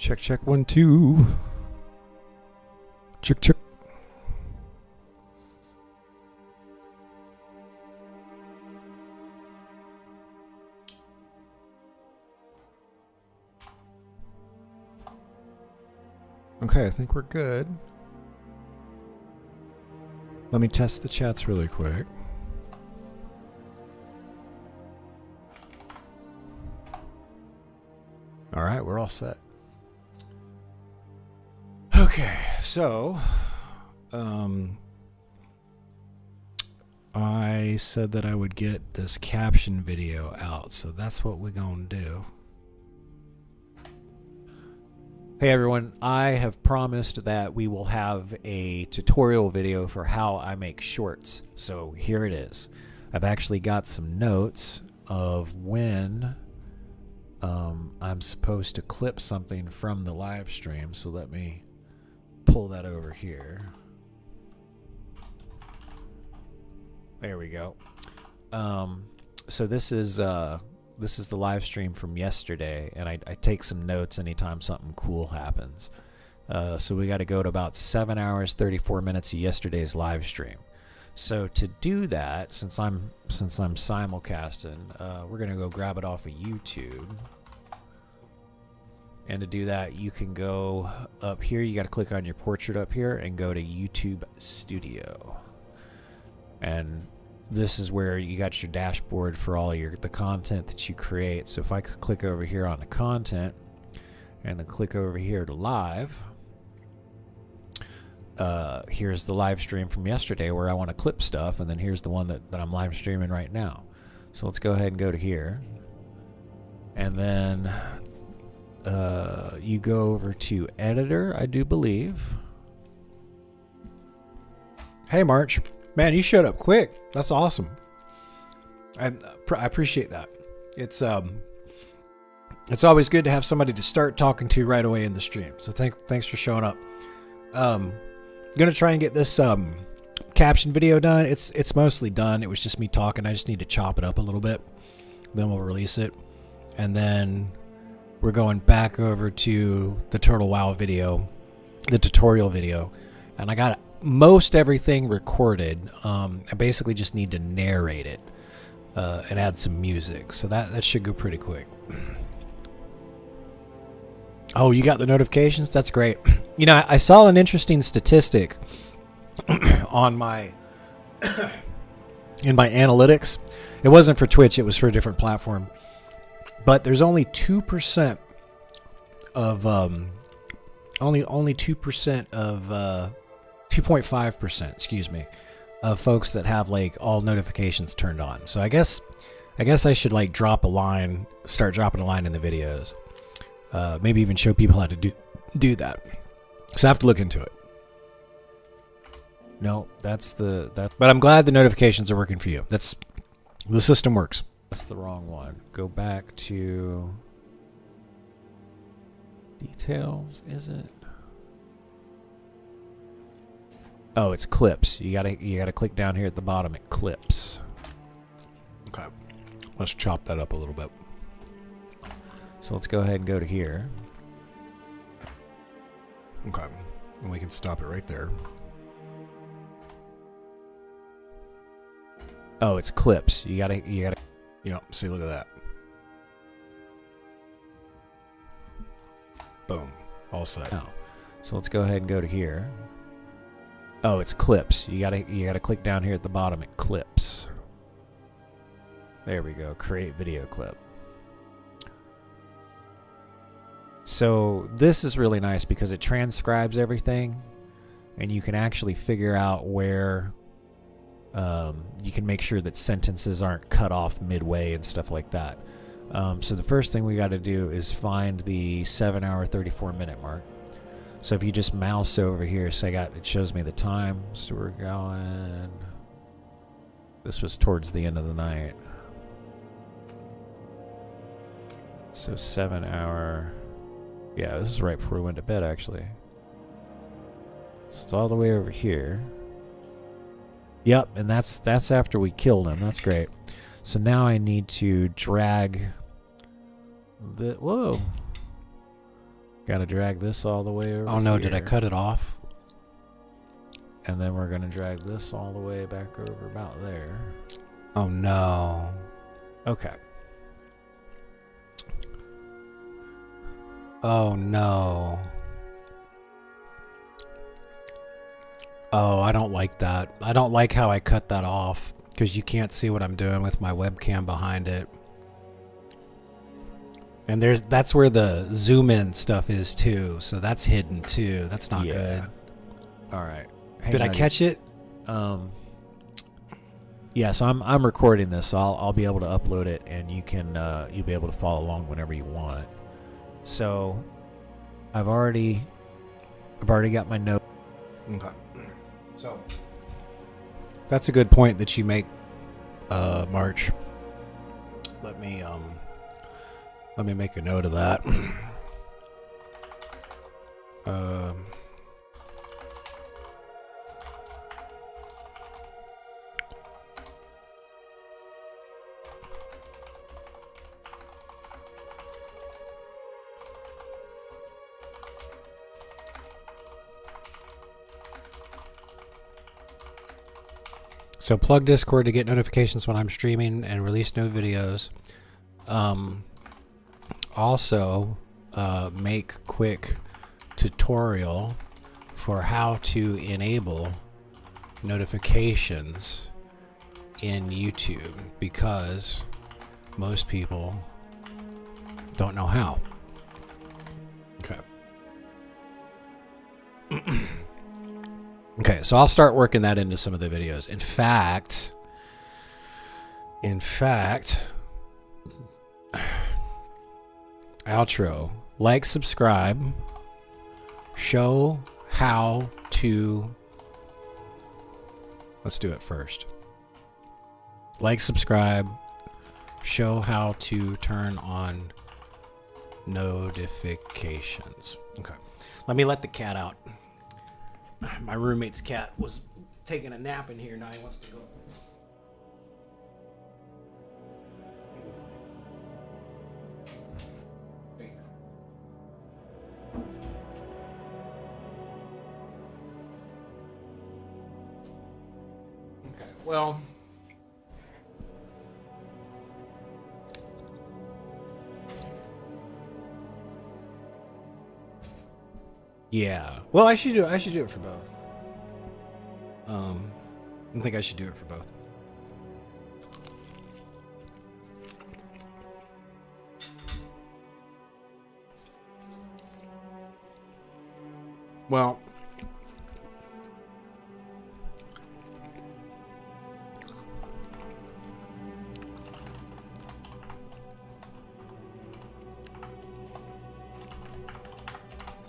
Check, check, 1, 2. Check, check. Okay, I think we're good. Let me test the chats really quick. All right, we're all set. Okay, so I said that I would get this caption video out, so that's what we're gonna do. Hey everyone, I have promised that we will have a tutorial video for how I make shorts, so here it is. I've actually got some notes of when I'm supposed to clip something from the live stream, so let me pull that over here. There we go. So this is the live stream from yesterday, and I take some notes anytime something cool happens. So we got to go to about 7 hours 34 minutes of yesterday's live stream. So to do that, since I'm simulcasting, we're gonna go grab it off of YouTube. And to do that, you can go up here. You got to click on your portrait up here and go to YouTube Studio. And this is where you got your dashboard for all the content that you create. So if I could click over here on the content and then click over here to live, here's the live stream from yesterday where I want to clip stuff, and then here's the one that I'm live streaming right now. So let's go ahead and go to here, and then you go over to editor, I do believe. Hey March, man, you showed up quick. That's awesome. I appreciate that. It's always good to have somebody to start talking to right away in the stream. So thanks for showing up. Gonna try and get this caption video done. It's mostly done. It was just me talking. I just need to chop it up a little bit. Then we'll release it, and then we're going back over to the Turtle WoW video, the tutorial video, and I got most everything recorded. I basically just need to narrate it and add some music, so that should go pretty quick. Oh, you got the notifications? That's great. You know, I saw an interesting statistic on my in my analytics. It wasn't for Twitch, it was for a different platform. But there's only 2% of only 2% of 2.5%, excuse me, of folks that have like all notifications turned on. So I guess I should like start dropping a line in the videos. Maybe even show people how to do that. So I have to look into it. No, but I'm glad the notifications are working for you. The system works. That's the wrong one. Go back to details, is it? Oh, it's clips. You gotta click down here at the bottom at clips. Okay. Let's chop that up a little bit. So let's go ahead and go to here. Okay. And we can stop it right there. Oh, it's clips. You gotta yeah, see, look at that. Boom. All set. Oh. So let's go ahead and go to here. Oh, it's clips. You gotta click down here at the bottom at clips. There we go. Create video clip. So this is really nice because it transcribes everything, and you can actually figure out where you can make sure that sentences aren't cut off midway and stuff like that. So the first thing we got to do is find the 7 hour 34 minute mark. So if you just mouse over here, so it shows me the time. So we're going, this was towards the end of the night. So 7 hour, yeah, this is right before we went to bed actually. So it's all the way over here. Yep, and that's after we killed him. That's great. So now I need to drag the, whoa. Got to drag this all the way over. Oh no, here. did I cut it off? And then we're going to drag this all the way back over about there. Oh no. Okay. Oh no. Oh, I don't like that. I don't like how I cut that off because you can't see what I'm doing with my webcam behind it. And that's where the zoom in stuff is too. So that's hidden too. That's not good. All right. Did I catch it? Yeah, so I'm recording this, so I'll be able to upload it, and you can you'll be able to follow along whenever you want. So I've already got my note. Okay. So that's a good point that you make, March. Let me make a note of that. So plug Discord to get notifications when I'm streaming and release new videos. Also, make quick tutorial for how to enable notifications in YouTube because most people don't know how. Okay. Okay, so I'll start working that into some of the videos. In fact, outro, like, subscribe, show how to, let's do it first. Like, subscribe, show how to turn on notifications. Okay, let me let the cat out. My roommate's cat was taking a nap in here. Now he wants to go. Okay, well. Yeah. Well, I should do it for both. I think I should do it for both. Well,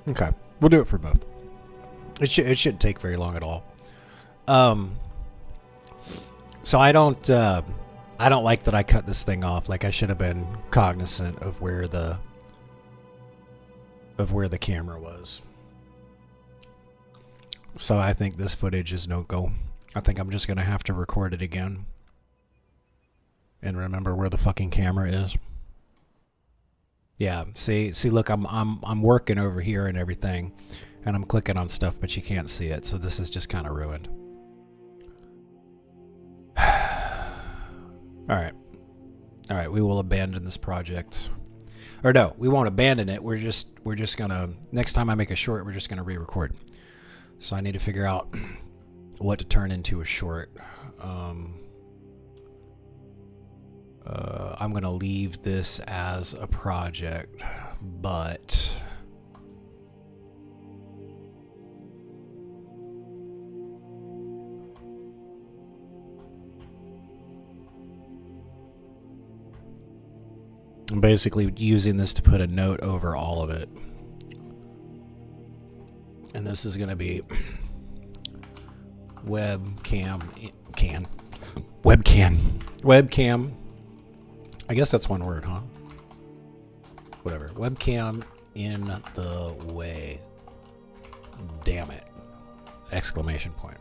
okay. We'll do it for both. It shouldn't take very long at all. So I don't like that I cut this thing off. Like I should have been cognizant of where the camera was. So I think this footage is no go. I think I'm just gonna have to record it again and remember where the fucking camera is. Yeah, see, look, I'm working over here and everything, and I'm clicking on stuff, but you can't see it. So this is just kind of ruined. All right, we will abandon this project. Or no, we won't abandon it. We're just gonna, next time I make a short, we're just gonna re-record. So I need to figure out what to turn into a short. I'm gonna leave this as a project, but I'm basically using this to put a note over all of it. And this is going to be webcam. I guess that's one word, huh? Whatever. Webcam in the way. Damn it. Exclamation point.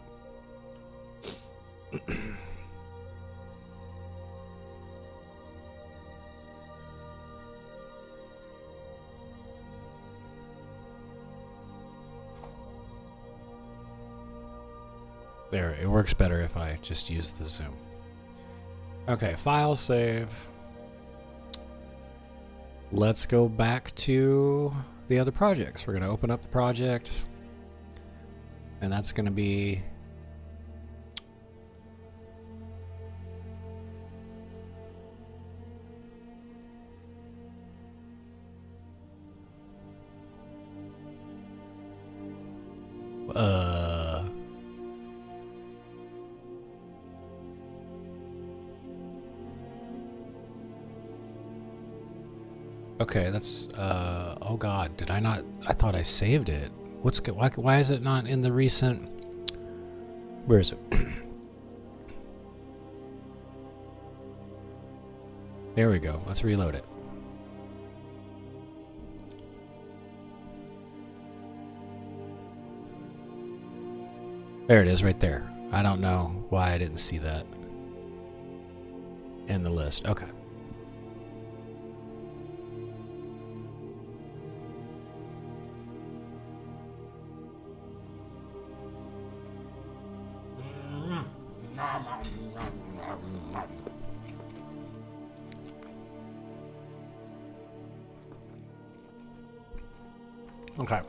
There, it works better if I just use the zoom. Okay, file save. Let's go back to the other projects. We're going to open up the project, and that's going to be okay, that's oh god, did I not? I thought I saved it. Why is it not in the recent? Where is it? There we go. Let's reload it. There it is right there. I don't know why I didn't see that in the list. Okay. Okay.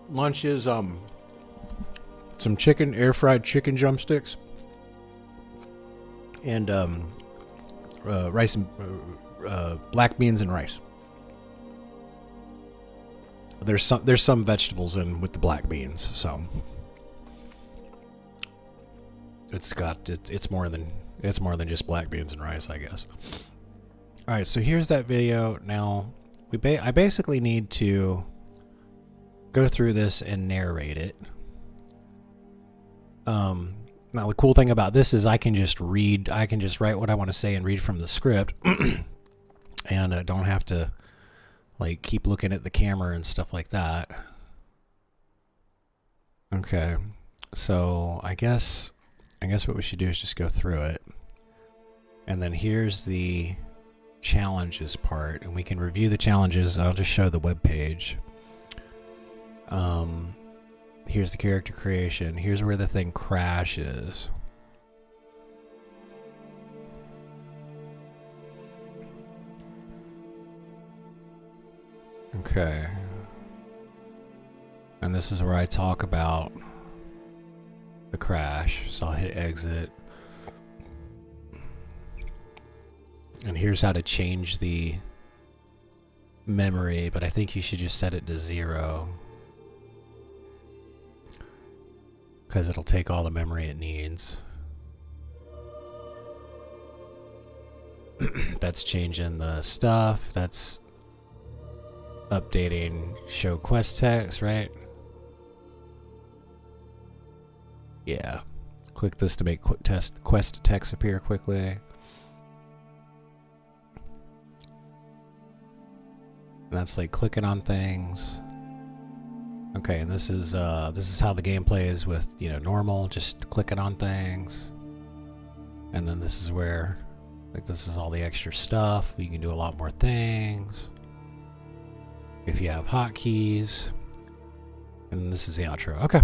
Lunch is some chicken, air fried chicken drumsticks, and rice and black beans and rice. There's some vegetables in with the black beans, so it's more than just black beans and rice, I guess. All right, so here's that video. Now I basically need to go through this and narrate it. Now the cool thing about this is I can just write what I want to say and read from the script, and I don't have to like keep looking at the camera and stuff like that. Okay, so I guess what we should do is just go through it, and then here's the challenges part, and we can review the challenges. I'll just show the web page. Here's the character creation. Here's where the thing crashes. Okay. And this is where I talk about the crash. So I'll hit exit. And here's how to change the memory, but I think you should just set it to 0. Because it'll take all the memory it needs. That's changing the stuff. That's updating show quest text, right? Yeah. Click this to make quest text appear quickly. And that's like clicking on things. Okay, and this is how the game plays with, you know, normal, just clicking on things. And then this is where, like, this is all the extra stuff. You can do a lot more things if you have hotkeys. And this is the outro. Okay.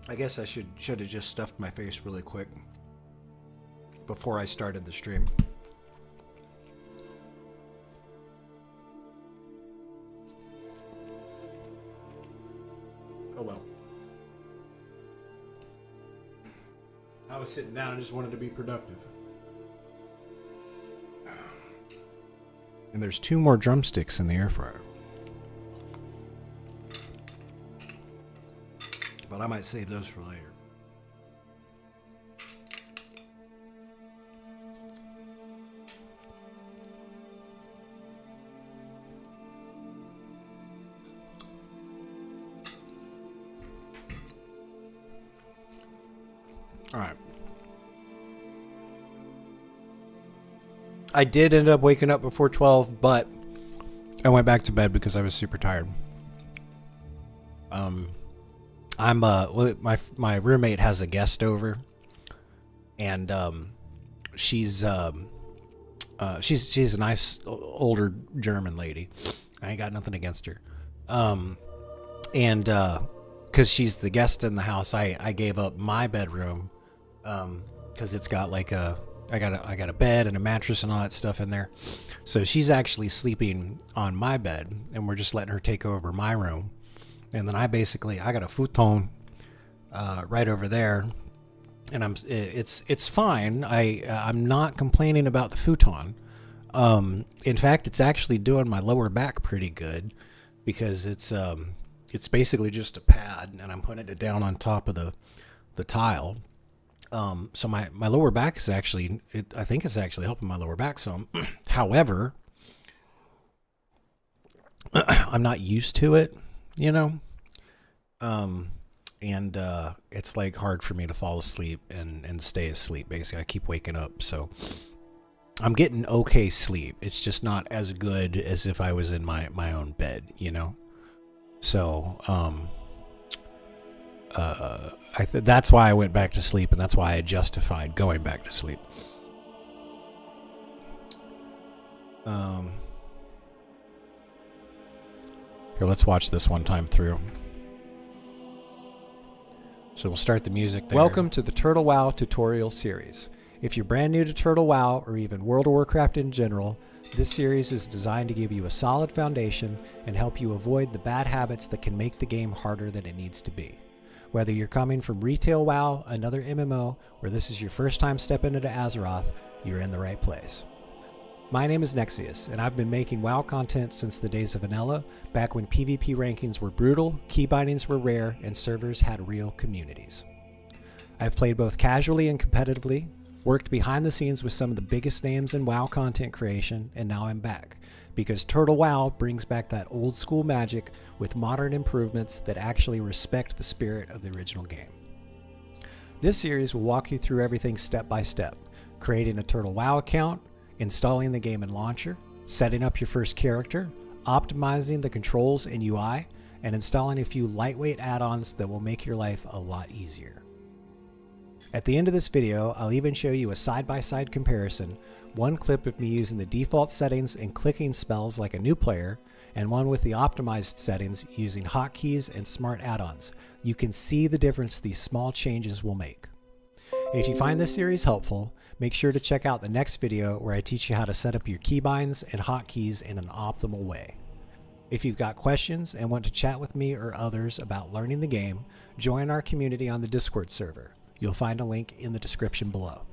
I guess I should have just stuffed my face really quick before I started the stream. Oh well. I was sitting down and just wanted to be productive. And there's 2 more drumsticks in the air fryer. But I might save those for later. All right. I did end up waking up before 12, but I went back to bed because I was super tired. My roommate has a guest over, and she's a nice older German lady. I ain't got nothing against her. And because she's the guest in the house, I gave up my bedroom because it's got like I got a bed and a mattress and all that stuff in there. So she's actually sleeping on my bed, and we're just letting her take over my room. And then I got a futon right over there, and it's fine. I'm not complaining about the futon. In fact, it's actually doing my lower back pretty good because it's basically just a pad, and I'm putting it down on top of the tile. So my lower back is actually, I think it's actually helping my lower back some. However, I'm not used to it, you know? And it's like hard for me to fall asleep and stay asleep. Basically, I keep waking up. So I'm getting okay sleep. It's just not as good as if I was in my own bed, you know? So, that's why I went back to sleep, and that's why I justified going back to sleep. Here, let's watch this one time through. So we'll start the music there. Welcome to the Turtle WoW tutorial series. If you're brand new to Turtle WoW, or even World of Warcraft in general, this series is designed to give you a solid foundation and help you avoid the bad habits that can make the game harder than it needs to be. Whether you're coming from retail WoW, another MMO, or this is your first time stepping into Azeroth, you're in the right place. My name is Nexius, and I've been making WoW content since the days of Vanilla, back when PvP rankings were brutal, key bindings were rare, and servers had real communities. I've played both casually and competitively, worked behind the scenes with some of the biggest names in WoW content creation, and now I'm back, because Turtle WoW brings back that old school magic with modern improvements that actually respect the spirit of the original game. This series will walk you through everything step by step, creating a Turtle WoW account, installing the game in Launcher, setting up your first character, optimizing the controls and UI, and installing a few lightweight add-ons that will make your life a lot easier. At the end of this video, I'll even show you a side-by-side comparison, one clip of me using the default settings and clicking spells like a new player, and one with the optimized settings using hotkeys and smart add-ons. You can see the difference these small changes will make. If you find this series helpful, make sure to check out the next video where I teach you how to set up your keybinds and hotkeys in an optimal way. If you've got questions and want to chat with me or others about learning the game, join our community on the Discord server. You'll find a link in the description below.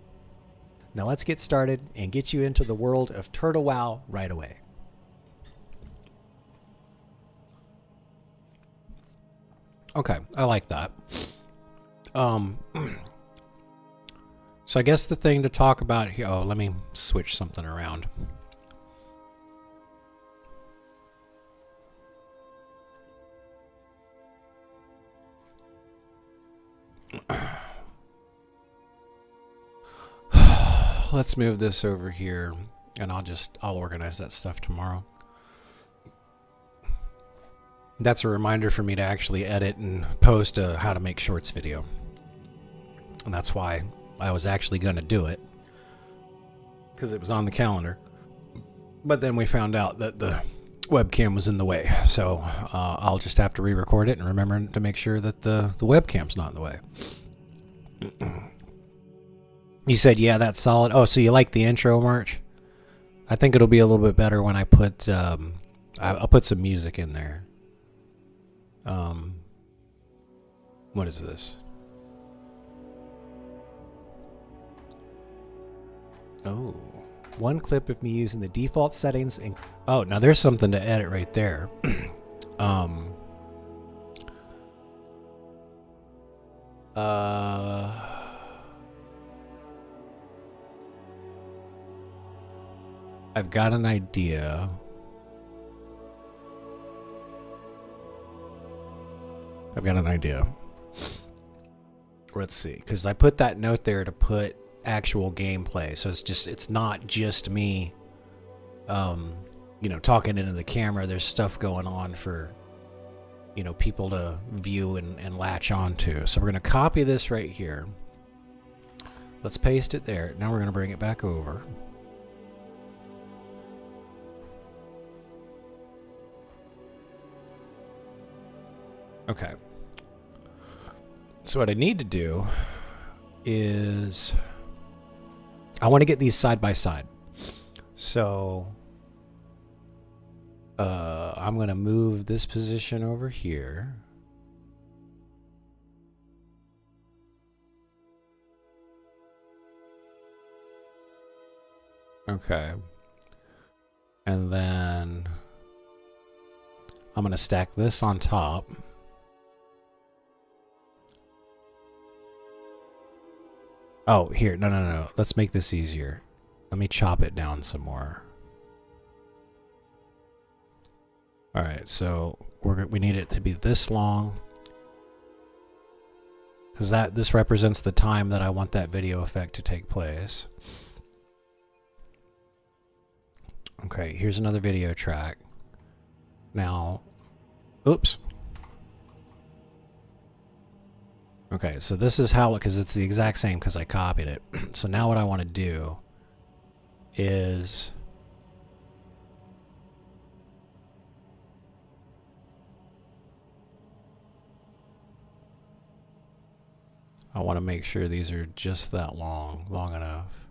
Now let's get started and get you into the world of Turtle WoW right away. Okay, I like that. So I guess the thing to talk about here, let me switch something around. Let's move this over here, and I'll organize that stuff tomorrow. That's a reminder for me to actually edit and post a how to make shorts video. And that's why I was actually going to do it, because it was on the calendar. But then we found out that the webcam was in the way. So I'll just have to re-record it and remember to make sure that the webcam's not in the way. You said, yeah, that's solid. Oh, so you like the intro, March? I think it'll be a little bit better when I put, I'll put some music in there. What is this? Oh, one clip of me using the default settings and Oh, now there's something to edit right there. I've got an idea. let's see, because I put that note there to put actual gameplay. So it's not just me, you know, talking into the camera. There's stuff going on for, you know, people to view and latch onto. So we're going to copy this right here. Let's paste it there. Now we're going to bring it back over. Okay. So what I need to do is I want to get these side by side. So I'm going to move this position over here. Okay. And then I'm going to stack this on top. Oh, here. No. Let's make this easier. Let me chop it down some more. All right, so we need it to be this long, because this represents the time that I want that video effect to take place. Okay, here's another video track. Now, oops. Okay, so this is how, because it's the exact same because I copied it. So now what I want to do is I want to make sure these are just that long enough.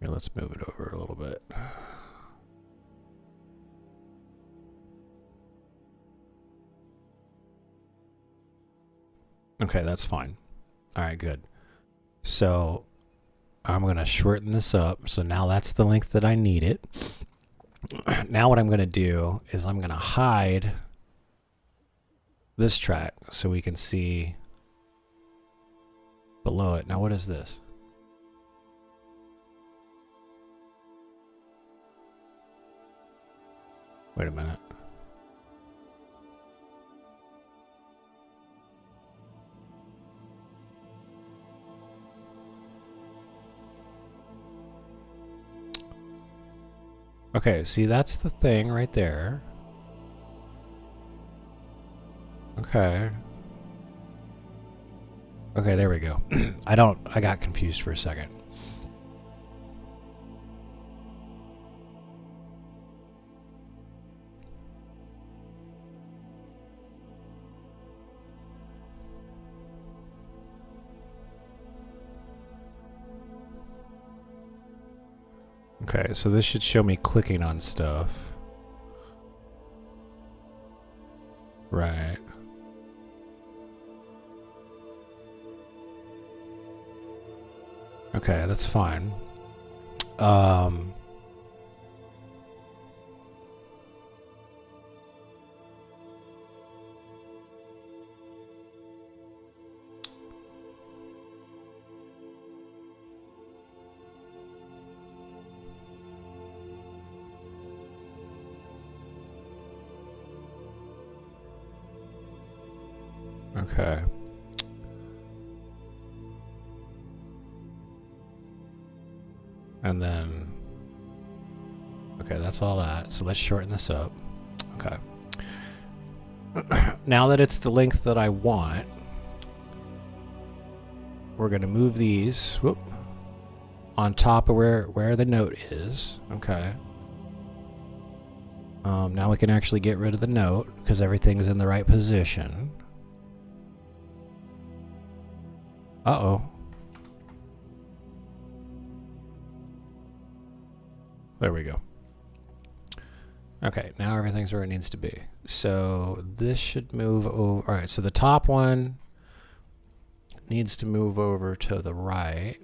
Here, let's move it over a little bit. Okay, that's fine. All right, good. So I'm going to shorten this up. So now that's the length that I need it. Now what I'm going to do is I'm going to hide this track so we can see below it. Now what is this? Wait a minute. Okay, see, that's the thing right there. Okay. Okay, there we go. I got confused for a second. Okay, so this should show me clicking on stuff. Right. Okay, that's fine. Okay. And then, okay, that's all that. So let's shorten this up. Okay. Now that it's the length that I want, we're going to move these on top of where the note is. Okay. Now we can actually get rid of the note because everything's in the right position. Uh-oh. There we go. Okay, now everything's where it needs to be. So this should move over. All right, so the top one needs to move over to the right.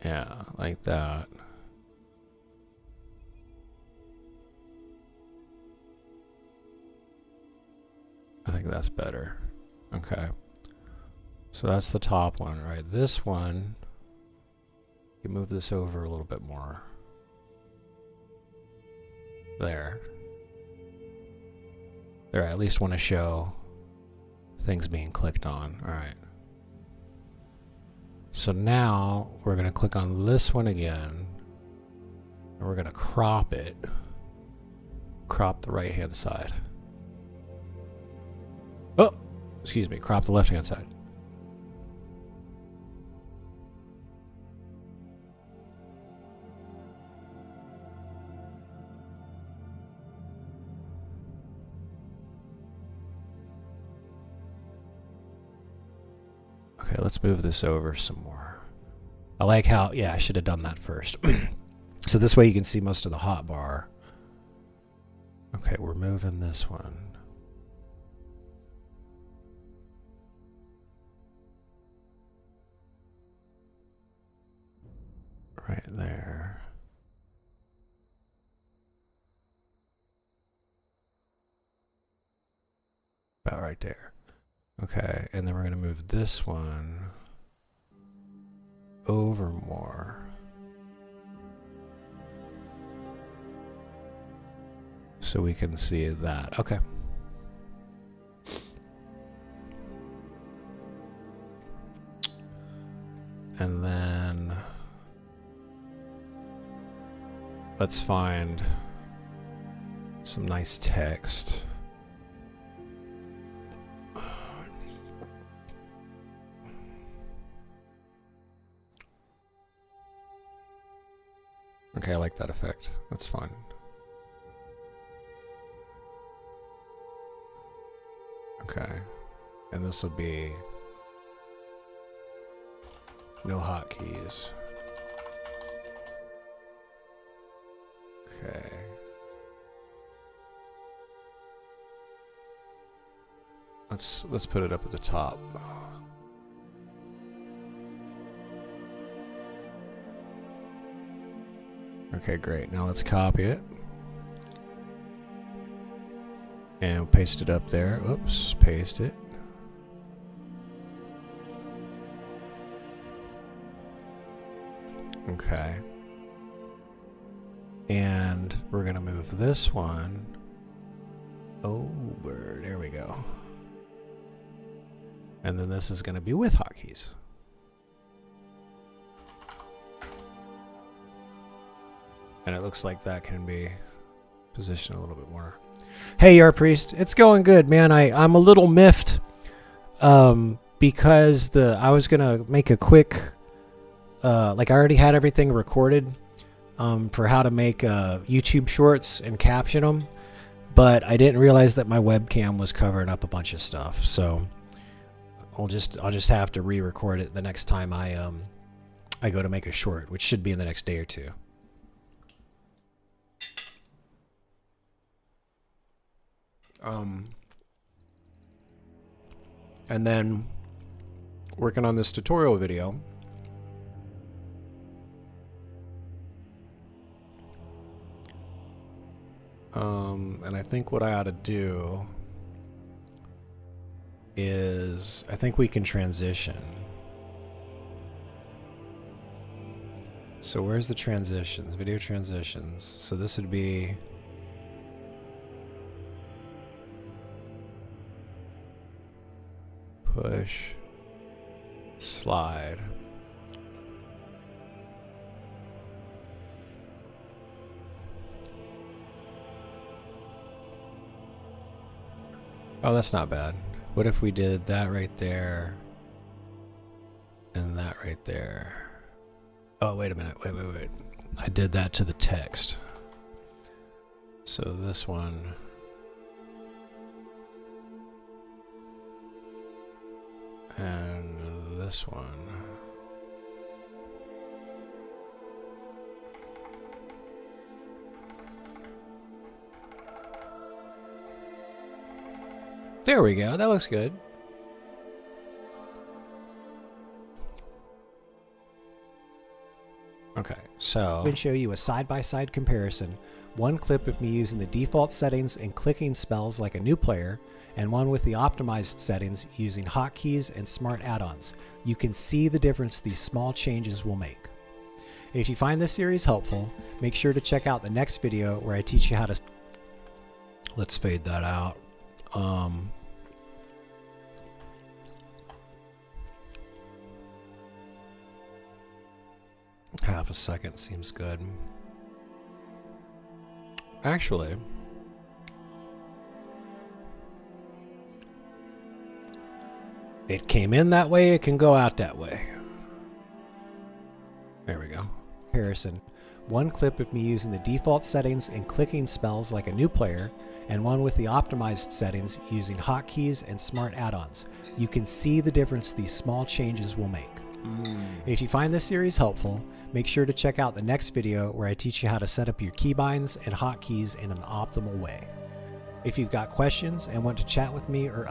Yeah, like that. I think that's better. Okay. So that's the top one, right? This one, you move this over a little bit more. There. There, I at least want to show things being clicked on. All right. So now we're going to click on this one again, and we're going to crop it. Crop the right-hand side. Oh, excuse me, crop the left-hand side. Okay, let's move this over some more. I like how, yeah, I should have done that first. So this way you can see most of the hotbar. Okay, we're moving this one. Right there. About right there. Okay, and then we're going to move this one over more. So we can see that. Okay. And then let's find some nice text. Okay, I like that effect. That's fun. Okay. And this will be no hotkeys. Okay. Let's put it up at the top. Okay, great. Now let's copy it. And we'll paste it up there. Oops, paste it. Okay. And we're going to move this one over. There we go. And then this is going to be with hotkeys. And it looks like that can be positioned a little bit more. Hey, Yar Priest, it's going good, man. I'm a little miffed because I was gonna make a quick like I already had everything recorded for how to make YouTube shorts and caption them, but I didn't realize that my webcam was covering up a bunch of stuff. So I'll just have to re-record it the next time I go to make a short, which should be in the next day or two. And then working on this tutorial video. And I think what I ought to do is I think we can transition. So where's the transitions? Video transitions. So this would be push, slide. Oh, that's not bad. What if we did that right there and that right there? Oh, wait a minute. Wait. I did that to the text. So this one. And this one. There we go. That looks good. Okay. So and show you a side-by-side comparison. One clip of me using the default settings and clicking spells like a new player, and one with the optimized settings using hotkeys and smart add-ons. You can see the difference these small changes will make. If you find this series helpful, make sure to check out the next video where I teach you how to... Let's fade that out. Half a second seems good. Actually, it came in that way, it can go out that way. There we go. Comparison. One clip of me using the default settings and clicking spells like a new player, and one with the optimized settings using hotkeys and smart add-ons. You can see the difference these small changes will make. If you find this series helpful, make sure to check out the next video where I teach you how to set up your keybinds and hotkeys in an optimal way. If you've got questions and want to chat with me or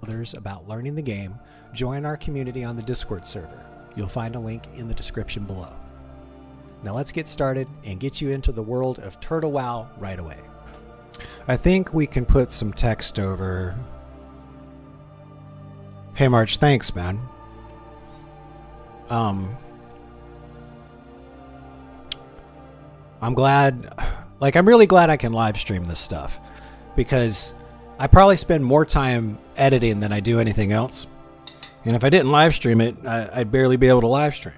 others about learning the game, join our community on the Discord server. You'll find a link in the description below. Now let's get started and get you into the world of Turtle WoW right away. I think we can put some text over. Hey March, thanks, man. I'm glad, I'm really glad I can live stream this stuff, because I probably spend more time editing than I do anything else. And if I didn't live stream it, I'd barely be able to live stream.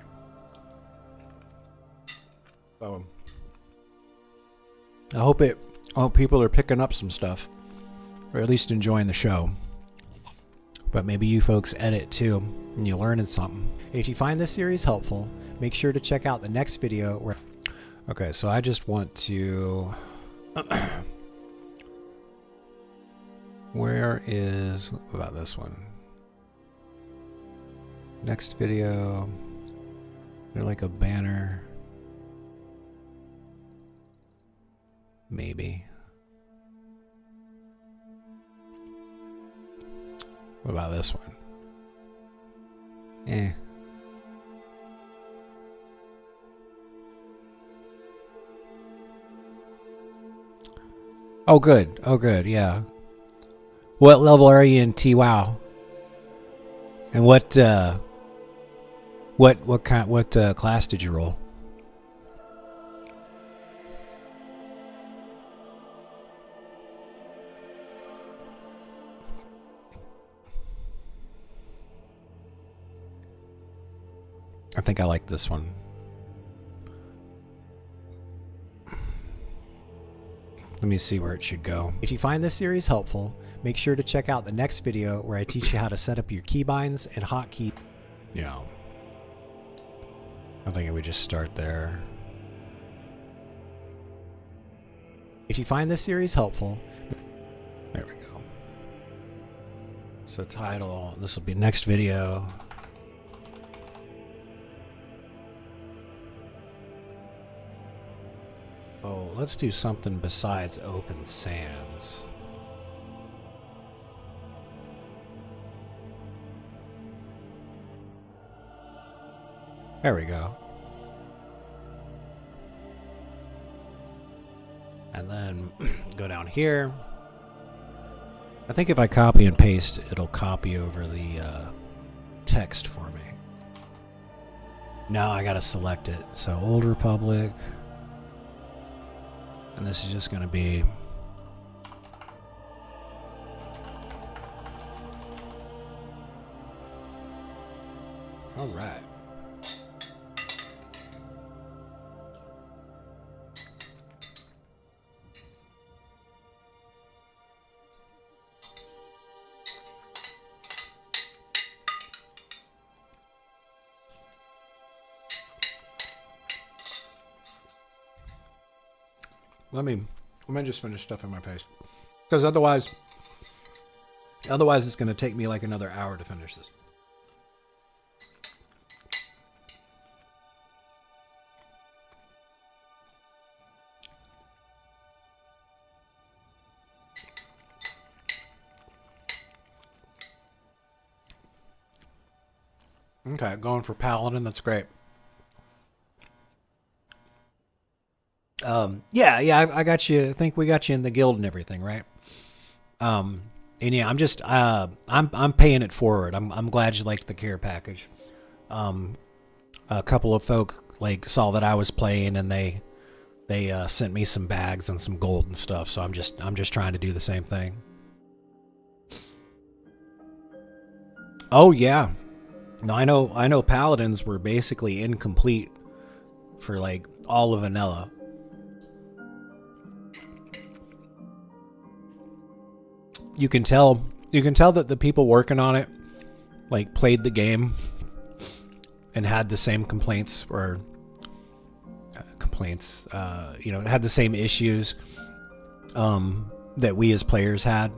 I hope people are picking up some stuff, or at least enjoying the show. But maybe you folks edit too, and you're learning something. If you find this series helpful, make sure to check out the next video where... Okay, so I just want to... Where is... What about this one? Next video... They're like a banner... Maybe. What about this one? Eh. Oh good. Oh good, yeah. What level are you in T-WoW? And what class did you roll? I think I like this one. Let me see where it should go. If you find this series helpful, make sure to check out the next video where I teach you how to set up your keybinds and hotkey. Yeah. I think we just start there. If you find this series helpful... There we go. So title, this will be next video. Oh, let's do something besides open sands. There we go. And then go down here. I think if I copy and paste, it'll copy over the text for me. No, I gotta select it. So Old Republic. And this is just going to be... All right. Let me just finish stuff in my paste, because otherwise it's going to take me like another hour to finish this. Okay, going for Paladin. That's great. Yeah, I got you. I think we got you in the guild and everything, right? And yeah, I'm just, I'm paying it forward. I'm glad you liked the care package. A couple of folk like saw that I was playing, and they sent me some bags and some gold and stuff. So I'm just trying to do the same thing. Oh yeah, no, I know. Paladins were basically incomplete for like all of vanilla. You can tell that the people working on it like played the game and had the same complaints or had the same issues that we as players had,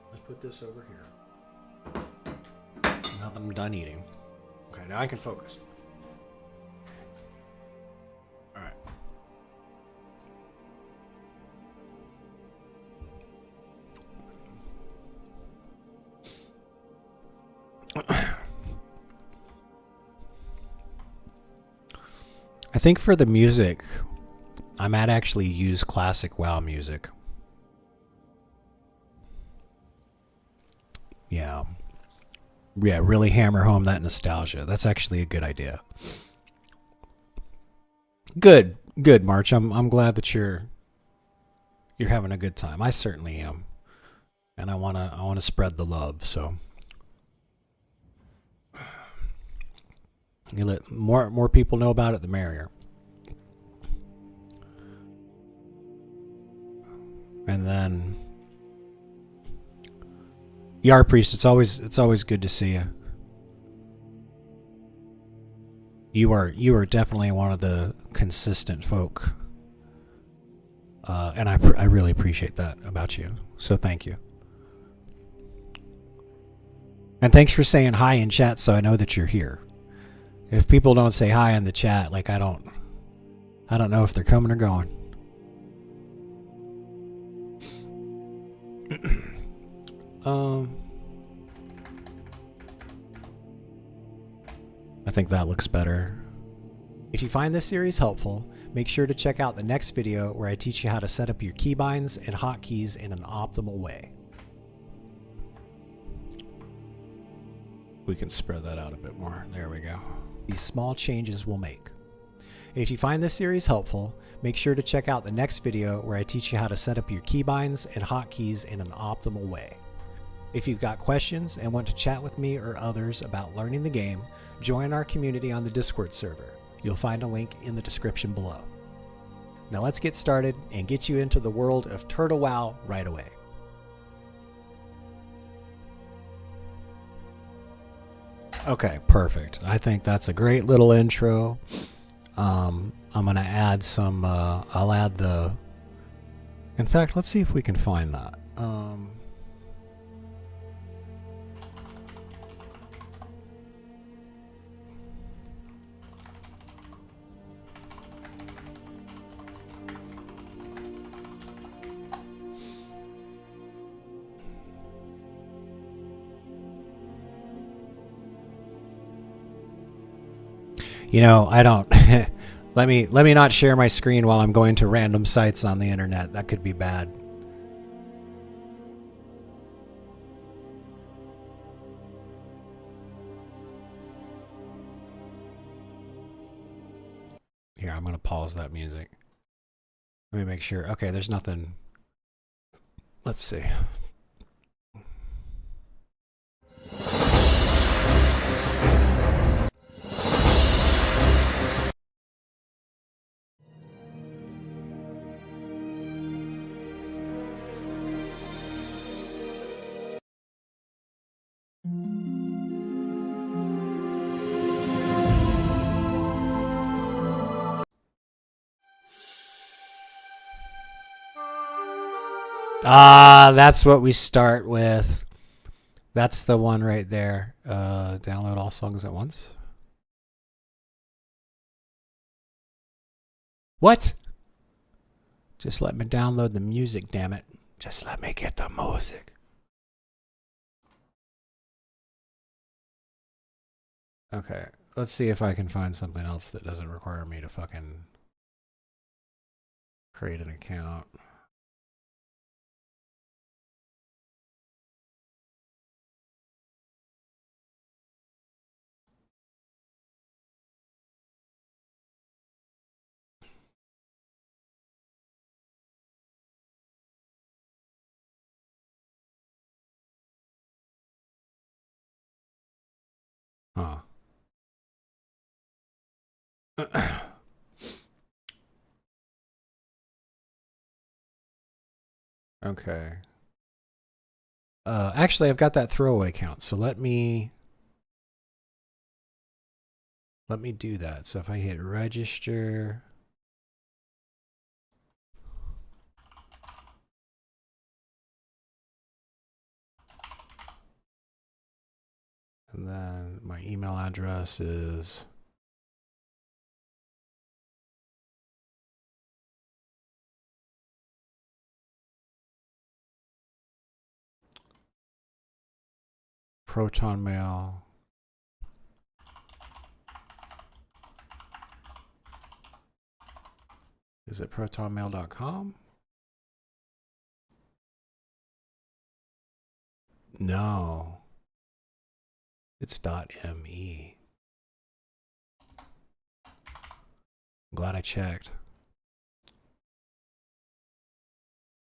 Let's put this over here. Now that I'm done eating. Okay, now I can focus. All right. I think for the music, I might actually use classic WoW music. Yeah, really hammer home that nostalgia. That's actually a good idea. Good, March. I'm glad that you're having a good time. I certainly am, and I wanna spread the love. So you let more people know about it, the merrier. And then Yar Priest, it's always good to see you. You are definitely one of the consistent folk, and I really appreciate that about you. So thank you, and thanks for saying hi in chat, so I know that you're here. If people don't say hi in the chat, like I don't know if they're coming or going. I think that looks better. If you find this series helpful, make sure to check out the next video where I teach you how to set up your keybinds and hotkeys in an optimal way. We can spread that out a bit more. There we go. These small changes will make. If you find this series helpful, make sure to check out the next video where I teach you how to set up your keybinds and hotkeys in an optimal way. If you've got questions and want to chat with me or others about learning the game, join our community on the Discord server. You'll find a link in the description below. Now let's get started and get you into the world of Turtle WoW right away. Okay, perfect. I think that's a great little intro. I'm gonna add some, I'll add the, in fact, let's see if we can find that. I don't. let me not share my screen while I'm going to random sites on the internet. That could be bad. Here, I'm going to pause that music. Let me make sure. Okay, there's nothing. Let's see. Ah, that's what we start with. That's the one right there. Download all songs at once. What? Just let me download the music, damn it. Just let me get the music. Okay, let's see if I can find something else that doesn't require me to fucking create an account. Huh. Okay. Actually, I've got that throwaway count, so let me do that. So if I hit register, and then my email address is Proton Mail. Is it protonmail.com? No. It's .me. I'm glad I checked.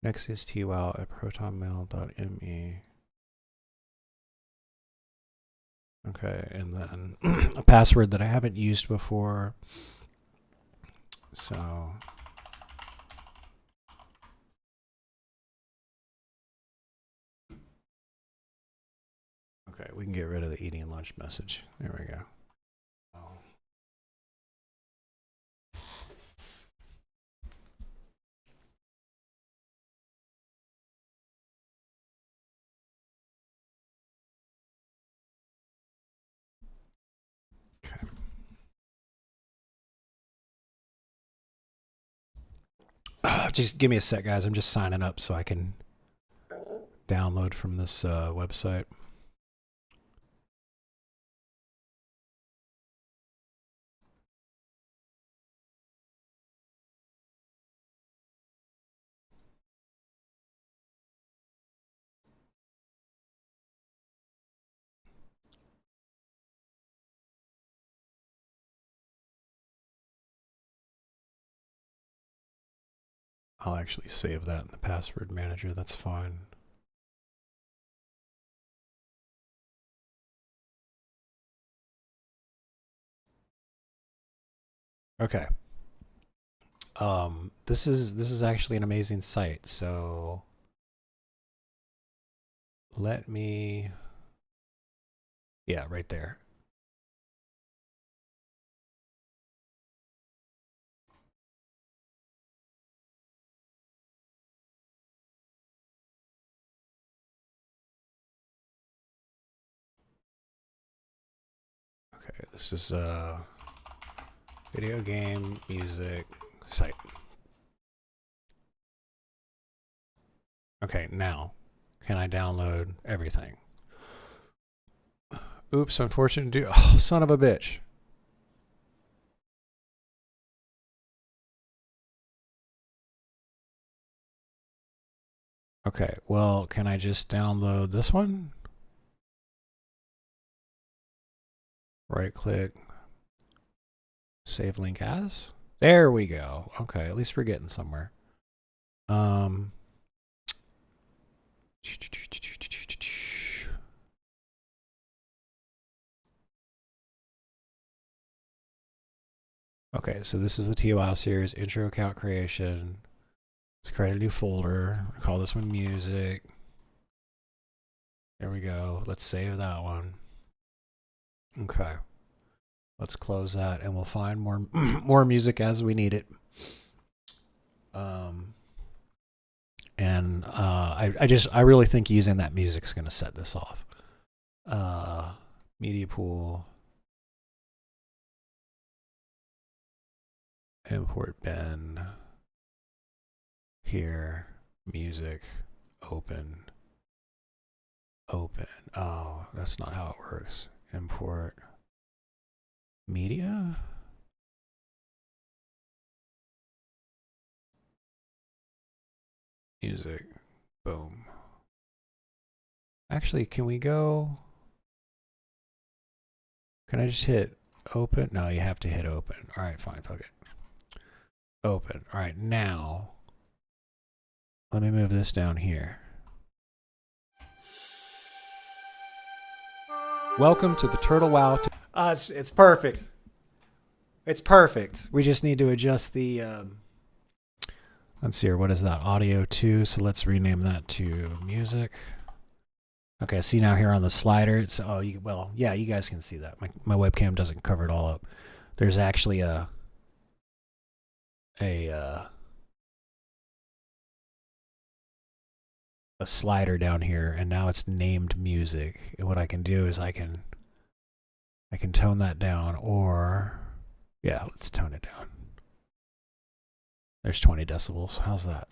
Next is twow at protonmail.me. Okay, and then a password that I haven't used before. So okay, we can get rid of the eating lunch message. There we go. Okay. Just give me a sec, guys. I'm just signing up so I can download from this website. I'll actually save that in the password manager. That's fine. Okay. This is actually an amazing site. So let me, yeah, right there. Okay, this is a video game music site. Okay, now can I download everything? Oops, unfortunate. Oh, son of a bitch. Okay, well, can I just download this one? Right click, save link as. There we go. Okay, at least we're getting somewhere. Okay, so this is the TOWOW series, intro account creation. Let's create a new folder. I'll call this one music. There we go. Let's save that one. Okay. Let's close that and we'll find more more music as we need it. And I really think using that music is going to set this off. Media pool, import bin, here, music, open. Oh, that's not how it works. Import media. Music, boom. Actually, can we go? Can I just hit open? No, you have to hit open. All right, fine, fuck it. Open. All right, now let me move this down here. Welcome to the Turtle WoW. It's perfect. It's perfect. We just need to adjust the. Let's see here. What is that? Audio 2. So let's rename that to music. Okay, see now here on the slider. It's yeah, you guys can see that. My webcam doesn't cover it all up. There's actually a slider down here, and now it's named music. And what I can do is I can tone that down, or yeah, let's tone it down. There's 20 decibels. How's that?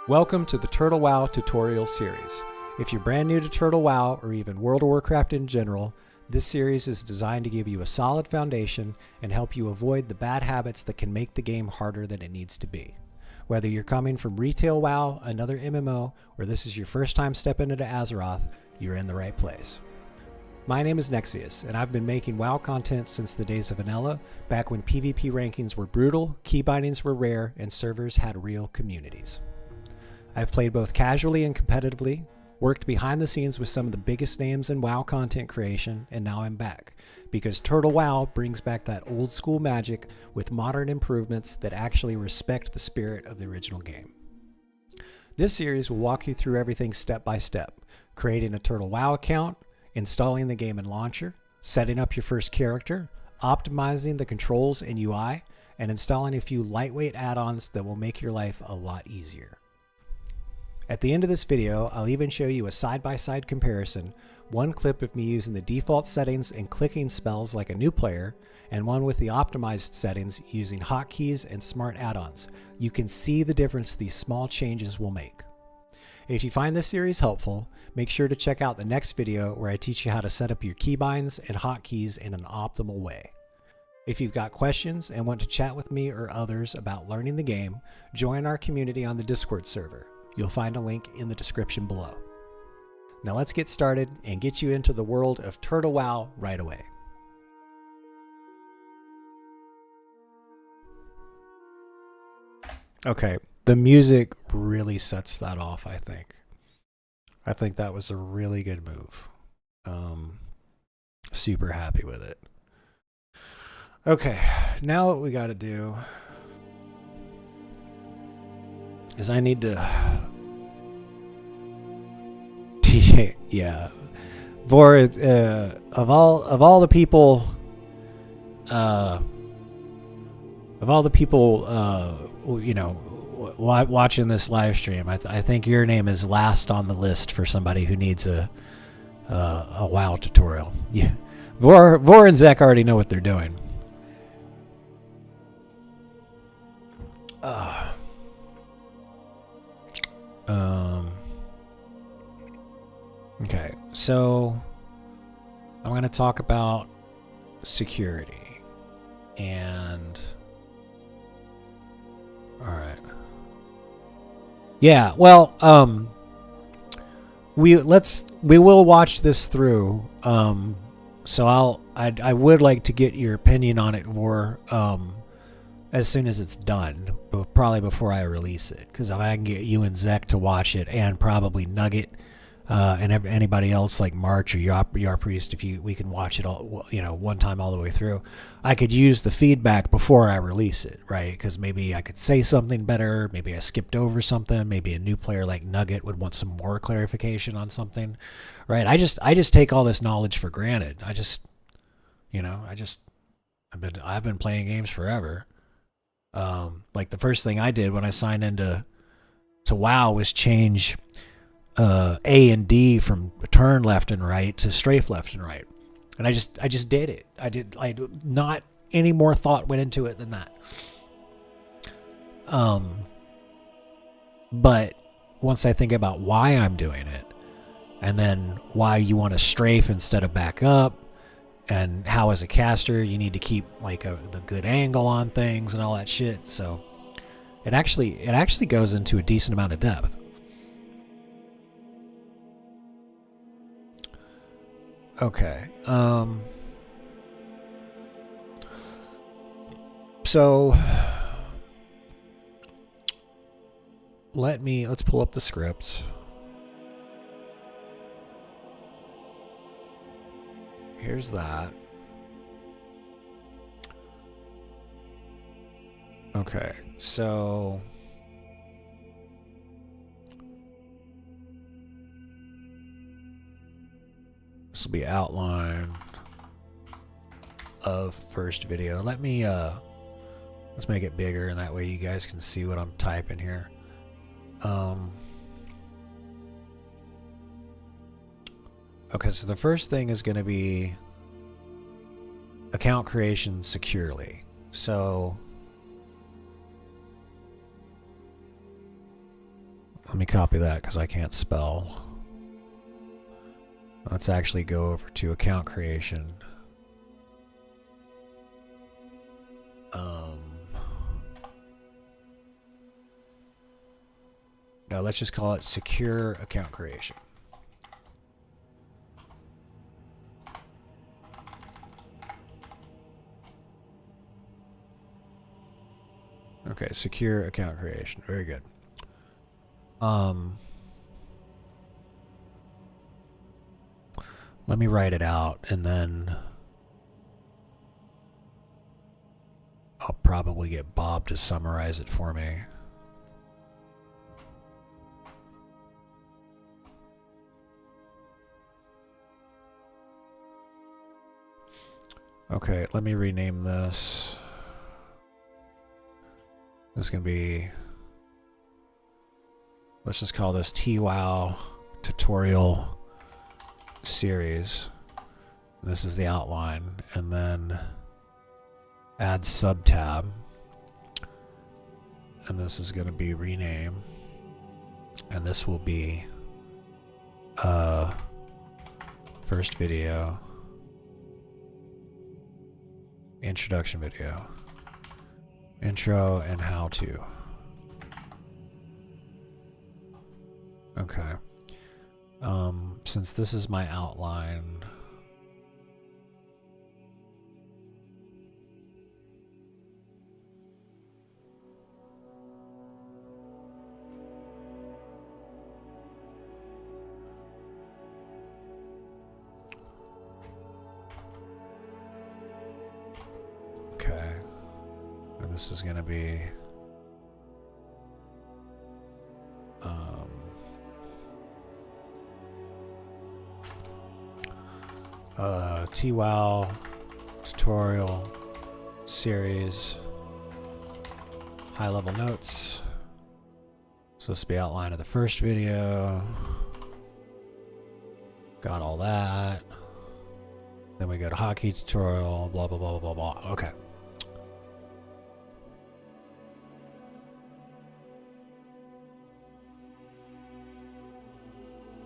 Welcome to the Turtle WoW tutorial series. If you're brand new to Turtle WoW or even World of Warcraft in general, this series is designed to give you a solid foundation and help you avoid the bad habits that can make the game harder than it needs to be. Whether you're coming from retail WoW, another MMO, or this is your first time stepping into Azeroth, you're in the right place. My name is Nexius, and I've been making WoW content since the days of Vanilla, back when PvP rankings were brutal, key bindings were rare, and servers had real communities. I've played both casually and competitively, worked behind the scenes with some of the biggest names in WoW content creation, and now I'm back, because Turtle WoW brings back that old school magic with modern improvements that actually respect the spirit of the original game. This series will walk you through everything step by step, creating a Turtle WoW account, installing the game in Launcher, setting up your first character, optimizing the controls and UI, and installing a few lightweight add-ons that will make your life a lot easier. At the end of this video, I'll even show you a side-by-side comparison, one clip of me using the default settings and clicking spells like a new player, and one with the optimized settings using hotkeys and smart add-ons. You can see the difference these small changes will make. If you find this series helpful, make sure to check out the next video where I teach you how to set up your keybinds and hotkeys in an optimal way. If you've got questions and want to chat with me or others about learning the game, join our community on the Discord server. You'll find a link in the description below. Now let's get started and get you into the world of Turtle WoW right away. Okay, the music really sets that off, I think. I think that was a really good move. Super happy with it. Okay, now what we got to do is I need to yeah, Vor, of all the people you know, watching this live stream, I think your name is last on the list for somebody who needs a WoW tutorial. Yeah, Vor and Zach already know what they're doing. Okay, so I'm going to talk about security and all right. Yeah, well, we will watch this through. So I would like to get your opinion on it more as soon as it's done, but probably before I release it, because if I can get you and Zek to watch it, and probably Nugget and anybody else like March or Yar Priest, we can watch it all, you know, one time all the way through, I could use the feedback before I release it, right? Because maybe I could say something better, maybe I skipped over something, maybe a new player like Nugget would want some more clarification on something, right? I just take all this knowledge for granted. I've been playing games forever. Like the first thing I did when I signed into WoW was change A and D from turn left and right to strafe left and right, and I just did it. I not any more thought went into it than that. But once I think about why I'm doing it, and then why you want to strafe instead of back up, and how as a caster you need to keep like the good angle on things and all that shit, so it actually goes into a decent amount of depth. Okay. So let's pull up the script. Here's that. Okay, so this will be outline of first video. Let's make it bigger, and that way you guys can see what I'm typing here. Okay, so the first thing is going to be account creation securely. So let me copy that because I can't spell. Let's actually go over to account creation. No, let's just call it secure account creation. Okay, secure account creation. Very good. Let me write it out, and then I'll probably get Bob to summarize it for me. Okay, let me rename this. This is going to be, let's just call this TWoW tutorial series. This is the outline, and then add subtab, and this is going to be rename, and this will be first video, introduction video, intro and how to. Okay. Since this is my outline, okay, and this is going to be TWoW tutorial series, high level notes. So this will be outline of the first video. Got all that. Then we go to hockey tutorial, blah blah blah blah blah. Okay.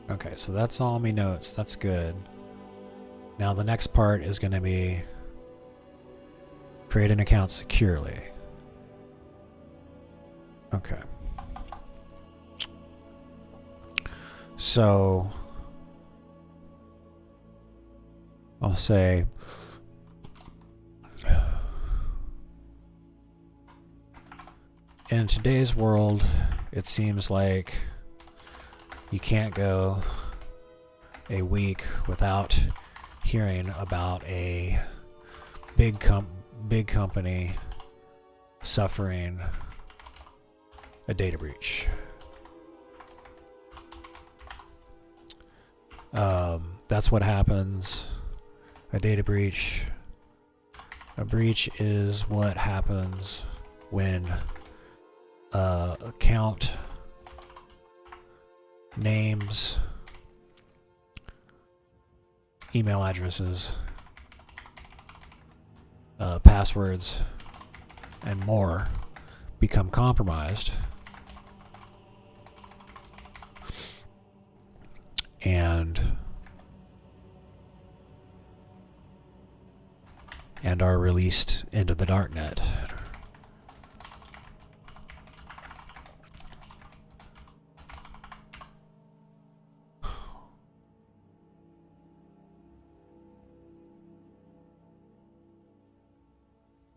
Okay, so that's all my notes. That's good. Now the next part is going to be create an account securely. Okay. So I'll say in today's world, it seems like you can't go a week without hearing about a big company suffering a data breach. That's what happens. A data breach. A breach is what happens when account names, email addresses, passwords, and more become compromised, and are released into the darknet.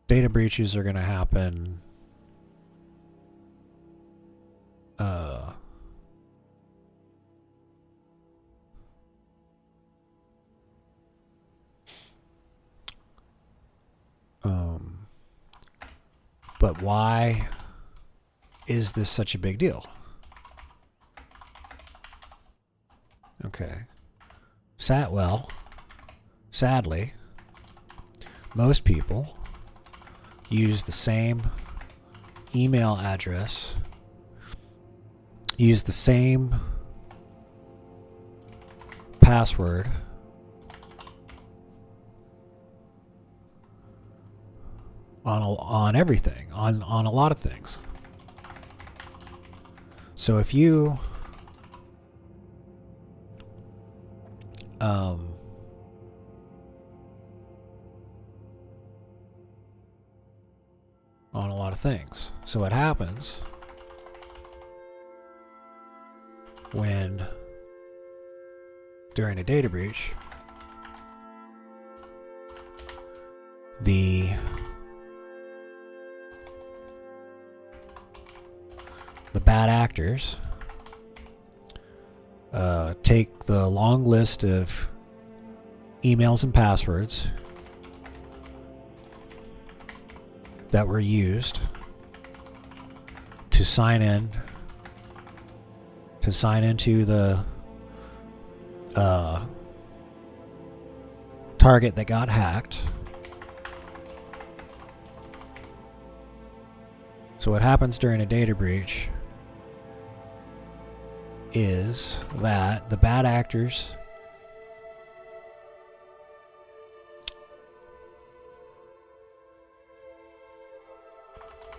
Data breaches are going to happen but why is this such a big deal? Okay. Sadly, most people use the same email address, use the same password on everything, on a lot of things. So if you on a lot of things. So what happens when during a data breach, the bad actors take the long list of emails and passwords that were used to sign into the target that got hacked. So what happens during a data breach is that the bad actors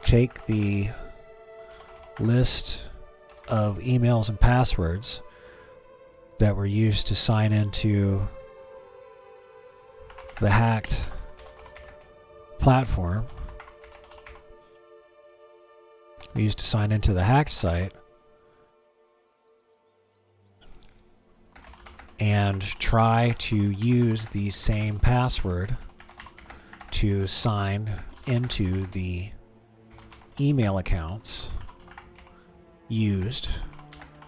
take the list of emails and passwords that were used to sign into the hacked platform, used to sign into the hacked site, and try to use the same password to sign into the email accounts used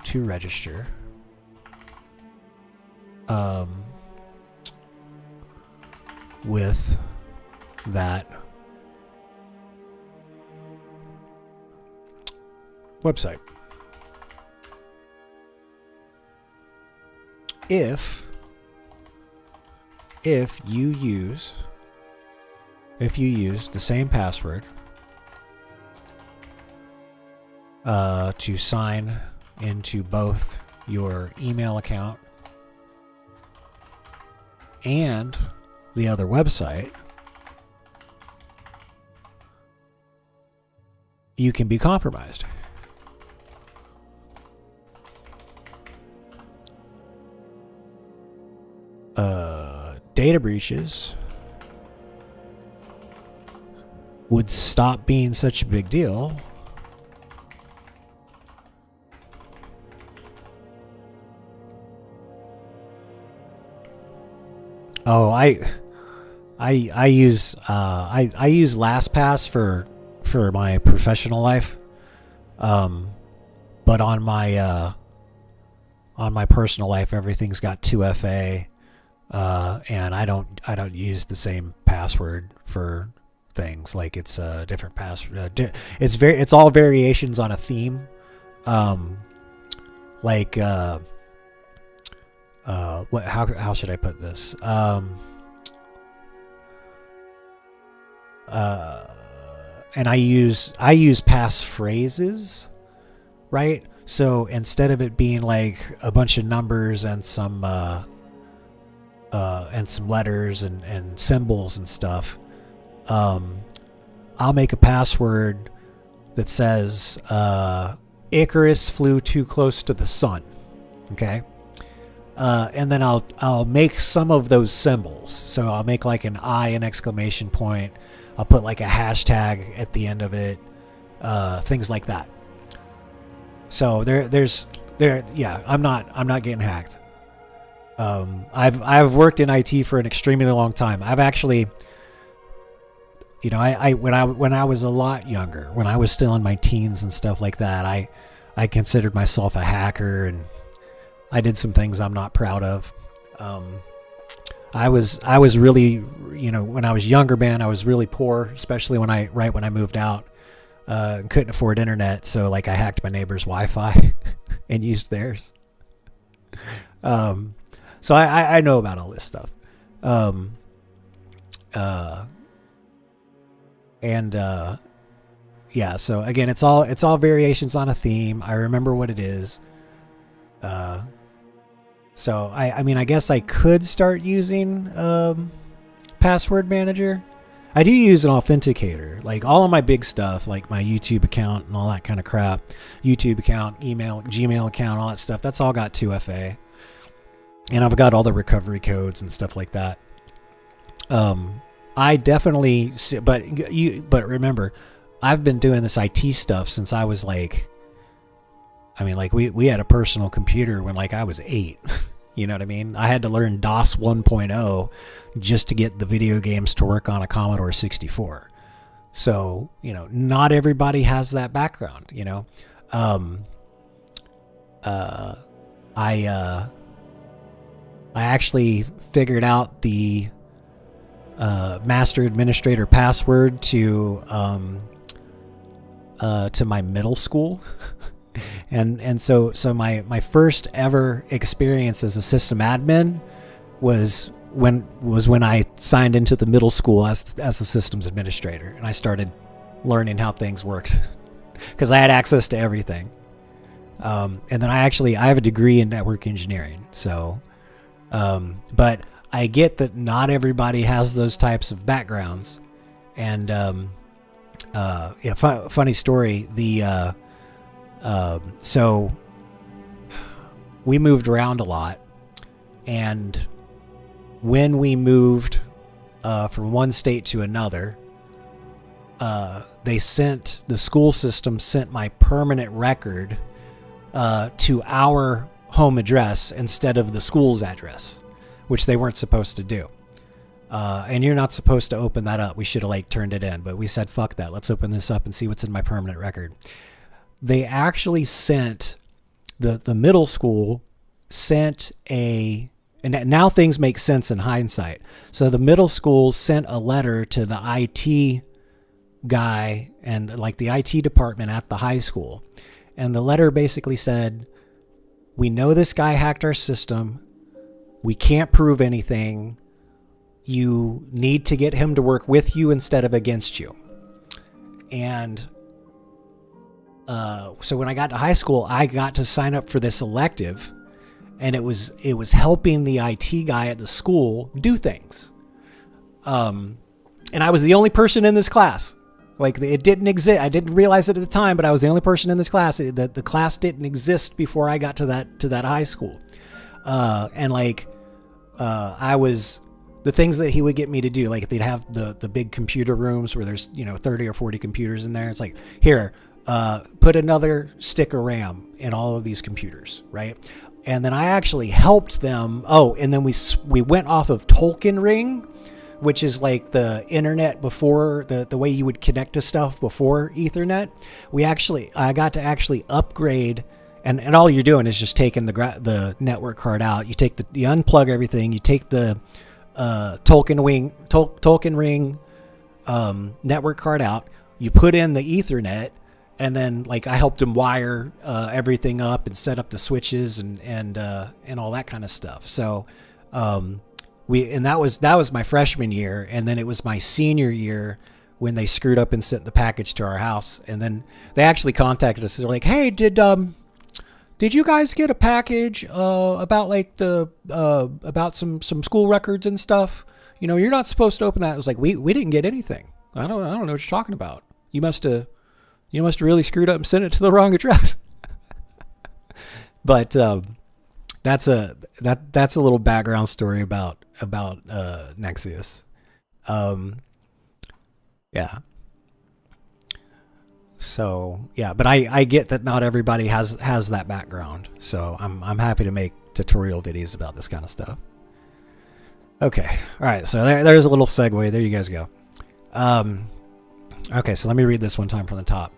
to register with that website. If you use the same password to sign into both your email account and the other website, you can be compromised. Data breaches would stop being such a big deal I use LastPass for my professional life, but on my personal life, everything's got 2FA, and I don't use the same password for things. Like, it's a different password. It's all variations on a theme. How should I put this? and I use passphrases, right? So instead of it being like a bunch of numbers and some letters and symbols and stuff, I'll make a password that says Icarus flew too close to the sun. Okay. And then I'll make some of those symbols. So I'll make like an I, an exclamation point. I'll put like a hashtag at the end of it. Things like that. So yeah, I'm not getting hacked. I've worked in IT for an extremely long time. I've actually, when I was a lot younger, when I was still in my teens and stuff like that, I considered myself a hacker, and I did some things I'm not proud of. I was really, when I was younger, man, I was really poor, especially when I moved out. Couldn't afford internet, so like I hacked my neighbor's Wi-Fi and used theirs. So I know about all this stuff. Yeah. So again, it's all variations on a theme. I remember what it is. So I guess I could start using password manager. I do use an authenticator, like all of my big stuff, like my YouTube account and all that kind of crap. YouTube account, email, Gmail account, all that stuff. That's all got 2FA, and I've got all the recovery codes and stuff like that. I definitely, but remember, I've been doing this IT stuff since I was like, we had a personal computer when like I was 8. You know what I mean? I had to learn DOS 1.0 just to get the video games to work on a Commodore 64. So, not everybody has that background, I actually figured out the master administrator password to my middle school. And so my first ever experience as a system admin was when I signed into the middle school as the systems administrator, and I started learning how things worked because I had access to everything. And then I have a degree in network engineering. So, but I get that not everybody has those types of backgrounds. And funny story. So we moved around a lot, and when we moved from one state to another, the school system sent my permanent record to our home address instead of the school's address, which they weren't supposed to do. And you're not supposed to open that up. We should have turned it in, but we said, fuck that. Let's open this up and see what's in my permanent record. They actually sent the middle school and now things make sense in hindsight. So the middle school sent a letter to the IT guy and the IT department at the high school. And the letter basically said, we know this guy hacked our system. We can't prove anything. You need to get him to work with you instead of against you. And so when I got to high school, I got to sign up for this elective, and it was helping the IT guy at the school do things. And I was the only person in this class. It didn't exist. I didn't realize it at the time, but I was the only person in this class. The class didn't exist before I got to that high school. I was the things that he would get me to do. Like, they'd have the big computer rooms where there's 30 or 40 computers in there. It's like, here, put another stick of RAM in all of these computers, right? And then I actually helped them. Oh, and then we went off of Tolkien Ring, which is like the internet before the way you would connect to stuff before Ethernet. I got to actually upgrade, and all you're doing is just taking the network card out. You unplug everything. You take the Tolkien Ring network card out. You put in the Ethernet. And then, I helped him wire everything up and set up the switches and all that kind of stuff. So, that was my freshman year, and then it was my senior year when they screwed up and sent the package to our house. And then they actually contacted us. They're like, "Hey, did you guys get a package about like the about some school records and stuff? You know, you're not supposed to open that." I was like, "We didn't get anything. I don't know what you're talking about. You must have really screwed up and sent it to the wrong address." But that's a little background story about Nexius. Yeah. So yeah, but I get that not everybody has that background. So I'm happy to make tutorial videos about this kind of stuff. Okay, all right. So there's a little segue. There you guys go. Okay, so let me read this one time from the top.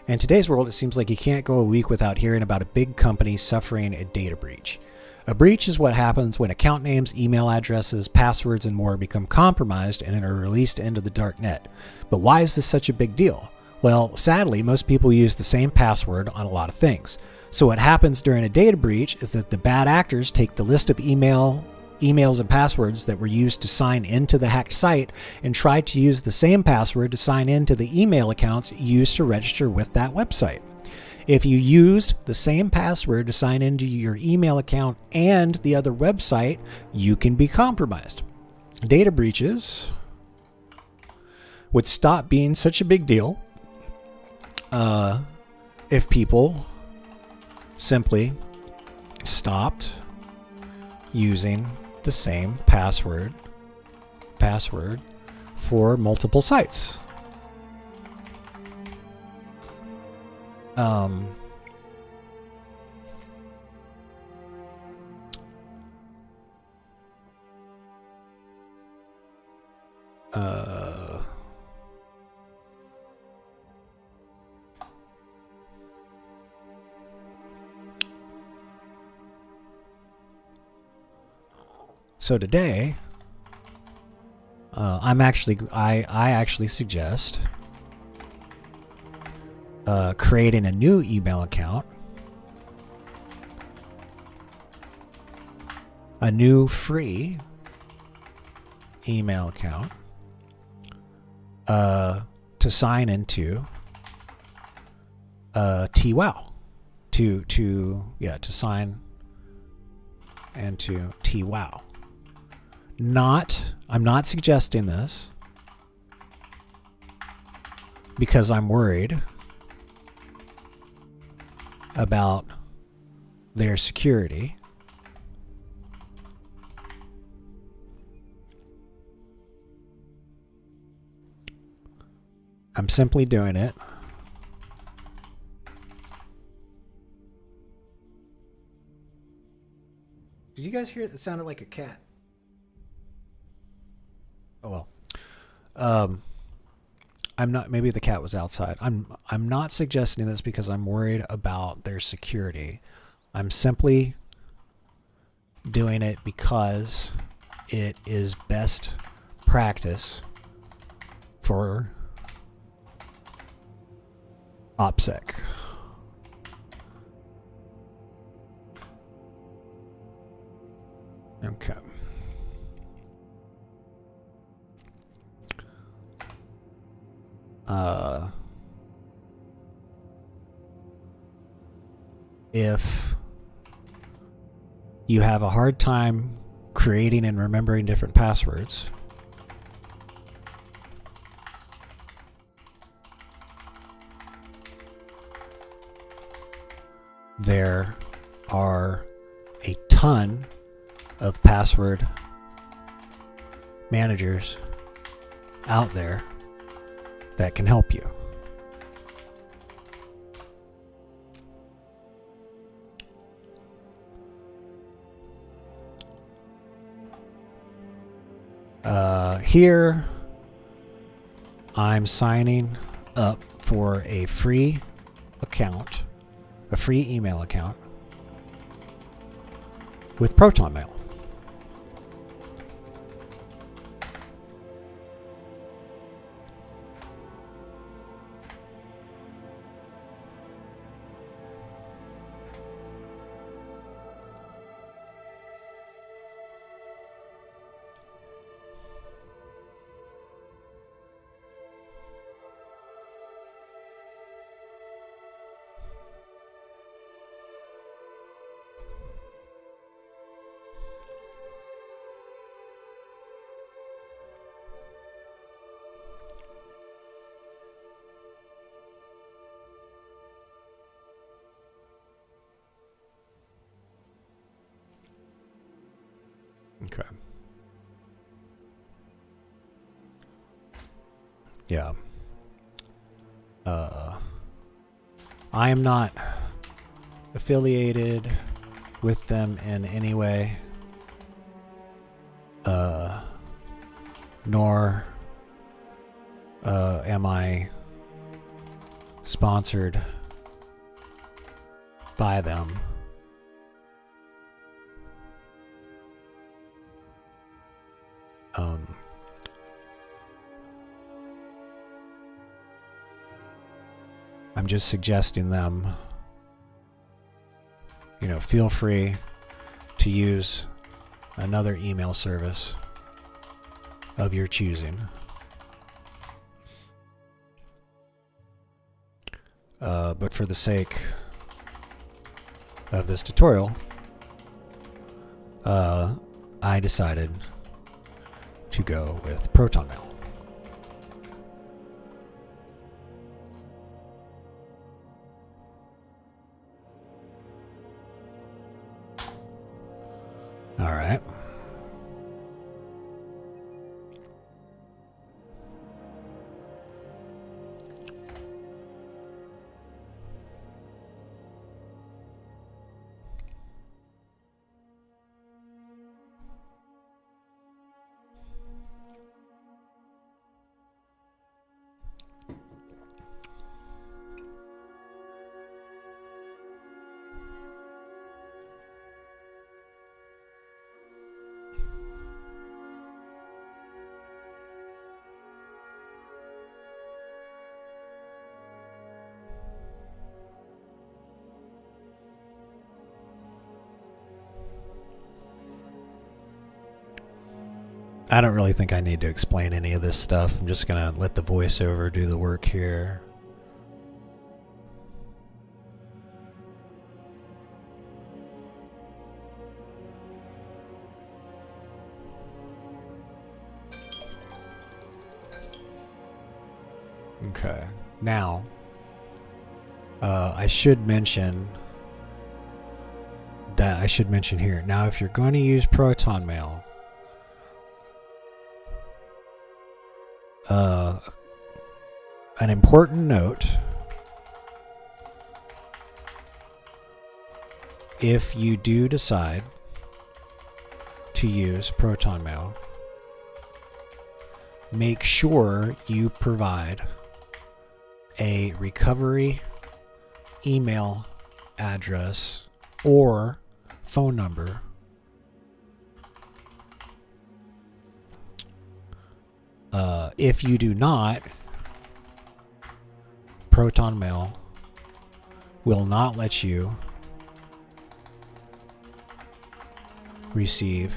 In today's world, it seems like you can't go a week without hearing about a big company suffering a data breach. A breach is what happens when account names, email addresses, passwords, and more become compromised and are released into the dark net. But why is this such a big deal? Well, sadly, most people use the same password on a lot of things. So what happens during a data breach is that the bad actors take the list of emails and passwords that were used to sign into the hacked site and try to use the same password to sign into the email accounts used to register with that website. If you used the same password to sign into your email account and the other website, you can be compromised. Data breaches would stop being such a big deal if people simply stopped using the same password for multiple sites. So today, I actually suggest creating a new email account, a new free email account to sign into TWoW, to sign into TWoW. I'm not suggesting this because I'm worried about their security. I'm simply doing it Did you guys hear it? It sounded like a cat. Oh well. I'm not, maybe the cat was outside. I'm not suggesting this because I'm worried about their security. I'm simply doing it because it is best practice for OPSEC. Okay. If you have a hard time creating and remembering different passwords, there are a ton of password managers out there that can help you. Here, I'm signing up for a free account, a free email account with Proton Mail. Okay. Yeah. I am not affiliated with them in any way. Nor am I sponsored by them. I'm just suggesting them, feel free to use another email service of your choosing. But for the sake of this tutorial, I decided to go with Proton Mail. All right. I don't really think I need to explain any of this stuff. I'm just going to let the voiceover do the work here. Okay. Now, I should mention here. Now, if you're going to use Proton Mail, an important note: if you do decide to use Proton Mail, make sure you provide a recovery email address or phone number if you do not, Proton Mail will not let you receive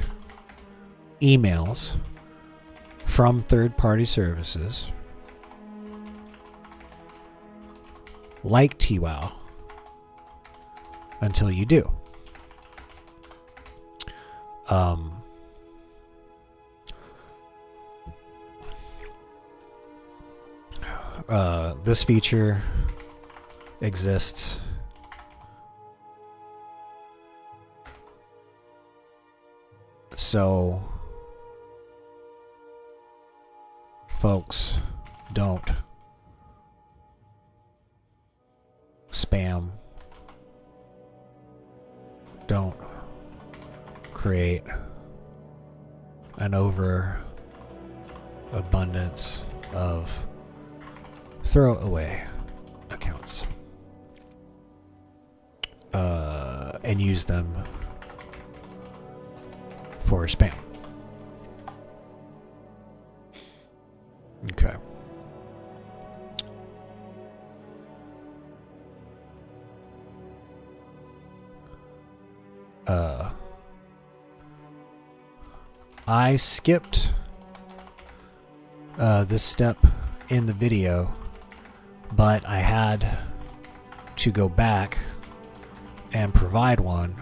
emails from third-party services like TWOW until you do. This feature exists so folks don't spam, don't create an overabundance of throwaway accounts and use them for spam. Okay. I skipped this step in the video, but I had to go back and provide one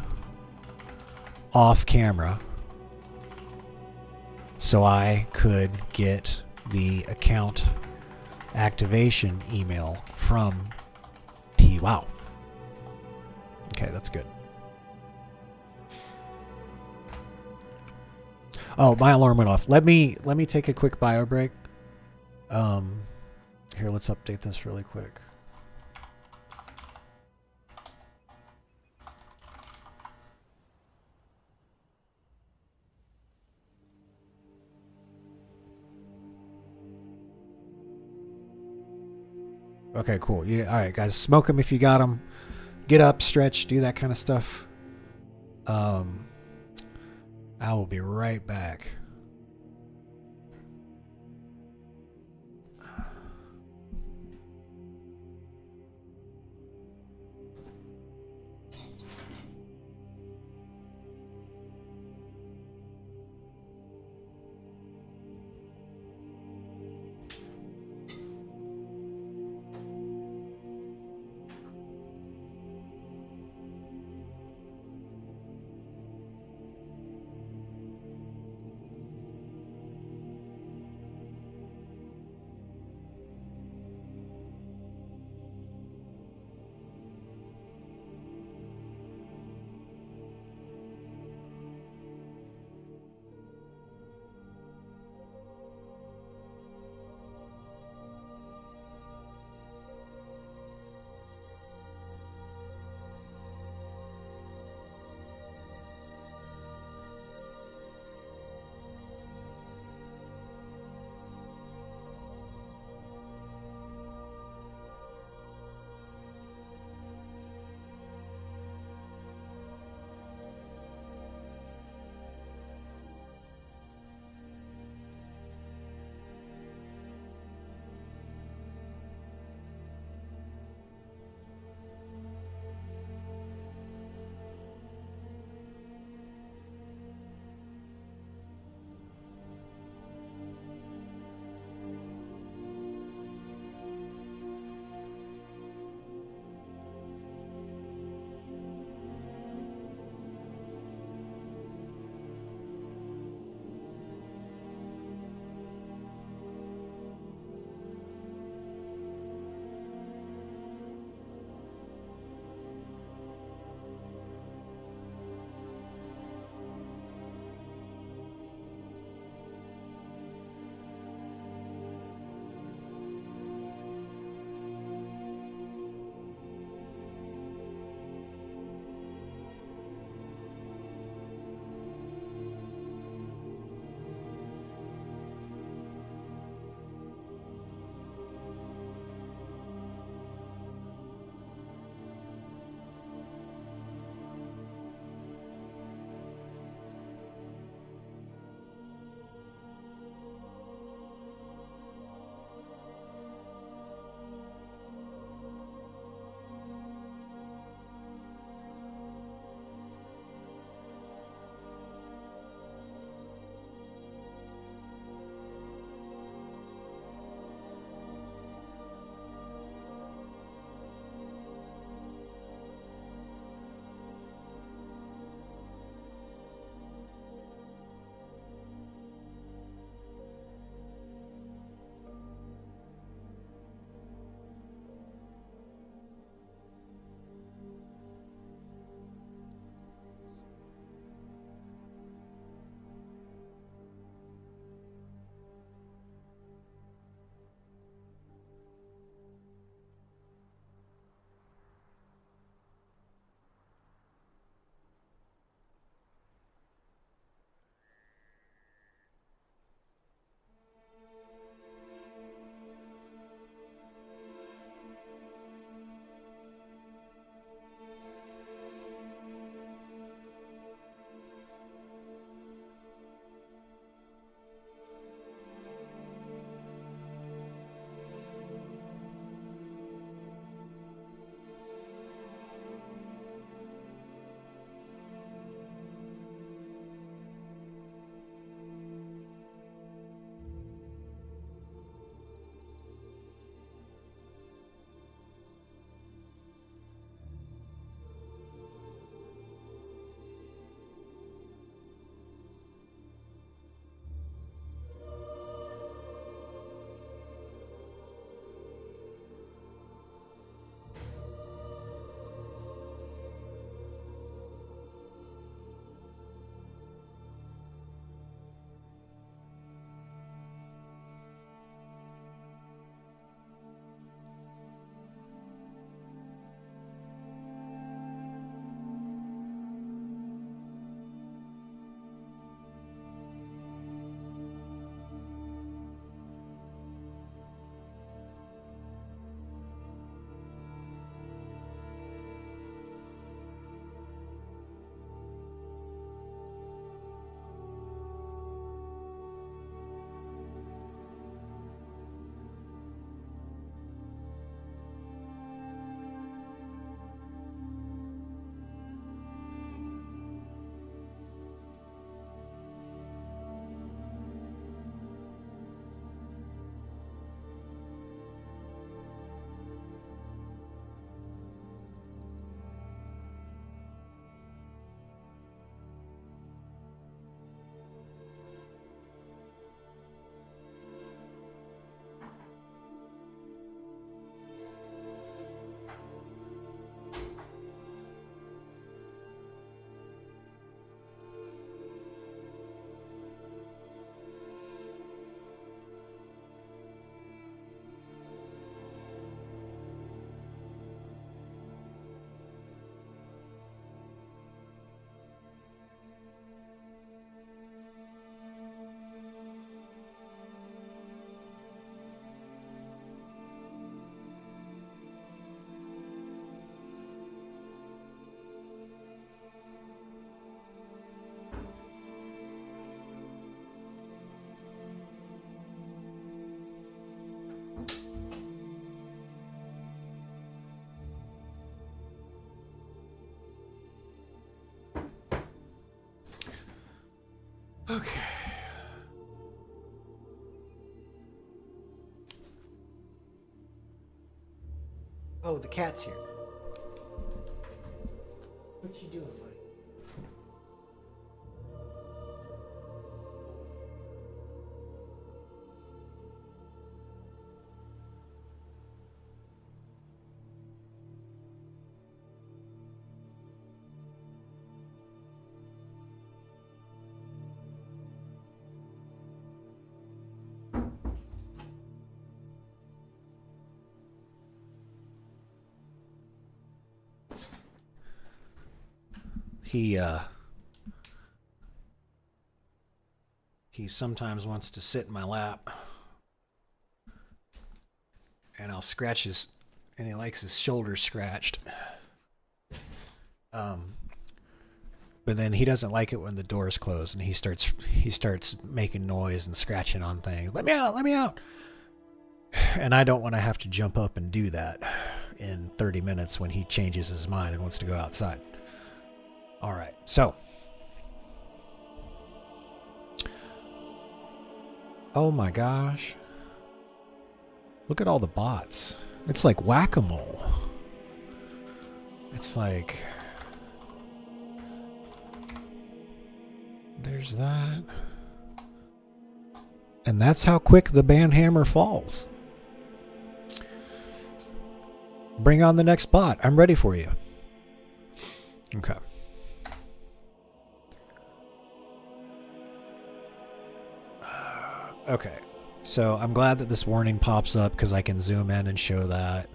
off camera so I could get the account activation email from TWOW. Okay, that's good. Oh, my alarm went off. Let me take a quick bio break. Here, let's update this really quick. Okay, cool. Yeah, all right, guys. Smoke them if you got them. Get up, stretch, do that kind of stuff. I will be right back. Okay. Oh, the cat's here. What you doing, buddy? He sometimes wants to sit in my lap, and I'll scratch his, and he likes his shoulders scratched. But then he doesn't like it when the doors close, and he starts making noise and scratching on things. Let me out! Let me out! And I don't want to have to jump up and do that in 30 minutes when he changes his mind and wants to go outside. All right, so. Oh my gosh. Look at all the bots. It's like whack-a-mole. It's like... There's that. And that's how quick the banhammer falls. Bring on the next bot. I'm ready for you. Okay. Okay, so I'm glad that this warning pops up because I can zoom in and show that.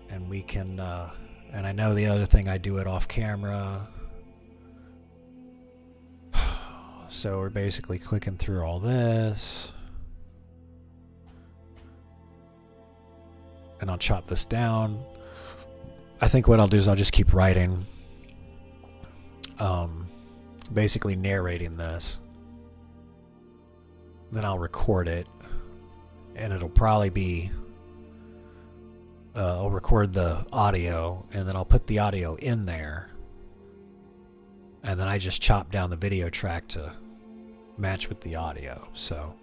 And we can, and I know the other thing, I do it off camera. So we're basically clicking through all this. And I'll chop this down. I think what I'll do is I'll just keep writing. Basically narrating this. Then I'll record it, and it'll probably be, I'll record the audio, and then I'll put the audio in there, and then I just chop down the video track to match with the audio. So,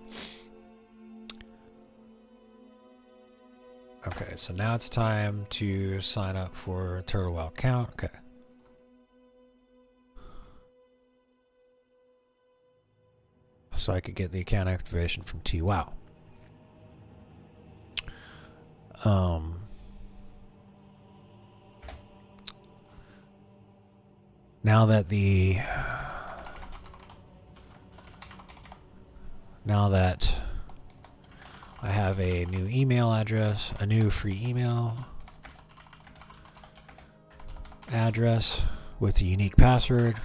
okay, so now it's time to sign up for Turtle WoW account. Okay. So I could get the account activation from TWoW. Now that I have a new email address, a new free email address with a unique password.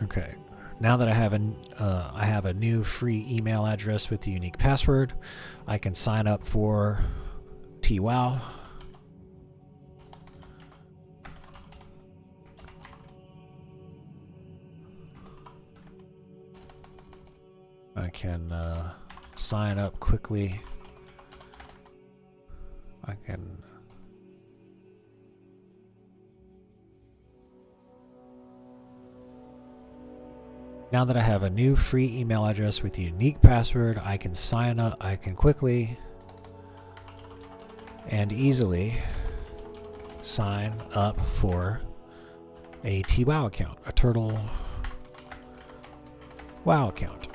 Okay, now that I have a new free email address with the unique password, I can sign up for TWoW. I can sign up quickly. I can... Now that I have a new free email address with a unique password, I can sign up. I can quickly and easily sign up for a TWoW account, a Turtle WoW account.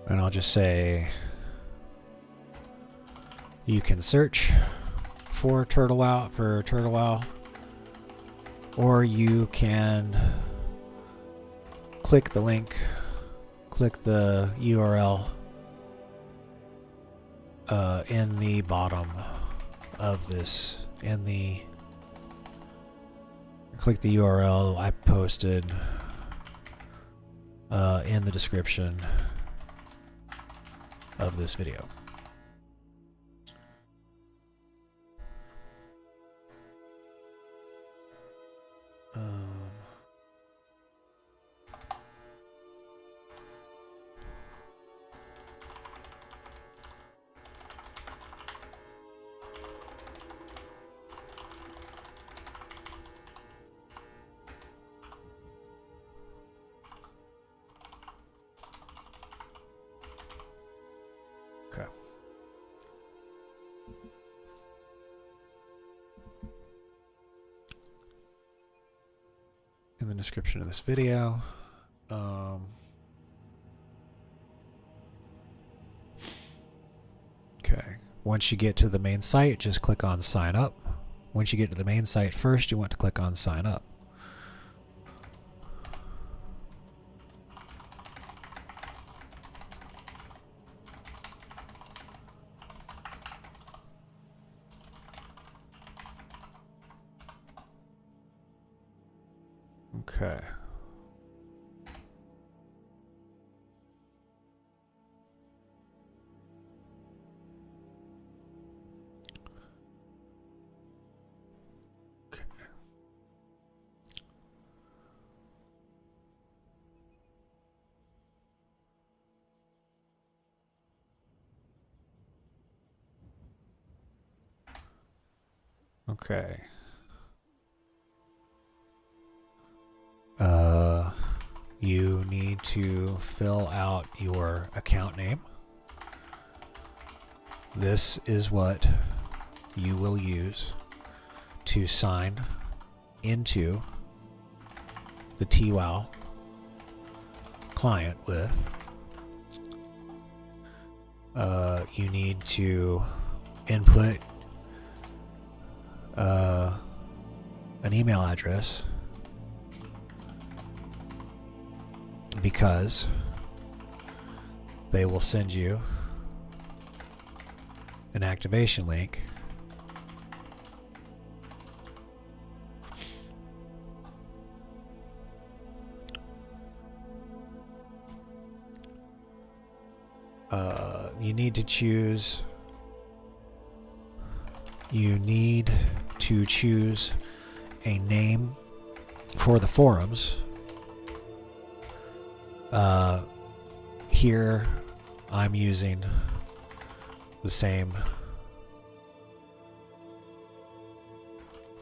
And I'll just say you can search for Turtle WoW, or you can click the link, click the URL in the bottom of this, click the URL I posted in the description of this video. Okay. In the description of this video, okay. Once you get to the main site, just click on sign up. Once you get to the main site first, you want to click on sign up. Okay. Okay. You need to fill out your account name. This is what you will use to sign into the TWOW client with. You need to input an email address, because they will send you an activation link you need to choose a name for the forums. Here I'm using the same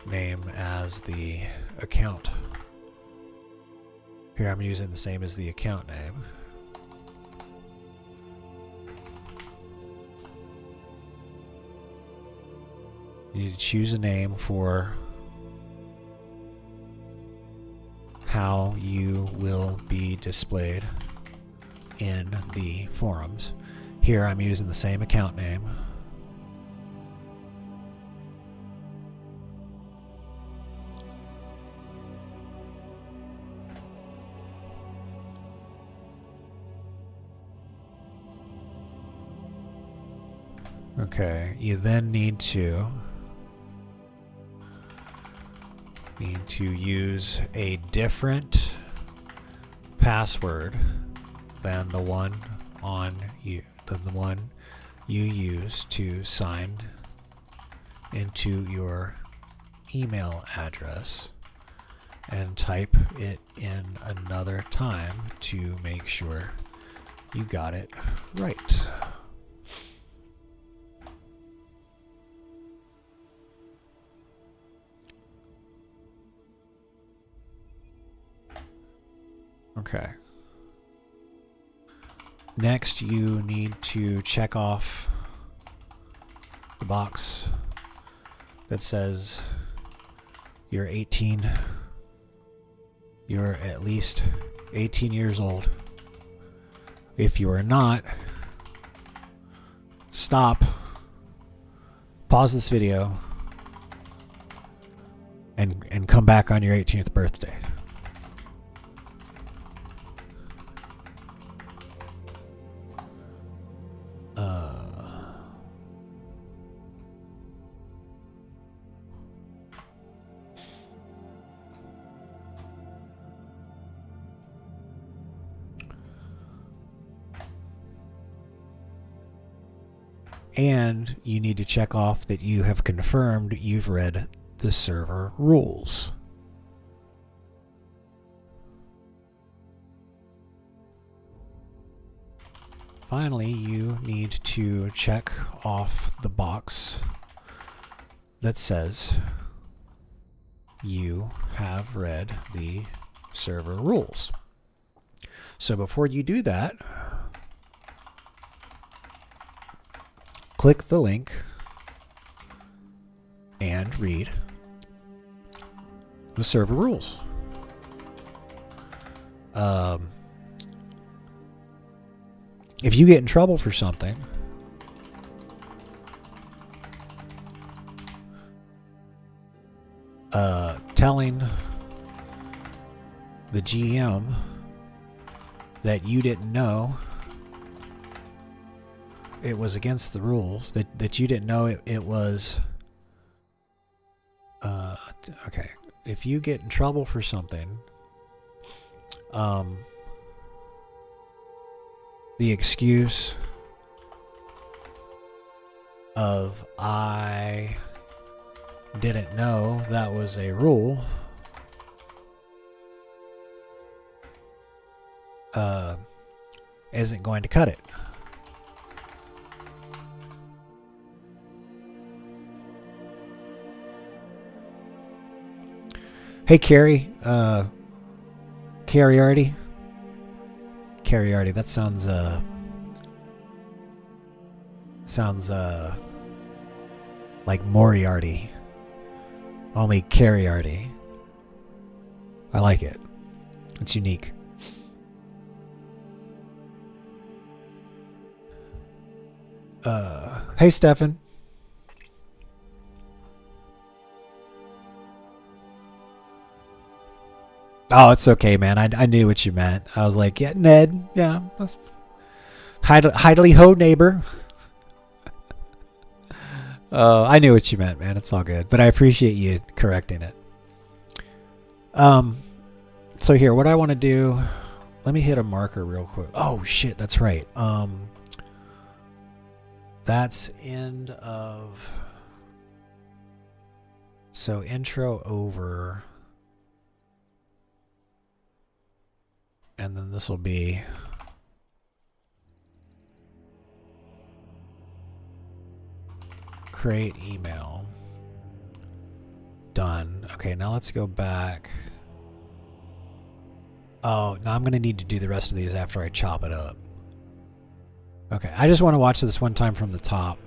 name as the account. Here I'm using the same as the account name. You need to choose a name for how you will be displayed in the forums. Here I'm using the same account name. Okay, you then need to use a different password than the one you use to sign into your email address, and type it in another time to make sure you got it right. Okay. Next, you need to check off the box that says you're at least 18 years old. If you are not, stop, pause this video, and and come back on your 18th birthday. And you need to check off that you have confirmed you've read the server rules. Finally, you need to check off the box that says you have read the server rules. So before you do that, click the link and read the server rules. If you get in trouble for something, telling the GM that you didn't know it was against the rules, that you didn't know it was okay. If you get in trouble for something, the excuse of I didn't know that was a rule isn't going to cut it. Hey, Carrie. Carriarty. Carriarty. That sounds like Moriarty. Only Carriarty. I like it. It's unique. Hey, Stefan. Oh, it's okay, man. I knew what you meant. I was like, yeah, Ned. Yeah. Hidely ho, neighbor. I knew what you meant, man. It's all good. But I appreciate you correcting it. So here, what I want to do, let me hit a marker real quick. Oh, shit, that's right. That's end of... So intro over... And then this will be create email. Done. Okay, now let's go back. Oh, now I'm going to need to do the rest of these after I chop it up. Okay, I just want to watch this one time from the top.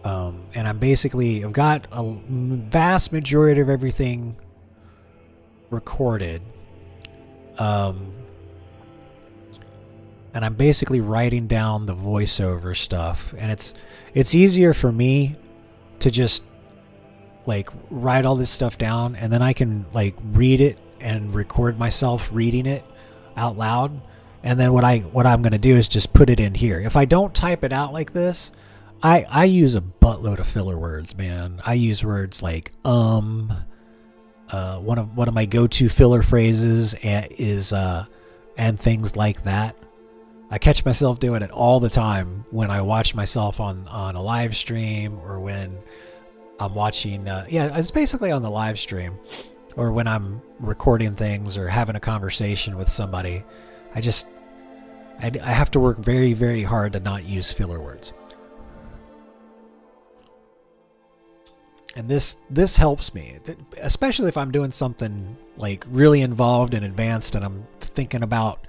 And I've got a vast majority of everything recorded. And I'm basically writing down the voiceover stuff, and it's easier for me to just like write all this stuff down, and then I can like read it and record myself reading it out loud, and then what I'm going to do is just put it in here. If I don't type it out like this, I use a buttload of filler words, man. I use words like one of my go-to filler phrases is and things like that. I catch myself doing it all the time when I watch myself on a live stream, or when I'm watching it's basically on the live stream, or when I'm recording things or having a conversation with somebody. I have to work very, very hard to not use filler words. And this helps me, especially if I'm doing something like really involved and advanced and I'm thinking about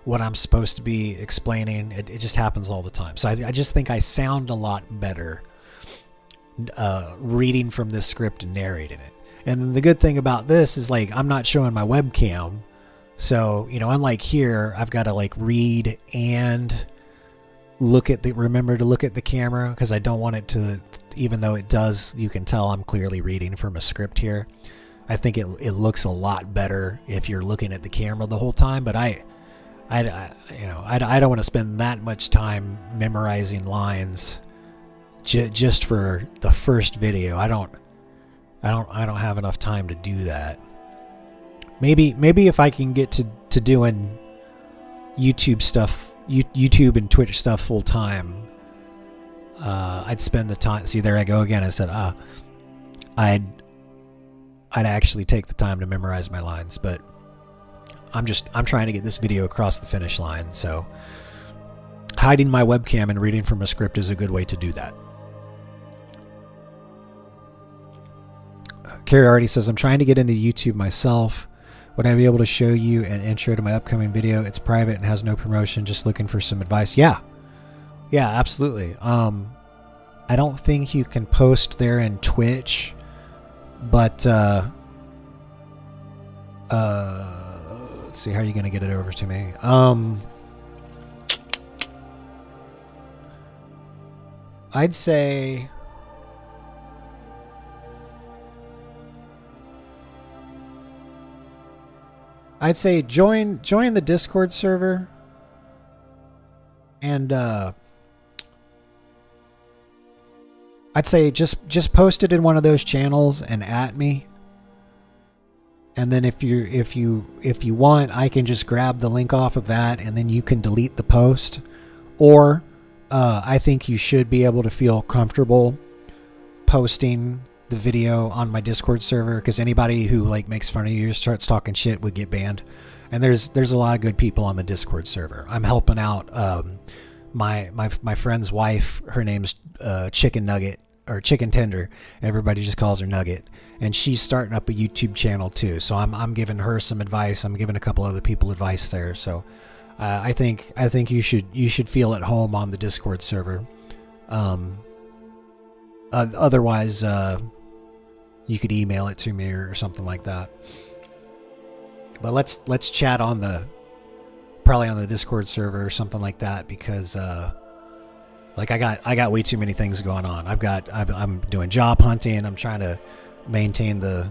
what I'm supposed to be explaining. It just happens all the time. So I just think I sound a lot better reading from this script and narrating it. And then the good thing about this is, like, I'm not showing my webcam. So, unlike here, I've got to like read and remember to look at the camera, because I don't want it to, even though it does, you can tell I'm clearly reading from a script here. I think it looks a lot better if you're looking at the camera the whole time, but I don't want to spend that much time memorizing lines just for the first video. I don't have enough time to do that. Maybe if I can get to doing YouTube stuff, YouTube and Twitch stuff full time, I'd spend the time. See, there I go again. I said, I'd actually take the time to memorize my lines, but I'm trying to get this video across the finish line. So hiding my webcam and reading from a script is a good way to do that. Carrie already says, I'm trying to get into YouTube myself. Would I be able to show you an intro to my upcoming video? It's private and has no promotion. Just looking for some advice. Yeah, absolutely. I don't think you can post there in Twitch, but let's see, how are you going to get it over to me? I'd say join the Discord server, and I'd say just post it in one of those channels and at me. And then if you want, I can just grab the link off of that, and then you can delete the post. Or I think you should be able to feel comfortable posting the video on my Discord server, because anybody who like makes fun of you, starts talking shit, would get banned. And there's a lot of good people on the Discord server. I'm helping out my friend's wife. Her name's Chicken Nugget, or Chicken Tender. Everybody just calls her Nugget, and she's starting up a YouTube channel too. So I'm giving her some advice. I'm giving a couple other people advice there. So I think you should feel at home on the Discord server. Otherwise, you could email it to me or something like that. But let's chat probably on the Discord server or something like that, because like I got way too many things going on. I'm doing job hunting. I'm trying to maintain the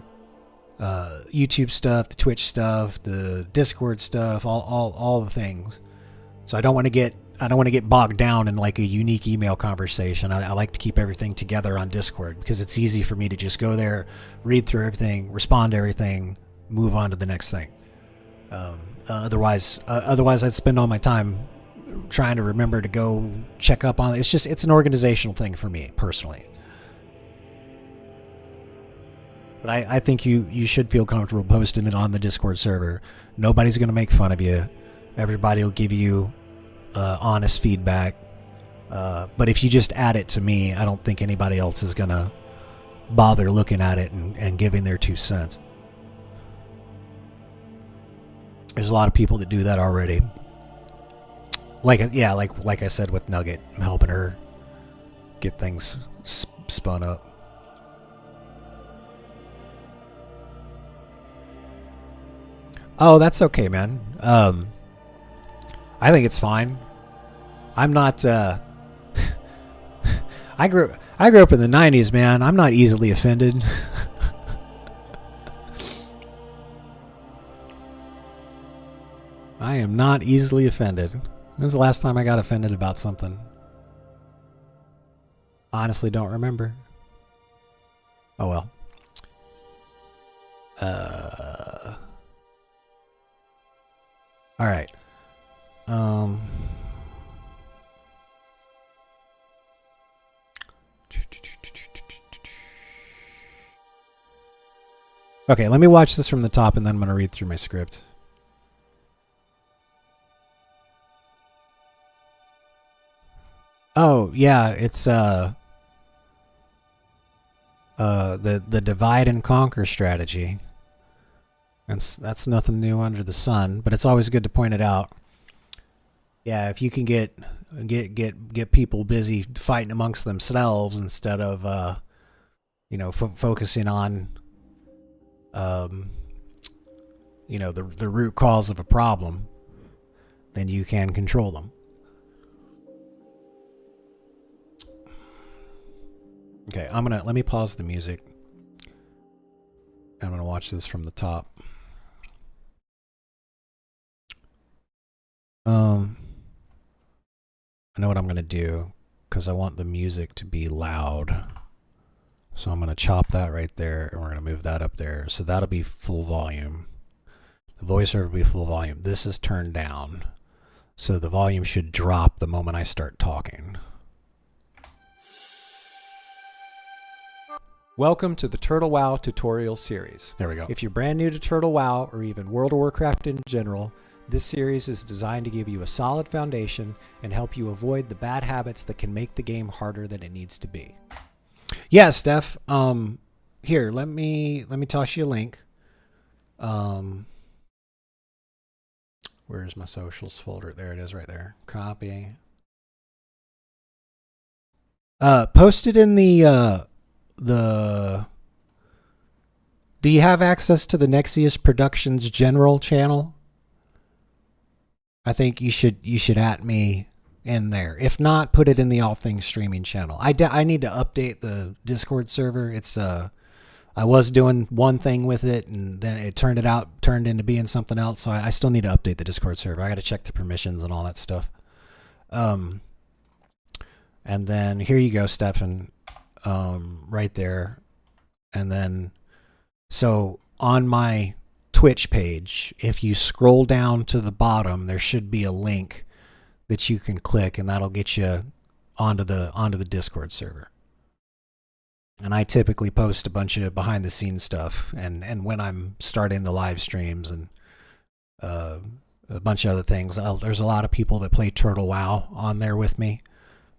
YouTube stuff, the Twitch stuff, the Discord stuff, all the things. So I don't want to get bogged down in like a unique email conversation. I like to keep everything together on Discord, because it's easy for me to just go there, read through everything, respond to everything, move on to the next thing. Otherwise I'd spend all my time trying to remember to go check up on it. It's an organizational thing for me personally. But I think you should feel comfortable posting it on the Discord server. Nobody's going to make fun of you. Everybody will give you honest feedback. But if you just add it to me, I don't think anybody else is going to bother looking at it and giving their 2 cents. There's a lot of people that do that already. Like I said with Nugget, I'm helping her get things spun up. Oh, that's okay, man. I think it's fine. I'm not. I grew up in the '90s, man. I'm not easily offended. I am not easily offended. When was the last time I got offended about something? Honestly, don't remember. Oh well. All right. Okay, let me watch this from the top, and then I'm going to read through my script. Oh, yeah, it's the divide and conquer strategy. That's nothing new under the sun, but it's always good to point it out. Yeah, if you can get people busy fighting amongst themselves instead of focusing on the root cause of a problem, then you can control them. Okay, let me pause the music. I'm gonna watch this from the top. I know what I'm gonna do because I want the music to be loud. So I'm gonna chop that right there, and we're gonna move that up there. So that'll be full volume. The voiceover will be full volume. This is turned down, so the volume should drop the moment I start talking. Welcome to the Turtle WoW tutorial series. There we go. If you're brand new to Turtle WoW or even World of Warcraft in general, this series is designed to give you a solid foundation and help you avoid the bad habits that can make the game harder than it needs to be. Yeah, Steph. Here, let me toss you a link. Where's my socials folder? There it is, right there. Copy. Post it in the. Do you have access to the Nexius Productions General channel? I think you should at me in there. If not, put it in the All Things Streaming channel. I need to update the Discord server. It's I was doing one thing with it, and then it turned into being something else. So I still need to update the Discord server. I got to check the permissions and all that stuff. And then here you go, Stefan. Right there. And then, so on my Twitch page, if you scroll down to the bottom, there should be a link that you can click, and that'll get you onto the Discord server. And I typically post a bunch of behind the scenes stuff, and when I'm starting the live streams and a bunch of other things. There's a lot of people that play Turtle WoW on there with me,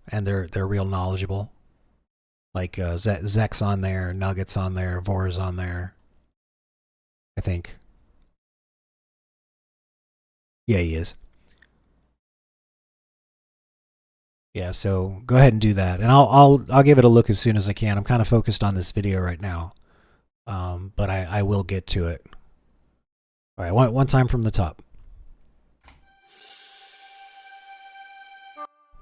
and they're real knowledgeable. Like Zek's on there, Nugget's on there, Vor's on there, I think. Yeah, he is. Yeah, so go ahead and do that, and I'll give it a look as soon as I can. I'm kind of focused on this video right now, but I will get to it. All right, one time from the top.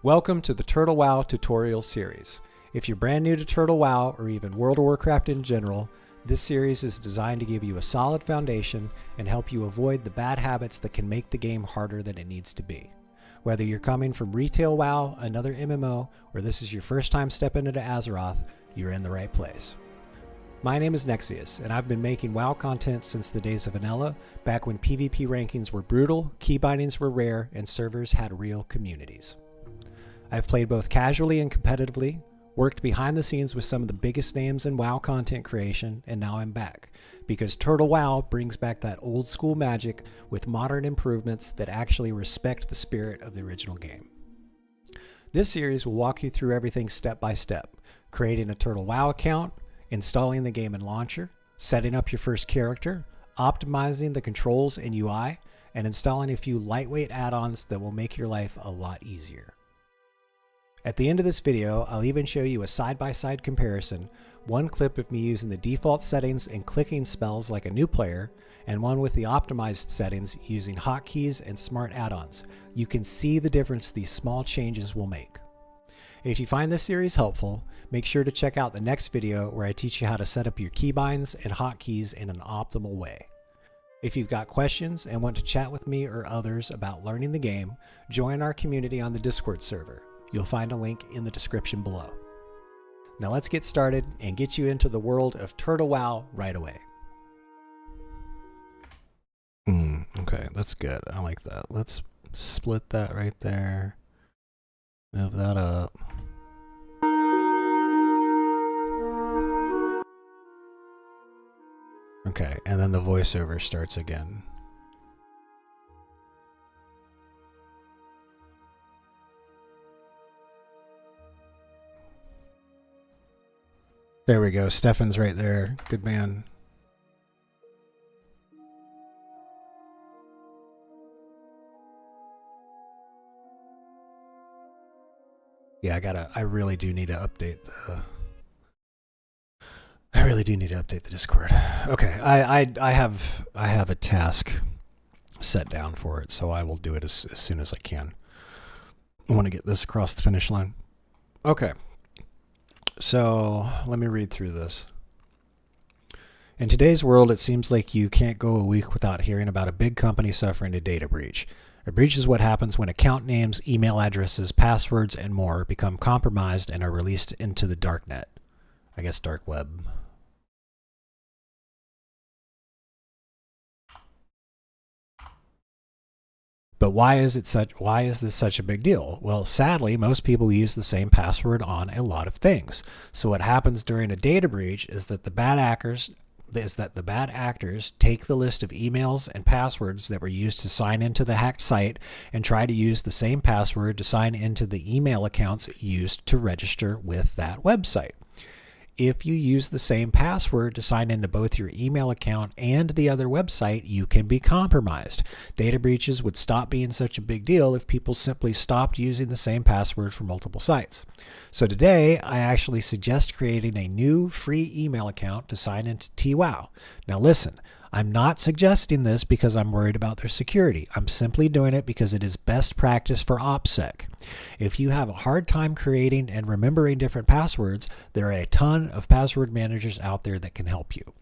Welcome to the Turtle WoW tutorial series. If you're brand new to Turtle WoW or even World of Warcraft in general, this series is designed to give you a solid foundation and help you avoid the bad habits that can make the game harder than it needs to be. Whether you're coming from retail WoW, another MMO, or this is your first time stepping into Azeroth, you're in the right place. My name is Nexius, and I've been making WoW content since the days of Vanilla, back when PvP rankings were brutal, key bindings were rare, and servers had real communities. I've played both casually and competitively, worked behind the scenes with some of the biggest names in WoW content creation, and now I'm back, because Turtle WoW brings back that old school magic with modern improvements that actually respect the spirit of the original game. This series will walk you through everything step by step, creating a Turtle WoW account, installing the game in Launcher, setting up your first character, optimizing the controls and UI, and installing a few lightweight add-ons that will make your life a lot easier. At the end of this video, I'll even show you a side-by-side comparison, one clip of me using the default settings and clicking spells like a new player, and one with the optimized settings using hotkeys and smart add-ons. You can see the difference these small changes will make. If you find this series helpful, make sure to check out the next video where I teach you how to set up your keybinds and hotkeys in an optimal way. If you've got questions and want to chat with me or others about learning the game, join our community on the Discord server. You'll find a link in the description below. Now let's get started and get you into the world of Turtle WoW right away. Okay, that's good. I like that. Let's split that right there. Move that up. Okay, and then the voiceover starts again. There we go. Stefan's right there. Good man. Yeah, I really do need to update the Discord. Okay, I have a task set down for it, so I will do it as soon as I can. I want to get this across the finish line. Okay. So let me read through this. In today's world, it seems like you can't go a week without hearing about a big company suffering a data breach. A breach is what happens when account names, email addresses, passwords, and more become compromised and are released into the dark net. I guess dark web. But why is this such a big deal? Well, sadly, most people use the same password on a lot of things. So what happens during a data breach is that the bad actors take the list of emails and passwords that were used to sign into the hacked site and try to use the same password to sign into the email accounts used to register with that website. If you use the same password to sign into both your email account and the other website, you can be compromised. Data breaches would stop being such a big deal if people simply stopped using the same password for multiple sites. So today, I actually suggest creating a new free email account to sign into TWOW. Now listen, I'm not suggesting this because I'm worried about their security. I'm simply doing it because it is best practice for OPSEC. If you have a hard time creating and remembering different passwords, there are a ton of password managers out there that can help you.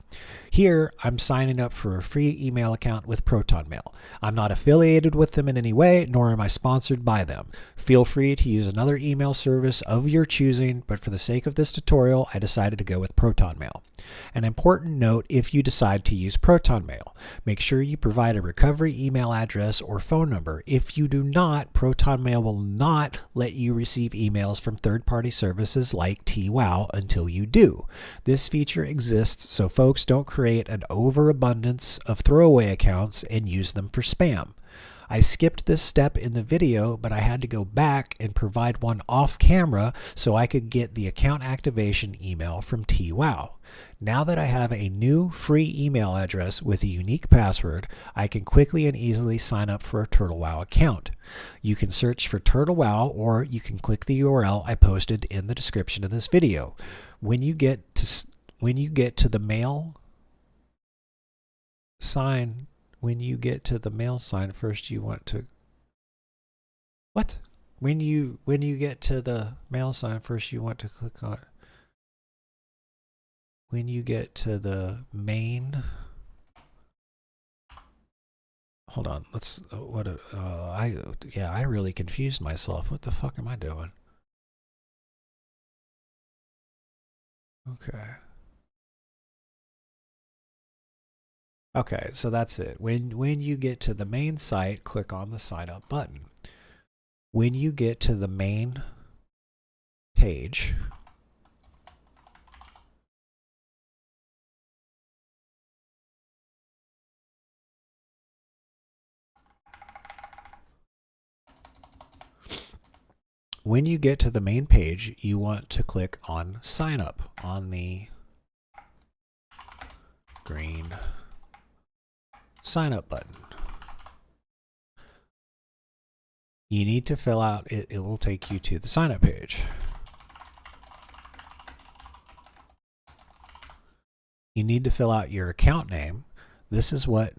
Here, I'm signing up for a free email account with ProtonMail. I'm not affiliated with them in any way, nor am I sponsored by them. Feel free to use another email service of your choosing, but for the sake of this tutorial, I decided to go with ProtonMail. An important note if you decide to use ProtonMail. Make sure you provide a recovery email address or phone number. If you do not, ProtonMail will not let you receive emails from third-party services like TWOW until you do. This feature exists so folks don't create an overabundance of throwaway accounts and use them for spam. I skipped this step in the video, but I had to go back and provide one off camera so I could get the account activation email from TWOW. Now that I have a new free email address with a unique password, I can quickly and easily sign up for a TurtleWow account. You can search for TurtleWow or you can click the URL I posted in the description of this video. When you get to the mail sign, first you want to what? When you get to the mail sign, first you want to click on. When you get to the main, hold on. Let's I really confused myself. What the fuck am I doing? Okay, so that's it. When you get to the main site, click on the sign up button. When you get to the main page, you want to click on sign up on the green sign up button. You need to fill out it. It will take you to the sign up page. You need to fill out your account name. This is what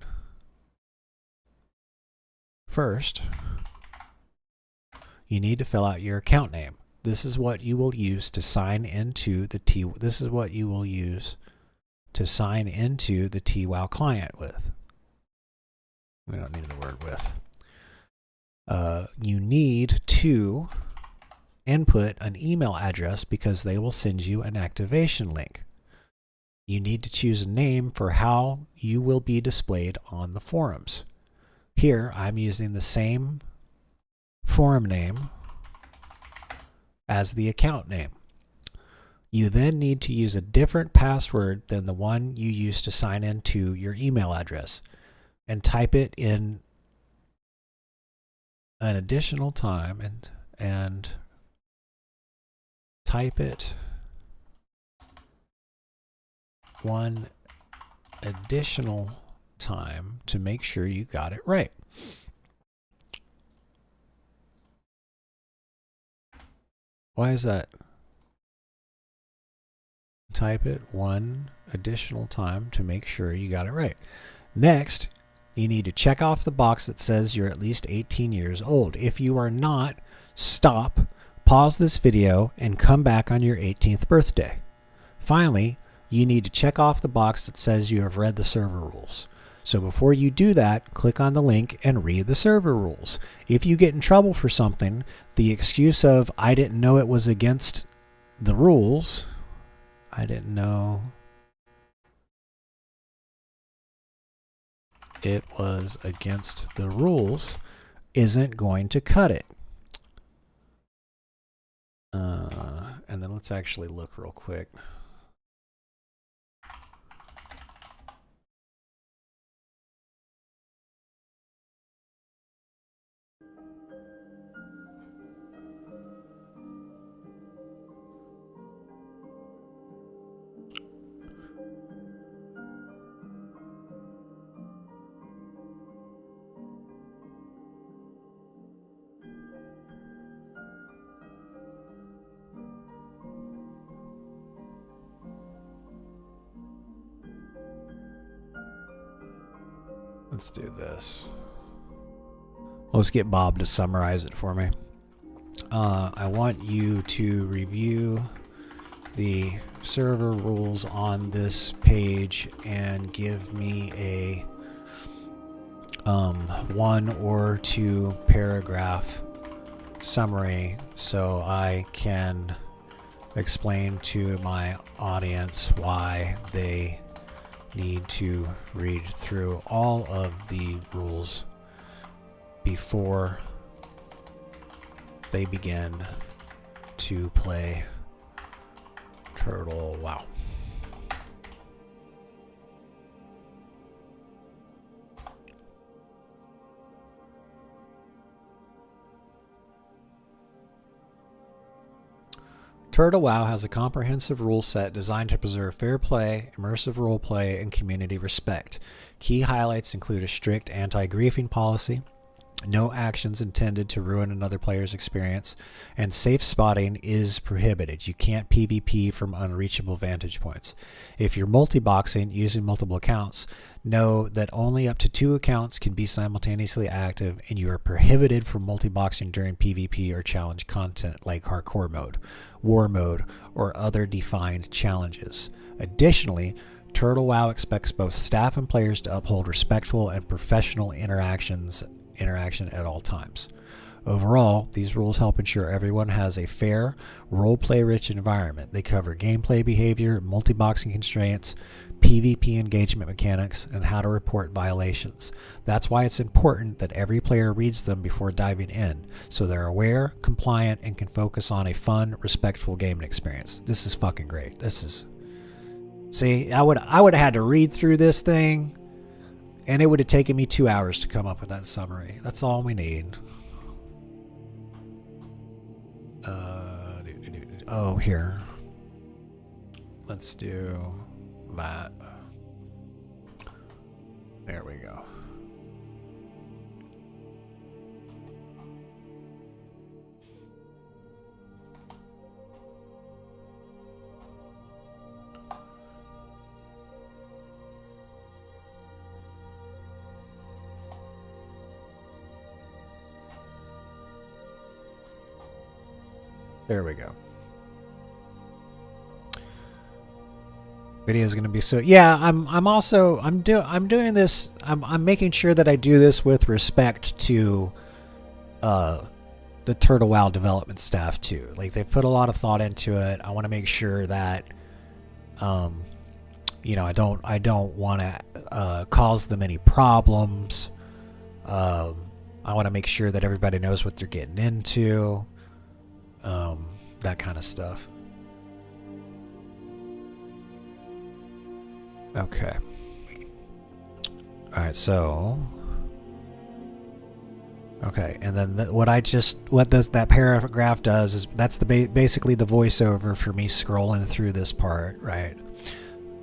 first you need to fill out your account name. This is what you will use to sign into the TWOW client with. We don't need the word with. You need to input an email address because they will send you an activation link. You need to choose a name for how you will be displayed on the forums. Here, I'm using the same forum name as the account name. You then need to use a different password than the one you used to sign into your email address and type it in an additional time and type it one additional time to make sure you got it right. Why is that? Type it one additional time to make sure you got it right. Next, you need to check off the box that says you're at least 18 years old. If you are not, stop, Pause this video and come back on your 18th birthday. Finally, you need to check off the box that says you have read the server rules. So before you do that, click on the link and read the server rules. If you get in trouble for something, the excuse of, I didn't know it was against the rules, I didn't know it was against the rules, isn't going to cut it. And then let's actually look real quick. Let's do this. Let's get Bob to summarize it for me. I want you to review the server rules on this page and give me a 1 or 2 paragraph summary so I can explain to my audience why they need to read through all of the rules before they begin to play Turtle WoW. Turtle WoW has a comprehensive rule set designed to preserve fair play, immersive roleplay, and community respect. Key highlights include a strict anti-griefing policy, no actions intended to ruin another player's experience, and safe spotting is prohibited. You can't PvP from unreachable vantage points. If you're multi-boxing using multiple accounts, know that only up to 2 accounts can be simultaneously active, and you are prohibited from multi-boxing during PvP or challenge content like hardcore mode, war mode, or other defined challenges. Additionally, Turtle WoW expects both staff and players to uphold respectful and professional interaction at all times. Overall, these rules help ensure everyone has a fair, role-play-rich environment. They cover gameplay behavior, multi-boxing constraints, PvP engagement mechanics, and how to report violations. That's why it's important that every player reads them before diving in, so they're aware, compliant, and can focus on a fun, respectful gaming experience. This is fucking great. This is... See, I would have had to read through this thing, and it would have taken me 2 hours to come up with that summary. That's all we need. Oh, here. Let's do that. There we go. There we go. Video is going to be so... Yeah, I'm doing this. I'm making sure that I do this with respect to the Turtle WoW development staff too. Like, they've put a lot of thought into it. I want to make sure that you know, I don't want to cause them any problems. I want to make sure that everybody knows what they're getting into. That kind of stuff. Okay. All right, so... Okay, and then that paragraph does is that's basically the voiceover for me scrolling through this part, right?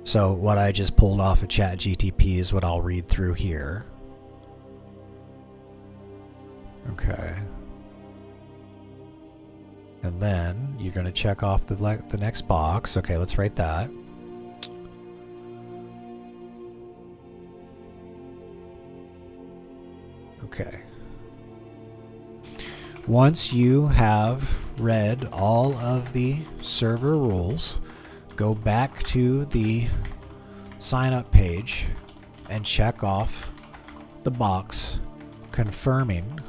So what I just pulled off of ChatGTP is what I'll read through here. Okay. And then you're going to check off the next box. Okay, let's write that. Okay. Once you have read all of the server rules, go back to the sign up page and check off the box confirming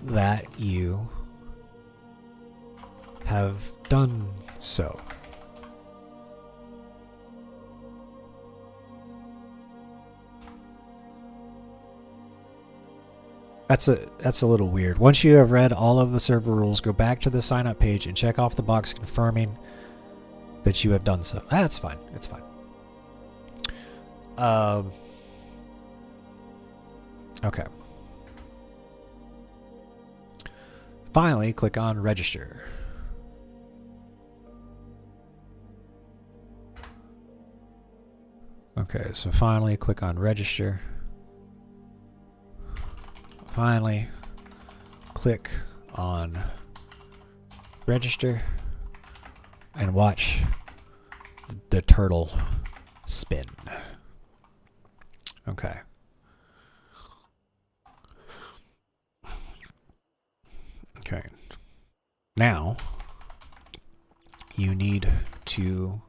that you have done so. That's a little weird. Once you have read all of the server rules, go back to the sign up page and check off the box confirming that you have done so. That's fine. It's fine. Okay. Finally, click on register. Okay, so finally click on register. Finally, click on register and watch the turtle spin. Okay. Okay. Now, you need to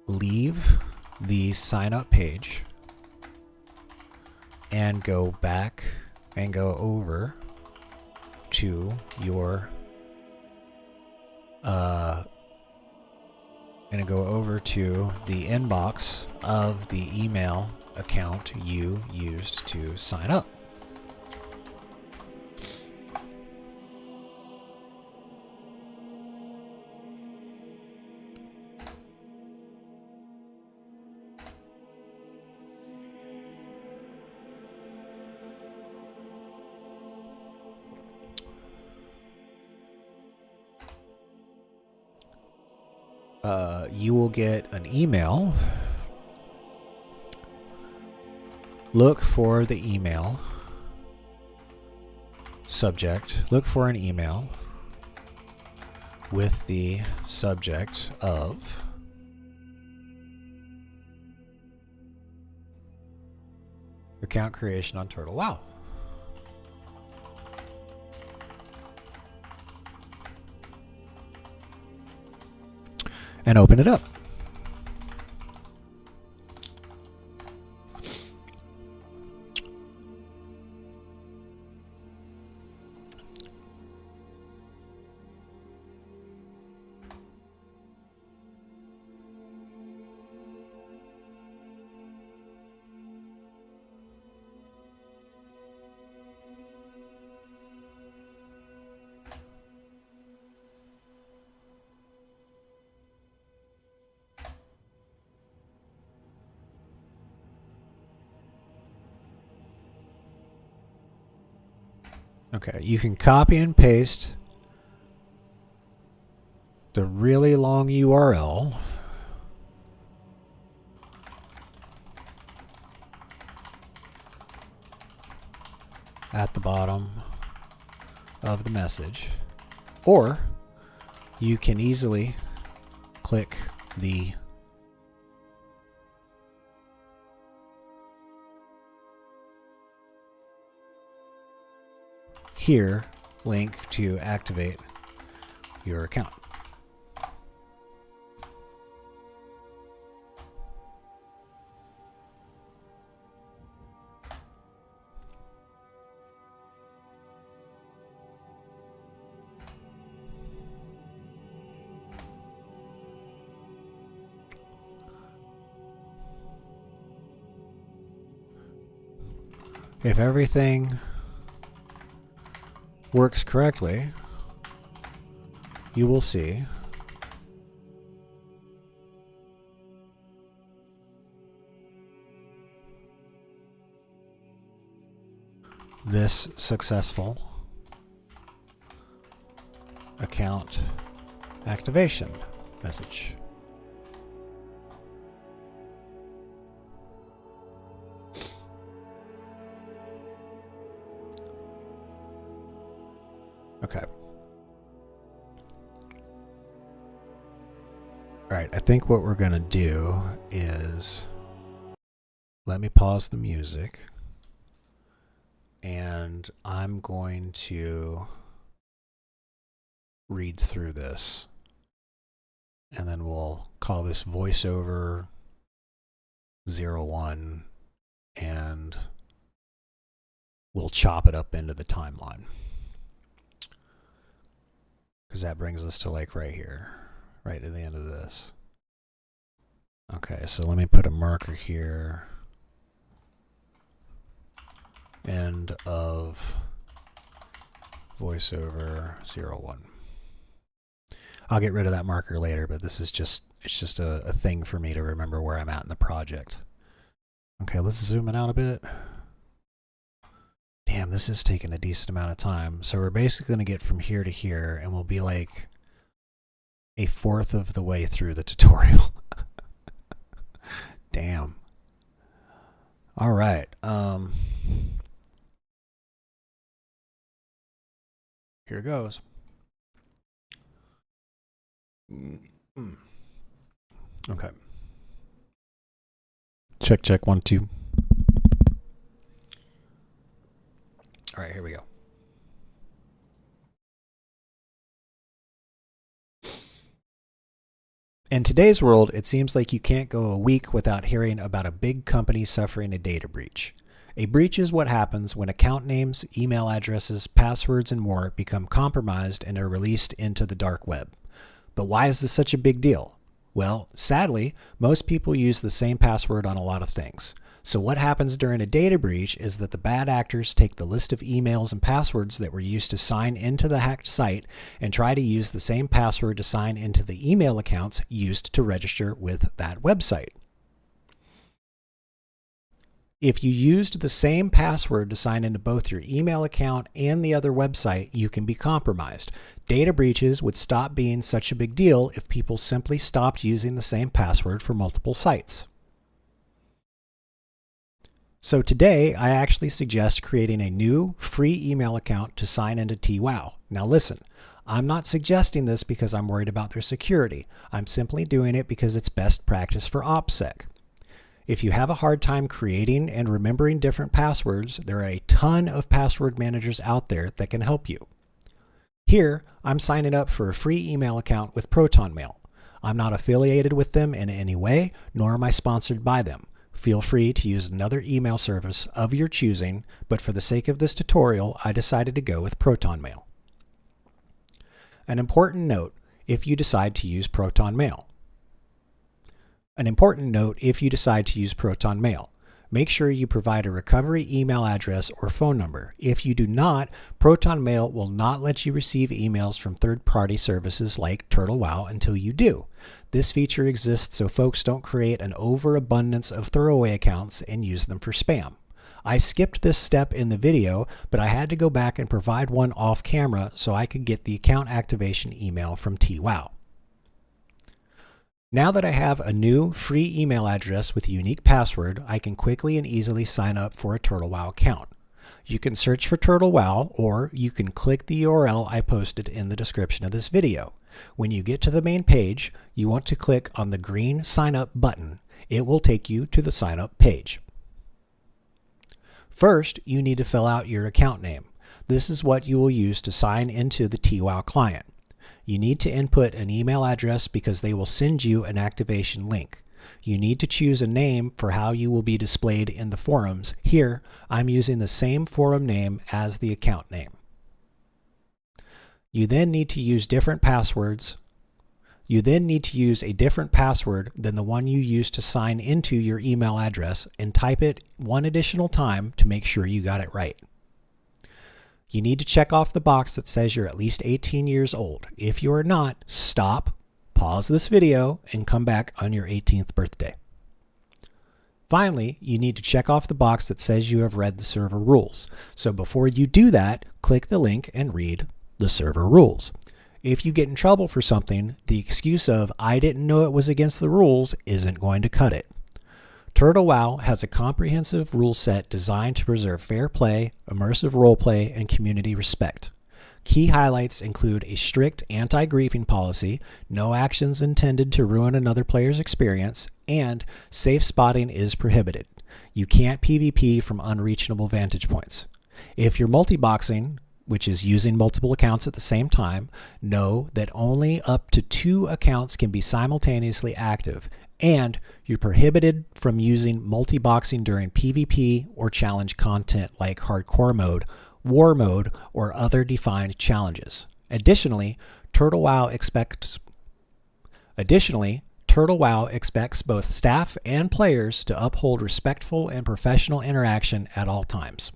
leave the sign up page and go back and go over to your and go over to the inbox of the email account you used to sign up. You will get an email. Look for the email subject. Look for an email with the subject of account creation on Turtle WoW. And open it up. Okay, you can copy and paste the really long URL at the bottom of the message, or you can easily click the here link to activate your account. If everything works correctly, you will see this successful account activation message. Okay. All right, I think what we're going to do is let me pause the music and I'm going to read through this, and then we'll call this voiceover 01, and we'll chop it up into the timeline, because that brings us to like right here, right at the end of this. Okay, so let me put a marker here. End of voiceover 01. I'll get rid of that marker later, but this is just, it's just a thing for me to remember where I'm at in the project. Okay, let's zoom it out a bit. Damn, this is taking a decent amount of time. So we're basically going to get from here to here, and we'll be like a fourth of the way through the tutorial. Damn. All right. Here goes. Okay. Check, check, 1, 2. All right, here we go. In today's world, it seems like you can't go a week without hearing about a big company suffering a data breach. A breach is what happens when account names, email addresses, passwords, and more become compromised and are released into the dark web. But why is this such a big deal? Well, sadly, most people use the same password on a lot of things. So what happens during a data breach is that the bad actors take the list of emails and passwords that were used to sign into the hacked site and try to use the same password to sign into the email accounts used to register with that website. If you used the same password to sign into both your email account and the other website, you can be compromised. Data breaches would stop being such a big deal if people simply stopped using the same password for multiple sites. So today, I actually suggest creating a new free email account to sign into TWoW. Now listen, I'm not suggesting this because I'm worried about their security. I'm simply doing it because it's best practice for OPSEC. If you have a hard time creating and remembering different passwords, there are a ton of password managers out there that can help you. Here, I'm signing up for a free email account with ProtonMail. I'm not affiliated with them in any way, nor am I sponsored by them. Feel free to use another email service of your choosing, but for the sake of this tutorial, I decided to go with ProtonMail. An important note if you decide to use ProtonMail. Make sure you provide a recovery email address or phone number. If you do not, ProtonMail will not let you receive emails from third-party services like TurtleWow until you do. This feature exists so folks don't create an overabundance of throwaway accounts and use them for spam. I skipped this step in the video, but I had to go back and provide one off camera so I could get the account activation email from TWoW. Now that I have a new free email address with a unique password, I can quickly and easily sign up for a TurtleWow account. You can search for TurtleWow, or you can click the URL I posted in the description of this video. When you get to the main page, you want to click on the green Sign Up button. It will take you to the Sign Up page. First, you need to fill out your account name. This is what you will use to sign into the TWoW client. You need to input an email address because they will send you an activation link. You need to choose a name for how you will be displayed in the forums. Here, I'm using the same forum name as the account name. You then need to use different passwords. You then need to use a different password than the one you used to sign into your email address and type it one additional time to make sure you got it right. You need to check off the box that says you're at least 18 years old. If you are not, stop, pause this video, and come back on your 18th birthday. Finally, you need to check off the box that says you have read the server rules. So before you do that, click the link and read the server rules. If you get in trouble for something, the excuse of "I didn't know it was against the rules" isn't going to cut it. TurtleWow has a comprehensive rule set designed to preserve fair play, immersive roleplay, and community respect. Key highlights include a strict anti-griefing policy, no actions intended to ruin another player's experience, and safe spotting is prohibited. You can't PvP from unreachable vantage points. If you're multi-boxing, which is using multiple accounts at the same time, know that only up to 2 accounts can be simultaneously active, and you're prohibited from using multi-boxing during PvP or challenge content like hardcore mode, war mode, or other defined challenges. Additionally, Turtle WoW expects both staff and players to uphold respectful and professional interaction at all times.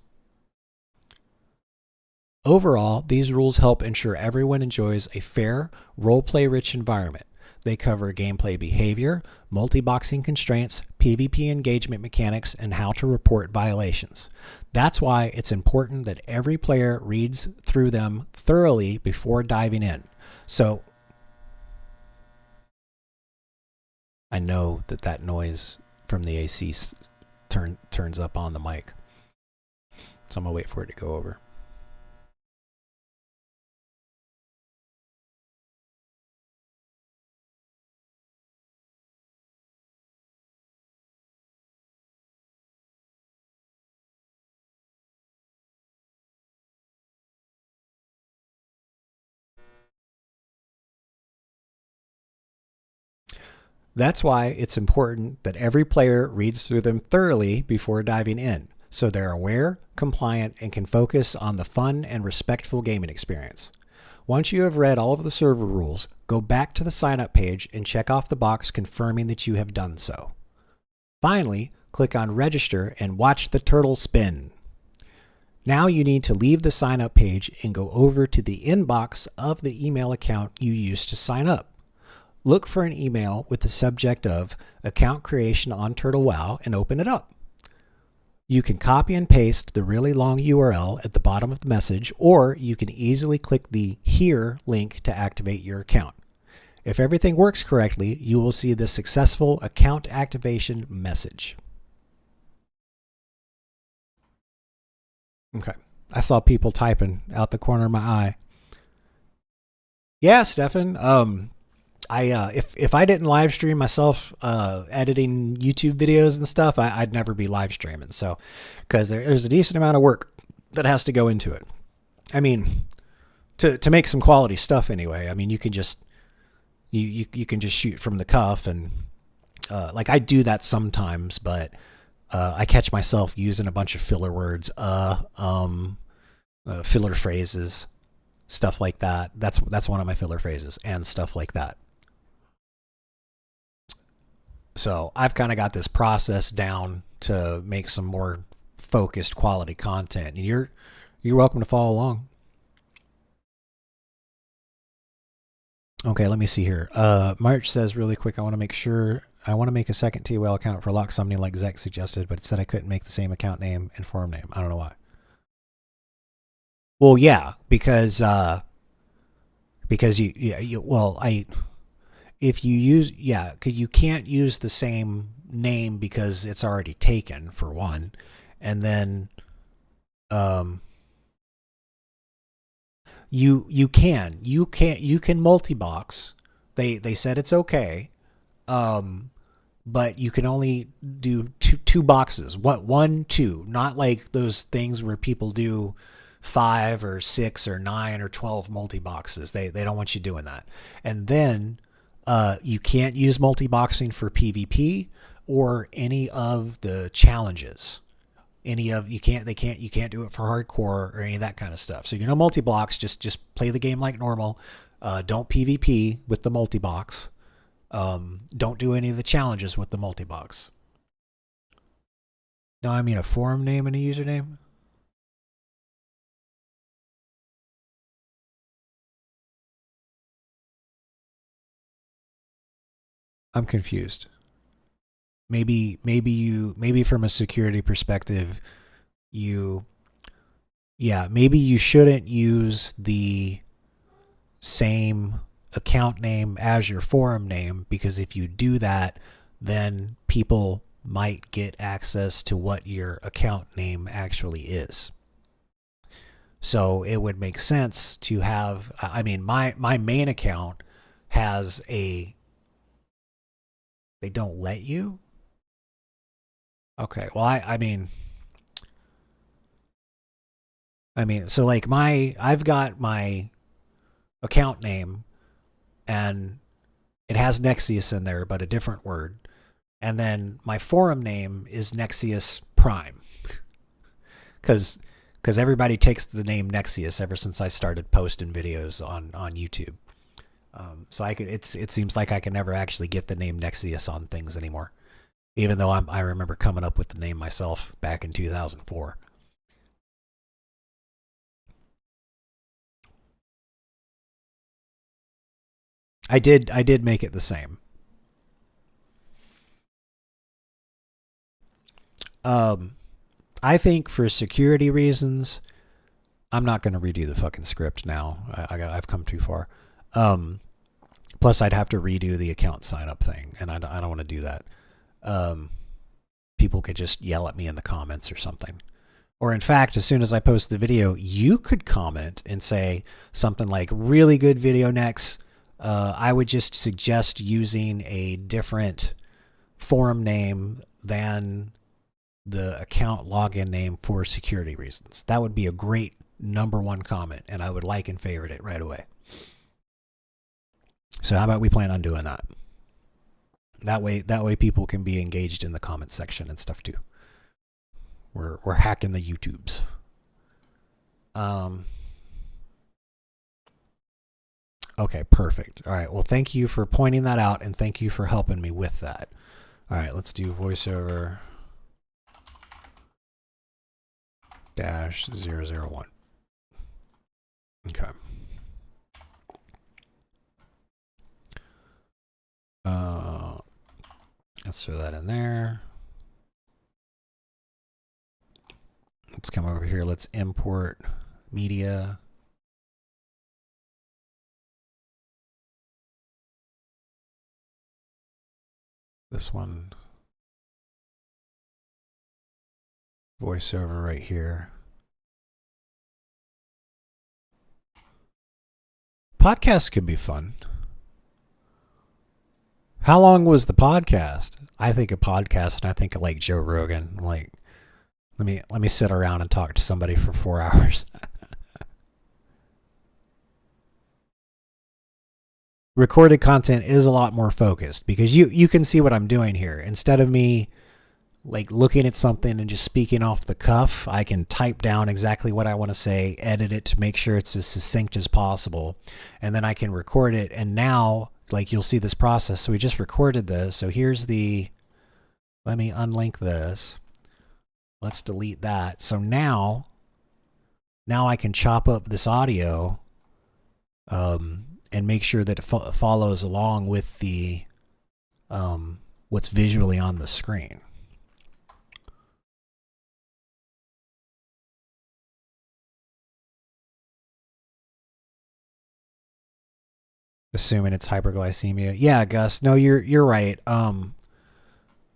Overall, these rules help ensure everyone enjoys a fair, role-play-rich environment. They cover gameplay behavior, multi-boxing constraints, PvP engagement mechanics, and how to report violations. That's why it's important that every player reads through them thoroughly before diving in. So, I know that noise from the AC turns up on the mic, so I'm going to wait for it to go over. That's why it's important that every player reads through them thoroughly before diving in, so they're aware, compliant, and can focus on the fun and respectful gaming experience. Once you have read all of the server rules, go back to the sign-up page and check off the box confirming that you have done so. Finally, click on Register and watch the turtle spin. Now you need to leave the sign-up page and go over to the inbox of the email account you used to sign up. Look for an email with the subject of account creation on Turtle WoW and open it up. You can copy and paste the really long URL at the bottom of the message, or you can easily click the Here link to activate your account. If everything works correctly, you will see the successful account activation message. Okay. I saw people typing out the corner of my eye. Yeah, Stefan. If I didn't live stream myself editing YouTube videos and stuff, I'd never be live streaming. So, because there's a decent amount of work that has to go into it. I mean, to make some quality stuff anyway. I mean, you can just you can just shoot from the cuff, and like I do that sometimes, but I catch myself using a bunch of filler words, filler phrases, stuff like that. That's one of my filler phrases, and stuff like that. So I've kind of got this process down to make some more focused quality content. And you're welcome to follow along. Okay, let me see here. March says really quick, I want to make a second TOL account for lock summoning like Zek suggested, but it said I couldn't make the same account name and forum name. I don't know why. Well, yeah, because if you use, because you can't use the same name because it's already taken, for one, and then you can multi-box. They said it's okay, but you can only do two boxes. One, two, not like those things where people do 5 or 6 or 9 or 12 multi-boxes. They don't want you doing that. And then you can't use multi-boxing for PvP or any of the challenges. You can't do it for hardcore or any of that kind of stuff. So multi-blocks, just play the game like normal. Don't PvP with the multi-box. Don't do any of the challenges with the multi-box. No, I mean a forum name and a username. I'm confused. Maybe from a security perspective, maybe you shouldn't use the same account name as your forum name, because if you do that, then people might get access to what your account name actually is. So it would make sense to have, I mean, my main account has they don't let you? Okay, well, I mean, I mean, so like I've got my account name and it has Nexius in there, but a different word. And then my forum name is Nexius Prime. Because everybody takes the name Nexius ever since I started posting videos on YouTube. So it seems like I can never actually get the name Nexius on things anymore. Even though I remember coming up with the name myself back in 2004. I did make it the same. I think for security reasons, I'm not going to redo the fucking script now. I've come too far. Plus, I'd have to redo the account sign up thing, and I don't want to do that. People could just yell at me in the comments or something. Or in fact, as soon as I post the video, you could comment and say something like, really good video next. I would just suggest using a different forum name than the account login name for security reasons. That would be a great #1 comment, and I would like and favorite it right away. So how about we plan on doing that? That way people can be engaged in the comment section and stuff too. We're hacking the YouTubes. Okay, perfect. All right. Well, thank you for pointing that out, and thank you for helping me with that. All right, let's do voiceover -001. Okay. Let's throw that in there. Let's come over here. Let's import media. This one. Voiceover right here. Podcasts could be fun. How long was the podcast? I think a podcast, and I think of like Joe Rogan. Like, let me sit around and talk to somebody for 4 hours. Recorded content is a lot more focused because you can see what I'm doing here. Instead of me like looking at something and just speaking off the cuff, I can type down exactly what I want to say, edit it to make sure it's as succinct as possible, and then I can record it. And now, like, you'll see this process. So we just recorded this. So here's the, let me unlink this. Let's delete that. So now I can chop up this audio and make sure that it follows along with the what's visually on the screen. Assuming it's hyperglycemia. Yeah, Gus. No, you're right.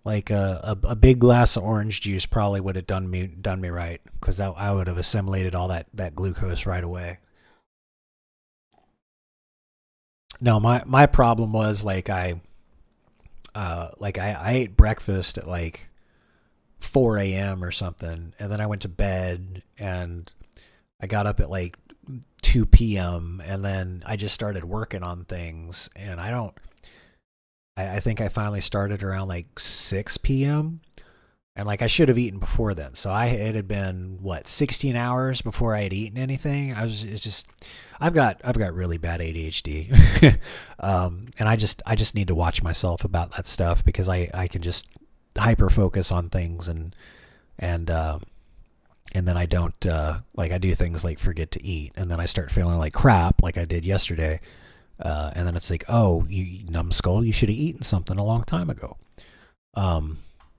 Like a big glass of orange juice probably would have done me right, because I would have assimilated all that glucose right away. No, my problem was like I ate breakfast at like 4 a.m. or something, and then I went to bed and I got up at like 2 p.m. and then I just started working on things, and I think I finally started around like 6 p.m. and like I should have eaten before then. So it had been what, 16 hours before I had eaten anything. I've got really bad ADHD. And I just need to watch myself about that stuff, because I can just hyper focus on things and then I don't like I do things like forget to eat, and then I start feeling like crap like I did yesterday. And then it's like, oh, you numbskull, you should have eaten something a long time ago.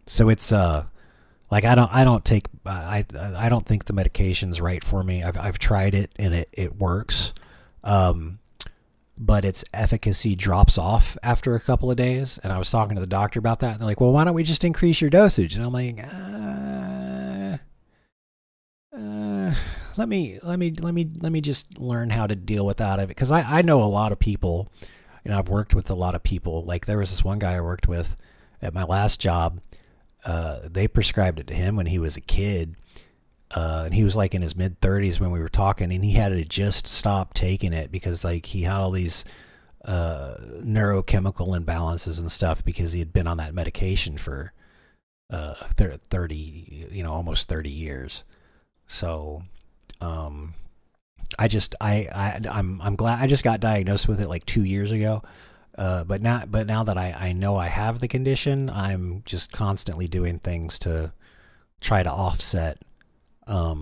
So it's like I don't think the medication's right for me. I've tried it and it works. But its efficacy drops off after a couple of days. And I was talking to the doctor about that, and they're like, well, why don't we just increase your dosage? And I'm like, let me just learn how to deal with that, because I know a lot of people, I've worked with a lot of people. Like there was this one guy I worked with at my last job. They prescribed it to him when he was a kid, and he was like in his mid 30s when we were talking, and he had to just stop taking it because like he had all these neurochemical imbalances and stuff because he had been on that medication for 30, almost 30 years. So I'm glad I just got diagnosed with it like 2 years ago. But now that I know I have the condition, I'm just constantly doing things to try to offset the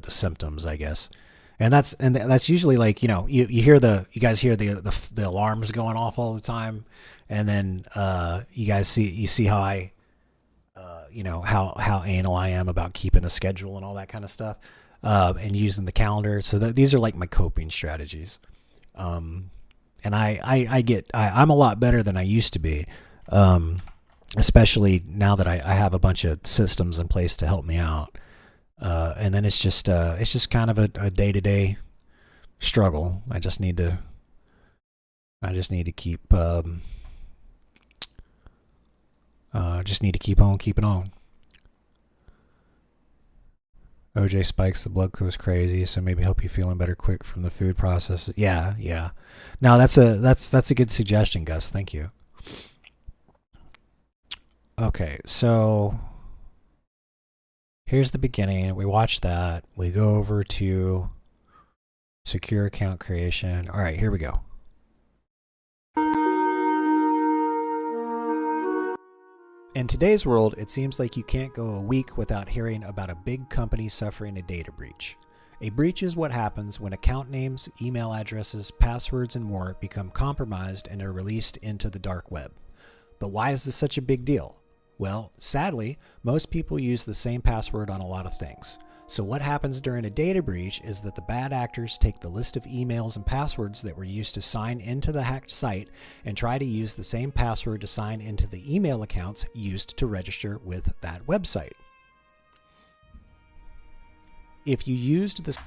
symptoms, I guess. And that's usually like, you guys hear the alarms going off all the time, and then you see how I how anal I am about keeping a schedule and all that kind of stuff, and using the calendar. So these are like my coping strategies. And I'm a lot better than I used to be, especially now that I have a bunch of systems in place to help me out. And then it's just kind of a day-to-day struggle. I just need to keep keep on keeping on. OJ spikes, the blood goes crazy, so maybe help you feeling better quick from the food process. Yeah. No, that's a good suggestion, Gus. Thank you. Okay, so here's the beginning. We watch that. We go over to secure account creation. All right, here we go. In today's world, it seems like you can't go a week without hearing about a big company suffering a data breach. A breach is what happens when account names, email addresses, passwords, and more become compromised and are released into the dark web. But why is this such a big deal? Well, sadly, most people use the same password on a lot of things. So what happens during a data breach is that the bad actors take the list of emails and passwords that were used to sign into the hacked site and try to use the same password to sign into the email accounts used to register with that website. If you used this...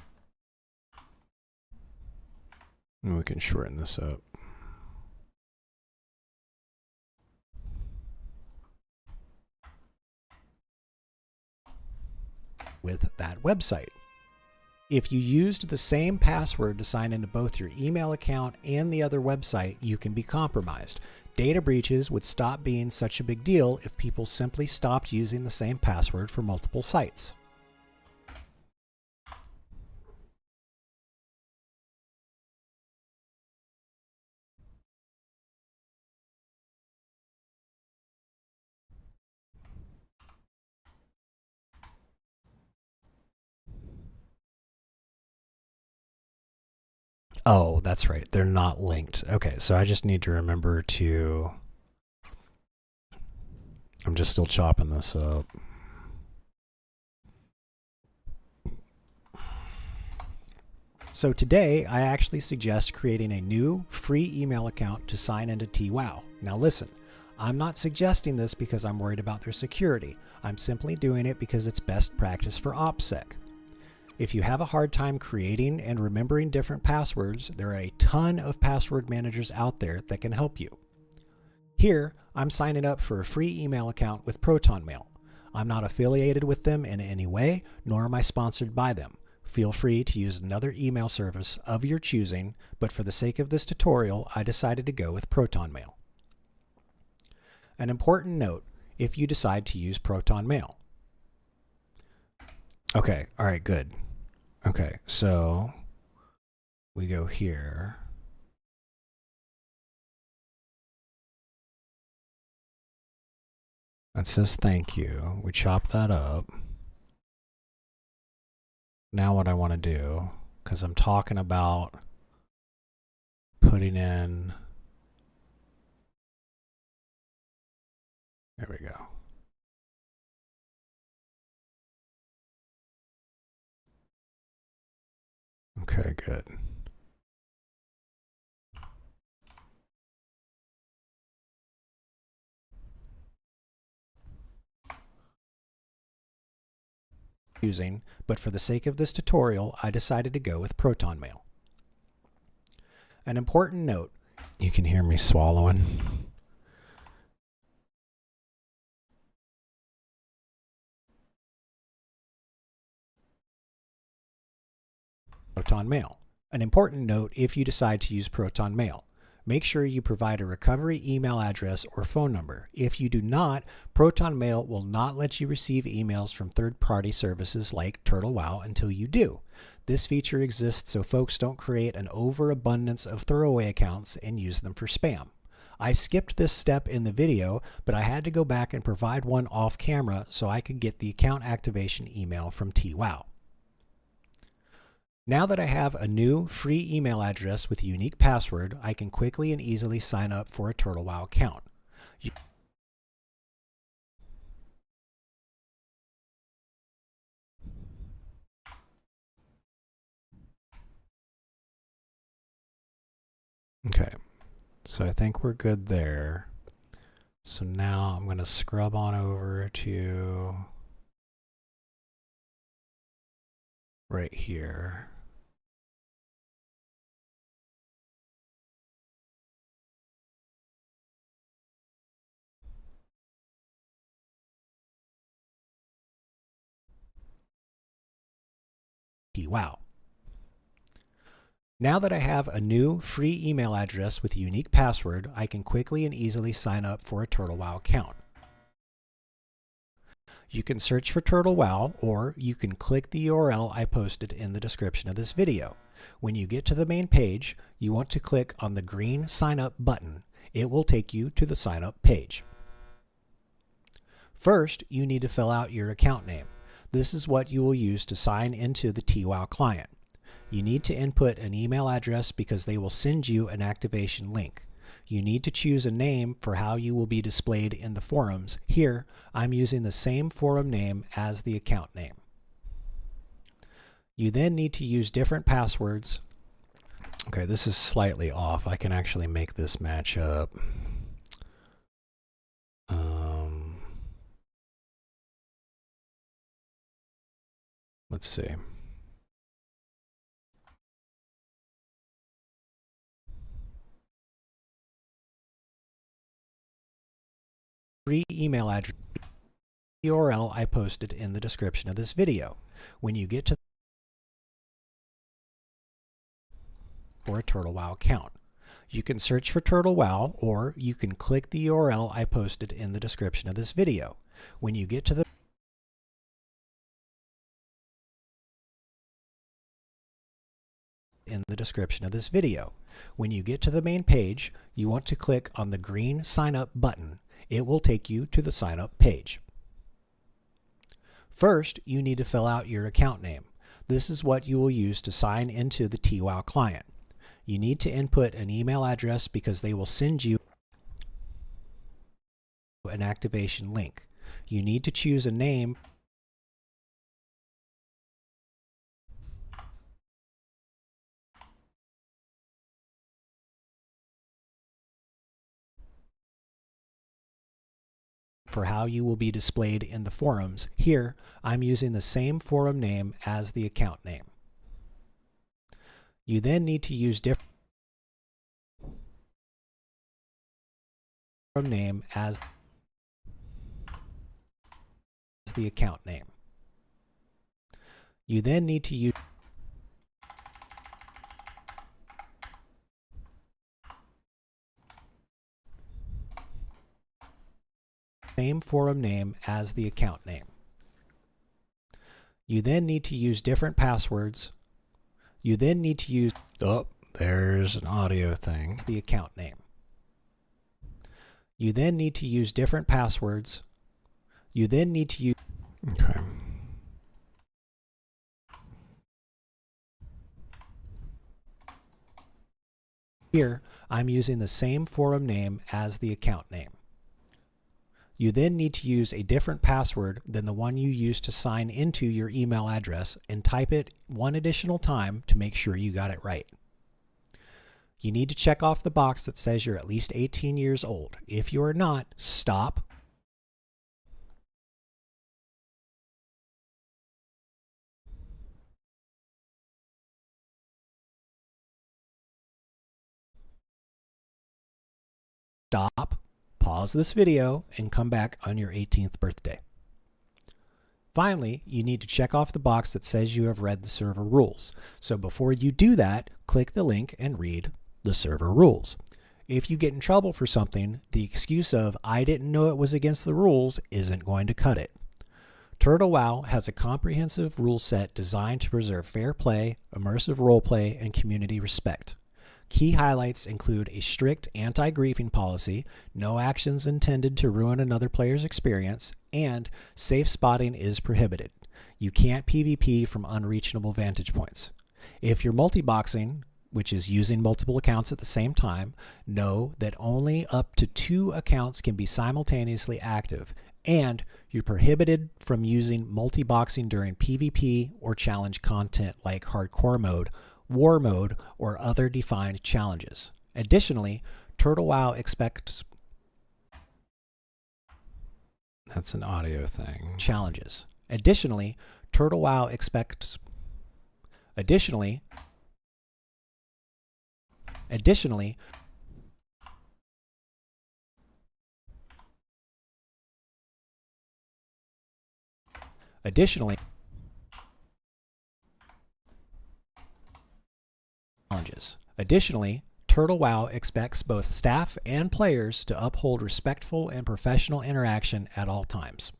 We can shorten this up. With that website. If you used the same password to sign into both your email account and the other website, you can be compromised. Data breaches would stop being such a big deal if people simply stopped using the same password for multiple sites. Oh, that's right. They're not linked. Okay, so I just need to remember to... I'm just still chopping this up. So today, I actually suggest creating a new free email account to sign into TWOW. Now listen, I'm not suggesting this because I'm worried about their security. I'm simply doing it because it's best practice for OPSEC. If you have a hard time creating and remembering different passwords, there are a ton of password managers out there that can help you. Here, I'm signing up for a free email account with ProtonMail. I'm not affiliated with them in any way, nor am I sponsored by them. Feel free to use another email service of your choosing, but for the sake of this tutorial, I decided to go with ProtonMail. An important note, if you decide to use ProtonMail. Okay, all right, good. Okay, so we go here. That says thank you. We chop that up. Now what I want to do, because I'm talking about putting in, there we go. Okay, good. Using, but for the sake of this tutorial, I decided to go with ProtonMail. An important note, you can hear me swallowing. Proton Mail. An important note if you decide to use Proton Mail. Make sure you provide a recovery email address or phone number. If you do not, Proton Mail will not let you receive emails from third-party services like Turtle WoW until you do. This feature exists so folks don't create an overabundance of throwaway accounts and use them for spam. I skipped this step in the video, but I had to go back and provide one off camera so I could get the account activation email from TWoW. Now that I have a new free email address with a unique password, I can quickly and easily sign up for a Turtle WoW account. Okay, so I think we're good there. So now I'm going to scrub on over to right here. Wow. Now that I have a new free email address with a unique password, I can quickly and easily sign up for a Turtle WoW account. You can search for Turtle WoW, or you can click the URL I posted in the description of this video. When you get to the main page, you want to click on the green Sign Up button. It will take you to the Sign Up page. First, you need to fill out your account name. This is what you will use to sign into the TWoW client. You need to input an email address because they will send you an activation link. You need to choose a name for how you will be displayed in the forums. Here, I'm using the same forum name as the account name. You then need to use different passwords. Okay, this is slightly off. I can actually make this match up. Let's see. Free email address URL I posted in the description of this video. When you get to for a Turtle WoW account, you can search for Turtle WoW, or you can click the URL I posted in the description of this video. When you get to the in the description of this video. When you get to the main page, you want to click on the green Sign Up button. It will take you to the Sign Up page. First, you need to fill out your account name. This is what you will use to sign into the TWoW client. You need to input an email address because they will send you an activation link. You need to choose a name for how you will be displayed in the forums. Here, I'm using the same forum name as the account name. You then need to use different forum name as the account name. You then need to use same forum name as the account name. You then need to use different passwords. You then need to use, oh, there's an audio thing, the account name. You then need to use different passwords. You then need to use, okay. Here, I'm using the same forum name as the account name. You then need to use a different password than the one you used to sign into your email address and type it one additional time to make sure you got it right. You need to check off the box that says you're at least 18 years old. If you are not, stop. Stop, pause this video, and come back on your 18th birthday. Finally, you need to check off the box that says you have read the server rules. So before you do that, click the link and read the server rules. If you get in trouble for something, the excuse of "I didn't know it was against the rules" isn't going to cut it. Turtle WoW has a comprehensive rule set designed to preserve fair play, immersive roleplay, and community respect. Key highlights include a strict anti-griefing policy, no actions intended to ruin another player's experience, and safe spotting is prohibited. You can't PvP from unreachable vantage points. If you're multi-boxing, which is using multiple accounts at the same time, know that only up to 2 accounts can be simultaneously active, and you're prohibited from using multi-boxing during PvP or challenge content like hardcore mode, war mode, or other defined challenges. Additionally, Turtle WoW expects That's an audio thing. challenges. Additionally, Turtle WoW expects Additionally, Additionally, challenges. Additionally, Turtle WoW expects both staff and players to uphold respectful and professional interaction at all times.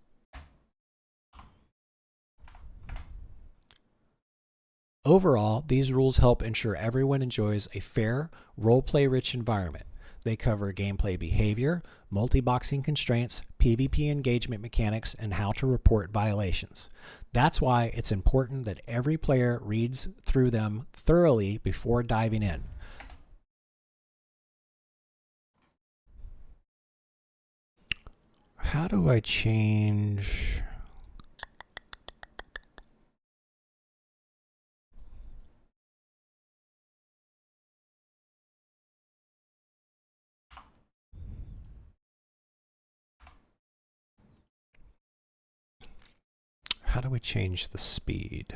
Overall, these rules help ensure everyone enjoys a fair, roleplay-rich environment. They cover gameplay behavior, multi-boxing constraints, PvP engagement mechanics, and how to report violations. That's why it's important that every player reads through them thoroughly before diving in. How do I change? How do we change the speed?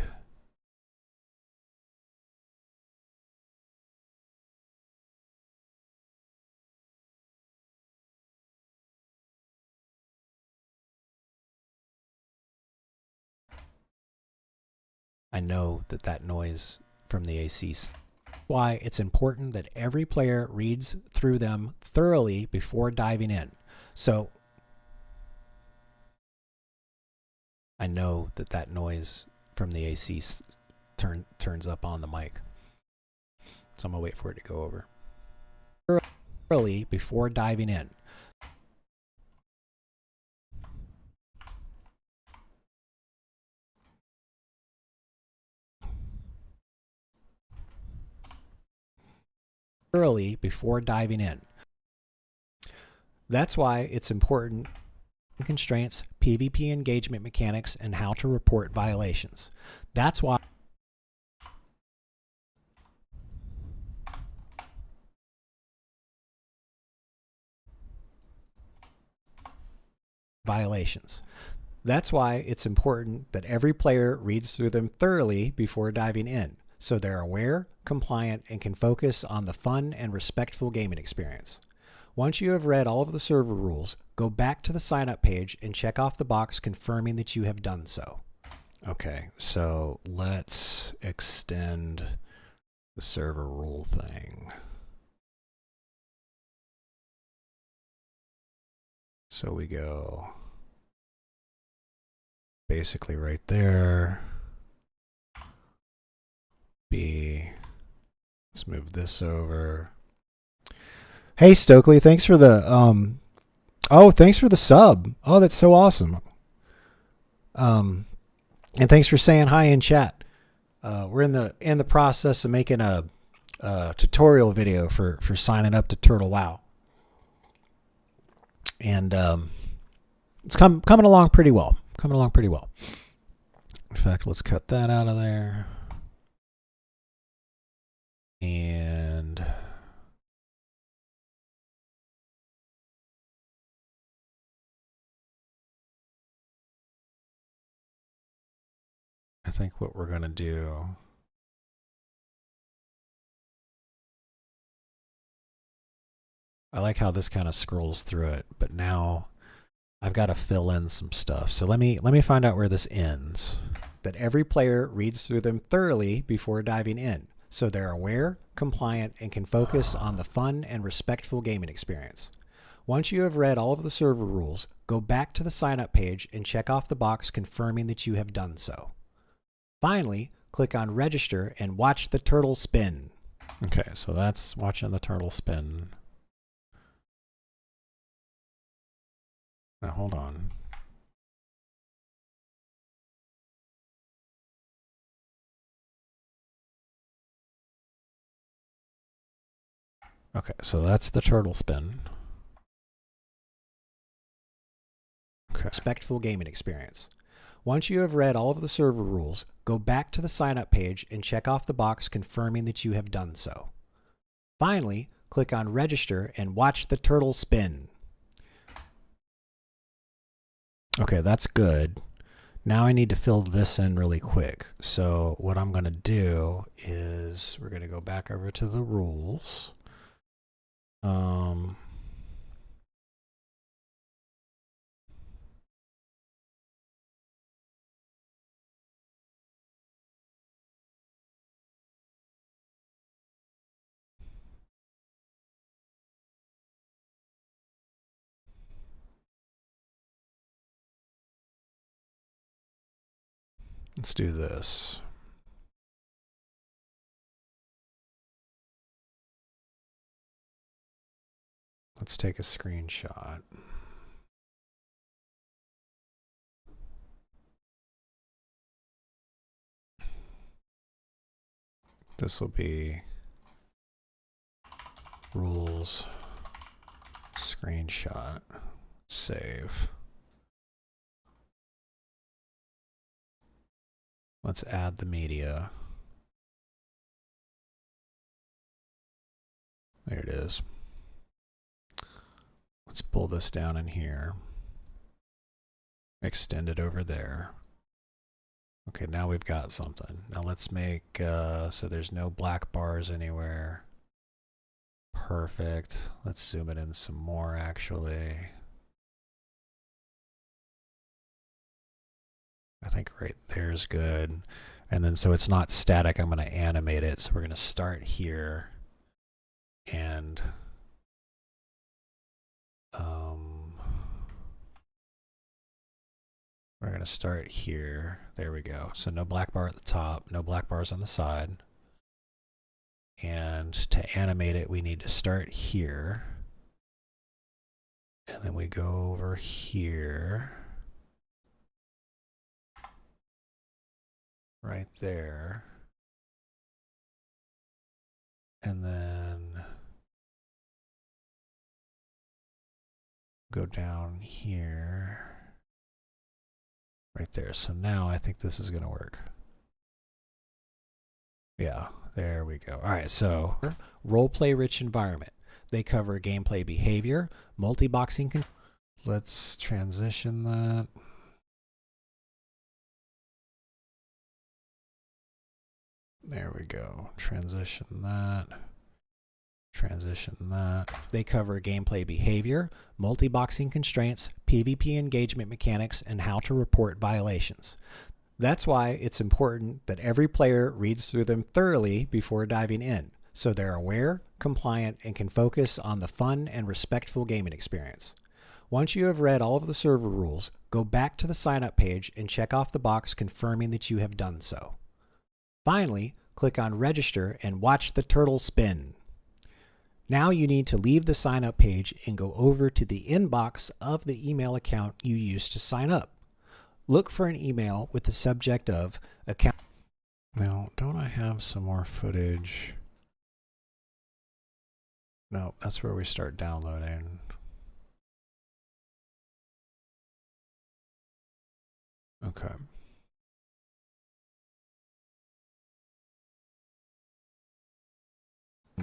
I know that noise from the AC. Why it's important that every player reads through them thoroughly before diving in. So I know that noise from the AC turns up on the mic. So I'm gonna wait for it to go over. Thoroughly before diving in. Thoroughly before diving in. That's why it's important. Constraints, PvP engagement mechanics, and how to report violations. That's why violations. That's why it's important that every player reads through them thoroughly before diving in, so they're aware, compliant, and can focus on the fun and respectful gaming experience. Once you have read all of the server rules, go back to the sign up page and check off the box confirming that you have done so. Okay, so let's extend the server rule thing. So we go basically right there. B. Let's move this over. Hey Stokely, thanks for the thanks for the sub. Oh, that's so awesome. And thanks for saying hi in chat. We're in the process of making a tutorial video for signing up to Turtle WoW. And it's coming along pretty well. In fact, let's cut that out of there. And I think what we're going to do, I like how this kind of scrolls through it, but now I've got to fill in some stuff. So let me find out where this ends. That every player reads through them thoroughly before diving in, so they're aware, compliant, and can focus on the fun and respectful gaming experience. Once you have read all of the server rules, go back to the sign up page and check off the box confirming that you have done so. Finally, click on register and watch the turtle spin. Okay, so that's watching the turtle spin. Now hold on. Okay, so that's the turtle spin. Okay. Respectful gaming experience. Once you have read all of the server rules, go back to the sign up page and check off the box confirming that you have done so. Finally, click on register and watch the turtle spin. Okay, that's good. Now I need to fill this in really quick. So what I'm going to do is we're going to go back over to the rules. Let's do this. Let's take a screenshot. This will be rules screenshot. Save. Let's add the media. There it is. Let's pull this down in here. Extend it over there. Okay, now we've got something. Now let's make, so there's no black bars anywhere. Perfect. Let's zoom it in some more actually. I think right there's good. And then so it's not static, I'm going to animate it. So we're going to start here and we're going to start here. There we go. So no black bar at the top, no black bars on the side. And to animate it, we need to start here. And then we go over here. Right there. And then go down here. Right there. So now I think this is going to work. Yeah, there we go. All right, so Roleplay rich environment. They cover gameplay behavior, multi-boxing. Let's transition that. There we go. Transition that. Transition that. They cover gameplay behavior, multi-boxing constraints, PvP engagement mechanics, and how to report violations. That's why it's important that every player reads through them thoroughly before diving in, so they're aware, compliant, and can focus on the fun and respectful gaming experience. Once you have read all of the server rules, go back to the sign-up page and check off the box confirming that you have done so. Finally, click on register and watch the turtle spin. Now you need to leave the sign up page and go over to the inbox of the email account you used to sign up. Look for an email with the subject of account. Now, don't I have some more footage? No, that's where we start downloading. Okay.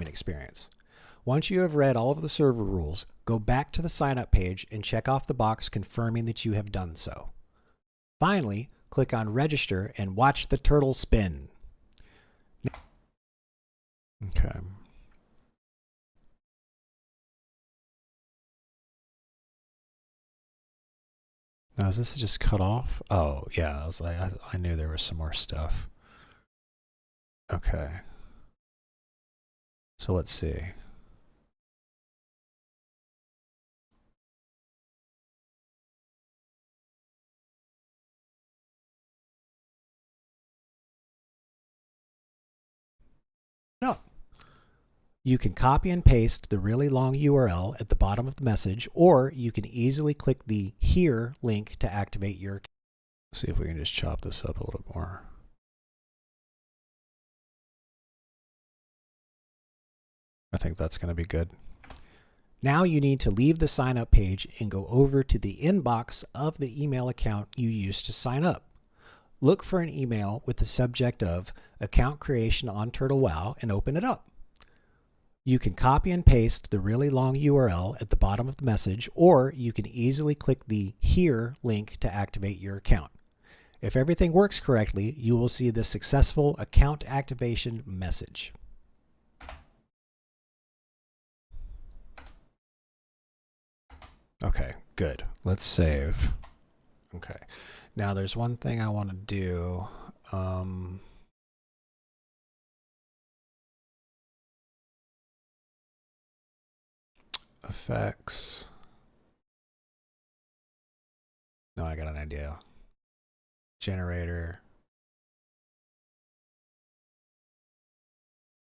Experience. Once you have read all of the server rules, go back to the sign up page and check off the box confirming that you have done so. Finally, click on register and watch the turtle spin. Okay. Now, is this just cut off? Oh, yeah. I was like, I knew there was some more stuff. Okay. So let's see. No. You can copy and paste the really long URL at the bottom of the message, or you can easily click the Here link to activate your account. See if we can just chop this up a little more. I think that's going to be good. Now you need to leave the sign up page and go over to the inbox of the email account you used to sign up. Look for an email with the subject of account creation on Turtle WoW and open it up. You can copy and paste the really long URL at the bottom of the message, or you can easily click the Here link to activate your account. If everything works correctly, you will see the successful account activation message. Okay, good. Let's save. Okay. Now there's one thing I want to do. Effects. No, I got an idea. Generator.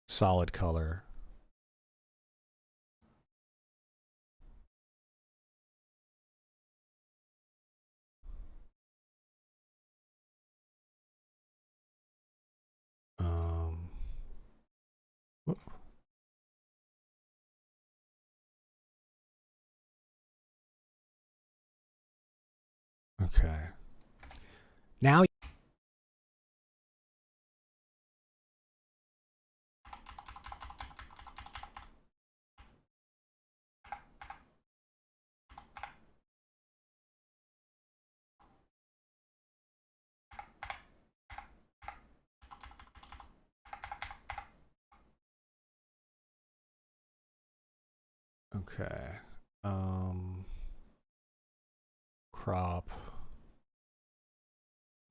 Solid color. Whoop. Okay. Now okay. Crop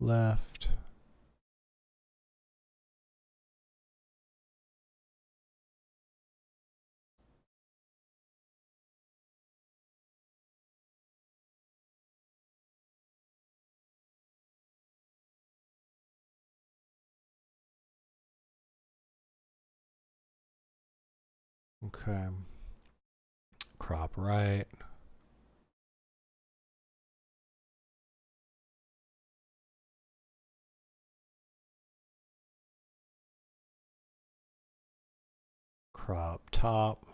left. Okay. Crop right. Crop top.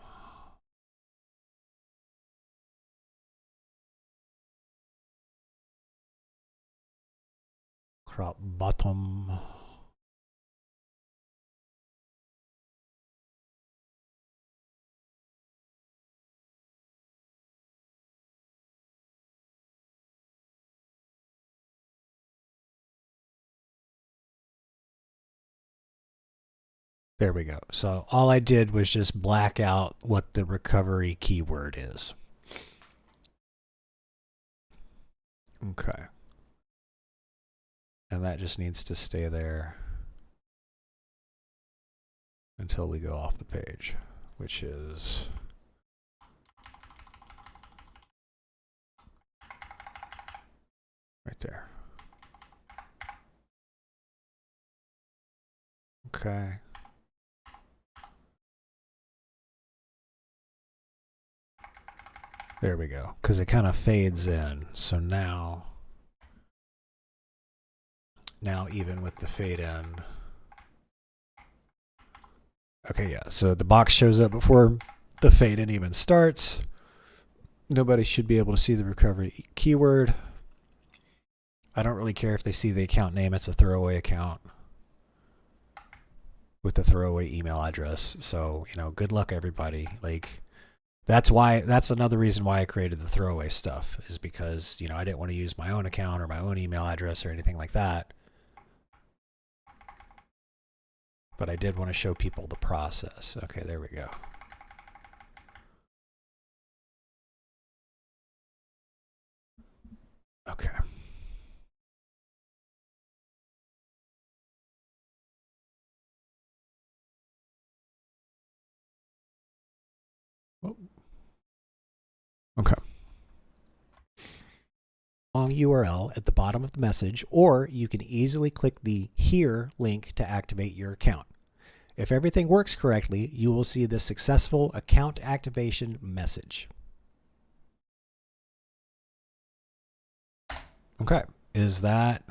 Crop bottom. There we go. So all I did was just black out what the recovery keyword is. Okay. And that just needs to stay there until we go off the page, which is right there. Okay. There we go, because it kind of fades in. So now even with the fade in. Okay, yeah, so the box shows up before the fade in even starts. Nobody should be able to see the recovery keyword. I don't really care if they see the account name. It's a throwaway account with the throwaway email address. So, you know, good luck, everybody. Like, that's another reason why I created the throwaway stuff, is because, you know, I didn't want to use my own account or my own email address or anything like that. But I did want to show people the process. Okay, there we go. Okay. Oh. Okay. Long URL at the bottom of the message, or you can easily click the Here link to activate your account. If everything works correctly, you will see the successful account activation message. Okay. Is that...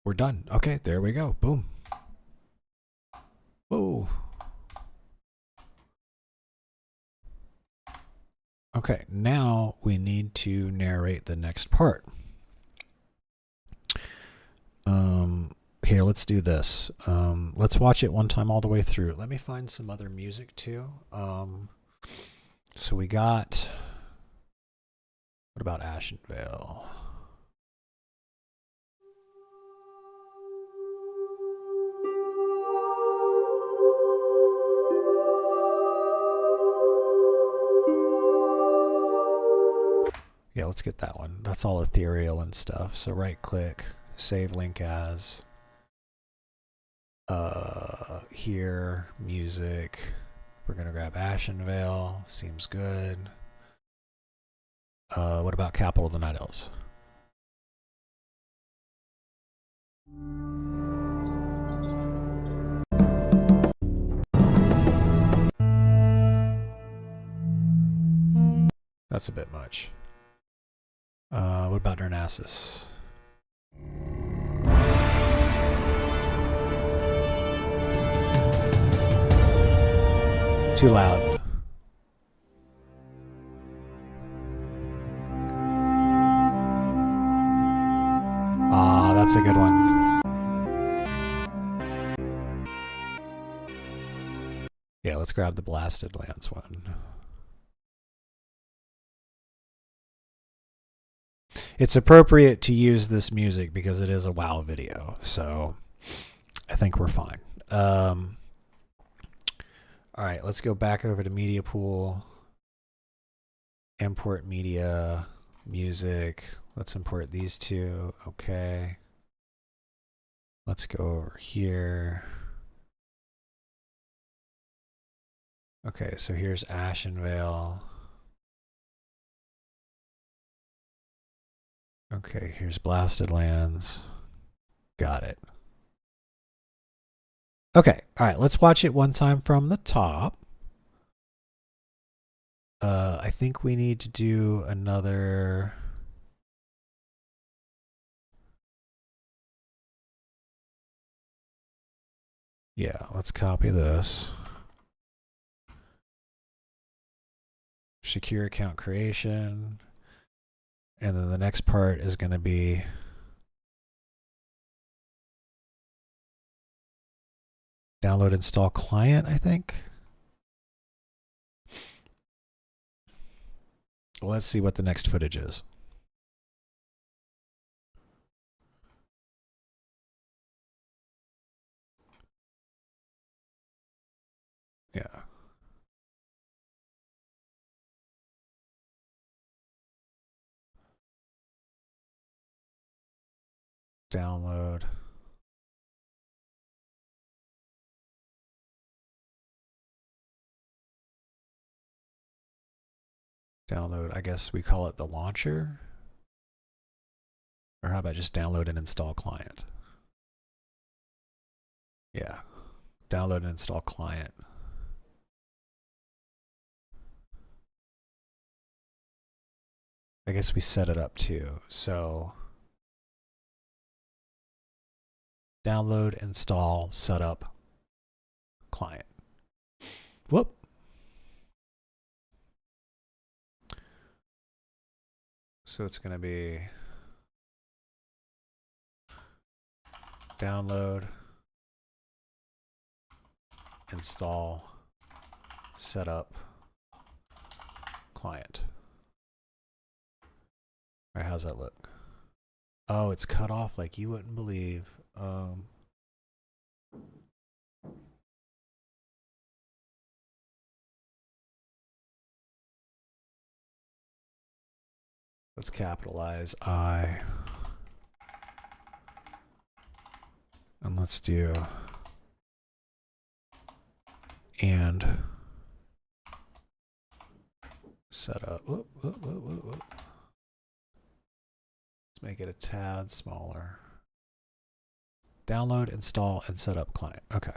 We're done. Okay, there we go. Boom. Whoa. Okay, now we need to narrate the next part. Here, let's do this. Let's watch it one time all the way through. Let me find some other music too. So we got... What about Ashenvale? Yeah, let's get that one. That's all ethereal and stuff. So right click, save link as. Here, music. We're gonna grab Ashenvale. Seems good. What about Capital of the Night Elves? That's a bit much. What about Darnassus? Too loud. Ah, that's a good one. Yeah, let's grab the Blasted Lands one. It's appropriate to use this music because it is a WoW video, so I think we're fine. All right, let's go back over to Media Pool. Import media, music. Let's import these two. Okay. Let's go over here. Okay, so here's Ashenvale. Okay, here's Blasted Lands. Got it. Okay, all right, let's watch it one time from the top. I think we need to do another... Yeah, let's copy this. Secure account creation. And then the next part is going to be download install client, I think. Let's see what the next footage is. Yeah. Download. Download, I guess we call it the launcher. Or how about just download and install client? Yeah. Download and install client. I guess we set it up too. So download, install, setup, client. Whoop. So it's going to be download, install, setup, client. All right, how's that look? Oh, it's cut off like you wouldn't believe. Let's capitalize I. And let's do and Set up. Whoop, whoop, whoop, whoop, whoop. Let's make it a tad smaller. Download, install, and set up client. Okay.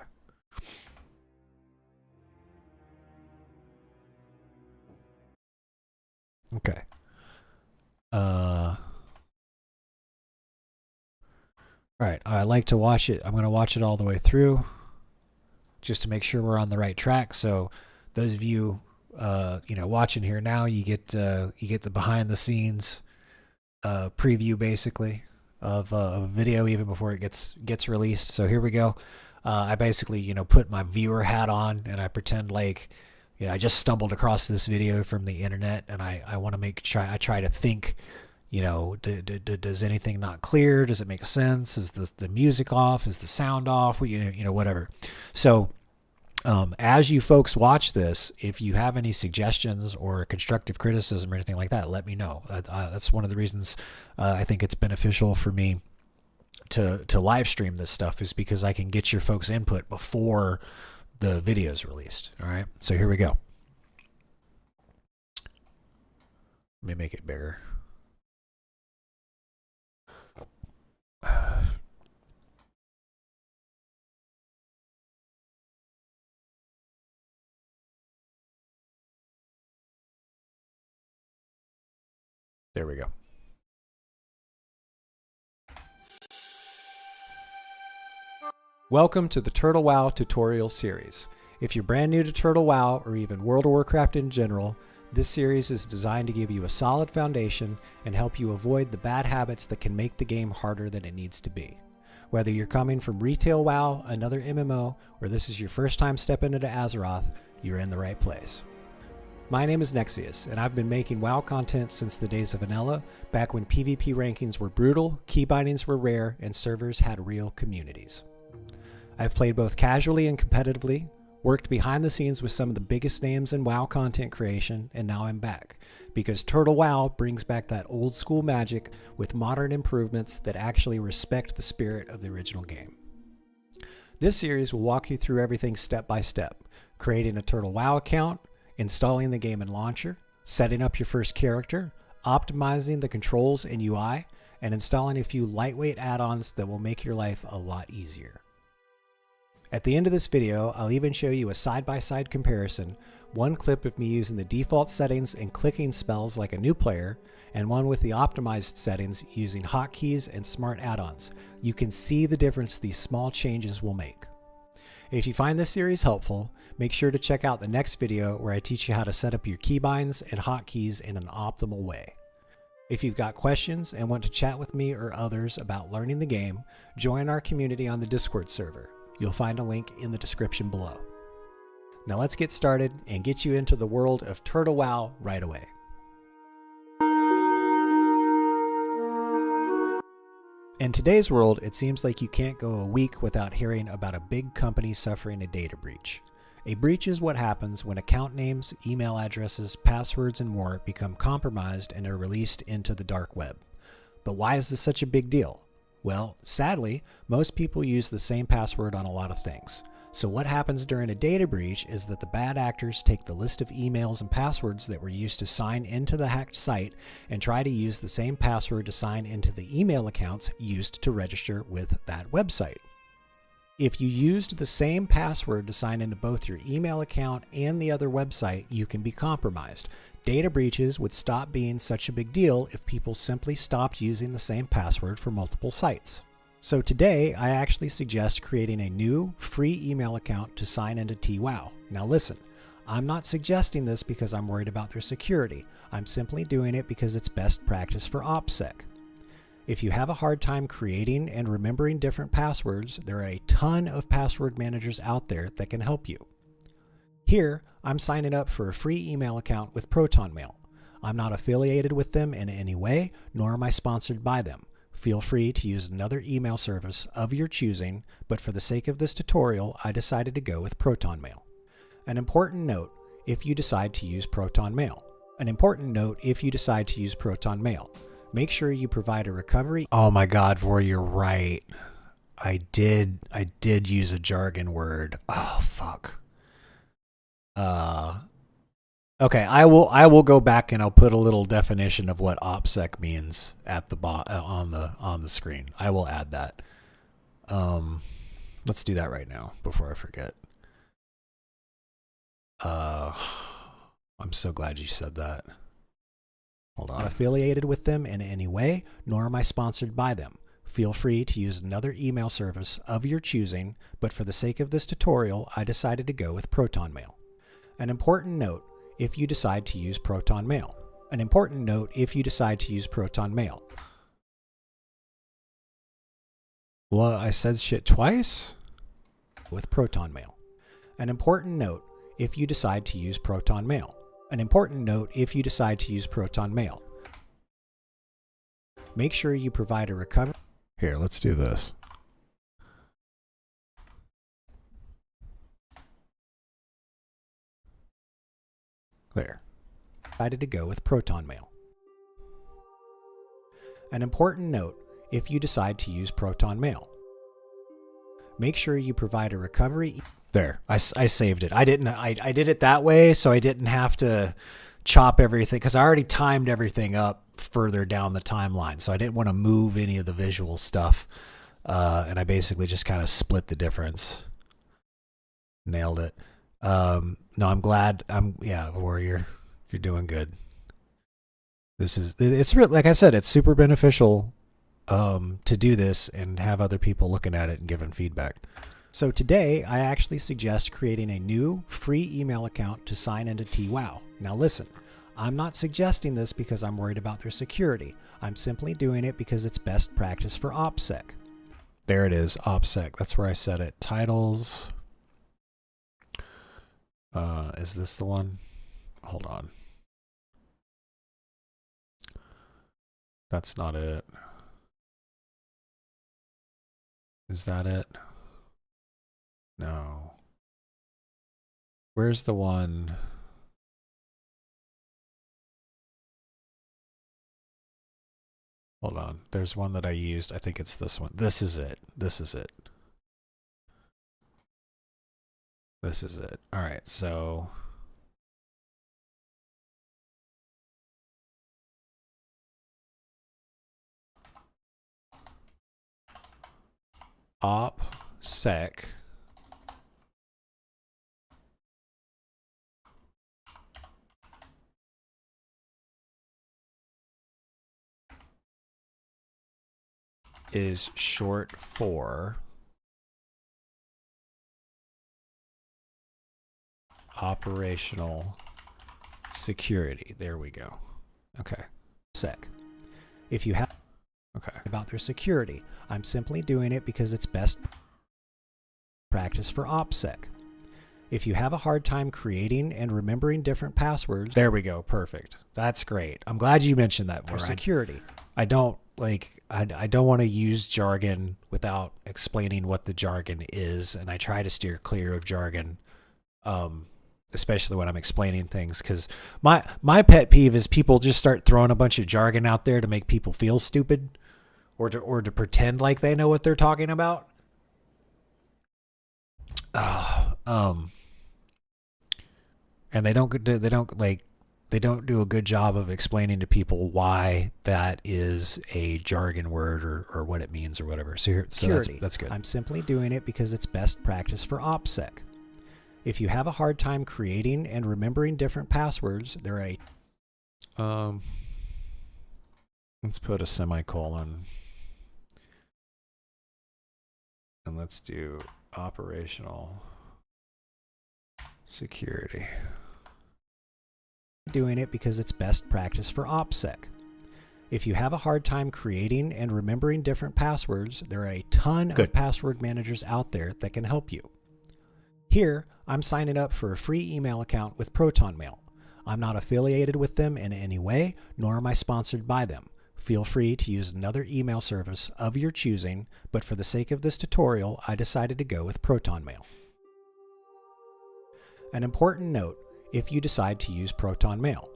okay. All right, I like to watch it. I'm going to watch it all the way through just to make sure we're on the right track. So those of you watching here now, you get the behind the scenes preview basically of a video even before it gets released. So here we go. I basically put my viewer hat on and I pretend like I just stumbled across this video from the internet, and I want to I try to think, does anything not clear? Does it make sense? Is the music off? Is the sound off? Whatever. So as you folks watch this, if you have any suggestions or constructive criticism or anything like that, let me know. That's one of the reasons I think it's beneficial for me to live stream this stuff, is because I can get your folks' input before the video is released. All right, so here we go. Let me make it bigger. There we go. Welcome to the Turtle WoW tutorial series. If you're brand new to Turtle WoW or even World of Warcraft in general, this series is designed to give you a solid foundation and help you avoid the bad habits that can make the game harder than it needs to be. Whether you're coming from retail WoW, another MMO, or this is your first time stepping into Azeroth, you're in the right place. My name is Nexius, and I've been making WoW content since the days of Vanilla, back when PvP rankings were brutal, key bindings were rare, and servers had real communities. I've played both casually and competitively, worked behind the scenes with some of the biggest names in WoW content creation, and now I'm back, because Turtle WoW brings back that old school magic with modern improvements that actually respect the spirit of the original game. This series will walk you through everything step by step, creating a Turtle WoW account, installing the game in Launcher, setting up your first character, optimizing the controls and UI, and installing a few lightweight add-ons that will make your life a lot easier. At the end of this video, I'll even show you a side-by-side comparison, one clip of me using the default settings and clicking spells like a new player, and one with the optimized settings using hotkeys and smart add-ons. You can see the difference these small changes will make. If you find this series helpful, make sure to check out the next video where I teach you how to set up your keybinds and hotkeys in an optimal way. If you've got questions and want to chat with me or others about learning the game, join our community on the Discord server. You'll find a link in the description below. Now let's get started and get you into the world of Turtle WoW right away. In today's world, it seems like you can't go a week without hearing about a big company suffering a data breach. A breach is what happens when account names, email addresses, passwords, and more become compromised and are released into the dark web. But why is this such a big deal? Well, sadly, most people use the same password on a lot of things. So what happens during a data breach is that the bad actors take the list of emails and passwords that were used to sign into the hacked site and try to use the same password to sign into the email accounts used to register with that website. If you used the same password to sign into both your email account and the other website, you can be compromised. Data breaches would stop being such a big deal if people simply stopped using the same password for multiple sites. So today, I actually suggest creating a new free email account to sign into TWoW. Now listen, I'm not suggesting this because I'm worried about their security. I'm simply doing it because it's best practice for OPSEC. If you have a hard time creating and remembering different passwords, there are a ton of password managers out there that can help you. Here, I'm signing up for a free email account with ProtonMail. I'm not affiliated with them in any way, nor am I sponsored by them. Feel free to use another email service of your choosing, but for the sake of this tutorial, I decided to go with ProtonMail. An important note, if you decide to use ProtonMail. An important note if you decide to use Proton Mail. Make sure you provide a recovery. Oh my God, Vor, you're right. I did use a jargon word. Oh fuck. Okay, I will go back and I'll put a little definition of what OPSEC means at the on the screen. I will add that. Let's do that right now before I forget. I'm so glad you said that. Hold on. Not affiliated with them in any way, nor am I sponsored by them. Feel free to use another email service of your choosing, but for the sake of this tutorial, I decided to go with Proton Mail. An important note if you decide to use Proton Mail. An important note if you decide to use Proton Mail. Well, I said shit twice? With Proton Mail. An important note if you decide to use Proton Mail. An important note if you decide to use Proton Mail. Make sure you provide a recovery. Here, let's do this. There. Decided to go with Proton Mail. An important note if you decide to use Proton Mail. Make sure you provide a recovery. There, I saved it. I did it that way, so I didn't have to chop everything, because I already timed everything up further down the timeline, so I didn't want to move any of the visual stuff, and I basically just kind of split the difference. Nailed it. No, I'm glad. Yeah, Warrior, you're doing good. It's real, like I said, it's super beneficial to do this and have other people looking at it and giving feedback. So today, I actually suggest creating a new free email account to sign into TWoW. Now listen, I'm not suggesting this because I'm worried about their security. I'm simply doing it because it's best practice for OPSEC. There it is, OPSEC. That's where I said it. Titles. Is this the one? Hold on. That's not it. Is that it? No. Where's the one? Hold on. There's one that I used. I think it's this one. This is it. This is it. This is it. All right. So OPSEC is short for operational security. There we go. Okay. Sec. If you have Okay. about their security, I'm simply doing it because it's best practice for OPSEC. If you have a hard time creating and remembering different passwords, There we go. Perfect. That's great. I'm glad you mentioned that. for More. security. I don't like. I don't want to use jargon without explaining what the jargon is, and I try to steer clear of jargon, especially when I'm explaining things. Because my pet peeve is people just start throwing a bunch of jargon out there to make people feel stupid, or to pretend like they know what they're talking about. And they don't do a good job of explaining to people why that is a jargon word or what it means or whatever. So Security. that's good. I'm simply doing it because it's best practice for OPSEC. If you have a hard time creating and remembering different passwords, there are Let's put a semicolon. And let's do operational security. doing it because it's best practice for OPSEC. If you have a hard time creating and remembering different passwords, there are a ton Good. of password managers out there that can help you. Here, I'm signing up for a free email account with Proton Mail. I'm not affiliated with them in any way, nor am I sponsored by them. Feel free to use another email service of your choosing, but for the sake of this tutorial, I decided to go with Proton Mail. An important note if you decide to use Proton Mail.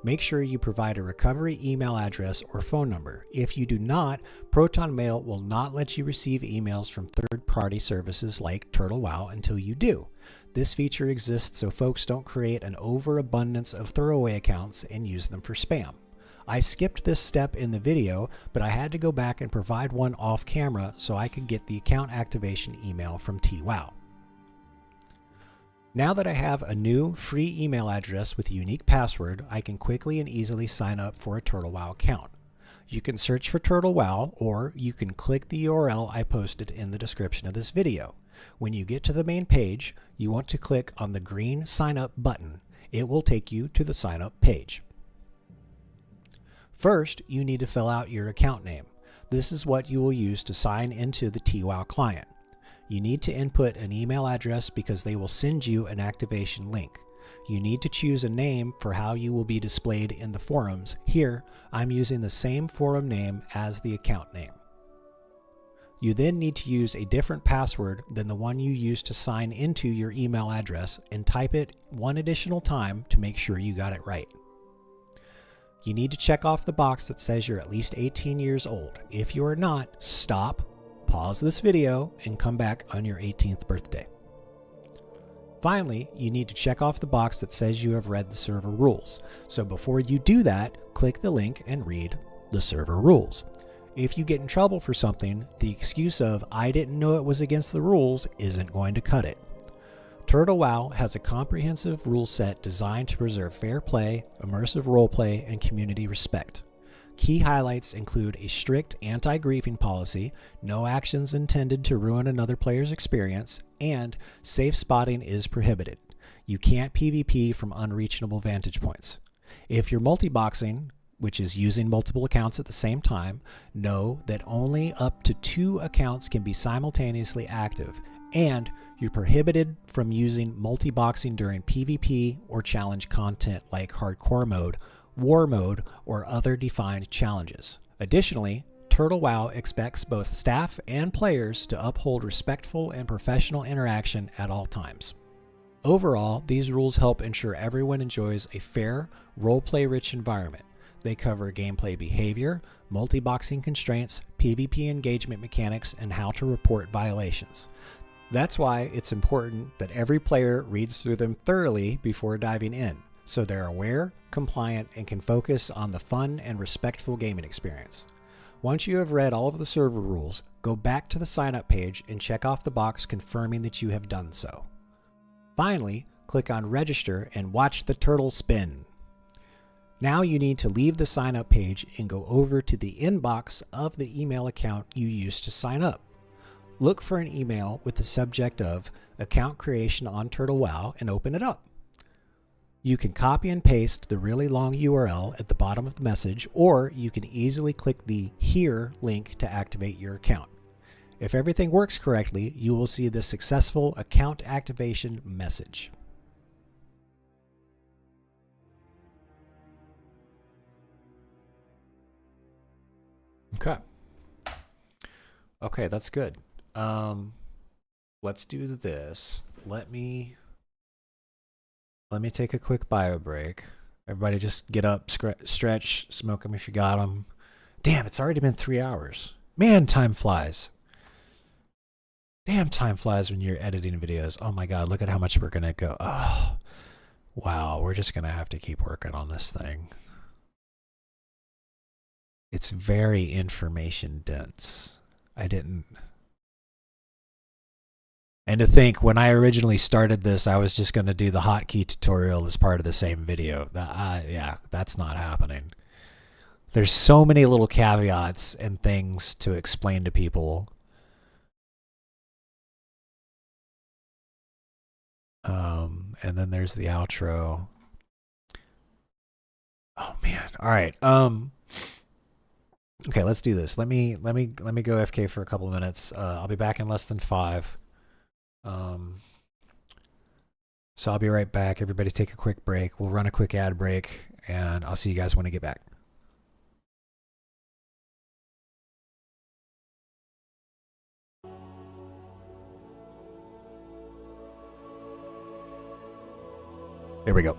Make sure you provide a recovery email address or phone number. If you do not, Proton Mail will not let you receive emails from third-party services like Turtle Wow until you do. This feature exists so folks don't create an overabundance of throwaway accounts and use them for spam. I skipped this step in the video, but I had to go back and provide one off camera so I could get the account activation email from TWOW. Now that I have a new free email address with a unique password, I can quickly and easily sign up for a Turtle Wow account. You can search for Turtle Wow, or you can click the URL I posted in the description of this video. When you get to the main page, you want to click on the green sign up button. It will take you to the sign up page. First, you need to fill out your account name. This is what you will use to sign into the TWOW client. You need to input an email address because they will send you an activation link. You need to choose a name for how you will be displayed in the forums. Here, I'm using the same forum name as the account name. You then need to use a different password than the one you used to sign into your email address and type it one additional time to make sure you got it right. You need to check off the box that says you're at least 18 years old. If you are not, stop, pause this video, and come back on your 18th birthday. Finally, you need to check off the box that says you have read the server rules. So before you do that, click the link and read the server rules. If you get in trouble for something, the excuse of "I didn't know it was against the rules" isn't going to cut it. Turtle Wow has a comprehensive rule set designed to preserve fair play, immersive roleplay, and community respect. Key highlights include a strict anti-griefing policy, no actions intended to ruin another player's experience, and safe spotting is prohibited. You can't PvP from unreachable vantage points. If you're multi-boxing, which is using multiple accounts at the same time, know that only up to 2 accounts can be simultaneously active, and you're prohibited from using multi-boxing during PvP or challenge content like hardcore mode, war mode, or other defined challenges. Additionally, Turtle Wow expects both staff and players to uphold respectful and professional interaction at all times. Overall, these rules help ensure everyone enjoys a fair, roleplay-rich environment. They cover gameplay behavior, multi-boxing constraints, PvP engagement mechanics, and how to report violations. That's why it's important that every player reads through them thoroughly before diving in, so they're aware, compliant, and can focus on the fun and respectful gaming experience. Once you have read all of the server rules, go back to the sign-up page and check off the box confirming that you have done so. Finally, click on Register and watch the turtle spin. Now you need to leave the sign-up page and go over to the inbox of the email account you used to sign up. Look for an email with the subject of account creation on Turtle Wow and open it up. You can copy and paste the really long URL at the bottom of the message, or you can easily click the Here link to activate your account. If everything works correctly, you will see the successful account activation message. Okay, that's good. Let's do this. Let me take a quick bio break. Everybody just get up, stretch, smoke them if you got them. Damn, it's already been 3 hours. Man, time flies. Damn, time flies when you're editing videos. Oh my God, look at how much we're gonna go. Oh, wow, we're just gonna have to keep working on this thing. It's very information dense. And to think, when I originally started this, I was just going to do the hotkey tutorial as part of the same video. Yeah, that's not happening. There's so many little caveats and things to explain to people. And then there's the outro. Oh man. All right. Okay, let's do this. Let me go FK for a couple of minutes. I'll be back in less than 5. So I'll be right back. Everybody take a quick break. We'll run a quick ad break, and I'll see you guys when I get back. Here we go.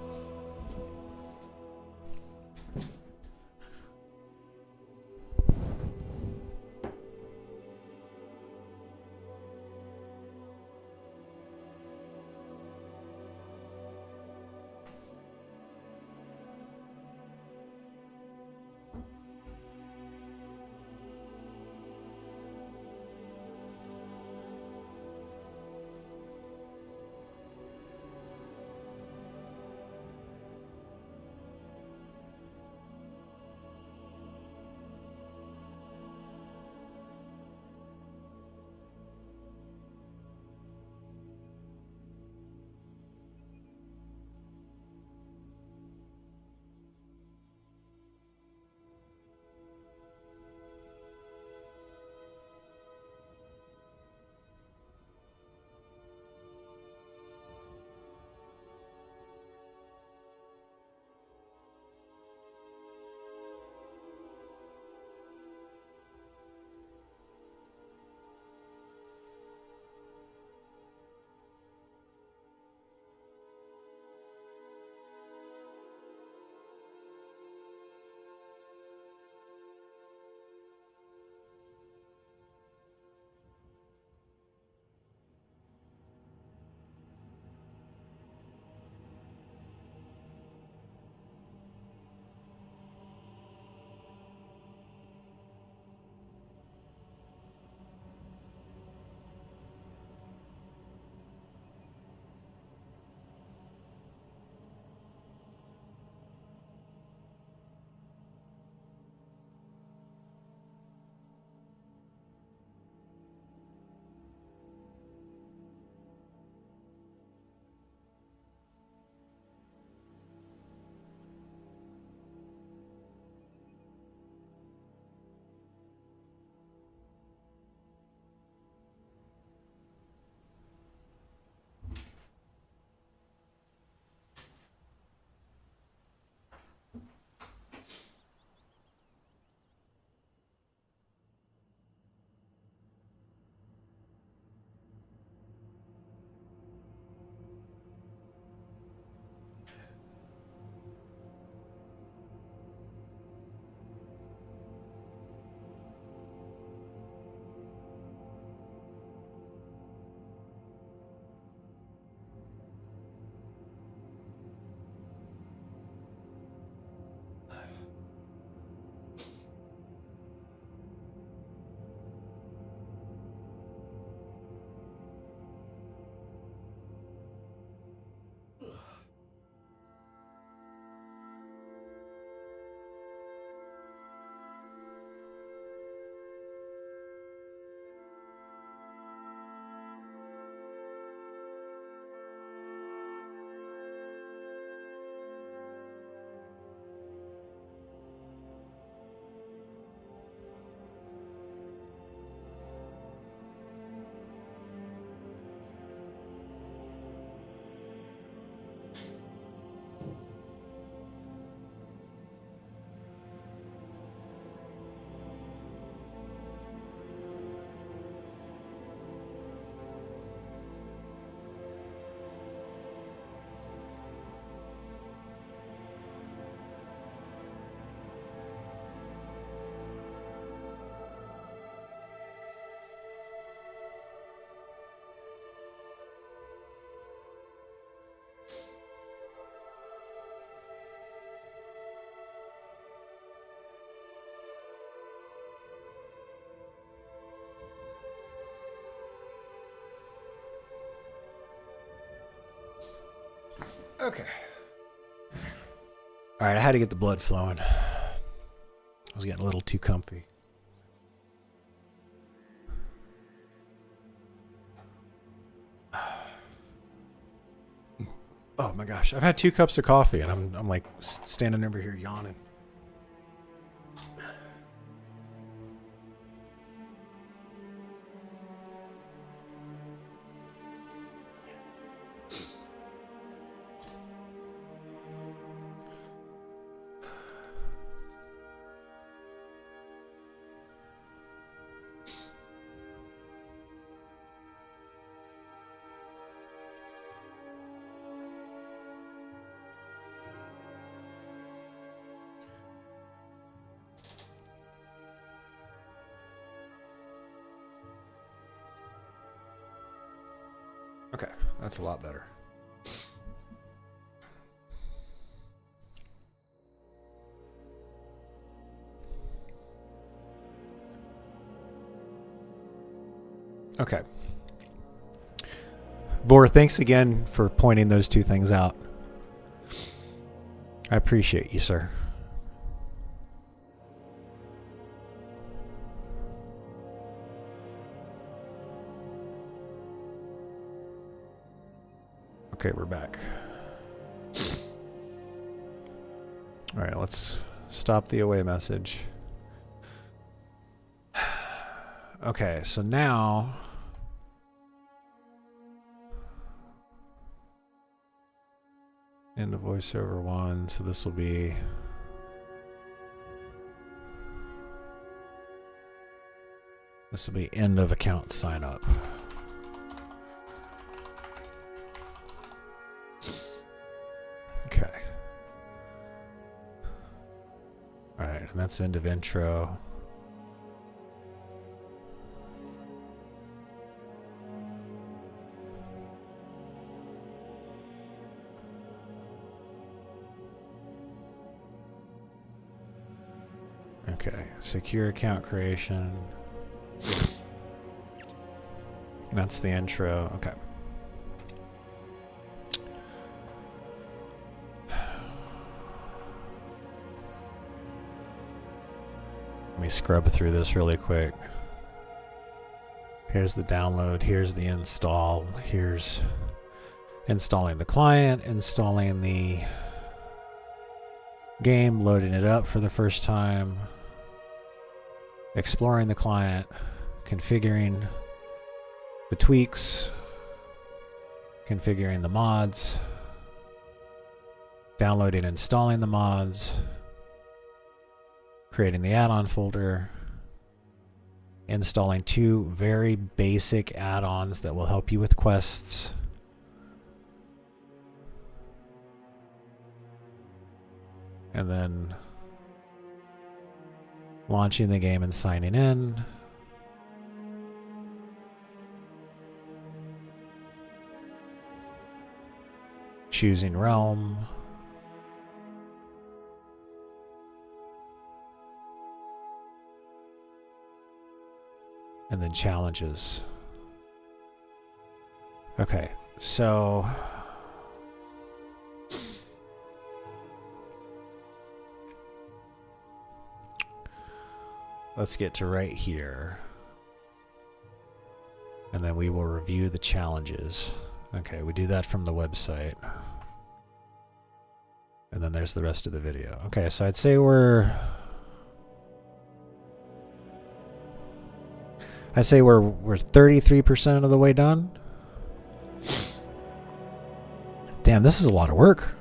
Okay. All right, I had to get the blood flowing. I was getting a little too comfy. Oh my gosh, I've had 2 cups of coffee and I'm like standing over here yawning. Okay, that's a lot better. Okay. Vor, thanks again for pointing those 2 things out. I appreciate you, sir. Okay, we're back. All right, let's stop the away message. Okay, so now into voiceover 1, so this will be end of account sign up. Okay. All right, and that's end of intro. Okay, secure account creation. That's the intro. Okay. Let me scrub through this really quick. Here's the download. Here's the install. Here's installing the client, installing the game, loading it up for the first time, exploring the client, configuring the tweaks, configuring the mods, downloading and installing the mods, creating the add-on folder, installing 2 very basic add-ons that will help you with quests, and then launching the game and signing in. Choosing realm. And then challenges. Okay, so let's get to right here. And then we will review the challenges. Okay, we do that from the website. And then there's the rest of the video. Okay, so I'd say we're 33% of the way done. Damn, this is a lot of work.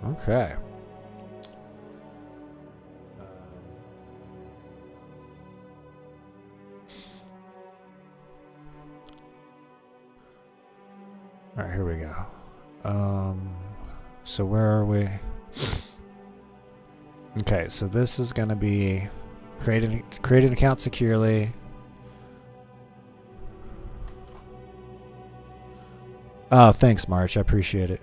Okay. All right, here we go. So where are we? Okay, so this is going to be create an account securely. Oh, thanks, March. I appreciate it.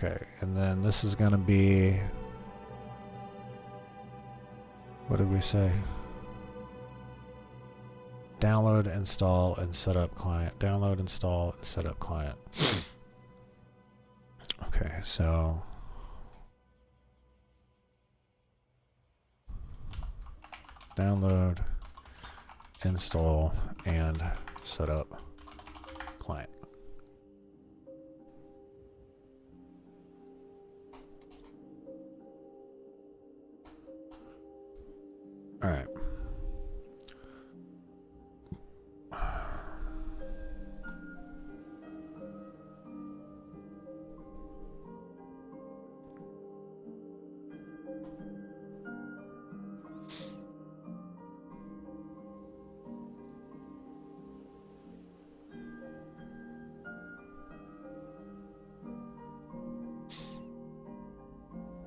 Okay, and then this is going to be, what did we say? Download, install, and set up client. Download, install, and set up client. Okay, so download, install, and set up client. All right.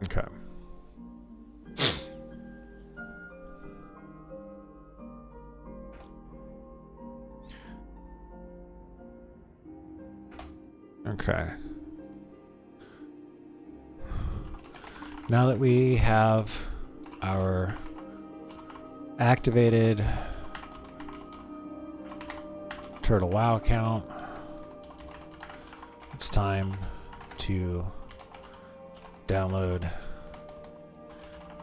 Okay. Okay. Now that we have our activated Turtle WoW account, it's time to download,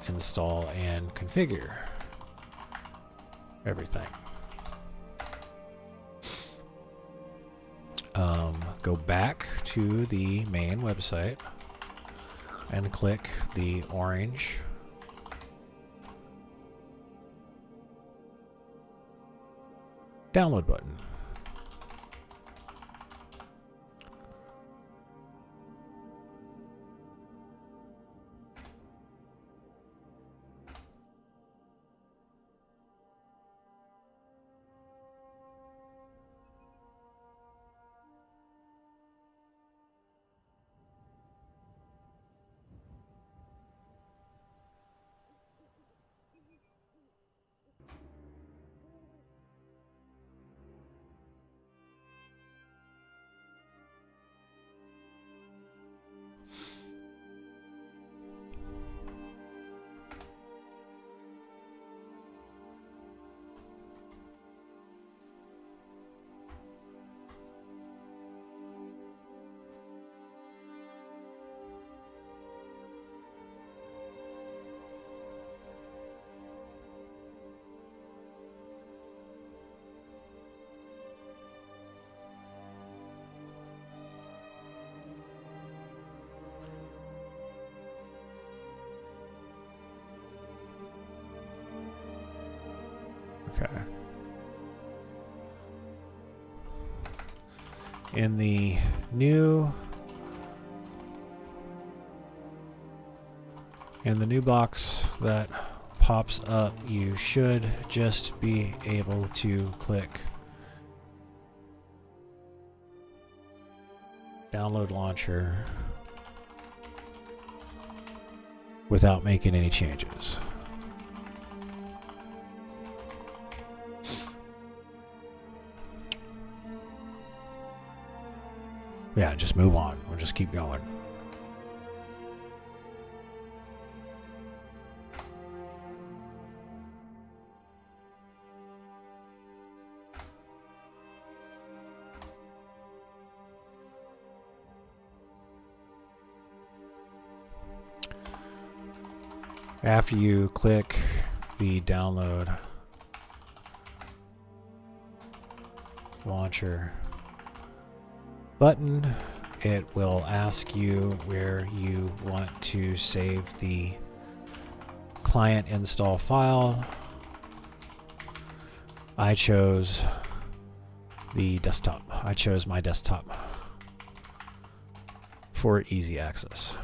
install, and configure everything. Go back to the main website and click the orange download button. Okay. In the new box that pops up, you should just be able to click download launcher without making any changes. Yeah, just move on. We'll just keep going. After you click the download launcher button, it will ask you where you want to save the client install file. I chose the desktop. I chose my desktop for easy access.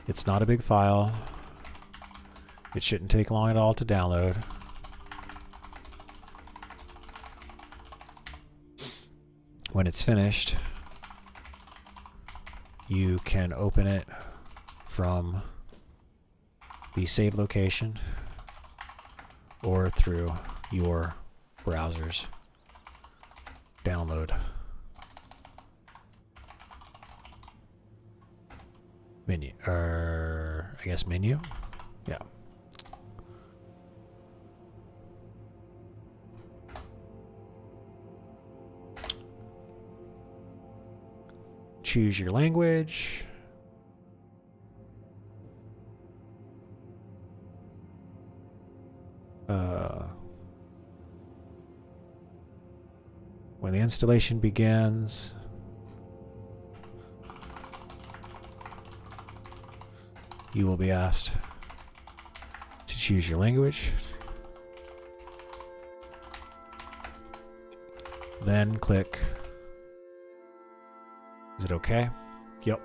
It's not a big file. It shouldn't take long at all to download. When it's finished, you can open it from the save location or through your browser's download menu, or I guess menu. Yeah. Choose your language. When the installation begins, you will be asked to choose your language. Then click, is it okay? Yep.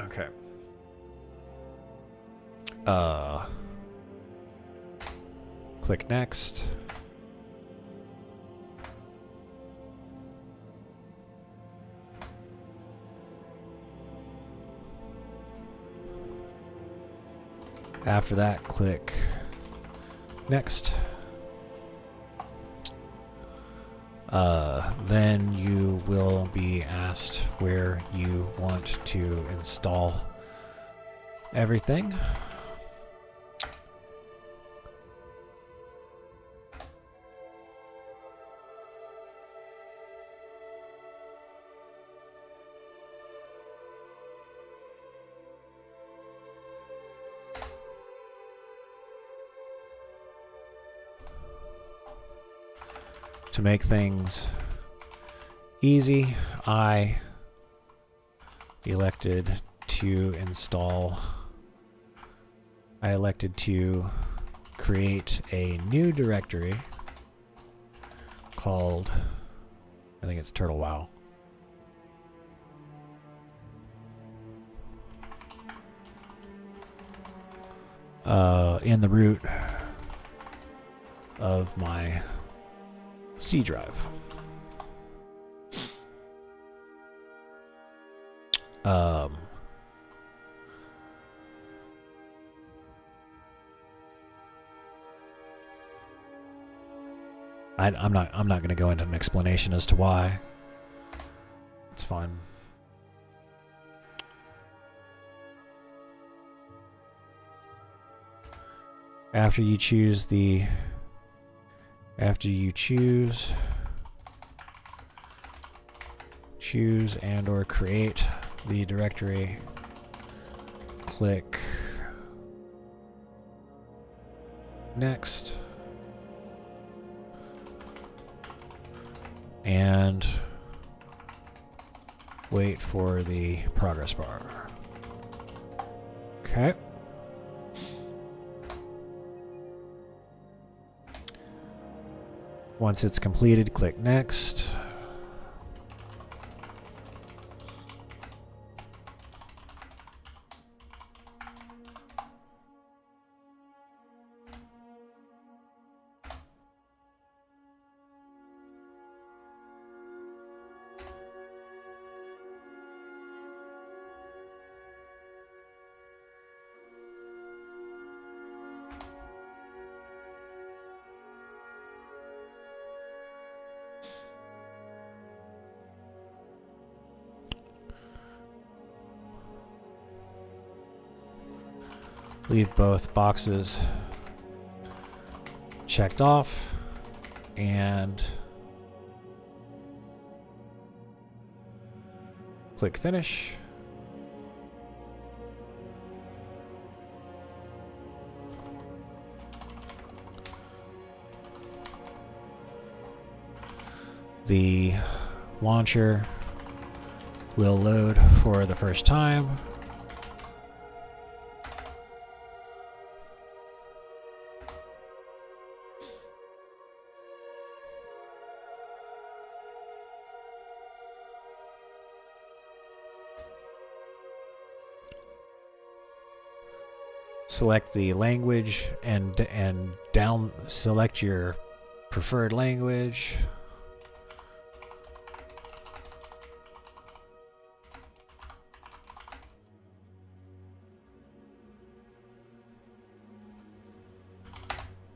Okay. Click next. After that, click next. Then you will be asked where you want to install everything. To make things easy, I elected to create a new directory called, I think it's Turtle WoW. In the root of my C drive. I'm not going to go into an explanation as to why. It's fine. After you choose and or create the directory, click next and wait for the progress bar. Okay. Once it's completed, click next. Leave both boxes checked off and click finish. The launcher will load for the first time. select the language and select your preferred language.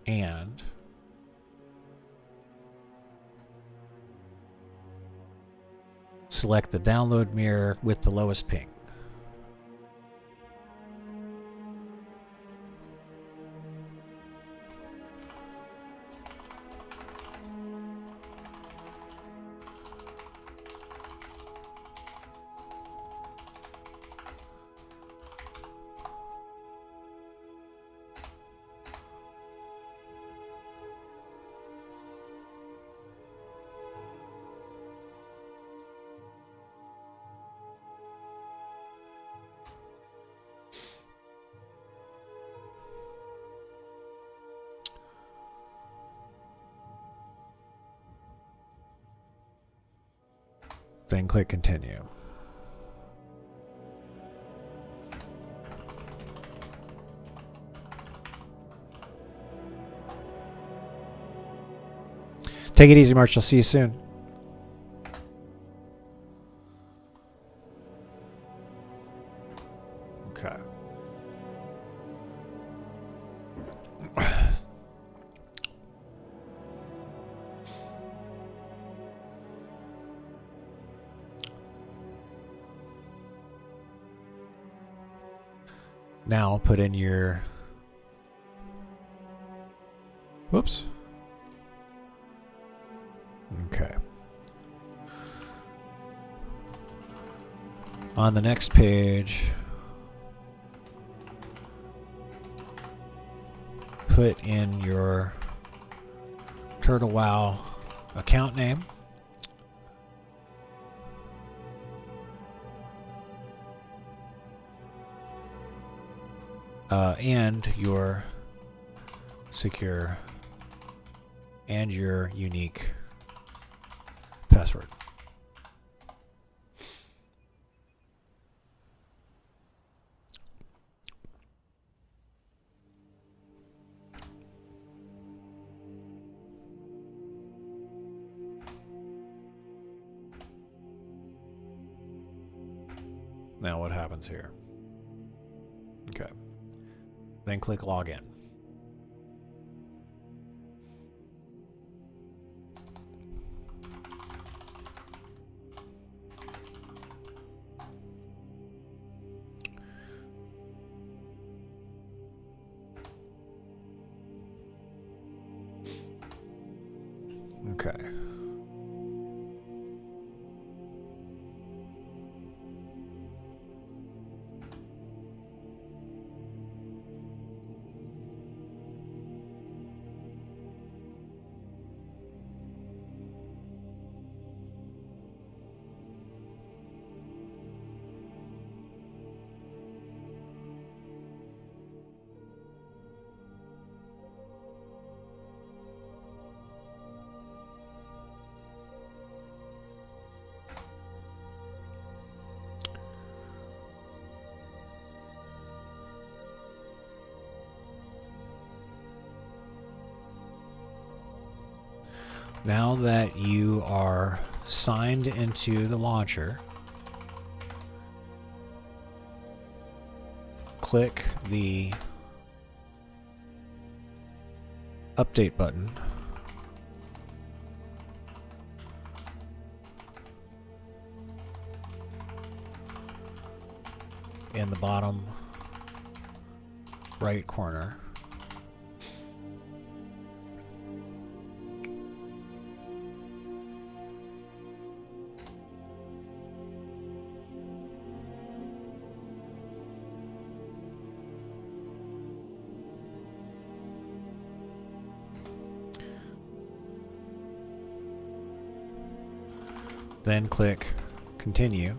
And select the download mirror with the lowest ping. Then click continue. Take it easy, March. I'll see you soon. Okay. Now put in your... Whoops. Okay. On the next page, put in your Turtle WoW account name. And your secure and your unique password. Now what happens here? Okay. Then click login. Okay. Now that you are signed into the launcher, click the update button in the bottom right corner. Then click continue.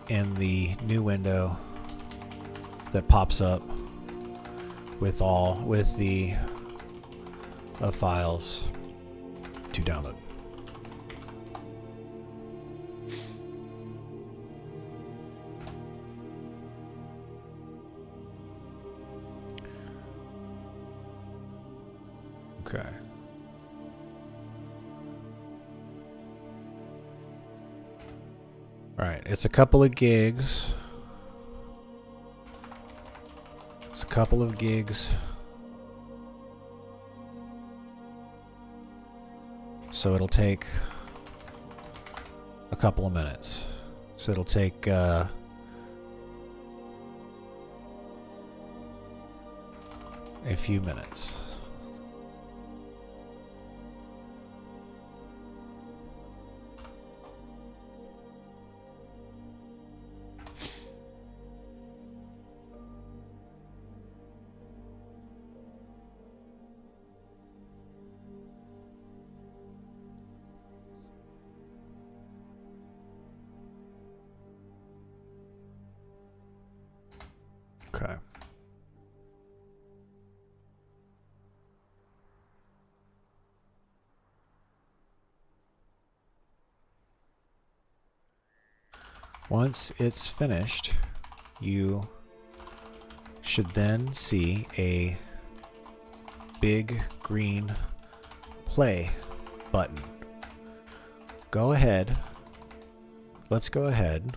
In the new window that pops up with the files to download. Okay. Alright, it's a couple of gigs. It's a couple of gigs. So it'll take a couple of minutes. So it'll take a few minutes. Okay. Once it's finished, you should then see a big green play button. Go ahead. Let's go ahead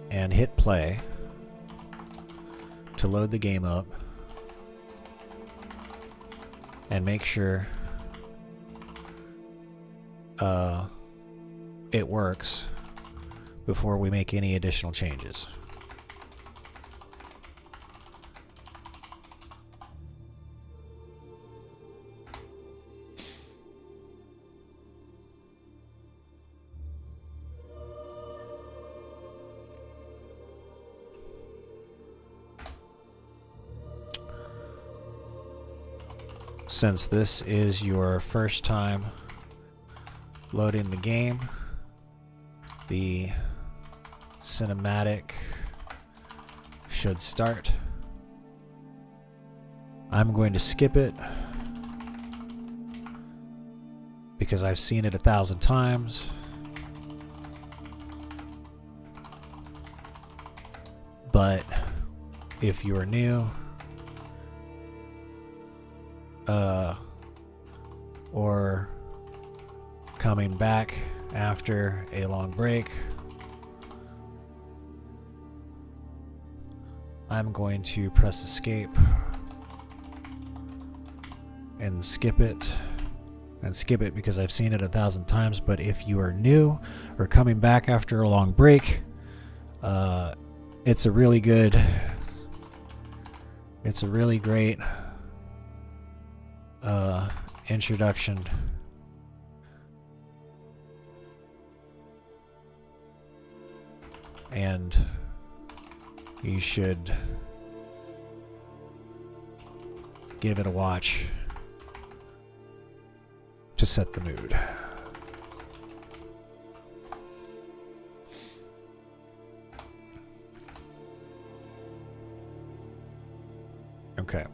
and hit play to load the game up and make sure it works before we make any additional changes. Since this is your first time loading the game, the cinematic should start. I'm going to skip it because I've seen it 1,000 times. But if you are new, or coming back after a long break, I'm going to press escape and skip it. And skip it because I've seen it 1,000 times. But if you are new or coming back after a long break, it's a really great introduction. And you should give it a watch to set the mood. Okay.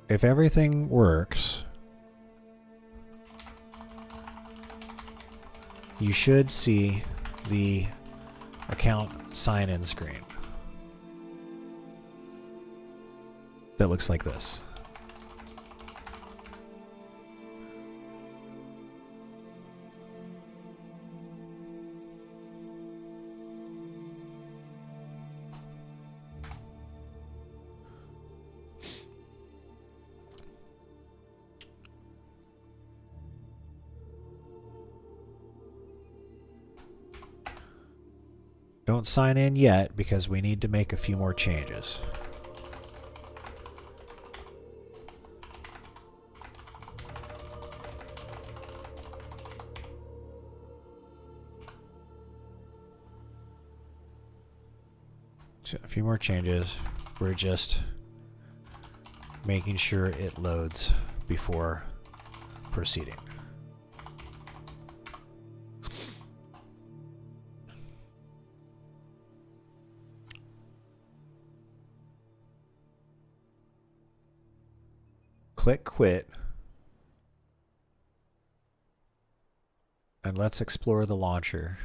If everything works, you should see the account sign-in screen that looks like this. Don't sign in yet because we need to make a few more changes. So a few more changes. We're just making sure it loads before proceeding. Click quit, and let's explore the launcher.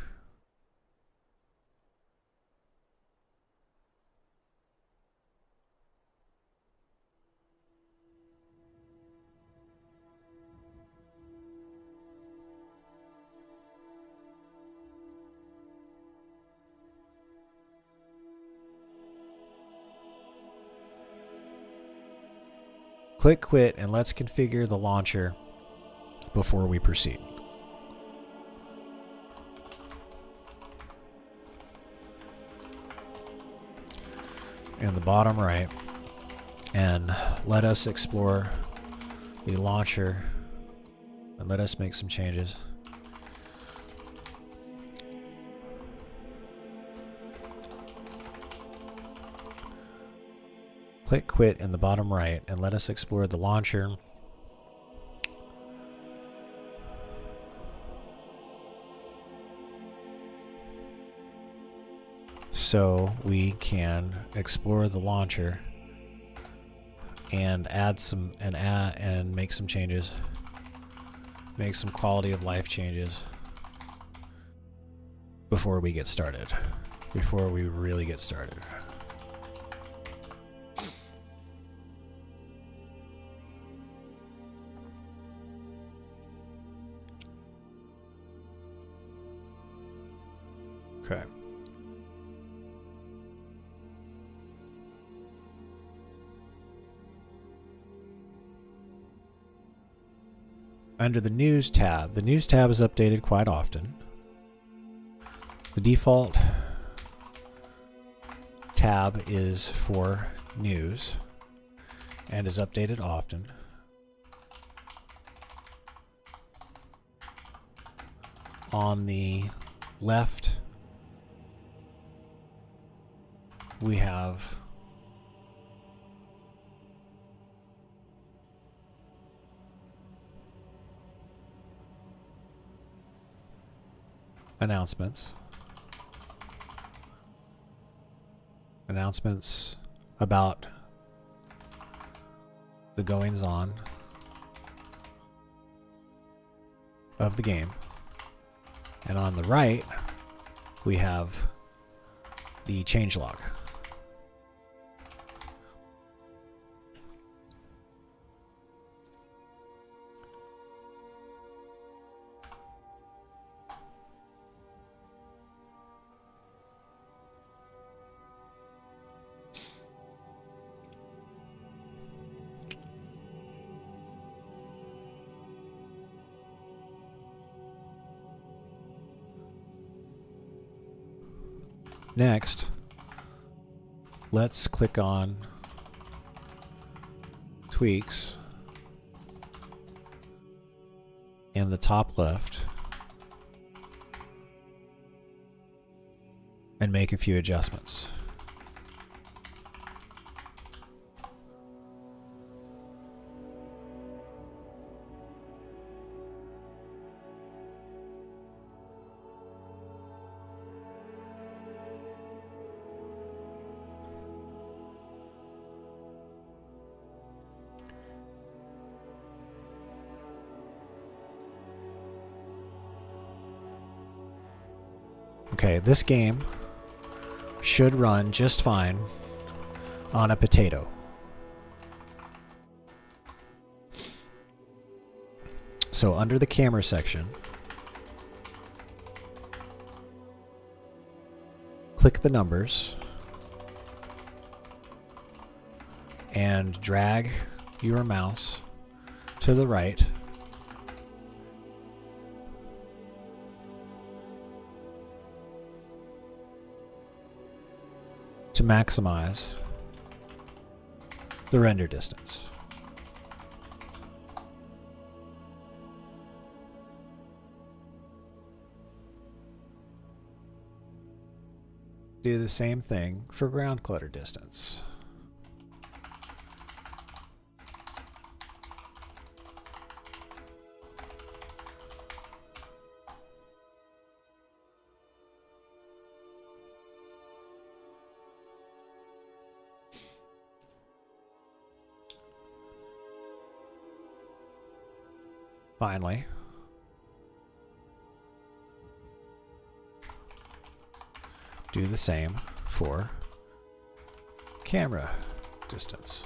Click quit and let's configure the launcher before we proceed. In the bottom right, and let us explore the launcher and let us make some changes. Click quit in the bottom right and let us explore the launcher. So we can explore the launcher and add some and make some changes. Make some quality of life changes before we get started. Before we really get started. Okay. Under the News tab, the News tab is updated quite often. The default tab is for news and is updated often. On the left, we have announcements. Announcements about the goings on of the game. And on the right, we have the changelog. Next, let's click on tweaks in the top left and make a few adjustments. Okay, this game should run just fine on a potato. So under the camera section, click the numbers and drag your mouse to the right to maximize the render distance. Do the same thing for ground clutter distance. Finally, do the same for camera distance.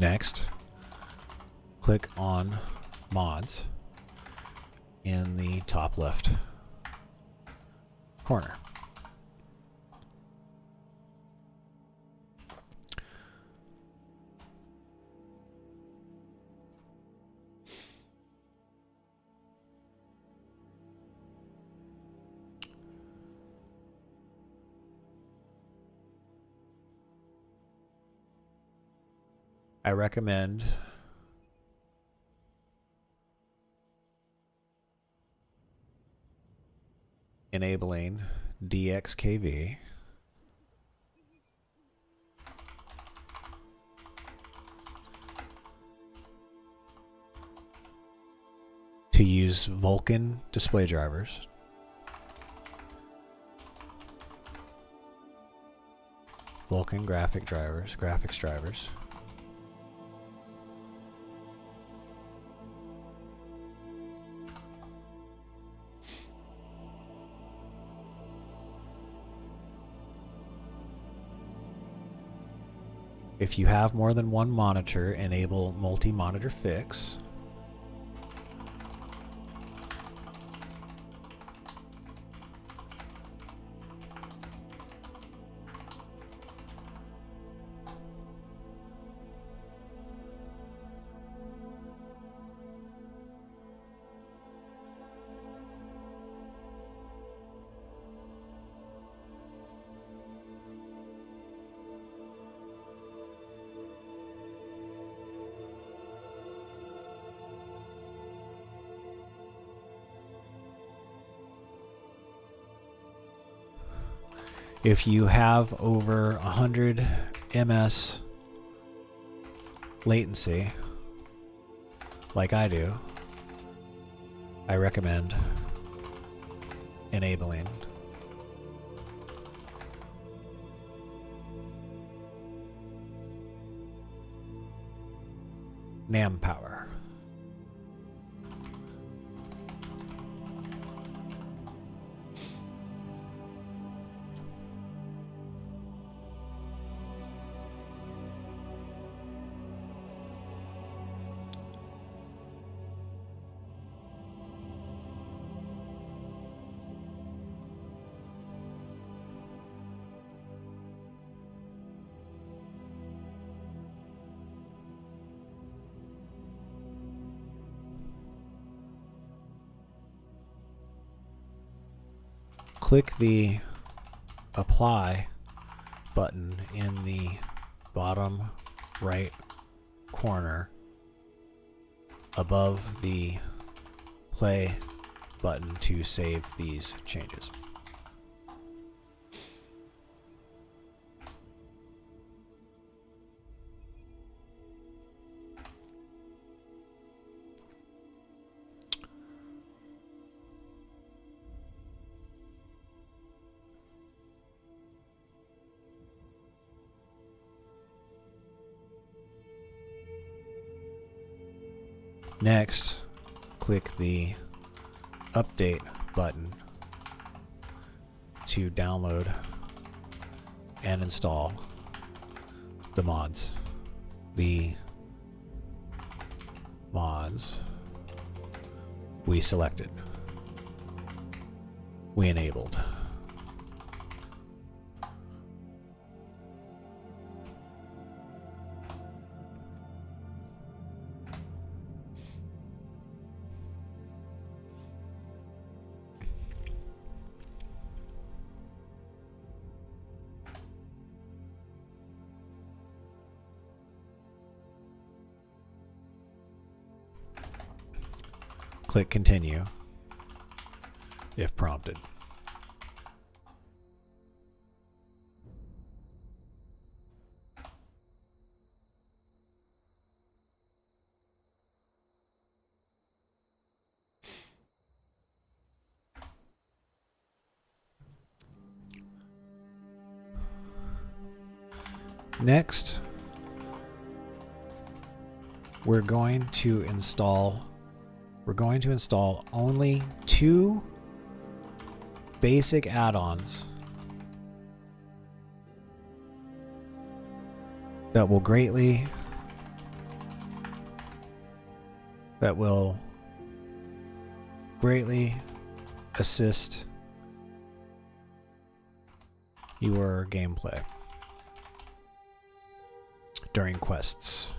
Next, click on Mods in the top left corner. I recommend enabling DXKV. To use Vulkan display drivers. Vulkan graphics drivers. If you have more than one monitor, enable multi-monitor fix. If you have over 100 ms latency, like I do, I recommend enabling NAM power. Click the Apply button in the bottom right corner above the Play button to save these changes. Next, click the Update button to download and install the mods. The mods we selected, we enabled. Click Continue if prompted. Next, we're going to install only 2 basic add-ons that will greatly that will greatly assist your gameplay during quests.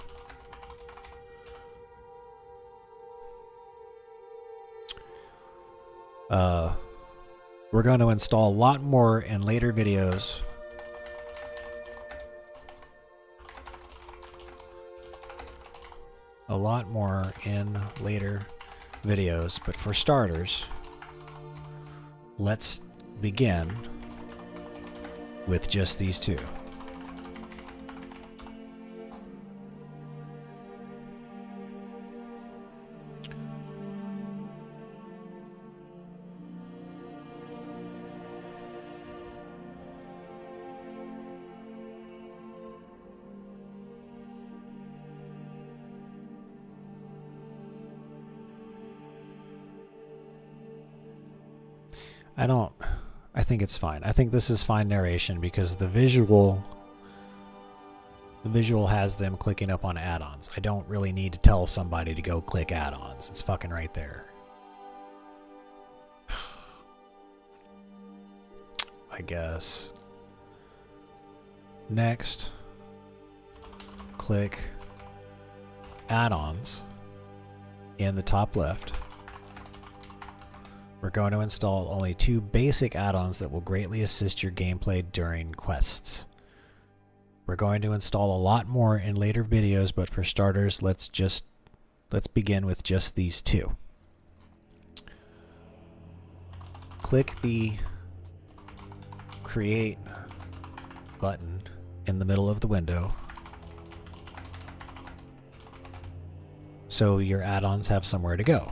We're going to install a lot more in later videos. A lot more in later videos, but for starters, let's begin with just these two. I think it's fine. I think this is fine narration because the visual has them clicking up on add-ons. I don't really need to tell somebody to go click add-ons. It's fucking right there. I guess. Next, click add-ons in the top left. We're going to install only 2 basic add-ons that will greatly assist your gameplay during quests. We're going to install a lot more in later videos, but for starters, let's begin with just these 2. Click the Create button in the middle of the window so your add-ons have somewhere to go.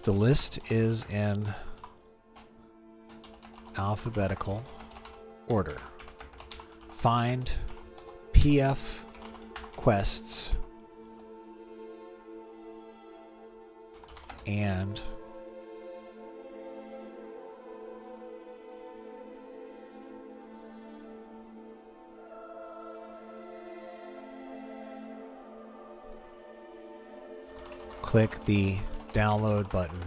The list is in alphabetical order. Find PF quests and click the download button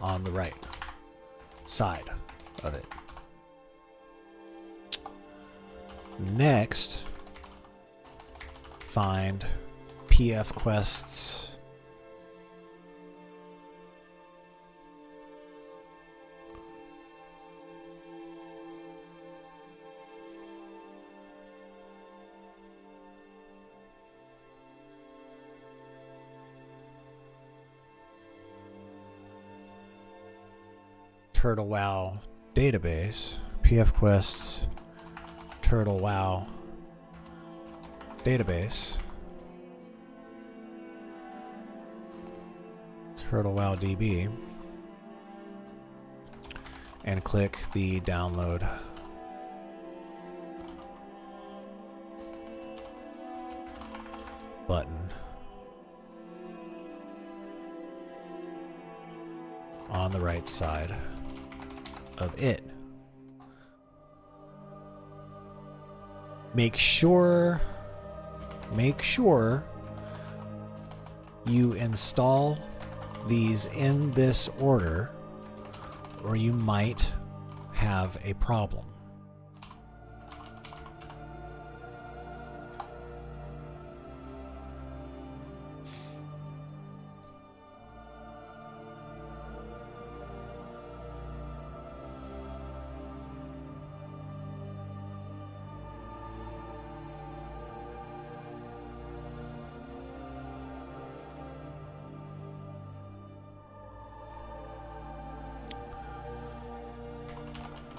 on the right side of it. Next, find PF quests Turtle WoW database, PF quests, Turtle WoW database, Turtle WoW DB, and click the download button on the right side of it. Make sure you install these in this order, or you might have a problem.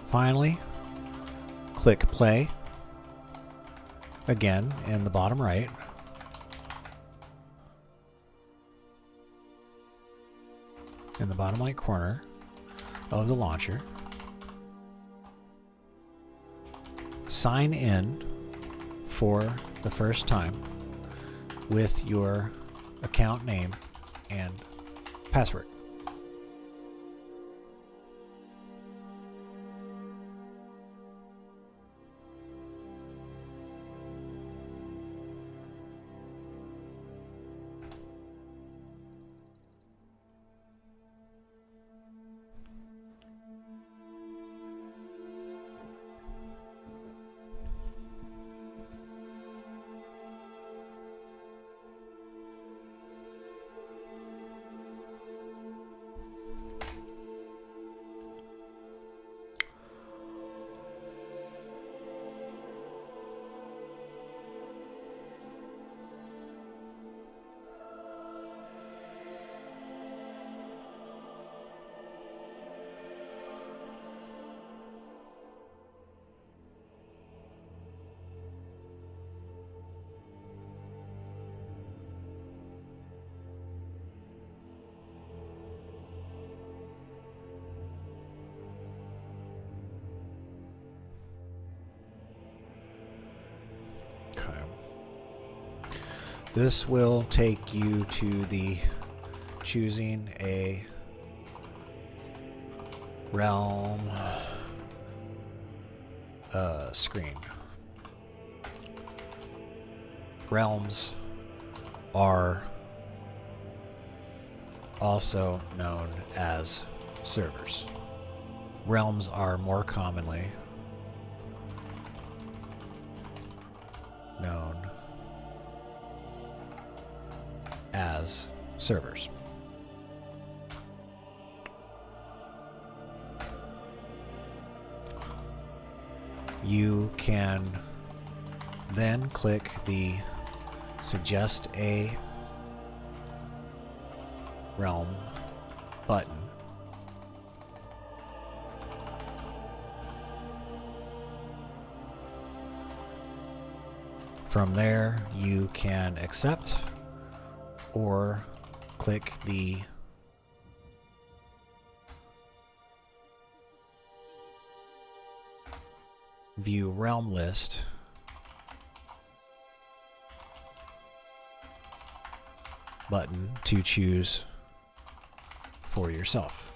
Finally, click play again in the bottom right. In the bottom right corner of the launcher. Sign in for the first time with your account name and password. This will take you to the choosing a realm screen. Realms are also known as servers. Realms are more commonly known as servers. You can then click the Suggest a Realm button. From there, you can accept or click the View Realm List button to choose for yourself.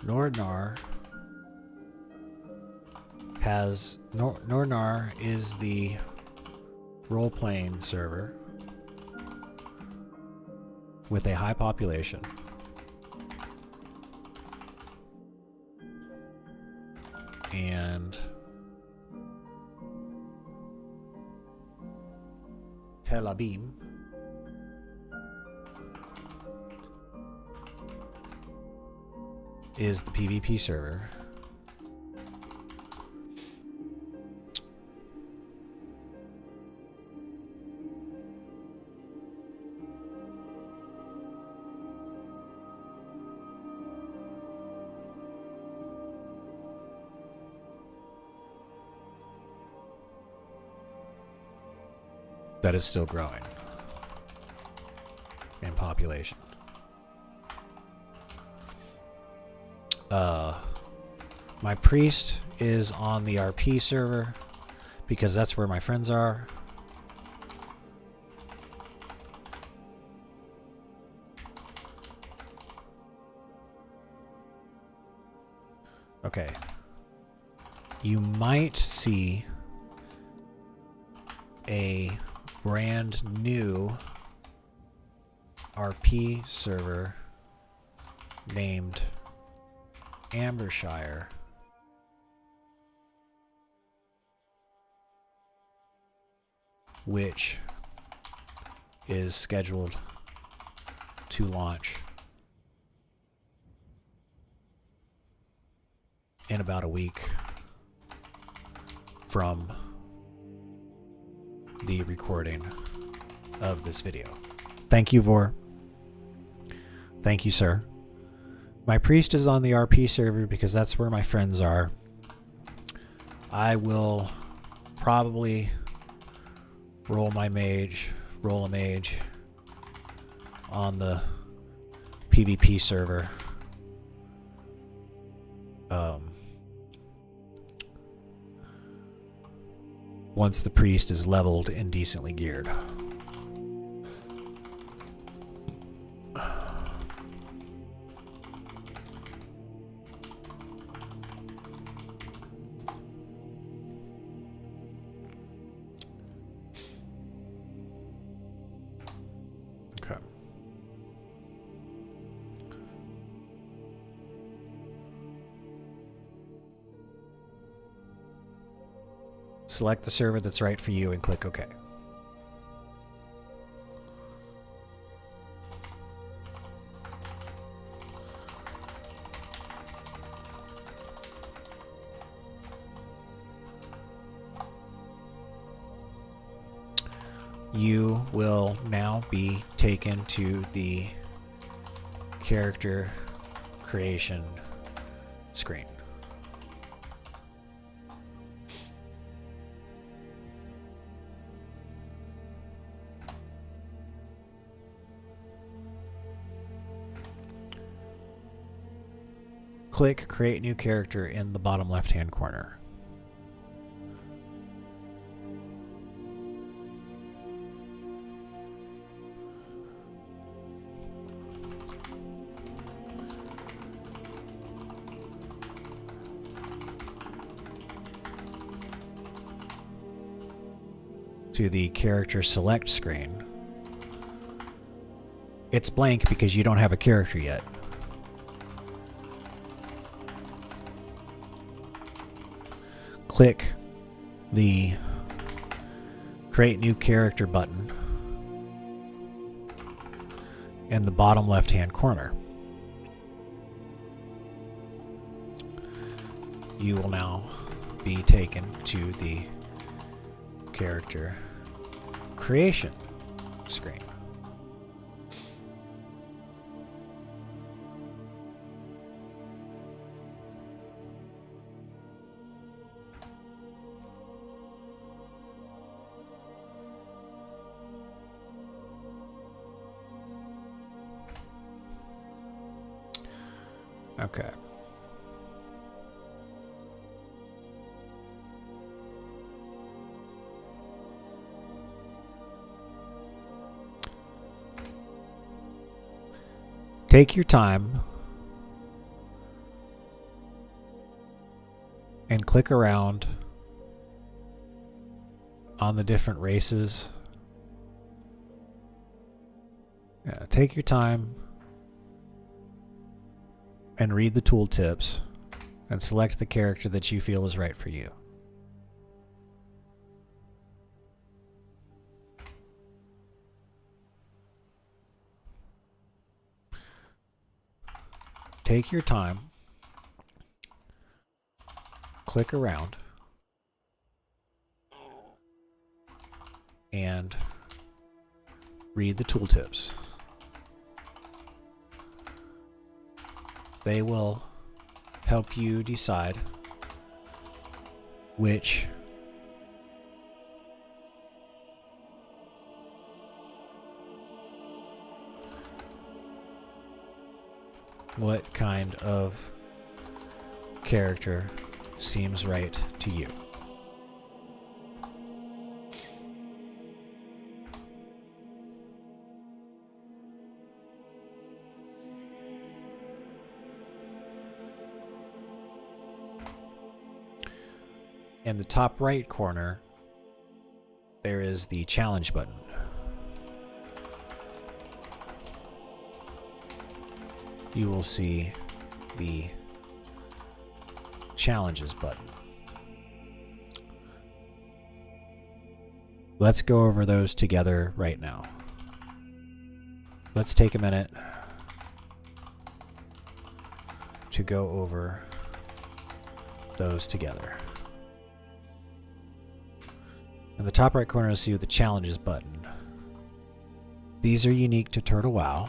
Nornar is the role-playing server with a high population. And Tel Aviv is the PvP server. That is still growing in population. My priest is on the RP server because that's where my friends are. Okay. you might see a brand new RP server named Ambershire, which is scheduled to launch in about a week from the recording of this video. Thank you, Vor. Thank you, sir. My priest is on the RP server because that's where my friends are. I will probably roll a mage on the PvP server. Once the priest is leveled and decently geared. Okay. Select the server that's right for you and click OK. You will now be taken to the character creation screen. Click Create New Character in the bottom left-hand corner. To the character select screen. It's blank because you don't have a character yet. Click the Create New Character button in the bottom left-hand corner. You will now be taken to the character creation screen. Okay. Take your time and click around on the different races. Yeah, take your time and read the tooltips and select the character that you feel is right for you. Take your time, click around, and read the tooltips. They will help you decide what kind of character seems right to you. in the top right corner, there is the challenge button. You will see the challenges button. Let's go over those together right now. Let's take a minute to go over those together. In the top right corner, you'll see the challenges button. These are unique to Turtle WoW.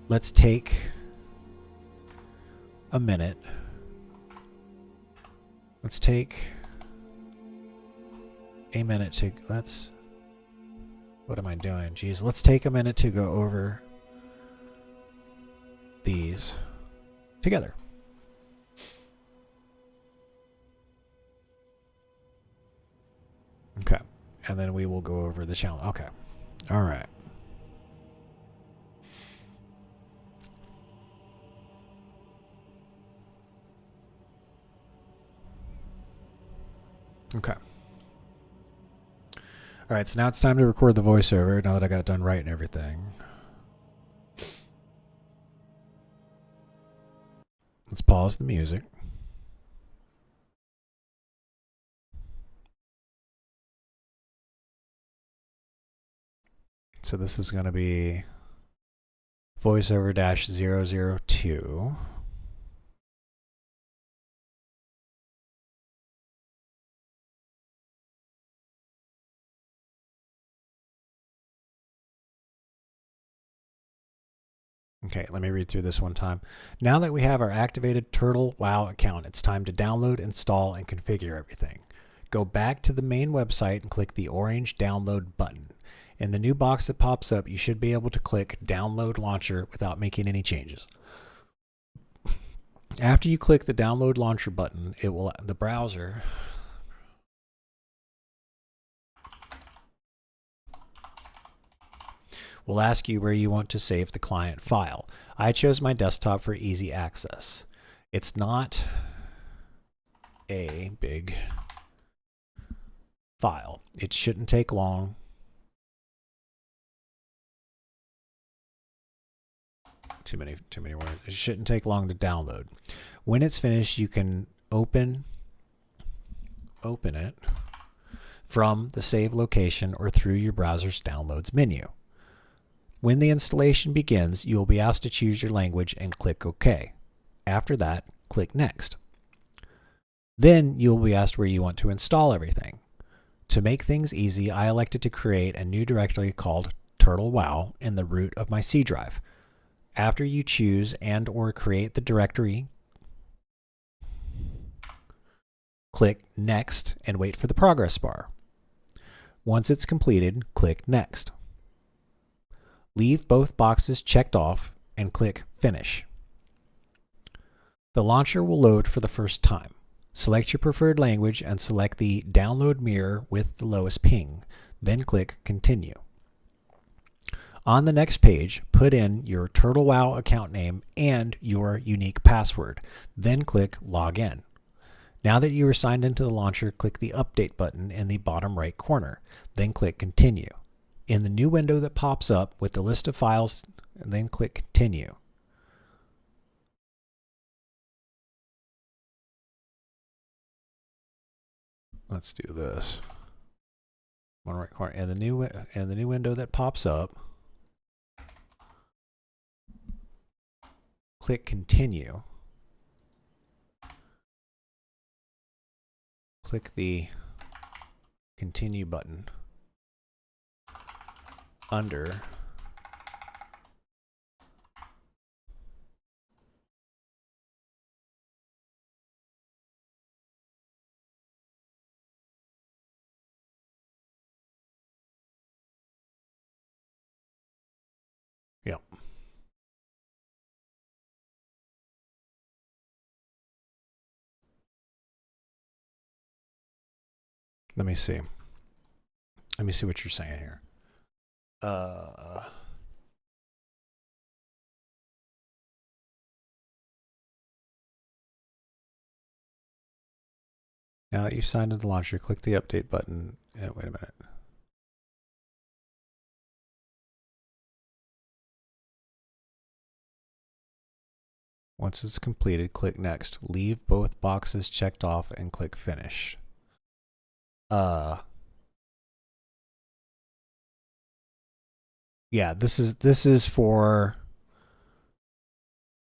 Let's take a minute. Let's take a minute to, what am I doing? Jeez, let's take a minute to go over these together. Okay, and then we will go over the challenge. Okay, all right. Okay. All right, so now it's time to record the voiceover now that I got it done right and everything. Let's pause the music. So this is going to be voiceover -002. Okay, let me read through this one time. Now that we have our activated Turtle WoW account, it's time to download, install, and configure everything. Go back to the main website and click the orange download button. In the new box that pops up, you should be able to click Download Launcher without making any changes. After you click the Download Launcher button, the browser will ask you where you want to save the client file. I chose my desktop for easy access. It's not a big file. It shouldn't take long. Too many words. It shouldn't take long to download. When it's finished, you can open it from the save location or through your browser's downloads menu. When the installation begins, you will be asked to choose your language and click OK. After that, click Next. Then you will be asked where you want to install everything. To make things easy, I elected to create a new directory called Turtle WoW in the root of my C drive. After you choose and/or create the directory, click Next and wait for the progress bar. Once it's completed, click Next. Leave both boxes checked off and click Finish. The launcher will load for the first time. Select your preferred language and select the download mirror with the lowest ping. Then click Continue. On the next page, put in your Turtle WoW account name and your unique password. Then click Login. Now that you are signed into the launcher, click the Update button in the bottom right corner. Then click Continue. In the new window that pops up with the list of files, then click Continue. Let's do this. One right corner. And the new window that pops up, click Continue. Click the Continue button under Yep. Let me see. Let me see what you're saying here. Now that you've signed into the launcher, click the update button. Wait a minute. Once it's completed, click Next. Leave both boxes checked off and click Finish. Yeah, this is for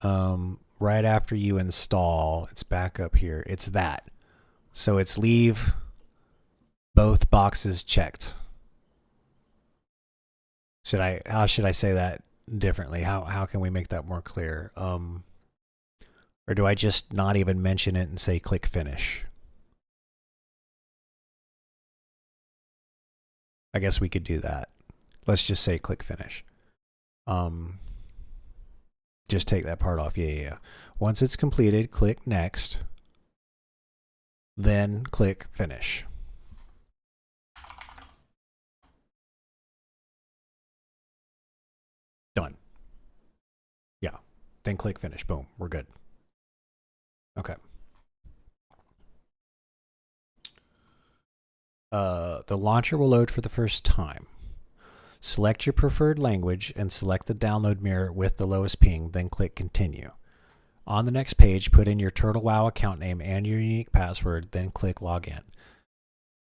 right after you install. It's back up here. It's that. So it's leave both boxes checked. How should I say that differently? How can we make that more clear? Or do I just not even mention it and say click Finish? I guess we could do that. Let's just say click Finish. Just take that part off. Yeah. Once it's completed, click Next. Then click Finish. Done. Yeah. Then click Finish. Boom. We're good. Okay. The launcher will load for the first time. Select your preferred language and select the download mirror with the lowest ping, then click Continue. On the next page, put in your Turtle WoW account name and your unique password, then click Login.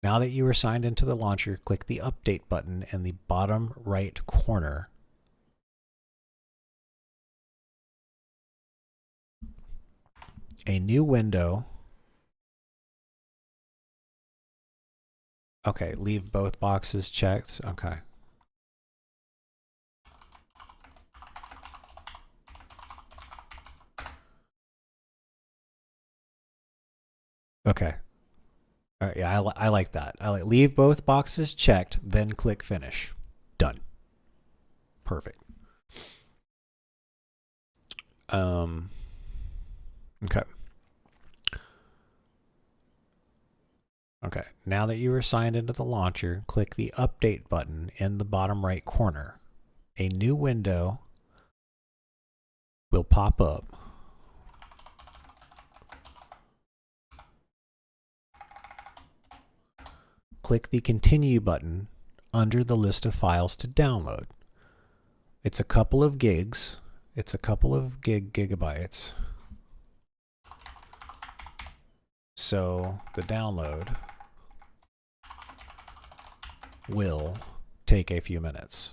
Now that you are signed into the launcher, click the Update button in the bottom right corner. A new window. Okay, leave both boxes checked. Okay. Okay. All right, yeah, I like that. I like leave both boxes checked, then click Finish. Done. Perfect. Okay. Okay, now that you are signed into the launcher, click the Update button in the bottom right corner. A new window will pop up. Click the Continue button under the list of files to download. It's a couple of gigs. It's a couple of gigabytes. So the download will take a few minutes.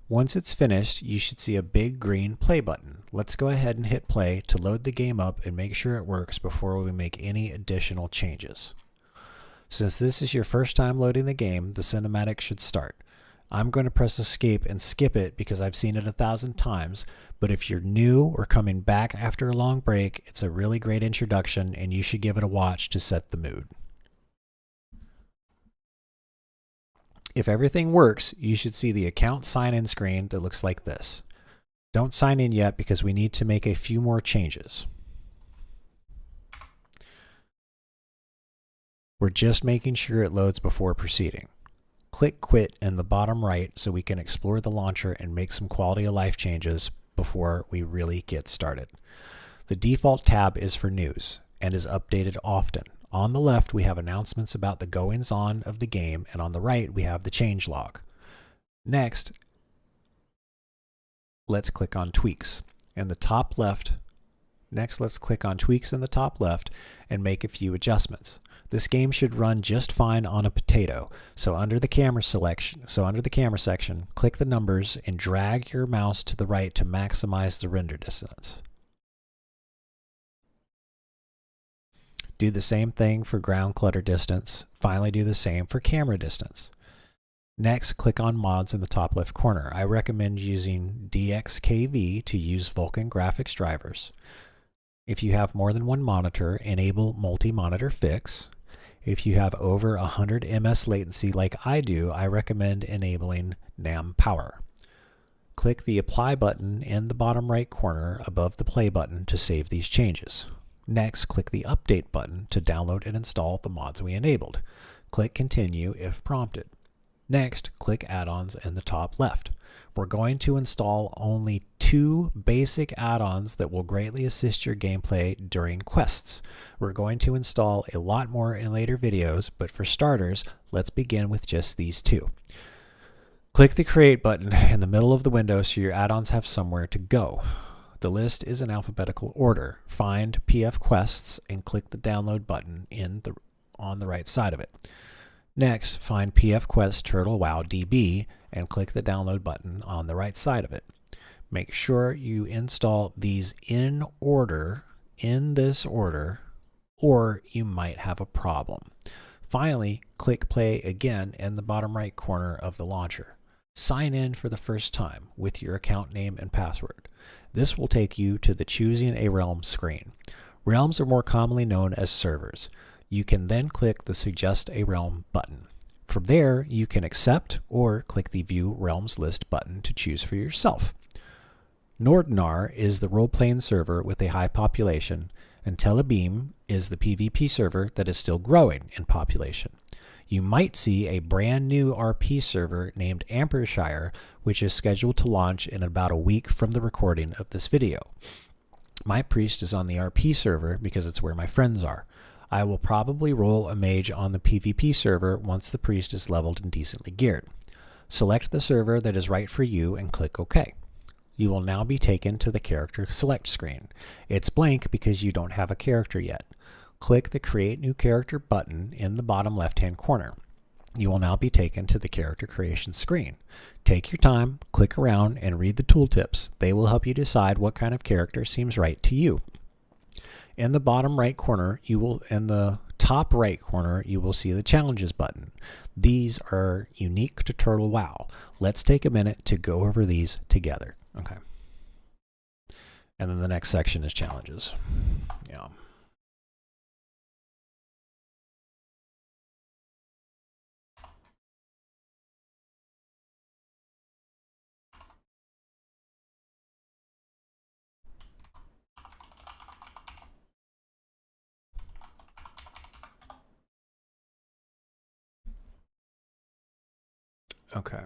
Once it's finished, you should see a big green play button. Let's go ahead and hit play to load the game up and make sure it works before we make any additional changes. Since this is your first time loading the game, the cinematic should start. I'm going to press escape and skip it because I've seen it 1,000 times, but if you're new or coming back after a long break, it's a really great introduction and you should give it a watch to set the mood. If everything works, you should see the account sign-in screen that looks like this. Don't sign in yet because we need to make a few more changes. We're just making sure it loads before proceeding. Click Quit in the bottom right so we can explore the launcher and make some quality of life changes before we really get started. The default tab is for news and is updated often. On the left, we have announcements about the goings-on of the game, and on the right, we have the changelog. Next, let's click on Tweaks. In the top left, let's click on Tweaks in the top left and make a few adjustments. This game should run just fine on a potato. So under the camera section, click the numbers and drag your mouse to the right to maximize the render distance. Do the same thing for ground clutter distance. Finally, do the same for camera distance. Next, click on Mods in the top left corner. I recommend using DXKV to use Vulkan graphics drivers. If you have more than one monitor, enable multi-monitor fix. If you have over 100 ms latency like I do, I recommend enabling NAM power. Click the Apply button in the bottom right corner above the Play button to save these changes. Next, click the Update button to download and install the mods we enabled. Click Continue if prompted. Next, click Add-ons in the top left. We're going to install only 2 basic add-ons that will greatly assist your gameplay during quests. We're going to install a lot more in later videos, but for starters, let's begin with just these 2. Click the Create button in the middle of the window so your add-ons have somewhere to go. The list is in alphabetical order. Find PF Quests and click the Download button on the right side of it. Next, find PF Quest Turtle WoW DB and click the Download button on the right side of it. Make sure you install these in this order, or you might have a problem. Finally, click Play again in the bottom right corner of the launcher. Sign in for the first time with your account name and password. This will take you to the Choosing a Realm screen. Realms are more commonly known as servers. You can then click the Suggest a Realm button. From there, you can accept or click the View Realms List button to choose for yourself. Nordinar is the role-playing server with a high population, and Telebeam is the PvP server that is still growing in population. You might see a brand new RP server named Ampershire, which is scheduled to launch in about a week from the recording of this video. My priest is on the RP server because it's where my friends are. I will probably roll a mage on the PvP server once the priest is leveled and decently geared. Select the server that is right for you and click OK. You will now be taken to the character select screen. It's blank because you don't have a character yet. Click the Create New Character button in the bottom left-hand corner. You will now be taken to the character creation screen. Take your time, click around, and read the tooltips. They will help you decide what kind of character seems right to you. In the bottom right corner, in the top right corner, you will see the Challenges button. These are unique to Turtle WoW. Let's take a minute to go over these together. Okay. And then the next section is Challenges. Yeah. Okay.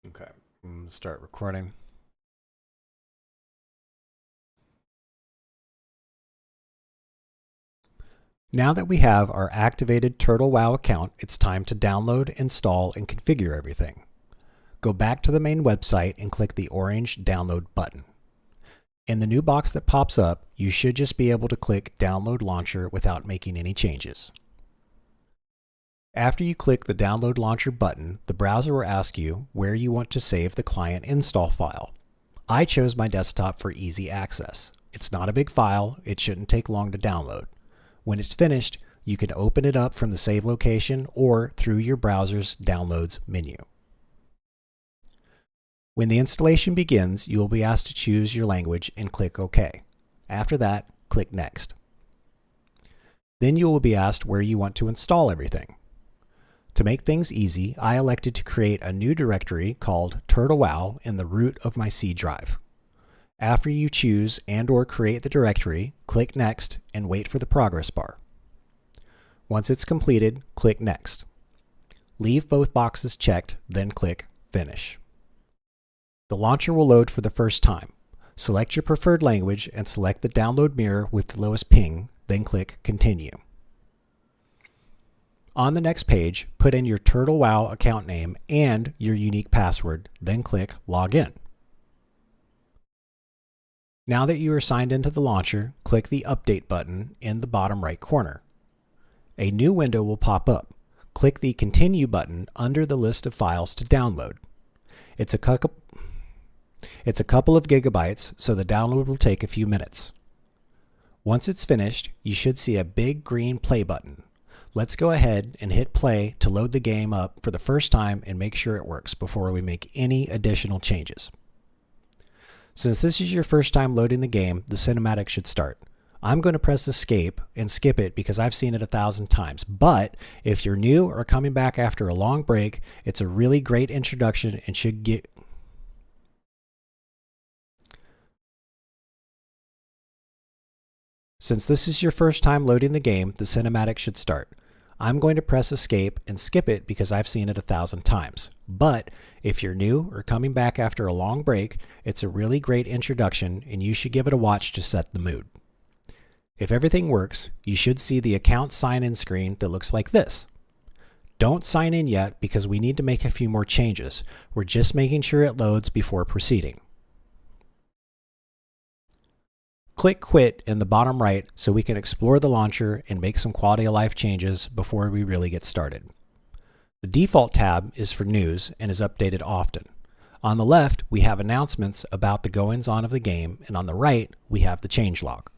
Okay, start recording. Now that we have our activated Turtle WoW account, it's time to download, install, and configure everything. Go back to the main website and click the orange Download button. In the new box that pops up, you should just be able to click Download Launcher without making any changes. After you click the Download Launcher button, the browser will ask you where you want to save the client install file. I chose my desktop for easy access. It's not a big file, it shouldn't take long to download. When it's finished, you can open it up from the save location or through your browser's Downloads menu. When the installation begins, you will be asked to choose your language and click OK. After that, click Next. Then you will be asked where you want to install everything. To make things easy, I elected to create a new directory called Turtle WoW in the root of my C drive. After you choose and/or create the directory, click Next and wait for the progress bar. Once it's completed, click Next. Leave both boxes checked, then click Finish. The launcher will load for the first time. Select your preferred language and select the download mirror with the lowest ping, then click Continue. On the next page, put in your Turtle WoW account name and your unique password, then click Login. Now that you are signed into the launcher, click the Update button in the bottom right corner. A new window will pop up. Click the Continue button under the list of files to download. It's a couple of gigabytes, so the download will take a few minutes. Once it's finished, you should see a big green play button. Let's go ahead and hit play to load the game up for the first time and make sure it works before we make any additional changes. Since this is your first time loading the game, the cinematic should start. I'm going to press escape and skip it because I've seen it 1,000 times. But if you're new or coming back after a long break, it's a really great introduction and should get... Since this is your first time loading the game, the cinematic should start. I'm going to press escape and skip it because I've seen it 1,000 times. But if you're new or coming back after a long break, it's a really great introduction and you should give it a watch to set the mood. If everything works, you should see the account sign-in screen that looks like this. Don't sign in yet because we need to make a few more changes. We're just making sure it loads before proceeding. Click Quit in the bottom right so we can explore the launcher and make some quality of life changes before we really get started. The default tab is for news and is updated often. On the left, we have announcements about the goings-on of the game, and on the right, we have the changelog.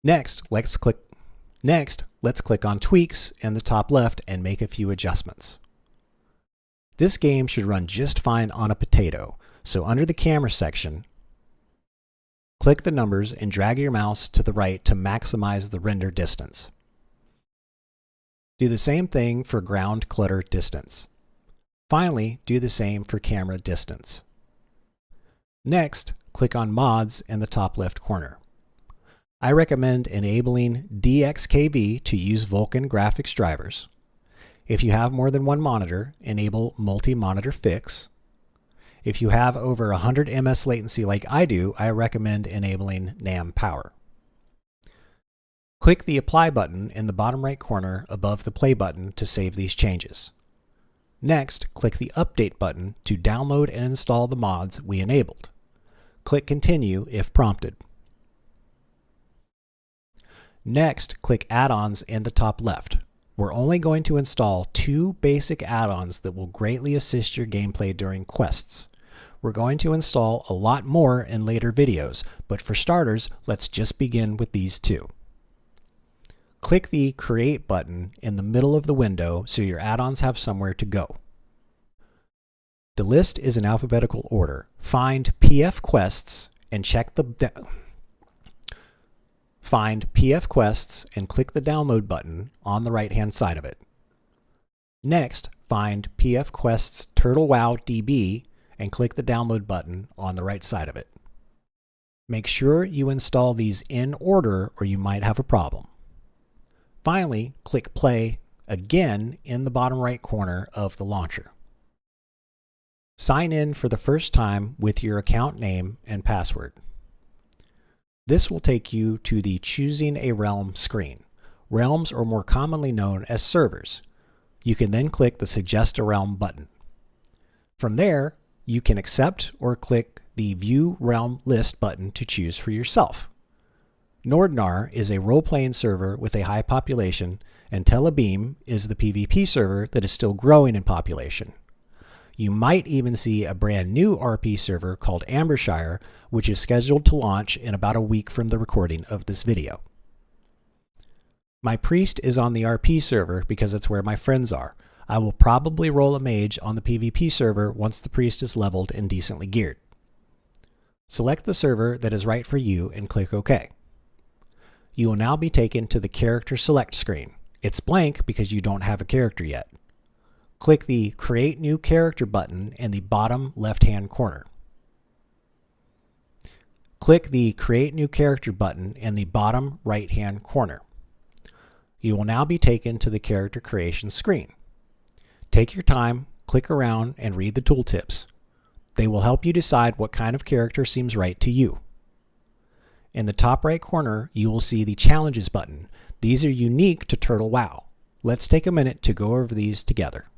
Next, let's click on Tweaks in the top left and make a few adjustments. This game should run just fine on a potato, so under the camera section, click the numbers and drag your mouse to the right to maximize the render distance. Do the same thing for ground clutter distance. Finally, do the same for camera distance. Next, click on Mods in the top left corner. I recommend enabling DXKV to use Vulkan graphics drivers. If you have more than one monitor, enable multi-monitor fix. If you have over 100 ms latency like I do, I recommend enabling NAM power. Click the Apply button in the bottom right corner above the Play button to save these changes. Next, click the Update button to download and install the mods we enabled. Click Continue if prompted. Next, click Add-ons in the top left. We're only going to install 2 basic add-ons that will greatly assist your gameplay during quests. We're going to install a lot more in later videos, but for starters, let's just begin with these 2. Click the Create button in the middle of the window so your add-ons have somewhere to go. The list is in alphabetical order. Find PF Quests and check Find PF Quests and click the Download button on the right-hand side of it. Next, find PF Quests Turtle WoW DB and click the Download button on the right side of it. Make sure you install these in order or you might have a problem. Finally, click Play again in the bottom right corner of the launcher. Sign in for the first time with your account name and password. This will take you to the Choosing a Realm screen. Realms are more commonly known as servers. You can then click the Suggest a Realm button. From there, you can accept or click the View Realm List button to choose for yourself. Nordnar is a role-playing server with a high population, and Telebeam is the PvP server that is still growing in population. You might even see a brand new RP server called Ambershire, which is scheduled to launch in about a week from the recording of this video. My priest is on the RP server because it's where my friends are. I will probably roll a mage on the PvP server once the priest is leveled and decently geared. Select the server that is right for you and click OK. You will now be taken to the Character Select screen. It's blank because you don't have a character yet. Click the Create New Character button in the bottom left-hand corner. Click the Create New Character button in the bottom right-hand corner. You will now be taken to the character creation screen. Take your time, click around, and read the tooltips. They will help you decide what kind of character seems right to you. In the top right corner, you will see the Challenges button. These are unique to Turtle WoW. Let's take a minute to go over these together.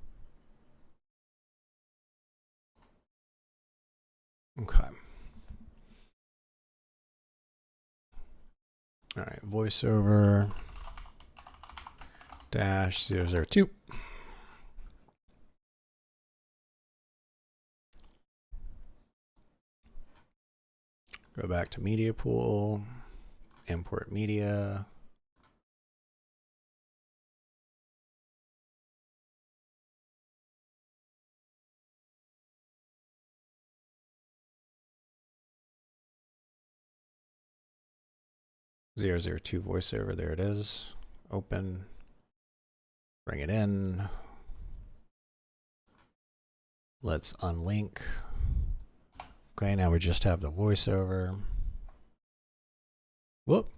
Okay. All right, voiceover -002. Go back to media pool, import media. 002 voiceover. There it is. Open. Bring it in. Let's unlink. Okay, now we just have the voiceover. Whoop.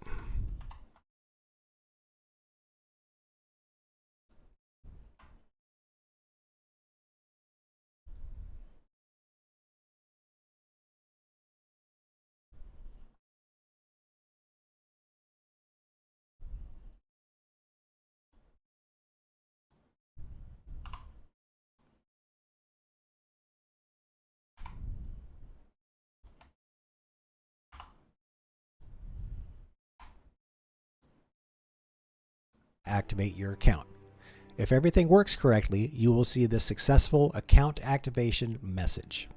Activate your account. If everything works correctly, you will see the successful account activation message.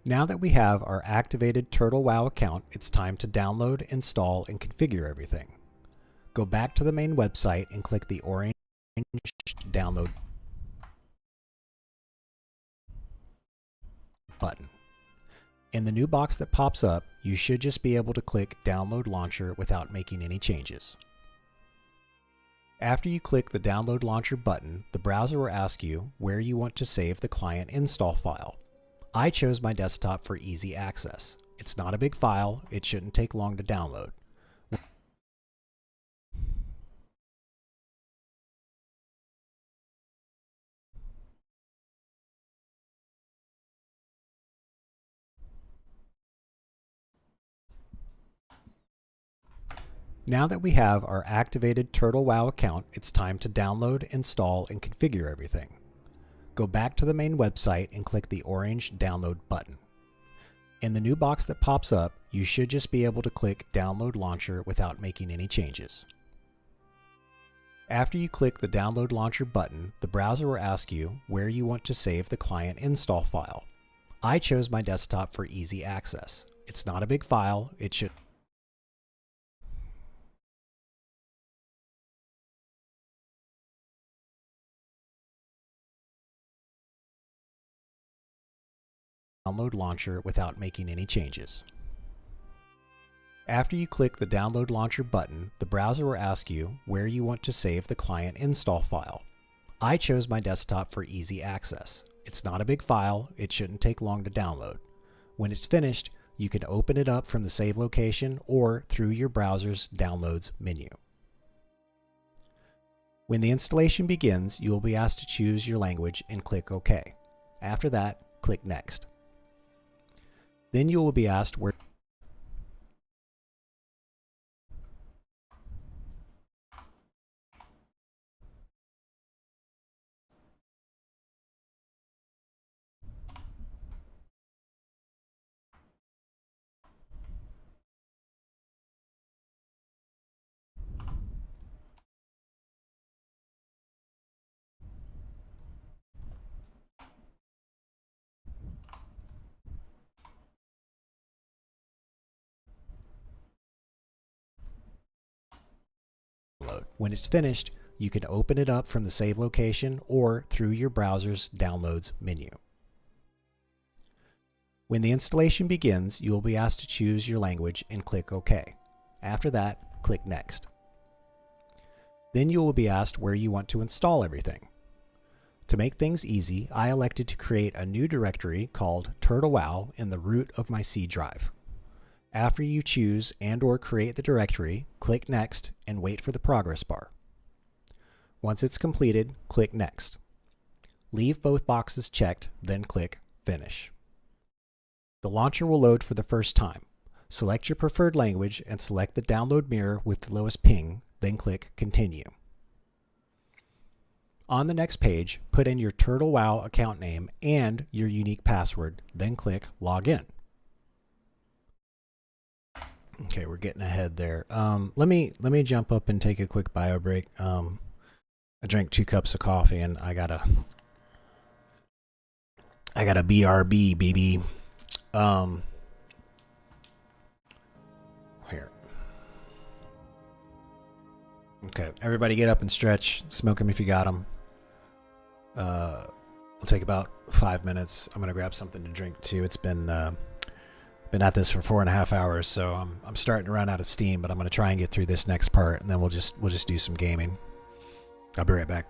Now that we have our activated Turtle WoW account, it's time to download, install, and configure everything. Go back to the main website and click the orange download button. In the new box that pops up, you should just be able to click Download Launcher without making any changes. After you click the Download Launcher button, the browser will ask you where you want to save the client install file. I chose my desktop for easy access. It's not a big file, it shouldn't take long to download. Now that we have our activated Turtle WoW account, it's time to download, install, and configure everything. Go back to the main website and click the orange download button. In the new box that pops up, you should just be able to click Download Launcher without making any changes. After you click the Download Launcher button, the browser will ask you where you want to save the client install file. I chose my desktop for easy access. It's not a big file, it should Download Launcher without making any changes. After you click the Download Launcher button, the browser will ask you where you want to save the client install file. I chose my desktop for easy access. It's not a big file, it shouldn't take long to download. When it's finished, you can open it up from the save location or through your browser's Downloads menu. When the installation begins, you will be asked to choose your language and click OK. After that, click Next. Then you will be asked where When it's finished, you can open it up from the save location or through your browser's Downloads menu. When the installation begins, you will be asked to choose your language and click OK. After that, click Next. Then you will be asked where you want to install everything. To make things easy, I elected to create a new directory called Turtle WoW in the root of my C drive. After you choose and/or create the directory, click Next and wait for the progress bar. Once it's completed, click Next. Leave both boxes checked, then click Finish. The launcher will load for the first time. Select your preferred language and select the download mirror with the lowest ping, then click Continue. On the next page, put in your Turtle WoW account name and your unique password, then click Login. Okay, we're getting ahead there. Let me jump up and take a quick bio break. I drank 2 cups of coffee and I got a BRB, baby. Here. Okay, everybody get up and stretch. Smoke them if you got them. It'll take about 5 minutes. I'm gonna grab something to drink too. It's been at this for 4.5 hours, so I'm starting to run out of steam. But I'm gonna try and get through this next part, and then we'll just do some gaming. I'll be right back.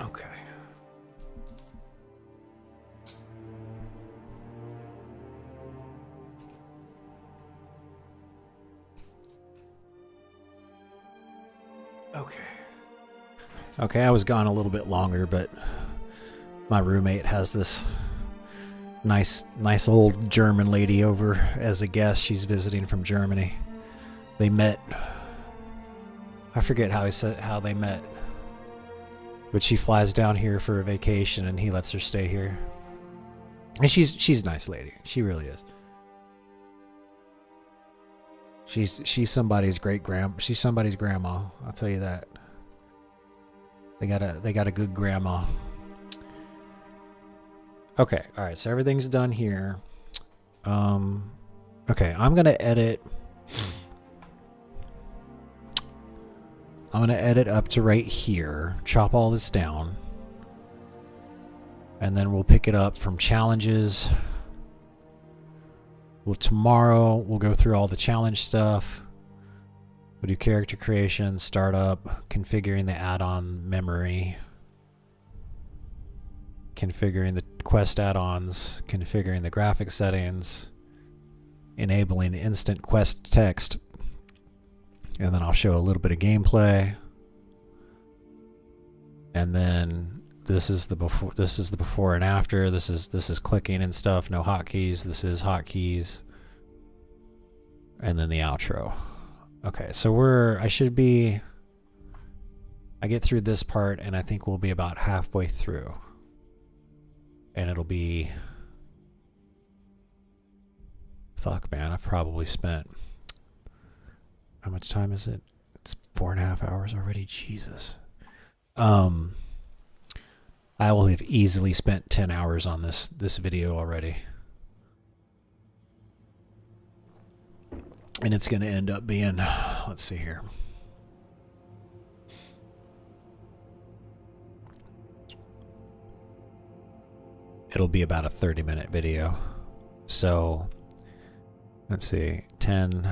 Okay. Okay. Okay, I was gone a little bit longer, but my roommate has this nice old German lady over as a guest. She's visiting from Germany. They met. I forget how they met. But she flies down here for a vacation and he lets her stay here. And she's a nice lady. She really is. She's somebody's she's somebody's grandma, I'll tell you that. They got a good grandma. Okay, alright, so everything's done here. Okay, I'm gonna edit up to right here, chop all this down, and then we'll pick it up from challenges. Well, tomorrow we'll go through all the challenge stuff. We'll do character creation, startup, configuring the add-on memory, configuring the quest add-ons, configuring the graphic settings, enabling instant quest text, and then I'll show a little bit of gameplay. And then this is the before and after. This is clicking and stuff, no hotkeys. This is hotkeys. And then the outro. Okay, so I get through this part and I think we'll be about halfway through. And it'll be, fuck man, I've probably spent, how much time is it? It's 4.5 hours already, Jesus. I will have easily spent 10 hours on this video already. And it's going to end up being, let's see here. It'll be about a 30-minute video. So, let's see, 10,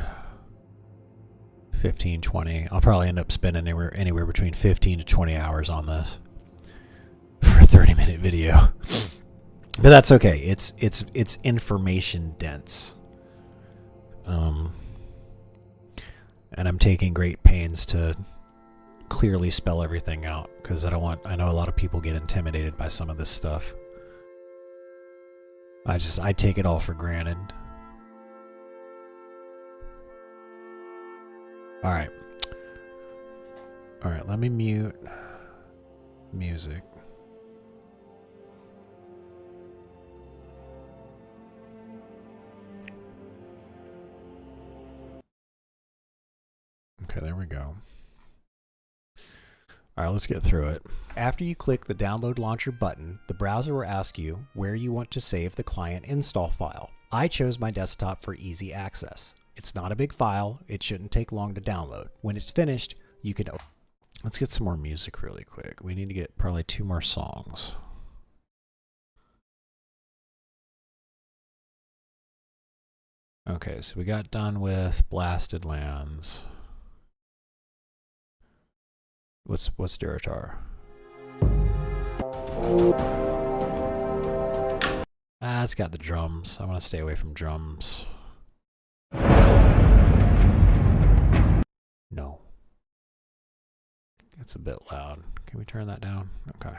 15, 20. I'll probably end up spending anywhere between 15 to 20 hours on this for a 30-minute video. But that's okay. It's information dense. And I'm taking great pains to clearly spell everything out because I know a lot of people get intimidated by some of this stuff. I take it all for granted. All right, let me mute music. Okay, there we go. All right, let's get through it. After you click the download launcher button, the browser will ask you where you want to save the client install file. I chose my desktop for easy access. It's not a big file. It shouldn't take long to download. When it's finished, you can... Let's get some more music really quick. We need to get probably 2 more songs. Okay, so we got done with Blasted Lands. What's Duratar? It's got the drums. I want to stay away from drums. No. It's a bit loud. Can we turn that down? Okay.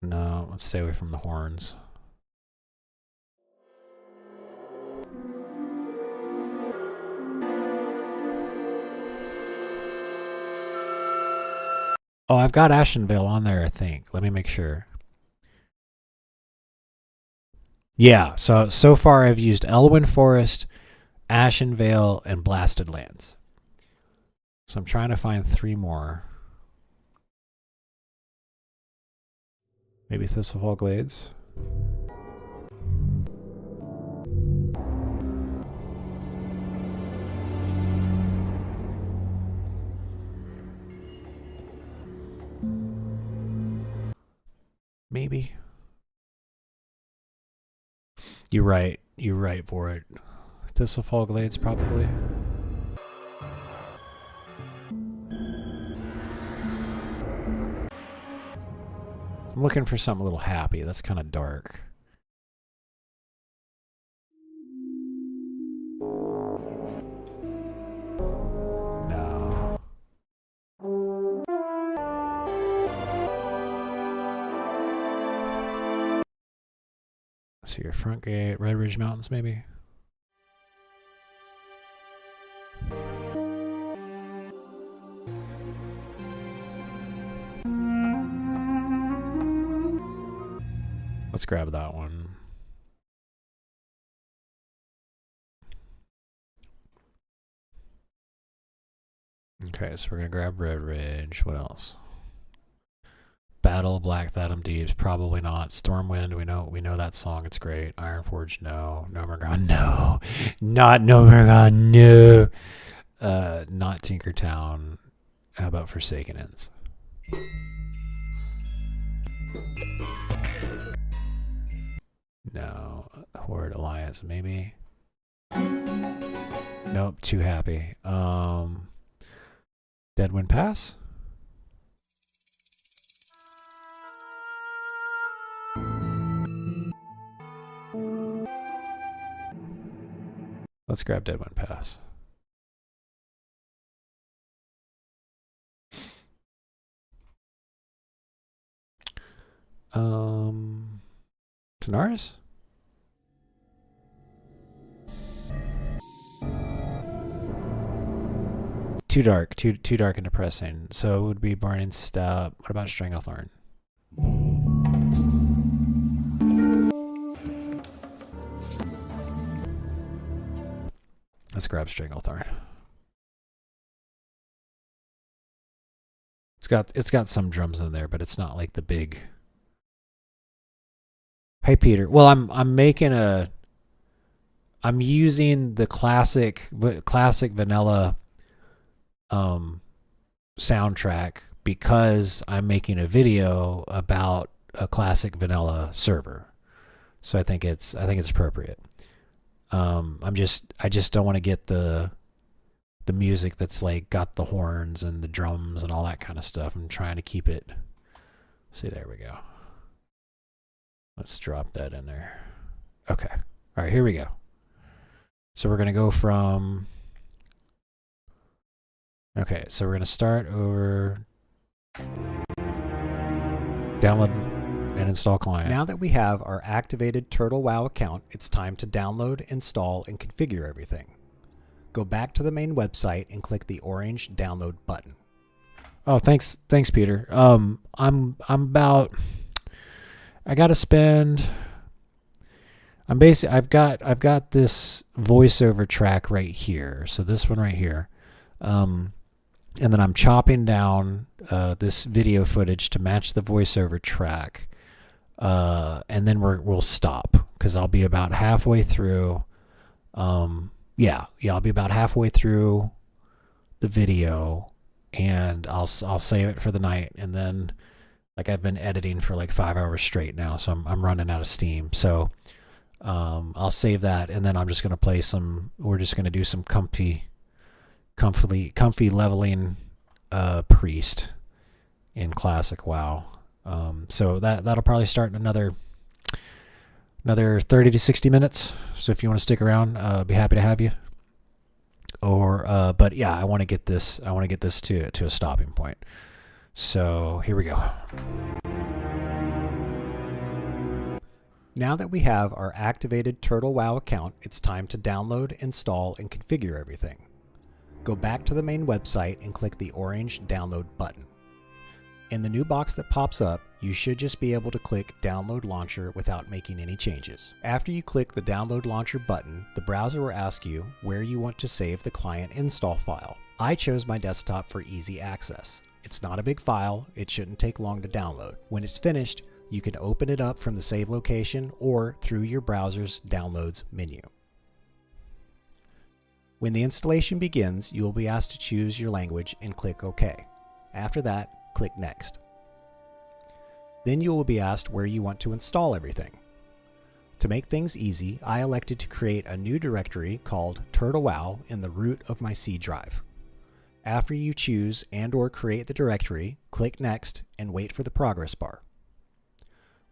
No, let's stay away from the horns. Oh, I've got Ashenvale on there, I think. Let me make sure. Yeah, so far I've used Elwyn Forest, Ashenvale, and Blasted Lands. So I'm trying to find 3 more. Maybe Thistlefall Glades? Maybe. You're right for it. Thistlefold Glades, probably. I'm looking for something a little happy. That's kind of dark. No. Let's see your front gate. Red Ridge Mountains, maybe? Let's grab that one. Okay, so we're gonna grab Red Ridge. What else? Battle, Black Thadam Deeps, probably not. Stormwind, we know that song. It's great. Ironforge, no. Nomergon, no. Not Nomergon, no. Not Tinkertown. How about Forsaken Ends? No. Horde Alliance, maybe. Nope, too happy. Deadwind Pass? Let's grab Deadwind Pass. Tanaris? Too dark, too dark and depressing. So it would be Burning Step. What about Stranglethorn? Let's grab Stranglethorn. It's got some drums in there, but it's not like the big. Hey Peter. Well, I'm using the classic vanilla soundtrack because I'm making a video about a classic vanilla server. So I think it's appropriate. I just don't want to get the music that's like got the horns and the drums and all that kind of stuff. I'm trying to keep it. See, there we go. Let's drop that in there. Okay. All right, here we go. So we're going to go from... Okay, so we're going to start over... Download and install client. Now that we have our activated Turtle WoW account, it's time to download, install, and configure everything. Go back to the main website and click the orange download button. Oh, thanks, Peter. I'm about... I gotta spend. I've got this voiceover track right here. So this one right here, and then I'm chopping down this video footage to match the voiceover track, and then we'll stop because I'll be about halfway through. I'll be about halfway through the video, and I'll save it for the night, and then. Like I've been editing for like 5 hours straight now, so I'm running out of steam. So I'll save that, and then I'm just gonna play some. We're just gonna do some comfy leveling priest in classic WoW. So that'll probably start in another 30 to 60 minutes. So if you want to stick around, be happy to have you. But yeah, I want to get this to a stopping point. So here we go. Now that we have our activated Turtle WoW account, it's time to download, install, and configure everything. Go back to the main website and click the orange download button. In the new box that pops up, you should just be able to click Download Launcher without making any changes. After you click the Download Launcher button, the browser will ask you where you want to save the client install file. I chose my desktop for easy access. It's not a big file, it shouldn't take long to download. When it's finished, you can open it up from the save location or through your browser's Downloads menu. When the installation begins, you will be asked to choose your language and click OK. After that, click Next. Then you will be asked where you want to install everything. To make things easy, I elected to create a new directory called Turtle WoW in the root of my C drive. After you choose and/or create the directory, click Next and wait for the progress bar.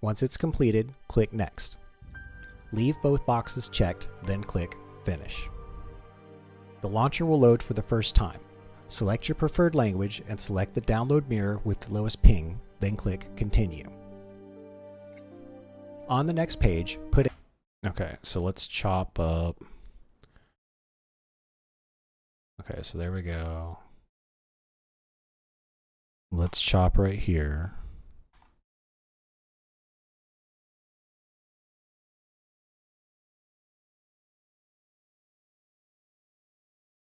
Once it's completed, click Next. Leave both boxes checked, then click Finish. The launcher will load for the first time. Select your preferred language and select the download mirror with the lowest ping, then click Continue. On the next page, put it. Okay, so let's chop up. Okay, so there we go. Let's chop right here.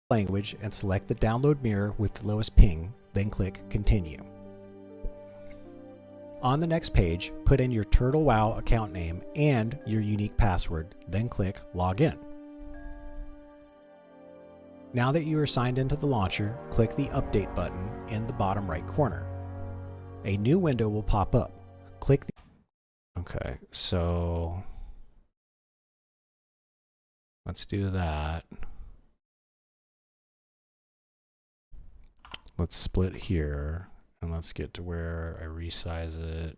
Language and select the download mirror with the lowest ping, then click Continue. On the next page, put in your Turtle WoW account name and your unique password, then click Login. Now that you are signed into the launcher, click the Update button in the bottom right corner. A new window will pop up. Click the Okay, so let's do that. Let's split here, and let's get to where I resize it.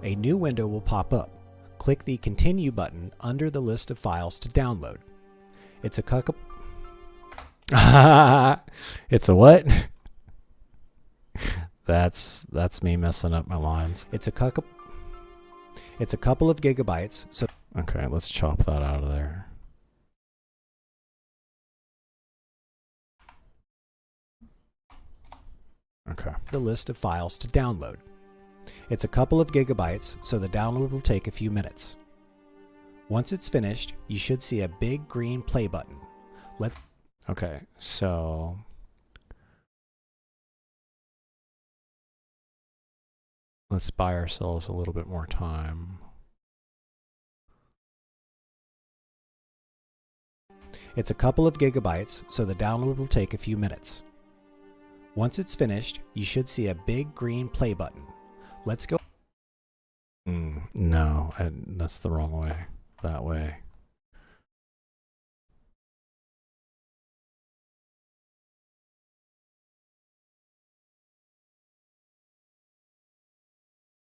A new window will pop up. Click the Continue button under the list of files to download. It's a It's a what? That's me messing up my lines. It's a couple of gigabytes, so Okay, let's chop that out of there. Okay. the list of files to download. It's a couple of gigabytes, so the download will take a few minutes. Once it's finished, you should see a big green play button. Okay, so let's buy ourselves a little bit more time. It's a couple of gigabytes, so the download will take a few minutes. Once it's finished, you should see a big green play button. Let's go. No, that's the wrong way. That way.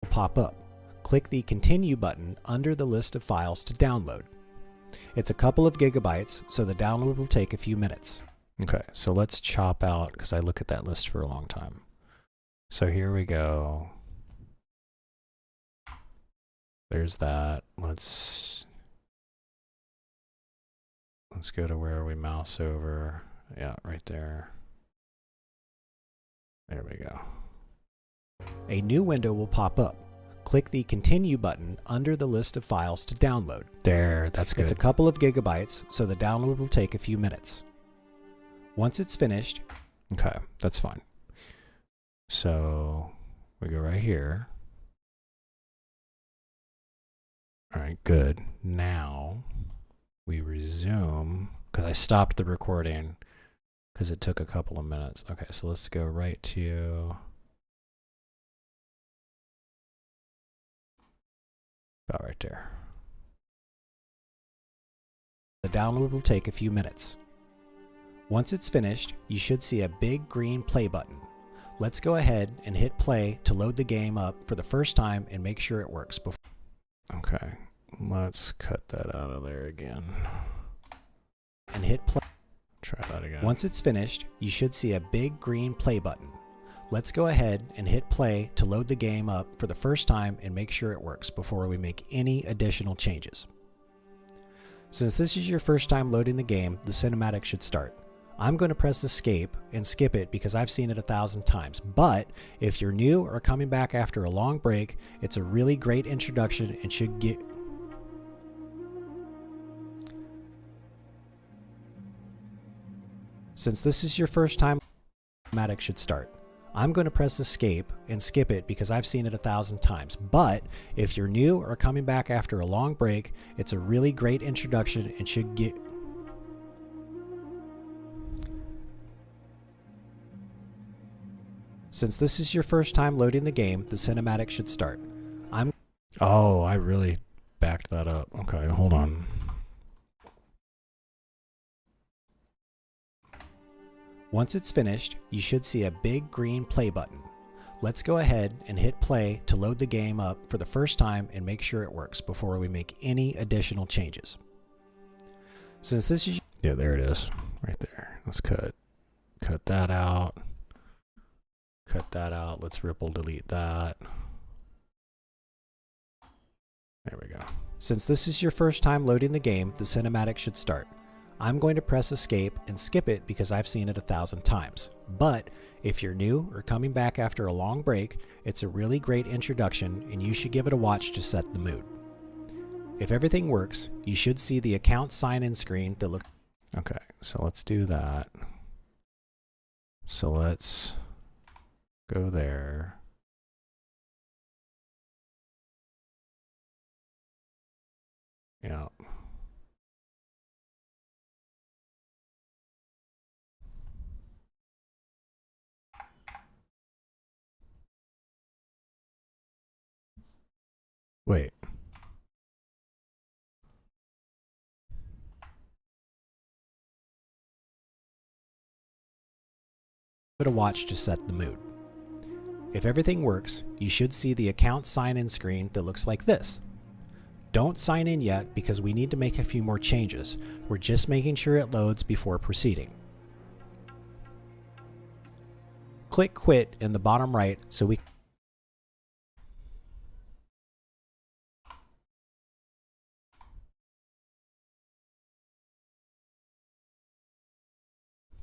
Pop up. Click the Continue button under the list of files to download. It's a couple of gigabytes, so the download will take a few minutes. Okay, so let's chop out, because I look at that list for a long time. So here we go. There's that. Let's go to where we mouse over. Yeah, right there. There we go. A new window will pop up. Click the Continue button under the list of files to download. There, that's good. It's a couple of gigabytes, so the download will take a few minutes. Once it's finished, Okay, that's fine. So we go right here. All right, good. Now we resume, because I stopped the recording because it took a couple of minutes. Okay, so let's go right to about right there. the download will take a few minutes. Once it's finished, you should see a big green play button. Let's go ahead and hit play to load the game up for the first time and make sure it works before. Okay, let's cut that out of there again. And hit play. Try that again. Once it's finished, you should see a big green play button. Let's go ahead and hit play to load the game up for the first time and make sure it works before we make any additional changes. Since this is your first time loading the game, the cinematic should start. I'm going to press escape and skip it because I've seen it 1,000 times, but if you're new or coming back after a long break, it's a really great introduction and should get... Since this is your first time, the cinematic should start. I'm going to press escape and skip it because I've seen it 1,000 times, but if you're new or coming back after a long break, it's a really great introduction and should get... Since this is your first time loading the game, the cinematic should start. Oh, I really backed that up. Okay, hold on. Once it's finished, you should see a big green play button. Let's go ahead and hit play to load the game up for the first time and make sure it works before we make any additional changes. Since this is... Yeah, there it is. Right there. Let's cut that out. Cut that out. Let's ripple delete that. There we go. Since this is your first time loading the game, the cinematic should start. I'm going to press escape and skip it because I've seen it 1,000 times. But if you're new or coming back after a long break, it's a really great introduction and you should give it a watch to set the mood. If everything works, you should see the account sign-in screen that looks... Okay, so let's do that. So let's go there. Yeah. Wait. Give it a watch to set the mood. If everything works, you should see the account sign-in screen that looks like this. Don't sign in yet because we need to make a few more changes. We're just making sure it loads before proceeding. Click quit in the bottom right so we...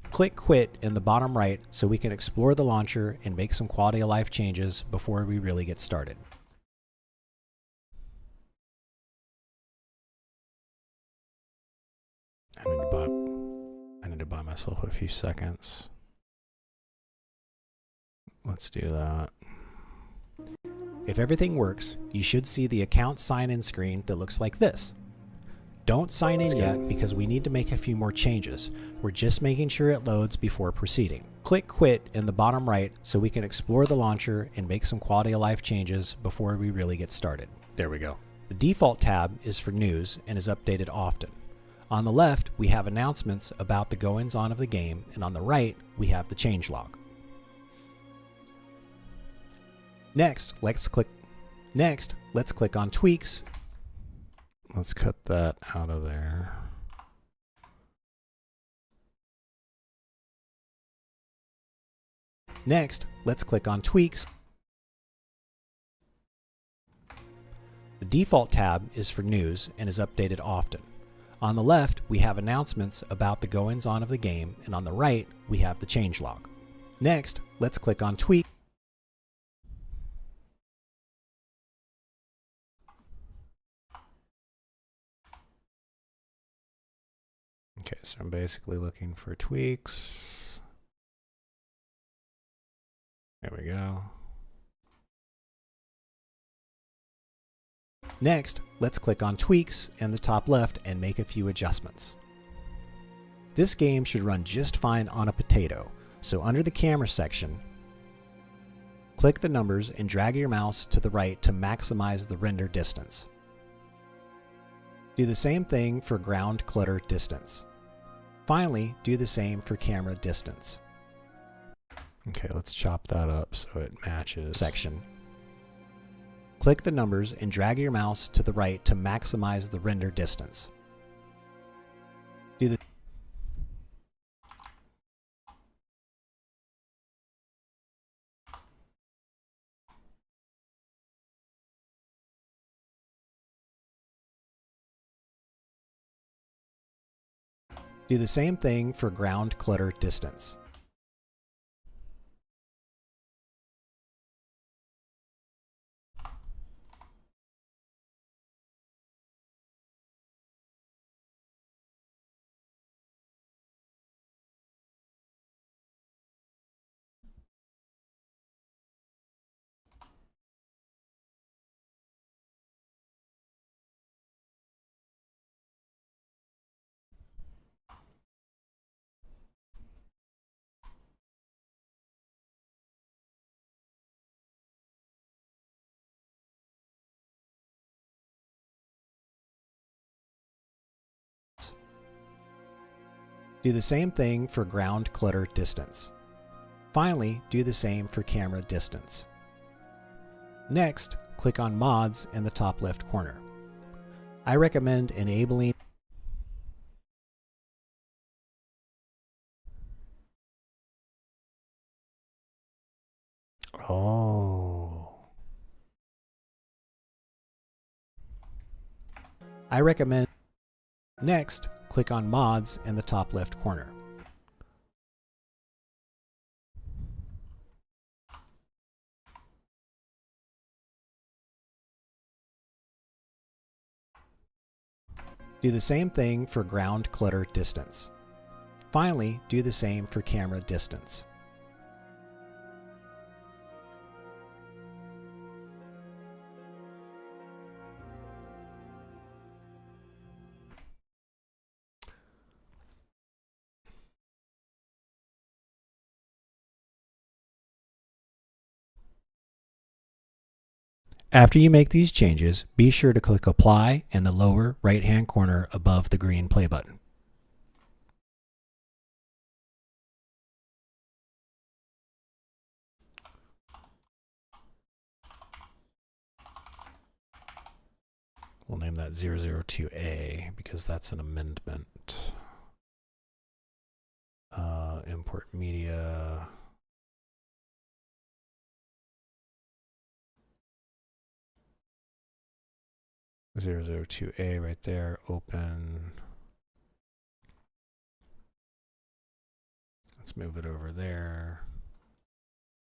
Click quit in the bottom right so we can explore the launcher and make some quality of life changes before we really get started. I need to buy myself a few seconds. Let's do that. If everything works, you should see the account sign-in screen that looks like this. Don't sign in yet because we need to make a few more changes. We're just making sure it loads before proceeding. Click quit in the bottom right so we can explore the launcher and make some quality of life changes before we really get started. There we go. The default tab is for news and is updated often. On the left, we have announcements about the goings-on of the game, and on the right, we have the changelog. Next, let's click on tweaks. Let's cut that out of there. Next, let's click on tweaks. The default tab is for news and is updated often. On the left, we have announcements about the goings-on of the game, and on the right, we have the changelog. Next, let's click on tweak. Okay, so I'm basically looking for tweaks. There we go. Next, let's click on tweaks in the top left and make a few adjustments. This game should run just fine on a potato, so under the camera section, click the numbers and drag your mouse to the right to maximize the render distance. Do the same thing for ground clutter distance. Finally, do the same for camera distance. Okay, let's chop that up so it matches. Section. Click the numbers and drag your mouse to the right to maximize the render distance. Do the same thing for ground clutter distance. Do the same thing for ground clutter distance. Finally, do the same for camera distance. Next, click on Mods in the top left corner. I recommend enabling Next, click on Mods in the top left corner. Do the same thing for ground clutter distance. Finally, do the same for camera distance. After you make these changes, be sure to click Apply in the lower right-hand corner above the green play button. We'll name that 002A because that's an amendment. Import media. (002A) right there. Open. Let's move it over there.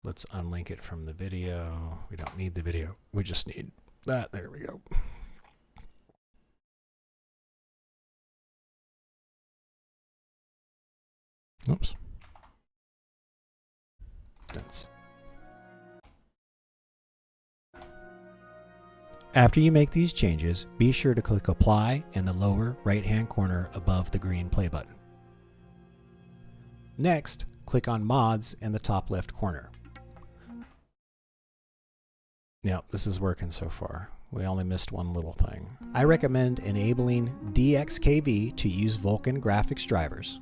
Let's unlink it from the video. We don't need the video. We just need that. There we go. Oops. Distance. After you make these changes, be sure to click Apply in the lower right-hand corner above the green play button. Next, click on Mods in the top left corner. Yep, this is working so far. We only missed one little thing. I recommend enabling DXKV to use Vulkan graphics drivers.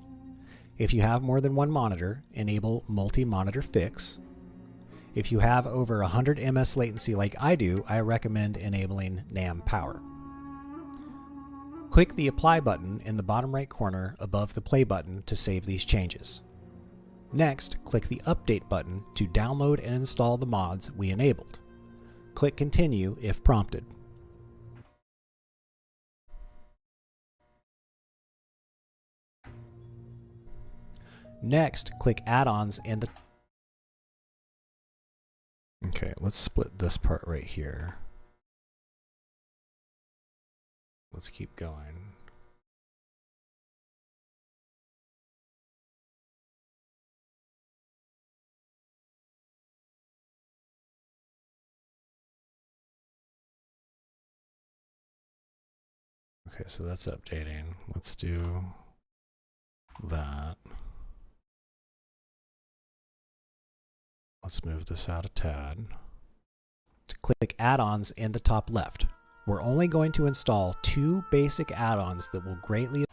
If you have more than one monitor, enable multi-monitor fix. If you have over 100 ms latency like I do, I recommend enabling NAM power. Click the Apply button in the bottom right corner above the Play button to save these changes. Next, click the Update button to download and install the mods we enabled. Click Continue if prompted. Next, click Add-ons in the... Okay, let's split this part right here. Let's keep going. Okay, so that's updating. Let's do that. Let's move this out a tad. To click Add-ons in the top left. We're only going to install 2 basic add-ons that will greatly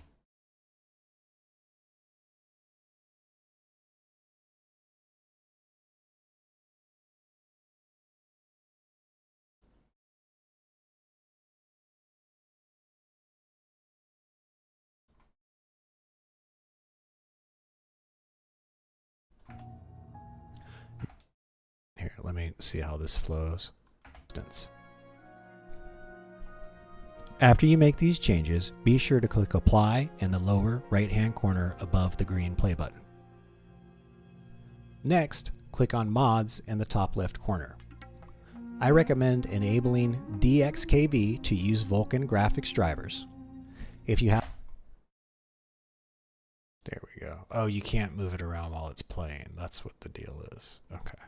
Here, let me see how this flows. After you make these changes, be sure to click Apply in the lower right-hand corner above the green Play button. Next, click on Mods in the top left corner. I recommend enabling DXKV to use Vulkan graphics drivers. If you have... There we go. Oh, you can't move it around while it's playing. That's what the deal is. Okay.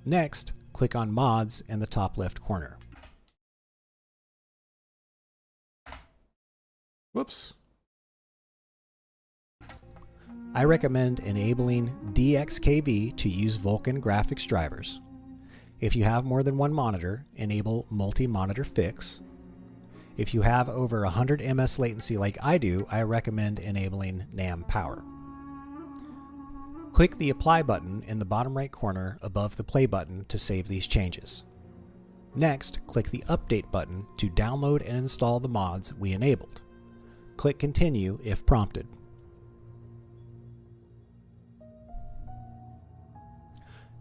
Next, click on Mods in the top left corner. Whoops. I recommend enabling DXKV to use Vulkan graphics drivers. If you have more than one monitor, enable multi-monitor fix. If you have over 100 ms latency like I do, I recommend enabling NAM power. Click the Apply button in the bottom right corner above the Play button to save these changes. Next, click the Update button to download and install the mods we enabled. Click Continue if prompted.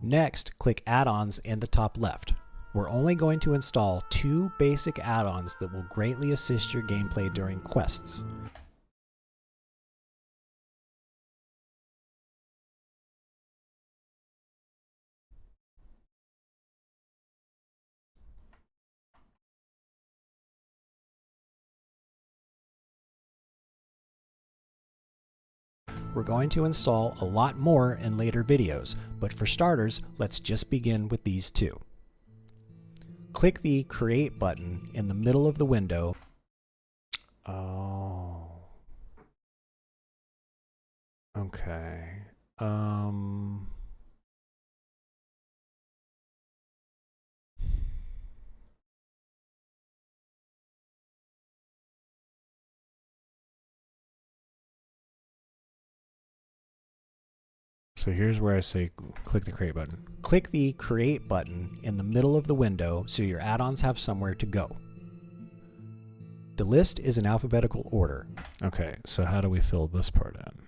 Next, click Add-ons in the top left. We're only going to install 2 basic add-ons that will greatly assist your gameplay during quests. We're going to install a lot more in later videos, but for starters, let's just begin with these 2. Click the Create button in the middle of the window. Oh. Okay. So here's where I say click the Create button. Click the Create button in the middle of the window so your add-ons have somewhere to go. The list is in alphabetical order. Okay, so how do we fill this part in?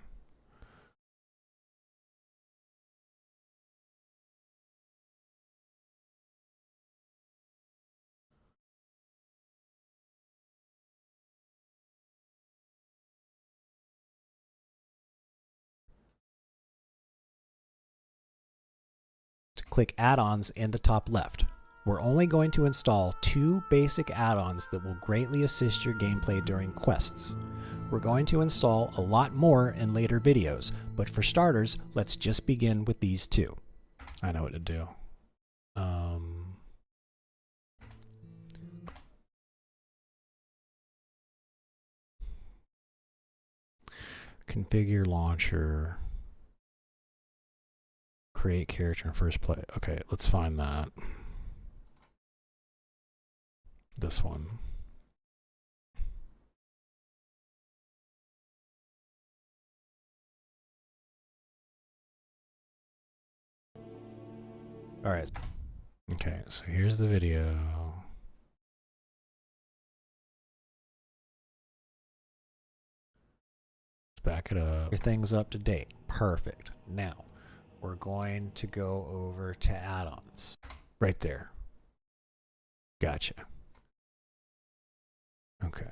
Click Add-ons in the top left. We're only going to install 2 basic add-ons that will greatly assist your gameplay during quests. We're going to install a lot more in later videos, but for starters, let's just begin with these 2. I know what to do. Configure launcher. Create character in first play. Okay, let's find that. This one. All right. Okay, so here's the video. Let's back it up. Everything's up to date. Perfect. Now, we're going to go over to add-ons. Right there. Gotcha. Okay.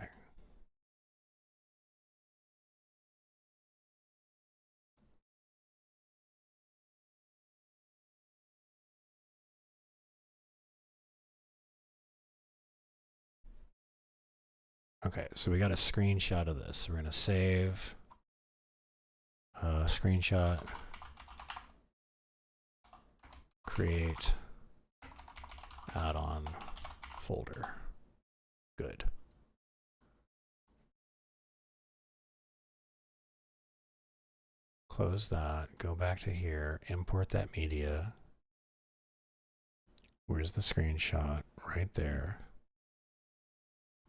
Okay, so we got a screenshot of this. We're going to save screenshot, create add-on folder. Good. Close that, go back to here, import that media. Where's the screenshot? Right there.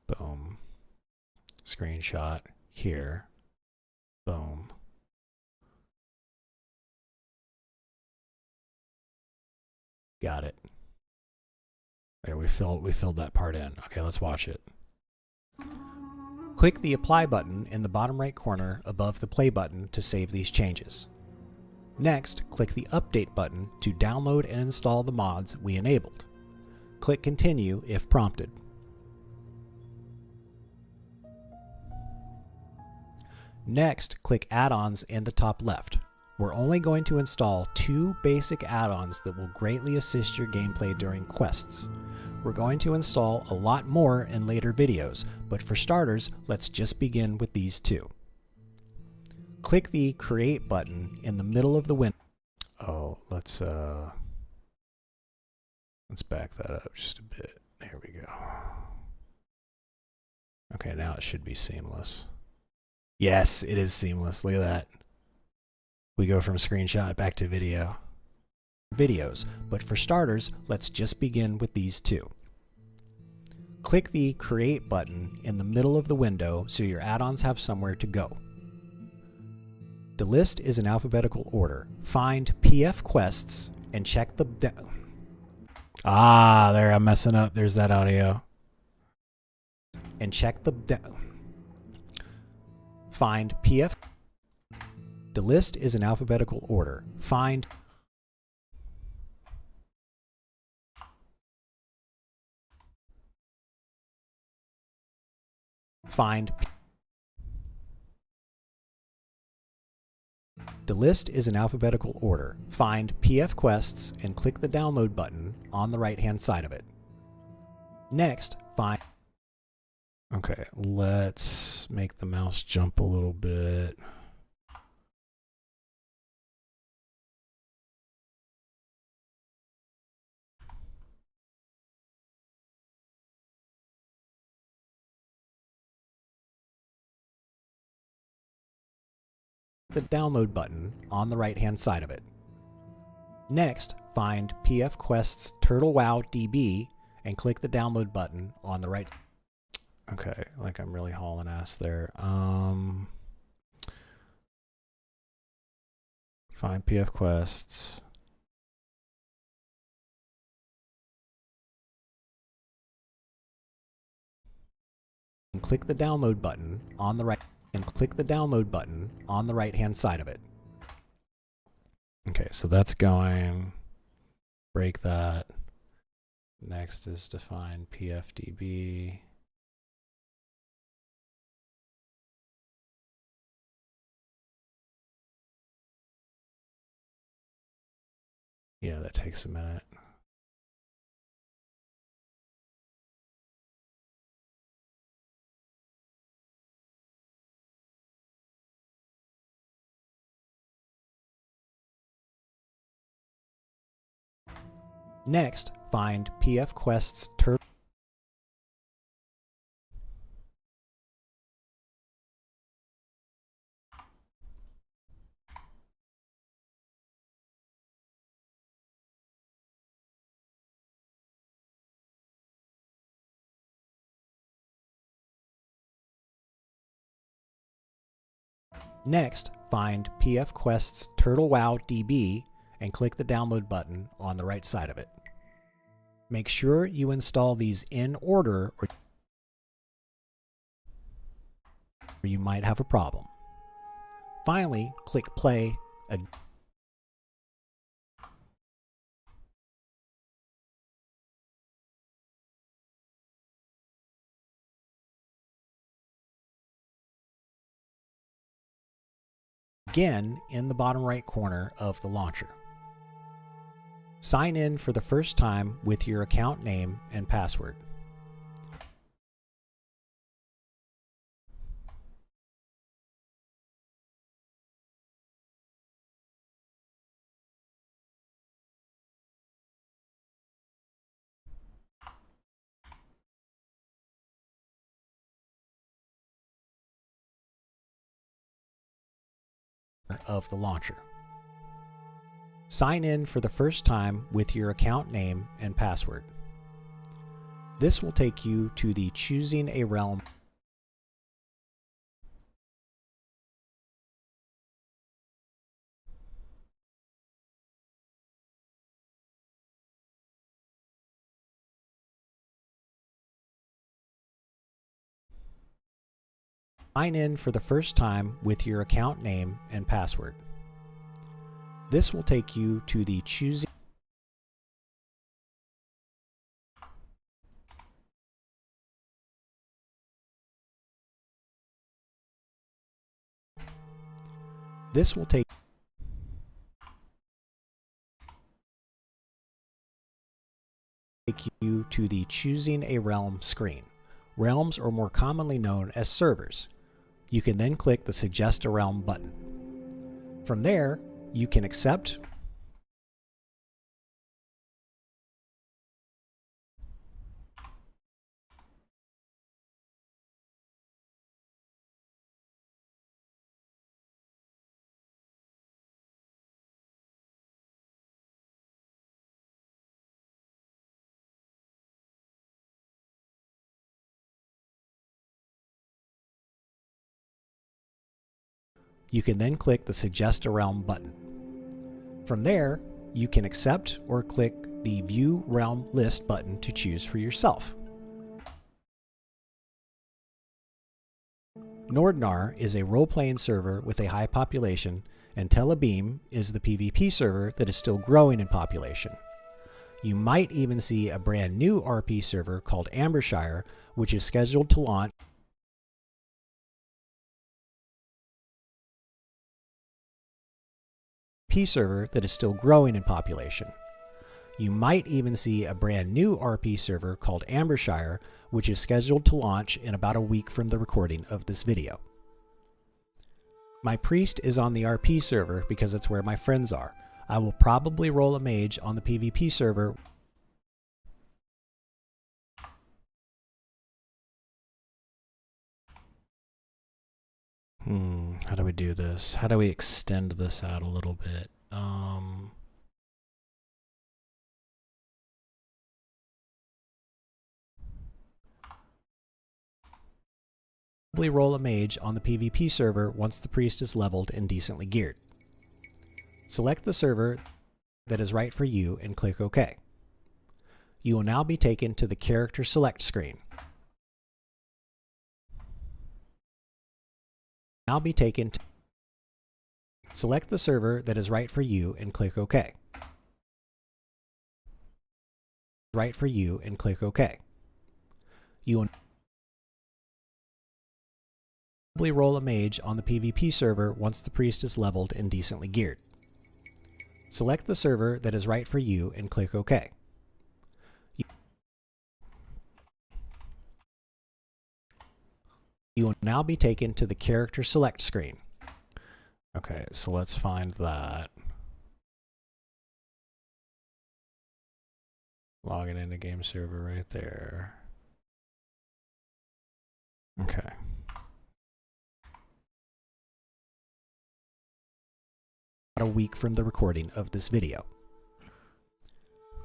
Boom. Screenshot here. Boom. Got it. There, we filled that part in. Okay, let's watch it. Click the Apply button in the bottom right corner above the Play button to save these changes. Next, click the Update button to download and install the mods we enabled. Click Continue if prompted. Next, click Add-ons in the top left. We're only going to install 2 basic add-ons that will greatly assist your gameplay during quests. We're going to install a lot more in later videos, but for starters, let's just begin with these 2. Click the Create button in the middle of the window. Oh, let's back that up just a bit. There we go. Okay, now it should be seamless. Yes, it is seamless. Look at that. We go from screenshot back to video. Videos, but for starters, let's just begin with these 2. click the Create button in the middle of the window so your add-ons have somewhere to go. The list is in alphabetical order. Find PF quests and check the... There, I'm messing up. There's that audio. And check the... Find PF... The list is in alphabetical order. Find... Find... The list is in alphabetical order. Find PF quests and click the download button on the right-hand side of it. Next, find... Okay, let's make the mouse jump a little bit. The download button on the right-hand side of it. Next, find PF Quest's Turtle WoW DB and click the download button on the right. Okay, like I'm really hauling ass there. Find PF quests. And click the download button on the right. And click the download button on the right-hand side of it. Okay, so that's going. Break that. Next is to find PFDB. Yeah, that takes a minute. Next, find PF Quest's Turtle. Next, find PF Quest's Turtle WoW DB and click the download button on the right side of it. Make sure you install these in order or you might have a problem. Finally, click play again in the bottom right corner of the launcher. Sign in for the first time with your account name and password. Of the launcher. Sign in for the first time with your account name and password. This will take you to the Choosing a Realm Sign in for the first time with your account name and password. This will take you to the Choosing This will take you to the Choosing a Realm screen. Realms are more commonly known as servers. You can then click the Suggest a Realm button. From there, you can accept You can then click the Suggest a Realm button. From there, you can accept or click the View Realm List button to choose for yourself. Nordnar is a role-playing server with a high population, and Tel Abyim is the PvP server that is still growing in population. You might even see a brand new RP server called Ambershire, which is scheduled to launch server that is still growing in population. You might even see a brand new RP server called Ambershire, which is scheduled to launch in about a week from the recording of this video. My priest is on the RP server because it's where my friends are. I will probably roll a mage on the PvP server. How do we do this? How do we extend this out a little bit? Probably roll a mage on the PvP server once the priest is leveled and decently geared. Select the server that is right for you and click OK. You will now be taken to the character select screen. Select the server that is right for you and click OK. Right for you and click OK. You will probably roll a mage on the PvP server once the priest is leveled and decently geared. Select the server that is right for you and click OK. You will now be taken to the character select screen. Okay, so let's find that. Logging into game server right there. Okay. About a week from the recording of this video.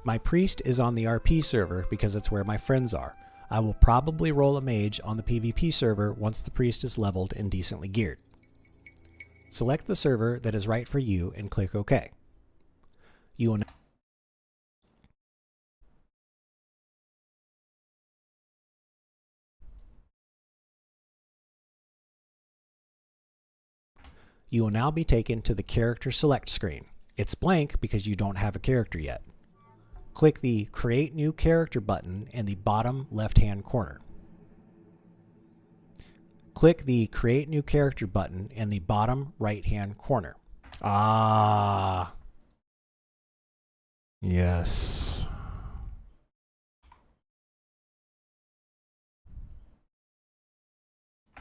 My priest is on the RP server because it's where my friends are. I will probably roll a mage on the PvP server once the priest is leveled and decently geared. Select the server that is right for you and click OK. You will now be taken to the character select screen. It's blank because you don't have a character yet. Click the Create New Character button in the bottom left-hand corner. Click the Create New Character button in the bottom right-hand corner. Ah. Yes.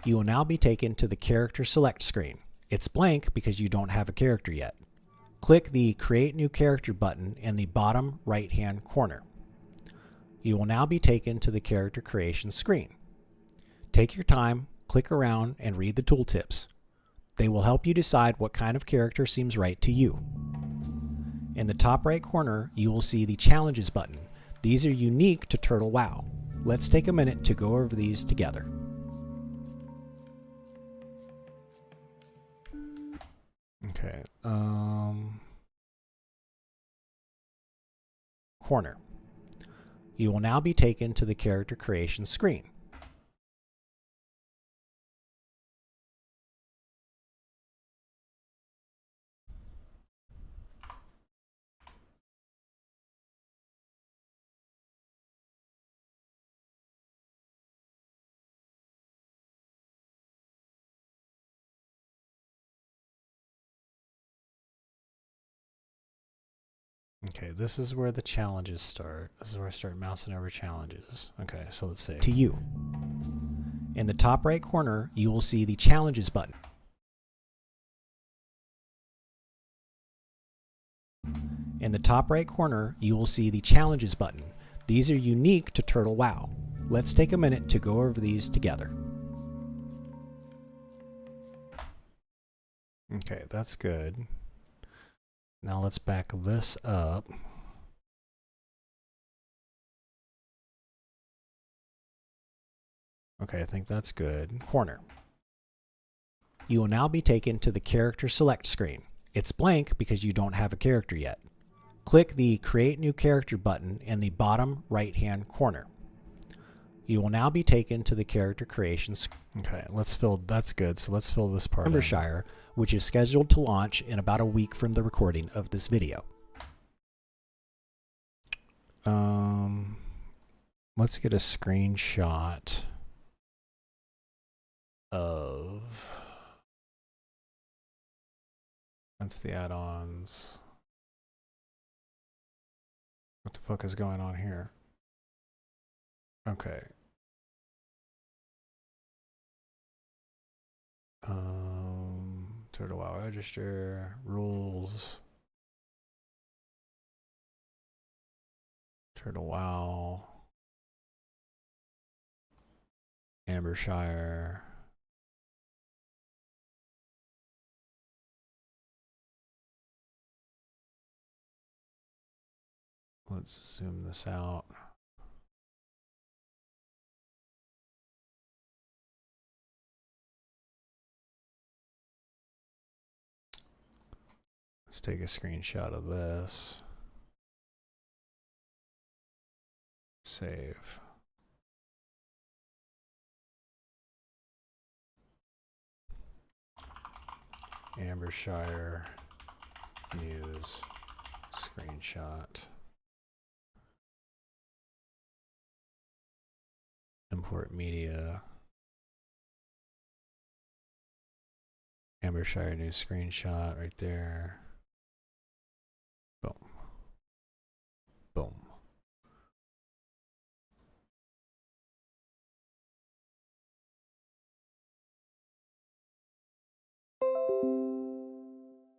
You will now be taken to the character select screen. It's blank because you don't have a character yet. Click the Create New Character button in the bottom right-hand corner. You will now be taken to the character creation screen. Take your time, click around, and read the tooltips. They will help you decide what kind of character seems right to you. In the top right corner, you will see the Challenges button. These are unique to Turtle WoW. Let's take a minute to go over these together. Okay. Corner. You will now be taken to the character creation screen. Okay, this is where the challenges start. This is where I start mousing over challenges. Okay, so let's see. To you. In the top right corner, you will see the Challenges button. In the top right corner, you will see the Challenges button. These are unique to Turtle WoW. Let's take a minute to go over these together. Okay, that's good. Now let's back this up. Okay, I think that's good. Corner. You will now be taken to the character select screen. It's blank because you don't have a character yet. Click the Create New Character button in the bottom right-hand corner. You will now be taken to the character creation screen. Okay, let's fill. That's good. So let's fill this part in. Shire, which is scheduled to launch in about a week from the recording of this video. Let's get a screenshot of. That's the add-ons. What the fuck is going on here? Okay. Turtle WoW register rules. Turtle WoW. Ambershire. Let's zoom this out. Let's take a screenshot of this. Save. Ambershire news screenshot. Import media. Ambershire news screenshot right there. Boom. Boom.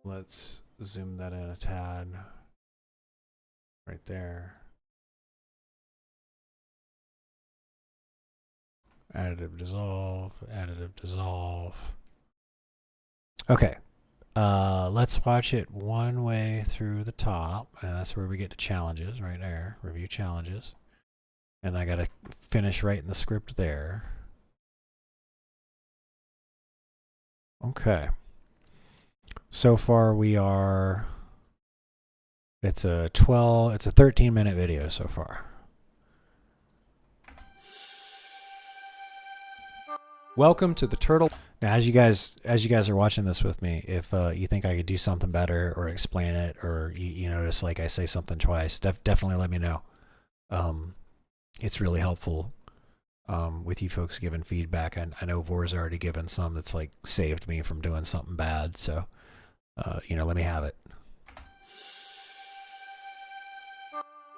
Let's zoom that in a tad. Right there. Additive dissolve, additive dissolve. Okay. Let's watch it one way through the top. And that's where we get to challenges right there. Review challenges. And I got to finish writing the script there. Okay. So far we are, it's a 13-minute video so far. Welcome to the Turtle. Now, as you guys are watching this with me, if you think I could do something better or explain it, or you notice like I say something twice, definitely let me know. It's really helpful with you folks giving feedback. I know Vor's already given some that's like saved me from doing something bad, so let me have it.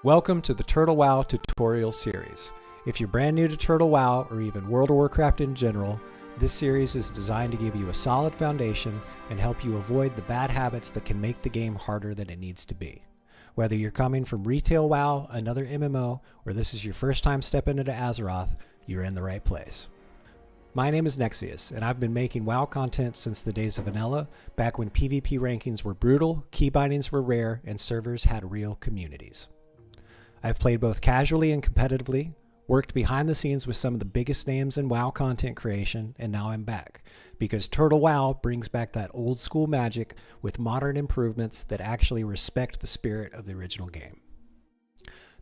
Welcome to the Turtle WoW tutorial series. If you're brand new to Turtle WoW or even World of Warcraft in general, this series is designed to give you a solid foundation and help you avoid the bad habits that can make the game harder than it needs to be. Whether you're coming from retail WoW, another MMO, or this is your first time stepping into Azeroth, you're in the right place. My name is Nexius, and I've been making WoW content since the days of Vanilla, back when PvP rankings were brutal, key bindings were rare, and servers had real communities. I've played both casually and competitively, worked behind the scenes with some of the biggest names in WoW content creation, and now I'm back, because Turtle WoW brings back that old school magic with modern improvements that actually respect the spirit of the original game.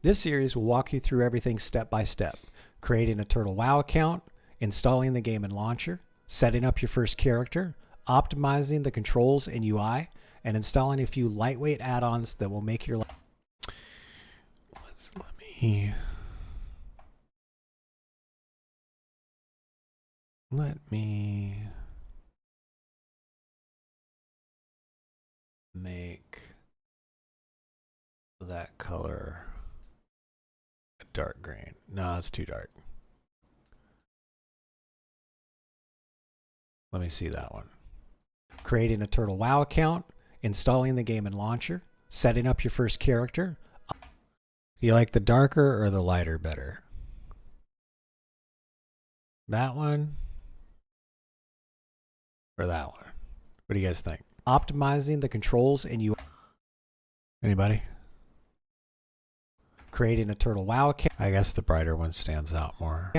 This series will walk you through everything step by step, creating a Turtle WoW account, installing the game in Launcher, setting up your first character, optimizing the controls and UI, and installing a few lightweight add-ons that will make your life. Let me make that color a dark green. No, it's too dark. Let me see that one. Creating a Turtle WoW account, installing the game in Launcher, setting up your first character. You like the darker or the lighter better? That one? Or that one? What do you guys think? Optimizing the controls and UI. Anybody? Creating a Turtle WoW account. I guess the brighter one stands out more.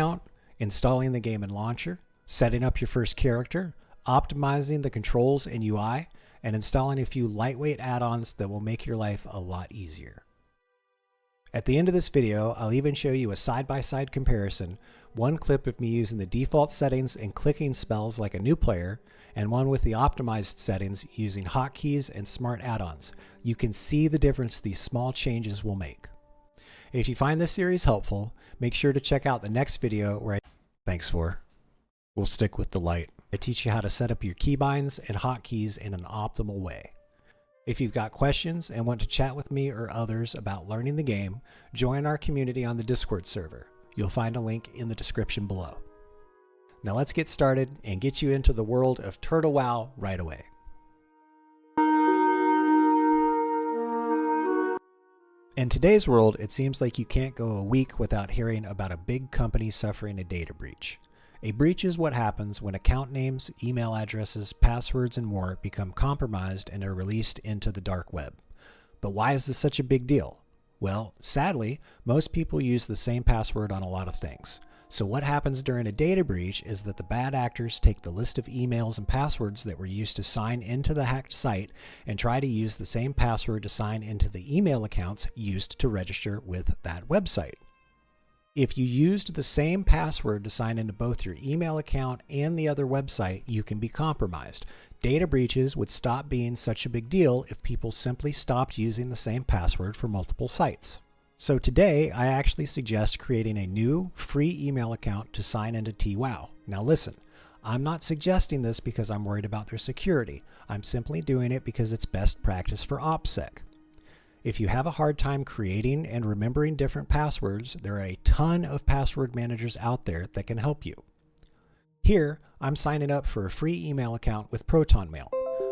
Installing the game in Launcher, setting up your first character, optimizing the controls and UI, and installing a few lightweight add-ons that will make your life a lot easier. At the end of this video, I'll even show you a side-by-side comparison, one clip of me using the default settings and clicking spells like a new player, and one with the optimized settings using hotkeys and smart add-ons. You can see the difference these small changes will make. If you find this series helpful, make sure to check out the next video where we'll stick with the light. I teach you how to set up your keybinds and hotkeys in an optimal way. If you've got questions and want to chat with me or others about learning the game, join our community on the Discord server. You'll find a link in the description below. Now let's get started and get you into the world of Turtle WoW right away. In today's world, it seems like you can't go a week without hearing about a big company suffering a data breach. A breach is what happens when account names, email addresses, passwords, and more become compromised and are released into the dark web. But why is this such a big deal? Well, sadly, most people use the same password on a lot of things. So what happens during a data breach is that the bad actors take the list of emails and passwords that were used to sign into the hacked site and try to use the same password to sign into the email accounts used to register with that website. If you used the same password to sign into both your email account and the other website, you can be compromised. Data breaches would stop being such a big deal if people simply stopped using the same password for multiple sites. So today, I actually suggest creating a new free email account to sign into TWoW. Now listen, I'm not suggesting this because I'm worried about their security. I'm simply doing it because it's best practice for OPSEC. If you have a hard time creating and remembering different passwords, there are a ton of password managers out there that can help you. Here, I'm signing up for a free email account with ProtonMail.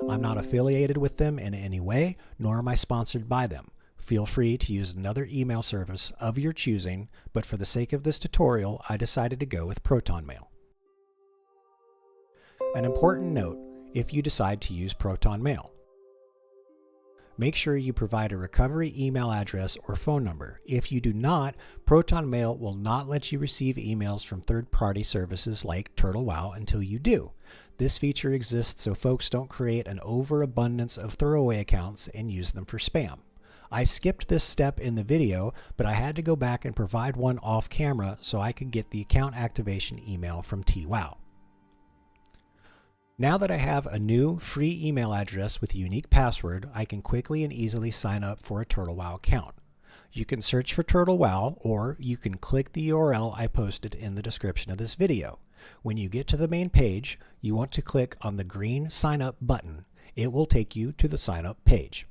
I'm not affiliated with them in any way, nor am I sponsored by them. Feel free to use another email service of your choosing, but for the sake of this tutorial, I decided to go with ProtonMail. An important note, if you decide to use ProtonMail. Make sure you provide a recovery email address or phone number. If you do not, ProtonMail will not let you receive emails from third-party services like Turtle WoW until you do. This feature exists so folks don't create an overabundance of throwaway accounts and use them for spam. I skipped this step in the video, but I had to go back and provide one off camera so I could get the account activation email from TWoW. Now that I have a new free email address with a unique password, I can quickly and easily sign up for a Turtle WoW account. You can search for Turtle WoW, or you can click the URL I posted in the description of this video. When you get to the main page, you want to click on the green sign up button. It will take you to the sign up page.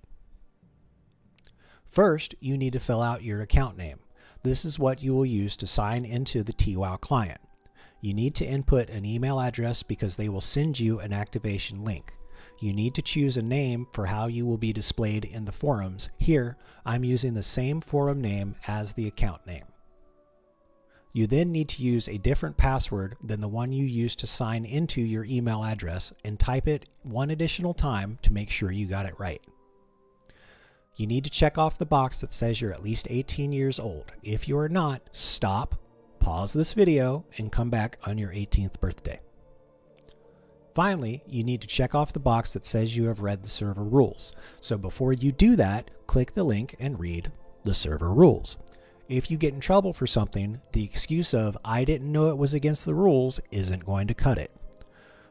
First, you need to fill out your account name. This is what you will use to sign into the TWoW client. You need to input an email address because they will send you an activation link. You need to choose a name for how you will be displayed in the forums. Here, I'm using the same forum name as the account name. You then need to use a different password than the one you used to sign into your email address and type it one additional time to make sure you got it right. You need to check off the box that says you're at least 18 years old. If you are not, stop, pause this video, and come back on your 18th birthday. Finally, you need to check off the box that says you have read the server rules. So before you do that, click the link and read the server rules. If you get in trouble for something, the excuse of "I didn't know it was against the rules" isn't going to cut it.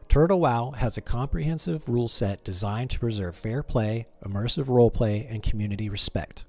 Turtle WoW has a comprehensive rule set designed to preserve fair play, immersive roleplay, and community respect.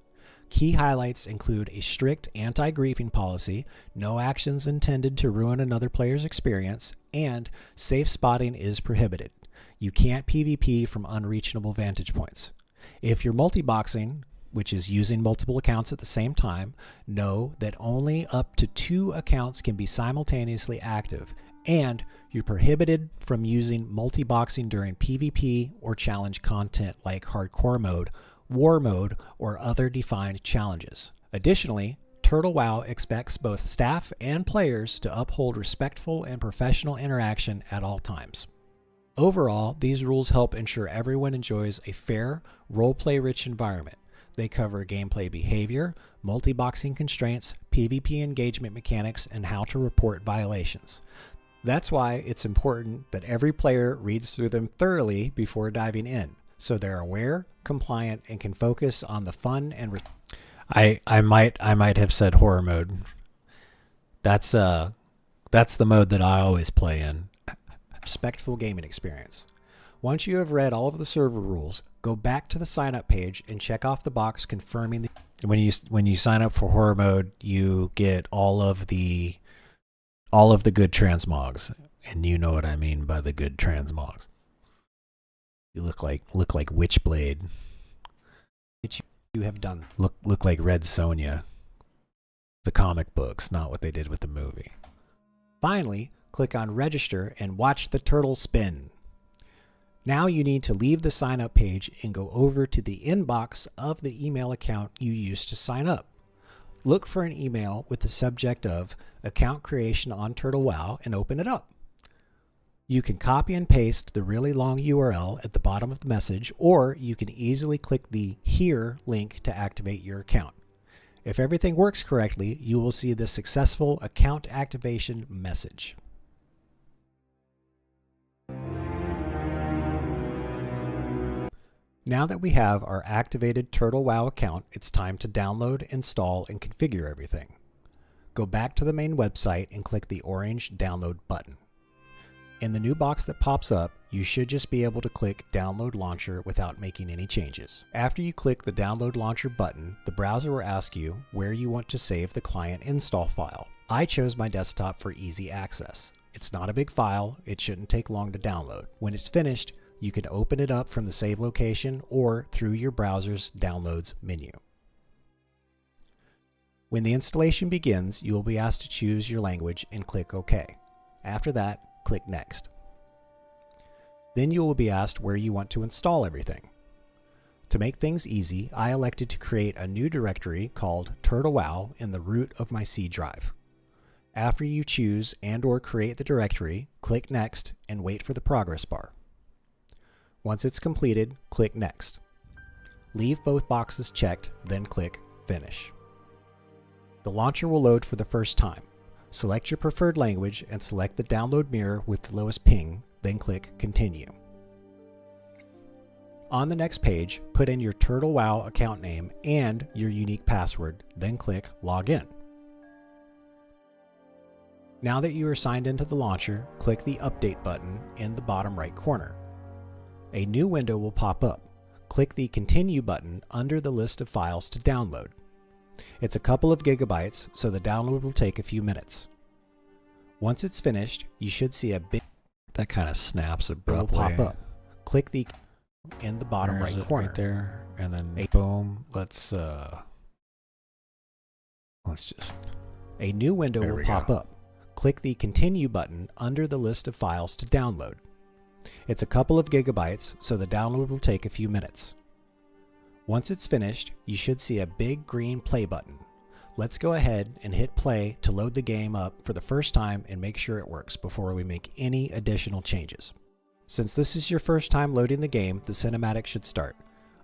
Key highlights include a strict anti-griefing policy, no actions intended to ruin another player's experience, and safe spotting is prohibited. You can't PvP from unreachable vantage points. If you're multi-boxing, which is using multiple accounts at the same time, know that only up to 2 accounts can be simultaneously active, and you're prohibited from using multi-boxing during PvP or challenge content like hardcore mode, war mode, or other defined challenges. Additionally, Turtle WoW expects both staff and players to uphold respectful and professional interaction at all times. Overall, these rules help ensure everyone enjoys a fair, roleplay-rich environment. They cover gameplay behavior, multi-boxing constraints, PvP engagement mechanics, and how to report violations. That's why it's important that every player reads through them thoroughly before diving in, so they're aware, compliant, and can focus on the fun and I might have said horror mode. That's the mode that I always play in. respectful gaming experience. Once you have read all of the server rules, go back to the sign up page and check off the box confirming the When you sign up for horror mode, you get all of the good transmogs, and you know what I mean by the good transmogs. You look like Witchblade. you have done. Look like Red Sonja. The comic books, not what they did with the movie. Finally, click on register and watch the turtle spin. Now you need to leave the sign up page and go over to the inbox of the email account you used to sign up. Look for an email with the subject of account creation on Turtle WoW and open it up. You can copy and paste the really long URL at the bottom of the message, or you can easily click the Here link to activate your account. If everything works correctly, you will see the successful account activation message. Now that we have our activated Turtle WoW account, it's time to download, install, and configure everything. Go back to the main website and click the orange download button. In the new box that pops up, you should just be able to click Download Launcher without making any changes. After you click the Download Launcher button, the browser will ask you where you want to save the client install file. I chose my desktop for easy access. It's not a big file, it shouldn't take long to download. When it's finished, you can open it up from the save location or through your browser's Downloads menu. When the installation begins, you will be asked to choose your language and click OK. After that, click Next. Then you will be asked where you want to install everything. To make things easy, I elected to create a new directory called Turtle WoW in the root of my C drive. After you choose and/or create the directory, click Next and wait for the progress bar. Once it's completed, click Next. Leave both boxes checked, then click Finish. The launcher will load for the first time. Select your preferred language and select the download mirror with the lowest ping, then click Continue. On the next page, put in your Turtle WoW account name and your unique password, then click Login. Now that you are signed into the launcher, click the Update button in the bottom right corner. A new window will pop up. Click the Continue button under the list of files to download. It's a couple of gigabytes, so the download will take a few minutes. Once it's finished, you should see a big That kind of snaps will abruptly. pop up. Click the in the bottom Where is right it? corner. Right there, and then boom. Let's just. A new window There will we pop go. up. Click the Continue button under the list of files to download. It's a couple of gigabytes, so the download will take a few minutes. Once it's finished, you should see a big green play button. Let's go ahead and hit play to load the game up for the first time and make sure it works before we make any additional changes. Since this is your first time loading the game, the cinematic should start.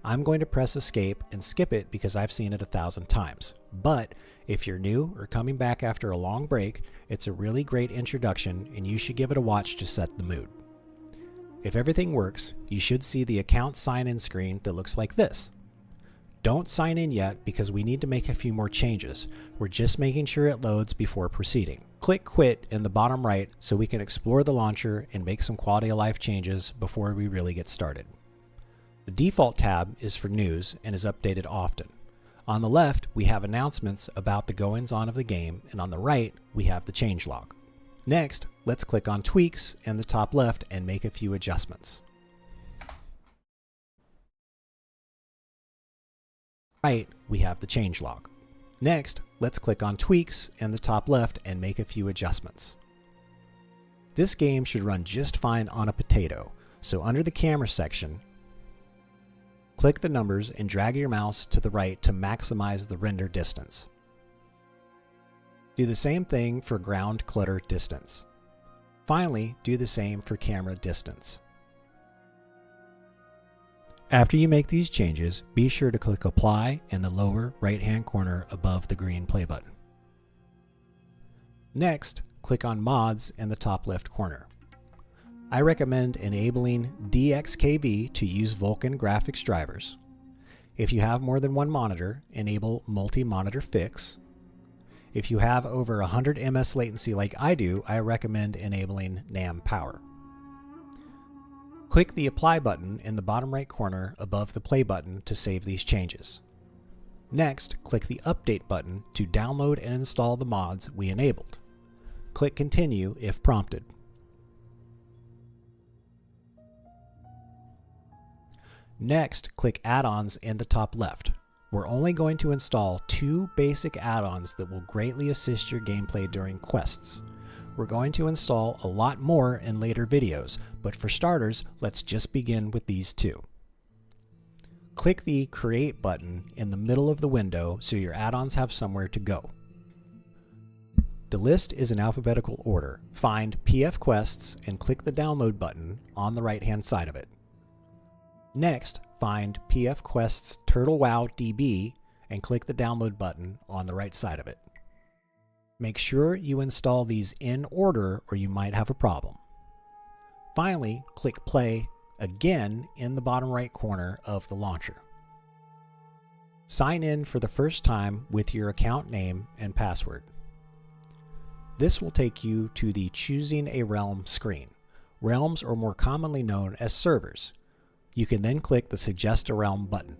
I'm going to press escape and skip it because I've seen it 1,000 times. But if you're new or coming back after a long break, it's a really great introduction and you should give it a watch to set the mood. If everything works, you should see the account sign-in screen that looks like this. Don't sign in yet because we need to make a few more changes. We're just making sure it loads before proceeding. Click Quit in the bottom right so we can explore the launcher and make some quality of life changes before we really get started. The default tab is for news and is updated often. On the left, we have announcements about the goings-on of the game, and on the right, we have the changelog. Next, let's click on Tweaks in the top left and make a few adjustments. Right, we have the changelog. Next, let's click on Tweaks in the top left and make a few adjustments. This game should run just fine on a potato, so under the camera section, click the numbers and drag your mouse to the right to maximize the render distance. Do the same thing for ground clutter distance. Finally, do the same for camera distance. After you make these changes, be sure to click Apply in the lower right-hand corner above the green play button. Next, click on Mods in the top left corner. I recommend enabling DXKV to use Vulkan graphics drivers. If you have more than one monitor, enable multi-monitor fix. If you have over 100 ms latency like I do, I recommend enabling NAM power. Click the Apply button in the bottom right corner above the Play button to save these changes. Next, click the Update button to download and install the mods we enabled. Click Continue if prompted. Next, click Add-ons in the top left. We're only going to install 2 basic add-ons that will greatly assist your gameplay during quests. We're going to install a lot more in later videos, but for starters, let's just begin with these 2. Click the Create button in the middle of the window so your add-ons have somewhere to go. The list is in alphabetical order. Find PF Quests and click the Download button on the right-hand side of it. Next, find PF Quest's Turtle WoW DB and click the Download button on the right side of it. Make sure you install these in order or you might have a problem. Finally, click Play again in the bottom right corner of the launcher. Sign in for the first time with your account name and password. This will take you to the Choosing a Realm screen. Realms are more commonly known as servers. You can then click the Suggest a Realm button.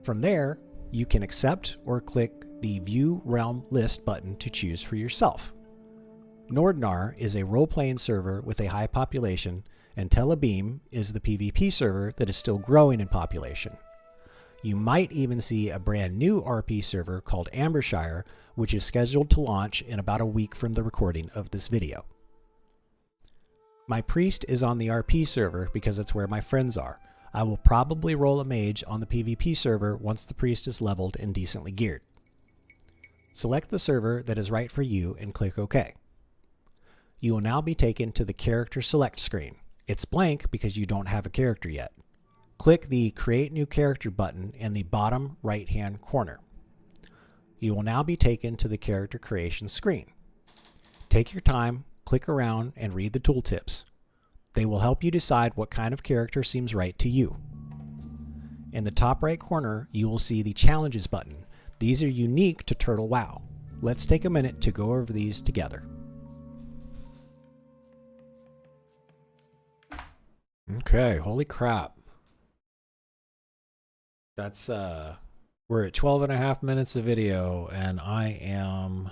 From there, you can accept or click the View Realm List button to choose for yourself. Nordnar is a role-playing server with a high population, and Telebeam is the PvP server that is still growing in population. You might even see a brand new RP server called Ambershire, which is scheduled to launch in about a week from the recording of this video. My priest is on the RP server because it's where my friends are. I will probably roll a mage on the PvP server once the priest is leveled and decently geared. Select the server that is right for you and click OK. You will now be taken to the Character Select screen. It's blank because you don't have a character yet. Click the Create New Character button in the bottom right-hand corner. You will now be taken to the Character Creation screen. Take your time, click around, and read the tooltips. They will help you decide what kind of character seems right to you. In the top right corner, you will see the Challenges button. These are unique to Turtle WoW. Let's take a minute to go over these together. Okay, holy crap. That's, we're at 12.5 minutes of video, and I am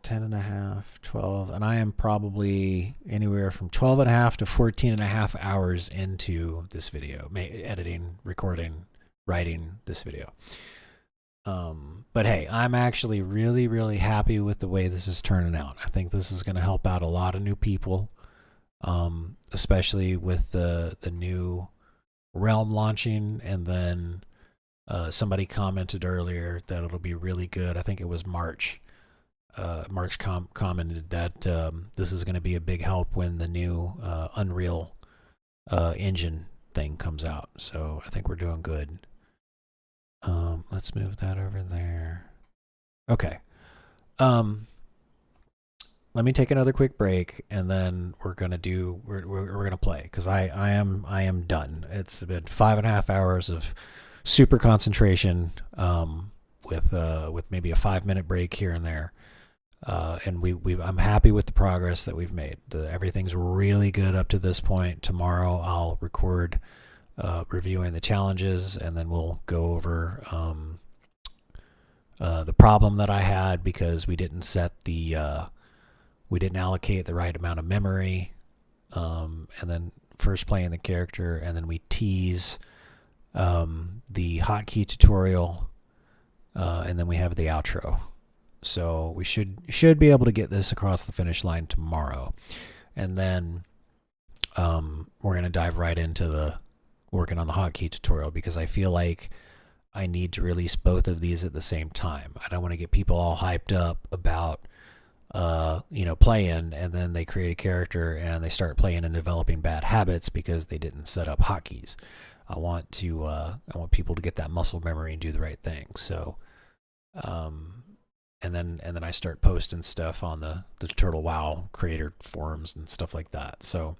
10.5, 12, and I am probably anywhere from 12.5 to 14.5 hours into this video, editing, recording, writing this video. But hey, I'm actually really, really happy with the way this is turning out. I think this is going to help out a lot of new people, especially with the new realm launching, and then somebody commented earlier that it'll be really good. I think it was March. March commented that this is going to be a big help when the new Unreal Engine thing comes out. So I think we're doing good. Let's move that over there. Okay. Let me take another quick break, and then we're gonna play, because I am done. It's been 5.5 hours of super concentration, with maybe a 5-minute break here and there. And I'm happy with the progress that we've made. Everything's really good up to this point. Tomorrow I'll record reviewing the challenges, and then we'll go over the problem that I had because we didn't allocate the right amount of memory, and then first playing the character, and then we tease the hotkey tutorial, and then we have the outro. So we should be able to get this across the finish line tomorrow, and then we're going to dive right into the working on the hotkey tutorial, because I feel like I need to release both of these at the same time. I don't want to get people all hyped up about playing, and then they create a character and they start playing and developing bad habits because they didn't set up hotkeys. I want people to get that muscle memory and do the right thing. So and then I start posting stuff on the Turtle WoW creator forums and stuff like that. So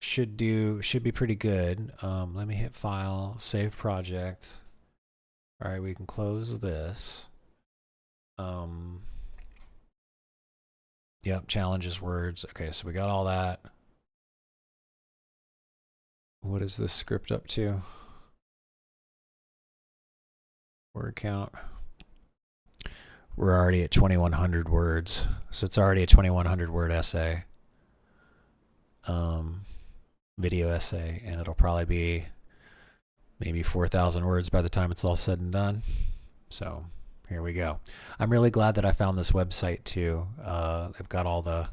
should be pretty good. Let me hit file, save project. All right, we can close this. Yep, challenges, words. Okay, so we got all that. What is this script up to? Word count. We're already at 2,100 words, so it's already a 2,100 word essay, video essay, and it'll probably be maybe 4,000 words by the time it's all said and done. So here we go. I'm really glad that I found this website too. They've got all the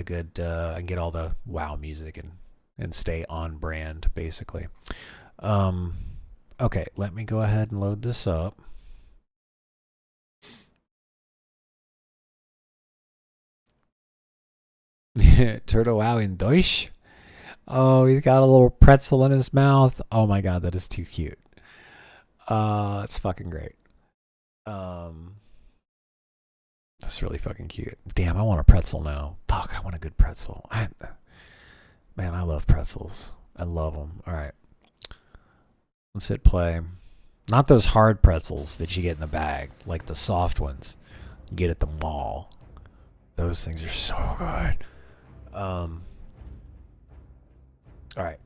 good. I can get all the WoW music and stay on brand basically. Okay, let me go ahead and load this up. Turtle WoW in Deutsch. Oh, he's got a little pretzel in his mouth. Oh my god, that is too cute. It's fucking great. That's really fucking cute. Damn, I want a pretzel now. Fuck, I want a good pretzel. Man, I love pretzels. I love them. All right. Let's hit play. Not those hard pretzels that you get in the bag, like the soft ones you get at the mall. Those things are so good. All right.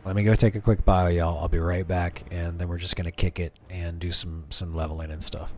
Let me go take a quick bio, y'all. I'll be right back, and then we're just gonna kick it and do some leveling and stuff.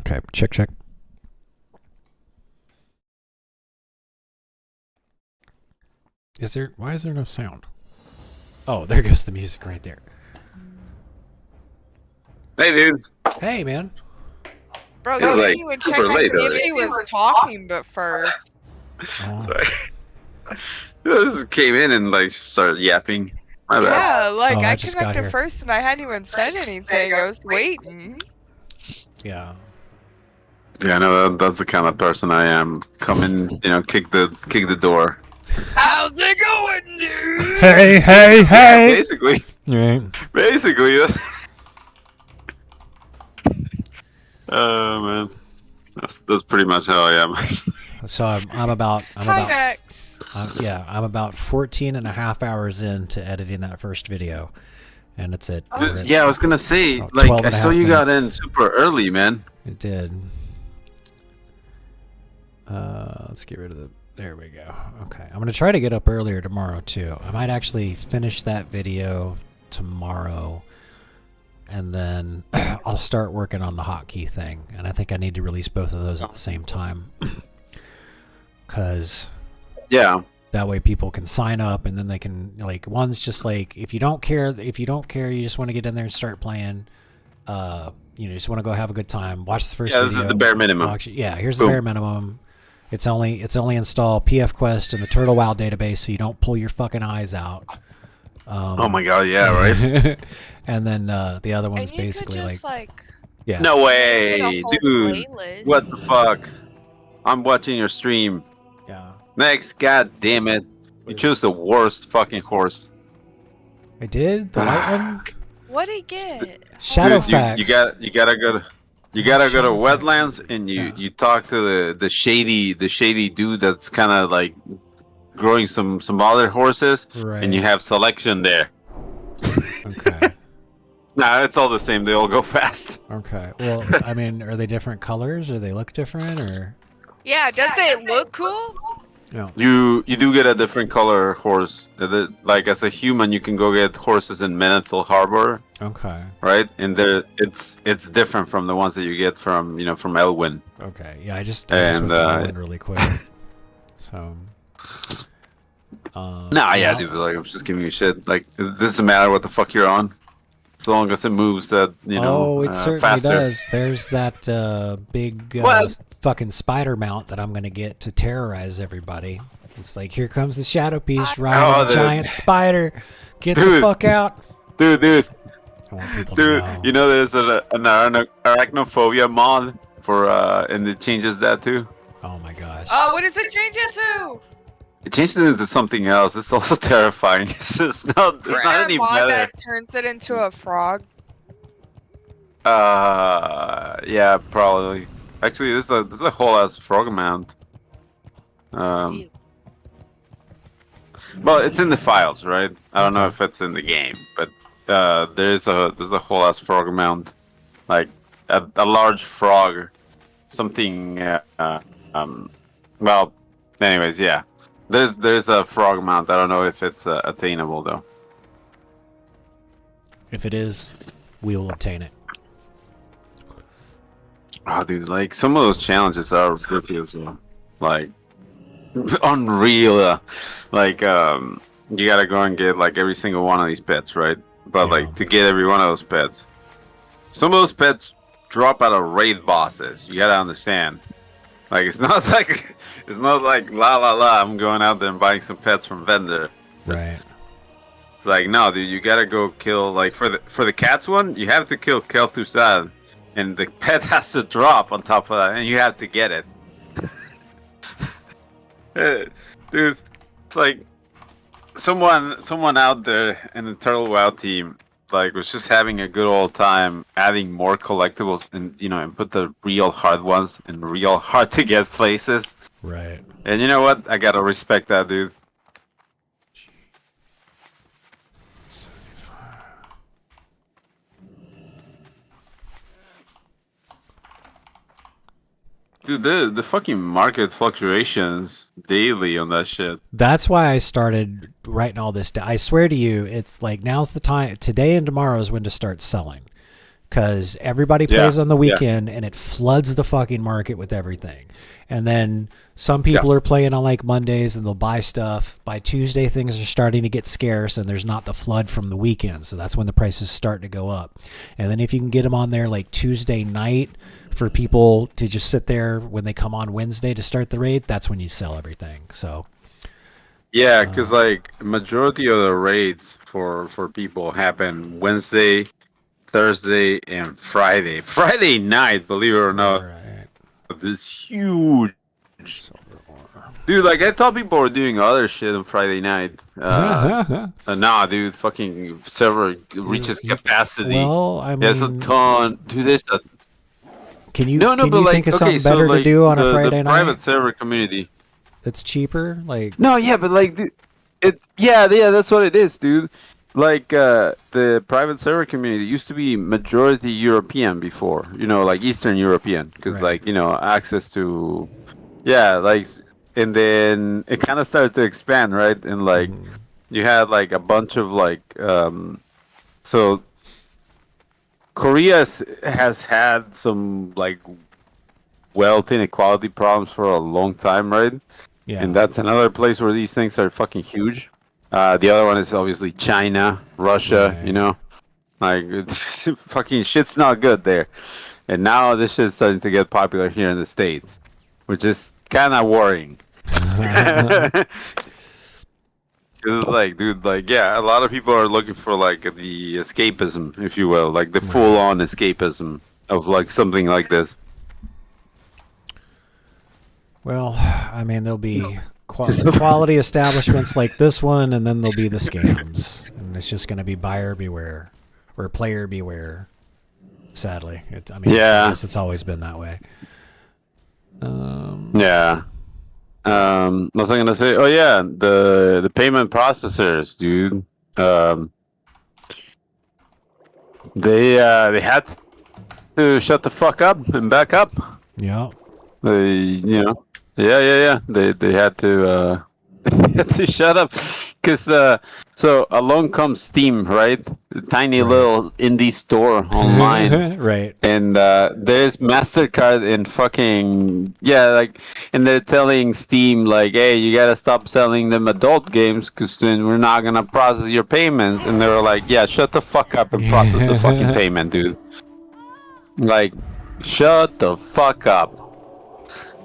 Okay, check. Why is there no sound? Oh, there goes the music right there. Hey, dude. Hey, man. Bro, It's they like didn't even check super to late see if already. he was talking but first. Oh. Sorry. Just came in and like started yapping. My bad. Yeah, like Oh, I I just got connected here. first and I hadn't even said anything. I was waiting. Yeah. Yeah, I know that's the kind of person I am. Come in, kick the door. How's it going, dude? Hey. Yeah, basically. Right. Basically. Oh man, that's pretty much how I am. So I'm about Hi, Max. I'm about 14 and a half hours into editing that first video, and it's at Yeah, I was gonna say, about like, 12 I and a saw half you got in minutes. super early, man. It did. Let's get rid of the. There we go. Okay, I'm gonna try to get up earlier tomorrow too. I might actually finish that video tomorrow, and then I'll start working on the hotkey thing. And I think I need to release both of those at the same time, because Yeah. that way people can sign up, and then they can one's just like if you don't care, you just want to get in there and start playing. You just want to go have a good time. Watch the first Yeah, video. this is the bare minimum. Here's Boom. the bare minimum. It's only install PF Quest in the Turtle WoW database, so you don't pull your fucking eyes out. Oh my god, yeah, right? And then the other one's And you basically could just yeah. No get a way, whole dude. playlist. What the fuck? I'm watching your stream. Yeah. Next, god damn it. You chose the worst fucking horse. I did the white one. What'd he get? Shadowfax. Dude, you gotta go to Shadowfax. wetlands and Yeah. you talk to the shady dude that's kind of like growing some other horses, Right. and you have selection there. Okay. Nah, it's all the same. They all go fast. Okay. Well, I mean, are they different colors, or they look different, or? Yeah, does it look cool? No. You do get a different color horse. Like as a human, you can go get horses in Menethil Harbor, Okay. right? And it's different from the ones that you get from from Elwyn. Okay. Yeah, I just And, went to Ireland really quick. So. Nah, yeah, dude. Like I'm just giving you shit. Like it doesn't matter what the fuck you're on, as long as it moves that Oh, it certainly faster. does. There's that big What? fucking spider mount that I'm gonna get to terrorize everybody. It's like, here comes the shadow piece Oh, riding a dude. giant spider. Get the Dude. fuck out. Dude, I want people to know. you know there's an arachnophobia mod for and it changes that too. Oh my gosh. Oh, what does it change it to? It changes it into something else. It's also terrifying. It's not Is there any a mod better. that turns it into a frog? Yeah, probably. Actually, there's a whole ass frog mount. Well, it's in the files, right? I don't know if it's in the game, but there's a whole ass frog mount, like a large frog, something. Well, anyways, yeah. There's a frog mount. I don't know if it's attainable though. If it is, we will obtain it. Oh, dude, like some of those challenges are ridiculous, like unreal. Like you gotta go and get like every single one of these pets, right? But Yeah. like to get every one of those pets, some of those pets drop out of raid bosses. You gotta understand. Like it's not like la la la. I'm going out there and buying some pets from vendor. Right. It's like no, dude. You gotta go kill like for the cats one. You have to kill Kel'Thuzad, and the pet has to drop on top of that, and you have to get it. Dude, it's like someone out there in the Turtle WoW team like was just having a good old time adding more collectibles and put the real hard ones in real hard to get places. Right. And you know what? I gotta respect that, dude. Dude, the fucking market fluctuations daily on that shit. That's why I started writing all this down. I swear to you, it's like now's the time. Today and tomorrow is when to start selling, because everybody plays on the weekend and it floods the fucking market with everything. And then some people are playing on like Mondays and they'll buy stuff. By Tuesday, things are starting to get scarce and there's not the flood from the weekend. So that's when the prices start to go up. And then if you can get them on there like Tuesday night for people to just sit there when they come on Wednesday to start the raid, that's when you sell everything. So yeah, because like majority of the raids for people happen Wednesday, Thursday, and Friday. Friday night, believe it or not, this huge. Dude, like I thought people were doing other shit on Friday night. Nah, dude, fucking server reaches capacity. Well, I mean, there's a ton. Dude, there's a. Can you like, think of something better to do on a Friday the night? Private server community. That's cheaper, like. No, yeah, but like, dude, that's what it is, dude. Like the private server community used to be majority European before, like Eastern European, because like access to, like, and then it kind of started to expand, right? And like you had like a bunch of like, so Korea has had some like wealth inequality problems for a long time, right? Yeah. And that's another place where these things are fucking huge. The other one is obviously China, Russia, like fucking shit's not good there. And now this shit's starting to get popular here in the States, which is kind of worrying. It's like, dude, like, a lot of people are looking for like the escapism, if you will, like the full-on escapism of like something like this. Well, I mean, there'll be quality establishments like this one, and then there'll be the scams, and it's just going to be buyer beware or player beware. Sadly, I guess it's always been that way. What was I gonna say? Oh yeah, the payment processors, dude. They had to shut the fuck up and back up. Yeah. They They had to shut up because so along comes Steam, right? The tiny little indie store online, right? And there's MasterCard and fucking and they're telling Steam like, hey, you gotta stop selling them adult games because then we're not gonna process your payments. And they were like, yeah, shut the fuck up and process the fucking payment, dude. Like, shut the fuck up.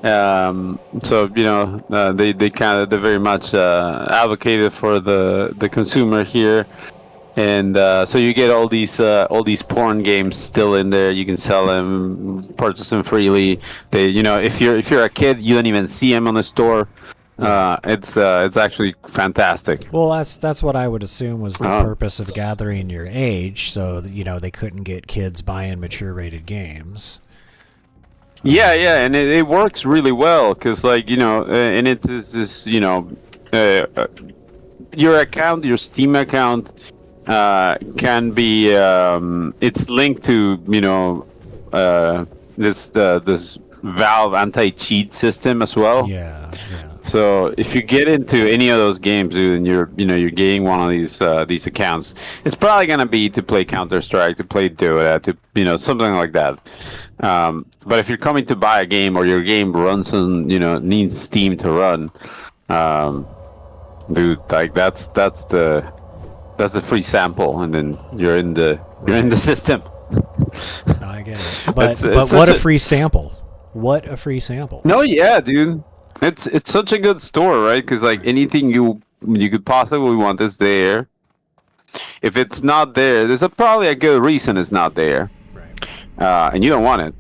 So they very much advocated for the consumer here, and so you get all these porn games still in there. You can sell them, purchase them freely. They if you're a kid, you don't even see them on the store. It's actually fantastic. Well, that's what I would assume was the purpose of gathering your age, so that, they couldn't get kids buying mature rated games. Yeah, and it works really well because, like, and it is this, your account, your Steam account, can be, it's linked to, this Valve anti-cheat system as well. Yeah. So if you get into any of those games, dude, and you're getting one of these accounts, it's probably gonna be to play Counter-Strike, to play Dota, to something like that. But if you're coming to buy a game or your game runs on needs Steam to run, dude, like that's the free sample, and then you're in the system. No, I get it. But what a free sample! What a free sample! No, yeah, dude. It's such a good store, right? Because like anything you could possibly want is there. If it's not there, there's probably a good reason it's not there. Right. And you don't want it,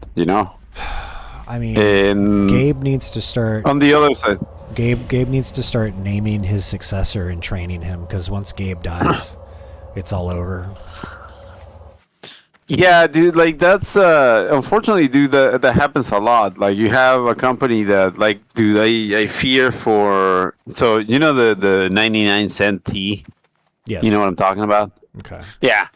I mean, Gabe needs to start on the other side. Gabe needs to start naming his successor and training him, because once Gabe dies, it's all over. Yeah, dude, like that's unfortunately, dude, that happens a lot. Like you have a company that, like, dude, I fear for, so the 99-cent tea. Yes. You know what I'm talking about? Okay. Yeah.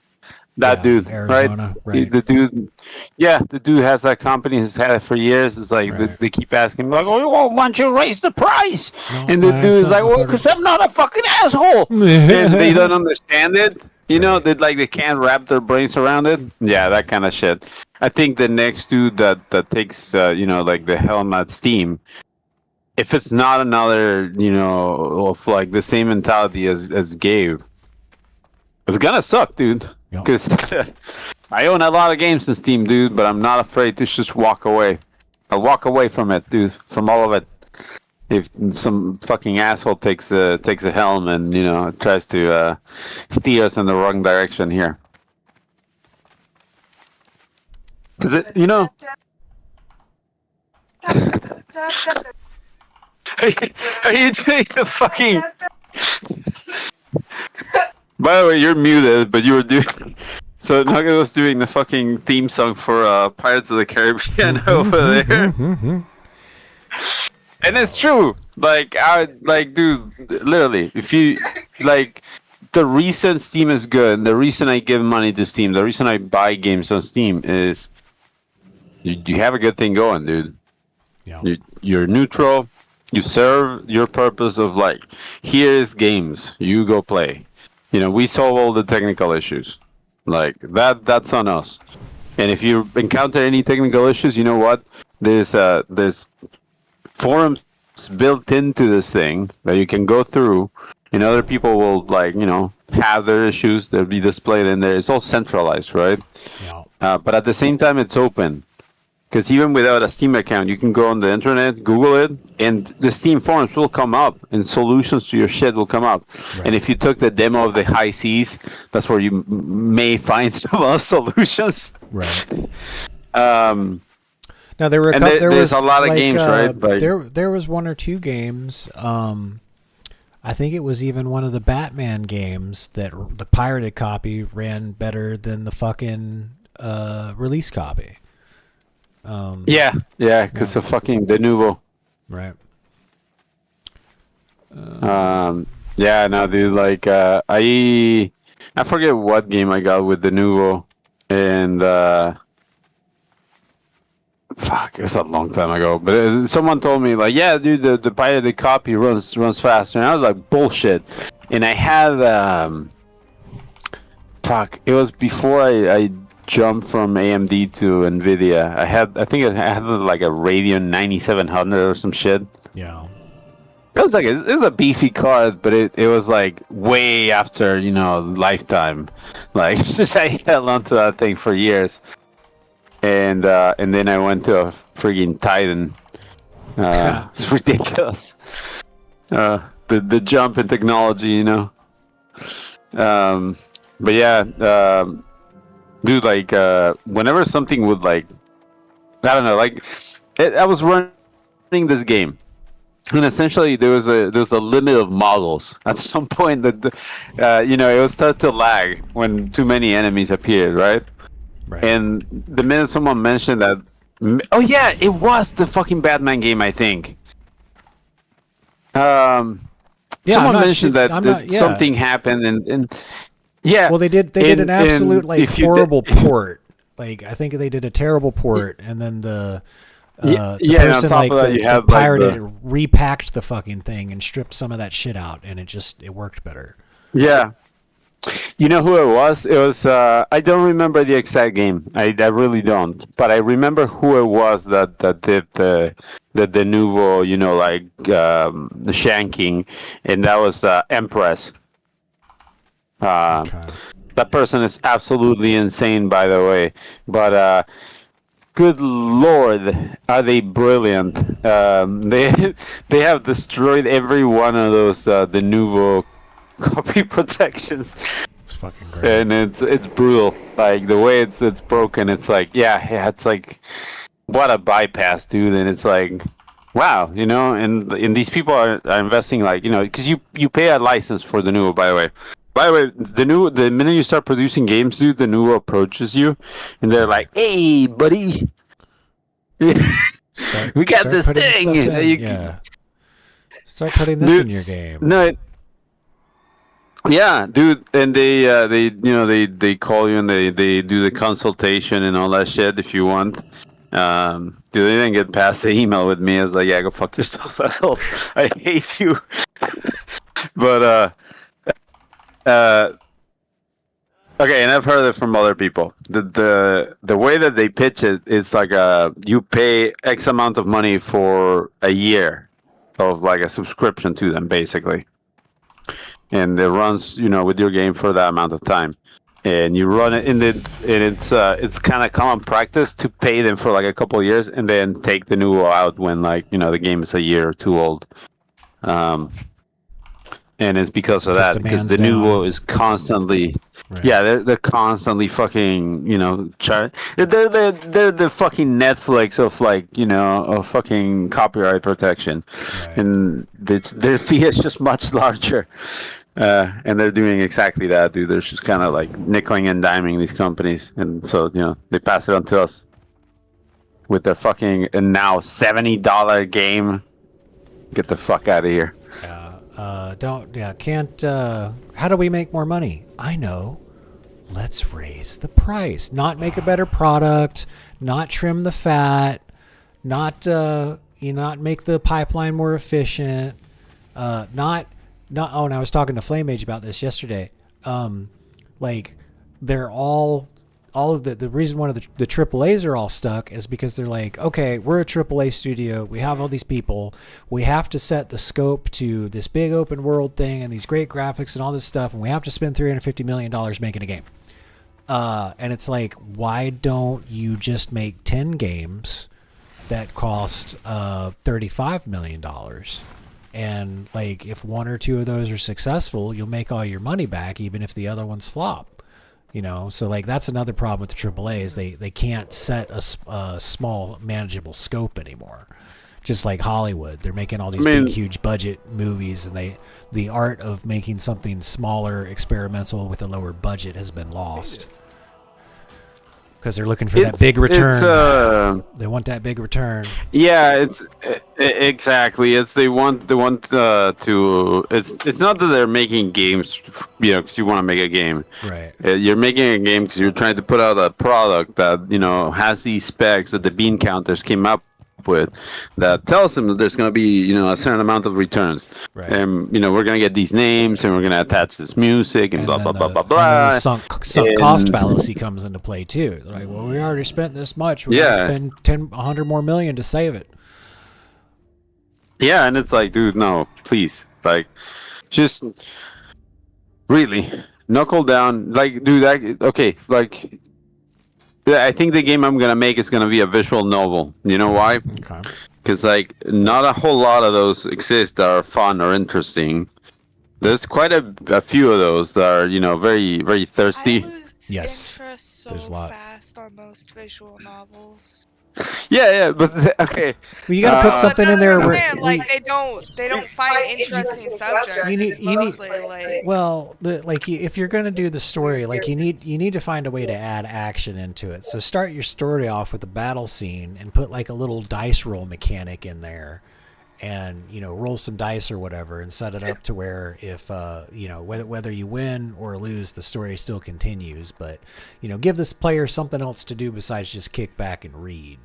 That dude, Arizona, right? The dude has that company. Has had it for years. It's like they keep asking, like, "Oh, why don't you raise the price?" No, and the dude is like, "Well, because I'm not a fucking asshole." And they don't understand it. You know, Right. that like they can't wrap their brains around it. Yeah, that kind of shit. I think the next dude that takes like the helm at Steam, if it's not another of like the same mentality as Gabe, it's gonna suck, dude. Yep. Because I own a lot of games in Steam, dude, but I'm not afraid to just walk away. I'll walk away from it, dude, from all of it. If some fucking asshole takes a helm and tries to steer us in the wrong direction here, because are you doing the fucking? By the way, you're muted, but you were doing. So Nugget was doing the fucking theme song for Pirates of the Caribbean over there. And it's true. Like, dude, literally, if you like, the reason Steam is good, the reason I give money to Steam, the reason I buy games on Steam is you have a good thing going, dude. Yeah. You're neutral. You serve your purpose of like, here is games. You go play. We solve all the technical issues. Like that's on us. And if you encounter any technical issues, you know what? There's forums built into this thing that you can go through, and other people will have their issues. They'll be displayed in there. It's all centralized, right? Yeah. But at the same time, it's open, because even without a Steam account, you can go on the internet, Google it, and the Steam forums will come up, and solutions to your shit will come up. Right. And if you took the demo of the high seas, that's where you may find some of those solutions. Right. Now there were there's a lot of games, right? Like, there was one or two games. I think it was even one of the Batman games that the pirated copy ran better than the fucking release copy. because the fucking the Nouveau. Right. No, dude. Like, I forget what game I got with the Nouveau, and fuck, it was a long time ago. But someone told me like, yeah, dude, the pirated copy runs faster, and I was like, bullshit. And I had it was before I jumped from AMD to NVIDIA. I think I had like a Radeon 9700 or some shit. Yeah. It was like it was a beefy card, but it was like way after lifetime. Like, just I held onto that thing for years, and then I went to a friggin' Titan. It's ridiculous. The jump in technology, But yeah, dude, like whenever something would like, I don't know, like I was running this game. And essentially, there was a limit of models. At some point, that it would start to lag when too many enemies appeared, right? Right. And the minute someone mentioned that, oh yeah, it was the fucking Batman game, I think. Someone mentioned that something happened, and yeah. Well, they did an absolute like horrible port. Like, I think they did a terrible port, and then the person like the pirate repacked the fucking thing and stripped some of that shit out, and it worked better. Yeah. You know who it was? It was I don't remember the exact game. I really don't. But I remember who it was that did the Nouveau, the shanking, and that was Empress. Okay. That person is absolutely insane, by the way. But good lord, are they brilliant? They have destroyed every one of those the Nouveau copy protections. It's fucking great. And it's brutal. Like, the way it's broken, it's like, it's like, what a bypass, dude. And it's like, wow, and these people are investing, like, because you pay a license for the Nouveau, by the way. The minute you start producing games, dude, the Nouveau approaches you, and they're like, hey, buddy, we got this thing. Start putting this in your game. No. Yeah, dude, and they call you and they do the consultation and all that shit if you want. Dude, they didn't get past the email with me. I was like, yeah, go fuck yourselves, assholes. I hate you. But Okay, and I've heard it from other people. The way that they pitch it is like you pay X amount of money for a year of like a subscription to them, basically, and it runs with your game for that amount of time, and you run it it's kind of common practice to pay them for like a couple of years and then take the new WoW out when the game is a year or two old. And it's because of that, because the new WoW is constantly, they're constantly fucking, they're the fucking Netflix of of fucking copyright protection, and their fee is just much larger, and they're doing exactly that, dude. They're just kind of like nickeling and diming these companies, and so they pass it on to us with their fucking now $70 game. Get the fuck out of here. How do we make more money? I know. Let's raise the price. Not make a better product, not trim the fat, not make the pipeline more efficient, not oh, and I was talking to Flame Mage about this yesterday. They're all of the reason one of the AAAs are all stuck is because they're like, okay, we're a AAA studio. We have all these people. We have to set the scope to this big open world thing and these great graphics and all this stuff. And we have to spend $350 million making a game. And it's like, why don't you just make 10 games that cost $35 million? And like, if one or two of those are successful, you'll make all your money back, even if the other ones flop. So like that's another problem with the AAA is they can't set a small manageable scope anymore. Just like Hollywood, they're making all these big, huge budget movies, and the art of making something smaller, experimental with a lower budget has been lost because they're looking for that big return. They want that big return. Yeah, exactly. They want to. It's not that they're making games, because you want to make a game. Right. You're making a game because you're trying to put out a product that has these specs that the bean counters came up with, that tells them that there's going to be a certain amount of returns. Right. And we're going to get these names and we're going to attach this music and blah blah blah blah blah. And the sunk cost fallacy comes into play too. They're like, well, we already spent this much. We're going to spend 100 more million to save it. Yeah, and it's like, dude, no, please, like, just really knuckle down. Like, dude, okay, like, I think the game I'm gonna make is gonna be a visual novel. You know why? Okay. Because like, not a whole lot of those exist that are fun or interesting. There's quite a few of those that are, very, very thirsty. I lose Yes, interest so there's a lot. fast on most visual novels. Yeah, but okay. Well, you got to put something in there where they don't find interesting subjects. You need- It's mostly like, well, if you're going to do the story, like you need to find a way to add action into it. So start your story off with a battle scene and put like a little dice roll mechanic in there, and roll some dice or whatever, and set it up to where if whether you win or lose, the story still continues. But give this player something else to do besides just kick back and read.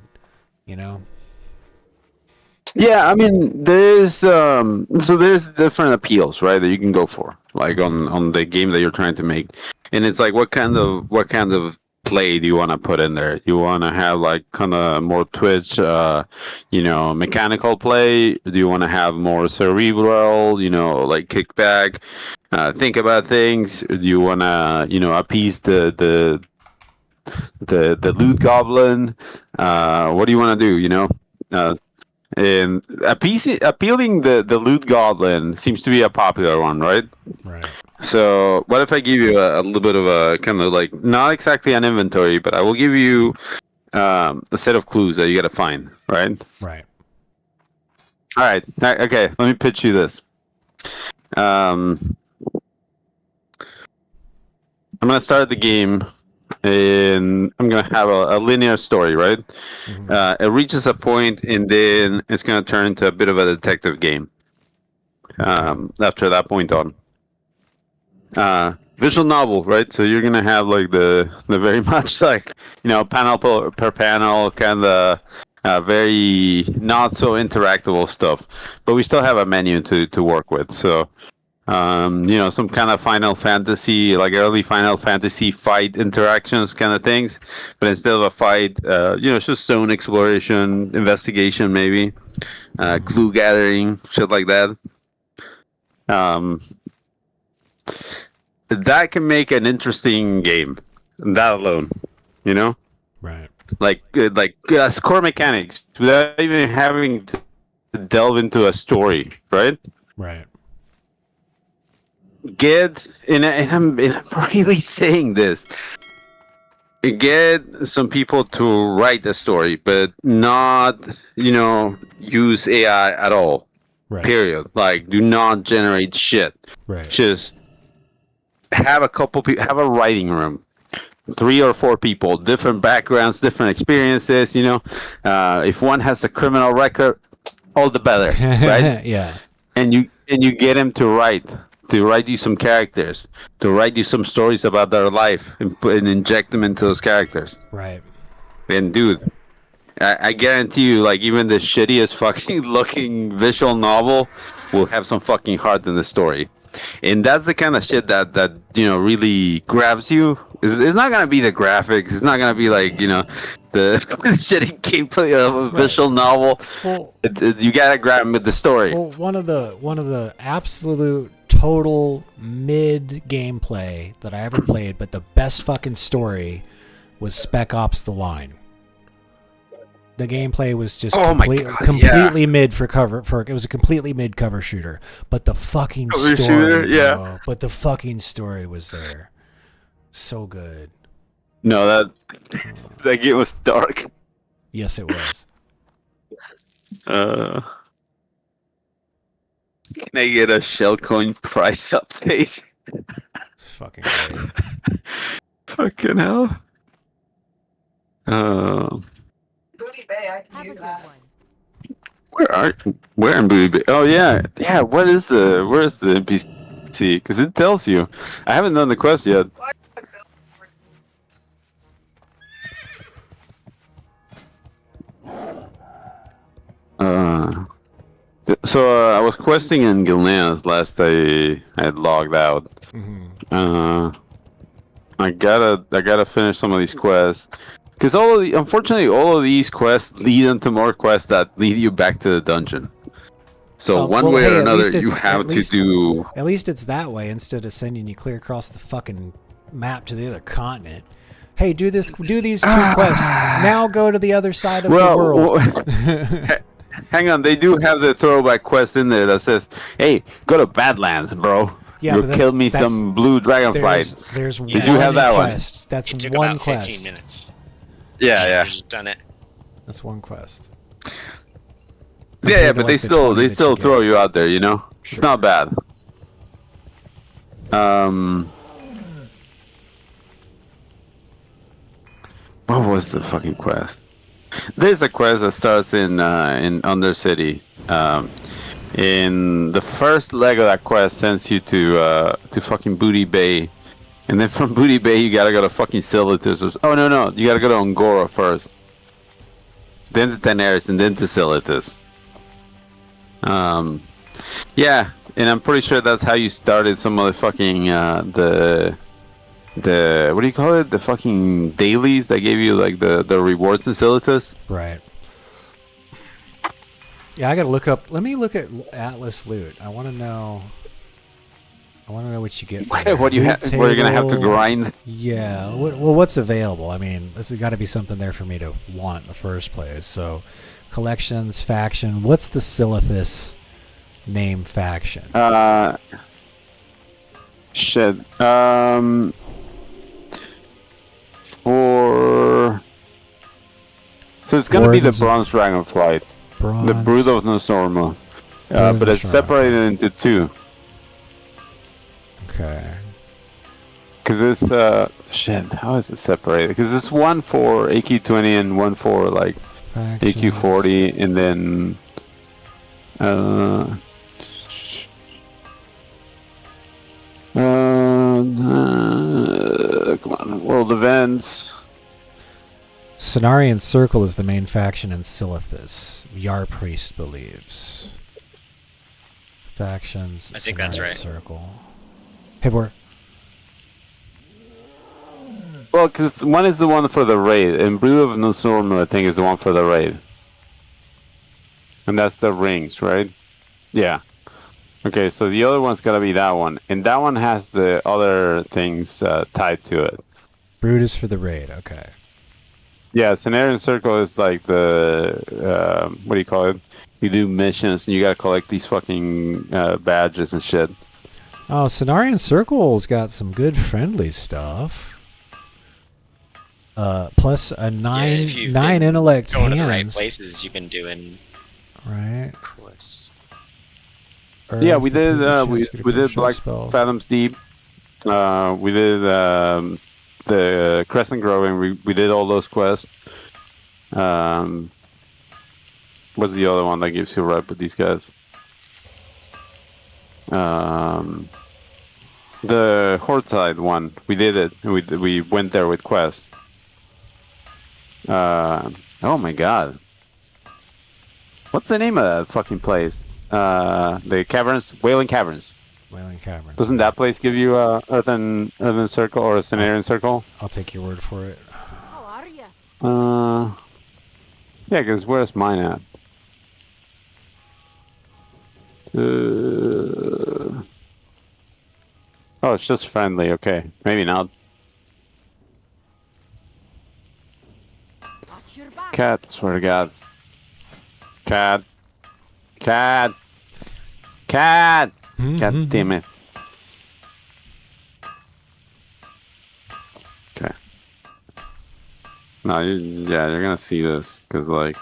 Yeah, I mean, there's different appeals, right, that you can go for, like on the game that you're trying to make, and it's like, what kind of play do you want to put in there? You want to have like kind of more Twitch, mechanical play? Do you want to have more cerebral, like kick back, think about things? Do you want to, appease the loot goblin? What do you want to do? And appealing the loot goblin seems to be a popular one, right? Right. So what if I give you a little bit of a kind of like, not exactly an inventory, but I will give you a set of clues that you got to find, right? Right. All right. Okay. Let me pitch you this. I'm gonna start the game, and I'm gonna have a linear story, right? Mm-hmm. It reaches a point, and then it's gonna turn into a bit of a detective game. After that point on, visual novel, right? So you're gonna have like the very much like panel per panel kind of very not so interactable stuff, but we still have a menu to work with. So Some kind of Final Fantasy, like early Final Fantasy fight interactions kind of things. But instead of a fight, it's just zone exploration, investigation, maybe, clue gathering, shit like that. That can make an interesting game. That alone, Right. like as core mechanics without even having to delve into a story, right? Right. And I'm really saying this. Get some people to write a story, but not, use AI at all. Right. Period. Like, do not generate shit. Right. Just have a couple people, have a writing room. 3 or 4 people, different backgrounds, different experiences. If one has a criminal record, all the better, right? Yeah. And you get him to write you some characters, to write you some stories about their life, and inject them into those characters. Right. And dude, I guarantee you, like, even the shittiest fucking looking visual novel will have some fucking heart in the story. And that's the kind of shit that really grabs you. It's not gonna be the graphics. It's not gonna be like the shitty gameplay of a visual novel. Well, You gotta grab them with the story. well, one of the absolute total mid gameplay that I ever played, but the best fucking story was Spec Ops: The Line. The gameplay was just completely mid for cover. It was a completely mid cover shooter, but the fucking Cover story, shooter, yeah. bro, but the fucking story was there. So good. No, that game was dark. Yes, it was. Can I get a Shellcoin price update? It's fucking great. Fucking hell. Booty Bay, I can do that. Where in Booty Bay? Oh yeah. Where's the NPC? Because it tells you. I haven't done the quest yet. So I was questing in Gilneas last I had logged out. Mm-hmm. I gotta finish some of these quests. Because unfortunately, all of these quests lead into more quests that lead you back to the dungeon. So one way or another, you have to do. At least it's that way instead of sending you clear across the fucking map to the other continent. Hey, do these 2 quests. Now go to the other side of the world. Hang on, they do have the throwback quest in there that says, "Hey, go to Badlands, bro. Yeah, You'll kill me some blue dragonflies." There's Did you have that one? quest. That's It took one about quest. 15 minutes. Yeah. Just done it. That's one quest. Yeah, Compared to, but like, they the still 20 that you throw get. you out there, It's Sure. not bad. What was the fucking quest? There's a quest that starts in Undercity. In the first leg of that quest sends you to fucking Booty Bay, and then from Booty Bay you gotta go to fucking Silithus. Oh no, you gotta go to Angora first, then to Daenerys, and then to Silithus. Yeah, and I'm pretty sure that's how you started some of the fucking the what do you call it? The fucking dailies that gave you like the rewards in Silithus. Right. Yeah, I gotta look up. Let me look at Atlas loot. I want to know. What you get. What do you have? Where you're gonna have to grind? Yeah. Well, what's available? I mean, this has got to be something there for me to want in the first place. So, collections, faction. What's the Silithus name faction? Shit. So it's gonna be the Bronze Dragonflight, the Brood of Nosorma, but it's separated into 2. Okay. Because it's shit. How is it separated? Because it's one for AQ20 and one for like Factions. AQ40, and then come on, World Events. Cenarian Circle is the main faction in Silithus. Yar Priest believes. Factions. I think that's Scenario right. Circle. Hivor. Well, because one is the one for the raid, and Brew of Nosormu, I think, is the one for the raid. And that's the rings, right? Yeah. Okay, so the other one's gotta be that one. And that one has the other things tied to it. Brood is for the raid. Okay. Yeah, Scenario Circle is like the, what do you call it? You do missions, and you gotta collect these fucking badges and shit. Oh, Cenarian Circle's got some good friendly stuff. Plus a nine if you've nine been intellect going to the right hands. places, you've been doing Right. quests. Yeah, Earth, we did the we previous did show Black spell. Fathoms Deep. We did the Crescent Grove, and we did all those quests. What's the other one that gives you a rep with these guys? The Hordside one. We did it. We went there with quests. Oh my god. What's the name of that fucking place? The caverns, Wailing Caverns. Wailing Cavern. Doesn't that place give you a Earthen Circle or a Cenarian Circle? I'll take your word for it. Yeah, because where's mine at? Oh, it's just friendly. Okay, maybe not. Cat, swear to God. Cat. Cat. Cat. God damn it. Okay. No, yeah, you're gonna see this, because, like...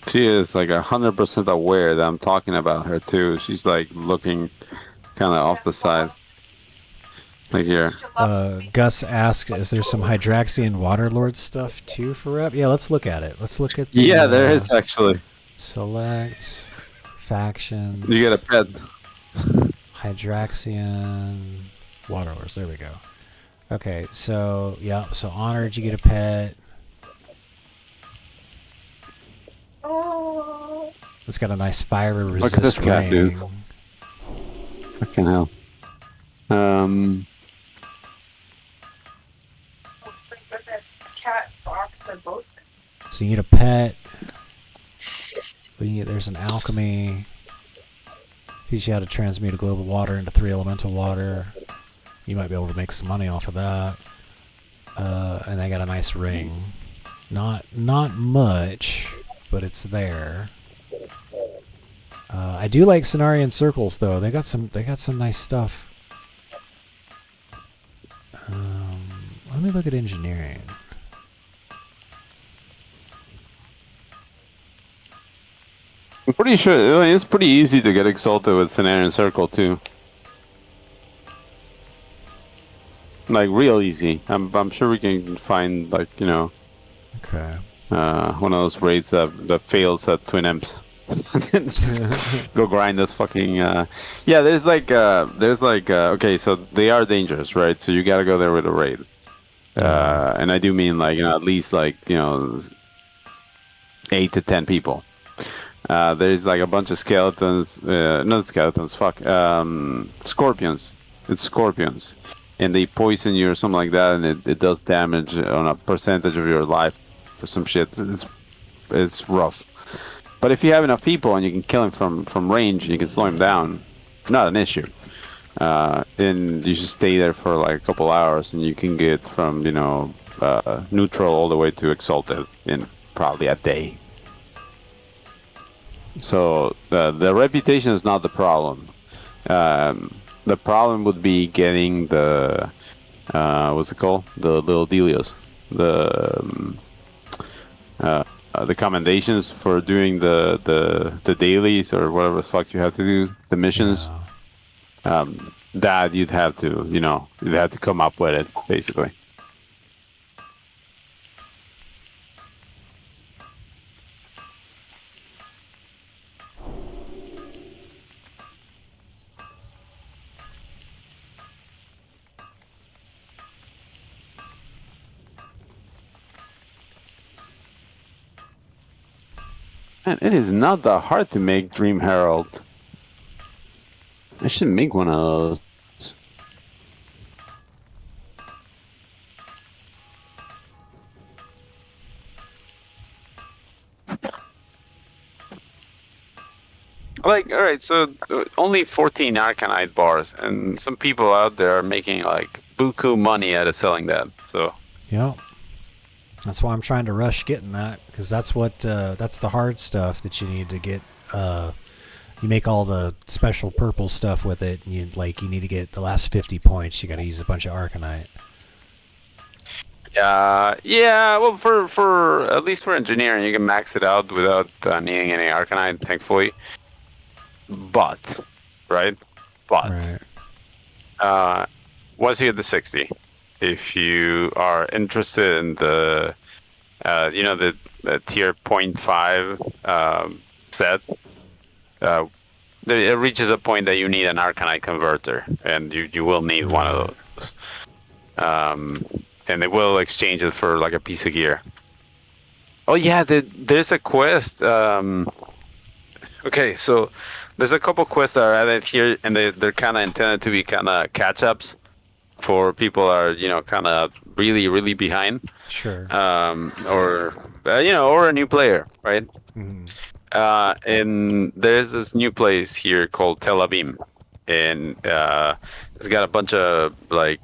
She is, like, 100% aware that I'm talking about her, too. She's, like, looking kind of off the side. Like here. Gus asked, is there some Hydraxian Waterlord stuff too for rep? Yeah, let's look at it. Let's look at the, Yeah, there is actually. Select factions. You get a pet. Hydraxian Waterlords. There we go. Okay, so yeah, so honored, you get a pet. Oh. It's got a nice fire resist. Look at this cat, dude. ring. Fucking hell. Oh, thank goodness. Cat, fox are both. So you need a pet. There's an alchemy. Teach you how to transmute a globe of water into 3 elemental water. You might be able to make some money off of that. And they got a nice ring. Not much, but it's there. I do like Cenarian Circles though. They got some nice stuff. Let me look at engineering. I'm pretty sure it's pretty easy to get exalted with Cenarian Circle too. Like real easy. I'm sure we can find, like, you know, Okay. one of those raids that fails at Twin Imps. Just go grind this fucking yeah, there's like okay, so they are dangerous, right? So you gotta go there with a raid. And I do mean, like, you know, at least, like, you know, 8 to 10 people. There's like a bunch of skeletons, not skeletons, scorpions. It's scorpions. And they poison you or something like that, and it does damage on a percentage of your life for some shit. It's rough. But if you have enough people and you can kill him from range and you can slow him down, not an issue. And you should stay there for like a couple hours, and you can get from, you know, neutral all the way to exalted in probably a day. So the reputation is not the problem. The problem would be getting the what's it called? The little dealios. The commendations for doing the dailies or whatever the fuck you have to do, the missions. Yeah. That you'd have to, you know, you'd have to come up with it, basically. Man, it is not that hard to make Dream Herald. I should make one of those. Like, alright, so only 14 Arcanite bars, and some people out there are making like buku money out of selling that, so. Yep. That's why I'm trying to rush getting that, because that's what that's the hard stuff that you need to get. You make all the special purple stuff with it, and you need to get the last 50 points. You got to use a bunch of Arcanite. Yeah, well, for at least for engineering, you can max it out without needing any Arcanite, thankfully. But, right? Once you get to 60, if you are interested in the, the tier 0.5 set, it reaches a point that you need an Arcanite converter, and you will need one of those. And they will exchange it for like a piece of gear. Oh yeah, there's a quest. Okay, so there's a couple quests that are added here, and they're kind of intended to be kind of catch-ups for people are kind of really behind. Sure. Or a new player, right? Mm-hmm. And there's this new place here called Tel Aviv, and it's got a bunch of like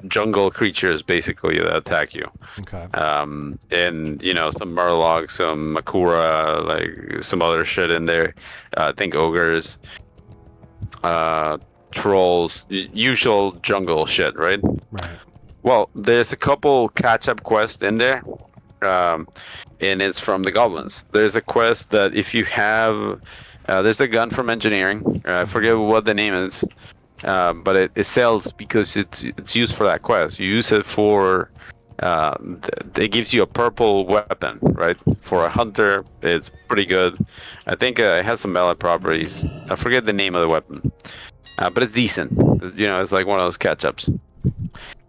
jungle creatures basically that attack you. Okay. And some Murlocs, some Makura, like some other shit in there. I think ogres, trolls, usual jungle shit, right? Right. Well, there's a couple catch-up quests in there, and it's from the goblins. There's a quest that if you have, there's a gun from engineering. I forget what the name is, but it sells because it's used for that quest. You use it for, it gives you a purple weapon, right? For a hunter, it's pretty good. I think it has some melee properties. I forget the name of the weapon, but it's decent. It's like one of those catch-ups.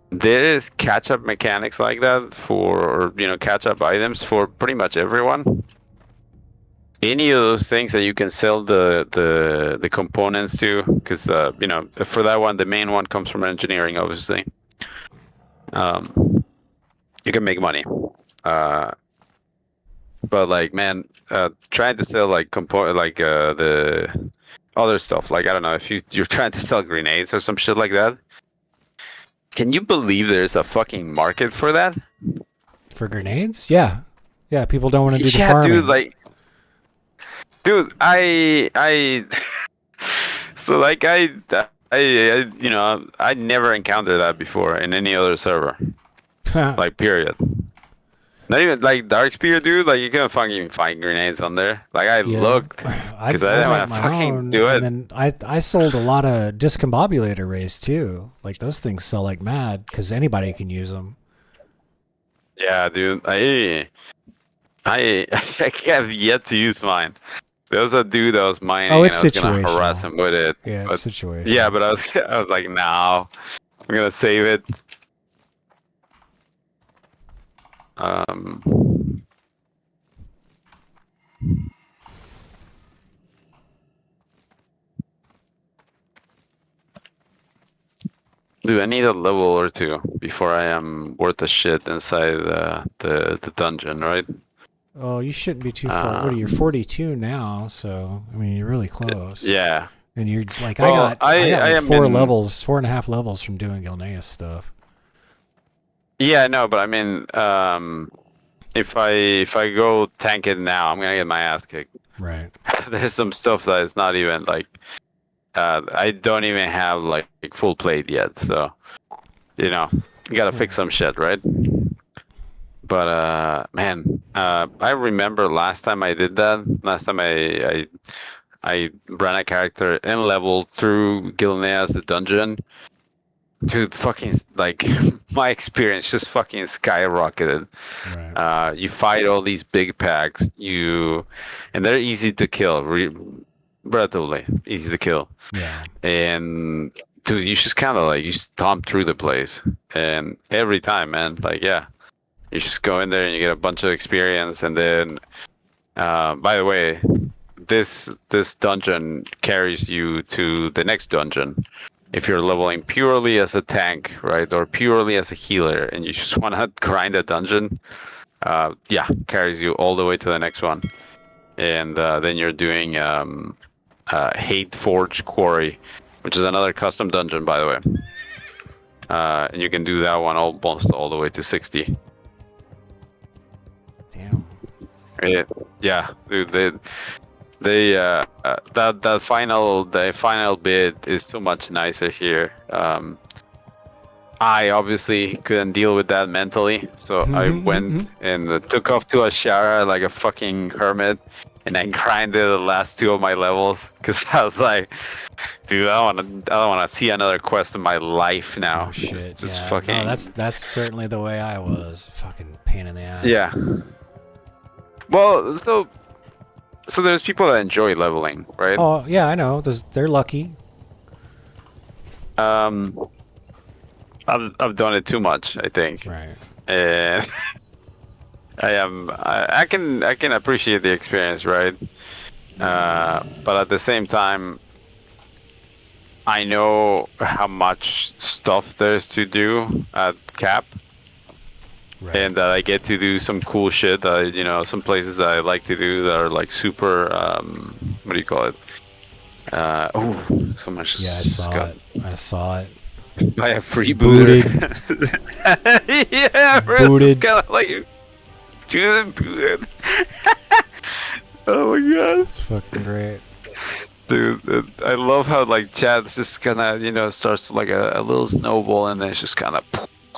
There is catch-up mechanics like that for, catch-up items for pretty much everyone. Any of those things that you can sell the components to, because for that one, the main one comes from engineering, obviously. You can make money. But like, man, trying to sell like the other stuff, like I don't know, if you're trying to sell grenades or some shit like that. Can you believe there's a fucking market for that? For grenades? Yeah. Yeah, people don't want to do the farming. Dude, I so like I never encountered that before in any other server. Like, period. Not even like Darkspear, dude. Like, you can't fucking find grenades on there. Like, I looked because I didn't want to fucking do it. And then I sold a lot of discombobulator rays too. Like, those things sell like mad because anybody can use them. Yeah, dude. I have yet to use mine. There was a dude that was mining, and I was gonna harass him with it. Yeah, it's situational. Yeah, but I was like, no, I'm gonna save it. Dude, I need a level or two before I am worth a shit inside the dungeon, right? Oh, you shouldn't be too far. What are you, 42 now? So I mean, you're really close. Yeah. And you're like, well, I got like 4.5 levels from doing Gilneas stuff. Yeah, no, but I mean, if I go tank it now, I'm gonna get my ass kicked. Right. There's some stuff that is not even like, I don't even have like full plate yet, so you gotta fix some shit, right? But man, I remember last time I did that. Last time I ran a character and leveled through Gilneas the dungeon. Dude, fucking, like, my experience just fucking skyrocketed. Right. You fight all these big packs, and they're easy to kill, relatively easy to kill. Yeah. And, dude, you just kind of, like, you stomp through the place. And every time, man, like, yeah, you just go in there and you get a bunch of experience, and then By the way, this dungeon carries you to the next dungeon. If you're leveling purely as a tank, right, or purely as a healer, and you just want to grind a dungeon, yeah, carries you all the way to the next one. And then you're doing Hate Forge Quarry, which is another custom dungeon, by the way. And you can do that one almost all the way to 60. Damn. Yeah, dude, that final bit is so much nicer here. I obviously couldn't deal with that mentally, so I went and took off to Ashara like a fucking hermit, and I grinded the last 2 of my levels because I was like, dude, I don't want to see another quest in my life now. Oh shit! Just Yeah, fucking. no, that's certainly the way I was. Fucking pain in the ass. Yeah. Well, so there's people that enjoy leveling, right? Oh yeah, I know. They're lucky. I've done it too much, I think. Right. And I can appreciate the experience, right? But at the same time, I know how much stuff there's to do at Cap, Right. and that I get to do some cool shit. Some places that I like to do that are like super. What do you call it? So much. Yeah, I saw it. I saw it. Buy a free Booted. booter. Yeah, Booted. kind of like booted. Oh my god, It's fucking great. dude! I love how like chat just kind of starts like a little snowball, and then it's just kind of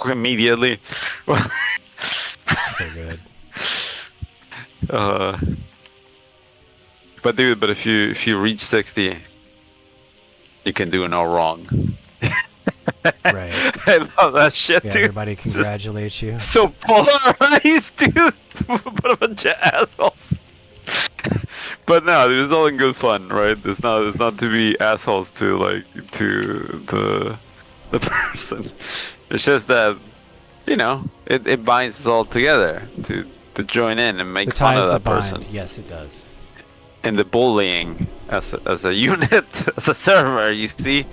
immediately. It's so good. But if you reach 60, you can do no wrong. Right. I love that shit, Yeah, dude. everybody congratulates you. So polarized, dude. What a bunch of assholes. But no, dude, it's all in good fun, right? It's not to be assholes to the person. It's just that it binds us all together to join in and make The fun ties of that that person. bind. Yes, it does. And the bullying as a unit, as a server, you see.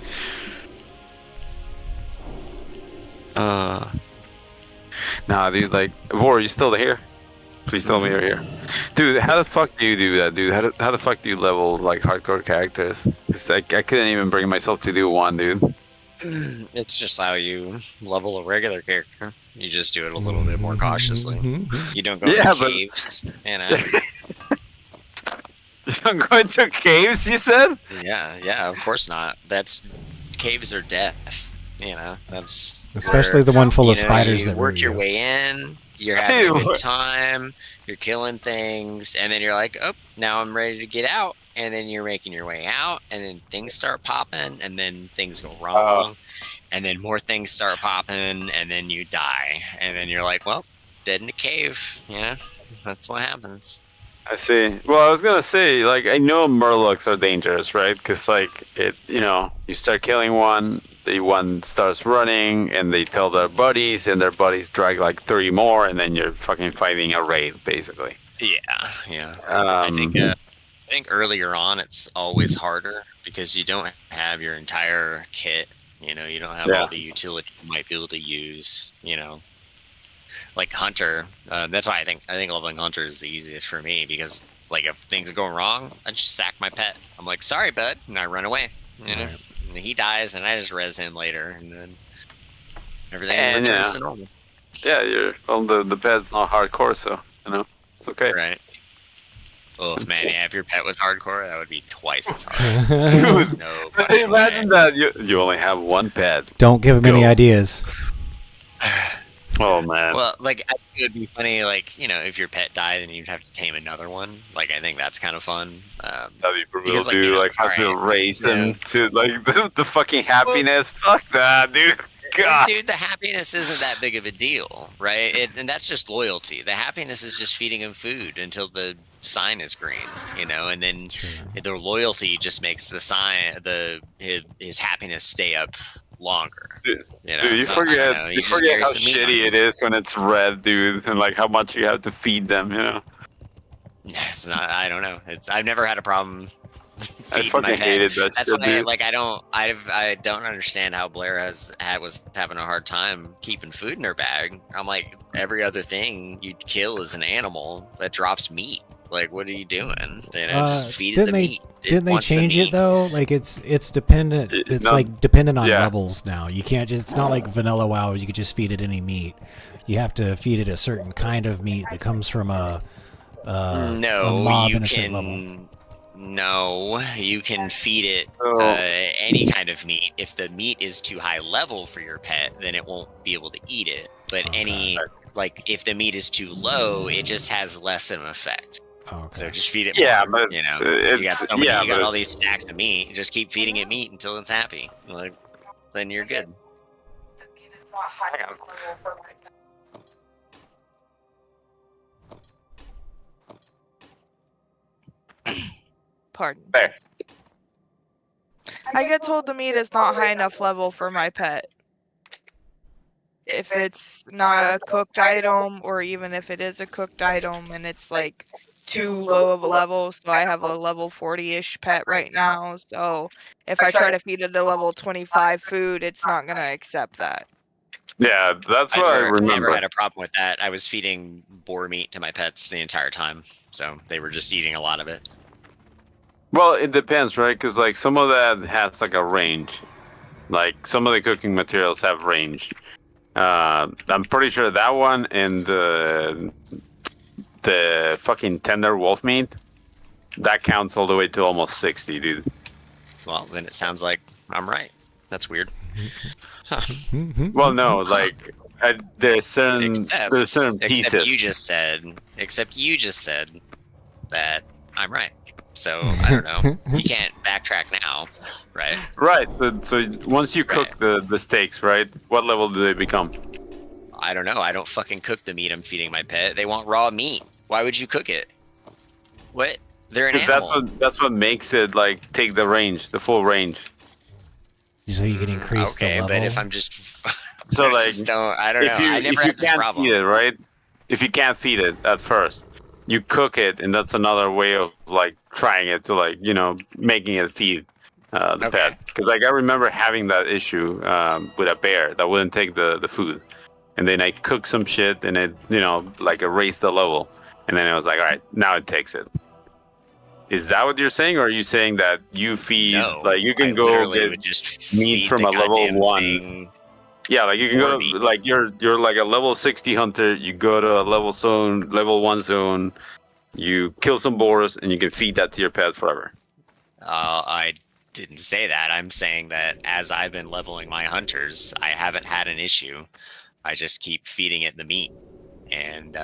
Nah, dude, like, Vor, you still here? Please tell me you're here. Dude, how the fuck do you do that, dude? How the fuck do you level, like, hardcore characters? 'Cause I couldn't even bring myself to do one, dude. It's just how you level a regular character. You just do it a little bit more cautiously. You don't go Yeah, into but- caves, I'm going to caves, you said? Yeah, of course not. Caves are death. That's Especially where, the one full of you spiders that work hurt your you. way in. You're having a Ew. good time. You're killing things, and then you're like, oh, now I'm ready to get out. And then you're making your way out, and then things start popping, and then things go wrong, and then more things start popping, and then you die, and then you're like, well, dead in a cave. That's what happens. I see. Well, I was gonna say, like, I know Murlocs are dangerous, right? Because, like, you start killing one, the one starts running, and they tell their buddies, and their buddies drag, like, 3 more, and then you're fucking fighting a raid, basically. Yeah. I think earlier on it's always harder because you don't have your entire kit. You don't have all the utility you might be able to use. Like Hunter. That's why I think leveling Hunter is the easiest for me because like if things are going wrong, I just sack my pet. I'm like, sorry, bud, and I run away. And he dies, and I just res him later, and then everything returns to normal. Yeah, the pet's not hardcore, so it's okay. Right. Oh man, if your pet was hardcore, that would be twice as hard. No, Imagine that you only have one pet. Don't give him any ideas. Oh man. Well, like I think it would be funny, like if your pet died and you'd have to tame another one. Like I think that's kind of fun. That'd be brutal, because, dude. Like have to raise them to like the fucking happiness. Fuck that, dude. God. Dude, the happiness isn't that big of a deal, right? And that's just loyalty. The happiness is just feeding him food until the sign is green, and then the loyalty just makes the sign, his happiness stay up longer. Dude, you forget how shitty it is when it's red, dude, and like how much you have to feed them, It's not. I don't know. I've never had a problem I feeding my fucking pet. hated that That's shit, why, dude. like, I don't understand how Blair was having a hard time keeping food in her bag. I'm like, every other thing you'd kill is an animal that drops meat. Like, what are you doing? You know, just feed it the meat. Didn't they wants the change it meat. though? Like it's dependent. It's No, like dependent on yeah. levels now. You can't just. It's not like vanilla WoW. You could just feed it any meat. You have to feed it a certain kind of meat that comes from a mob You in a certain level. can. No, you can feed it So, any kind of meat. If the meat is too high level for your pet, then it won't be able to eat it. But Okay. if the meat is too low, it just has less of an effect. Okay. So just feed it yeah, more. but You know, it's, you got so many, yeah, you got but all these stacks of meat. Just keep feeding it meat until it's happy. Like, then you're good. The meat is not high enough level for my pet. Pardon. Fair. I get told the meat is not high enough level for my pet. If it's not a cooked item, or even if it is a cooked item and it's like too low of a level, so I have a level 40-ish pet right now, so if I try to feed it a level 25 food, it's not going to accept that. Yeah, that's what I Never remember. had a problem with that. I was feeding boar meat to my pets the entire time, so they were just eating a lot of it. Well, it depends, right? Because like some of that has like a range. Like some of the cooking materials have range. I'm pretty sure that one and the fucking tender wolf meat, that counts all the way to almost 60, dude. Well, then it sounds like I'm right. That's weird. Well, no, like there's certain Except pieces. you just said that I'm right. So I don't know. You can't backtrack now, right? Right. So once you cook the steaks, right? What level do they become? I don't know. I don't fucking cook the meat I'm feeding my pet. They want raw meat. Why would you cook it? What? They're an animal. That's what makes it like take the range, the full range. So you can increase the level. But if I'm just So I like, just don't. I don't know. if you I never if you had this can't problem. feed it, right? If you can't feed it at first, you cook it, and that's another way of like trying it to like making it feed the pet. Because like I remember having that issue with a bear that wouldn't take the food, and then I cooked some shit, and it like erased the level, and then I was like, all right, now it takes it. Is that what you're saying, or are you saying that you feed like you can go get just meat from a level 1? Yeah, like you can go to like you're like a level 60 hunter. You go to a level 1 zone. You kill some boars, and you can feed that to your pet forever. I didn't say that. I'm saying that as I've been leveling my hunters, I haven't had an issue. I just keep feeding it the meat, and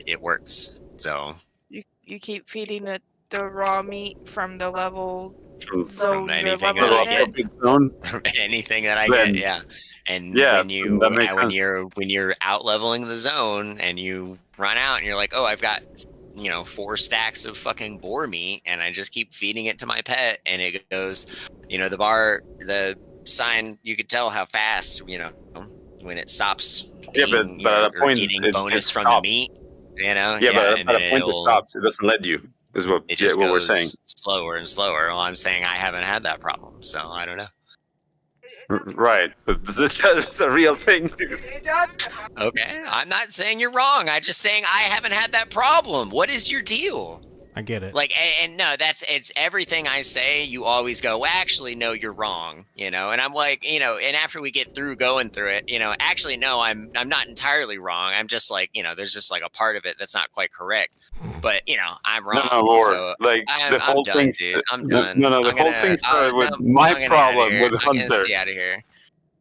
it works. So You keep feeding it the raw meat from the level from zone you're anything that leveling I it. get, from anything that I get, yeah. And when you're out leveling the zone and you run out and you're like, oh, I've got 4 stacks of fucking boar meat, and I just keep feeding it to my pet, and it goes, the sign, you could tell how fast, when it stops. Being, but at a point, getting bonus from the meat, but at a point it stops. It doesn't let you. Is what it just what goes we're saying. slower and slower. Well, I'm saying I haven't had that problem, so I don't know. Right, but this is a real thing. Okay, I'm not saying you're wrong. I'm just saying I haven't had that problem. What is your deal? I get it. Like, and no, it's everything I say. You always go, well, actually, no, you're wrong. And I'm like, and after we get through going through it, actually, no, I'm not entirely wrong. I'm just like, there's just like a part of it that's not quite correct. But I'm wrong. No, Lord. So like the whole thing. I'm done. No, the whole thing started with my problem with Hunter. I'm gonna see out of here.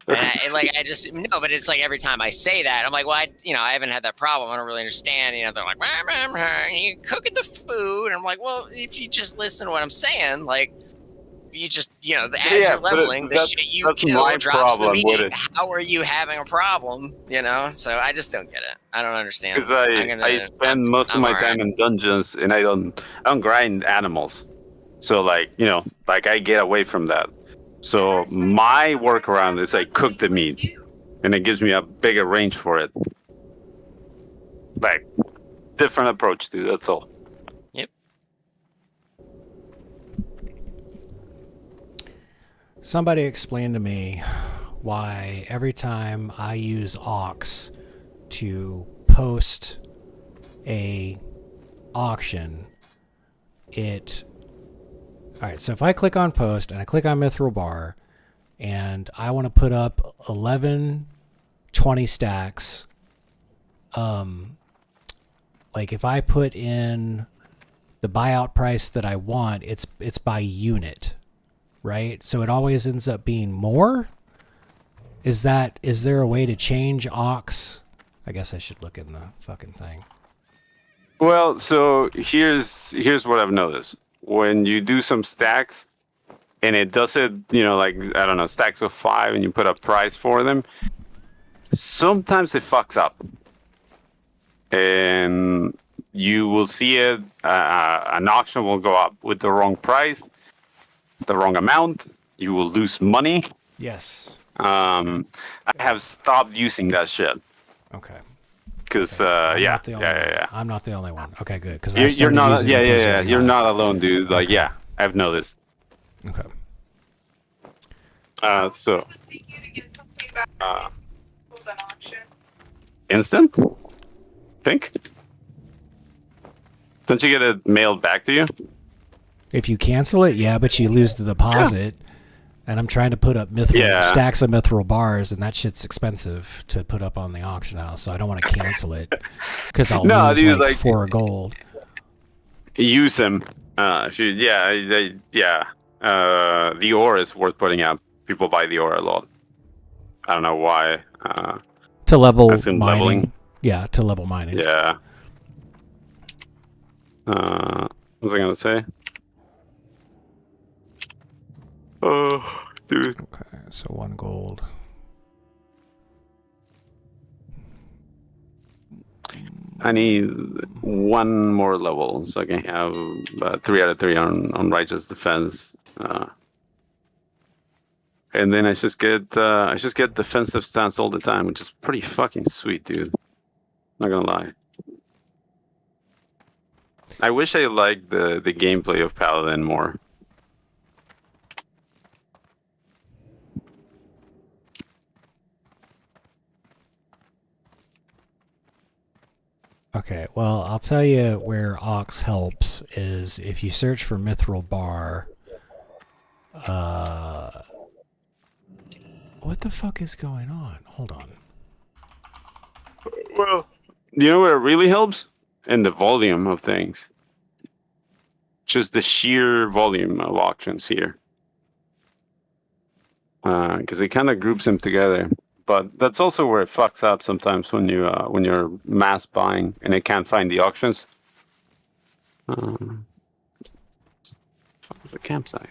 And I just no, but it's like every time I say that, I'm like, well, I haven't had that problem. I don't really understand. They're like, you cooking the food, and I'm like, well, if you just listen to what I'm saying, like, you just, as you're leveling, the shit you kill drops the meat. How are you having a problem? So I just don't get it. I don't understand. Because I spend most of my time in dungeons, and I don't grind animals, so like like I get away from that. So my workaround is I cook the meat, and it gives me a bigger range for it. Like, different approach, dude. That's all. Somebody explain to me why every time I use Ox to post a auction, Alright, so if I click on post and I click on Mithril Bar and I want to put up 11 20 stacks, like if I put in the buyout price that I want, it's by unit, right? So it always ends up being more. Is there a way to change Ox? I guess I should look in the fucking thing. Well, so here's what I've noticed. When you do some stacks, and it does it, like, I don't know, stacks of 5, and you put a price for them, sometimes it fucks up. And you will see it, an auction will go up with the wrong price, the wrong amount, you will lose money. Yes. I have stopped using that shit. Okay. Because, yeah. I'm not the only one. Okay, good. Because you're not, you're not alone, dude. Like, okay. I've noticed. Okay. So. Hold an auction. Instant? Think? Don't you get it mailed back to you? If you cancel it, yeah, but you lose the deposit. Yeah. And I'm trying to put up stacks of mithril bars, and that shit's expensive to put up on the auction house. So I don't want to cancel it because I'll lose like 4 gold. Use them. The ore is worth putting up. People buy the ore a lot. I don't know why. To level mining. Leveling. Yeah, to level mining. Yeah. What was I gonna say? Oh, dude. Okay, so 1 gold. I need 1 more level so I can have 3 out of 3 on righteous defense. And then I just get defensive stance all the time, which is pretty fucking sweet, dude. Not gonna lie. I wish I liked the gameplay of Paladin more. Okay, well, I'll tell you where Ox helps is if you search for Mithril Bar. What the fuck is going on? Hold on. Well, you know where it really helps? In the volume of things. Just the sheer volume of auctions here. Because it kind of groups them together. But that's also where it fucks up sometimes when you're mass buying and it can't find the auctions. Fuck is the campsite?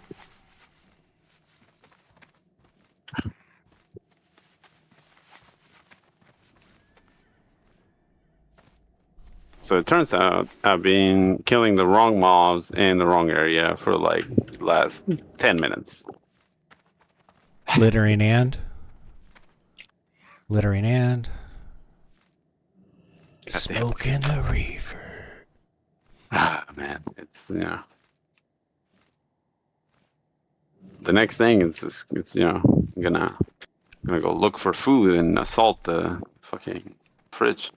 So it turns out I've been killing the wrong mobs in the wrong area for like the last 10 minutes. Littering and smoke in the reefer. Ah, man, it's the next thing is I'm gonna go look for food and assault the fucking fridge.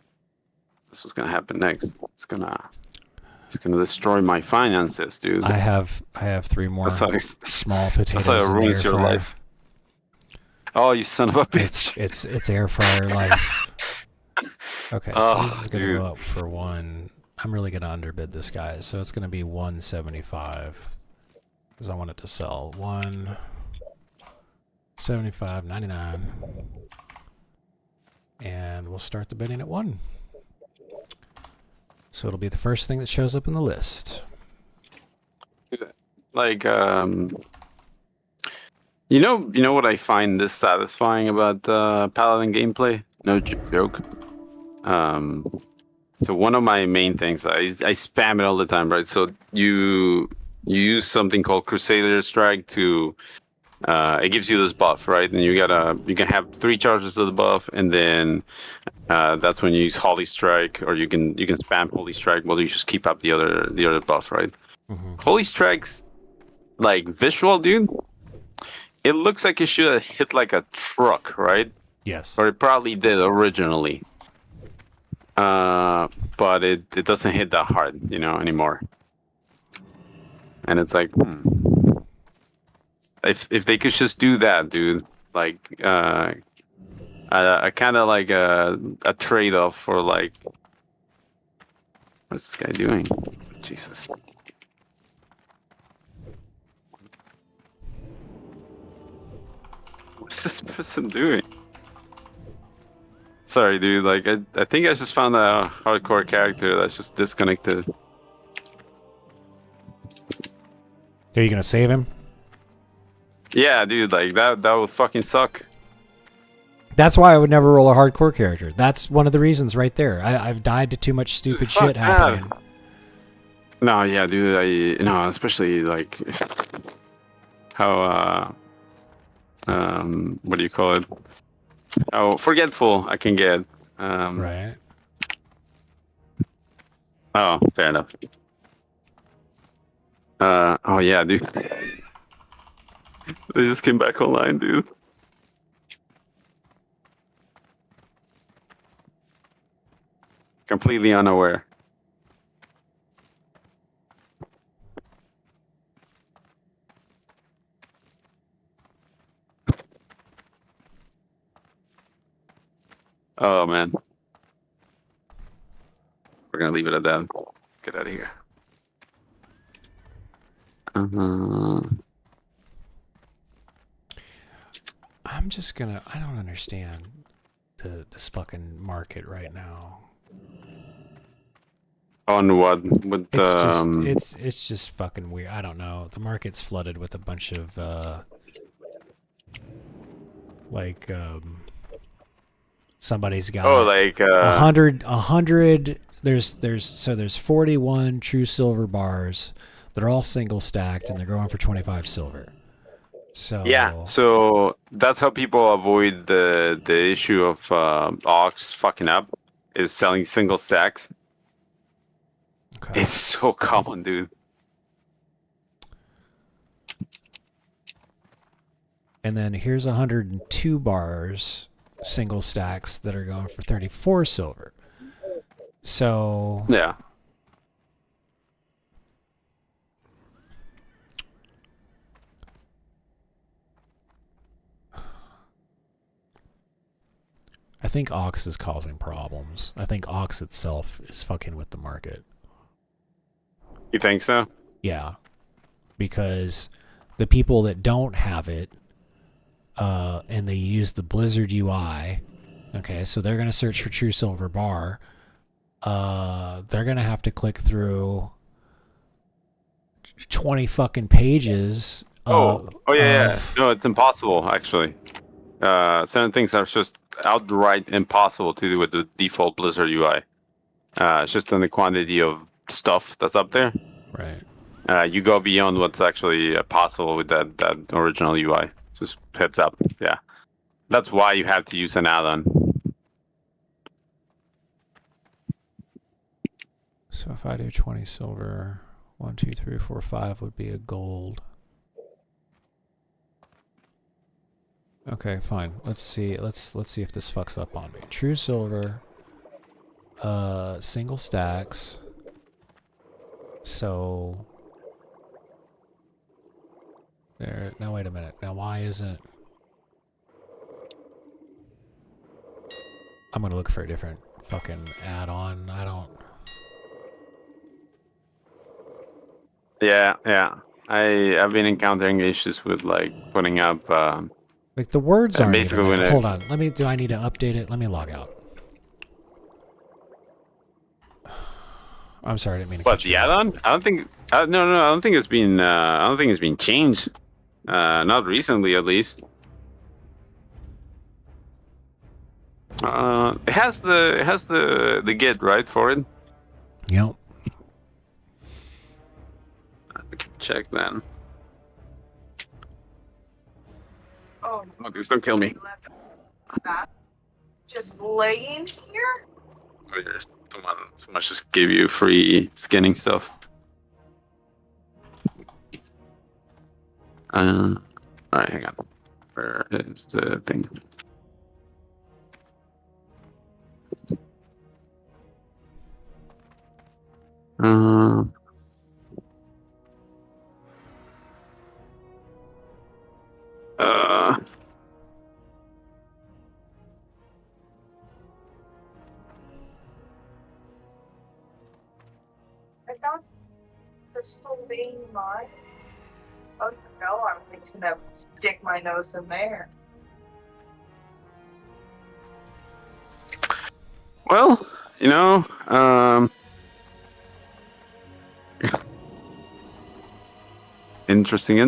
That's what's gonna happen next. It's gonna destroy my finances, dude. I have 3 more small potatoes. That's how it ruins your life. Oh, you son of a bitch! It's air fryer life. Okay, so this is gonna go up for 1. I'm really gonna underbid this guy, so it's gonna be 175 because I want it to sell 175.99, and we'll start the bidding at 1. So it'll be the first thing that shows up in the list. Like, you know what I find dissatisfying about Paladin gameplay? No joke. So one of my main things, I spam it all the time, right? So you use something called Crusader Strike to, it gives you this buff, right? And you can have 3 charges of the buff, and then that's when you use Holy Strike, or you can spam Holy Strike while you just keep up the other buff, right? Mm-hmm. Holy Strike's like visual, dude. it looks like it should have hit like a truck, right? Yes. Or it probably did originally. But it doesn't hit that hard, you know, anymore. And it's like, if they could just do that, dude, like a kind of like a trade-off for like, what's this guy doing? Jesus. What's this person doing? Sorry, dude. Like, I think I just found a hardcore character that's just disconnected. Are you gonna save him? Yeah, dude. Like that would fucking suck. That's why I would never roll a hardcore character. That's one of the reasons right there. I've died to too much stupid Fuck shit happening. No, yeah, dude. Especially like how what do you call it? How forgetful I can get. Right. Oh, fair enough. Oh yeah, dude. They just came back online, dude. Completely unaware. Oh man. We're gonna leave it at that. Get out of here. I'm just gonna. I don't understand this fucking market right now. On what? With It's just fucking weird. I don't know. The market's flooded with a bunch of somebody's got like 100. There's 41 true silver bars. They're all single stacked and they're going for 25 silver. So yeah, so that's how people avoid the issue of Ox fucking up, is selling single stacks. Okay. It's so common, dude. And then here's 102 bars, single stacks that are going for 34 silver. So Yeah. I think Ox is causing problems. I think Ox itself is fucking with the market. You think so? Yeah. Because the people that don't have it, and they use the Blizzard UI, okay, so they're going to search for True Silver Bar. They're going to have to click through 20 fucking pages. Yeah. No, it's impossible, actually. Certain things are just outright impossible to do with the default Blizzard UI. It's just on the quantity of stuff that's up there. Right. You go beyond what's actually possible with that original UI. Just heads up. Yeah. That's why you have to use an add-on. So if I do 20 silver, 1, 2, 3, 4, 5 would be a gold. Okay, fine. Let's see. Let's see if this fucks up on me. True silver, single stacks. So there. Now wait a minute. Now why isn't? I'm gonna look for a different fucking add-on. I don't. Yeah. I've been encountering issues with like putting up. Like the words aren't basically even, when hold on. Do I need to update it? Let me log out. I'm sorry, I didn't mean to. What, the add-on? I don't think. No. I don't think it's been. I don't think it's been changed. Not recently, at least. It has the Git right for it. Yep. I can check then. Oh, Oh, dude, don't kill me. just laying here? Someone just gave you free skinning stuff. Alright, hang on. Where is the thing? Uh, uh, I found crystal vein mine. Oh no, I was just gonna stick my nose in there. well, you know, interesting.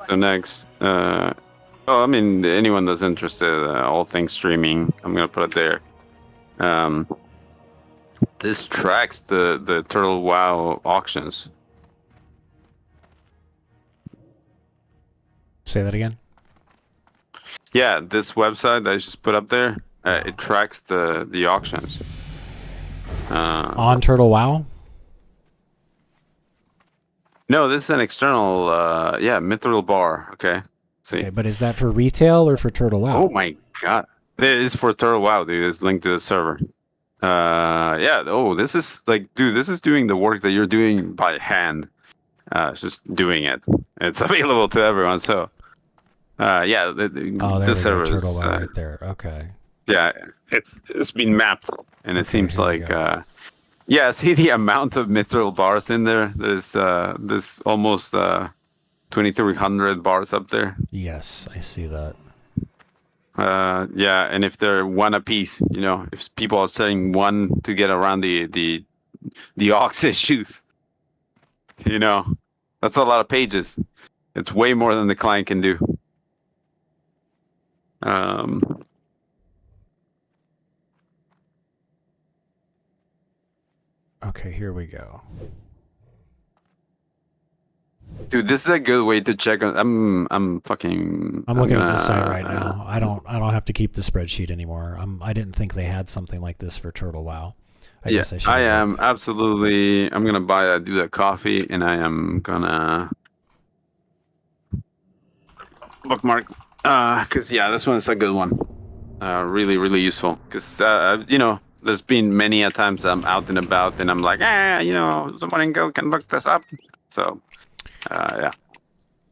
So next, I mean, anyone that's interested, all things streaming, I'm gonna put it there. This tracks the Turtle WoW auctions. Say that again. Yeah, this website that I just put up there, it tracks the auctions. On Turtle WoW? No, this is an external, Mithril bar. Okay. See. Okay, but is that for retail or for Turtle WoW? Oh my god. It is for Turtle WoW, dude. It's linked to the server. Yeah. Oh, this is like, dude, this is doing the work that you're doing by hand. It's just doing it. It's available to everyone. So, yeah. This server is Turtle WoW right there. Okay. Yeah, it's been mapped, and it seems here we like go. yeah. See the amount of mithril bars in there. There's almost 2,300 bars up there. Yes, I see that. Yeah, and if they're one a piece, you know, if people are selling one to get around the Ox issues, you know, that's a lot of pages. It's way more than the client can do. Okay, here we go. Dude, this is a good way to check on. I'm looking at the site right now. I don't have to keep the spreadsheet anymore. I didn't think they had something like this for Turtle WoW. I guess I should. I am absolutely. I'm gonna do that coffee, and I am gonna bookmark. Cause yeah, this one is a good one. Really useful. Cause you know, there's been many a times I'm out and about, and I'm like, you know, someone in Guild can look this up. So. Yeah.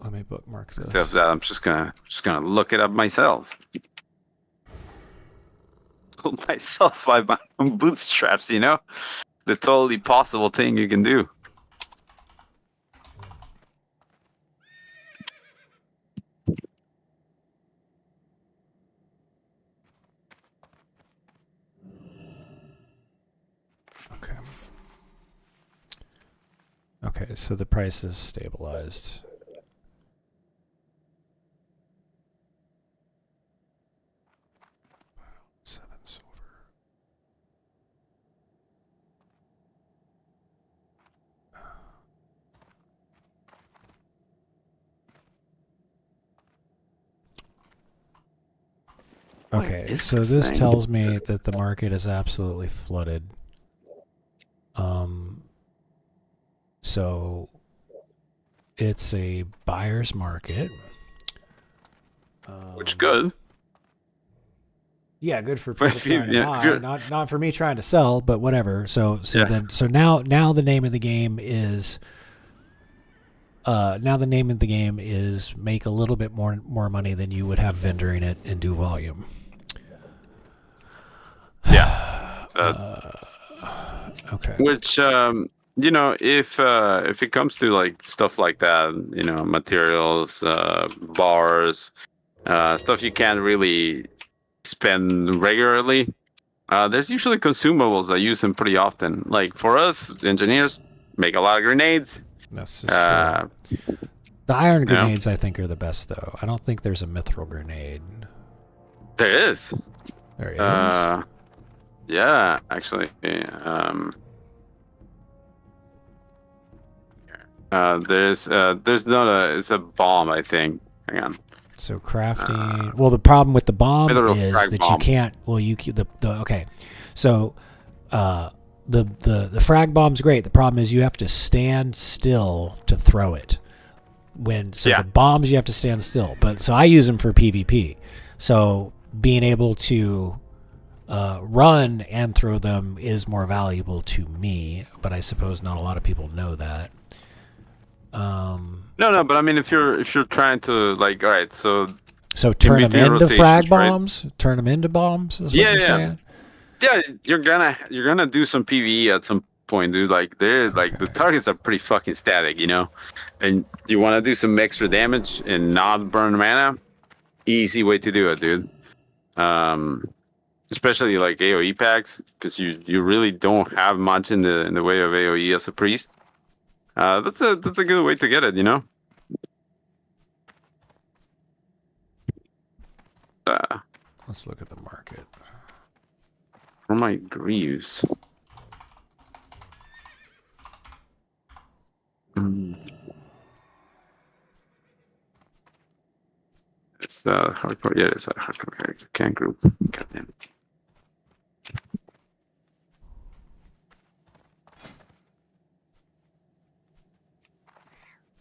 Let me bookmark this. Instead of that, I'm just gonna look it up myself. Pull myself by my own bootstraps, you know, the totally possible thing you can do. Okay. Okay, so the price is stabilized. $7 silver. Okay, so this tells me that the market is absolutely flooded. So it's a buyer's market. Which good. Yeah, good for people trying to buy, not for me trying to sell, but whatever. So now the name of the game is make a little bit more money than you would have vendoring it and do volume. Yeah. Okay. Which you know, if it comes to like stuff like that, you know, materials, bars, stuff you can't really spend regularly, there's usually consumables that use them pretty often. Like for us engineers, make a lot of grenades. That's just true. The iron grenades, I think, are the best, though. I don't think there's a mithril grenade. There is. There is. Yeah, actually. There's not a. It's a bomb, I think. Hang on. So crafting. Well, the problem with the bomb is that bomb. you can't. Well, okay. So, the frag bomb's great. The problem is you have to stand still to throw it. The bombs you have to stand still. But so I use them for PvP. So being able to run and throw them is more valuable to me. But I suppose not a lot of people know that. No, but I mean, if you're trying to like, all right, so turn them into frag right? bombs, turn them into bombs. Is what you're saying? Yeah, you're gonna do some PvE at some point, dude. Like the targets are pretty fucking static, you know, and you want to do some extra damage and not burn mana. Easy way to do it, dude. Especially like AOE packs, because you really don't have much in the way of AOE as a priest. That's a good way to get it, you know. Let's look at the market. For my greaves. It's hardcore. Yeah, it's a hardcore character. Can't group. Goddamn it.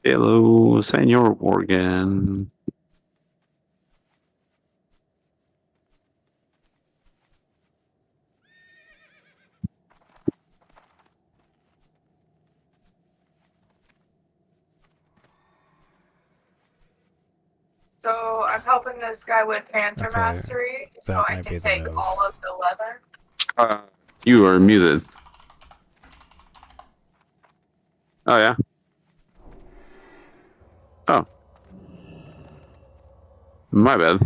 Hello, Senor Morgan. So I'm helping this guy with Panther Okay, Mastery, so that I might be can the take move. all of the leather. You are muted. Oh yeah. Oh. My bad.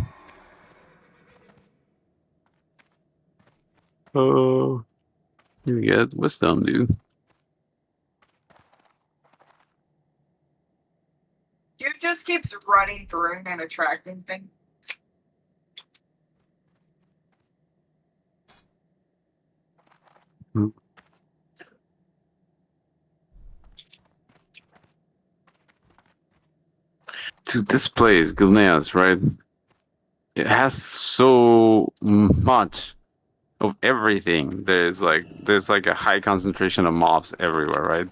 Oh. You get wisdom, dude. Dude just keeps running through and attracting things. Dude, this place, Gilneas, right? It has so much of everything. There's like a high concentration of mobs everywhere, right?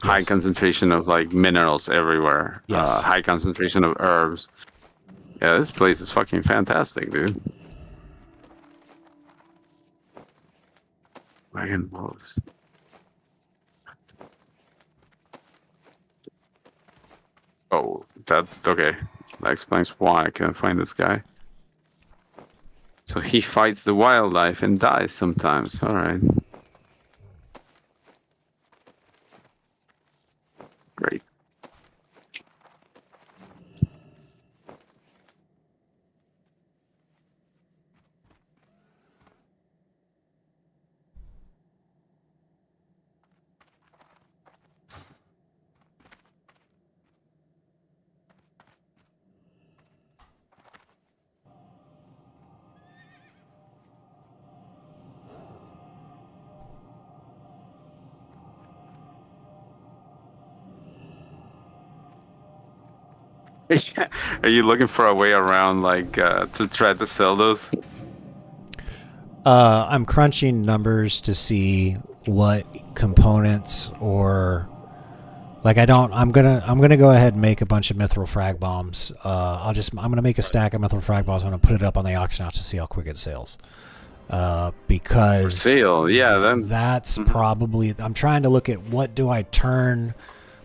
Yes. High concentration of like minerals everywhere. Yes. High concentration of herbs. Yeah, this place is fucking fantastic, dude. Wagon wolves. Oh, okay. That explains why I can't find this guy. So he fights the wildlife and dies sometimes. All right. Great. Are you looking for a way around, like, to try to sell those? I'm crunching numbers to see what components or like I'm gonna go ahead and make a bunch of mithril frag bombs. I'm gonna make a stack of mithril frag bombs. I'm gonna put it up on the auction house to see how quick it sells. Because For sale, yeah. Then that's probably. I'm trying to look at what do I turn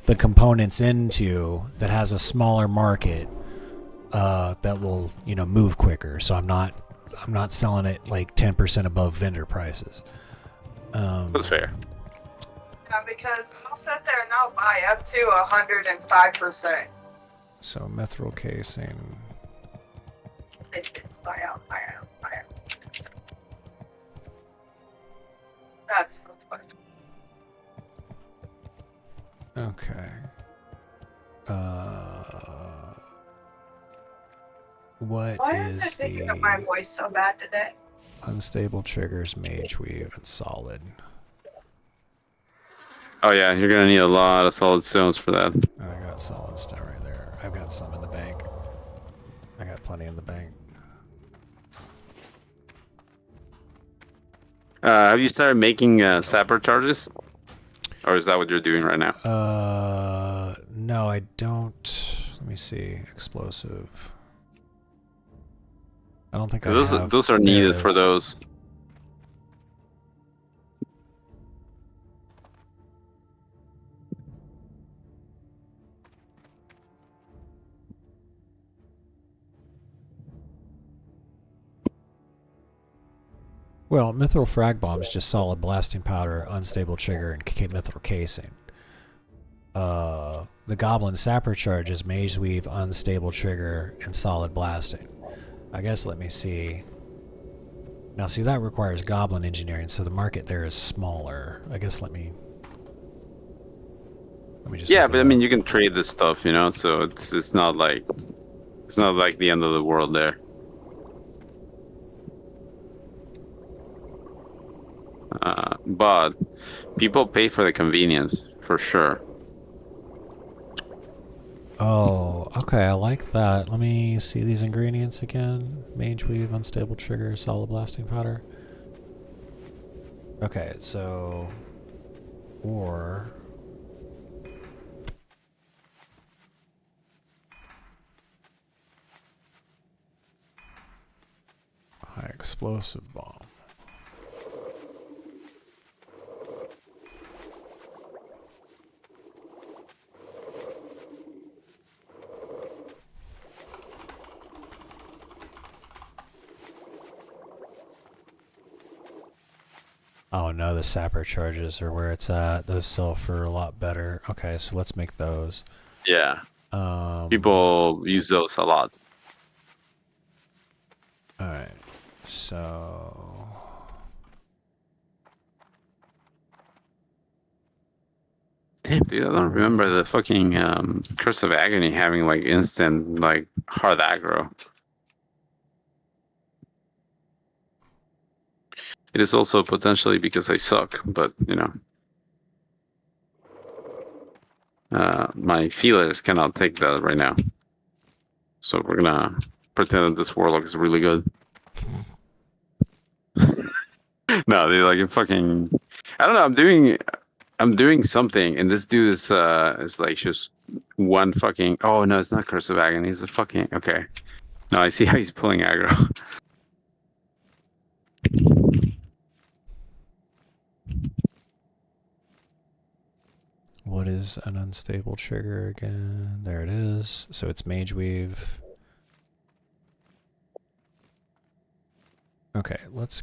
the components into that has a smaller market that will move quicker. So I'm not selling it like 10% above vendor prices. that's fair. Yeah, because I'll sit there and I'll buy up to 105%. So mithril casing. Buy out. That's the point. Okay. What Why is is it picking up the my voice so bad today? unstable triggers, mage weave, and solid? Oh yeah, you're gonna need a lot of solid stones for that. I got solid stuff right there. I've got some in the bank. I got plenty in the bank. Have you started making sapper charges? Or is that what you're doing right now? No, I don't. Let me see. Explosive. I don't think I have. Those are There it needed for is. those. Well, mithril frag bomb is just solid blasting powder, unstable trigger, and mithril casing. The goblin sapper charge is mage weave, unstable trigger, and solid blasting. I guess let me see. Now, see, that requires goblin engineering, so the market there is smaller. I guess let me just. Yeah, look but it I mean, up. you can trade this stuff, you know. So it's not like the end of the world there. But people pay for the convenience for sure. Oh, okay, I like that. Let me see these ingredients again. Mage weave, unstable trigger, solid blasting powder. Okay, so or high explosive bomb. Oh no, the sapper charges are where it's at. Those sell for a lot better. Okay, so let's make those. Yeah, Um, people use those a lot. Alright, so Damn, dude, I don't remember the fucking Curse of Agony having like instant like hard aggro. It is also potentially because I suck, but you know, my feelers cannot take that right now. So we're gonna pretend that this warlock is really good. No, dude, like fucking, I don't know. I'm doing something, and this dude is like just one fucking. Oh no, it's not Curse of Agony. He's a fucking okay. No, I see how he's pulling aggro. what is an unstable trigger again? There it is. So it's mage weave. Okay, let's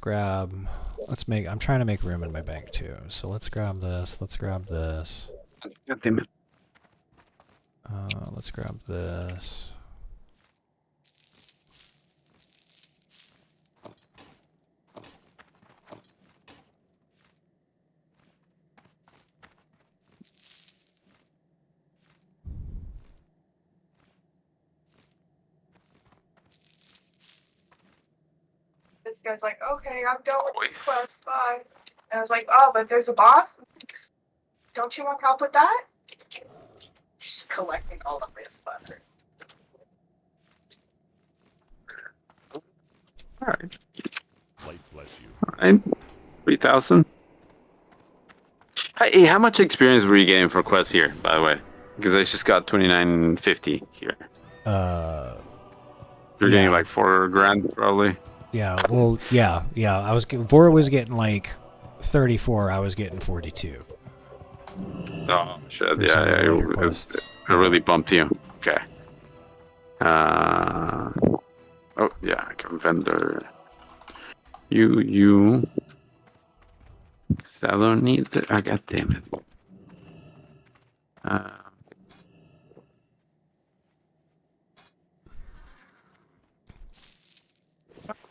make, I'm trying to make room in my bank too. So let's grab this, let's grab this. God damn it. Let's grab this. This guy's like, okay, I'm done with this quest, bye. And I was like, oh, but there's a boss? Don't you want help with that? Just collecting all of this butter. Alright. Light bless you. Alright. 3,000. Hey, how much experience were you getting for quests here, by the way? Because I just got 2950 here. You're getting like 4 grand probably. Yeah, well, yeah. Vora was getting like 34. I was getting 42. Oh shit! For Yeah, some of the later it quests. really bumped you. Okay. Oh yeah, I can vendor. You. I don't need the. Oh, God damn it.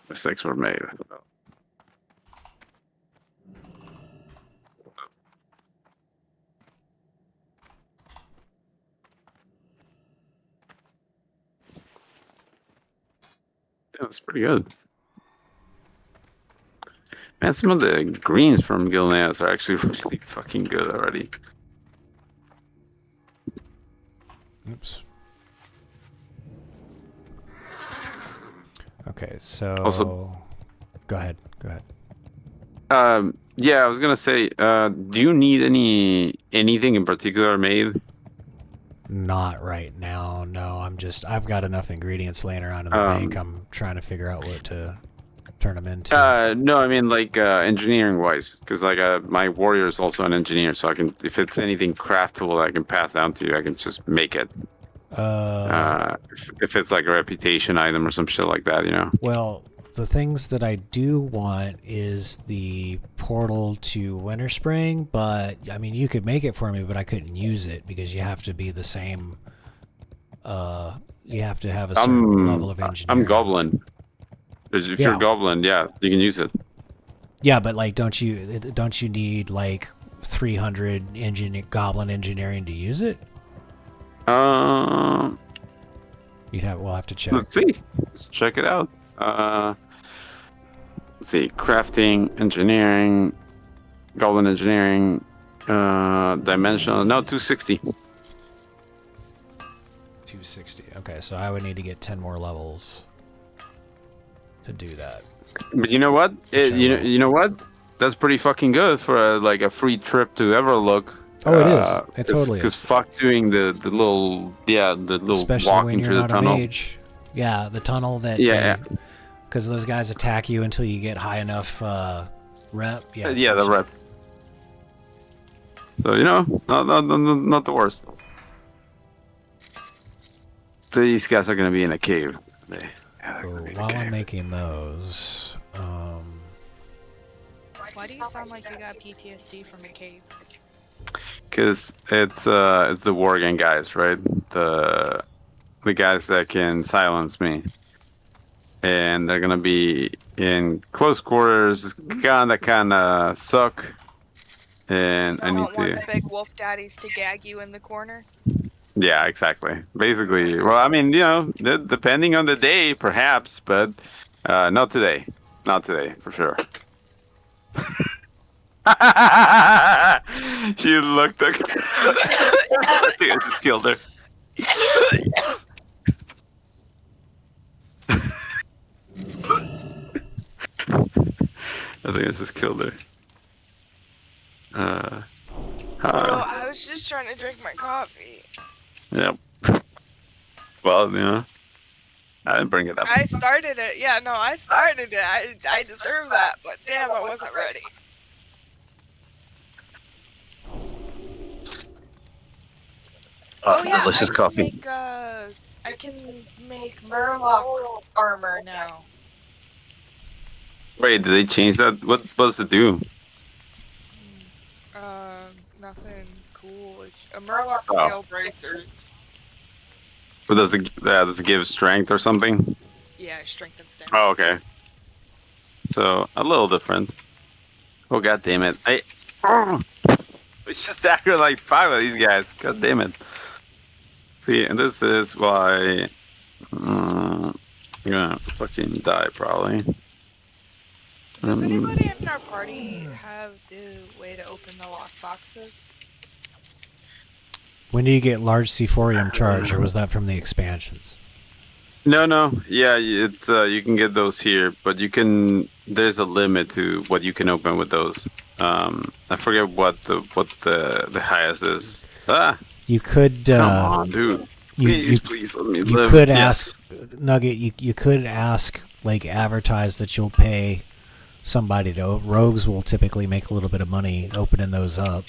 Mistakes were made. That was pretty good. Man, some of the greens from Gilneas are actually really fucking good already. Oops. Okay, so Also- go ahead. Yeah, I was gonna say, do you need anything in particular made? Not right now. No, I've got enough ingredients laying around in the bank. I'm trying to figure out what to turn them into. No, I mean like engineering wise, because like my warrior is also an engineer, so I can, if it's anything craftable that I can pass down to you, I can just make it. If it's like a reputation item or some shit like that, you know. Well, the things that I do want is the portal to Winter Spring, but I mean, you could make it for me, but I couldn't use it because you have to be the same. You have to have a certain level of engineering. I'm Goblin. If you're Goblin, yeah, you can use it. Yeah, but like, don't you need like 300 Goblin engineering to use it? We'll have to check. Let's see. Let's check it out. Let's see. Crafting, engineering, Goblin engineering, dimensional. No, 260. 260. Okay, so I would need to get 10 more levels to do that. But you know what? You know what? That's pretty fucking good for like a free trip to Everlook. Oh, it is. It totally is. Because fuck doing the little especially walking through the tunnel. Mage. Yeah, the tunnel that. Yeah. Because those guys attack you until you get high enough rep. Yeah. The rep. So you know, not the worst. These guys are gonna be in a cave. While I'm making those, Why do you sound like you got PTSD from a cave? Because it's the Worgen guys, right? The guys that can silence me, and they're gonna be in close quarters. It's kinda suck, and I need to. Want the big wolf daddies to gag you in the corner? Yeah, exactly. Basically, well, I mean, you know, depending on the day, perhaps, but not today. Not today, for sure. She looked like I think I just killed her. I think I just killed her. I was just trying to drink my coffee. Yep. Well, you know, I didn't bring it up. I started it. Yeah, no, I started it. I deserve that, but damn, I wasn't ready. Delicious coffee. I can make Murloc armor now. Wait, did they change that? What does it do? Nothing cool. It's a Murloc scale bracers. But does it give strength or something? Yeah, strength and stamina. Oh, okay. So a little different. Oh, god damn it! It's just after like 5 of these guys. God damn it! See, and this is why I'm gonna fucking die probably. Does anybody in our party have the way to open the lock boxes? When do you get large C4ium charge, or was that from the expansions? No. Yeah, it's you can get those here, but you can. There's a limit to what you can open with those. I forget what the highest is. You could. Come on, dude. Please let me live. You could ask Nugget. You could ask, like, advertise that you'll pay somebody to. Rogues will typically make a little bit of money opening those up.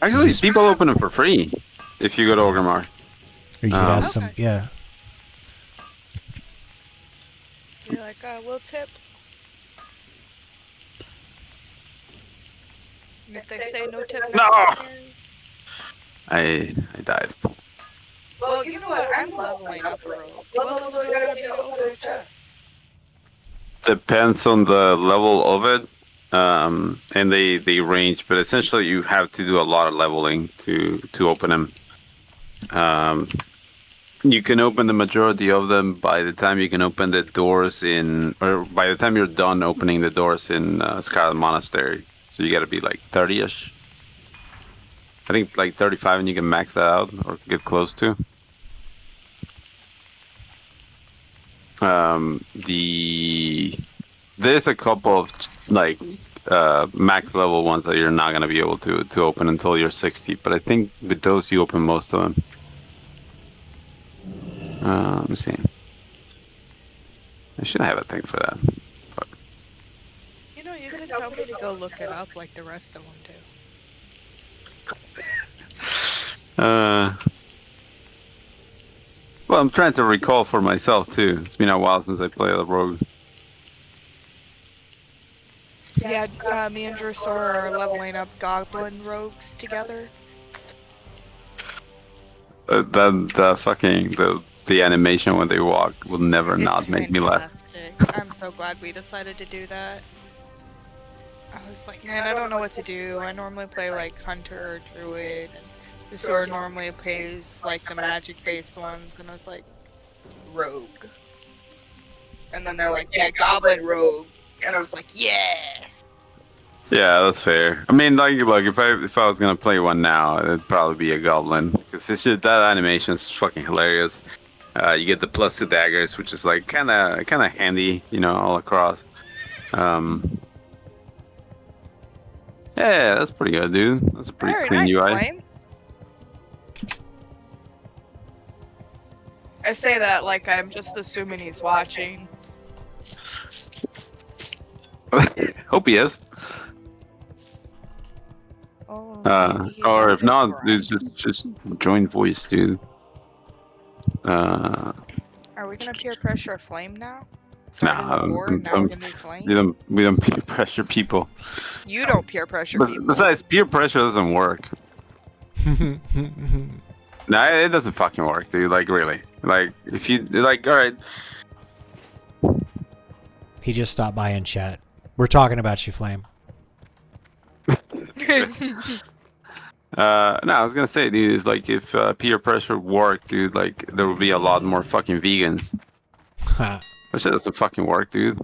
Actually, people open them for free if you go to Orgrimmar. Or you could ask some, yeah. You're like, we'll tip. And if they say no tip, no! I died. Well, you know what? I'm leveling up a rogue. What level do I gotta be to open a chest? Depends on the level of it. And they range, but essentially you have to do a lot of leveling to open them. You can open the majority of them by the time you can open the doors or by the time you're done opening the doors in Scarlet Monastery. So you gotta be like 30-ish. I think like 35 and you can max that out or get close to. There's a couple of like max level ones that you're not gonna be able to open until you're 60. But I think with those you open most of them. Let me see. I should have a thing for that. Fuck. You know, you could tell me to go look it up like the rest of them do. Well, I'm trying to recall for myself too. It's been a while since I played a rogue. Yeah, me and Drusor are leveling up goblin rogues together. The animation when they walk will never not make me laugh. Fantastic. I'm so glad we decided to do that. I was like, man, I don't know what to do. I normally play like Hunter or Druid, and Drusor normally plays like the magic-based ones, and I was like, Rogue. And then they're like, yeah, Goblin Rogue. And I was like, yes! Yeah, that's fair. I mean, like, look, if I was gonna play one now, it'd probably be a goblin because that animation is fucking hilarious. You get the +2 daggers, which is like kind of handy, you know, all across. Yeah, that's pretty good, dude. That's a pretty Very clean nice, UI. Flame. I say that like I'm just assuming he's watching. Hope he is. Oh, Or if not, dude, just join voice, dude. Are we gonna peer pressure Flame now? Started Nah, before, now we're gonna do Flame? we don't peer pressure people. You don't peer pressure But people. besides, peer pressure doesn't work. Nah, it doesn't fucking work, dude. Like, really. Like, if you, like, alright. He just stopped by in chat. We're talking about you, Flame. No, I was gonna say, dude, is like, if peer pressure worked, dude, like, there would be a lot more fucking vegans. That shit doesn't fucking work, dude.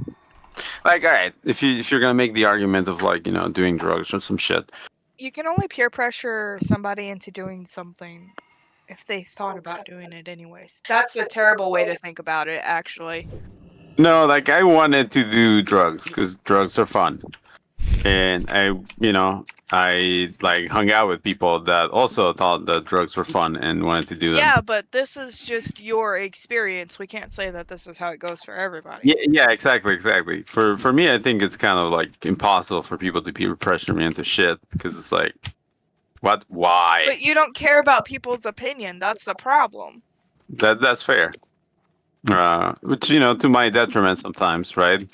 Like, alright, if you're gonna make the argument of, like, you know, doing drugs or some shit. You can only peer pressure somebody into doing something if they thought about doing it anyways. That's a terrible way to think about it, actually. No, like, I wanted to do drugs, because drugs are fun. And I like hung out with people that also thought that drugs were fun and wanted to do them. Yeah, but this is just your experience. We can't say that this is how it goes for everybody. Yeah, exactly. For me, I think it's kind of like impossible for people to peer pressure me into shit because it's like, what? Why? But you don't care about people's opinion. That's the problem. That's fair. Which, you know, to my detriment sometimes, right?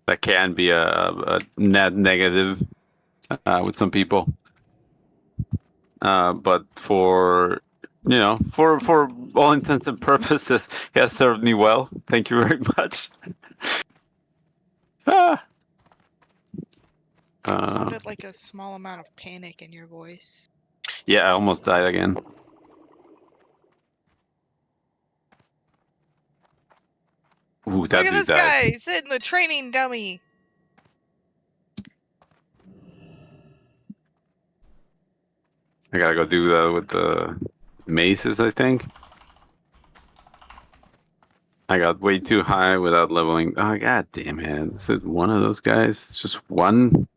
That can be a net negative with some people. But for all intents and purposes, it has served me well. Thank you very much. Sounded like a small amount of panic in your voice. Yeah, I almost died again. Ooh, that Look at dude this died. guy sitting the training dummy. I gotta go do that with the maces, I think. I got way too high without leveling. Oh, god damn it. This is one of those guys. It's just one.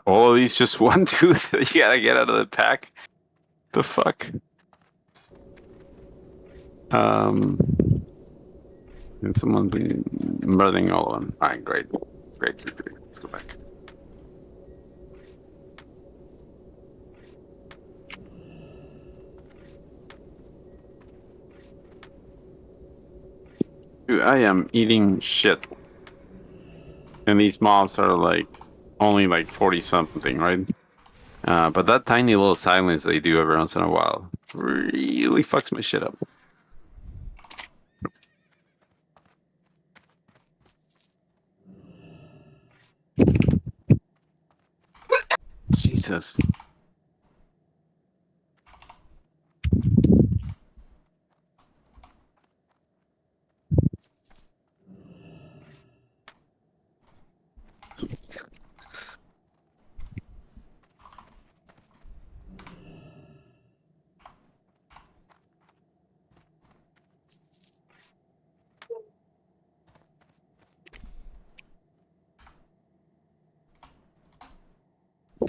All of these just one dude that you gotta get out of the pack. The fuck? And someone been murdering all of them. Alright, great. Great. Let's go back. Dude, I am eating shit. And these mobs are like only like 40 something, right? But that tiny little silence they do every once in a while really fucks my shit up. Jesus.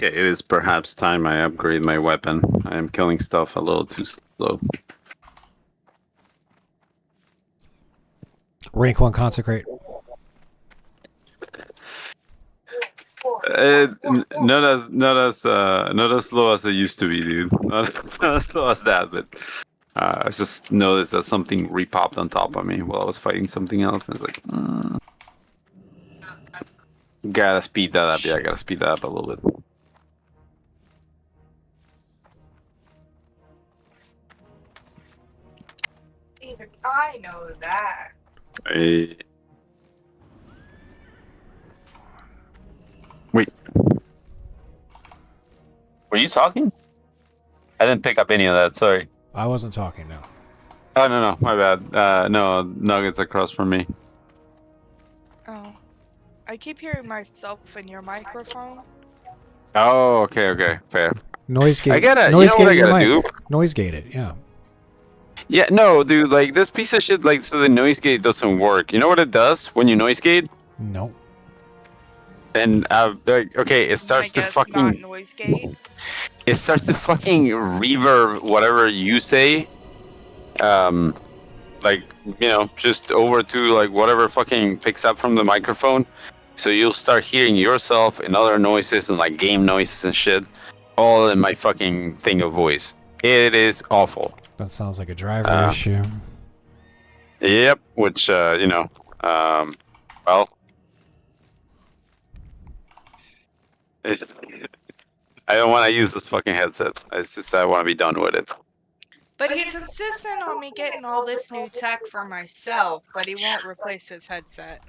Okay, it is perhaps time I upgrade my weapon. I am killing stuff a little too slow. Rank 1 consecrate. Not as slow as it used to be, dude. Not as slow as that, but I just noticed that something repopped on top of me while I was fighting something else, and it's like, gotta speed that up. Yeah, I gotta speed that up a little bit. Even I know that. Wait. Were you talking? I didn't pick up any of that, sorry. I wasn't talking, no. Oh, no, my bad. No, Nuggets across from me. Oh. I keep hearing myself in your microphone. Oh, okay, fair. Noise gate. I gotta, noise you know what I gate your gotta mic. do? Noise gate it, yeah. Yeah, no, dude, like, this piece of shit, like, so the noise gate doesn't work. You know what it does when you noise gate? No. And, like, okay, it starts to Not fucking... noise gate. It starts to fucking reverb whatever you say. Like, you know, just over to, like, whatever fucking picks up from the microphone. So you'll start hearing yourself and other noises and, like, game noises and shit. All in my fucking thing of voice. It is awful. That sounds like a driver issue. Yep, which, you know, well... I don't want to use this fucking headset. It's just I want to be done with it. But he's insistent on me getting all this new tech for myself, but he won't replace his headset.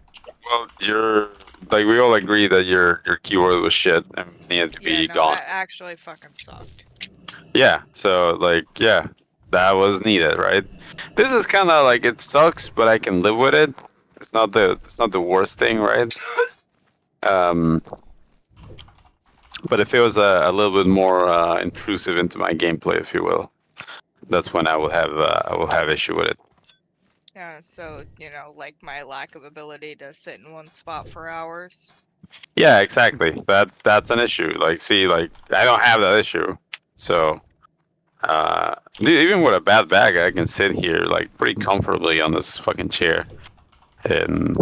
Well, you're... Like, we all agree that your keyboard was shit and needed to be gone. That actually fucking sucked. Yeah, so, like, yeah, that was needed, right? This is kind of like, it sucks, but I can live with it. It's not the worst thing, right? But if it was a little bit more intrusive into my gameplay, if you will, that's when I will have issue with it. Yeah, so, you know, like my lack of ability to sit in one spot for hours. Yeah, exactly. That's an issue. Like, see, like, I don't have that issue. So, even with a bad bag, I can sit here, like, pretty comfortably on this fucking chair. And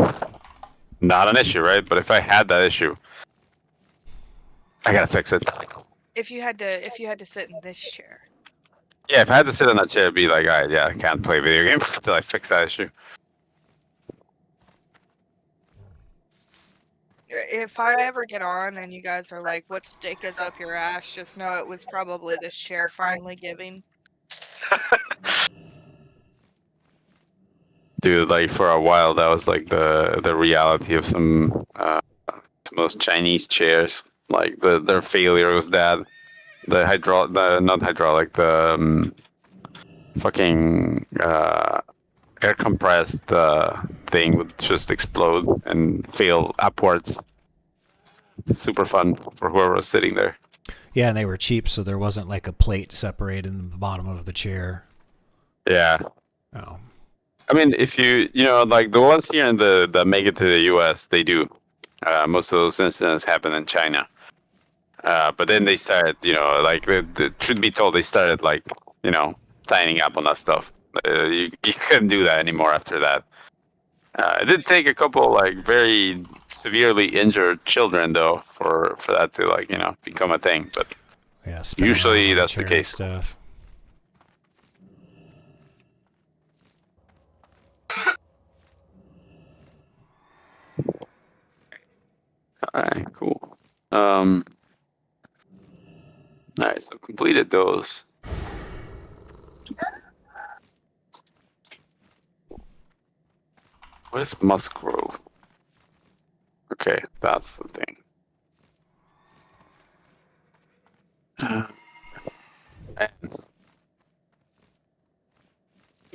not an issue, right? But if I had that issue, I gotta fix it. If you had to sit in this chair. Yeah, if I had to sit in that chair, it'd be like, alright, yeah, I can't play video games until I fix that issue. If I ever get on and you guys are like, what stick is up your ass, just know it was probably this chair finally giving. Dude, like, for a while, that was like the reality of some most Chinese chairs. Like, their failure was that the fucking air compressed thing would just explode and fail upwards. Super fun for whoever was sitting there. Yeah, and they were cheap, so there wasn't like a plate separated in the bottom of the chair. Yeah. Oh. I mean, if you know, like the ones here in that make it to the U.S., they do. Most of those incidents happen in China. But then they started, you know, like, the truth be told, they started, like, you know, signing up on that stuff. You couldn't do that anymore after that. It did take a couple, like, very severely injured children, though, for that to, like, you know, become a thing. But yeah, usually that's the case. Stuff. Alright, cool. Alright, so completed those. What is Musgrove? Okay, that's the thing. Man.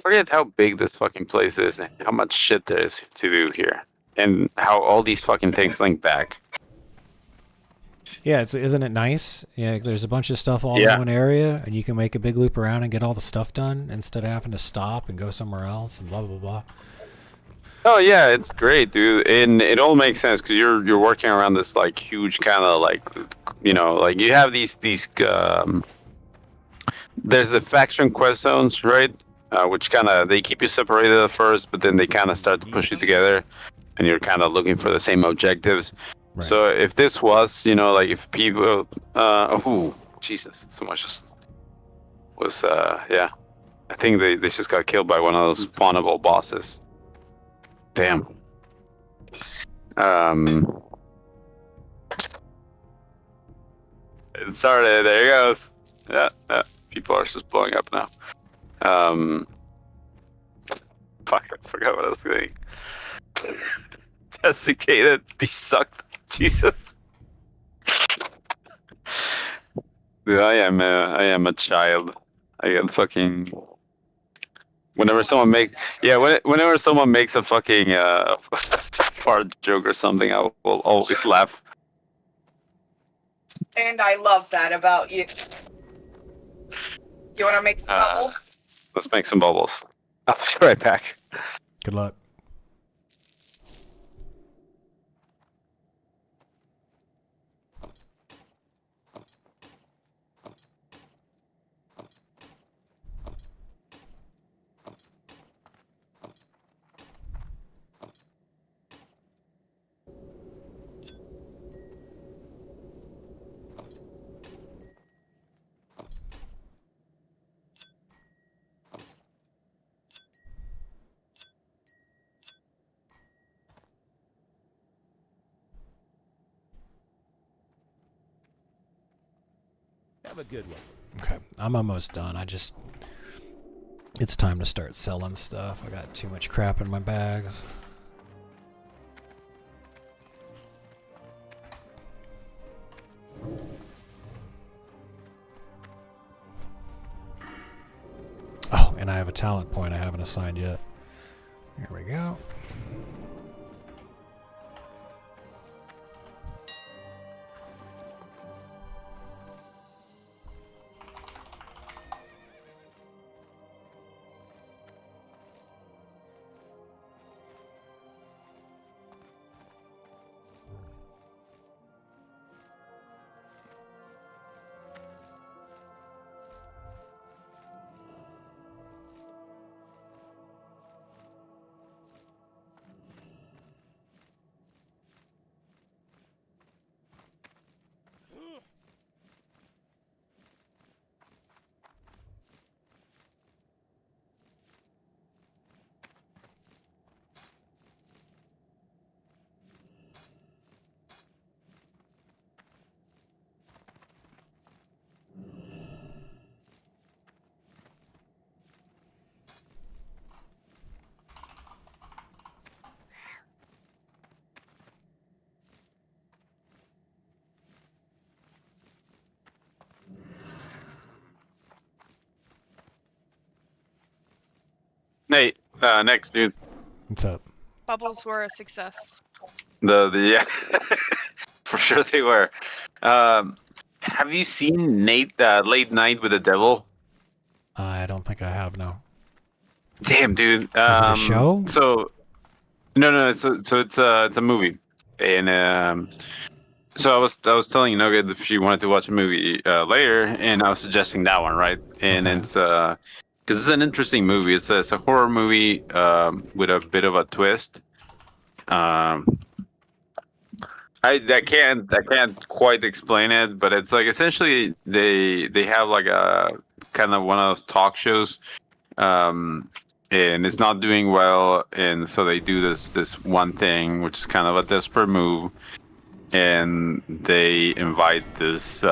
Forget how big this fucking place is and how much shit there is to do here. And how all these fucking things link back. Yeah, isn't it nice? Yeah, there's a bunch of stuff all in one area, and you can make a big loop around and get all the stuff done instead of having to stop and go somewhere else and blah blah blah. Oh yeah, it's great, dude, and it all makes sense because you're working around this like huge kind of like, like you have these there's the faction quest zones, right? Which kind of they keep you separated at first, but then they kind of start to push you together, and you're kind of looking for the same objectives. Right. So if this was, like if people, oh Jesus, so much just was, yeah, I think they just got killed by one of those spawnable bosses. Damn. Sorry, there he goes. Yeah, people are just blowing up now. Fuck, I forgot what I was saying. Desiccated, desucked. Jesus. Dude, I am a child. I get fucking. Whenever someone makes a fucking fart joke or something, I will always laugh. And I love that about you. You want to make some bubbles? Let's make some bubbles. I'll be right back. Good luck. Have a good one. Okay, I'm almost done. It's time to start selling stuff. I got too much crap in my bags. Oh, and I have a talent point I haven't assigned yet. Here we go. Nate, next dude. What's up? Bubbles were a success. The yeah, for sure they were. Have you seen Nate Late Night with the Devil? I don't think I have, no. Damn, dude. Is it a show? So, no. So it's a movie, and so I was telling Nugget if she wanted to watch a movie later, and I was suggesting that one, right? And Okay. it's because it's an interesting movie. It's a horror movie with a bit of a twist. I can't quite explain it, but it's like essentially they have like a kind of one of those talk shows, and it's not doing well, and so they do this one thing, which is kind of a desperate move, and they invite this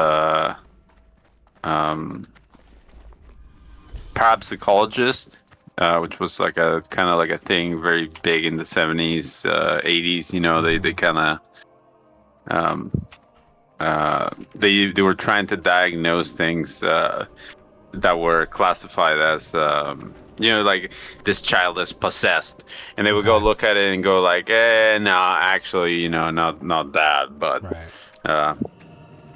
parapsychologist, which was like a kind of like a thing very big in the 70s, 80s. You know, they kind of they were trying to diagnose things that were classified as like this child is possessed, and they would go look at it and go like, no, actually, not that, but Right.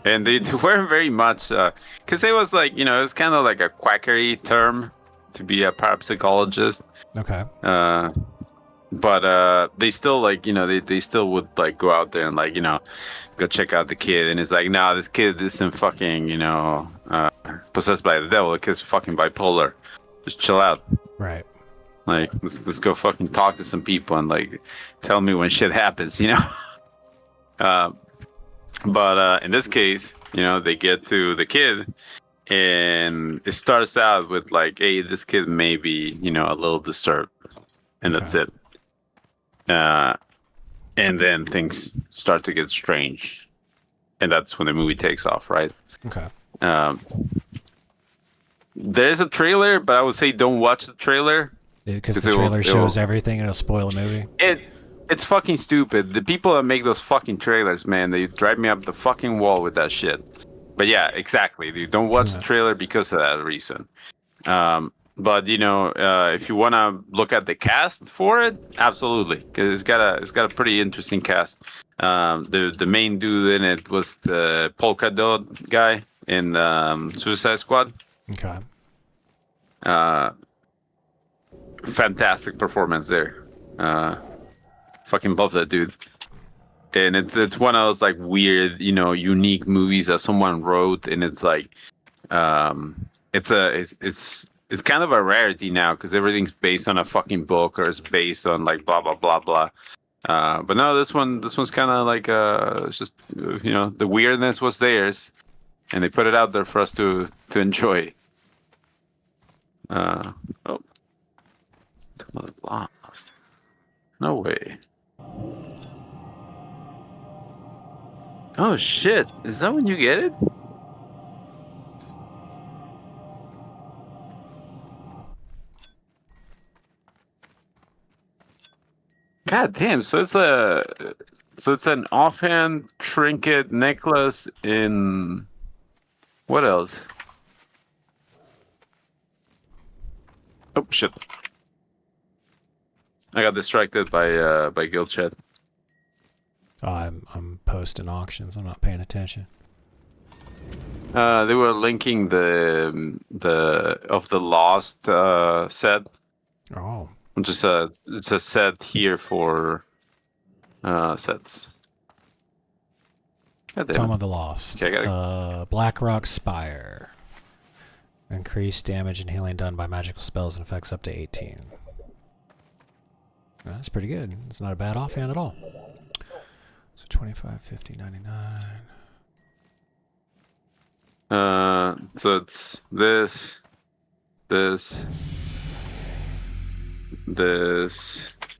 and they weren't very much because it was like, it was kind of like a quackery term to be a parapsychologist. Okay. but they still like they still would like go out there and like go check out the kid, and it's like, nah, this kid isn't fucking possessed by the devil. The kid's fucking bipolar. Just chill out. Right. Like let's go fucking talk to some people and like tell me when shit happens, But in this case, they get to the kid, and it starts out with like, hey, this kid may be a little disturbed, and that's it. And then things start to get strange, and that's when the movie takes off, right? Okay. There's a trailer, but I would say don't watch the trailer. Because the trailer shows everything and it'll spoil the movie. It's fucking stupid. The people that make those fucking trailers, man, they drive me up the fucking wall with that shit. But yeah, exactly. Dude, don't watch the trailer because of that reason. But if you want to look at the cast for it, absolutely, because it's got a pretty interesting cast. The main dude in it was the polka dot guy in Suicide Squad. Okay. Fantastic performance there. Fucking love that dude. And it's one of those like weird, unique movies that someone wrote, and it's like, it's kind of a rarity now because everything's based on a fucking book or it's based on like blah blah blah blah. But no, this one's kind of like it's just the weirdness was theirs, and they put it out there for us to enjoy. Lost. No way. Oh shit! Is that when you get it? God damn! So it's an offhand trinket necklace in what else? Oh shit! I got distracted by guild chat. Oh, I'm posting auctions. I'm not paying attention. They were linking the of the Lost set. Oh. It's a set here for sets. Tome of the Lost. Okay, I Blackrock Spire. Increased damage and healing done by magical spells and effects up to 18. That's pretty good. It's not a bad offhand at all. So 25, 50, 99. So it's this,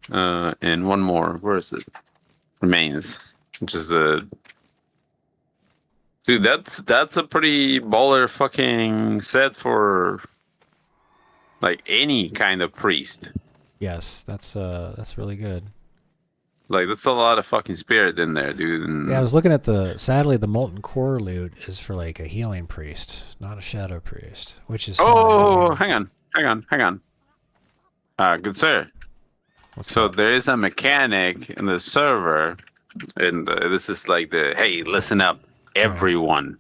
and one more. Where is it? Remains, which is the. Dude, that's a pretty baller fucking set for like any kind of priest. Yes, that's really good. Like that's a lot of fucking spirit in there, dude. And yeah, I was looking at sadly the molten core loot is for like a healing priest, not a shadow priest, which is oh, hang on. Good sir. So there is a mechanic in the server, and this is like hey, listen up, everyone.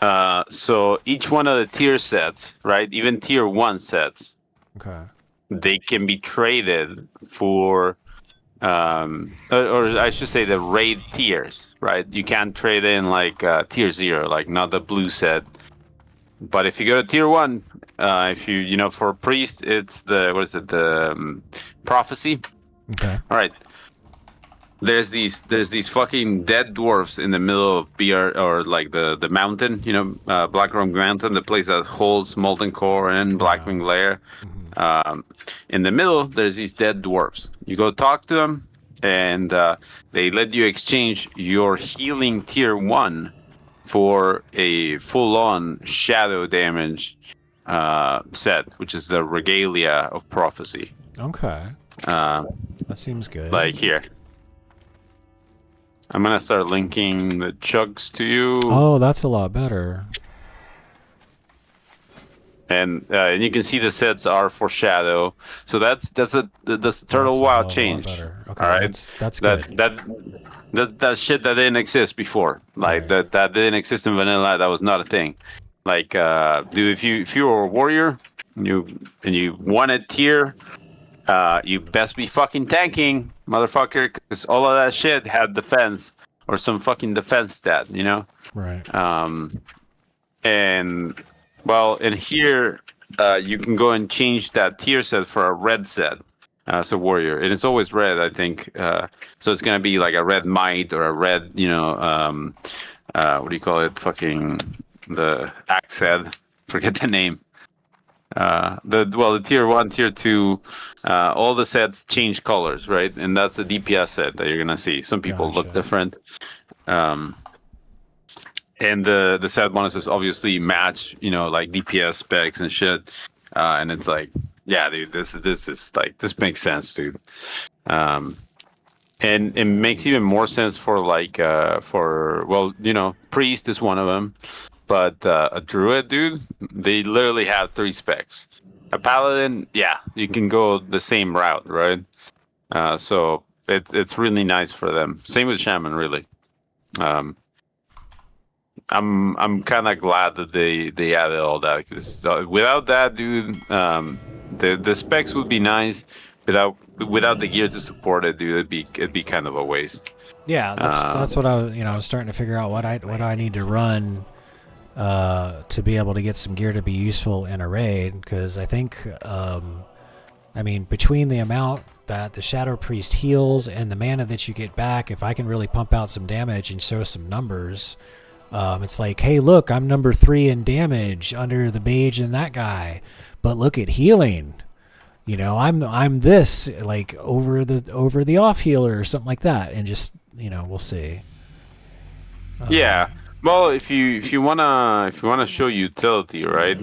Yeah. So each one of the tier sets, right? Even tier 1 sets. Okay. They can be traded for, or I should say the raid tiers, right? You can't trade in like tier 0, like not the blue set. But if you go to tier 1, if you, for a priest, it's the prophecy. Okay. All right. There's these fucking dead dwarfs in the middle of BR, or like the mountain, Blackrock Mountain, the place that holds Molten Core and Blackwing Lair. Mm-hmm. In the middle, there's these dead dwarfs. You go talk to them, and they let you exchange your healing tier 1 for a full-on shadow damage set, which is the Regalia of Prophecy. Okay. That seems good. Like here. I'm gonna start linking the chugs to you. Oh, that's a lot better. And you can see the sets are for shadow, so that's a Turtle WoW change. Okay, all right, that's good. That shit that didn't exist before, like that didn't exist in vanilla. That was not a thing. Like, dude, if you were a warrior, and you wanted tier, you best be fucking tanking, motherfucker, because all of that shit had defense or some fucking defense stat, you know? Right. And well, in here, you can go and change that tier set for a red set. As a warrior, and it's always red, I think. So it's gonna be like a red might or a red, you know, what do you call it? Fucking the axe head. Forget the name. The tier 1, tier 2, all the sets change colors, right? And that's a DPS set that you're gonna see. Some people look different. And the set bonuses obviously match, you know, like DPS specs and shit. And it's like, yeah, dude, this is like, this makes sense, dude. And it makes even more sense for like well, you know, priest is one of them. But a druid, dude, they literally have 3 specs. A paladin, yeah, you can go the same route, right? So it's really nice for them. Same with shaman, really. I'm kind of glad that they added all that, because without that, dude, the specs would be nice. Without the gear to support it, dude, it'd be kind of a waste. Yeah, that's what I was, I was starting to figure out what I need to run to be able to get some gear to be useful in a raid, because I think, I mean, between the amount that the Shadow Priest heals and the mana that you get back, if I can really pump out some damage and show some numbers, it's like, hey, look, I'm number 3 in damage under the mage and that guy, but look at healing. You know, I'm this, like, over the off healer or something like that, and just, we'll see. Yeah. Well, if you wanna show utility, right?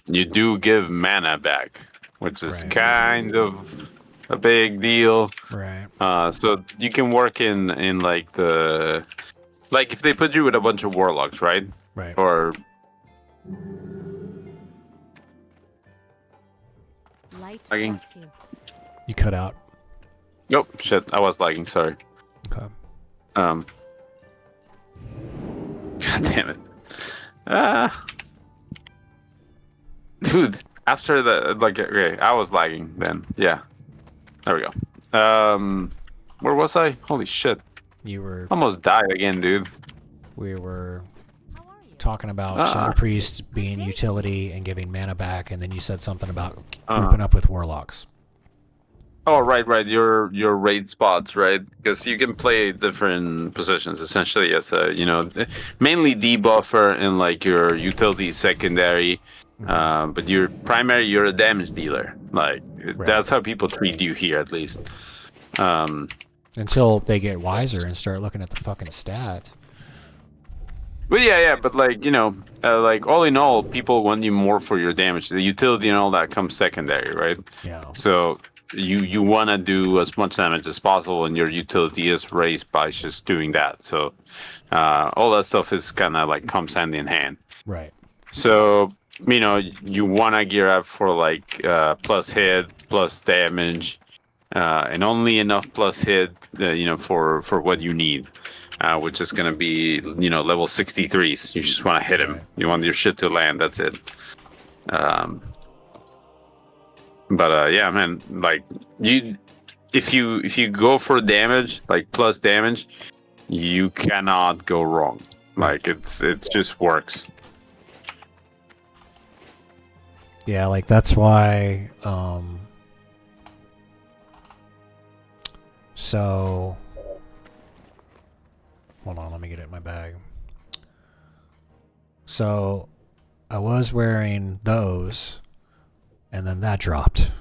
You do give mana back, which is kind of a big deal. Right. So you can work in like if they put you with a bunch of warlocks, right? Right. Or lagging. You cut out. Nope, shit, I was lagging. Sorry. Okay. God damn it. Dude, after the, okay, I was lagging then. Yeah. There we go. Where was I? Holy shit. You were... Almost died again, dude. We were talking about Shadow Priest being utility and giving mana back, and then you said something about grouping up with Warlocks. Oh, right. Your raid spots, right? Because you can play different positions essentially as a, mainly debuffer and like your utility secondary, but your primary, you're a damage dealer. Like that's how people treat you here, at least. Until they get wiser and start looking at the fucking stats. Well, yeah, but like like all in all, people want you more for your damage. The utility and all that comes secondary, right? Yeah. So you want to do as much damage as possible, and your utility is raised by just doing that. So all that stuff is kind of like comes hand in hand. Right. So you want to gear up for like plus hit, plus damage, and only enough plus hit, for what you need. Which is going to be, level 63s. You just want to hit him. You want your shit to land. That's it. But yeah, man, like if you go for damage, like plus damage, you cannot go wrong. Like it just works. Yeah, like that's why. So. Hold on, let me get it in my bag. So, I was wearing those, and then that dropped.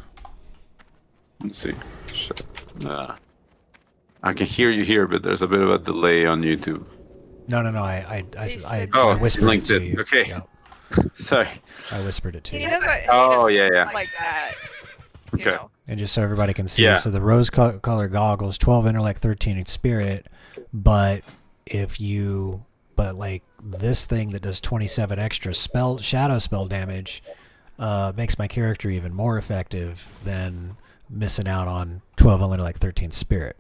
Let's see. Shit. I can hear you here, but there's a bit of a delay on YouTube. No. I whispered linked it to you. Okay. Yep. Sorry. I whispered it to He you. doesn't. Yeah. Like that. Okay. And just so everybody can see, Yeah. so the rose color goggles, 12 intellect, 13 in spirit, but like this thing that does 27 extra shadow spell damage makes my character even more effective than missing out on 12 intellect, 13 spirit.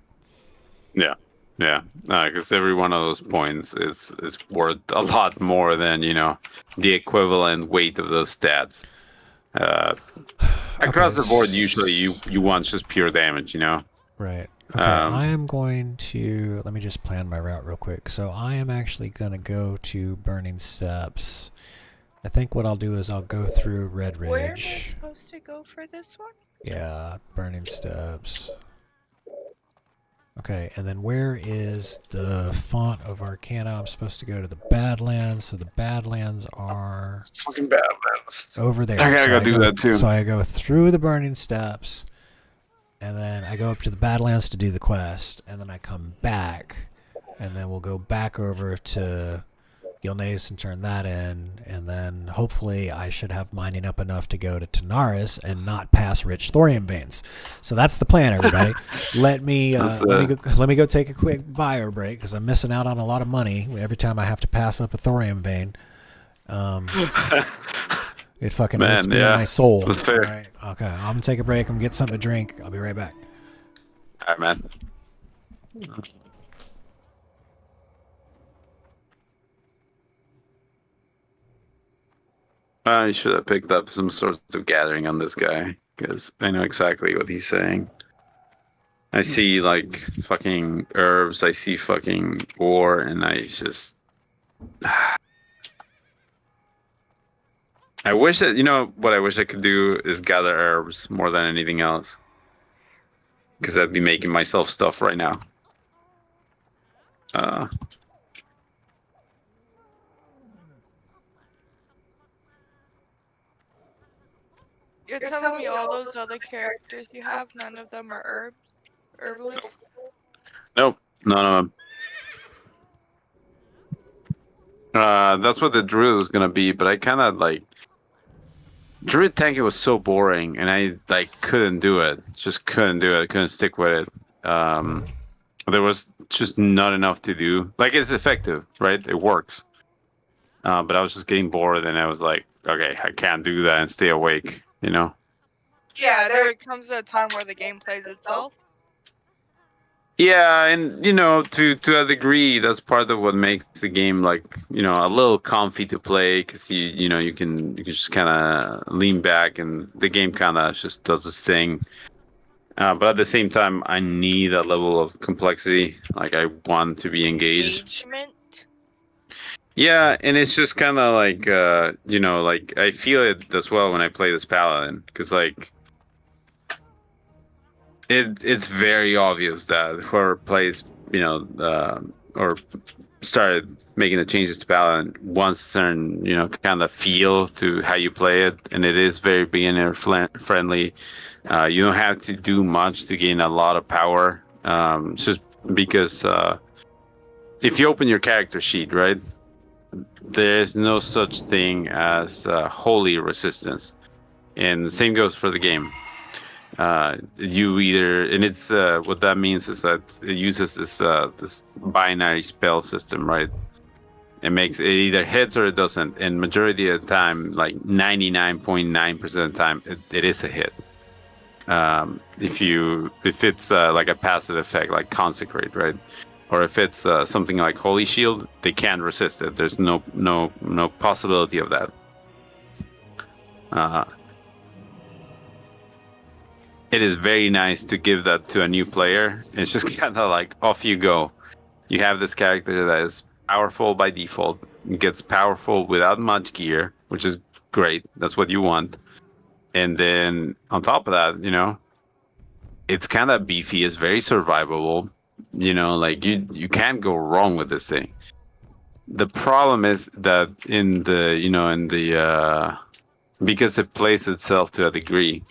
Yeah. Because every one of those points is worth a lot more than the equivalent weight of those stats. Across the board, usually you want just pure damage, you know. Right. Okay, I am going to... Let me just plan my route real quick. So I am actually going to go to Burning Steps. I think what I'll do is I'll go through Red Ridge. Where am I supposed to go for this one? Yeah, Burning Steps. Okay, and then where is the font of Arcana? I'm supposed to go to the Badlands, so the Badlands are... It's fucking Badlands. Over there. I gotta go do that too. So I go through the Burning Steps, and then I go up to the Badlands to do the quest, and then I come back, and then we'll go back over to Gilneas and turn that in, and then hopefully I should have mining up enough to go to Tanaris and not pass rich thorium veins. So that's the plan, everybody. let me go take a quick bio break because I'm missing out on a lot of money every time I have to pass up a thorium vein. It fucking hurts me in my soul. That's fair. All right. Okay, I'm gonna take a break. I'm gonna get something to drink. I'll be right back. All right, man. I should have picked up some sort of gathering on this guy, because I know exactly what he's saying. I see, like, fucking herbs, I see fucking ore, and I just... I wish that, you know, what I wish I could do is gather herbs more than anything else. Because I'd be making myself stuff right now. You're telling me all those other characters you have, none of them are herbalists? Nope, none of them. That's what the druid was gonna be, but I kind of like... Druid tanking was so boring, and I like couldn't do it. Just couldn't do it. I couldn't stick with it. There was just not enough to do. Like, it's effective, right? It works. But I was just getting bored, and I was like, okay, I can't do that and stay awake, you know? Yeah, there comes a time where the game plays itself. Yeah, and you know, to a degree, that's part of what makes the game, like, you know, a little comfy to play, because you can just kind of lean back, and the game kind of just does its thing. But at the same time, I need a level of complexity. Like, I want to be engaged. Engagement. Yeah, and it's just kind of like, you know, like, I feel it as well when I play this paladin, because like, it's very obvious that whoever plays, you know, or started making the changes to paladin wants a certain, you know, kind of feel to how you play it, and it is very beginner friendly. You don't have to do much to gain a lot of power, just because if you open your character sheet, right, there's no such thing as holy resistance, and the same goes for the game. You either, and it's what that means is that it uses this binary spell system, right? It makes it either hits or it doesn't, and majority of the time, like 99.9% of the time, it is a hit. If it's like a passive effect, like Consecrate, right? Or if it's something like Holy Shield, they can't resist it. There's no possibility of that. It is very nice to give that to a new player. It's just kind of like, off you go. You have this character that is powerful by default, gets powerful without much gear, which is great. That's what you want. And then on top of that, you know, it's kind of beefy. It's very survivable. You know, like you can't go wrong with this thing. The problem is that because it plays itself to a degree,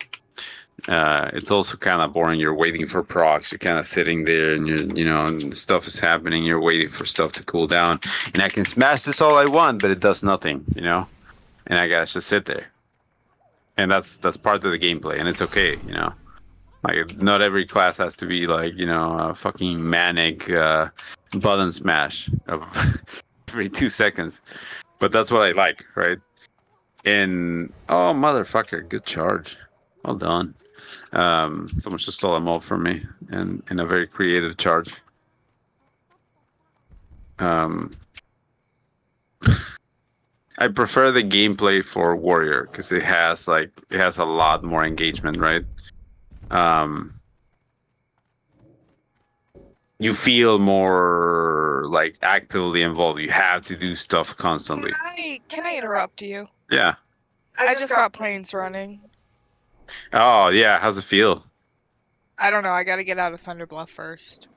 it's also kind of boring. You're waiting for procs. You're kind of sitting there, and and stuff is happening. You're waiting for stuff to cool down. And I can smash this all I want, but it does nothing, you know. And I gotta just sit there. And that's part of the gameplay, and it's okay, you know. Like, not every class has to be like, you know, a fucking manic button smash of every 2 seconds. But that's what I like, right? And oh, motherfucker, good charge. Well done. Someone just stole a mob from me in a very creative charge. I prefer the gameplay for Warrior because it has a lot more engagement, right? You feel more like actively involved. You have to do stuff constantly. Can I interrupt you? Yeah. I just got planes running. Oh yeah, how's it feel? I don't know. I got to get out of Thunder Bluff first.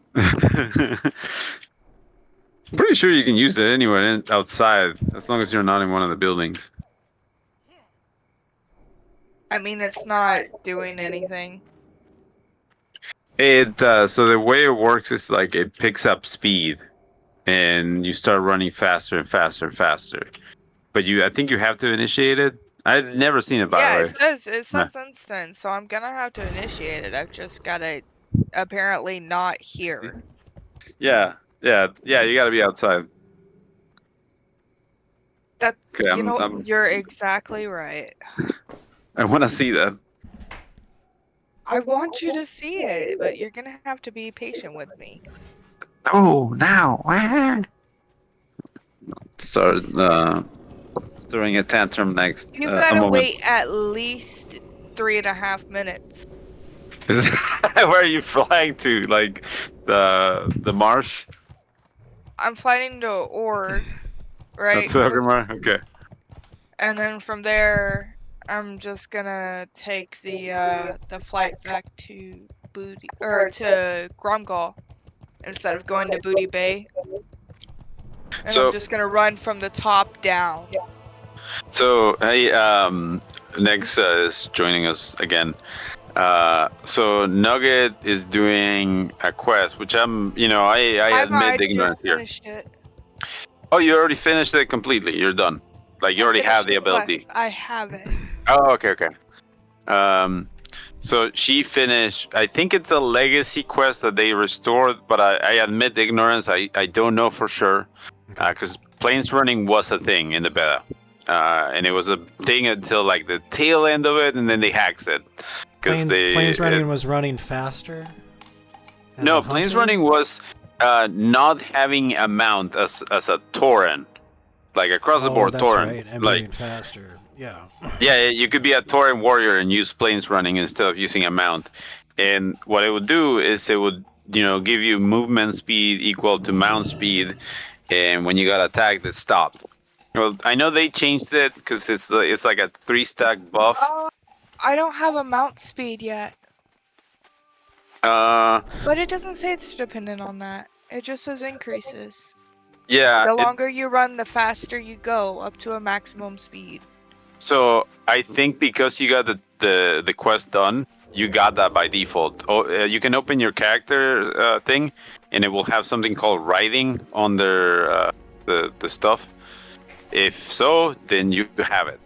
Pretty sure you can use it anywhere outside as long as you're not in one of the buildings. I mean, it's not doing anything. So the way it works is like it picks up speed, and you start running faster and faster and faster. But I think you have to initiate it. I've never seen it by the way. It says instant, so I'm gonna have to initiate it. I've just gotta apparently not here. Yeah. You gotta be outside. That Okay, you're exactly right. I want to see that. I want you to see it, but you're gonna have to be patient with me. Oh, now. Start throwing a tantrum next. You've gotta wait at least 3.5 minutes. Where are you flying to? Like the marsh? I'm flying to Org, right? That's okay. And then from there, I'm just gonna take the flight back to to Gromgal instead of going to Booty Bay. And So I'm just gonna run from the top down. So hey, Nex is joining us again. So Nugget is doing a quest, which I admit ignorance here. It. Oh, you already finished it completely. You're done. Like you already have the ability. Quest. I have it. Oh, okay. So she finished. I think it's a legacy quest that they restored, but I admit ignorance. I don't know for sure, because planes running was a thing in the beta, and it was a thing until like the tail end of it, and then they hacked it. Planes running was running faster. No, planes running was not having a mount as a Tauren, like across the board Tauren, right. And like moving faster. Yeah. Yeah, you could be a Tauren warrior and use planes running instead of using a mount. And what it would do is it would, give you movement speed equal to mount speed, and when you got attacked, it stopped. Well, I know they changed it because it's like a 3-stack buff. I don't have a mount speed yet. But it doesn't say it's dependent on that. It just says increases. Yeah. The longer you run, the faster you go, up to a maximum speed. So I think because you got the quest done, you got that by default. You can open your character thing, and it will have something called riding on the stuff. If so, then you have it.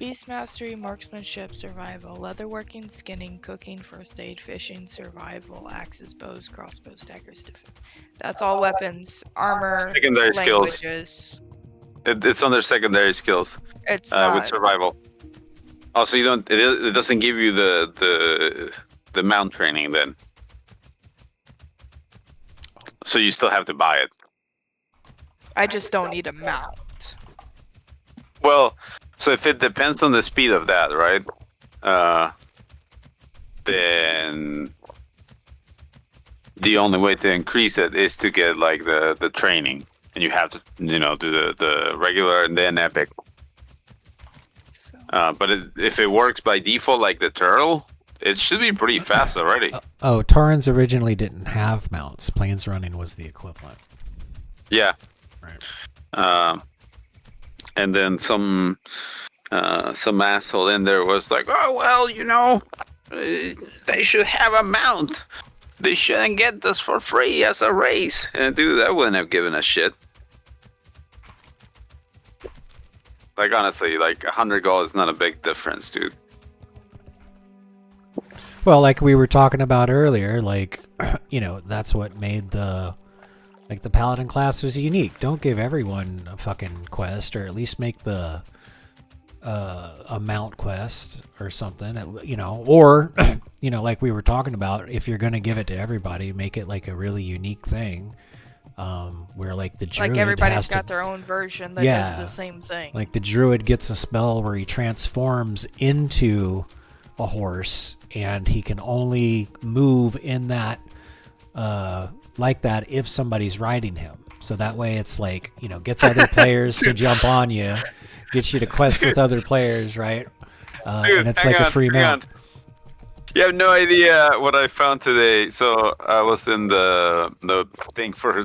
Beast mastery, marksmanship, survival, leatherworking, skinning, cooking, first aid, fishing, survival, axes, bows, crossbows, daggers, defense. That's all weapons, armor, secondary languages. Skills. It's under secondary skills. It's not. With survival. Also, you don't. It doesn't give you the mount training then. So you still have to buy it. I just don't need a mount. Well, so if it depends on the speed of that, right? Then the only way to increase it is to get like the training, and you have to do the regular and then epic. So. But if it works by default like the turtle, it should be pretty fast already. Taurens originally didn't have mounts. Planes running was the equivalent. Yeah. Right. And then some asshole in there was like, oh well, they should have a mount. They shouldn't get this for free as a race. And dude, I wouldn't have given a shit. Like honestly, like 100 gold is not a big difference, dude. Well, like we were talking about earlier, like that's what made the paladin class was unique. Don't give everyone a fucking quest, or at least make the a mount quest or something, or like we were talking about, if you're going to give it to everybody, make it like a really unique thing where like the druid Like everybody's has got to, their own version that Yeah. does the same thing. like the druid gets a spell where he transforms into a horse, and he can only move in that like that if somebody's riding him. So that way it's like, you know, gets other players to jump on you, gets you to quest with other players, right? Dude, And it's like a free mount. You have no idea what I found today. So I was in the thing for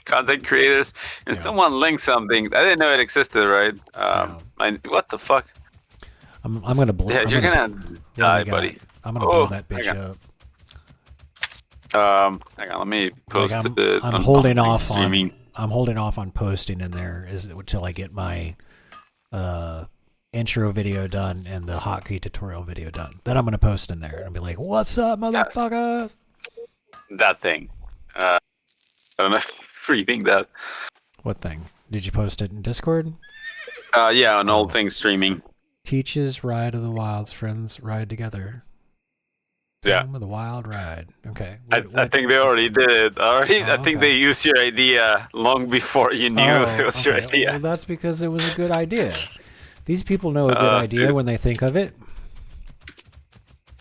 content creators, and someone linked something. I didn't know it existed, right? What the fuck? I'm gonna blow. Yeah, you're gonna die, buddy. I'm gonna blow that bitch up. Hang on, let me post Like it. I'm holding off streaming. on. I'm holding off on posting in there until I get my intro video done and the hotkey tutorial video done. Then I'm gonna post in there and I'll be like, "What's up, motherfuckers?" That thing. I don't know if you're reading that. What thing? Did you post it in Discord? Yeah, an old thing streaming. Teaches Ride of the Wilds, friends ride together. Yeah. Home of the Wild Ride. Okay. I think they already did it. I think they used your idea long before you knew it was your idea. Well, that's because it was a good idea. These people know a good idea when they think of it.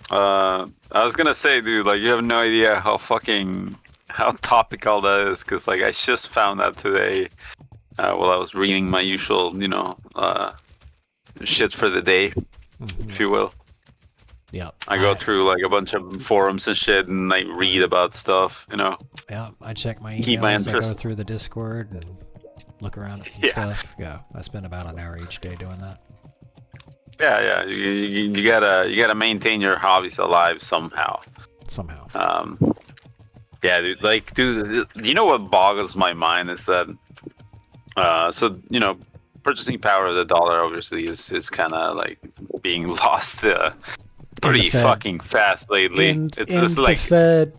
I was gonna say, dude, like you have no idea how topical that is, because like I just found that today while I was reading my usual, shit for the day, if you will. Yeah. I go through like a bunch of forums and shit, and like read about stuff, Yeah, I check my Keep my emails. I go interest. through the Discord and look around at some stuff. Yeah, I spend about an hour each day doing that. Yeah. You gotta maintain your hobbies alive somehow. Somehow. Yeah, dude, you know what boggles my mind is that, purchasing power of the dollar obviously is kind of like being lost pretty fucking fast lately. It's just like, Fed.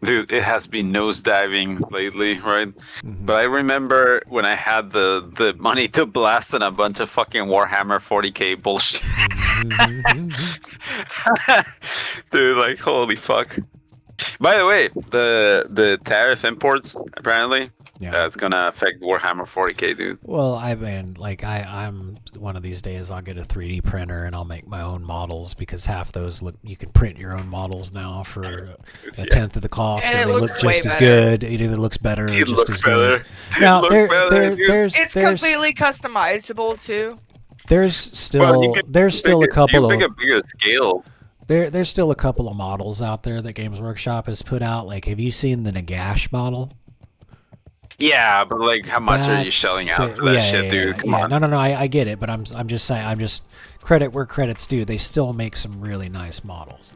dude, it has been nosediving lately, right? But I remember when I had the money to blast in a bunch of fucking Warhammer 40k bullshit. Dude, like, holy fuck. By the way, the tariff imports, apparently, it's gonna affect Warhammer 40k, dude. Well, I mean, like, I'm one of these days I'll get a 3D printer and I'll make my own models, because half those you can print your own models now for a tenth of the cost, And and it they looks look way just as better. good. It either looks better or It just looks as better. good. Now, It's there's completely customizable too. there's still a couple of bigger scale. there's still a couple of models out there that Games Workshop has put out. Like, have you seen the Nagash model? Yeah, but like, how much are you shelling out for that shit, dude? Come on. No, I get it, but I'm just saying, credit where credit's due. They still make some really nice models.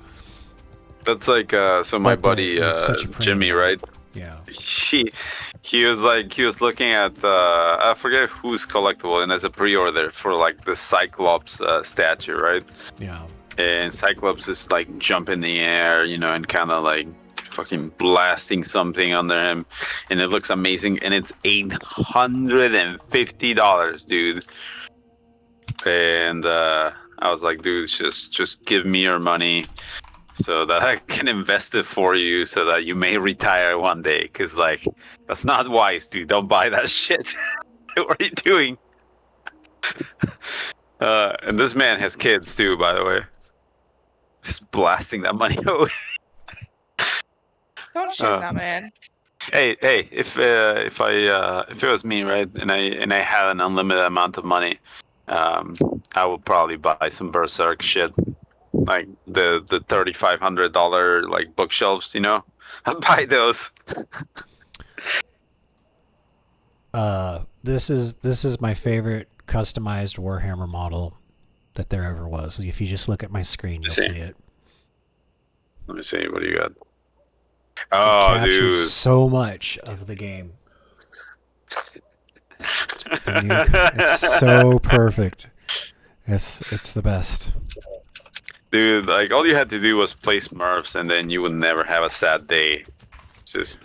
That's like, so my buddy it's such a premium. Jimmy, right? Yeah. He was looking at I forget who's collectible, and as a pre-order for like the Cyclops statue, right? Yeah. And Cyclops is like jump in the air, and kind of like fucking blasting something under him, and it looks amazing, and it's $850, dude. And I was like, dude, just give me your money so that I can invest it for you, so that you may retire one day. Because like, that's not wise, dude. Don't buy that shit. What are you doing? And this man has kids too, by the way. Just blasting that money away. Don't shoot that man. Hey, if it was me, right, and I had an unlimited amount of money, I would probably buy some Berserk shit, like the $3,500 like bookshelves, I'd buy those. This is my favorite customized Warhammer model that there ever was. If you just look at my screen, you'll see it. Let me see. What do you got? Oh, It captures dude. so much of the game. It's so perfect. It's the best. Dude, like, all you had to do was play Smurfs, and then you would never have a sad day. Just,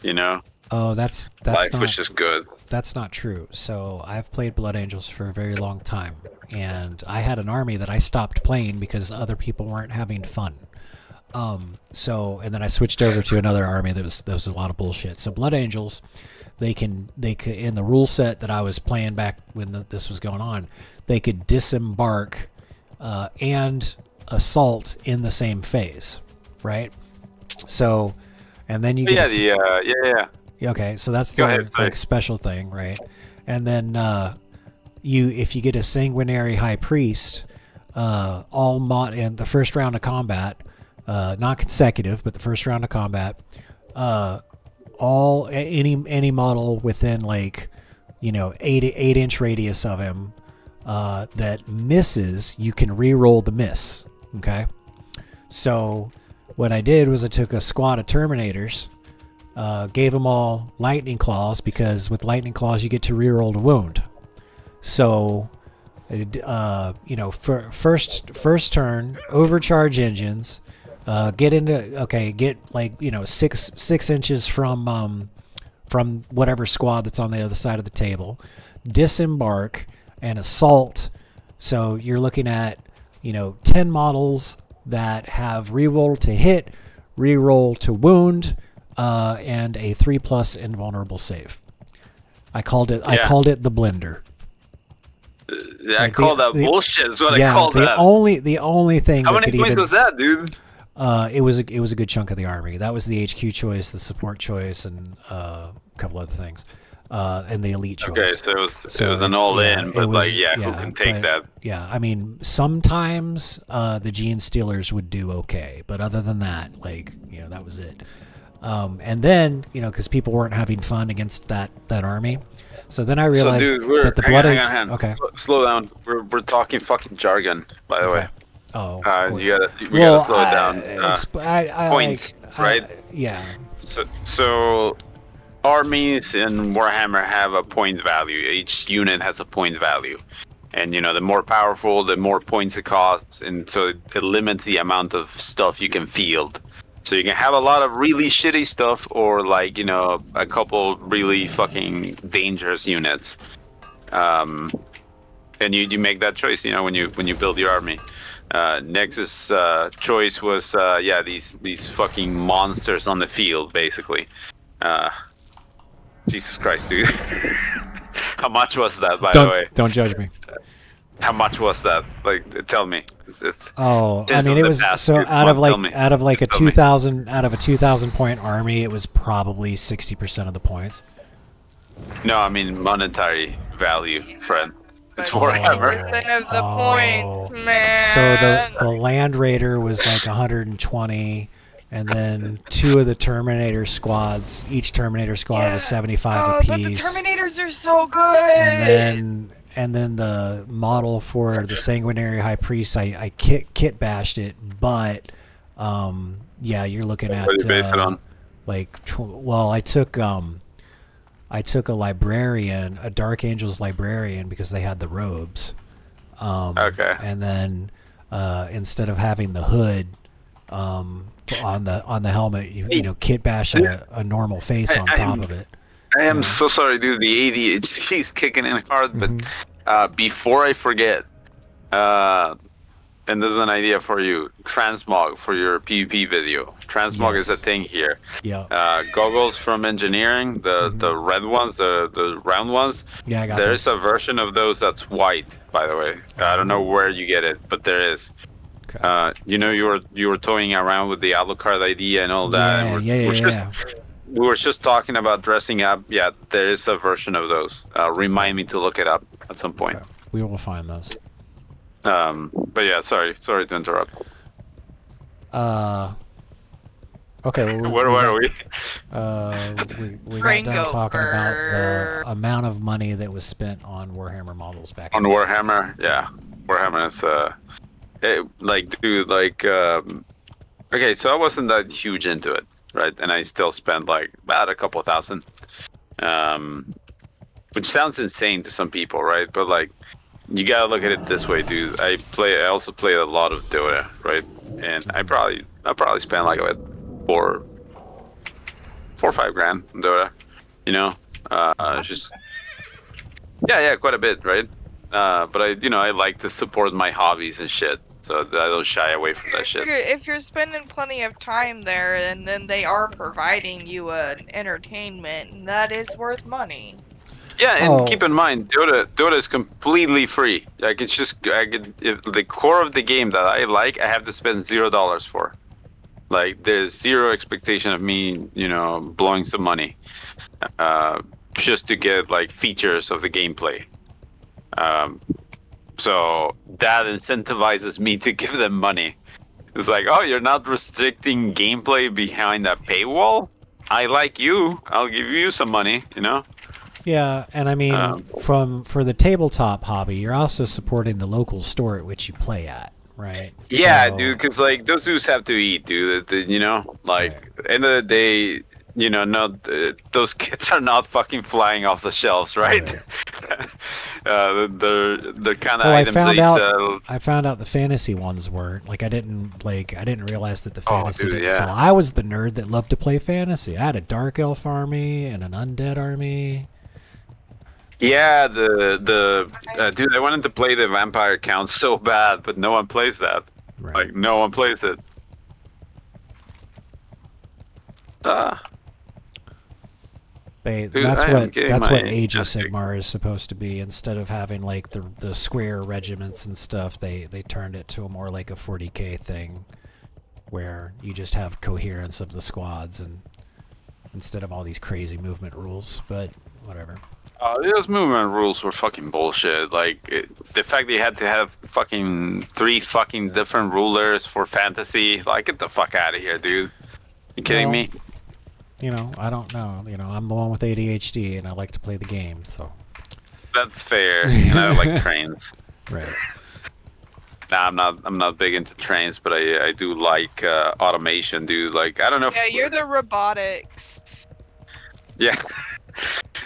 Oh, that's life not, was just good. That's not true. So I've played Blood Angels for a very long time, and I had an army that I stopped playing because other people weren't having fun. So and then I switched over to another army that was a lot of bullshit. So Blood Angels, they could in the rule set that I was playing back when this was going on, they could disembark and assault in the same phase, right? So, and then you get okay. So that's the like special thing, right? And then if you get a Sanguinary High Priest, in the first round of combat, not consecutive, but the first round of combat, any model within like 8-inch radius of him that misses, you can re-roll the miss. Okay, so what I did was I took a squad of Terminators, gave them all Lightning Claws, because with Lightning Claws you get to re-roll the wound. So first turn, overcharge engines, get like 6 inches from whatever squad that's on the other side of the table, disembark and assault. So you're looking at 10 models that have reroll to hit, reroll to wound, and a 3+ invulnerable save. I called it the blender. Yeah, I call that bullshit. Is what I call that. The only thing. How many points was that, dude? It was a good chunk of the army. That was the HQ choice, the support choice, and a couple other things, and the elite choice. Okay, so it was an all-in, but who can take that? Yeah, I mean, sometimes the Gene Stealers would do okay, but other than that, that was it. And then because people weren't having fun against that army. So then I realized that the blood. Hang on. Okay. Slow down. We're talking fucking jargon, by the way. Oh. We gotta slow it down. Points, right? Yeah. So armies in Warhammer have a point value. Each unit has a point value, and the more powerful, the more points it costs, and so it limits the amount of stuff you can field. So you can have a lot of really shitty stuff, or a couple really fucking dangerous units, and you make that choice. When you build your army. Nexus choice was these fucking monsters on the field, basically. Jesus Christ, dude! How much was that, by the way? Don't judge me. How much was that? Tell me. I mean, it was out of a 2,000 point army, it was probably 60% of the points. No, I mean monetary value, friend. It's But Warhammer. 60% of the points, man. So the Land Raider was like 120, and then 2 of the Terminator squads. Each Terminator squad was 75 apiece. But the Terminators are so good. And then the model for the Sanguinary High Priest, I kit bashed it, but you're looking at what do you base it on? I took a librarian, a Dark Angels librarian, because they had the robes. Okay. And then instead of having the hood on the helmet, kit bash a normal face on top of it. I am so sorry, dude. The ADHD is kicking in hard, but before I forget, and this is an idea for you, transmog for your PvP video. Transmog is a thing here. Yeah. Goggles from engineering, the red ones, the round ones. Yeah, I got There's a version of those that's white, by the way. I don't know where you get it, but there is. Okay. You were toying around with the Alucard idea and all that. We were just talking about dressing up. Yeah, there is a version of those. Remind me to look it up at some point. Okay. We will find those. But yeah, sorry to interrupt. Okay. Well, where were we? We got done talking about the amount of money that was spent on Warhammer models back. On Warhammer, yeah. Warhammer is okay, so I wasn't that huge into it, right? And I still spent about a couple thousand, which sounds insane to some people, right? But you gotta look at it this way, dude. I also play a lot of Dota, right? And I probably spent about $4 or $5 grand on Dota, just quite a bit, right? But I like to support my hobbies and shit, so I don't shy away from that shit. If you're spending plenty of time there, and then they are providing you an entertainment, that is worth money. Yeah, and Oh. keep in mind, Dota is completely free. Like it's just if the core of the game that I like, I have to spend $0 for. Like there's zero expectation of me, blowing some money, just to get like features of the gameplay. So that incentivizes me to give them money. It's like, oh, you're not restricting gameplay behind a paywall? I like you. I'll give you some money, Yeah, and I mean, for the tabletop hobby, you're also supporting the local store at which you play at, right? Yeah, So- dude, because like those dudes have to eat, dude. Like end of the day, those kids are not fucking flying off the shelves, right? They're kind of Well, items they sell. I found out the fantasy ones weren't. Like I didn't realize that the fantasy dude, didn't yeah. sell. I was the nerd that loved to play fantasy. I had a dark elf army and an undead army. Yeah, dude, I wanted to play the vampire count so bad, but no one plays that. Right. Like no one plays it. Dude, That's I am what getting my Age of ass kicked. Sigmar is supposed to be. Instead of having like the square regiments and stuff, they turned it to a more like a 40k thing, where you just have coherence of the squads and instead of all these crazy movement rules. But whatever. Those movement rules were fucking bullshit. Like the fact that you had to have fucking 3 fucking different rulers for fantasy. Like get the fuck out of here, dude. You kidding me? I don't know. I'm the one with ADHD and I like to play the game, so. That's fair. And I like trains. Right. Nah, I'm not big into trains, but I do like automation, dude. Like I don't know. Yeah, you're the robotics. Yeah,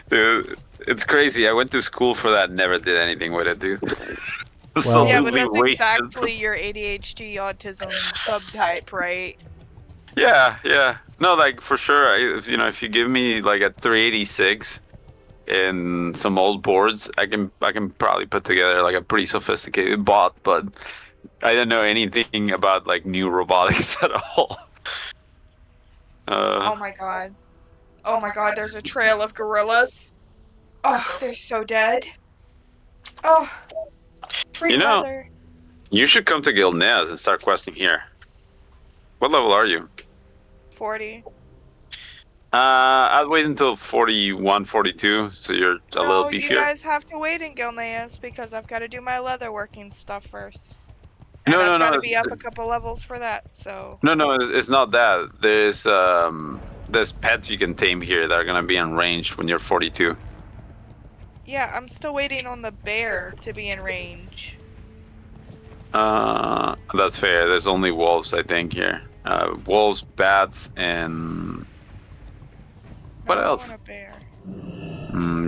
dude, it's crazy. I went to school for that, never did anything with it, dude. Well- Yeah, but Absolutely that's wasted. exactly your ADHD autism subtype, right? Yeah. No, like for sure. If you give me like a 386 and some old boards, I can probably put together like a pretty sophisticated bot. But I don't know anything about like new robotics at all. Oh my god. Oh my god, there's a trail of gorillas. Oh, they're so dead. Oh. Free weather. You should come to Guildnez and start questing here. What level are you? 40. I'll wait until 41, 42, so you're a little No, you beefier. guys have to wait in Gilneas because I've got to do my leatherworking stuff first. And No, I've got to no. be up a couple levels for that, so. No, it's not that. There's pets you can tame here that are gonna be in range when you're 42. Yeah, I'm still waiting on the bear to be in range. That's fair. There's only wolves, I think, here. Wolves, bats, and what No, I else? want a bear.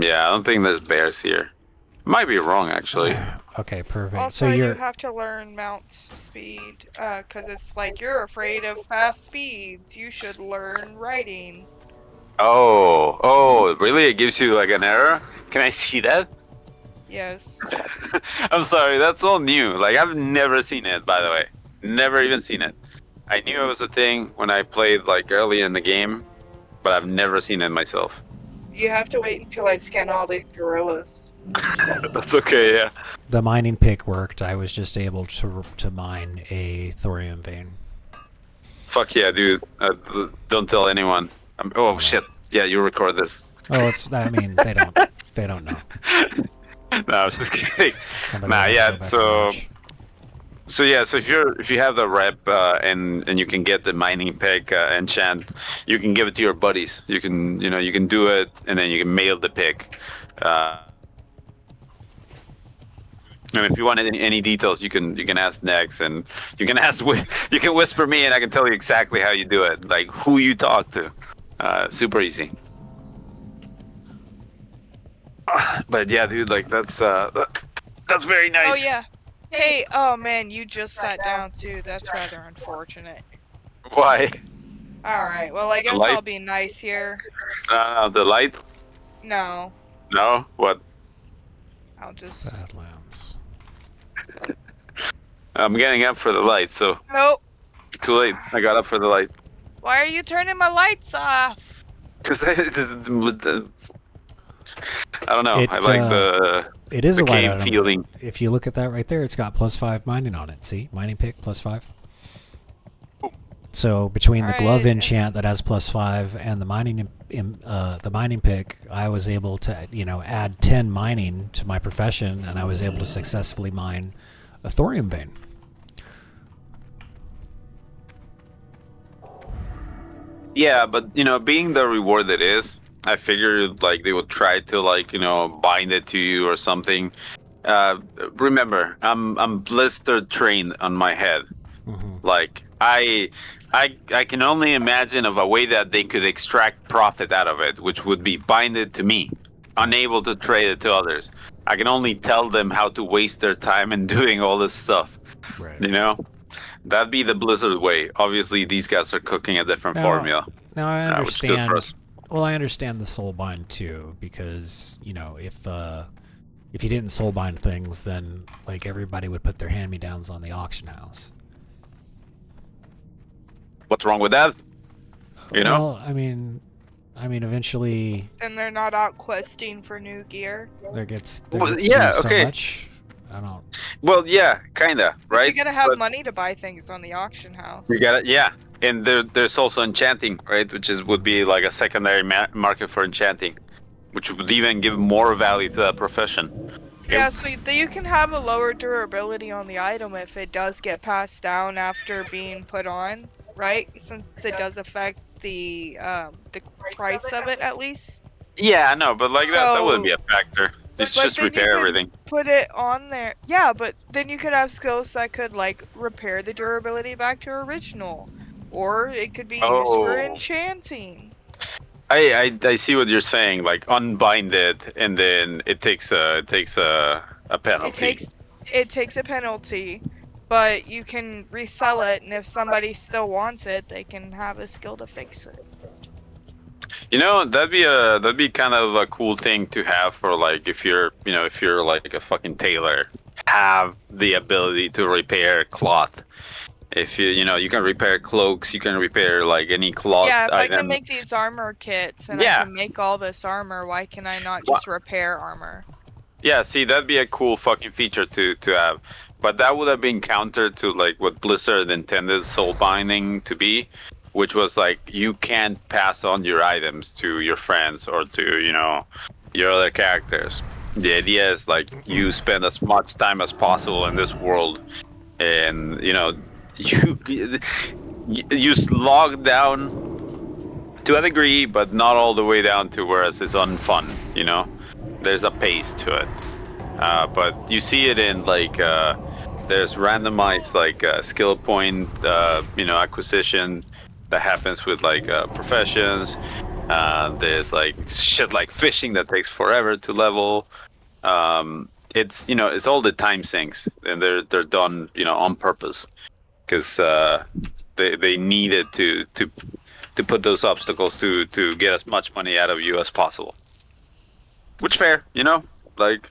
Yeah, I don't think there's bears here. Might be wrong, actually. Okay, perfect. Also, so you you're have to learn mount speed, because it's like you're afraid of fast speeds. You should learn riding. Oh, really? It gives you like an error? Can I see that? Yes. I'm sorry, that's all new. Like, I've never seen it, by the way. Never even seen it. I knew it was a thing when I played like early in the game, but I've never seen it myself. You have to wait until I scan all these gorillas. That's okay, yeah. the mining pick worked. I was just able to mine a thorium vein. Fuck yeah, dude. Don't tell anyone. Oh shit. Yeah, you record this. Oh, I mean, they don't know. No, I was just kidding. Somebody Nah, else yeah, go back so- and watch. So yeah, so if you have the rep and you can get the mining pick enchant, you can give it to your buddies. You can do it and then you can mail the pick. And if you want any details, you can ask Nex, and you can you can whisper me, and I can tell you exactly how you do it, like who you talk to. Super easy. But yeah, dude, like that's very nice. Oh yeah. Hey, oh man, you just sat down too. That's rather unfortunate. Why? Alright, well I guess Light? I'll be nice here. The light? No, No. What? I'll just... Badlands. I'm getting up for the light, so Nope. too late. I got up for the light. Why are you turning my lights off? Because I don't know. It, I like It is the a light cave item. feeling. If you look at that right there, it's got +5 mining on it. See, mining pick +5. So between the glove Alright. enchant that has +5 and the mining pick, I was able to add 10 mining to my profession, and I was able to successfully mine a thorium vein. Yeah, but being the reward it is, I figured like they would try to like bind it to you or something. Remember, I'm blister trained on my head. Mm-hmm. Like I can only imagine of a way that they could extract profit out of it, which would be bind it to me, unable to trade it to others. I can only tell them how to waste their time in doing all this stuff. Right. That'd be the Blizzard way. Obviously, these guys are cooking a different formula. Now I which is good for understand. us. Well, I understand the soul bind too, because if you didn't soul bind things, then like everybody would put their hand-me-downs on the auction house. What's wrong with that? Well, I mean, eventually And they're not out questing for new gear. there gets Well, to be yeah, so okay. much. I don't. Well, yeah, kinda, But right? you gotta have But money to buy things on the auction house. You got it, yeah. And there's also enchanting, right? Which would be like a secondary market for enchanting, which would even give more value to that profession. Yeah, so you can have a lower durability on the item if it does get passed down after being put on, right? Since it does affect the price of it at least. Yeah, I know, but like that So- wouldn't be a factor. It's But just then you repair could everything. Put it on there. Yeah, but then you could have skills that could like repair the durability back to original, or it could be used for Oh. enchanting. I see what you're saying. Like unbind it, and then it takes a penalty. It takes a penalty, but you can resell it, and if somebody still wants it, they can have a skill to fix it. That'd be kind of a cool thing to have for like if you're like a fucking tailor, have the ability to repair cloth. If you can repair cloaks, you can repair like any cloth Yeah, if I item. can make these armor kits and Yeah. I can make all this armor, why can I not just repair armor? Yeah, see, that'd be a cool fucking feature to have. But that would have been counter to like what Blizzard intended soul binding to be, which was like you can't pass on your items to your friends or to your other characters. The idea is like you spend as much time as possible in this world, and you log down to a degree, but not all the way down to whereas it's unfun. There's a pace to it, but you see it in like there's randomized like skill point acquisition that happens with like professions. There's like shit like fishing that takes forever to level. It's it's all the time sinks, and they're done on purpose because they needed to put those obstacles to get as much money out of you as possible. Which fair, like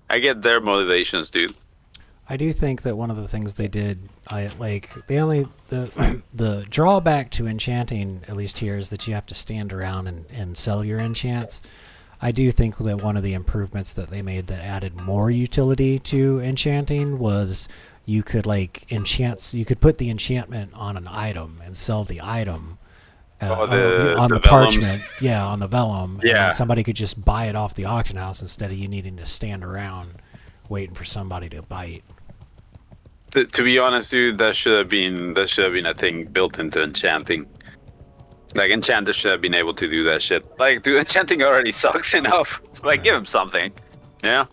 I get their motivations, dude. I do think that one of the things they did, the drawback to enchanting, at least here, is that you have to stand around and sell your enchants. I do think that one of the improvements that they made that added more utility to enchanting was you could you could put the enchantment on an item and sell the item on the parchment, on the vellum. Yeah. And then somebody could just buy it off the auction house instead of you needing to stand around waiting for somebody to bite. To be honest, dude, that should have been a thing built into enchanting. Like enchanters should have been able to do that shit. Like, dude, enchanting already sucks enough. Like, give him something. Yeah.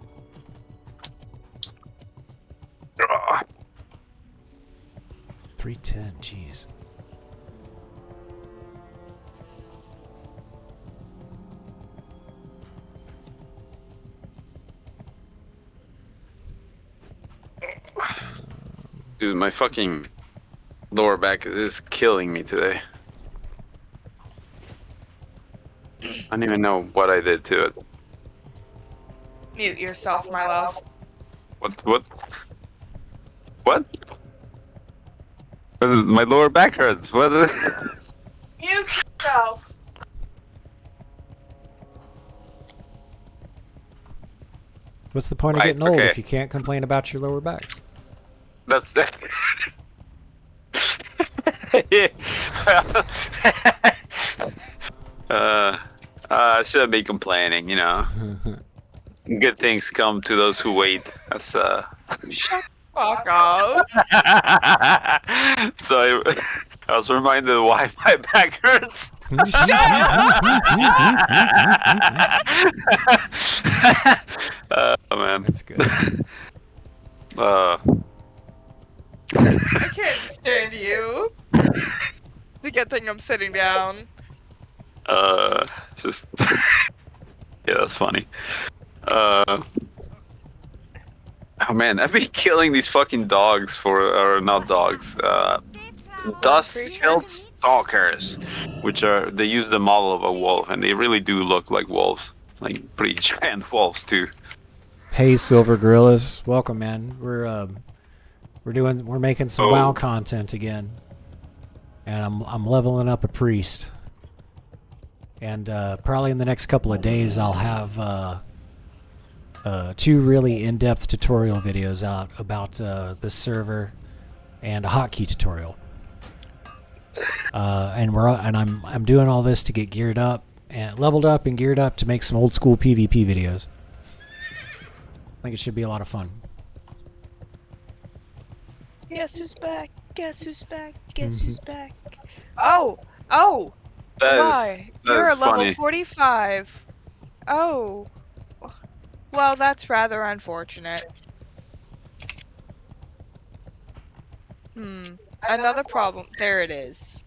Ugh. 310, jeez. Dude, my fucking lower back is killing me today. I don't even know what I did to it. Mute yourself, my love. What? What? My lower back hurts. What? Mute yourself. What's the point of getting old if you can't complain about your lower back? That's. I shouldn't be complaining, you know. Good things come to those who wait. That's Shut the fuck up. So I was reminded why my back hurts. Oh man, That's good. I can't stand you. The good thing I'm sitting down. Just yeah, that's funny. Oh man, I've been killing these fucking dogs or not dogs. Dust-tailed stalkers, which they use the model of a wolf, and they really do look like wolves, like pretty giant wolves too. Hey, Silver Gorillas, welcome, man. We're making some WoW content again, and I'm leveling up a priest, and probably in the next couple of days I'll have 2 really in-depth tutorial videos out about this server and a hotkey tutorial. And I'm doing all this to get geared up and leveled up and geared up to make some old school PvP videos. I think it should be a lot of fun. Guess who's back? Guess who's back? Guess who's back? Oh! Why? You're a level funny. 45. Oh. Well, that's rather unfortunate. Another problem. There it is.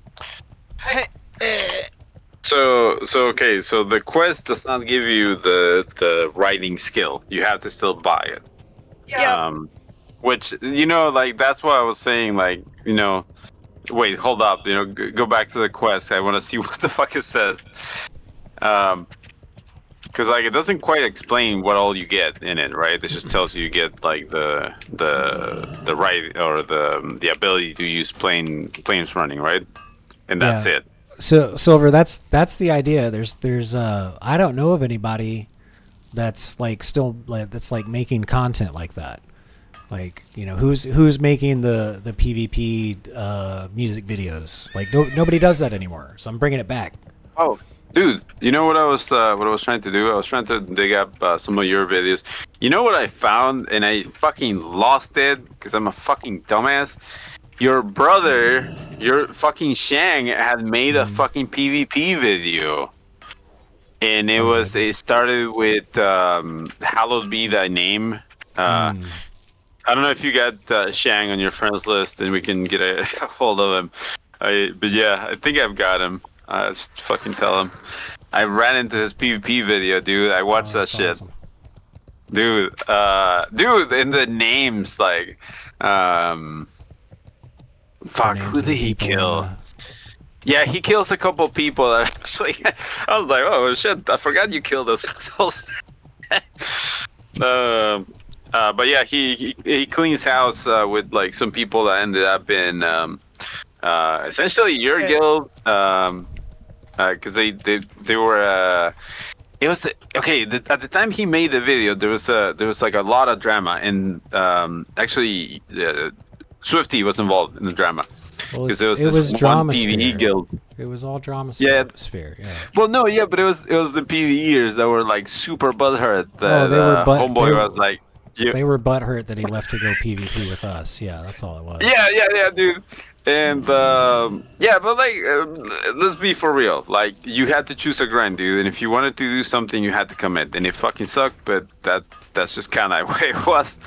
So okay, so the quest does not give you the writing skill. You have to still buy it. Yeah. Which, you know, like that's why I was saying, like, you know, wait, hold up, you know, go back to the quest. I want to see what the fuck it says. Because like it doesn't quite explain what all you get in it, right? It just tells you get like the right or the ability to use planes running, right? And that's it. So Silver, that's the idea. There's I don't know of anybody that's like still that's like making content like that. Like, you know, who's making the PvP music videos? Like nobody does that anymore. So I'm bringing it back. Oh, dude, you know what I was trying to do? I was trying to dig up some of your videos. You know what I found, and I fucking lost it because I'm a fucking dumbass. Your brother, your fucking Shang, had made a fucking PvP video, and it started with "Hallowed Be Thy Name." I don't know if you got Shang on your friends list, and we can get a hold of him. But yeah, I think I've got him. Just fucking tell him. I ran into his PvP video, dude. I watched that shit. Awesome. Dude, and the names, like, fuck, who did he kill? Yeah, he kills a couple people. That actually, I was like, oh shit, I forgot you killed those assholes. But yeah, he cleans house with like some people that ended up in essentially your guild, because they were. It was at the time he made the video, there was like a lot of drama, and actually Swifty was involved in the drama. Because Well, it was drama one PvE sphere. guild. It was all drama sphere. Yeah. Well, no, yeah, but it was the PvEers that were like super butthurt. That they were homeboy was like. They were butthurt that he left to go PvP with us. Yeah, that's all it was. Yeah, dude. And yeah, but like, let's be for real. Like, you had to choose a grind, dude. And if you wanted to do something, you had to commit. And it fucking sucked, but that's just kind of the way it was.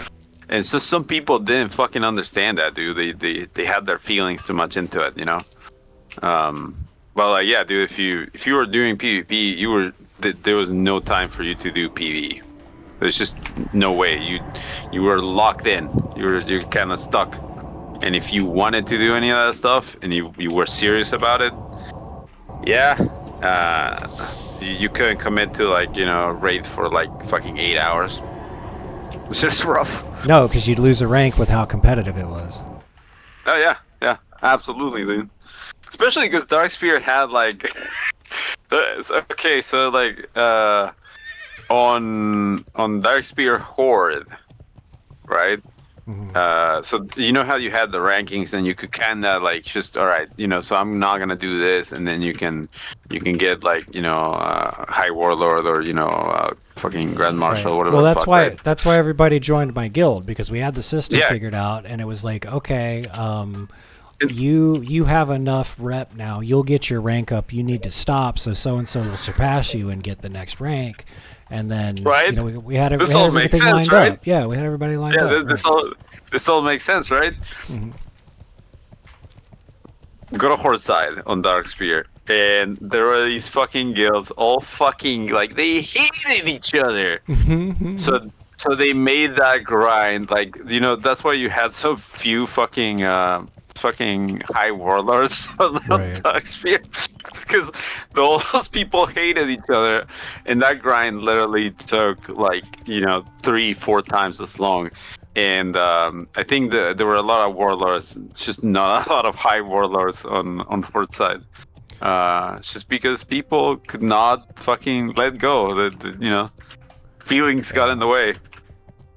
And so some people didn't fucking understand that, dude. They had their feelings too much into it, you know. Well, like, yeah, dude. If you were doing PvP, there was no time for you to do PvE. There's just no way. You were locked in. You're kind of stuck. And if you wanted to do any of that stuff and you were serious about it, yeah, you couldn't commit to, like, you know, raid for like fucking 8 hours. It's just rough. No, because you'd lose a rank with how competitive it was. Oh yeah, absolutely, dude. Especially because Darkspear had like, okay, so like on Darkspear Horde, right? So you know how you had the rankings, and you could kind of like just all right, so I'm not gonna do this, and then you can get like High Warlord or fucking Grand Marshal, whatever. Well, the that's fuck, why right? that's why everybody joined my guild, because we had the system Yeah. figured out, and it was like, okay, you have enough rep now. You'll get your rank up. You need to stop, so and so will surpass you and get the next rank. And then Right? we had This all makes everything sense, lined right? up. Yeah, we had everybody lined Yeah, up. this all makes sense, right? Go to Horde side on Darkspear, and there were these fucking guilds, all fucking like they hated each other. So they made that grind, like that's why you had so few fucking high warlords on Darkspear, because all those people hated each other, and that grind literally took like 3-4 times as long. And I think there were a lot of warlords, just not a lot of high warlords on Horde side. Just because people could not fucking let go. The feelings got in the way.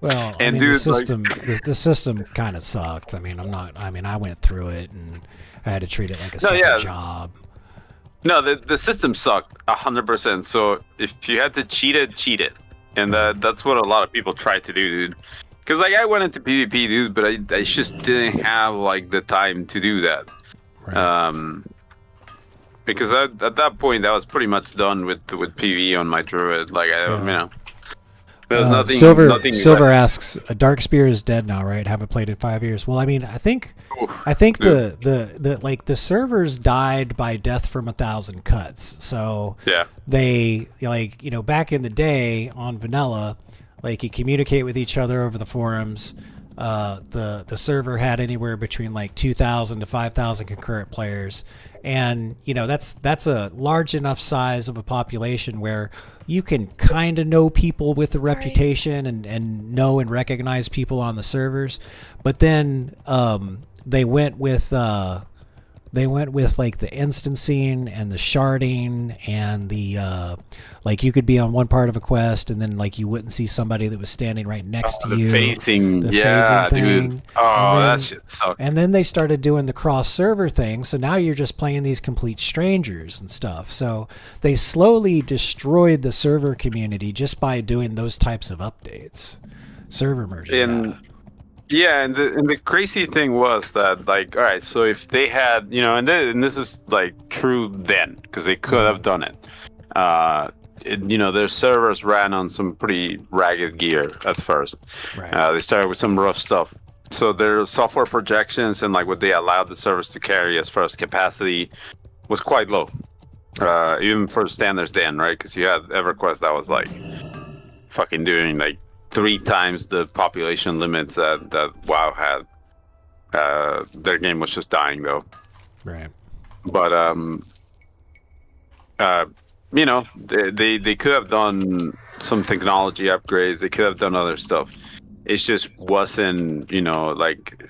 Well, And the dude, system the system kind of sucked. I went through it, and I had to treat it like a second job. No, the system sucked 100%. So if you had to cheat it, and that's what a lot of people tried to do, dude. Because like I went into PvP, dude, but I just didn't have like the time to do that. Because at that point I was pretty much done with PvE on my druid. Like there's nothing. Silver asks, Darkspear is dead now, right? Haven't played in 5 years. Well, I think the servers died by death from 1,000 cuts. So yeah, they back in the day on vanilla, like you communicate with each other over the forums. The server had anywhere between like 2,000 to 5,000 concurrent players, and that's a large enough size of a population where you can kind of know people with a reputation and know and recognize people on the servers. But then they went with like the instancing and the sharding and the like you could be on one part of a quest and then like you wouldn't see somebody that was standing right next to you. The phasing thing. Dude. Oh, that shit sucked. And then they started doing the cross server thing, so now you're just playing these complete strangers and stuff. So they slowly destroyed the server community just by doing those types of updates. Server merging. Yeah, and the crazy thing was that, like, all right, so if they had, and this is like true then, because they could have done it. Their servers ran on some pretty ragged gear at first. Right. They started with some rough stuff. So their software projections and like what they allowed the servers to carry as far as capacity was quite low, even for standards then, right? Because you had EverQuest that was like fucking doing like 3 times the population limits that WoW had. Their game was just dying though. Right. But they could have done some technology upgrades. They could have done other stuff. It just wasn't, like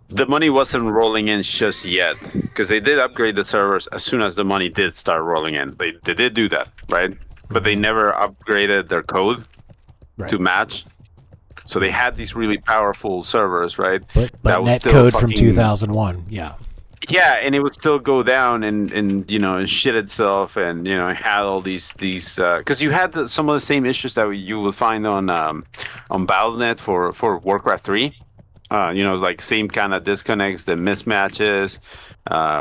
the money wasn't rolling in just yet, because they did upgrade the servers as soon as the money did start rolling in. They did do that, right? But they never upgraded their code to match. So they had these really powerful servers, right? But net code from 2001, yeah. Yeah, and it would still go down and shit itself, and it had all these because you had some of the same issues that you would find on Battle.net for Warcraft 3. Like same kind of disconnects, the mismatches,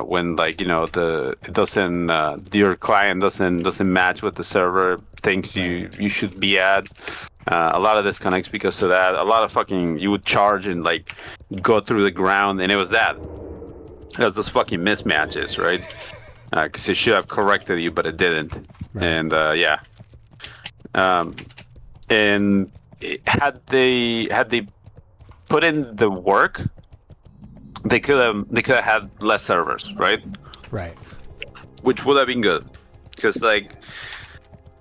when like it doesn't your client doesn't match what the server thinks you should be at. A lot of disconnects because of that. A lot of fucking you would charge and like go through the ground, and it was that. It was those fucking mismatches, right? Because it should have corrected you, but it didn't. Right. And and had they put in the work, they could have had less servers, right? Right. Which would have been good, because like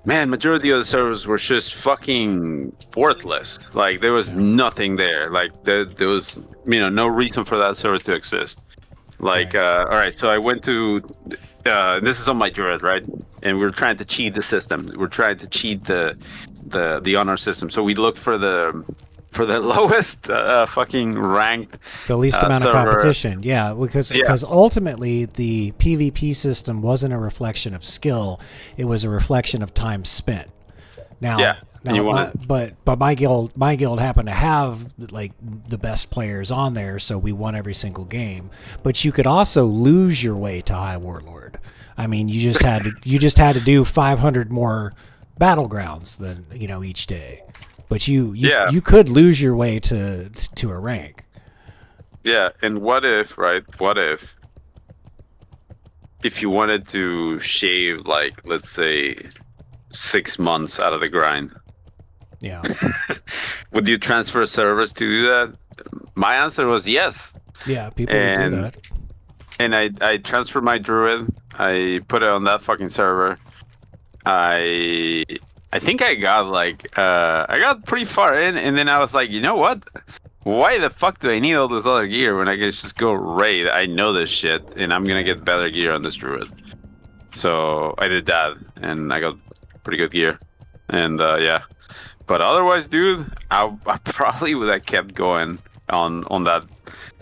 man, majority of the servers were just fucking worthless. Like there was nothing there. Like there was no reason for that server to exist. Like all right, so I went to this is on my Druid, right? And we're trying to cheat the system. We're trying to cheat the honor system. So we look for the lowest fucking ranked, the least amount of server. competition. Yeah, because ultimately the PvP system wasn't a reflection of skill; it was a reflection of time spent. Now, but my guild happened to have like the best players on there, so we won every single game. But you could also lose your way to High Warlord. I mean, you just had to do 500 more battlegrounds than each day. But you could lose your way to a rank. Yeah, and what if you wanted to shave, like, let's say 6 months out of the grind? Yeah. Would you transfer servers to do that? My answer was yes. Yeah, people would do that. And I transferred my Druid. I put it on that fucking server. I think I got I got pretty far in, and then I was like, you know what? Why the fuck do I need all this other gear when I can just go raid? I know this shit, and I'm gonna get better gear on this Druid. So I did that, and I got pretty good gear. And yeah, but otherwise, dude, I probably would have kept going on that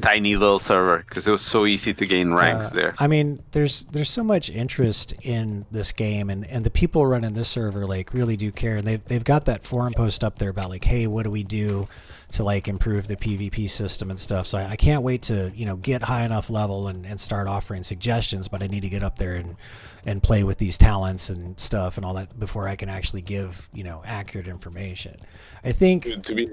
tiny little server because it was so easy to gain ranks there. I mean, there's so much interest in this game, and the people running this server like really do care. And they've got that forum post up there about like, hey, what do we do to like improve the PvP system and stuff. So I can't wait to get high enough level and start offering suggestions. But I need to get up there and play with these talents and stuff and all that before I can actually give accurate information. I think to be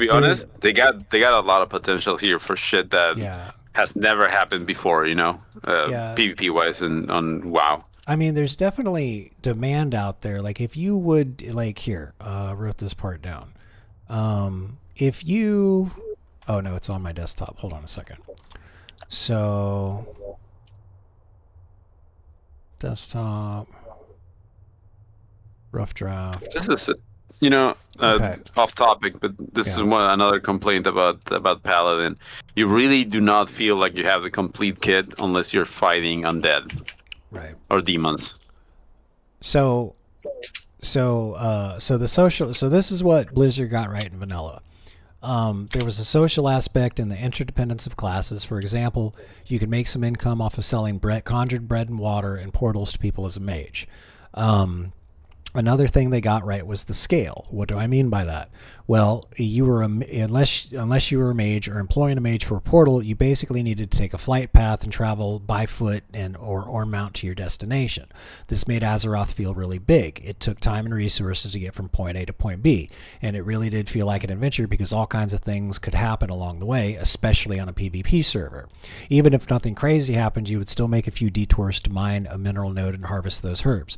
honest, they got a lot of potential here for shit that has never happened before, PvP wise and on WoW. I mean, there's definitely demand out there. Like if you would here, I wrote this part down. If you, oh no, it's on my desktop. Hold on a second. So desktop, rough draft. This is off topic, but this is another complaint about Paladin. You really do not feel like you have the complete kit unless you're fighting undead, right, or demons. So the social. So this is what Blizzard got right in vanilla. There was a social aspect in the interdependence of classes. For example, you could make some income off of selling conjured bread and water and portals to people as a mage. Another thing they got right was the scale. What do I mean by that? Well, you were unless you were a mage or employing a mage for a portal, you basically needed to take a flight path and travel by foot or mount to your destination. This made Azeroth feel really big. It took time and resources to get from point A to point B, and it really did feel like an adventure because all kinds of things could happen along the way, especially on a PvP server. Even if nothing crazy happened, you would still make a few detours to mine a mineral node and harvest those herbs.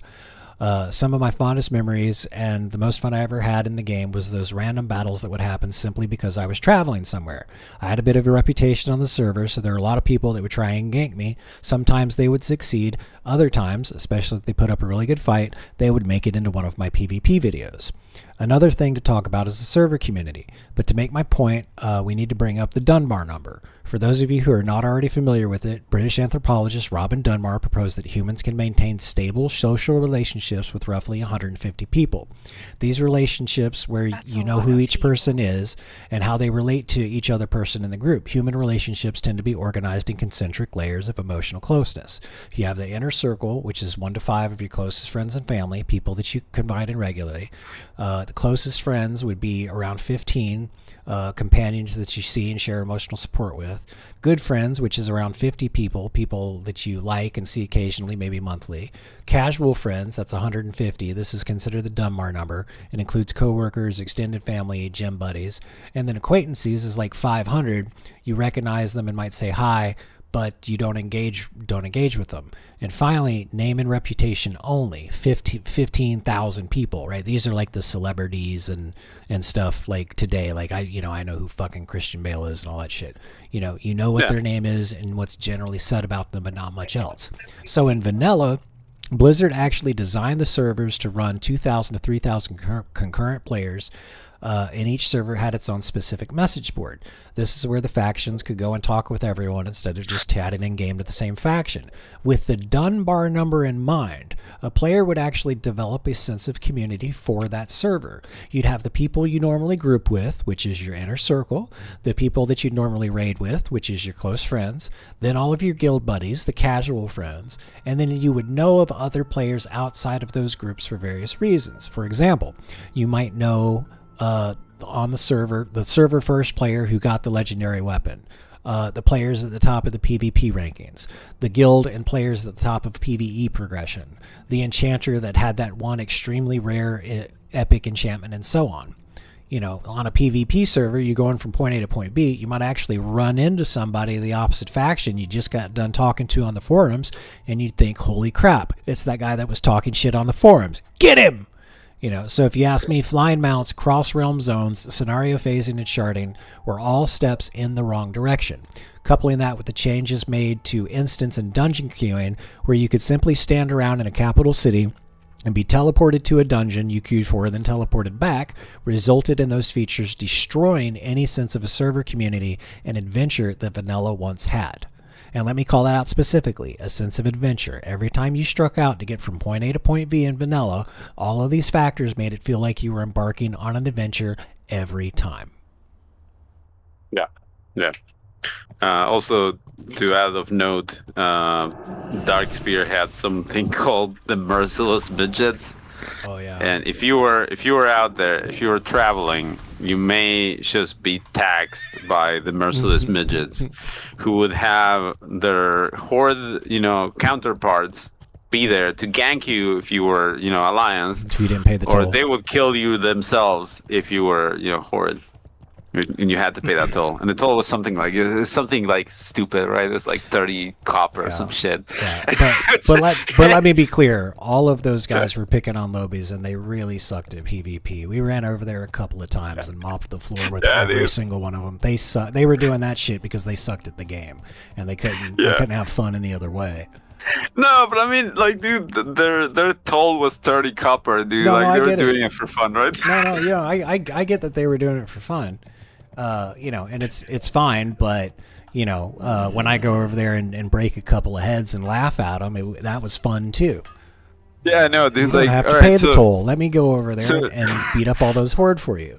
Some of my fondest memories and the most fun I ever had in the game was those random battles that would happen simply because I was traveling somewhere. I had a bit of a reputation on the server, so there were a lot of people that would try and gank me. Sometimes they would succeed. Other times, especially if they put up a really good fight, they would make it into one of my PvP videos. Another thing to talk about is the server community. But to make my point, we need to bring up the Dunbar number. For those of you who are not already familiar with it, British anthropologist Robin Dunbar proposed that humans can maintain stable social relationships with roughly 150 people. These relationships where you know who each person is and how they relate to each other person in the group. Human relationships tend to be organized in concentric layers of emotional closeness. You have the inner circle, which is 1 to 5 of your closest friends and family, people that you confide in regularly. The closest friends would be around 15 companions that you see and share emotional support with. Good friends, which is around 50 people that you like and see occasionally, maybe monthly. Casual friends, that's 150. This is considered the Dunbar number. It includes coworkers, extended family, gym buddies. And then acquaintances is like 500. You recognize them and might say hi, but you don't engage with them. And finally, name and reputation only, 15,000 people, right? These are like the celebrities and stuff like today. Like I know who fucking Christian Bale is and all that shit. You know what their name is and what's generally said about them, but not much else. So in vanilla, Blizzard actually designed the servers to run 2,000 to 3,000 concurrent players, and each server had its own specific message board. This is where the factions could go and talk with everyone instead of just chatting in game to the same faction. With the Dunbar number in mind, a player would actually develop a sense of community for that server. You'd have the people you normally group with, which is your inner circle, the people that you normally raid with, which is your close friends, then all of your guild buddies, the casual friends, and then you would know of other players outside of those groups for various reasons. For example, you might know on the server first player who got the legendary weapon, the players at the top of the PvP rankings, the guild and players at the top of PvE progression, the enchanter that had that one extremely rare epic enchantment, and so on. You know, on a PvP server, you're going from point A to point B, you might actually run into somebody of the opposite faction you just got done talking to on the forums, and you'd think, holy crap, it's that guy that was talking shit on the forums. Get him! You know, so if you ask me, flying mounts, cross-realm zones, scenario phasing, and sharding were all steps in the wrong direction. Coupling that with the changes made to instance and dungeon queuing, where you could simply stand around in a capital city and be teleported to a dungeon you queued for, then teleported back, resulted in those features destroying any sense of a server community and adventure that vanilla once had. And let me call that out specifically, a sense of adventure. Every time you struck out to get from point A to point B in vanilla, all of these factors made it feel like you were embarking on an adventure every time. Yeah. Also, to add of note, Darkspear had something called the Merciless Midgets. Oh yeah. And if you were out there, if you were traveling, you may just be taxed by the Merciless Midgets, who would have their horde, counterparts be there to gank you if you were, Alliance. If you didn't pay the toll. Or toll. they would kill you themselves if you were, horde. And you had to pay that toll, and the toll was something like stupid, right? It's like 30 copper or some shit. Yeah. But let me be clear: all of those guys were picking on Lobies, and they really sucked at PvP. We ran over there a couple of times and mopped the floor with every single one of them. They were doing that shit because they sucked at the game, and they couldn't have fun any other way. No, but I mean, like, dude, their toll was 30 copper, dude. No, they were doing it for fun, right? No, I get that they were doing it for fun. And it's fine, but when I go over there and break a couple of heads and laugh at them, that was fun too. Yeah, no, dude. You don't have to pay the toll. Let me go over there and beat up all those horde for you.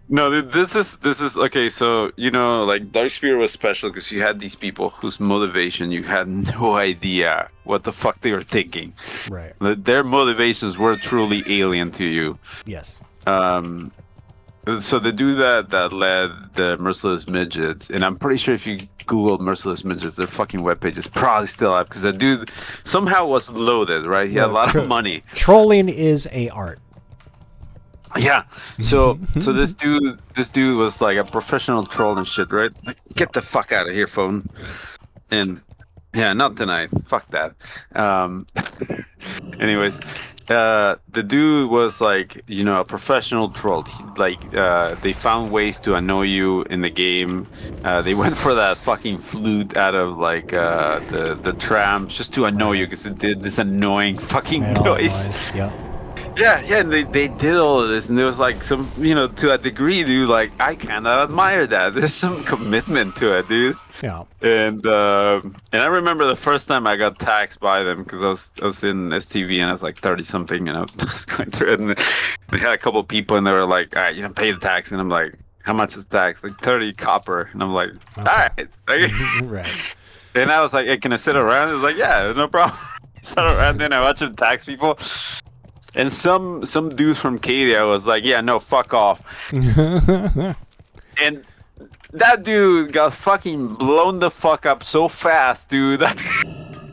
No, dude, this is okay. So like Darkspear was special because you had these people whose motivation you had no idea what the fuck they were thinking. Right. Their motivations were truly alien to you. Yes. So the dude that led the Merciless Midgets, and I'm pretty sure if you Google Merciless Midgets, their fucking webpage is probably still up because that dude somehow was loaded, right? He had a lot of money. Trolling is a art. Yeah. So this dude was like a professional troll and shit, right? Like, get the fuck out of here, phone. And yeah, not tonight. Fuck that. Anyways, the dude was like, a professional troll. They found ways to annoy you in the game. They went for that fucking flute out of the tram just to annoy you because it did this annoying fucking noise. Yeah. Yeah, and they did all of this, and there was like some, to a degree, dude. Like I kind of admire that. There's some commitment to it, dude. Yeah. And I remember the first time I got taxed by them because I was in STV and I was like 30 something, and I was going through it, and they had a couple of people, and they were like, all right, pay the tax, and I'm like, how much is tax? Like 30 copper, and I'm like, all right. Right. And I was like, hey, can I sit around? It was like, yeah, no problem. Sat around, and I watched them tax people. And some dudes from Cadia was like, yeah, no, fuck off. And that dude got fucking blown the fuck up so fast, dude.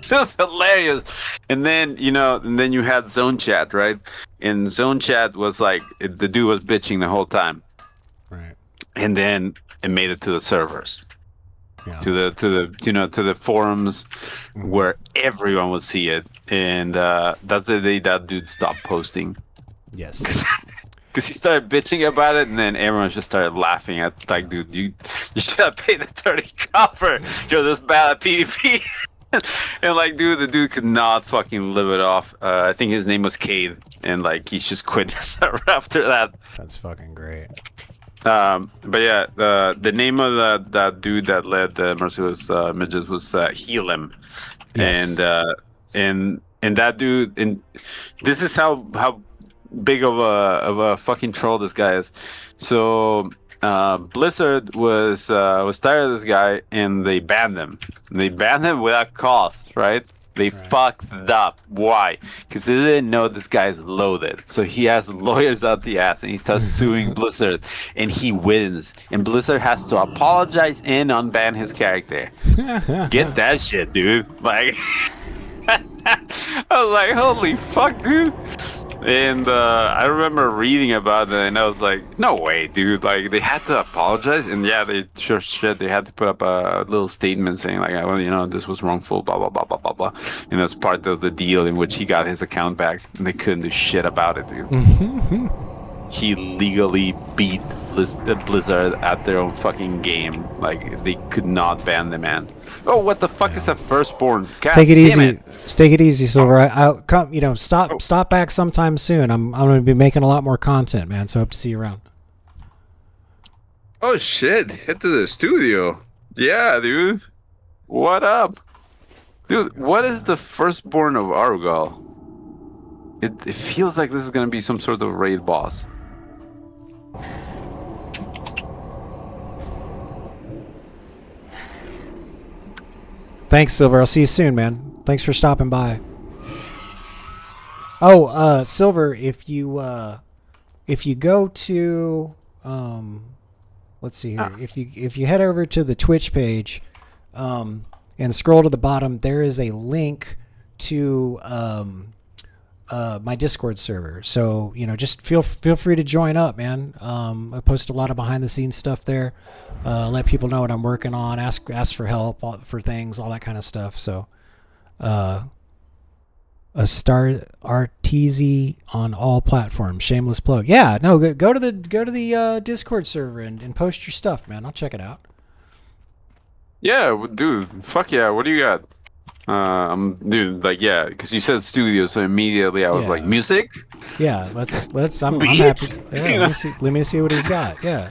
Just hilarious. And then, you had Zone Chat, right? And Zone Chat was like, the dude was bitching the whole time. Right. And then it made it to the servers. Yeah. To the forums where everyone would see it, and that's the day that dude stopped posting. Yes. Because he started bitching about it, and then everyone just started laughing at, like, dude, you should have paid the 30 copper. You're this bad at PvP. And like, dude, the dude could not fucking live it off. I think his name was Cade, and like he's just quit the server after that. That's fucking great. But yeah, the name of that dude that led the Merciless Midgets was Helim, Yes. and that dude, and this is how big of a fucking troll this guy is. So Blizzard was tired of this guy, and they banned him. They banned him without cause, right? They fucked up. Why? Because they didn't know this guy's loaded. So he has lawyers out the ass, and he starts suing Blizzard, and he wins. And Blizzard has to apologize and unban his character. Get that shit, dude. Like, I was like, holy fuck, dude. And I remember reading about it, and I was like, no way, dude. Like, they had to apologize, and yeah, they sure shit, they had to put up a little statement saying, like, well, you know, this was wrongful, blah, blah, blah, blah, blah, blah. And that's part of the deal in which he got his account back, and they couldn't do shit about it, dude. He legally beat Blizzard at their own fucking game. Like, they could not ban the man. Oh, what the fuck is that firstborn? God, Take it easy. it. Take it easy, Silver. I'll come. You know, stop back sometime soon. I'm going to be making a lot more content, man. So hope to see you around. Oh shit! Head to the studio. Yeah, dude. What up, dude? What is the firstborn of Argal? It feels like this is gonna be some sort of raid boss. Thanks, Silver. I'll see you soon, man. Thanks for stopping by. Oh, Silver, if you go to let's see here. If you head over to the Twitch page and scroll to the bottom, there is a link to my Discord server. So, you know, just feel free to join up, man. I post a lot of behind the scenes stuff there. Let people know what I'm working on, ask for help for things, all that kind of stuff. So, a star RTZ on all platforms. Shameless plug. Yeah, no, go to the Discord server and post your stuff, man. I'll check it out. Yeah, dude. Fuck yeah. What do you got? Dude, like, yeah, because you said studio, so immediately I was like, music? Yeah, let's. I'm happy. Yeah, let me see what he's got. Yeah.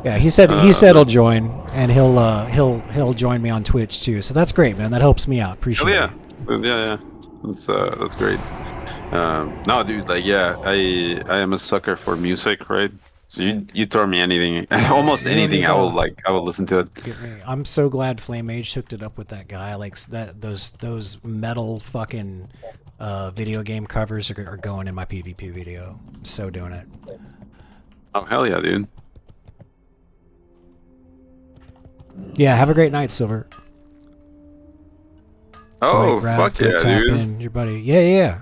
Yeah, he said he'll join, and he'll join me on Twitch too. So that's great, man. That helps me out. Appreciate it. Yeah. That's great. No, dude, like, yeah, I am a sucker for music, right? So you throw me anything, almost anything, I will listen to it. I'm so glad Flame Age hooked it up with that guy. Like that, those metal fucking video game covers are going in my PvP video. I'm so doing it. Oh hell yeah, dude. Yeah, have a great night, Silver. Oh, fuck yeah, dude. Your buddy. Yeah.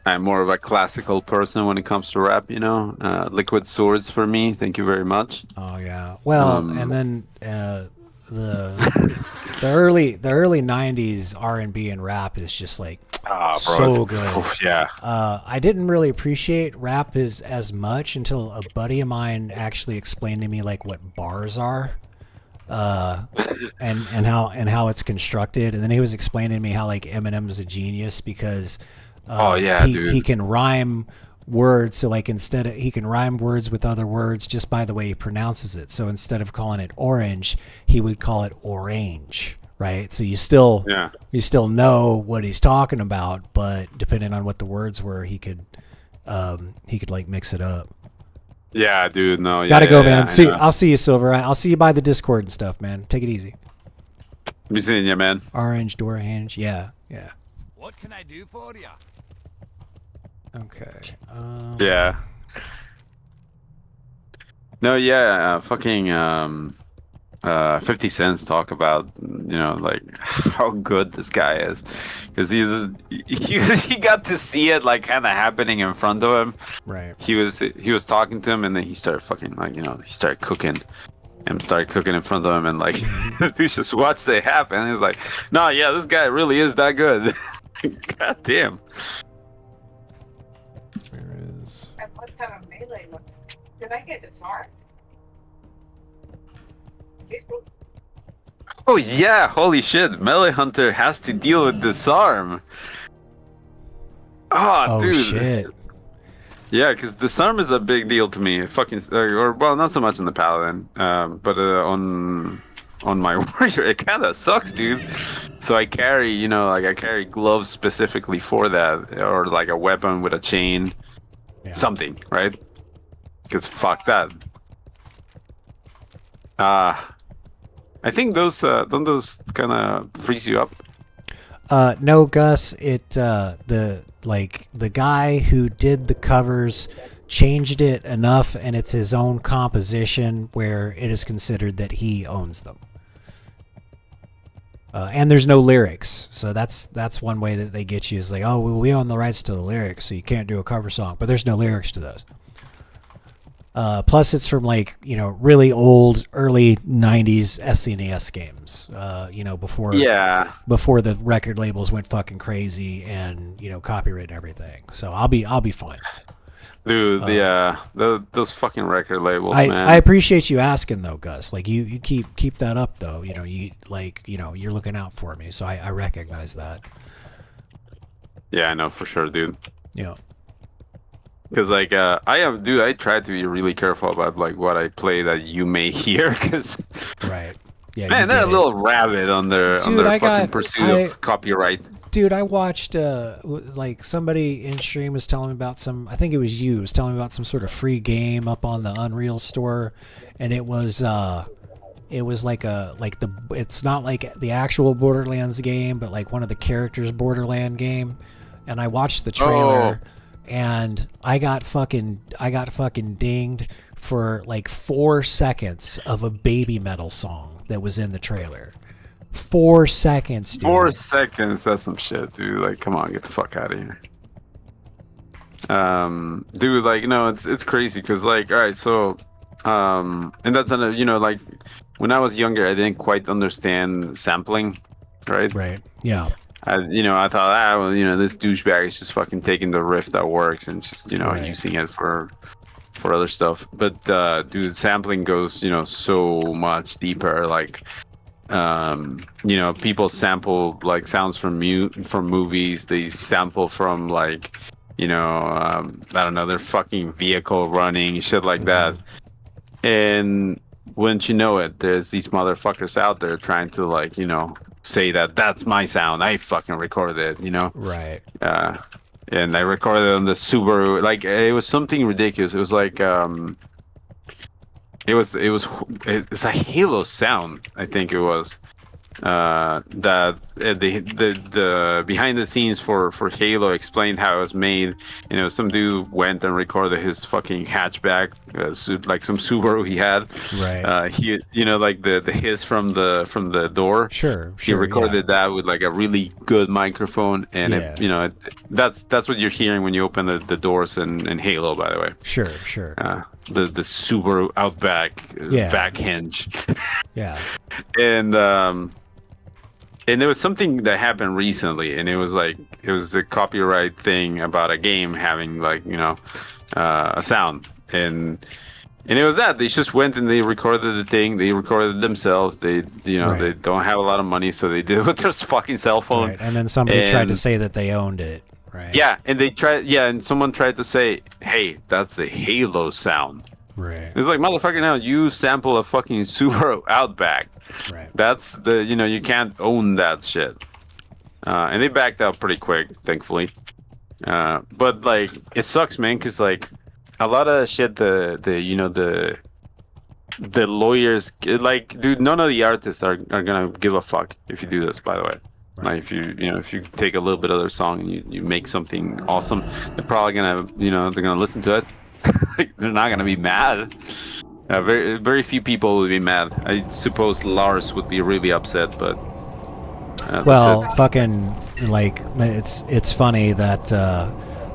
I'm more of a classical person when it comes to rap, you know. Liquid Swords for me. Thank you very much. Oh yeah. Well, and then the early '90s R&B and rap is just like so good. Yeah. I didn't really appreciate rap as much until a buddy of mine actually explained to me like what bars are. And how it's constructed, and then he was explaining to me how like Eminem's a genius because he can rhyme words. So like he can rhyme words with other words just by the way he pronounces it. So instead of calling it orange, he would call it orange, right? So you still know what he's talking about, but depending on what the words were, he could like mix it up. Yeah, dude. No, gotta go, man. I'll see you, Silver. I'll see you by the Discord and stuff, man. Take it easy. Be seeing you, man. Orange, orange. Yeah. What can I do for ya? Okay. Yeah. No, yeah. Fucking 50 Cent's talk about, you know, like how good this guy is, because he got to see it like kind of happening in front of him. Right. He was talking to him, and then he started fucking like, you know, he started cooking in front of him, and like he just watched it happen. And he was like, no, yeah, this guy really is that good. God damn. Where is? I must have a melee weapon. Did I get disarmed? Oh yeah, holy shit! Melee Hunter has to deal with disarm. Oh, dude. shit. Yeah, because disarm is a big deal to me. Fucking, or well, not so much on the paladin, but on my warrior, it kind of sucks, dude. So I carry, like I carry gloves specifically for that, or like a weapon with a chain, something, right? Because fuck that. I think those don't those kind of freeze you up. No, Gus. The guy who did the covers changed it enough, and it's his own composition where it is considered that he owns them. And there's no lyrics, so that's one way that they get you is like, oh, well, we own the rights to the lyrics, so you can't do a cover song, but there's no lyrics to those. Plus, it's from really old, early '90s SNES games. Before the record labels went fucking crazy and copyright and everything. So I'll be fine. Dude, those fucking record labels, man. I appreciate you asking though, Gus. Like you keep that up though. You're looking out for me, so I recognize that. Yeah, I know for sure, dude. Yeah. Because I try to be really careful about what I play that you may hear. Because right, yeah, man, they're a little rabid on their fucking pursuit of copyright. Dude, I watched somebody in stream was telling me about some. I think it was you. Was telling me about some sort of free game up on the Unreal store, and it was it's not like the actual Borderlands game, but like one of the characters' Borderland game. And I watched the trailer. Oh. And I got fucking dinged for like 4 seconds of a Baby Metal song that was in the trailer. 4 seconds, dude. 4 seconds, that's some shit, dude. Like, come on, get the fuck out of here. Dude, it's crazy because all right, so and that's when I was younger, I didn't quite understand sampling, right? Right. Yeah. I thought, this douchebag is just fucking taking the riff that works and just, using it for other stuff. But, dude, sampling goes, so much deeper. People sample sounds from movies. They sample from I don't know, their fucking vehicle running, shit like that. And wouldn't you know it, there's these motherfuckers out there trying to say that's my sound. I fucking recorded it, Right. And I recorded it on the Subaru. It was something ridiculous. It was it's a Halo sound, I think it was. That the behind the scenes for Halo explained how it was made. Some dude went and recorded his fucking hatchback, like some Subaru he had. Right. He the hiss from the door. Sure. He recorded that with a really good microphone, and that's what you're hearing when you open the doors in Halo, by the way. Sure. The Subaru Outback back hinge. Yeah. And there was something that happened recently, and it was a copyright thing about a game having a sound, and it was that they just went and they recorded the thing. They recorded it themselves. They they don't have a lot of money, so they did it with their fucking cell phone. Right. And then somebody tried to say that they owned it. Right. Yeah, and and someone tried to say, "Hey, that's a Halo sound." Right. It's like, motherfucker, now you sample a fucking Subaru Outback. Right. That's you can't own that shit. And they backed out pretty quick, thankfully. But it sucks, man, because a lot of shit the lawyers dude, none of the artists are gonna give a fuck if you do this, by the way. Right. If you take a little bit of their song and you make something awesome, they're probably gonna they're gonna listen to it. They're not gonna be mad. Very very few people would be mad. I suppose Lars would be really upset, but fucking it's funny that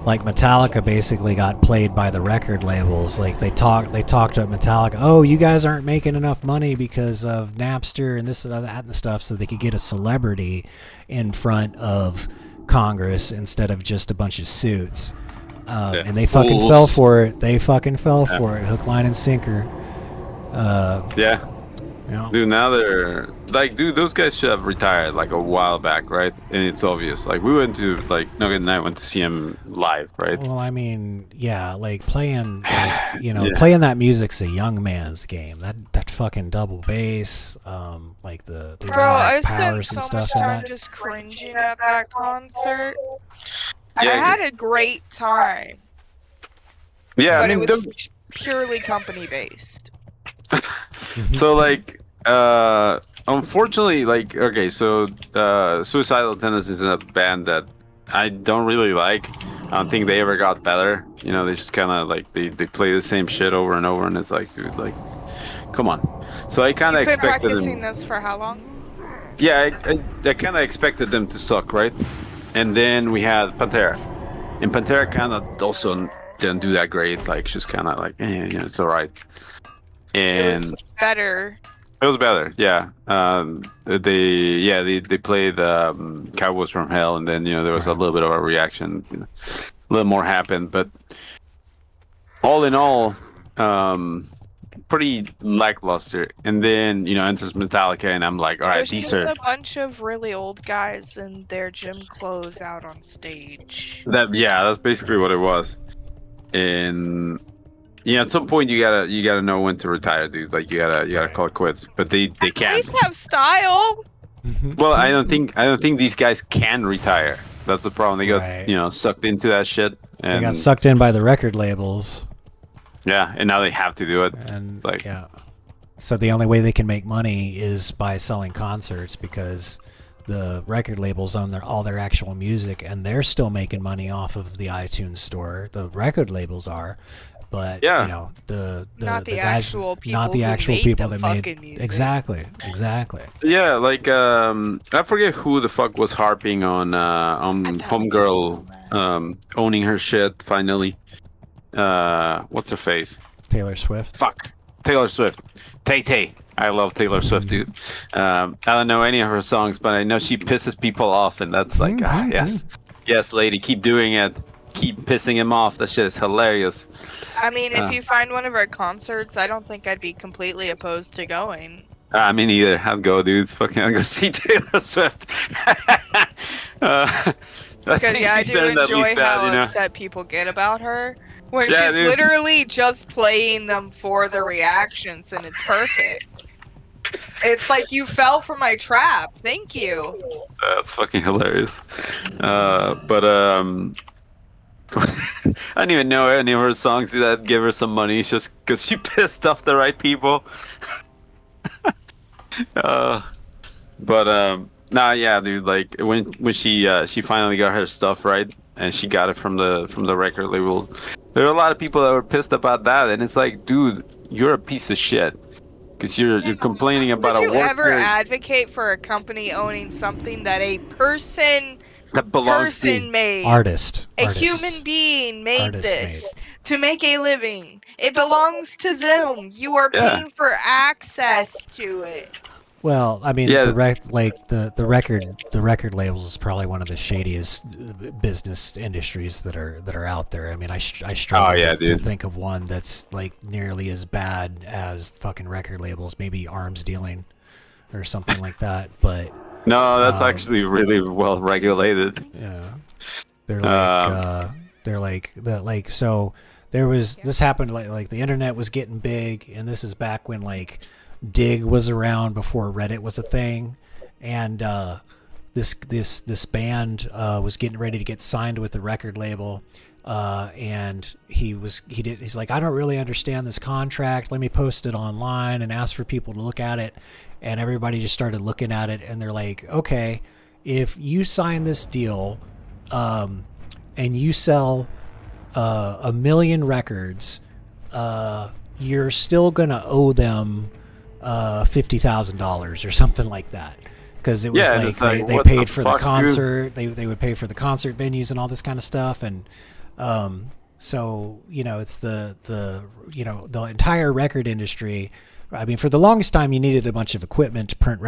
Metallica basically got played by the record labels. They talked to Metallica. Oh, you guys aren't making enough money because of Napster and this and that and stuff, so they could get a celebrity in front of Congress instead of just a bunch of suits. And they fucking fell for it. Hook, line, and sinker. Yeah. Dude, now they're like, dude, those guys should have retired like a while back, right? And it's obvious. Like, we went to Nugget and I went to see him live, right? Well, I mean, yeah, like playing, Yeah. playing that music's a young man's game. That fucking double bass, like the Bro, I spent powers so and stuff much on time that. just cringing at that concert. Yeah, I had a great time, Yeah, but I mean, it was purely company based. so like, unfortunately, like, okay, so Suicidal Tendencies is a band that I don't really like. I don't think they ever got better. You know, they just kind of like they play the same shit over and over, and it's like, dude, like, come on. So I kind of You've been expected practicing them. this for how long? Yeah, I kind of expected them to suck, right? And then we had Pantera, and Pantera kind of also didn't do that great. Like, she's kind of like, it's all right. And It was better. it was better, yeah. They played Cowboys from Hell, and then there was a little bit of a reaction. A little more happened, but all in all, pretty lackluster. And then enters Metallica, and I'm like, all It right, was these just are a bunch of really old guys in their gym clothes out on stage. that's basically what it was. And at some point you gotta know when to retire, dude. Like, you gotta call it quits. But they At can't. least have style. Well, I don't think these guys can retire. That's the problem. They got Right. sucked into that shit, They and got sucked in by the record labels, yeah, and now they have to do it. and It's like, yeah. So the only way they can make money is by selling concerts, because the record labels own all their actual music, and they're still making money off of the iTunes store. The record labels are, but Yeah. the Not the guys, actual people not the who actual made people the that made fucking music. exactly. yeah, like I forget who the fuck was harping on Homegirl owning her shit finally. What's her face? Taylor Swift. Fuck, Taylor Swift. Tay. I love Taylor Swift, dude. I don't know any of her songs, but I know she pisses people off, and that's like, yes, lady, keep doing it. Keep pissing him off. That shit is hilarious. I mean, if you find one of our concerts, I don't think I'd be completely opposed to going. Me neither. I'd go, dude. Fucking, I'll go see Taylor Swift. I Because think I she do turned at enjoy least that, how upset people get about her. When Yeah, she's dude. literally just playing them for the reactions, and it's perfect. It's like, you fell for my trap. Thank you. That's fucking hilarious. But I don't even know any of her songs. That give her some money just because she pissed off the right people. Nah, yeah, dude. Like, when she finally got her stuff right, and she got it from the record labels, there were a lot of people that were pissed about that, and it's like, dude, you're a piece of shit because you're complaining about Would a you work ever advocate for a company owning something that a person that belongs to made? Artist. A human being made Artist this to make a living. It belongs to them. You are Yeah. paying for access to it. Well, I mean, Yeah. the record labels is probably one of the shadiest business industries that are out there. I mean, I struggle yeah, to dude. think of one that's like nearly as bad as fucking record labels. Maybe arms dealing or something like that. But No, that's actually really well regulated. yeah, so there was this happened like the internet was getting big, and this is back when like Dig was around before Reddit was a thing, and this band was getting ready to get signed with the record label, and he's like, I don't really understand this contract. Let me post it online and ask for people to look at it, and everybody just started looking at it, and they're like, okay, if you sign this deal, and you sell 1 million records, you're still gonna owe them $50,000 or something like that, because it was Yeah, like it's like, they what paid the for the fuck, dude? concert. They would pay for the concert venues and all this kind of stuff, and so it's the entire record industry. I mean, for the longest time, you needed a bunch of equipment to print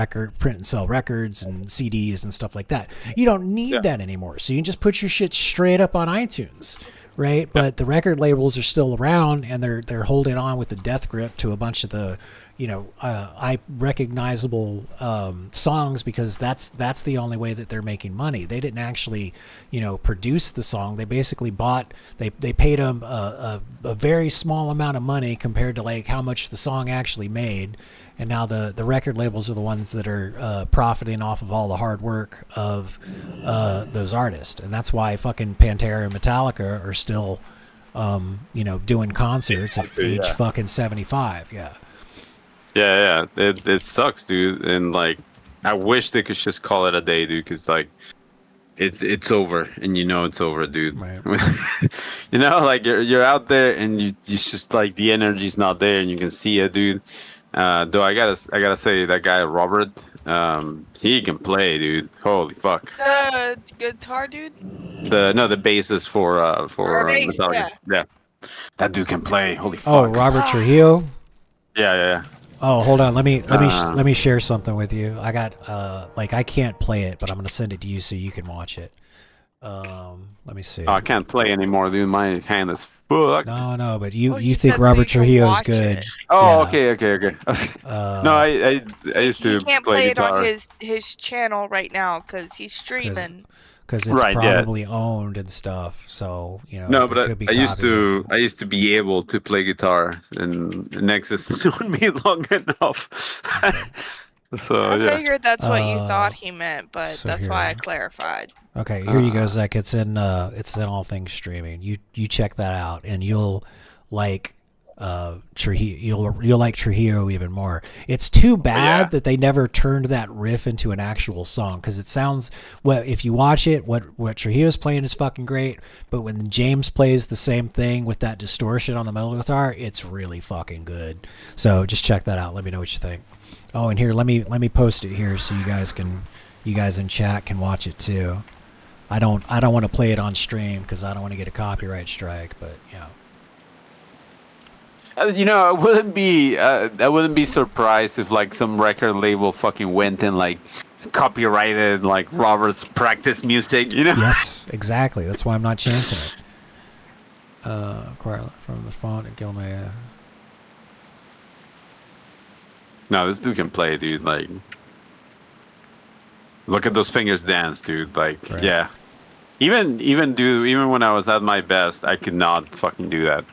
and sell records and CDs and stuff like that. You don't need that anymore, so you can just put your shit straight up on iTunes, right? But the record labels are still around, and they're holding on with the death grip to a bunch of the I recognizable songs, because that's the only way that they're making money. They didn't actually, produce the song. They basically they paid them a very small amount of money compared to like how much the song actually made. And now the record labels are the ones that are profiting off of all the hard work of those artists. And that's why fucking Pantera and Metallica are still, doing concerts at age fucking 75. Yeah. Yeah. It sucks, dude. And like, I wish they could just call it a day, dude. Because like, it's over, and it's over, dude. Right. Like you're out there, and you just like the energy's not there, and you can see it, dude. Though I gotta say that guy Robert, he can play, dude. Holy fuck. The guitar dude. The bassist for bass, Metallica. Yeah, that dude can play. Holy fuck. Oh, Robert Trujillo. Yeah. Oh, hold on. Let me share something with you. I got I can't play it, but I'm gonna send it to you so you can watch it. Let me see. Oh, I can't play anymore, dude. My hand is fucked. No, but you he think said Robert so you can Trujillo's watch good? it. Oh, Yeah. okay. No, I used to He can't play play it guitar. on his channel right now because he's streaming. Because it's Right, yeah. probably owned and stuff. So No, there but could be I used copyright. to be able to play guitar, and Nexus took me long enough. So I yeah. figured that's what you thought he meant, but so that's why I here. clarified. Okay, here you go, Zach. It's in All Things Streaming. You check that out, and you'll like Trujillo. You'll like Trujillo even more. It's too bad that they never turned that riff into an actual song, because it sounds if you watch it, what Trujillo's playing is fucking great, but when James plays the same thing with that distortion on the metal guitar, it's really fucking good. So just check that out. Let me know what you think. Oh, and here, let me post it here so you guys in chat can watch it too. I don't want to play it on stream because I don't want to get a copyright strike, but I wouldn't be surprised if like some record label fucking went and like copyrighted like Robert's practice music. Yes, exactly. That's why I'm not chancing it. Acquire from the font and Gilmay. No, this dude can play, dude. Like, look at those fingers dance, dude. Like, Right. yeah. Even when I was at my best, I could not fucking do that.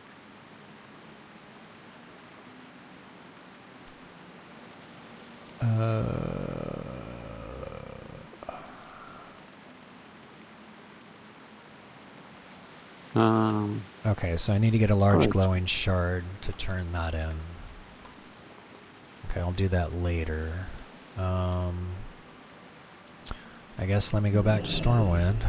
Okay, so I need to get a large glowing shard to turn that in. Okay, I'll do that later. I guess let me go back to Stormwind.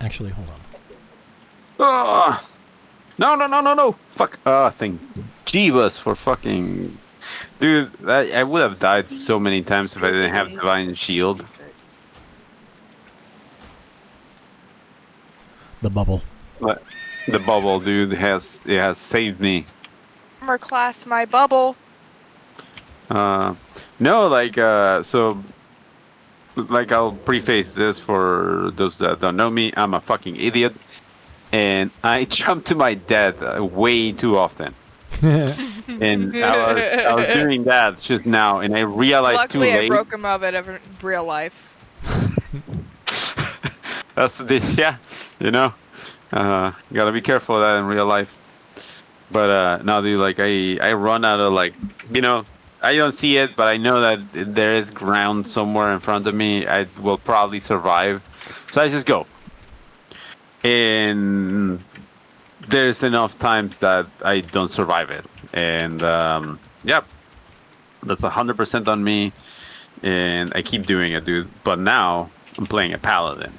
Actually, hold on. Oh! No! Fuck! Thank Jeebus for fucking... Dude, I would have died so many times if I didn't have Divine Shield. The bubble. But the bubble, dude, has saved me. Armor class my bubble. No, so, I'll preface this for those that don't know me. I'm a fucking idiot, and I jump to my death way too often. And I was doing that just now, and I realized Luckily, too late. I broke him of it in real life. That's gotta be careful of that in real life. But no, dude, like I run out of I don't see it, but I know that there is ground somewhere in front of me. I will probably survive, so I just go. And there's enough times that I don't survive it, and that's 100% on me, and I keep doing it, dude. But now I'm playing a paladin.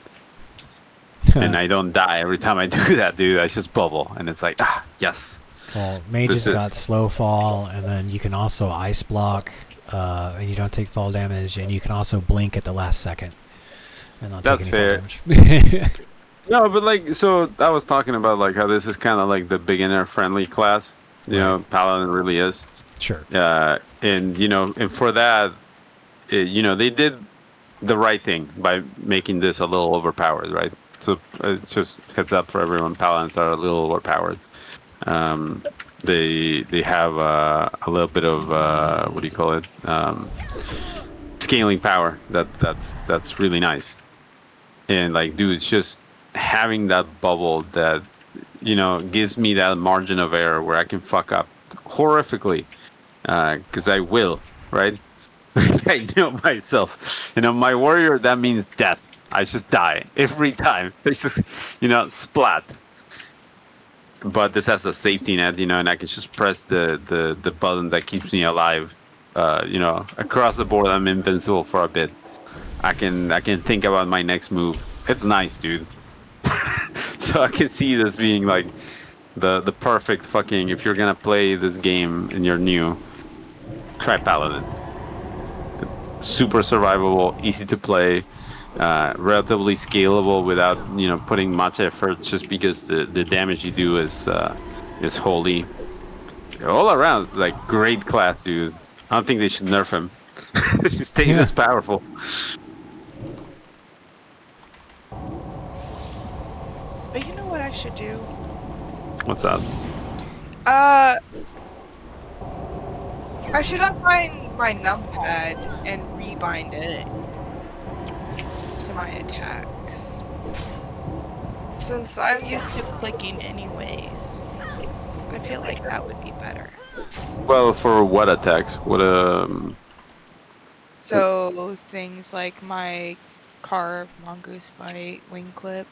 And I don't die every time I do that, dude. I just bubble, and it's like, yes. Well, mages got slow fall, and then you can also ice block, and you don't take fall damage, and you can also blink at the last second. And not That's take any fair. fall damage. No, but so I was talking about how this is kind of like the beginner-friendly class. Paladin really is. Sure. And for that, they did the right thing by making this a little overpowered, right? So just heads up for everyone. Paladins are a little overpowered. They have a little bit of what do you call it? Scaling power. That's really nice. And like, dude, it's just having that bubble that gives me that margin of error where I can fuck up horrifically, because I will, right? I know myself. My warrior, that means death. I just die every time. It's just, splat. But this has a safety net, and I can just press the button that keeps me alive. Across the board, I'm invincible for a bit. I can think about my next move. It's nice, dude. So I can see this being like the perfect fucking, if you're gonna play this game and you're new, try Paladin. Super survivable, easy to play, relatively scalable without putting much effort, just because the damage you do is holy. All around, it's like great class, dude. I don't think they should nerf him. They should stay this powerful. But you know what I should do? What's that? I should unbind my numpad and rebind it to my attacks. Since I'm used to clicking anyways, I feel like that would be better. Well, for what attacks? What So things like my carve, mongoose bite, wing clip.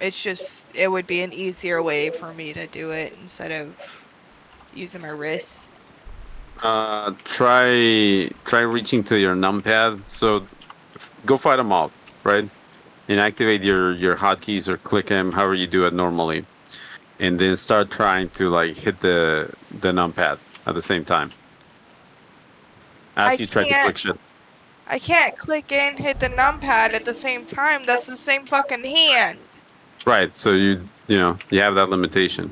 It's just, it would be an easier way for me to do it instead of using my wrists. Try reaching to your numpad. So go fight them all, right? And activate your hotkeys or click them, however you do it normally, and then start trying to like hit the numpad at the same time. As you try to click shit. I can't click and hit the numpad at the same time. That's the same fucking hand. Right. So you have that limitation.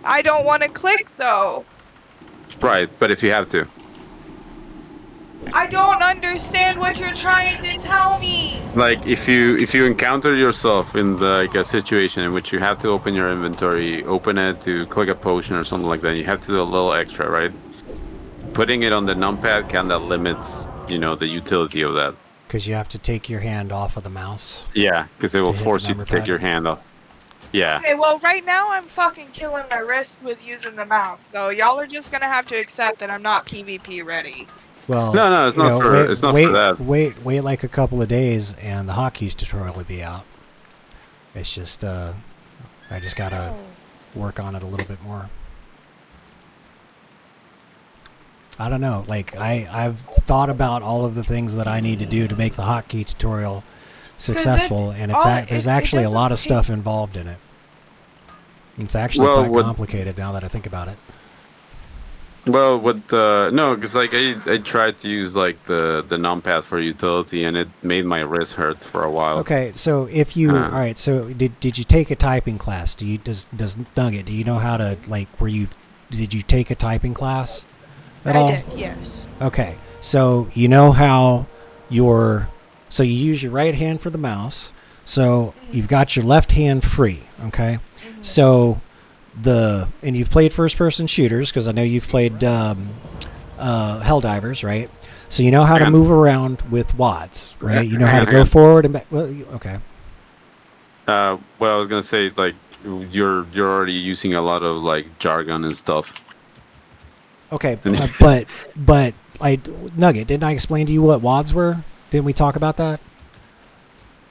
I don't want to click though. Right, but if you have to. I don't understand what you're trying to tell me. Like if you encounter yourself in a situation in which you have to open your inventory, open it to click a potion or something like that, you have to do a little extra, right? Putting it on the numpad kind of limits, the utility of that. Because you have to take your hand off of the mouse. Yeah, because it will force you to take your hand off. Yeah. Okay, well, right now I'm fucking killing my wrist with using the mouse, so y'all are just gonna have to accept that I'm not PvP ready. Well, no, it's not for it's not for that. Wait like a couple of days, and the hotkeys tutorial will be out. It's just I just gotta work on it a little bit more. I don't know. Like I've thought about all of the things that I need to do to make the hotkey tutorial successful, and there's actually a lot of stuff involved in it. It's actually quite complicated now that I think about it. Well, no, because like I tried to use like the numpad for utility, and it made my wrist hurt for a while. Okay, so if you all right, so did you take a typing class? Does Nugget? Do you know how to did you take a typing class at all? I did, yes. Okay, so you know how so you use your right hand for the mouse. So you've got your left hand free. Okay, so and you've played first-person shooters because I know you've played Helldivers, right? So you know how to move around with WADs, right? You know how to go forward and back. Well, okay. Well, I was gonna say like you're already using a lot of like jargon and stuff. Okay, but Nugget, didn't I explain to you what WADs were? Didn't we talk about that?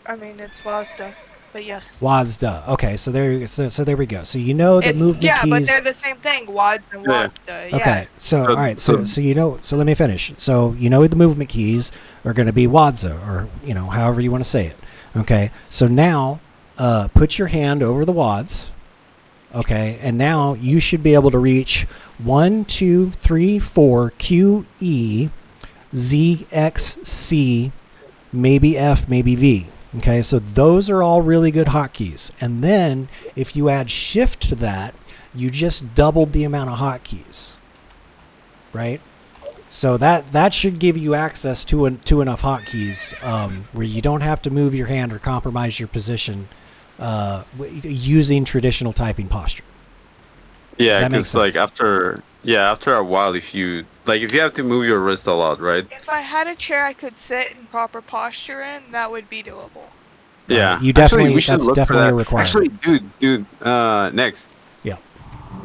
I mean, it's WASDA, but yes. WASDA. Okay, so there we go. So you know the movement keys. Yeah, but they're the same thing. WADs and WASDA. Yeah. Okay, so all right, so so let me finish. So you know the movement keys are going to be WASDA, or however you want to say it. Okay, so now put your hand over the WADs. Okay, and now you should be able to reach 1, 2, 3, 4 Q, E, Z, X, C, maybe F, maybe V. Okay, so those are all really good hotkeys. And then if you add shift to that, you just doubled the amount of hotkeys. Right? So that should give you access to enough hotkeys where you don't have to move your hand or compromise your position using traditional typing posture. Yeah, because like after a while, if you have to move your wrist a lot, right? If I had a chair I could sit in proper posture in, that would be doable. Yeah, you definitely. We should that's look definitely for that. a requirement. Actually, dude. Next. Yeah.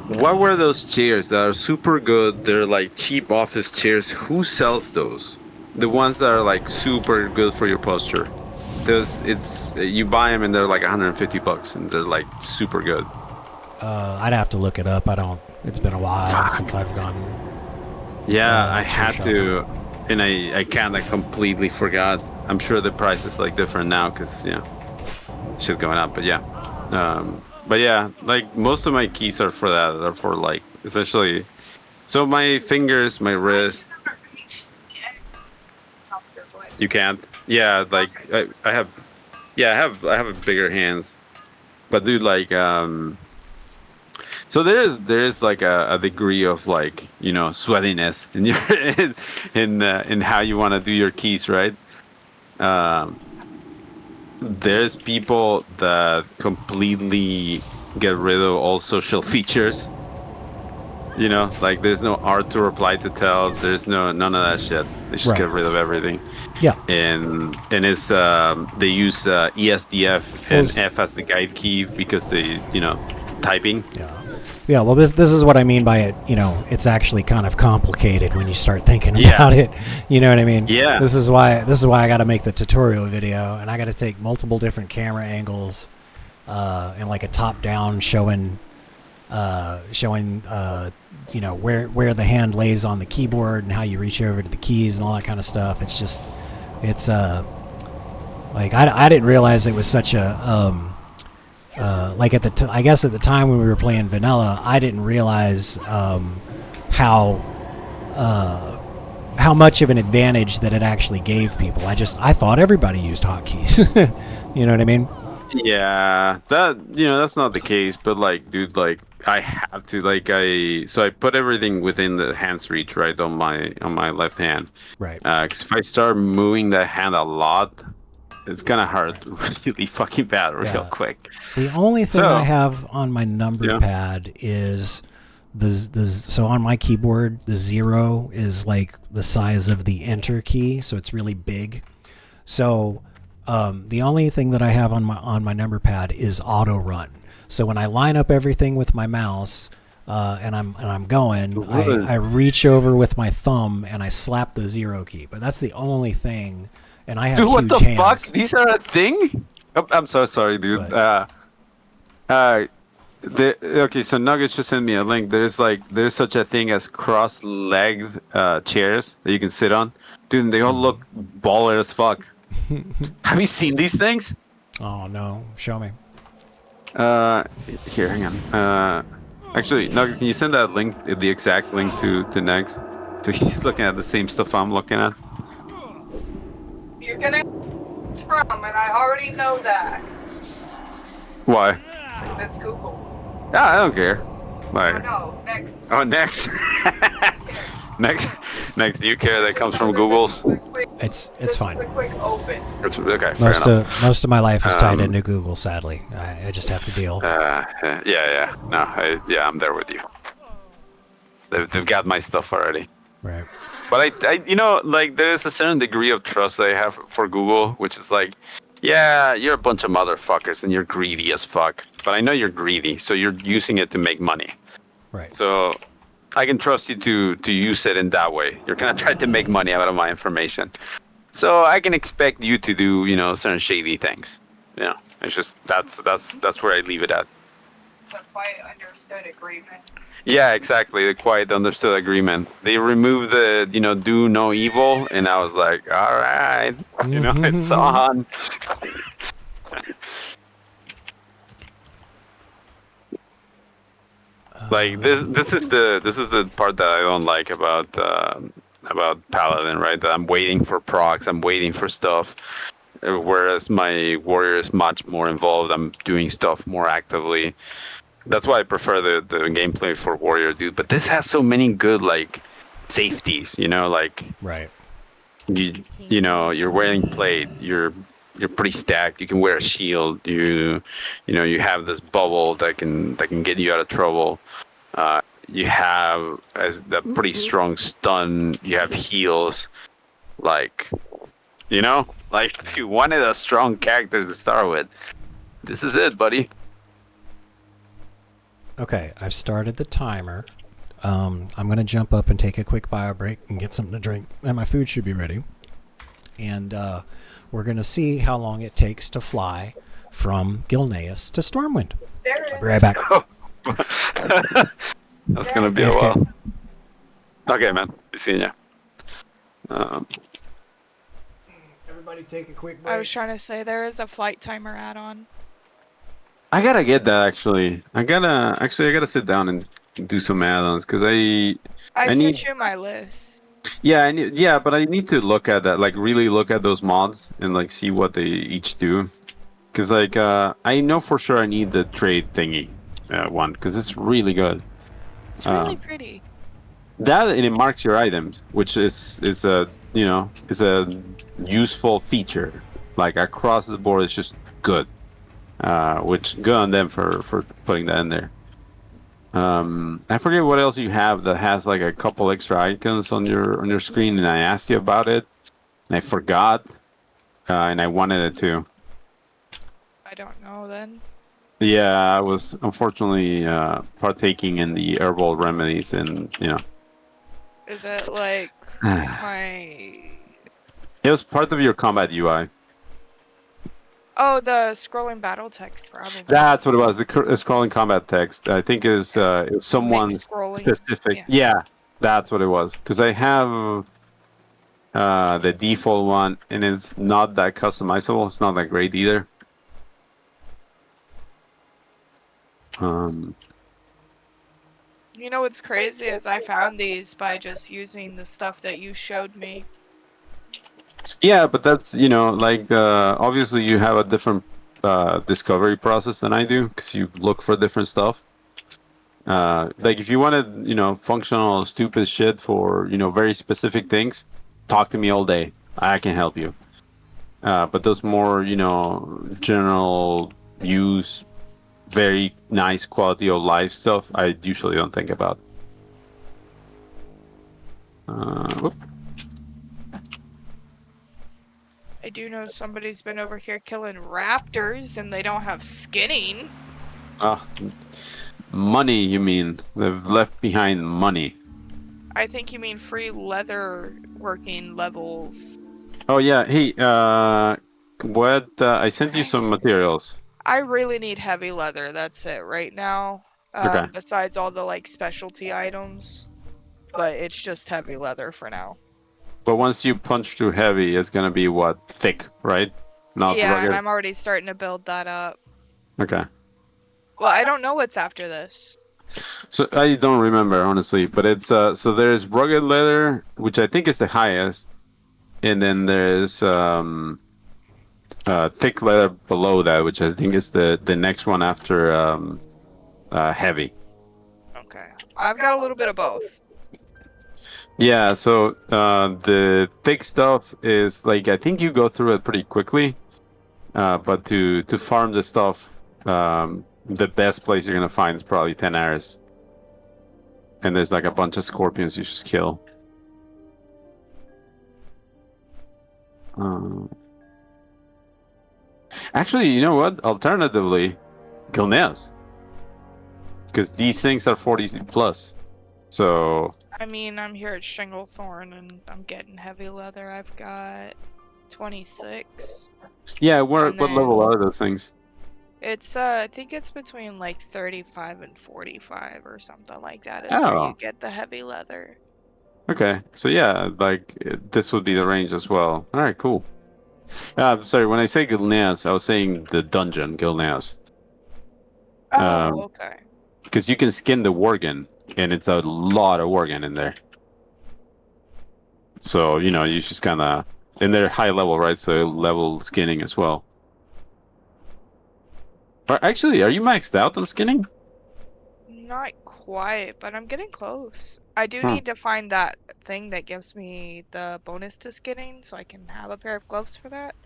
What were those chairs that are super good? They're like cheap office chairs. Who sells those? The ones that are like super good for your posture. You buy them and they're like $150 and they're like super good. I'd have to look it up. It's been a while since I've gone. Yeah, I had to, and I kind of completely forgot. I'm sure the price is like different now because shit going up. But yeah, like most of my keys are for that. They're for like essentially, so my fingers, my wrist. You can't. Yeah, like I have bigger hands, but dude, like so there's like a degree of like sweatiness in your in how you want to do your keys, right? There's people that completely get rid of all social features. Like there's no art to reply to tells. There's none of that shit. They just get rid of everything. Yeah. And it's they use ESDF and F as the guide key because they typing. Yeah, well, this is what I mean by it. It's actually kind of complicated when you start thinking about it. You know what I mean? Yeah. This is why I got to make the tutorial video, and I got to take multiple different camera angles, and like a top-down showing where the hand lays on the keyboard and how you reach over to the keys and all that kind of stuff. It's like I didn't realize it was such a like I guess at the time when we were playing vanilla, I didn't realize how much of an advantage that it actually gave people. I thought everybody used hotkeys. You know what I mean? Yeah, that's not the case. But like, dude, like I have to so I put everything within the hand's reach, right, on my left hand. Right. Because if I start moving that hand a lot, it's gonna hurt really fucking bad real quick. The only thing I have on my number pad is so on my keyboard the 0 is like the size of the enter key, so it's really big. So the only thing that I have on my number pad is auto run. So when I line up everything with my mouse and I'm going, I reach over with my thumb and I slap the 0 key. But that's the only thing. And I have dude, huge what the hands. fuck? These are a thing? Oh, I'm so sorry, dude. Okay, so Nuggets just sent me a link. There's such a thing as cross-legged chairs that you can sit on. Dude, they all look baller as fuck. Have you seen these things? Oh no, show me. Here, hang on. Actually, Nugget, can you send that link, the exact link to Negs? So he's looking at the same stuff I'm looking at. You're gonna from, and I already know that. Why? Because it's Google. Yeah, I don't care. Like, No, next. Oh, next. Next. Do you care that comes from Google's? It's fine. The quick open. It's okay. Fair enough. Most of my life is tied into Google. Sadly, I just have to deal. Yeah. No, I'm there with you. They've got my stuff already. Right. But I there is a certain degree of trust that I have for Google, which is like, yeah, you're a bunch of motherfuckers and you're greedy as fuck. But I know you're greedy, so you're using it to make money. Right. So I can trust you to use it in that way. You're gonna try to make money out of my information. So I can expect you to do, certain shady things. It's just that's where I leave it at. It's a quite understood agreement. Yeah, exactly. The quiet understood agreement. They removed the, do no evil, and I was like, all right, it's on. Like this is the part that I don't like about Paladin, right? That I'm waiting for procs, I'm waiting for stuff, whereas my warrior is much more involved. I'm doing stuff more actively. That's why I prefer the gameplay for warrior, dude. But this has so many good safeties. You know, like Right. you know, you're wearing plate. You're pretty stacked. You can wear a shield. You know, you have this bubble that can get you out of trouble. You have a pretty strong stun. You have heals. Like, you know, like if you wanted a strong character to start with, this is it, buddy. Okay, I've started the timer. I'm going to jump up and take a quick bio break and get something to drink, and my food should be ready. And we're going to see how long it takes to fly from Gilneas to Stormwind. I'll be right back. That's gonna be a AFK. while. Okay, man. Be seeing ya. Everybody take a quick I break. was trying to say there is a flight timer add-on. I gotta get that actually. I gotta sit down and do some add-ons because I sent need. you my list. Yeah, but I need to look at that, like really look at those mods and like see what they each do. Because like I know for sure I need the trade thingy one because it's really good. It's really pretty. That and it marks your items, which is a is a useful feature. Like across the board, it's just good. Which good on them for putting that in there. I forget what else you have that has like a couple extra icons on your screen, and I asked you about it, and I forgot, and I wanted it too. I don't know then. Yeah, I was unfortunately partaking in the herbal remedies, and Is it like my... it was part of your combat UI. Oh, the scrolling battle text probably. That's what it was. The scrolling combat text. I think it was someone's scrolling. specific. Yeah, that's what it was. Because I have the default one, and it's not that customizable. It's not that great either. You know what's crazy is I found these by just using the stuff that you showed me. Yeah, but that's like obviously you have a different discovery process than I do because you look for different stuff. Like if you wanted functional stupid shit for very specific things, talk to me all day. I can help you. But those more general use, very nice quality of life stuff, I usually don't think about. Whoop. I do know somebody's been over here killing raptors and they don't have skinning. Money, you mean? They've left behind money. I think you mean free leather working levels. Oh yeah, hey, what? I sent you some materials. I really need heavy leather, that's it right now. Okay. Besides all the like specialty items. But it's just heavy leather for now. But once you punch through heavy, it's gonna be what? Thick, right? Not yeah, rugged. and I'm already starting to build that up. Okay. Well, I don't know what's after this. So I don't remember honestly, but it's so there's rugged leather, which I think is the highest, and then there's thick leather below that, which I think is the next one after heavy. Okay, I've got a little bit of both. Yeah, so the thick stuff is like I think you go through it pretty quickly, but to farm the stuff, the best place you're gonna find is probably 10 hours, and there's like a bunch of scorpions you just kill. Actually, you know what? Alternatively, Gilneas, because these things are 40 plus, so. I mean, I'm here at Shinglethorn and I'm getting heavy leather. I've got 26. Yeah, what level are those things? It's I think it's between like 35 and 45 or something like that is where you get the heavy leather. Okay, so yeah, like this would be the range as well. All right, cool. Sorry, when I say Gilneas, I was saying the dungeon Gilneas. Oh, okay. Because you can skin the worgen, and it's a lot of worgen in there. So you just kind of, and they're high level, right? So level skinning as well. Actually, are you maxed out on skinning? Not quite, but I'm getting close. I do Hmm. need to find that thing that gives me the bonus to skinning, so I can have a pair of gloves for that.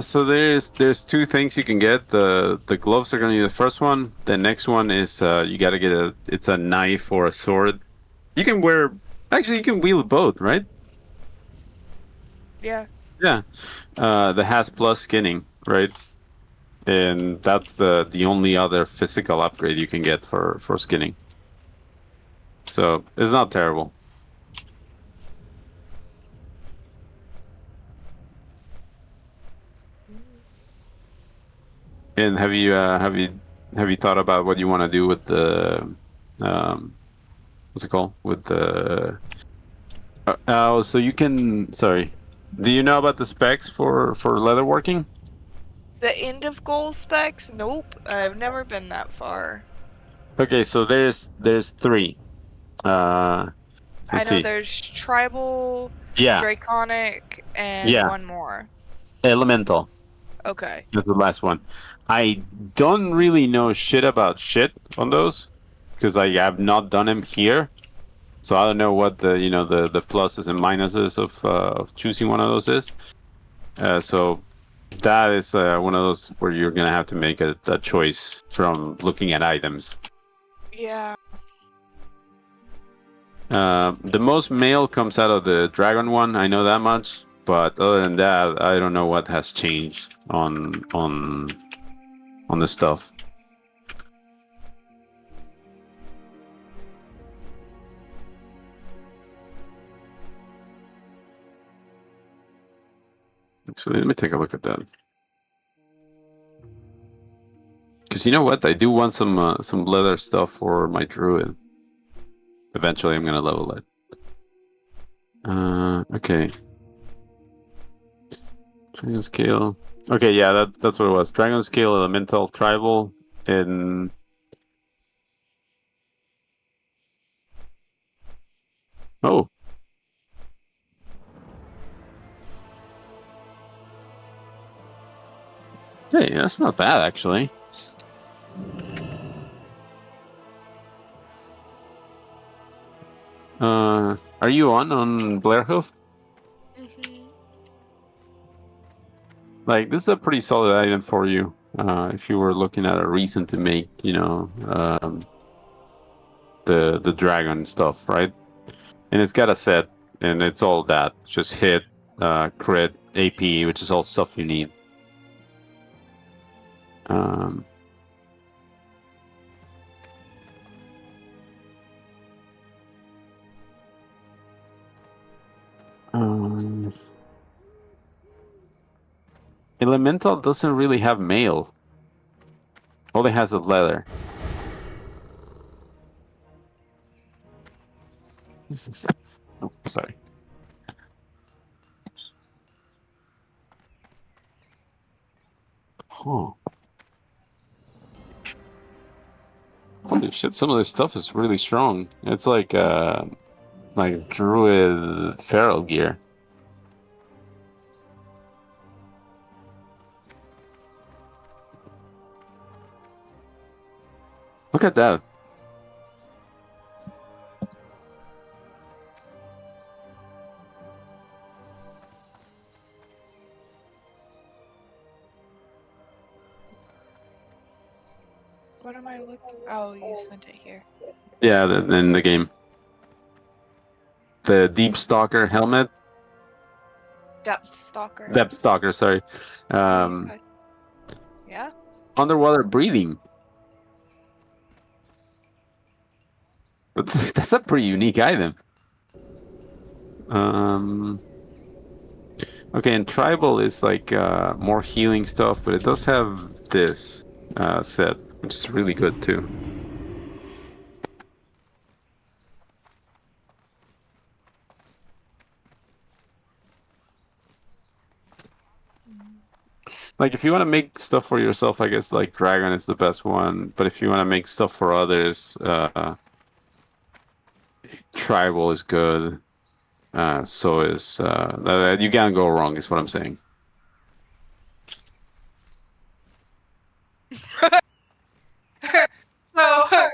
So there's two things you can get. The gloves are gonna be the first one. The next one is you gotta get it's a knife or a sword. You can you can wield both, right? Yeah. Yeah. The has plus skinning, right? And that's the only other physical upgrade you can get for skinning. So it's not terrible. And have you thought about what you want to do with the what's it called with the oh, so you can, sorry, do you know about the specs for leatherworking? The end of goal specs? Nope. I've never been that far. Okay, so there's three. I Let's know see. there's tribal, Yeah, draconic, and yeah, one more. elemental. Okay. That's the last one. I don't really know shit about shit on those because I have not done them here, so I don't know what the the pluses and minuses of choosing one of those is. So that is one of those where you're gonna have to make a choice from looking at items. Yeah. The most mail comes out of the dragon one. I know that much, but other than that, I don't know what has changed on the stuff. Actually, let me take a look at that. Because you know what, I do want some leather stuff for my druid. Eventually, I'm gonna level it. Okay. Dragon scale. Okay, yeah, that's what it was. Dragon scale, elemental, tribal, and oh. Hey, that's not bad actually. Are you on Blairhoof? Mm-hmm. Like, this is a pretty solid item for you. If you were looking at a reason to make, the dragon stuff, right? And it's got a set, and it's all that. Just hit, crit, AP, which is all stuff you need. Elemental doesn't really have mail. All it has is leather. Oh, sorry. Huh. Holy shit, some of this stuff is really strong. It's like druid feral gear. Look at that. What am I looking? Oh, you sent it here. Yeah, in the game. The Deep Stalker helmet. Depth Stalker. Depth Stalker, sorry. Okay. Yeah. Underwater breathing. That's a pretty unique item. Okay, and tribal is like more healing stuff, but it does have this set, which is really good too. Like, if you want to make stuff for yourself, I guess like dragon is the best one. But if you want to make stuff for others, tribal is good. So is you can't go wrong, is what I'm saying. So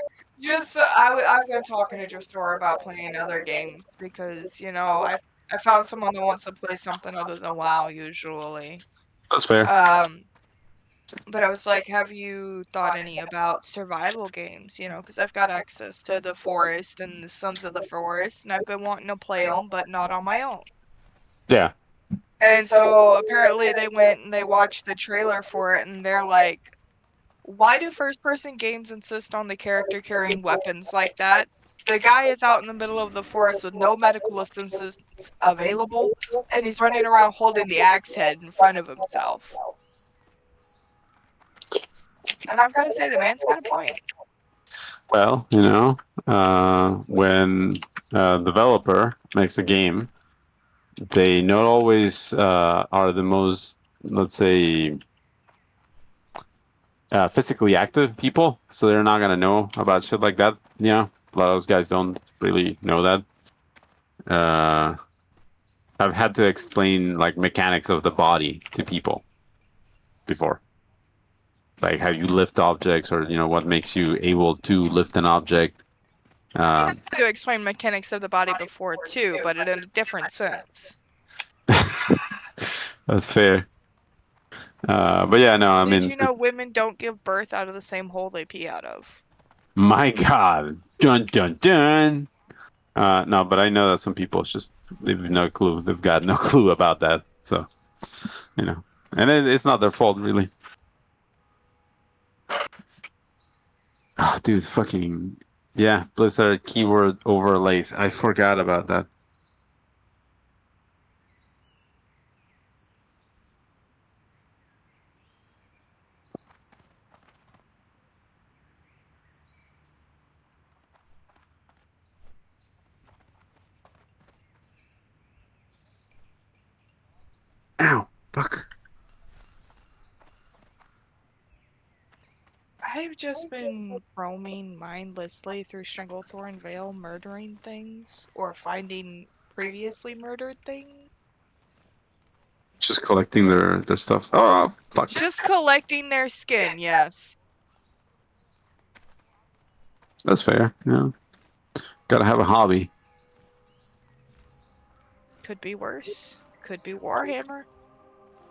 been talking to Justor about playing other games because, you know, I found someone that wants to play something other than WoW usually. That's fair. But I was like, have you thought any about survival games? You know, because I've got access to the Forest and the Sons of the Forest, and I've been wanting to play them, but not on my own. Yeah. And so apparently they went and they watched the trailer for it, and they're like, why do first-person games insist on the character carrying weapons like that? The guy is out in the middle of the forest with no medical assistance available, and he's running around holding the axe head in front of himself. And I've got to say, the man's got a point. Well, you know, when a developer makes a game, they not always are the most, let's say, physically active people, so they're not gonna know about shit like that. You know, a lot of those guys don't really know that. I've had to explain like mechanics of the body to people before, like how you lift objects, or you know what makes you able to lift an object. I had to explain mechanics of the body before too, but in a different sense. That's fair. But yeah, no, I mean, Did you know women don't give birth out of the same hole they pee out of? my God, dun dun dun. No, but I know that some people just they've no clue. They've got no clue about that. So, you know, and it's not their fault really. Oh, dude, fucking yeah, Blizzard keyword overlays. I forgot about that. Ow, fuck. I've just been roaming mindlessly through Stranglethorn Vale, murdering things or finding previously murdered things. Just collecting their stuff. Oh, fuck. Just collecting their skin, yes. That's fair. You know, gotta have a hobby. Could be worse. Could be Warhammer.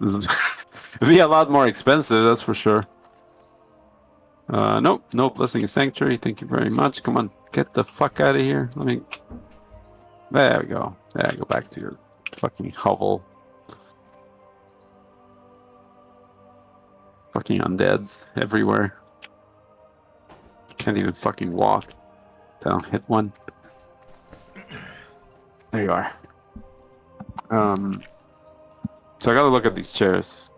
It'd be a lot more expensive, that's for sure. Nope, no blessing of sanctuary. Thank you very much. Come on, get the fuck out of here. Let me. There we go. There, go back to your fucking hovel. Fucking undeads everywhere. Can't even fucking walk. Don't hit one. There you are. So I gotta look at these chairs.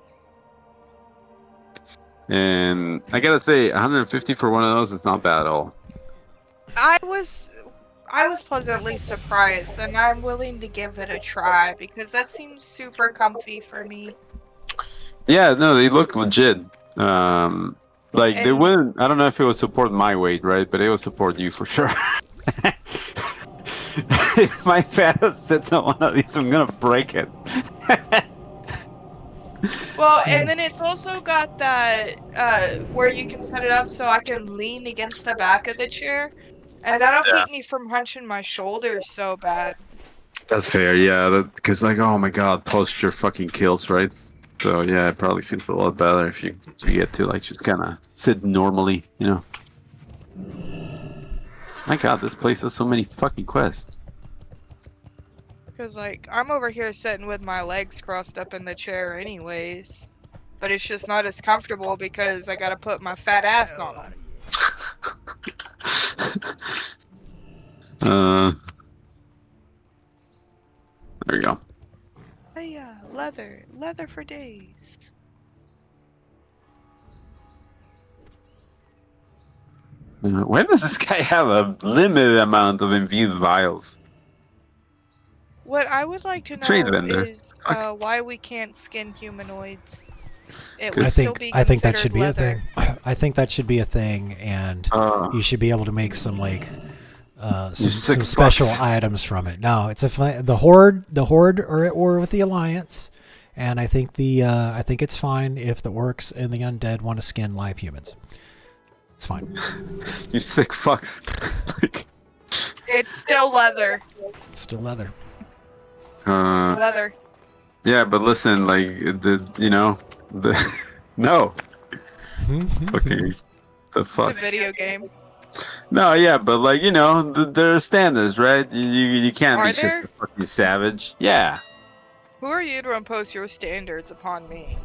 And I gotta say, 150 for one of those is not bad at all. I was pleasantly surprised, and I'm willing to give it a try because that seems super comfy for me. Yeah, no, they look legit. Like they wouldn't. I don't know if it would support my weight, right? But it would support you for sure. If my fat sits on one of these, I'm gonna break it. Well, and then it's also got that where you can set it up so I can lean against the back of the chair, and that'll keep me from hunching my shoulders so bad. That's fair, yeah. Because like, oh my god, posture fucking kills, right? So yeah, it probably feels a lot better if you get to like just kind of sit normally, you know. My god, this place has so many fucking quests. Because, like, I'm over here sitting with my legs crossed up in the chair anyways. But it's just not as comfortable because I gotta put my fat ass on them. There we go. Hey, leather for days. When does this guy have a limited amount of infused vials? What I would like to know is why we can't skin humanoids. It would still be I think that considered should be leather. a thing. I think that should be a thing, and you should be able to make some like some special items from it. No, it's the horde are at war with the alliance, and I think I think it's fine if the orcs and the undead want to skin live humans. It's fine. You sick fucks. Like, It's still leather. It's still leather. It's leather. Yeah, but listen, like the no. Okay, the It's fuck. a video game. No, yeah, but like there are standards, right? You can't Are be just there? a fucking savage. Yeah. Who are you to impose your standards upon me?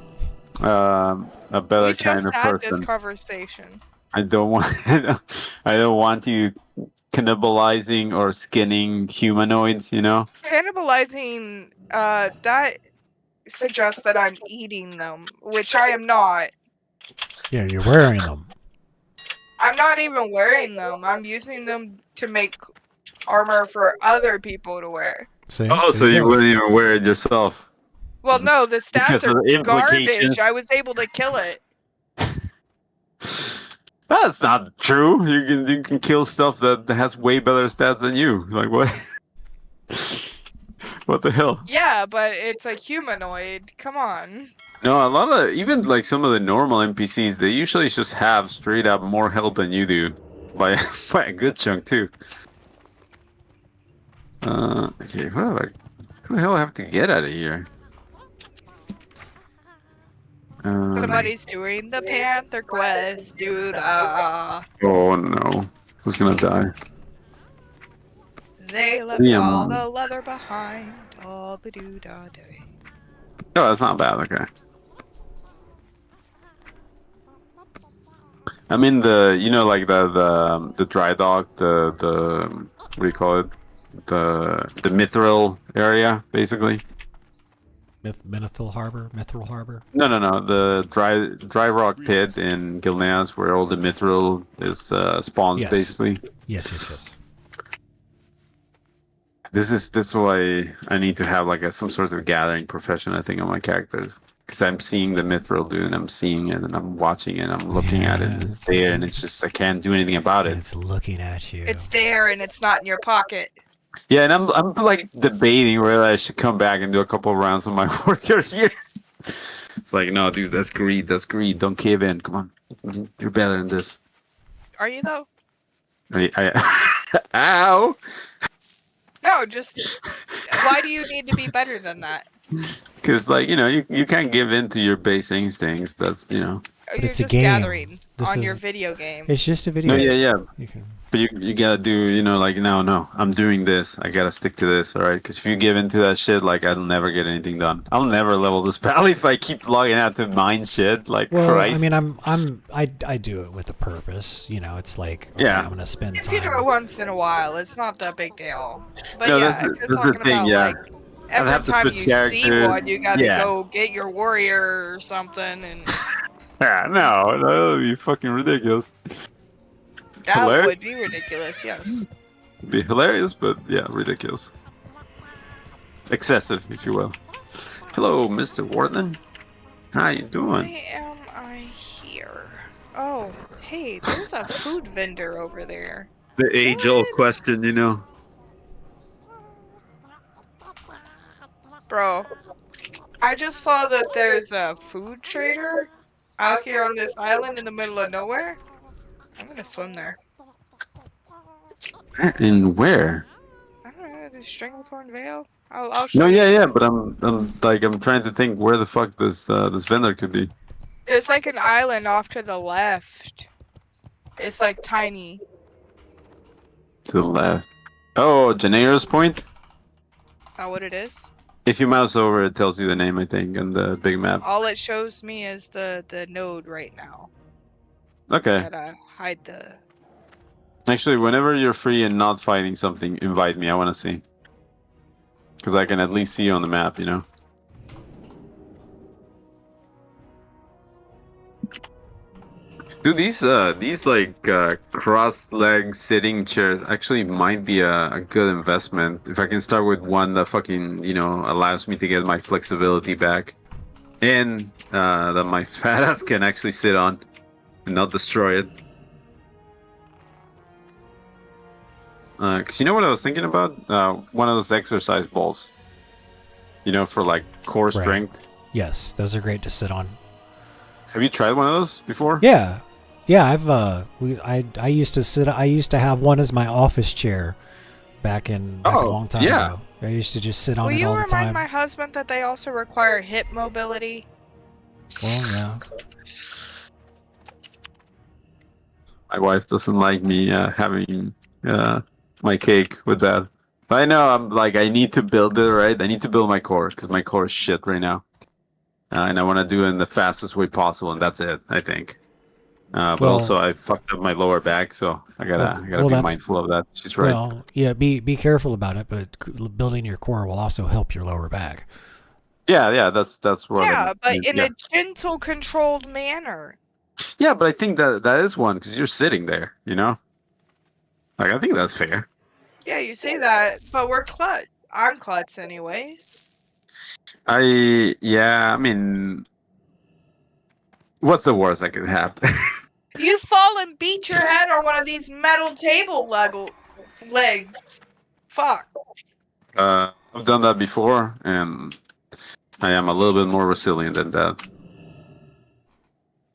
A better We kind just of had this person. conversation. I don't want. I don't want you cannibalizing or skinning humanoids. Cannibalizing, that suggests that I'm eating them, which I am not. Yeah, you're wearing them. I'm not even wearing them. I'm using them to make armor for other people to wear. See? Oh, so There you go. wouldn't even wear it yourself? Well, no, the Because stats of are the implications. garbage. I was able to kill it. That's not true. You can kill stuff that has way better stats than you. Like what? What the hell? Yeah, but it's a humanoid. Come on. No, a lot of even like some of the normal NPCs, they usually just have straight up more health than you do, by by a good chunk too. Okay, who the hell have to get out of here? Somebody's doing the Panther quest, dude. Oh no, who's gonna die? They left Yeah, all Mom. the leather behind, all the doo-da-day. Oh, that's not bad. Okay. I'm in the like the dry dock, the what do you call it? The mithril area, basically. Mithril Harbor? No, the dry rock pit in Gilneas, where all the mithril is spawns, Yes. basically. Yes. This is why I need to have like some sort of gathering profession, I think, on my characters, because I'm seeing the mithril, dude, and I'm seeing it, and I'm watching it, and I'm looking at it, and it's there, and it's just I can't do anything about it. It's looking at you. It's there and it's not in your pocket. Yeah, and I'm like debating whether I should come back and do a couple of rounds of my warrior here. It's like, no, dude, that's greed. Don't cave in. Come on, you're better than this. Are you though? Ow! No, just why do you need to be better than that? Because like you can't give in to your base instincts. That's You're it's a just game. gathering This on is- your video game. It's just a video. no, yeah. You can... But you gotta do, like, no, I'm doing this. I gotta stick to this, alright? Because if you give into that shit, like, I'll never get anything done. I'll never level this battle if I keep logging out to mine shit. Like, Well, Christ. I mean, I do it with a purpose. It's like, okay, Yeah. I'm gonna spend If you do it time. once in a while, it's not that big deal. But No, yeah, that's the- if you're that's the talking thing, about yeah. like I'd have every to time put you see characters- one, you gotta yeah. go get your warrior or something, and Yeah, no, that would be fucking ridiculous. that Hilarious. would be ridiculous. Yes. It'd be hilarious, but yeah, ridiculous. Excessive, if you will. Hello, Mr. Warden. How you doing? Why am I here? Oh, hey, there's a food vendor over there. The age-old question, Bro, I just saw that there's a food trader out here on this island in the middle of nowhere. I'm gonna swim there. And where? I don't know, the Stranglethorn Vale? I'll show No, you. yeah, but I'm trying to think where the fuck this vendor could be. It's like an island off to the left. It's like tiny. To the left. Oh, Janeiro's Point? Is that what it is? If you mouse over, it tells you the name, I think, on the big map. All it shows me is the node right now. Okay. That hide the... Actually, whenever you're free and not fighting something, invite me. I want to see. Because I can at least see you on the map. Dude, these like cross-leg sitting chairs actually might be a good investment if I can start with one that fucking allows me to get my flexibility back, and that my fat ass can actually sit on and not destroy it. Cause you know what I was thinking about? One of those exercise balls. For like core Right. strength. Yes, those are great to sit on. Have you tried one of those before? Yeah. I've I used to have one as my office chair back a long time ago. I used to just sit on Will it you all the remind time. my husband that they also require hip mobility? Well, yeah. My wife doesn't like me having my cake with that. But I know I'm like I need to build it right. I need to build my core because my core is shit right now, and I want to do it in the fastest way possible, and that's it. I think. But Well- also I fucked up my lower back, so I gotta be that's- mindful of that. She's right. Well, yeah, be careful about it, but building your core will also help your lower back. Yeah, that's what. Yeah, I'm- but in yeah. a gentle, controlled manner. Yeah, but I think that is one because you're sitting there, you know. Like I think that's fair. Yeah, you say that, but we're klutz. I'm klutz anyways. I mean, what's the worst that could happen? You fall and beat your head on one of these metal table legs. Fuck. I've done that before, and I am a little bit more resilient than that.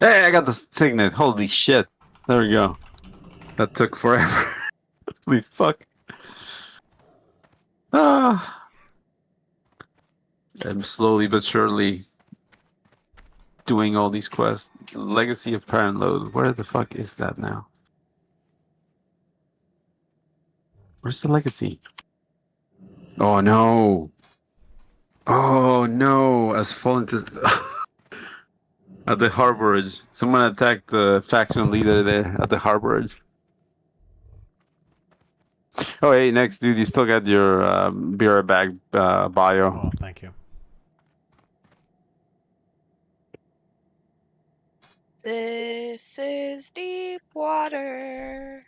Hey, I got the signet. Holy shit! There we go. That took forever. Holy fuck. I'm slowly but surely doing all these quests. Legacy of Parent Load. Where the fuck is that now? Where's the legacy? Oh no! Oh no! Has fallen to at the harborage. Someone attacked the faction leader there at the harborage. Oh hey, next dude, you still got your beer bag bio. Oh, thank you. This is deep water.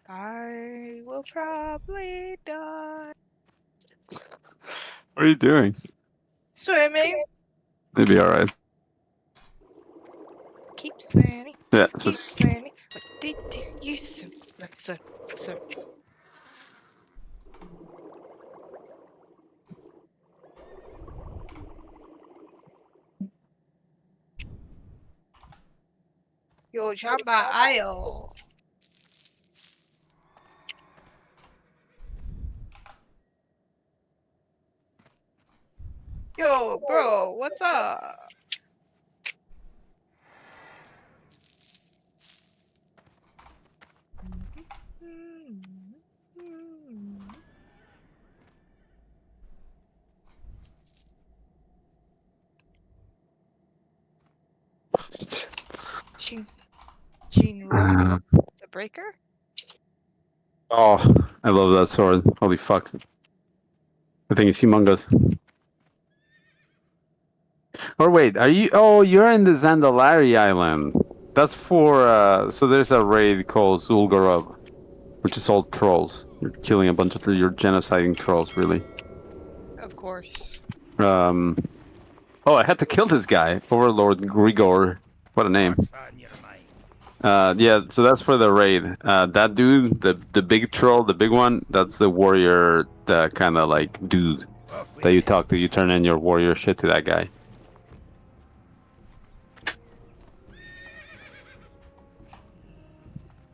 I will probably die. What are you doing? Swimming. Maybe alright. Keep swimming. Yeah, Just keep just swimming. What did you swim? Swim. Yo, Jamba Ayo. Yo, bro, what's up? Gene Roll, the Breaker? oh, I love that sword. Holy fuck. I think it's humongous. Or wait, are you? Oh, you're in the Zandalari Island. That's for. So there's a raid called Zul'Gurub, which is all trolls. You're killing a bunch of. You're genociding trolls, really. Of course. Oh, I had to kill this guy, Overlord Grigor. What a name. Yeah, so that's for the raid. That dude, the big troll, the big one, that's the warrior, the kind of like dude that you talk to. You turn in your warrior shit to that guy.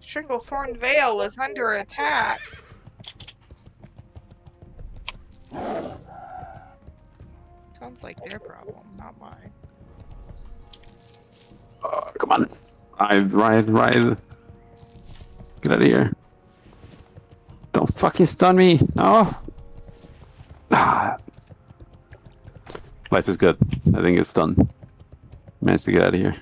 Stranglethorn Vale is under attack. Sounds like their problem, not mine. Come on. Ride. Get out of here. Don't fucking stun me. No. Life is good. I think it's done. Managed to get out of here.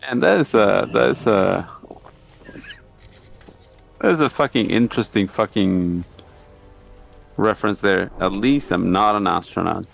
And that is a fucking interesting fucking reference there. At least I'm not an astronaut.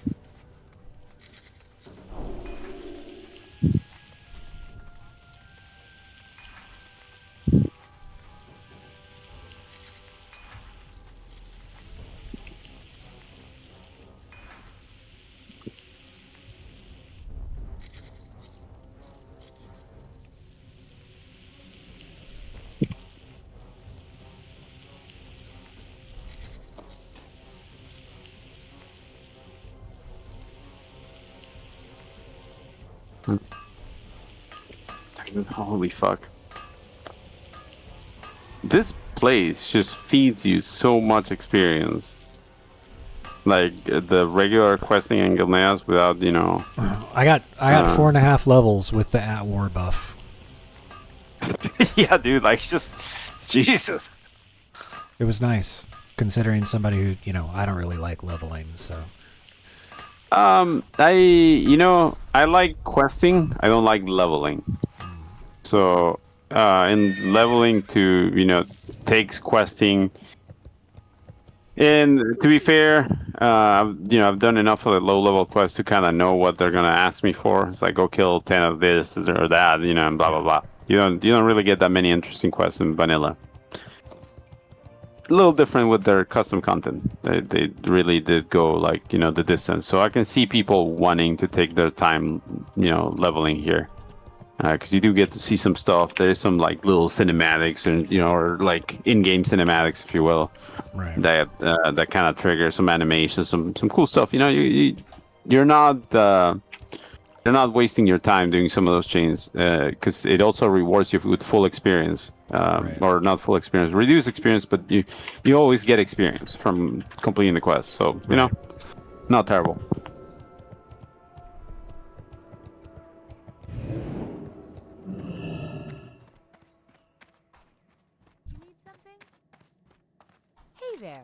Holy fuck. This place just feeds you so much experience. Like the regular questing in Gilneas without, you know. I got 4.5 levels with the at war buff. Yeah, dude, like just Jesus. It was nice, considering somebody who, you know, I don't really like leveling, so. I like questing. I don't like leveling. So, in leveling to, you know, takes questing. And to be fair, I've done enough of the low-level quests to kind of know what they're gonna ask me for. It's like, go kill 10 of this or that, you know, and blah blah blah. You don't really get that many interesting quests in vanilla. A little different with their custom content. They really did go like, you know, the distance. So I can see people wanting to take their time, you know, leveling here, because you do get to see some stuff. There is some like little cinematics and, you know, or like in-game cinematics, if you will, Right. that kind of trigger some animation, some cool stuff. You know, you're not wasting your time doing some of those chains, because it also rewards you with full experience, Right. or not full experience, reduced experience, but you always get experience from completing the quest. So you know, not terrible. You need something? Hey there.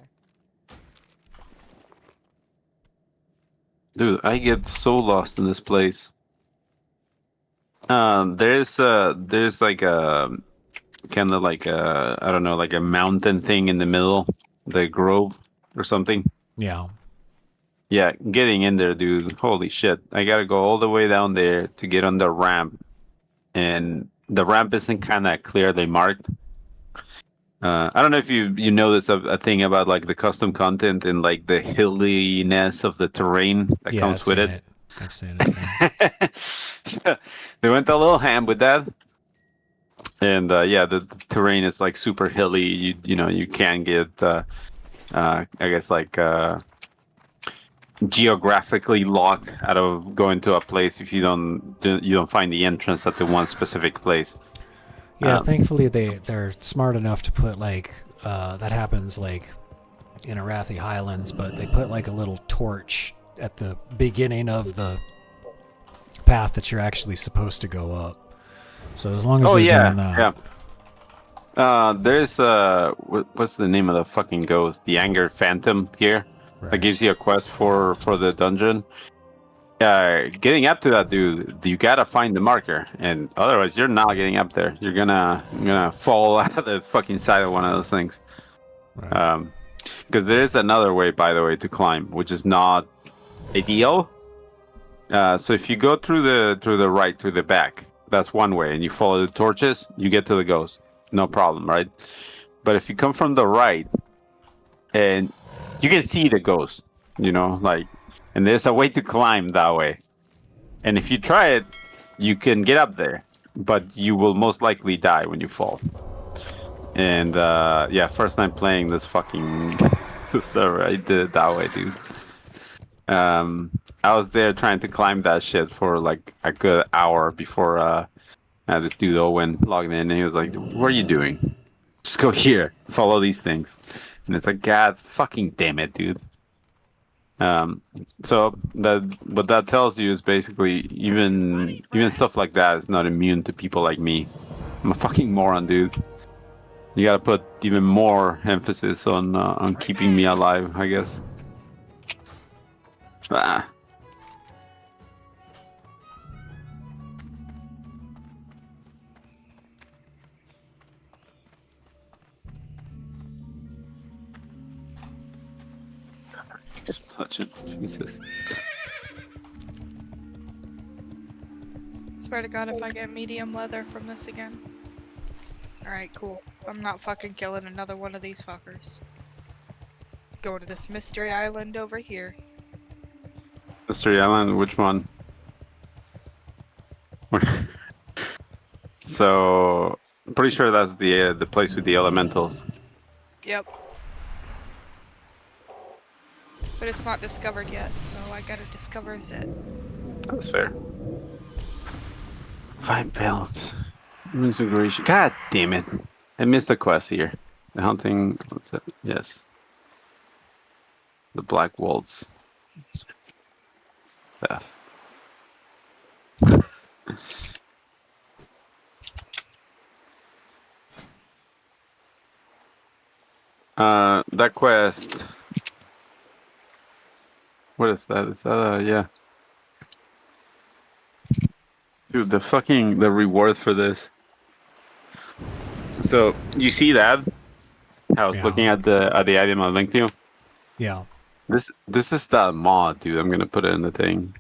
Dude, I get so lost in this place. There's like a kind of like a, I don't know, like a mountain thing in the middle, the grove or something. Yeah. Yeah, getting in there, dude. Holy shit. I gotta go all the way down there to get on the ramp. And the ramp isn't kind of clearly marked. I don't know if you notice a thing about like the custom content and like the hilliness of the terrain that comes with it. I've seen it. So, they went a little ham with that. And yeah, the terrain is like super hilly. You know, you can get I guess like geographically locked out of going to a place if you don't find the entrance at the one specific place. Yeah, thankfully they're smart enough to put like that happens like in Arathi Highlands, but they put like a little torch at the beginning of the path that you're actually supposed to go up. So as long as you're doing that. Yeah. There's what's the name of the fucking ghost? The Anger Phantom here. Right. That gives you a quest for the dungeon. Getting up to that dude, you gotta find the marker, and otherwise you're not getting up there. You're gonna fall out of the fucking side of one of those things. Right. Because there is another way, by the way, to climb, which is not ideal. So if you go through the right, through the back, that's one way, and you follow the torches, you get to the ghost, no problem, right? But if you come from the right, and you can see the ghost, you know, like, and there's a way to climb that way. And if you try it, you can get up there, but you will most likely die when you fall. And yeah, first time playing this fucking server, I did it that way, dude. I was there trying to climb that shit for like a good hour before this dude Owen logged in, and he was like, "What are you doing? Just go here, follow these things." And it's like, God fucking damn it, dude. So what that tells you is basically even stuff like that is not immune to people like me. I'm a fucking moron, dude. You gotta put even more emphasis on keeping me alive, I guess. Ah. Just touch it. Jesus. Swear to God, if I get medium leather from this again. Alright, cool. I'm not fucking killing another one of these fuckers. Going to this mystery island over here. Mystery Island, which one? So, I'm pretty sure that's the place with the elementals. Yep. But it's not discovered yet, so I gotta discover it. That's fair. 5 belts. Integration. God damn it! I missed a quest here. The hunting. What's that? Yes. The black waltz. Theft. That quest. What is that? Is that yeah? Dude, the reward for this. So you see that? I was looking at the item I linked you. Yeah. This is the mod, dude. I'm gonna put it in the thing.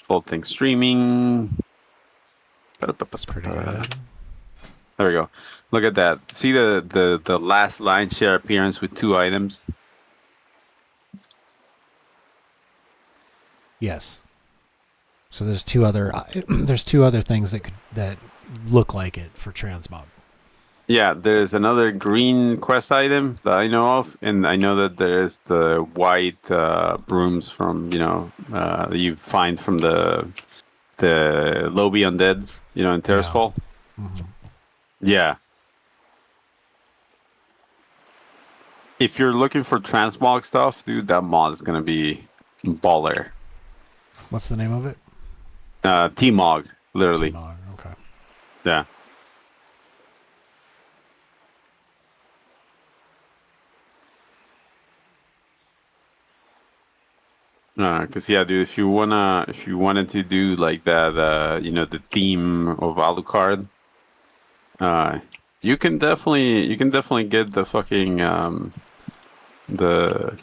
Whole thing streaming. That's pretty good. There we go. Look at that. See the last line share appearance with 2 items. Yes. So there's two other things that look like it for transmog. Yeah, there's another green quest item that I know of, and I know that there's the white brooms from that you find from the lobby undeads, in Terrace Fall. Mm-hmm. Yeah. If you're looking for transmog stuff, dude, that mod is gonna be baller. What's the name of it? T-Mog, literally. T-Mog, okay. Yeah. Cause yeah, dude, if you wanted to do like that, the theme of Alucard, you can definitely get the fucking the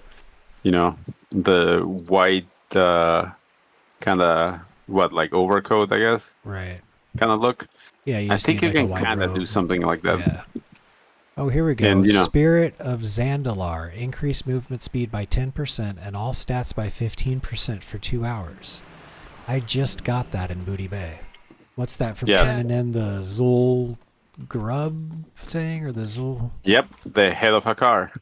white kind of like overcoat, I guess. Right. Kind of look. Yeah, I think you can kind of do something like that. Yeah. Oh, here we go. And, Spirit of Zandalar. Increase movement speed by 10% and all stats by 15% for 2 hours. I just got that in Booty Bay. What's that from turning in the Zul Grub thing or the Zul? Yep, the head of Hakar.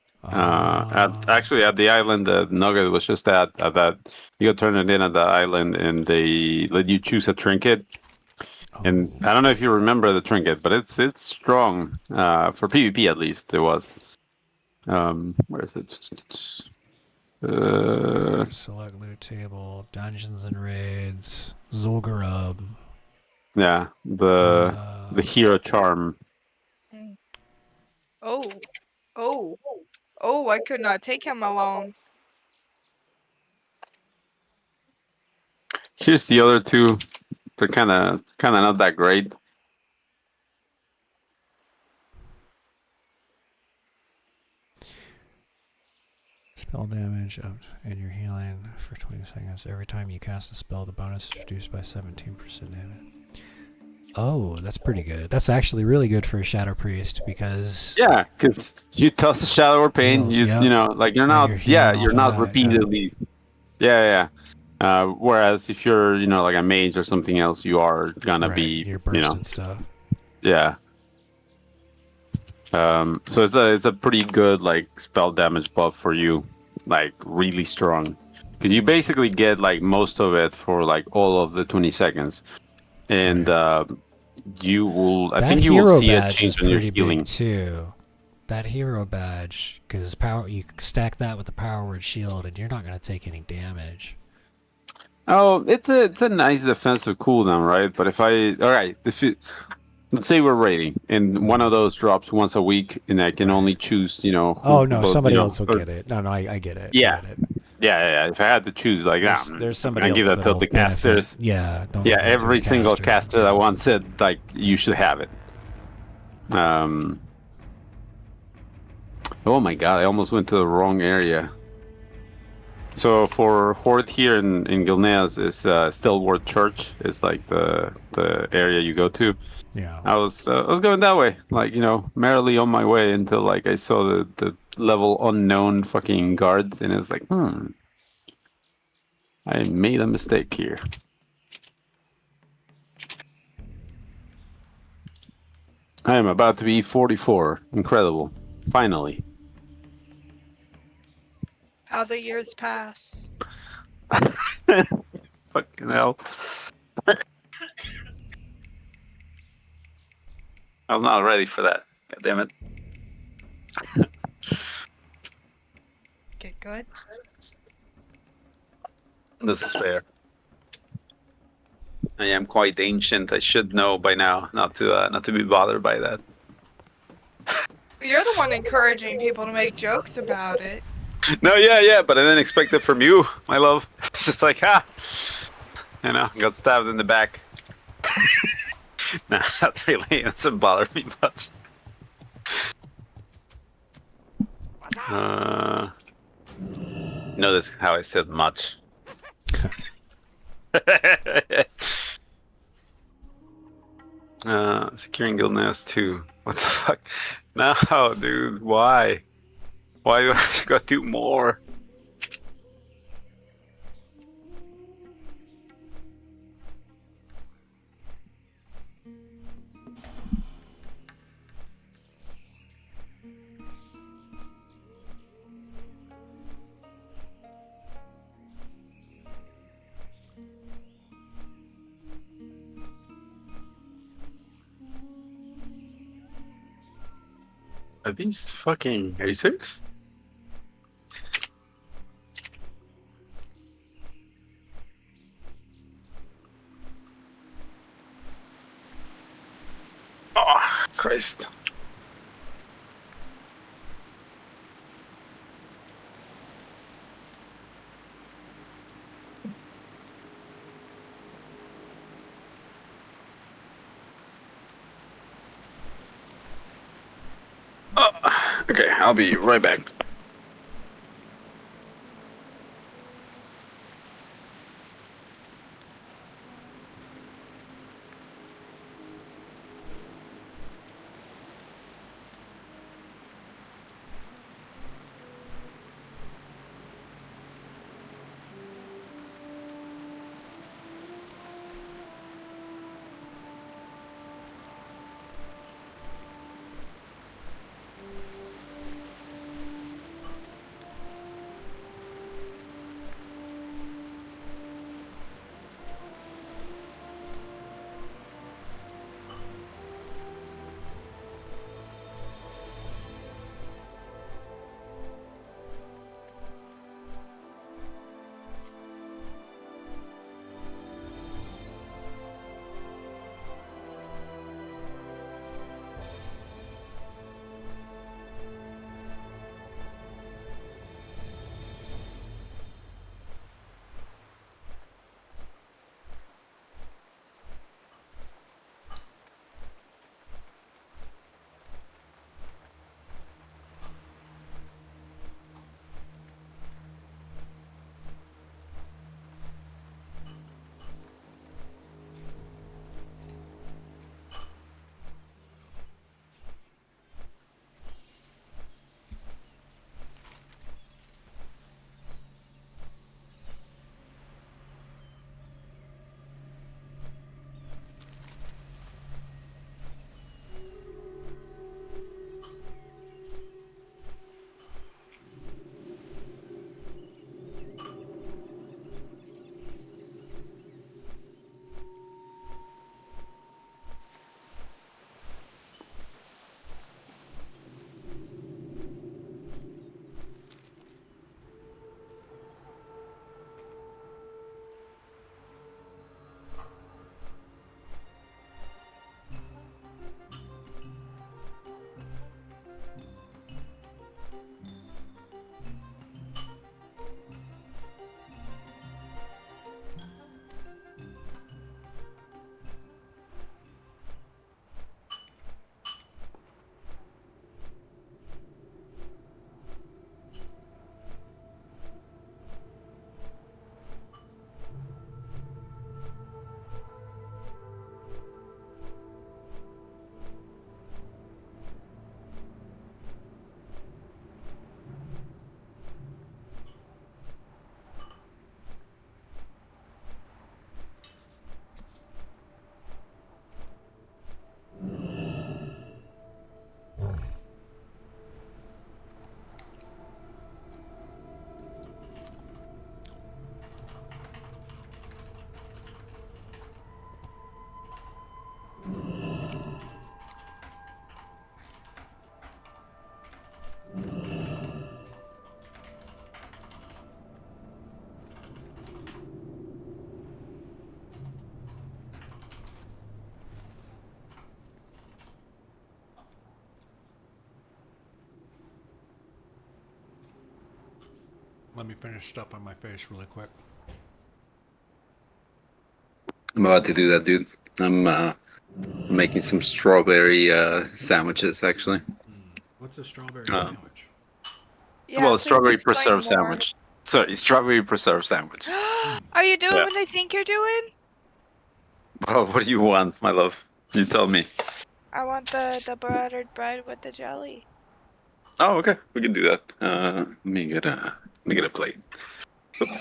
Actually, at the island that Nugget was just at that, you go turn it in at the island, and they let you choose a trinket. And I don't know if you remember the trinket, but it's strong for PvP at least. It was. Where is it? Select loot table, dungeons and raids, Zul'Gurub. Yeah, the hero charm. Oh! I could not take him alone. Here's the other 2. They're kind of not that great. Spell damage up and your healing for 20 seconds. Every time you cast a spell, the bonus is reduced by 17% damage. Oh, that's pretty good. That's actually really good for a Shadow Priest because... Yeah, because you toss a Shadow or Pain, you're not repeatedly... Yeah. Whereas if you're, like a mage or something else, you are gonna be, you're bursting stuff. Yeah. So it's a pretty good like spell damage buff for you, like really strong, because you basically get like most of it for like all of the 20 seconds, and you will. I think you will see a change when you're healing too. That hero badge, because you stack that with the power word shield, and you're not gonna take any damage. Oh, it's a nice defensive cooldown, right? But let's say we're raiding, and one of those drops once a week, and I can only choose, somebody else will get it. No, I get it. Yeah. I get it. Yeah. If I had to choose, like, there's somebody else give that to the casters. Yeah. Every single caster that wants it, like, you should have it. Oh my god, I almost went to the wrong area. So for Horde here in Gilneas is Stilwart Church is like the area you go to. Yeah. I was going that way, like, merrily on my way until like I saw the level unknown fucking guards, and it's like, I made a mistake here. I am about to be 44. Incredible. Finally. How the years pass. Fucking hell. I'm not ready for that. God damn it. Get good. This is fair. I am quite ancient. I should know by now not to be bothered by that. You're the one encouraging people to make jokes about it. No, yeah, but I didn't expect it from you, my love. It's just like, got stabbed in the back. No, not really. It doesn't bother me much. Notice how I said much. Securing guild nest too. What the fuck? No, dude. Why? Why do I gotta do more? Are these fucking... Are you serious? Oh, Christ. Okay, I'll be right back. Let me finish stuff on my face really quick. I'm about to do that, dude. I'm making some strawberry sandwiches, actually. What's a strawberry sandwich? Yeah, Well, please strawberry explain preserve more. sandwich. Sorry, strawberry preserve sandwich. Are you doing Yeah. what I think you're doing? Well, what do you want, my love? You tell me. I want the buttered bread with the jelly. Oh, okay. We can do that. Let me get a plate.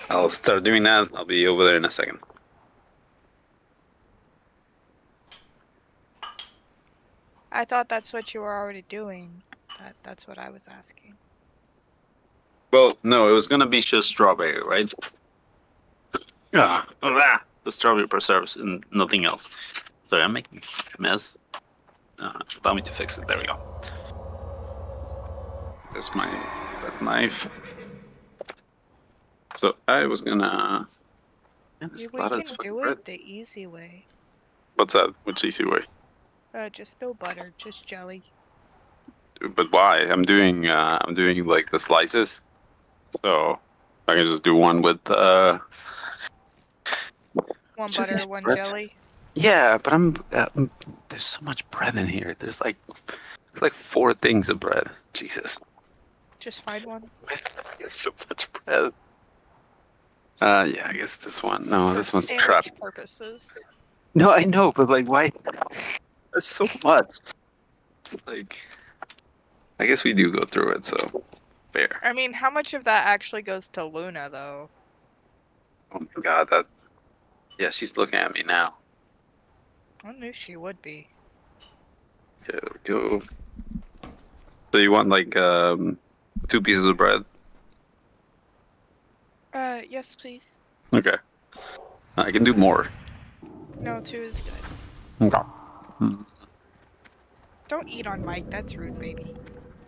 I'll start doing that. I'll be over there in a second. I thought that's what you were already doing. That's what I was asking. Well, no, it was gonna be just strawberry, right? Yeah, the strawberry preserves and nothing else. Sorry, I'm making a mess. Allow me to fix it. There we go. That's my knife. So I was gonna. Man, there's a We lot of can fucking do bread. it the easy way. What's that? Which easy way? Just no butter, just jelly. But why? I'm doing like the slices, so I can just do one with One Just butter, these one breads. jelly. Yeah, but there's so much bread in here. There's like 4 things of bread. Jesus, Just find one. there's so much bread. Yeah, I guess this one. No, For this one's sandwich trapped. purposes. No, I know, but like, why? There's so much. Like, I guess we do go through it, so fair. I mean, how much of that actually goes to Luna, though? Oh my god, that. Yeah, she's looking at me now. I knew she would be. There we go. So you want like 2 pieces of bread? Yes, please. Okay. I can do more. No, 2 is good. Okay. Don't eat on mic, that's rude, baby.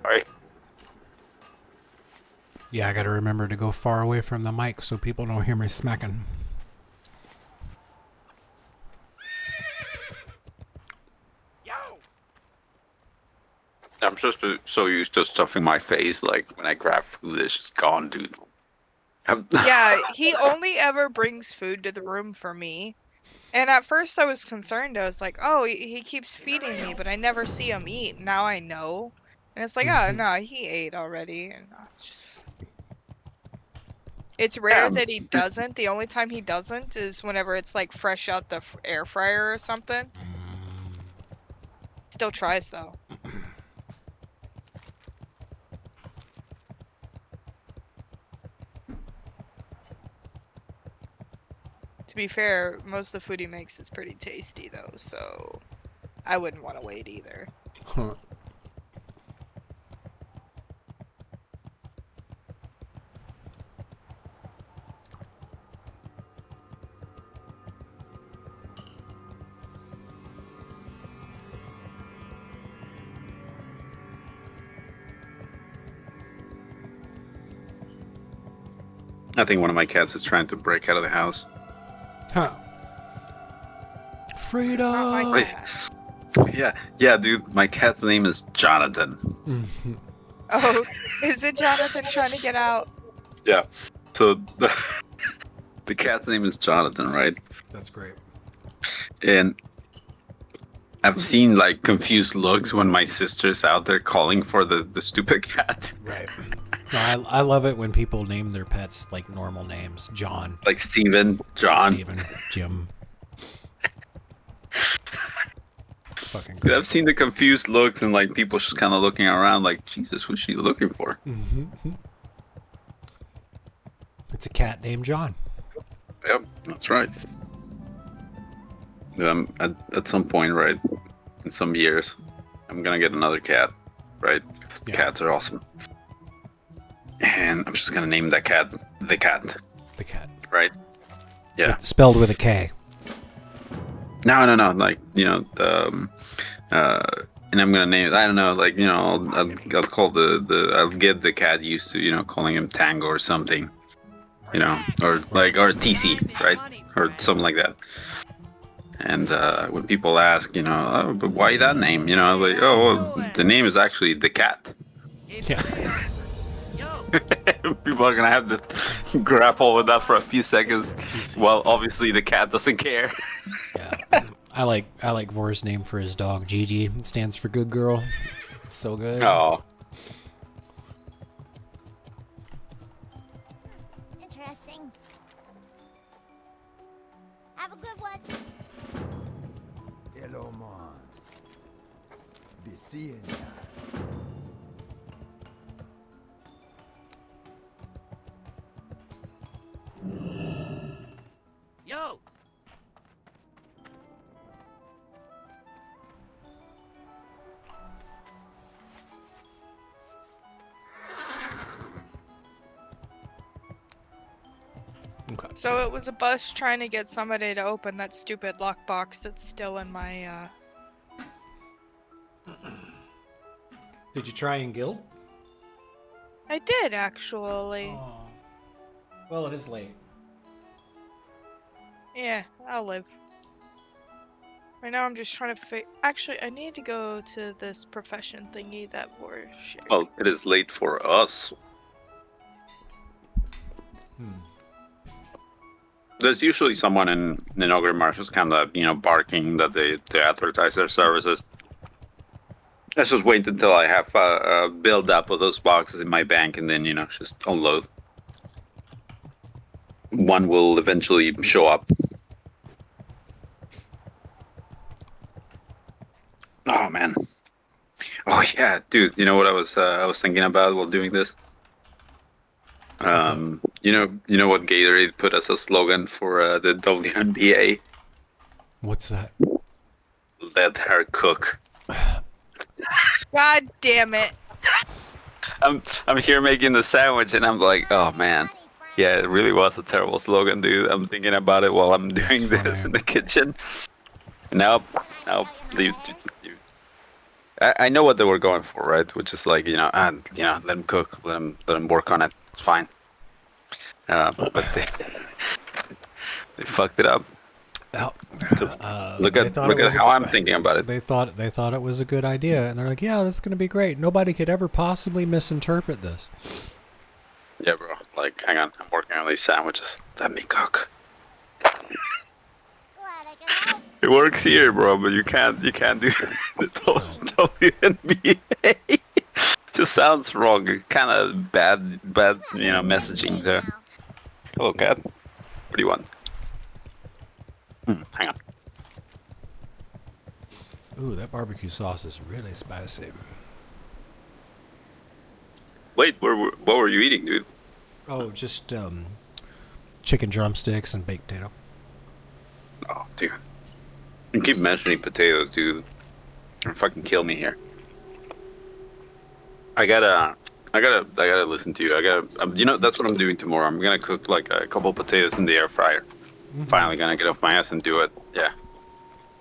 Alright. Yeah, I gotta remember to go far away from the mic so people don't hear me smacking. I'm just so used to stuffing my face, like when I grab food, it's just gone, dude. Yeah, he only ever brings food to the room for me. And at first I was concerned. I was like, oh, he keeps feeding me, but I never see him eat. Now I know. And it's like, oh, no, he ate already. And it's rare that he doesn't. The only time he doesn't is whenever it's like fresh out the air fryer or something. Still tries, though. To be fair, most of the food he makes is pretty tasty, though, so I wouldn't want to wait either. Huh. I think one of my cats is trying to break out of the house. Huh. Freedom. It's not my Wait. cat. Yeah, dude. My cat's name is Jonathan. Oh, is it Jonathan trying to get out? Yeah. So the cat's name is Jonathan, right? That's great. And I've seen like confused looks when my sister's out there calling for the stupid cat. Right. No, I love it when people name their pets like normal names. John. Like Steven, John. Steven. Jim. It's fucking Dude, great. I've seen the confused looks and like people just kind of looking around like, Jesus, who's she looking for? Mm-hmm. It's a cat named John. Yep, that's right. At some point, right, in some years, I'm gonna get another cat, right? 'Cause Yeah. Cats are awesome. And I'm just gonna name that cat the cat, The cat. right? Yeah. Spelled with a K. No, like, and I'm gonna name it. I don't know, like, I'll call I'll get the cat used to, calling him Tango or something, or TC, right, or something like that. And when people ask, oh, but why that name? I'm like, oh, well, the name is actually the cat. Yeah. People are gonna have to grapple with that for a few seconds. Well, obviously the cat doesn't care. Yeah. I like Vor's name for his dog, Gigi. It stands for good girl. It's so good. Oh. Interesting. Have a good one. Hello, man. Be seeing ya. Yo! Okay. So it was a bus trying to get somebody to open that stupid lockbox that's still in my, Did you try and guild? I did, actually. Oh. Well, it is late. Yeah, I'll live. Right now I'm just trying to actually, I need to go to this profession thingy that Vor shared. Well, it is late for us. There's usually someone in Ogre Marsh who's kind of, barking that they advertise their services. Let's just wait until I have a build up of those boxes in my bank and then, just unload. One will eventually show up. Oh, man. Oh, yeah, dude, you know what I was thinking about while doing this? You know what Gatorade put as a slogan for the WNBA? What's that? Let her cook. God damn it. I'm here making the sandwich and I'm like, oh man. Yeah, it really was a terrible slogan, dude. I'm thinking about it while I'm doing this in the kitchen. Nope. Leave. I know what they were going for, right? Which is like, let them cook, let them work on it. It's fine. But they fucked it up. Look at how I'm thinking about it. They thought it was a good idea, and they're like, "Yeah, that's gonna be great. Nobody could ever possibly misinterpret this." Yeah, bro. Like, hang on, I'm working on these sandwiches. Let me cook. It works here, bro, but you can't do the WNBA. Just sounds wrong. It's kind of bad, messaging there. Hello, cat. What do you want? Hang on. Ooh, that barbecue sauce is really spicy. Wait, what were you eating, dude? Oh, just chicken drumsticks and baked potato. Oh, dude. You keep mentioning potatoes, dude. You're fucking kill me here. I gotta listen to you. That's what I'm doing tomorrow. I'm gonna cook like a couple potatoes in the air fryer. Finally gonna get off my ass and do it. Yeah.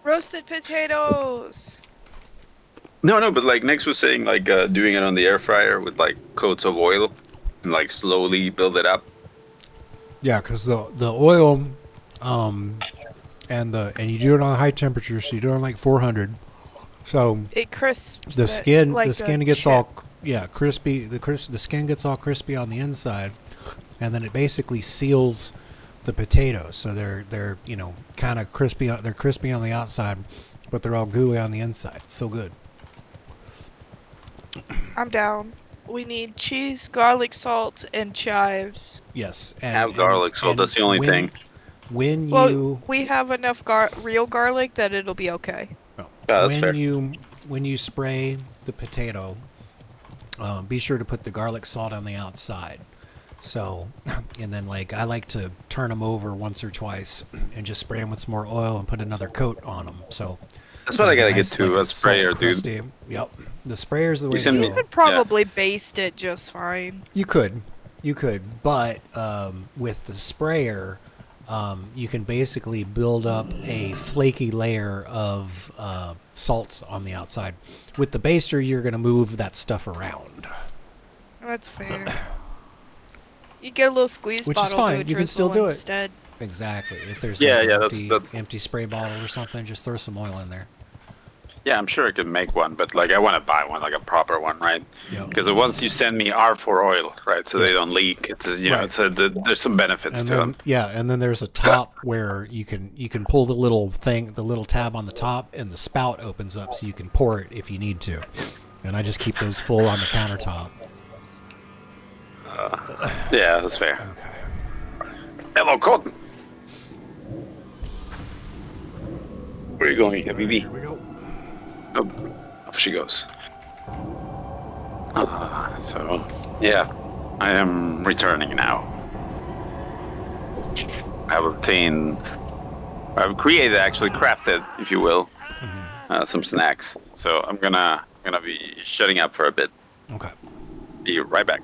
Roasted potatoes. No, but like Nix was saying, like doing it on the air fryer with like coats of oil and like slowly build it up. Yeah, because the oil, and you do it on high temperature, so you do it on like 400. So it crisps. The skin gets chip. all crispy. The skin gets all crispy on the inside, and then it basically seals the potatoes. So they're kind of crispy. They're crispy on the outside, but they're all gooey on the inside. It's so good. I'm down. We need cheese, garlic, salt, and chives. Yes, have garlic salt. That's the only thing. We have enough real garlic that it'll be okay. That's fair. When you spray the potato, be sure to put the garlic salt on the outside. So, and then I like to turn them over once or twice and just spray them with some more oil and put another coat on them. So that's what I gotta get to, a sprayer, dude. Yep, the sprayer's the way to You could probably baste it just fine. You could, but with the sprayer, you can basically build up a flaky layer of salt on the outside. With the baster, you're gonna move that stuff around. That's fair. You get a little squeeze Which bottle. is fine. You can still do instead. It. Exactly. If there's an empty spray bottle or something, just throw some oil in there. Yeah, I'm sure I could make one, but like I want to buy one, like a proper one, right? Yeah. Because the ones you send me are for oil, right? So they Yes. don't leak. It's you know, Right. it's there's some benefits And to then them. yeah, and then there's a top where you can pull the little thing, the little tab on the top, and the spout opens up so you can pour it if you need to. And I just keep those full on the countertop. Yeah, that's fair. Okay. Hello, Cotton. Where are you going, Habibi? Here we go. Oh, off she goes. So, yeah, I am returning now. I've created, actually crafted, if you will, some snacks. So I'm gonna be shutting up for a bit. Okay. Be right back.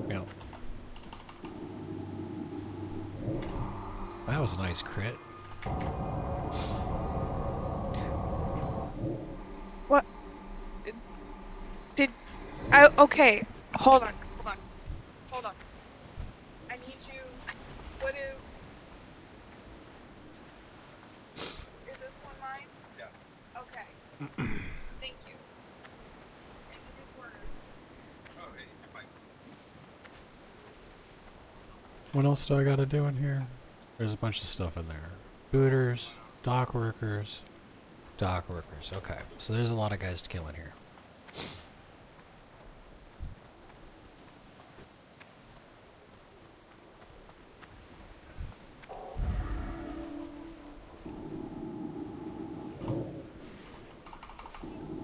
Yeah. That was a nice crit. What? Okay, hold on. I need you. What is this one mine? Yeah. Okay. Thank you. Any good words? What else do I got to do in here? There's a bunch of stuff in there. Booters, dock workers. Okay, so there's a lot of guys to kill in here.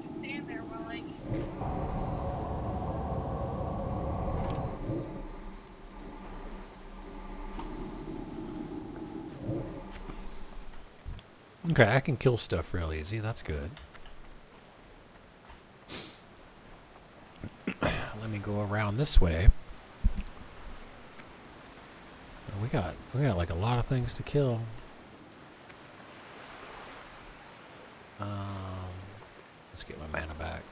Just stand there while I eat. Okay, I can kill stuff real easy. That's good. Let me go around this way. We got like a lot of things to kill. Let's get my mana back.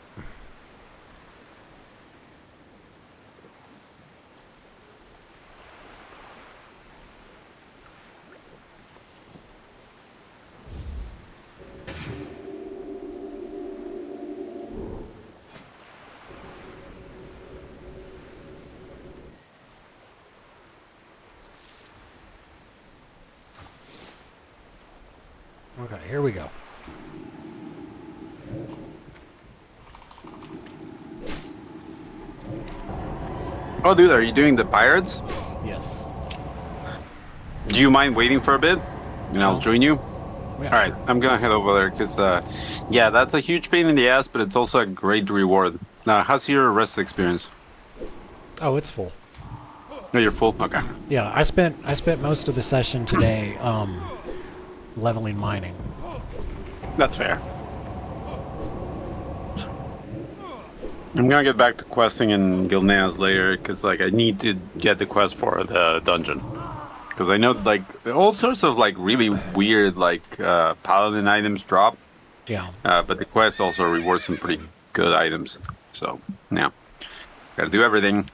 Okay, here we go. Oh, dude, are you doing the pirates? Yes. Do you mind waiting for a bit? And I'll join you. Yeah, All right, I'm gonna head over there because, yeah, that's a huge pain in the ass, but it's also a great reward. Now, how's your rest experience? Oh, it's full. No, you're full. Okay. Yeah, I spent most of the session today leveling mining. That's fair. I'm gonna get back to questing in Gilneas later because, like, I need to get the quest for the dungeon. Because I know, like, all sorts of, like, really weird, like, paladin items drop. Yeah. But the quest also rewards some pretty good items. So, yeah. Gotta do everything.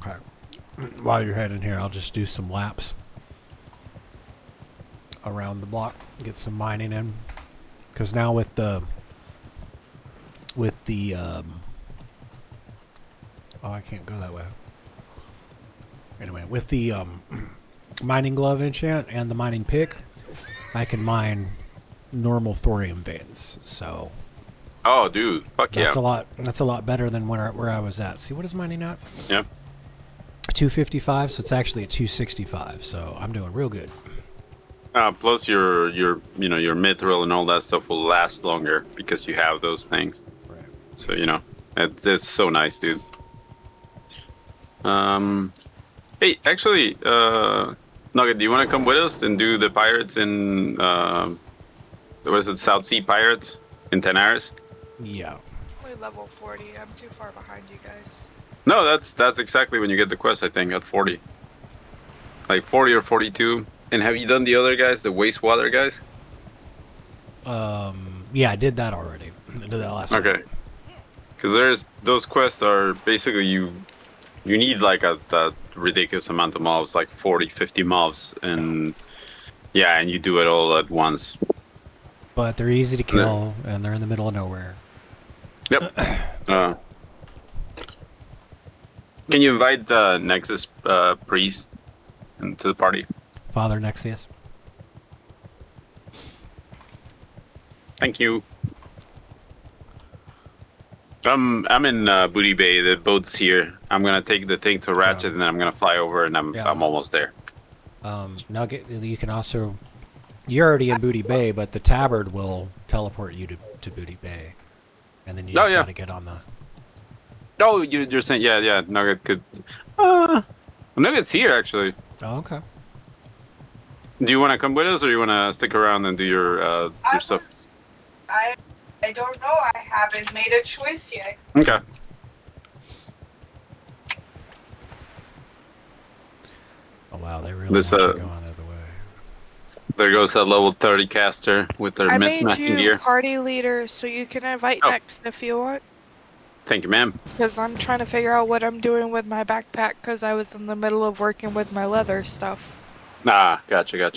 Okay. While you're heading here, I'll just do some laps around the block, get some mining in. Because now with the oh, I can't go that way. Anyway, with the mining glove enchant and the mining pick, I can mine normal thorium veins. So Oh, dude. Fuck yeah. that's a lot better than where I was at. See, what is mining at? Yep. 255, so it's actually at 265. So I'm doing real good. Plus your mithril and all that stuff will last longer because you have those things. Right. So, it's so nice, dude. Hey, actually, Nugget, do you want to come with us and do the pirates in what is it, South Sea Pirates in 10 hours? Yeah. Wait, level 40. I'm too far behind you guys. No, that's exactly when you get the quest. I think at 40, like 40 or 42. And have you done the other guys, the wastewater guys? Yeah, I did that already. I did that last week. Okay. Because those quests are basically you need like a ridiculous amount of mobs, like 40, 50 mobs, and yeah, and you do it all at once. But they're easy to kill, and they're in the middle of nowhere. Yep. Can you invite the Nexus priest into the party? Father Nexius. Thank you. I'm in Booty Bay. The boat's here. I'm gonna take the thing to Ratchet, and then I'm gonna fly over, and I'm almost there. Nugget, you can also... You're already in Booty Bay, but the Tabard will teleport you to Booty Bay. And then you just gotta get on the... Oh, you're saying... Yeah, Nugget could... Nugget's here, actually. Oh, okay. Do you want to come with us, or you want to stick around and do your stuff? I don't know. I haven't made a choice yet. Okay. Oh, wow, they really want you going the other way. There goes that level 30 caster with their mismatching gear. I made you party leader, so you can invite next if you want. Thank you, ma'am. Because I'm trying to figure out what I'm doing with my backpack, because I was in the middle of working with my leather stuff. Ah, gotcha.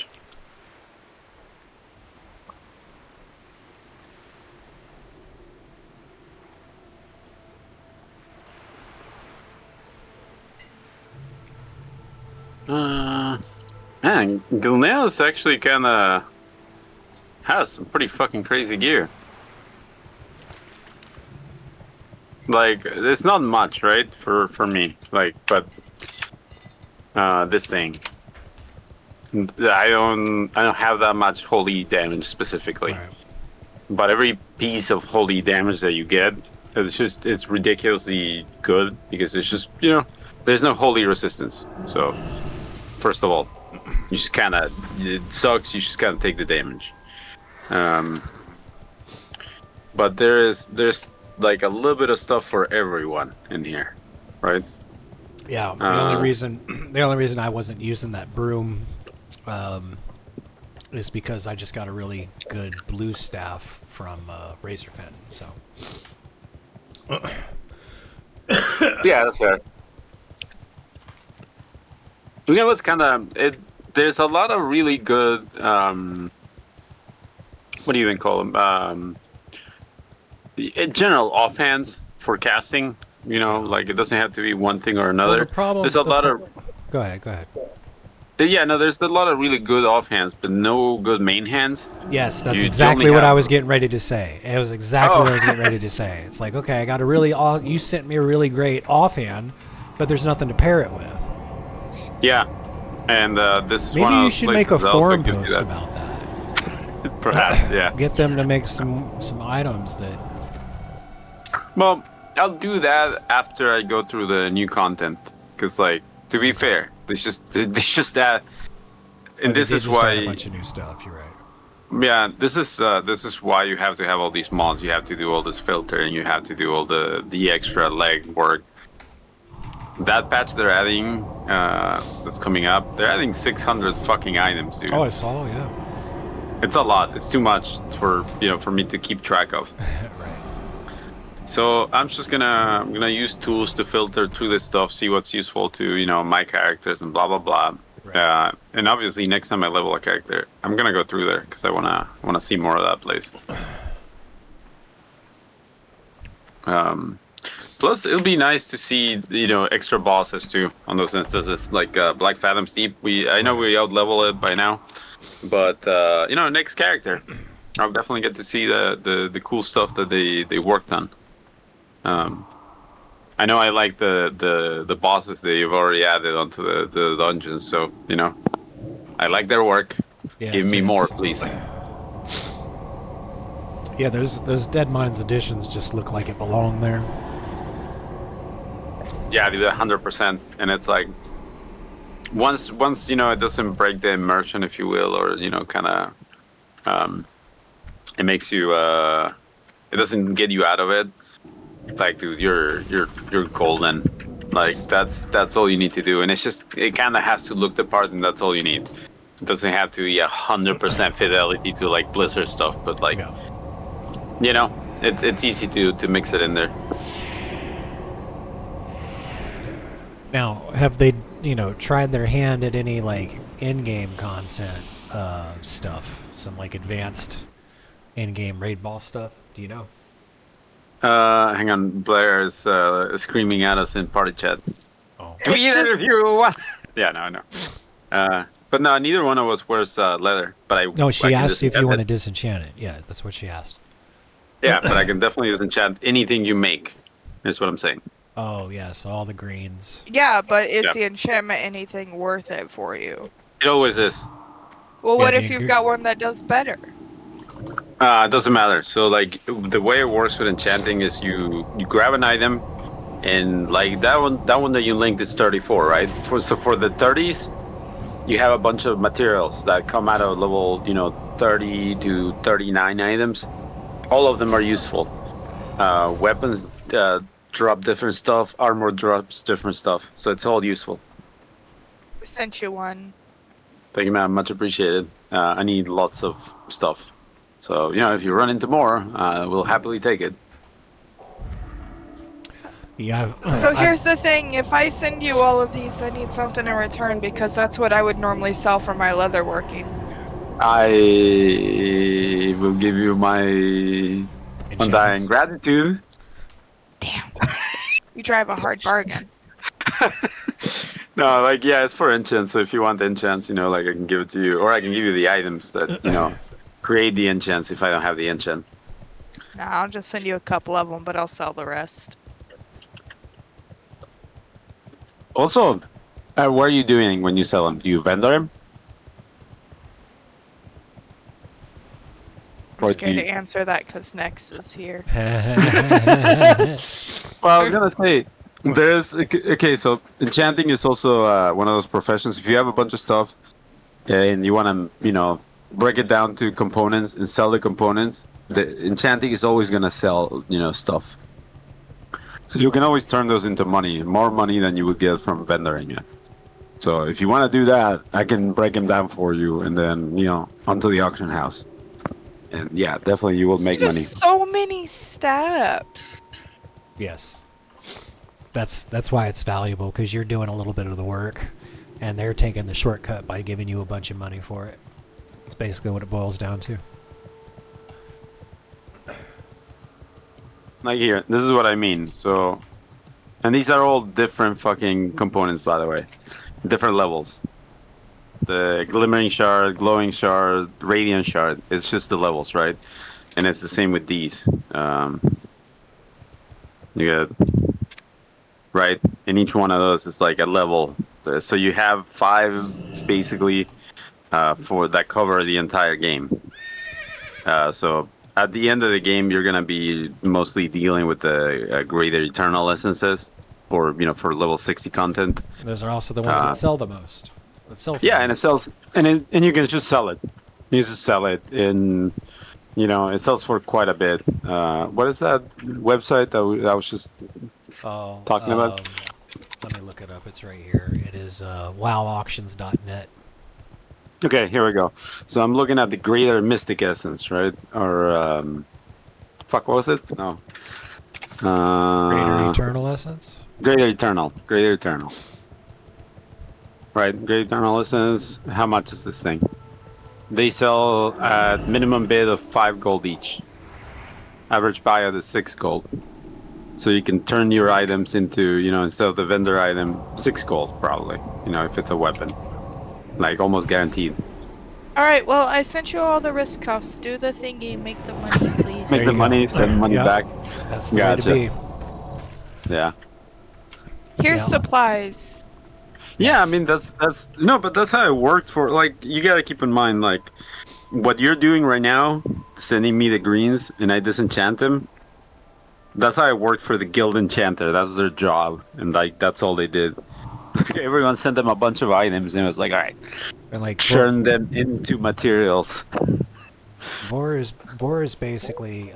Man, Gilnea's actually kind of has some pretty fucking crazy gear. Like, it's not much, right, for me. Like, but this thing, I don't have that much holy damage specifically. Right. But every piece of holy damage that you get, it's ridiculously good because it's just, there's no holy resistance. So, first of all, you just kind of, it sucks. You just kind of take the damage. But there's like a little bit of stuff for everyone in here, right? Yeah. The only reason I wasn't using that broom is because I just got a really good blue staff from Razorfen. So. Yeah, that's fair. What's kind of it? There's a lot of really good. What do you even call them? In general, offhands for casting. Like it doesn't have to be one thing or another. There's a lot of. Go ahead. Yeah, no, there's a lot of really good offhands, but no good main hands. Yes, that's exactly what I was getting ready to say. It was exactly what I was getting ready to say. It's like, okay, I got a really you sent me a really great offhand, but there's nothing to pair it with. Yeah, and this is maybe one of you should make a forum post about that. Perhaps, yeah. Get them to make some items that. Well, I'll do that after I go through the new content, because like to be fair, there's just that, and this is why a bunch of new stuff. You're right. Yeah, this is why you have to have all these mods. You have to do all this filtering. You have to do all the extra leg work. That patch they're adding, that's coming up, they're adding 600 fucking items, dude. Oh, I saw, yeah. It's a lot. It's too much for me to keep track of. Right. So I'm just gonna use tools to filter through this stuff, see what's useful to my characters and blah blah blah. Right. And obviously next time I level a character, I'm gonna go through there because I wanna see more of that place. Plus, it'll be nice to see extra bosses too on those instances, like Black Fathom's Deep. I know we out level it by now, but next character, I'll definitely get to see the cool stuff that they worked on. I know I like the bosses they've already added onto the dungeons, so I like their work. Yeah, give me more, please. Yeah, those Dead Minds editions just look like it belong there. Yeah, dude, 100%, and it's like once it doesn't break the immersion, if you will, or kind of it makes you it doesn't get you out of it. like, dude, you're golden. Like, that's all you need to do, and it's just, it kind of has to look the part, and that's all you need. It doesn't have to be 100% fidelity to like Blizzard stuff, but like, you know, it's easy to mix it in there. Now, have they, tried their hand at any like in-game content stuff? Some like advanced in-game raid ball stuff? Do you know? Hang on, Blair is screaming at us in party chat. Oh. Do either of you want? Yeah, no. But no, neither one of us wears leather. But No, she I asked if you it. want to disenchant it. Yeah, that's what she asked. Yeah, but I can definitely disenchant anything you make. Is what I'm saying. Oh, yes, all the greens. Yeah, but is the enchantment anything worth it for you? It always is. Well, what Yeah, if you've got one that does better? It doesn't matter. So like the way it works with enchanting is you grab an item, and like that one that you linked is 34, right? So for the 30s, you have a bunch of materials that come out of level 30 to 39 items. All of them are useful. Weapons drop different stuff. Armor drops different stuff. So it's all useful. I sent you one. Thank you, man. Much appreciated. I need lots of stuff. So, if you run into more, we'll happily take it. Yeah. So here's the thing. If I send you all of these, I need something in return because that's what I would normally sell for my leatherworking. I will give you my undying gratitude. Damn. You drive a hard bargain. No, it's for enchants. So if you want enchants, I can give it to you. Or I can give you the items that, create the enchants if I don't have the enchant. No, I'll just send you a couple of them, but I'll sell the rest. Also, what are you doing when you sell them? Do you vendor them? I'm scared to answer that because Nex is here. Well, I was going to say, so enchanting is also one of those professions. If you have a bunch of stuff and you want to, break it down to components and sell the components, the enchanting is always going to sell, stuff. So you can always turn those into money, more money than you would get from vendoring it. So if you want to do that, I can break them down for you and then, onto the auction house. And yeah, definitely you will make money. So many steps. Yes. That's why it's valuable, because you're doing a little bit of the work and they're taking the shortcut by giving you a bunch of money for it. That's basically what it boils down to. Like here, this is what I mean. So, and these are all different fucking components, by the way. Different levels. The glimmering shard, glowing shard, radiant shard. It's just the levels, right? And it's the same with these. You got, right? And each one of those is like a level. So you have 5 basically for that cover the entire game. So at the end of the game, you're gonna be mostly dealing with the greater eternal essences, for for level 60 content. Those are also the ones that sell the most. And it sells, and you can just sell it. You just sell it, and it sells for quite a bit. What is that website that I was just talking about? Let me look it up. It's right here. It is wowauctions.net. Okay, here we go. So I'm looking at the Greater Mystic Essence, right? Or what was it? No. Greater Eternal Essence. Greater Eternal. Right, Greater Eternal Essence. How much is this thing? They sell at minimum bid of 5 gold each. Average buyout is 6 gold. So you can turn your items into, instead of the vendor item, 6 gold probably. If it's a weapon. Like almost guaranteed. Alright, well, I sent you all the risk cuffs. Do the thingy, make the money, please. Make the money, send money back. That's the way to be. Yeah. Here's supplies. Yeah, Yes. I mean that's no, but that's how it worked for, like, you gotta keep in mind, like, what you're doing right now, sending me the greens and I disenchant them. That's how it worked for the guild enchanter. That's their job, and like that's all they did. Everyone sent them a bunch of items, and it was like, all right, And like turn them into materials. Vor is basically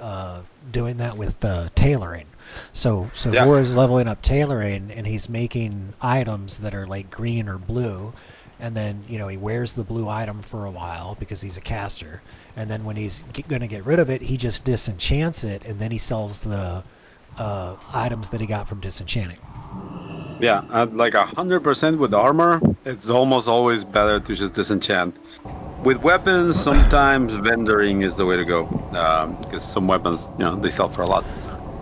doing that with tailoring. So Yeah. Vor is leveling up tailoring, and he's making items that are like green or blue, and then he wears the blue item for a while because he's a caster, and then when he's going to get rid of it, he just disenchants it, and then he sells the items that he got from disenchanting. Yeah, like 100% with armor, it's almost always better to just disenchant. With weapons, sometimes vendoring is the way to go, because some weapons, they sell for a lot.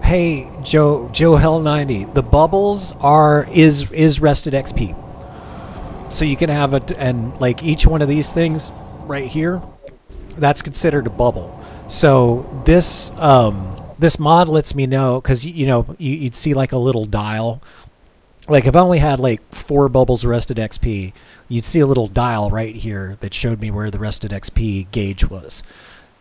Hey, Joe Hell 90, the bubbles is rested XP. So you can have and like each one of these things right here, that's considered a bubble. So this this mod lets me know, because you'd see like a little dial. Like if I only had like 4 bubbles rested XP, you'd see a little dial right here that showed me where the rested XP gauge was.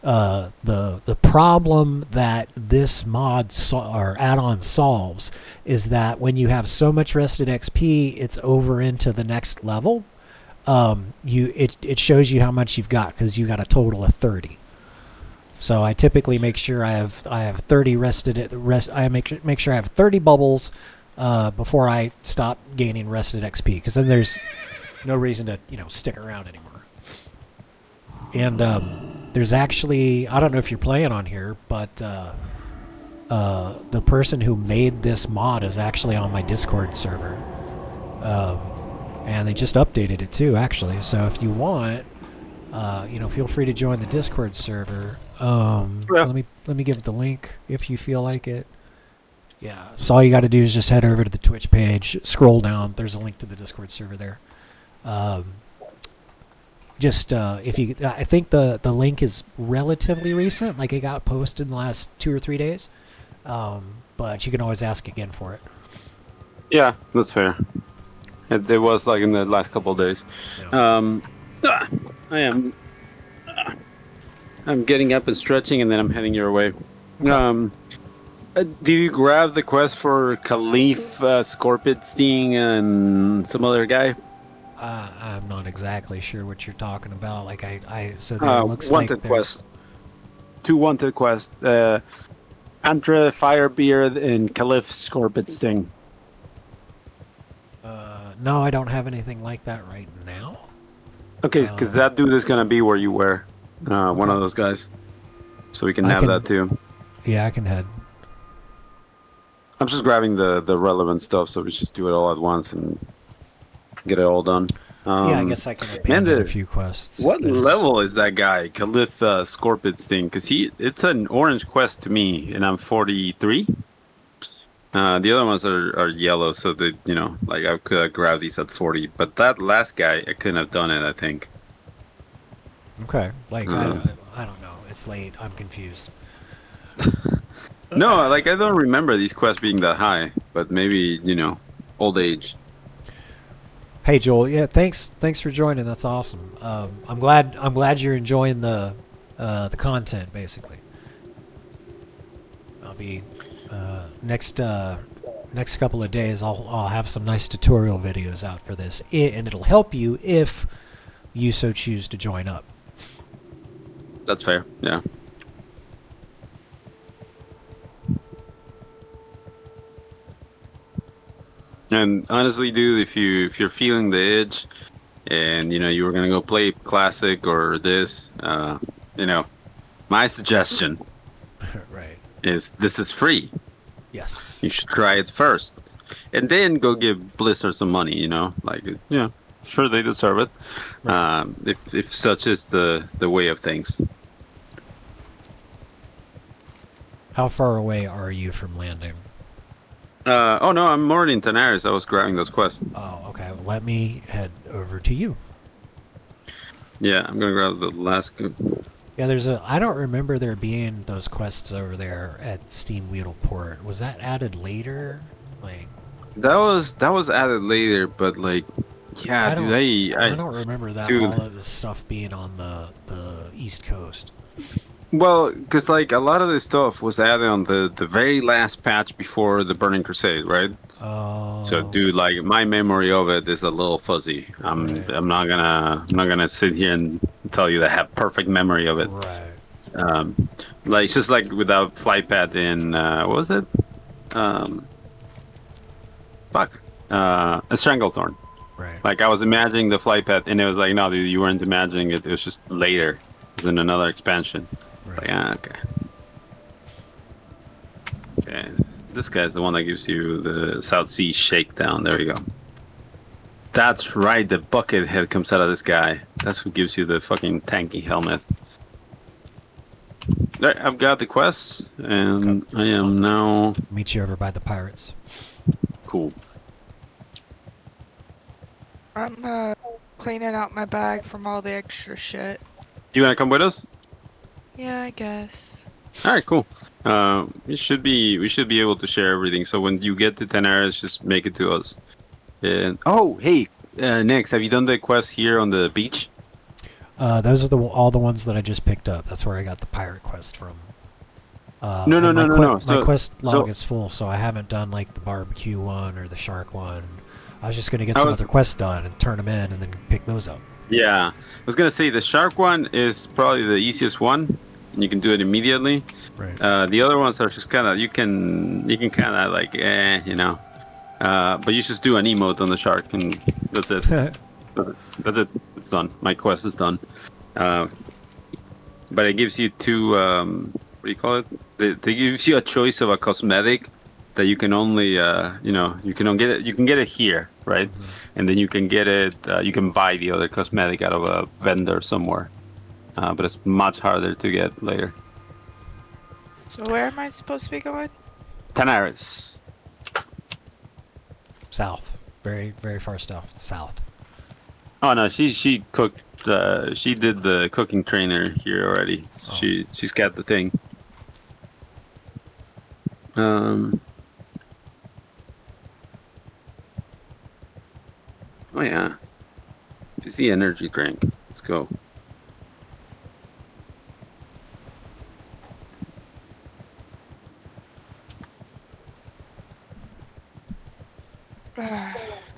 The problem that this mod or add-on solves is that when you have so much rested XP, it's over into the next level. It shows you how much you've got, because you got a total of 30. So I typically make sure I have 30 rested. I make sure I have 30 bubbles before I stop gaining rested XP, because then there's no reason to stick around anymore. And there's actually, I don't know if you're playing on here, but the person who made this mod is actually on my Discord server, and they just updated it too, actually. So if you want, feel free to join the Discord server. Let me give it the link if you feel like it. Yeah, so all you got to do is just head over to the Twitch page, scroll down. There's a link to the Discord server there. If you, I think the link is relatively recent, like it got posted in the last 2 or 3 days. But you can always ask again for it. Yeah, that's fair. It was like in the last couple of days. Yeah. I'm getting up and stretching, and then I'm heading your way. Okay. Did you grab the quest for Khalif, Scorpidstein, and some other guy? I'm not exactly sure what you're talking about. Like I said, there looks wanted like quest. 2 wanted quests. Antra Firebeard and Khalif Scorpidstein. No, I don't have anything like that right now. Okay, because that dude is gonna be where you were. One of those guys. So we can have that too. Yeah, I can head. I'm just grabbing the relevant stuff, so we just do it all at once and get it all done. Yeah, I guess I can abandon a few quests. What level is that guy, Khalif Scorpidstein? Because it's an orange quest to me, and I'm 43. The other ones are yellow, so they, like I could grab these at 40. But that last guy, I couldn't have done it, I think. Okay, like I don't know. It's late. I'm confused. No, like I don't remember these quests being that high, but maybe old age. Hey Joel, yeah, thanks for joining. That's awesome. I'm glad you're enjoying the content. Basically, I'll be next couple of days. I'll have some nice tutorial videos out for this, and it'll help you if you so choose to join up. That's fair. Yeah. And honestly, dude, if you're feeling the itch, and you were gonna go play classic or this, my suggestion right is this is free. Yes. You should try it first, and then go give Blizzard some money. Sure they deserve it. Right. If such is the way of things. How far away are you from landing? Oh no, I'm already in Tanaris. I was grabbing those quests. Oh, okay. Well, let me head over to you. Yeah, I'm gonna grab the last. Yeah, I don't remember there being those quests over there at Steam Weedleport. Was that added later? Like. That was added later, but like, yeah, I dude, don't remember that dude. all of this stuff being on the East Coast. Well, because like a lot of this stuff was added on the very last patch before the Burning Crusade, right? Oh. So, dude, like my memory of it is a little fuzzy. I'm not gonna sit here and tell you that I have perfect memory of it. Right. Like it's just like without flight path in what was it? Fuck. A Stranglethorn. Right. Like I was imagining the flight path, and it was like, no, dude, you weren't imagining it. It was just later. It was in another expansion. It's Right. like, okay. Okay. This guy's the one that gives you the South Sea Shakedown. There we go. That's right. The bucket head comes out of this guy. That's who gives you the fucking tanky helmet. There, I've got the quest, and I am now Meet you over by the pirates. cool. I'm cleaning out my bag from all the extra shit. Do you want to come with us? Yeah, I guess. All right, cool. We should be able to share everything. So when you get to 10 hours, just make it to us. And oh, hey, Nix, have you done the quest here on the beach? Those are all the ones that I just picked up. That's where I got the pirate quest from. No. My quest log is full, so I haven't done like the barbecue one or the shark one. I was just gonna get some other quests done and turn them in, and then pick those up. Yeah, I was gonna say the shark one is probably the easiest one. You can do it immediately. Right. The other ones are just kind of you can kind of like you know. But you just do an emote on the shark, and that's it. That's it. It's done. My quest is done. But it gives you two. What do you call it? It gives you a choice of a cosmetic that you can only, you know, you can get it. You can get it here, right? Mm-hmm. And then you can get it. You can buy the other cosmetic out of a vendor somewhere. But it's much harder to get later. So where am I supposed to be going? Tanaris. South. Very, very far south. Oh no, she cooked. She did the cooking trainer here already. So she's got the thing. Oh yeah. Fizzy energy drink. Let's go.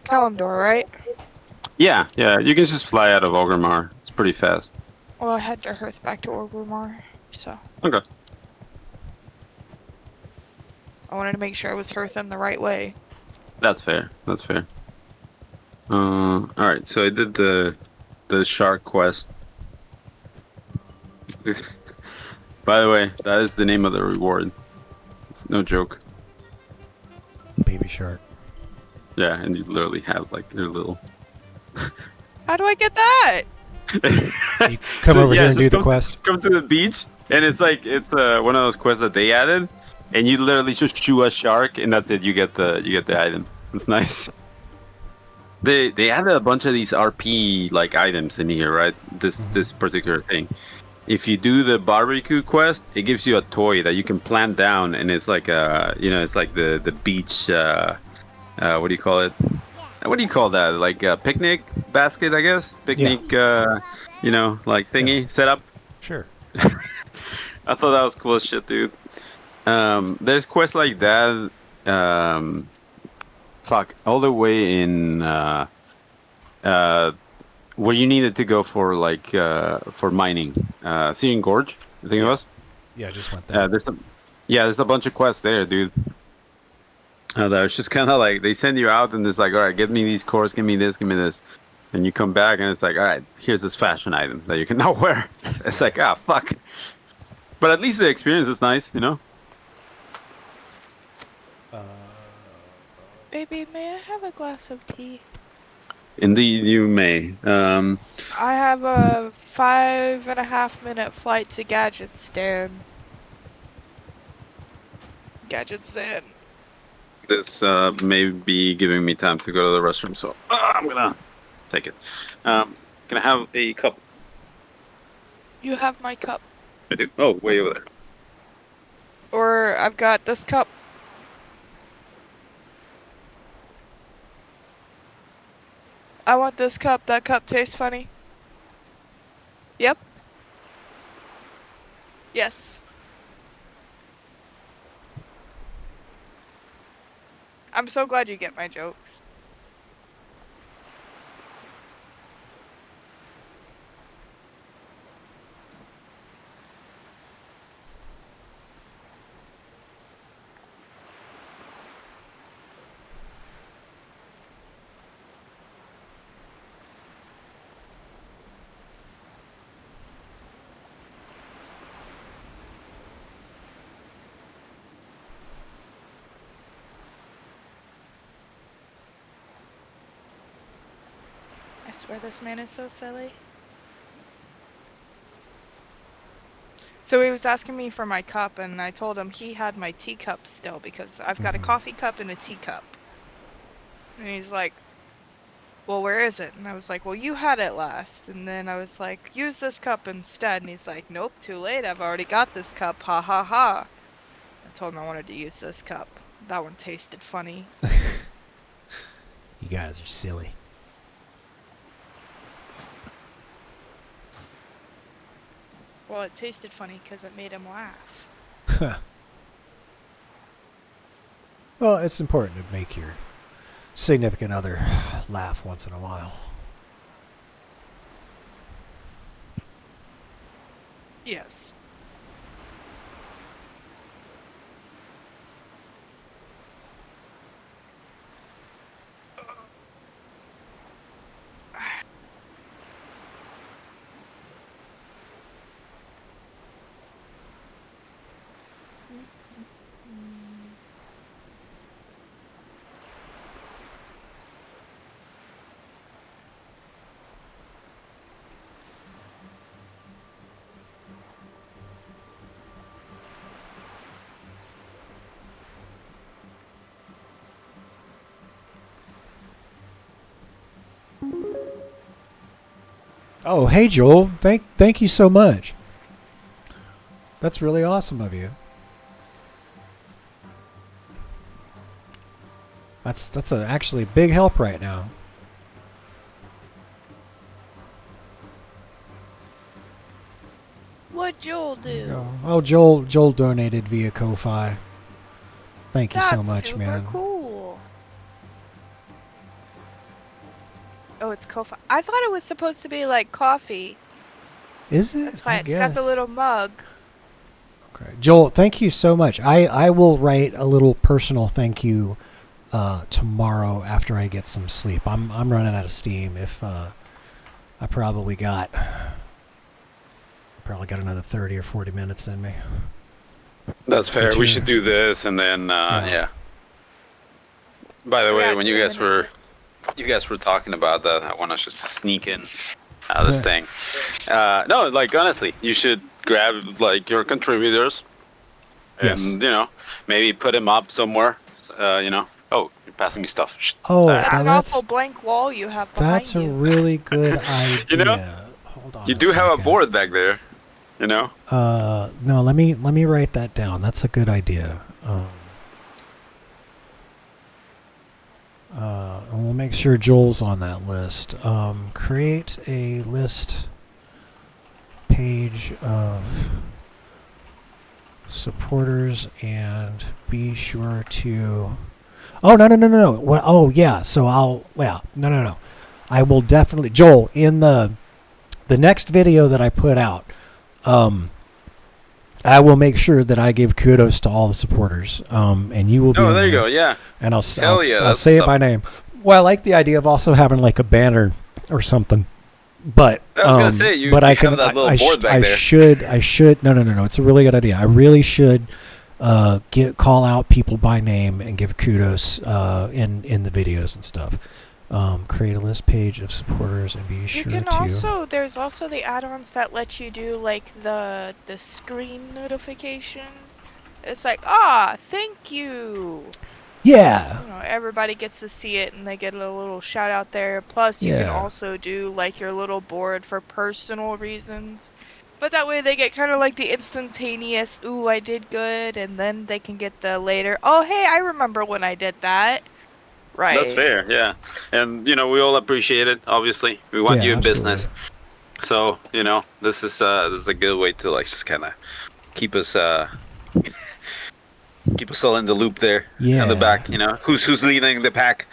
Kalimdor, right? Yeah. You can just fly out of Orgrimmar. It's pretty fast. Well, I had to Hearth back to Orgrimmar, so. Okay. I wanted to make sure I was Hearthing the right way. That's fair. All right. So I did the shark quest. By the way, that is the name of the reward. It's no joke. Baby shark. Yeah, and you literally have like their little. How do I get that? You come over here and do the quest. Come to the beach, and it's like it's one of those quests that they added, and you literally just shoot a shark, and that's it. You get the item. It's nice. They added a bunch of these RP like items in here, right? This particular thing. If you do the barbecue quest, it gives you a toy that you can plant down, and it's like it's like the beach. What do you call it? What do you call that? Like a picnic basket, I guess. Picnic, like thingy setup. Sure. I thought that was cool as shit, dude. There's quests like that. All the way in where you needed to go for like for mining. Syrian Gorge, I think it was. Yeah, I just went there. There's a bunch of quests there, dude. It's just kind of like they send you out and it's like, all right, give me these cores, give me this, and you come back and it's like, all right, here's this fashion item that you can now wear. It's like, fuck. But at least the experience is nice, you know. Baby, may I have a glass of tea? Indeed, you may. I have a 5.5-minute flight to Gadgetstan. This may be giving me time to go to the restroom, so I'm gonna take it. Can I have a cup? You have my cup. I do. Oh, way over there. Or I've got this cup. I want this cup. That cup tastes funny. Yep. Yes. I'm so glad you get my jokes. swear this man is so silly. So he was asking me for my cup, and I told him he had my teacup still because I've got a coffee cup and a teacup. And he's like, well, where is it? And I was like, well, you had it last. And then I was like, use this cup instead. And he's like, nope, too late. I've already got this cup. Ha ha ha. I told him I wanted to use this cup. That one tasted funny. You guys are silly. Well, it tasted funny because it made him laugh. Well, it's important to make your significant other laugh once in a while. Yes. Oh, hey Joel, thank you so much. That's really awesome of you. That's actually a big help right now. What'd Joel do? Oh, Joel donated via Ko-Fi. Thank you so That's much, super man. cool. Oh, it's coffee. I thought it was supposed to be like coffee. Is it? That's why I it's got the guess. little mug. Okay. Joel, thank you so much. I will write a little personal thank you tomorrow after I get some sleep. I'm running out of steam. If I probably got another 30 or 40 minutes in me. That's fair. But We you- should do this, and then yeah. By the way, Yeah, when you 2 guys were talking about that, I want us just to sneak in this thing. No, like honestly, you should grab like your contributors, and Yes. maybe put them up somewhere. Oh, you're passing me stuff. Shh. Oh, That's now an awful blank wall you have behind that's a you. really good idea. You know, Hold on. You do have a second. board back there, No, let me write that down. That's a good idea. And we'll make sure Joel's on that list. Create a list page of supporters and be sure to. Oh no. Well, oh yeah. So no. I will definitely, Joel, in the next video that I put out. I will make sure that I give kudos to all the supporters. And you will be. Oh, there you go. Yeah. And I'll Hell yeah, I'll that's say it what's by up. name. Well, I like the idea of also having like a banner or something. But I was gonna say, you but I have can. that little I board back I there. should. No. It's a really good idea. I really should call out people by name and give kudos in the videos and stuff. Create a list page of supporters and be You sure can to. also, there's also the add-ons that let you do like the screen notification. It's like, thank you. Yeah. You know, everybody gets to see it and they get a little shout out there. Plus, you can Yeah. also do like your little board for personal reasons. But that way they get kind of like the instantaneous, ooh, I did good, and then they can get the later, oh, hey, I remember when I did that. Right. That's fair, yeah. And we all appreciate it. Obviously, we want Yeah, you in absolutely. business. So this is a good way to like just kind of keep us all in the loop there. Yeah. In the back, who's leading the pack.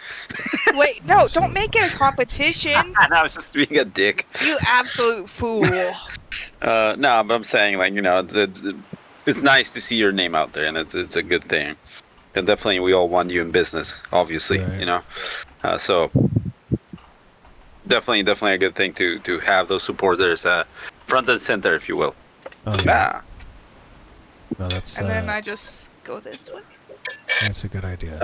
Wait, no, don't make it a competition. And I was just being a dick. You absolute fool. No, but I'm saying like it's nice to see your name out there, and it's a good thing. And definitely, we all want you in business, obviously. Right. So definitely a good thing to have those supporters front and center, if you will. Oh, yeah. Ah. No, that's And then I just go this way. that's a good idea.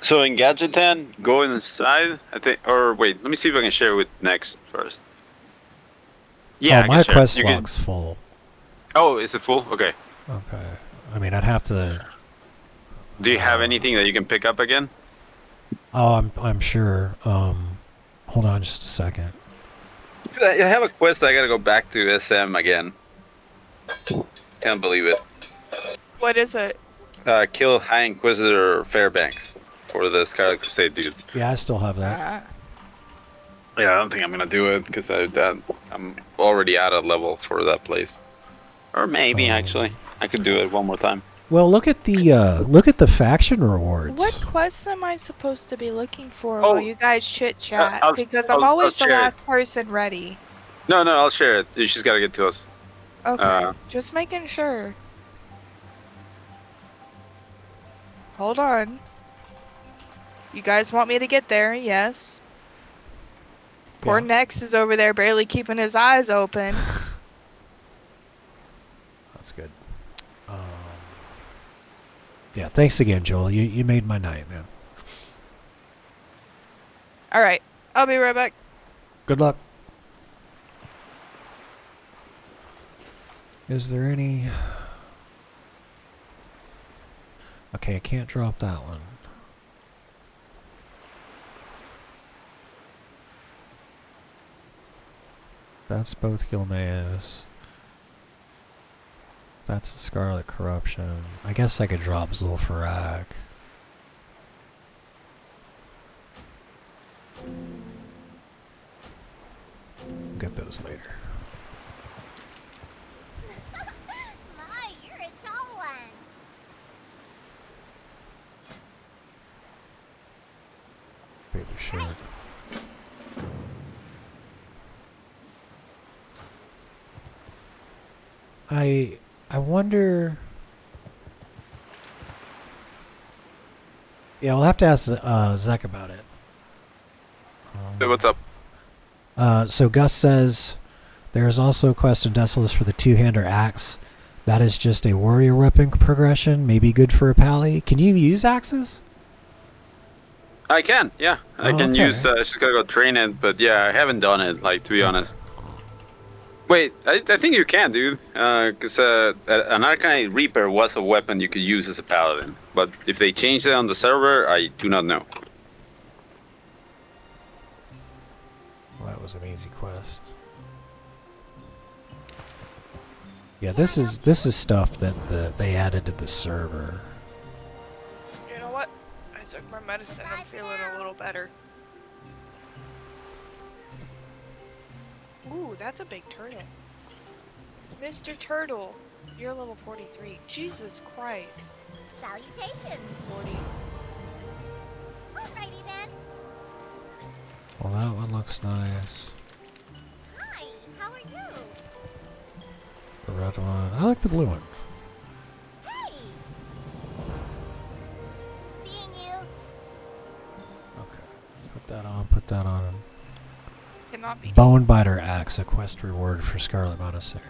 So in Gadget 10, go inside, I think, or wait, let me see if I can share with Next first. Yeah, I oh, can my share. quest You can- log's full. Oh, is it full? Okay. Okay. I mean, I'd have to. Do you have anything that you can pick up again? Oh, I'm sure. Hold on just a second. I have a quest. I gotta go back to SM again. Can't believe it. What is it? Kill High Inquisitor Fairbanks for the Scarlet Crusade dude. Yeah, I still have that. Yeah, I don't think I'm gonna do it because I'm already at a level for that place. Or maybe actually, I could do it one more time. Well, look at the faction rewards. What quest am I supposed to be looking for Oh, while you guys chit chat? I'll- Because I'll- I'm I'll always the share it. last person ready. No, I'll share it. She's gotta get to us. Okay, just making sure. Hold on. You guys want me to get there? Yes. Poor Yeah. Nex is over there barely keeping his eyes open. That's good. Yeah, thanks again, Joel. You made my night, man. Alright, I'll be right back. Good luck. Is there any... Okay, I can't drop that one. That's both Gilneas. That's the Scarlet Corruption. I guess I could drop Zul'Farrak. Get those later. My, you're a tall one. Baby shirt. I wonder. Yeah, we'll have to ask Zek about it. Hey, what's up? So Gus says there is also a quest in Desolus for the two-hander axe. That is just a warrior weapon progression, maybe good for a pally. Can you use axes? I can, yeah. I Oh, can okay. use. Just gotta go train it, but yeah, I haven't done it. Like, to be honest. Wait, I think you can, dude. Because an Arcanite Reaper was a weapon you could use as a paladin, but if they changed it on the server, I do not know. Well, that was an easy quest. Yeah, this is stuff that they added to the server. You know what? I took my medicine. I'm feeling a little better. Ooh, that's a big turtle. Mr. Turtle, you're level 43. Jesus Christ. Salutations. 40. Alrighty then. Well, that one looks nice. Hi, how are you? The red one. I like the blue one. Hey. Seeing you. Okay. Put that on. Put that on. Cannot be. Bonebiter axe, a quest reward for Scarlet Monastery.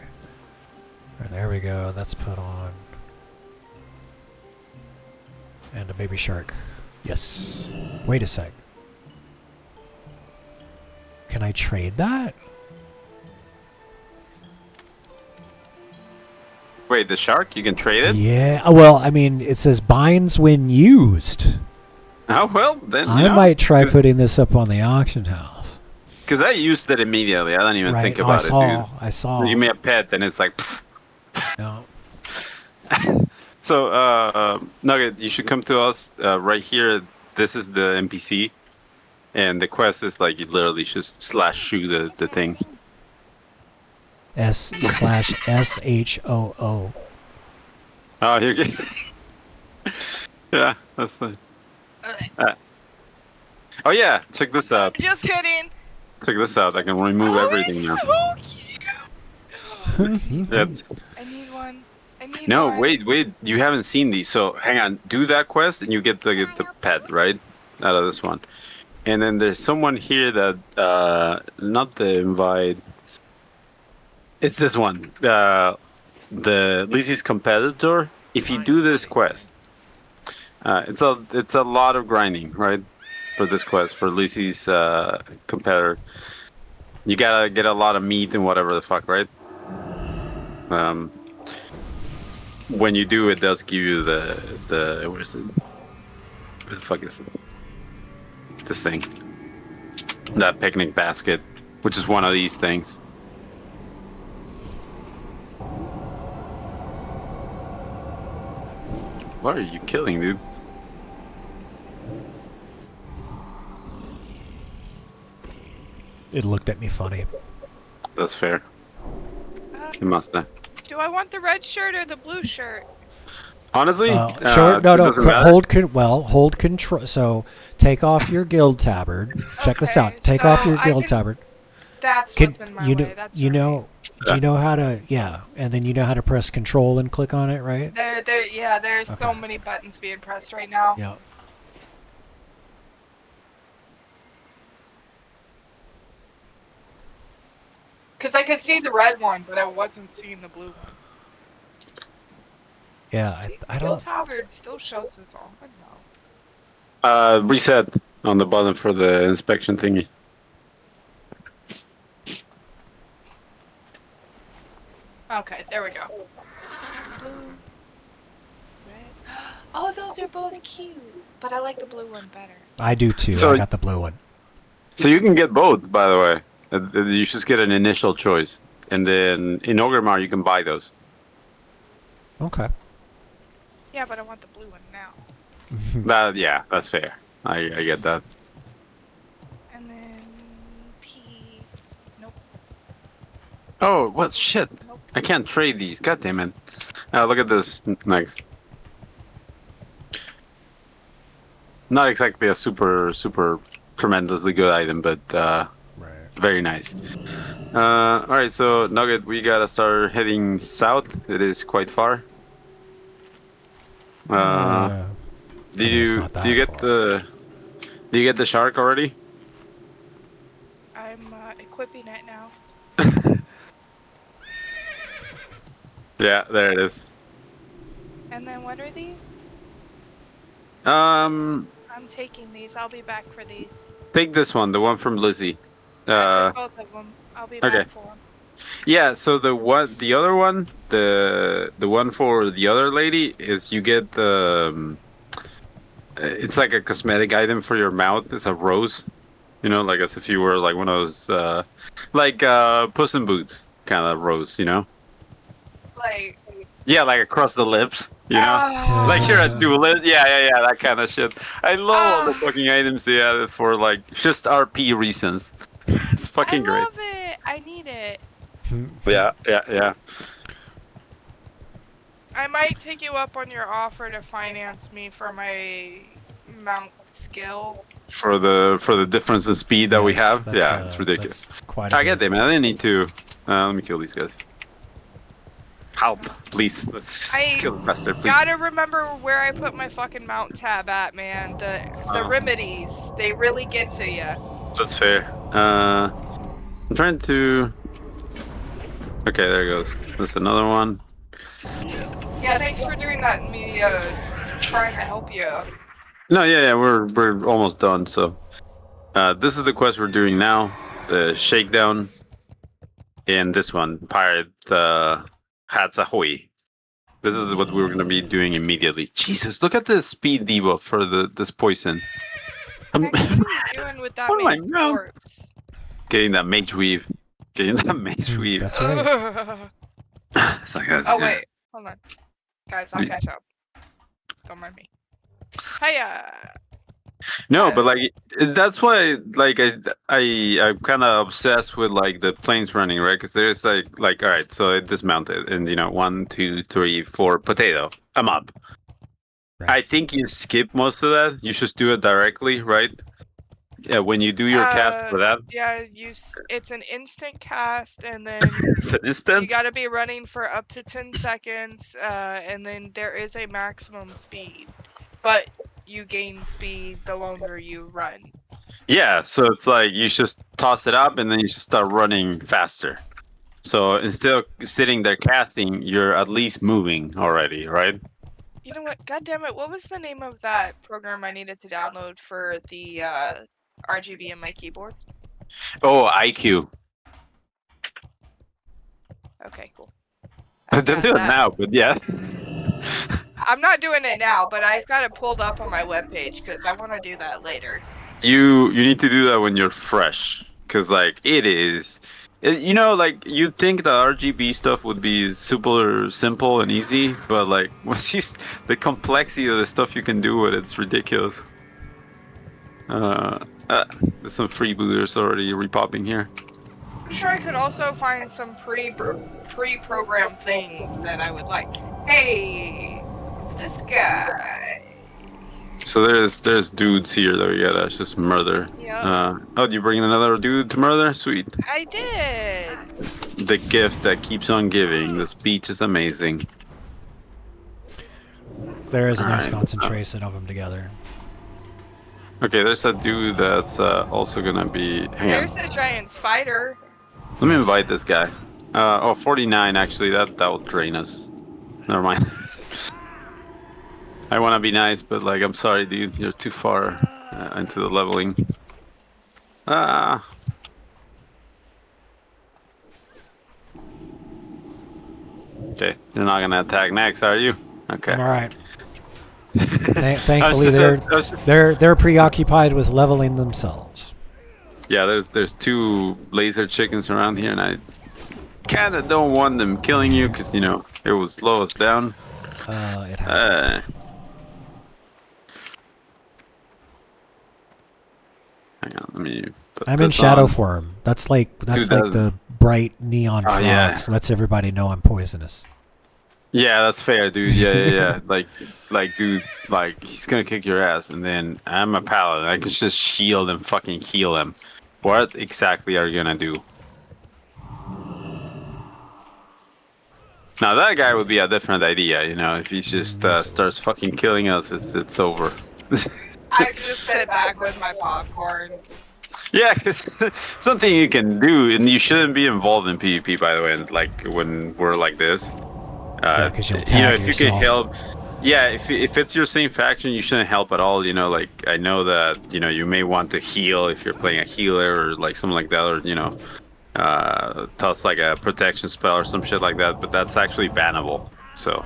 Alright, there we go. That's put on. And a baby shark. Yes. Wait a sec. Can I trade that? Wait, the shark? You can trade it? Yeah. Well, I mean, it says binds when used. Oh, well, then. I might try putting this up on the auction house. Because I used it immediately. I don't even think Oh, about it, dude. I saw. You give me a pet, and it's like. Pfft. No. So, Nugget, you should come to us right here. This is the NPC, and the quest is like you literally just /shoot the thing. S/SHOO. Oh, you're good. Yeah, that's the. Oh yeah, check this out. Just kidding. Check this out. I can remove everything now. It's so cute. That's- I need one. I need No, one. wait. You haven't seen these. So hang on. Do that quest, and you get the pet right out of this one. And then there's someone here that not the invite. It's this one. The Lizzie's competitor. If you do this quest, It's a lot of grinding, right? For this quest, for Lisi's competitor. You gotta get a lot of meat and whatever the fuck, right? When you do, it does give you the what is it? What the fuck is it? This thing. That picnic basket, which is one of these things. What are you killing, dude? It looked at me funny. That's fair. You must have. Do I want the red shirt or the blue shirt? Honestly, Sure. it No. doesn't matter. Hold control. So take off your guild tabard. Check this out. Take off your guild tabard. That's what's in my you know? way. That's You right. know? Do you know how to? Yeah. And then you know how to press control and click on it, right? There's so many buttons being pressed right now. Yeah. Because I could see the red one, but I wasn't seeing the blue one. Yeah. I Guild don't. tabard still shows us all. I know. Reset on the button for the inspection thingy. Okay, there we go. Blue, red. Oh, those are both cute, but I like the blue one better. I do too. So- I got the blue one. So you can get both, by the way. You just get an initial choice, and then in Ogrimmar you can buy those. Okay. Yeah, but I want the blue one now. Yeah, that's fair. I get that. And then P. Nope. Oh, what shit? Nope. I can't trade these. God damn it. Look at this next. Not exactly a super tremendously good item, but very nice. Alright, so Nugget, we gotta start heading south. It is quite far. Do you get the shark already? I'm equipping it now. Yeah, there it is. And then what are these? Um, I'm taking these. I'll be back for these. take this one, the one from Lizzie. Actually, both of them. I'll be back okay. for them. Yeah, so the other one, the one for the other lady is you get the. It's like a cosmetic item for your mouth. It's a rose, you know, like as if you were like one of those, like Puss in Boots kind of rose, you know. Like. Yeah, like across the lips, you know? Like you're a duelist. Yeah, that kind of shit. I love all the fucking items they added for, like, just RP reasons. It's fucking great. I love it. I need it. Yeah. I might take you up on your offer to finance me for my mount skill. For the difference in speed that we have? That's, Yeah, it's ridiculous. Quite I get that, man. I didn't need to. Let me kill these guys. Help, please. Let's just kill the bastard, please. Gotta remember where I put my fucking mount tab at, man. The remedies, they really get to you. That's fair. I'm trying to. Okay, there it goes. There's another one. Yeah, thanks for doing that. Me trying to help you. No, yeah, we're almost done. So, this is the quest we're doing now. The shakedown, and this one, pirate. Hats ahoy. This is what we're gonna be doing immediately. Jesus, look at the speed debuff for this poison. What are you doing with that mage corpse? Getting that mage weave. That's right. It's like, oh wait, hold on, guys, I'll catch up. Don't mind me. Hiya. No, but like that's why like I'm kind of obsessed with like the planes running, right? Because there's like all right, so it dismounted and 1, 2, 3, 4 potato. I'm up. Right. I think you skip most of that. You just do it directly, right? Yeah, when you do your cast for that. Yeah, it's an instant cast, and then it's an instant. You gotta be running for up to 10 seconds, and then there is a maximum speed, but you gain speed the longer you run. Yeah, so it's like you just toss it up and then you just start running faster. So instead of sitting there casting, you're at least moving already, right? You know what? God damn it! What was the name of that program I needed to download for the RGB in my keyboard? Oh, IQ. Okay, cool. Don't got do it that. now, but yeah. I'm not doing it now, but I've got it pulled up on my webpage because I want to do that later. You need to do that when you're fresh, because like it is. You know, like you'd think the RGB stuff would be super simple and easy, but like once you the complexity of the stuff you can do with it's ridiculous. There's some freebooters already repopping here. I'm sure I could also find some pre-programmed things that I would like. Hey, this guy. So there's dudes here that we gotta just murder. Yep. Oh, you bringing another dude to murder? Sweet. I did. The gift that keeps on giving. This beach is amazing. There is a nice Alright. concentration of them together. Okay, there's that dude that's also gonna be. Hang on. There's the giant spider. Let me invite this guy. 49 actually. That will drain us. Never mind. I want to be nice, but like, I'm sorry, dude. You're too far into the leveling. Okay, you're not gonna attack next, are you? Okay. All right. Thankfully, they're preoccupied with leveling themselves. Yeah, there's two laser chickens around here, and I kind of don't want them killing you, because, you know, it will slow us down. It happens. Hang on, let me put I'm in this shadow on. form. That's like Dude, the bright neon Oh, frogs. yeah. Lets everybody know I'm poisonous. Yeah, that's fair, dude. Yeah. like, dude, like, he's gonna kick your ass, and then I'm a paladin. I can just shield and fucking heal him. What exactly are you gonna do? Now that guy would be a different idea, you know. If he just starts fucking killing us, it's over. I just sit back with my popcorn. Yeah, cause something you can do, and you shouldn't be involved in PvP, by the way. Like when we're like this. Yeah, 'cause you'll you know, tag if you can yourself. help, yeah, if it's your same faction, you shouldn't help at all. You know, like I know that, you know, you may want to heal if you're playing a healer or like something like that, or, you know, toss like a protection spell or some shit like that. But that's actually bannable. So,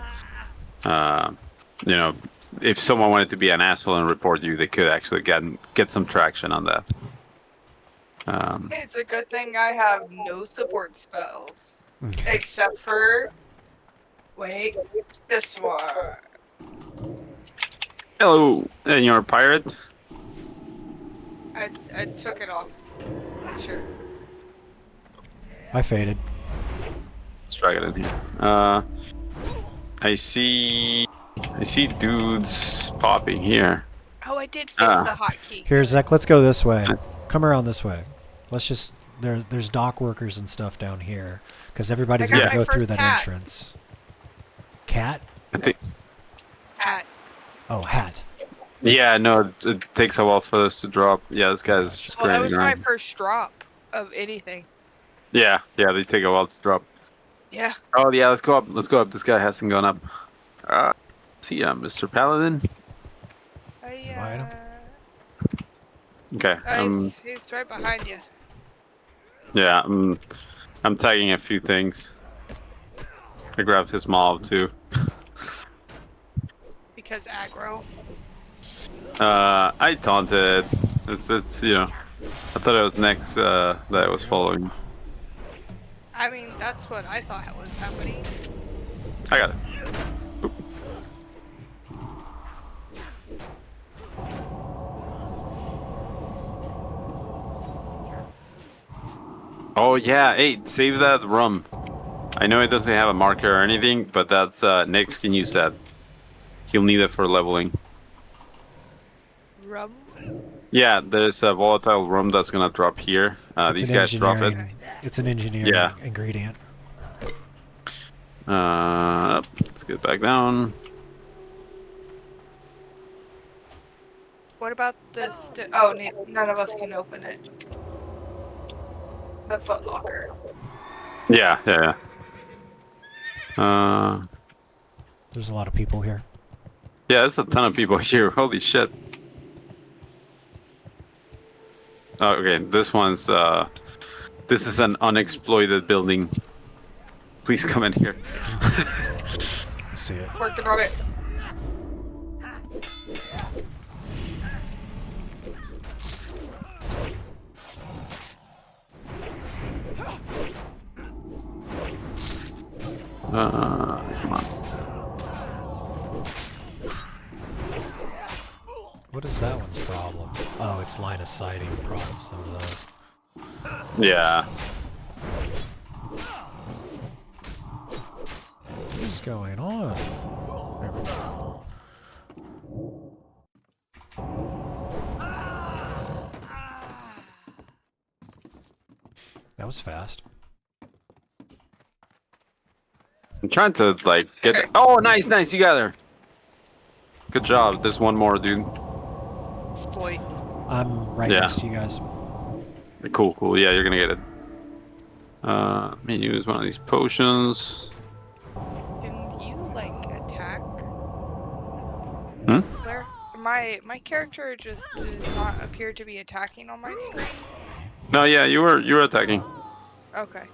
you know, if someone wanted to be an asshole and report you, they could actually get some traction on that. It's a good thing I have no support spells. Except for... Wait, this one. Hello, and you're a pirate? I took it off. I'm sure. I faded. Let's drag it in here. I see dudes popping here. Oh, I did fix the hotkey. Here, Zach, let's go this way. Come around this way. Let's just... There's dock workers and stuff down here. Because everybody's I got going to my go through first that hat. entrance. Cat? I think. Hat. Oh, hat. Yeah, no, it takes a while for this to drop. Yeah, this guy's just Well, that grinding was my around. first drop of anything. Yeah, they take a while to drop. Yeah. Oh yeah, let's go up. Let's go up. This guy hasn't gone up. See ya, Mr. Paladin. Item? Okay. He's right behind you. Yeah, I'm tagging a few things. I grabbed his mob too. Because aggro. I taunted. It's you know, I thought it was next that I was following. I mean, that's what I thought was happening. I got it. Oop. Oh yeah, hey, save that rum. I know it doesn't have a marker or anything, but that's Nix can use that. He'll need it for leveling. Rum? Yeah, there's a volatile rum that's gonna drop here. It's These an guys drop it. engineering- It's an engineering Yeah. ingredient. Let's get back down. What about this? Oh, none of us can open it. The footlocker. Yeah. There's a lot of people here. Yeah, there's a ton of people here. Holy shit. Oh, okay, this one's this is an unexploited building. Please come in here. I see it. Working on it. Come on. What is that one's problem? Oh, it's line of sighting problem. Some of those. Yeah. What is going on? There we go. That was fast. I'm trying to like get. Oh, nice, nice. You got her. Good job. There's one more, dude. Exploit. I'm right Yeah. next to you guys. Cool, cool. Yeah, you're gonna get it. Let me use one of these potions. Can you like attack? Hmm? Where my character just does not appear to be attacking on my screen. No, yeah, you were attacking. Okay.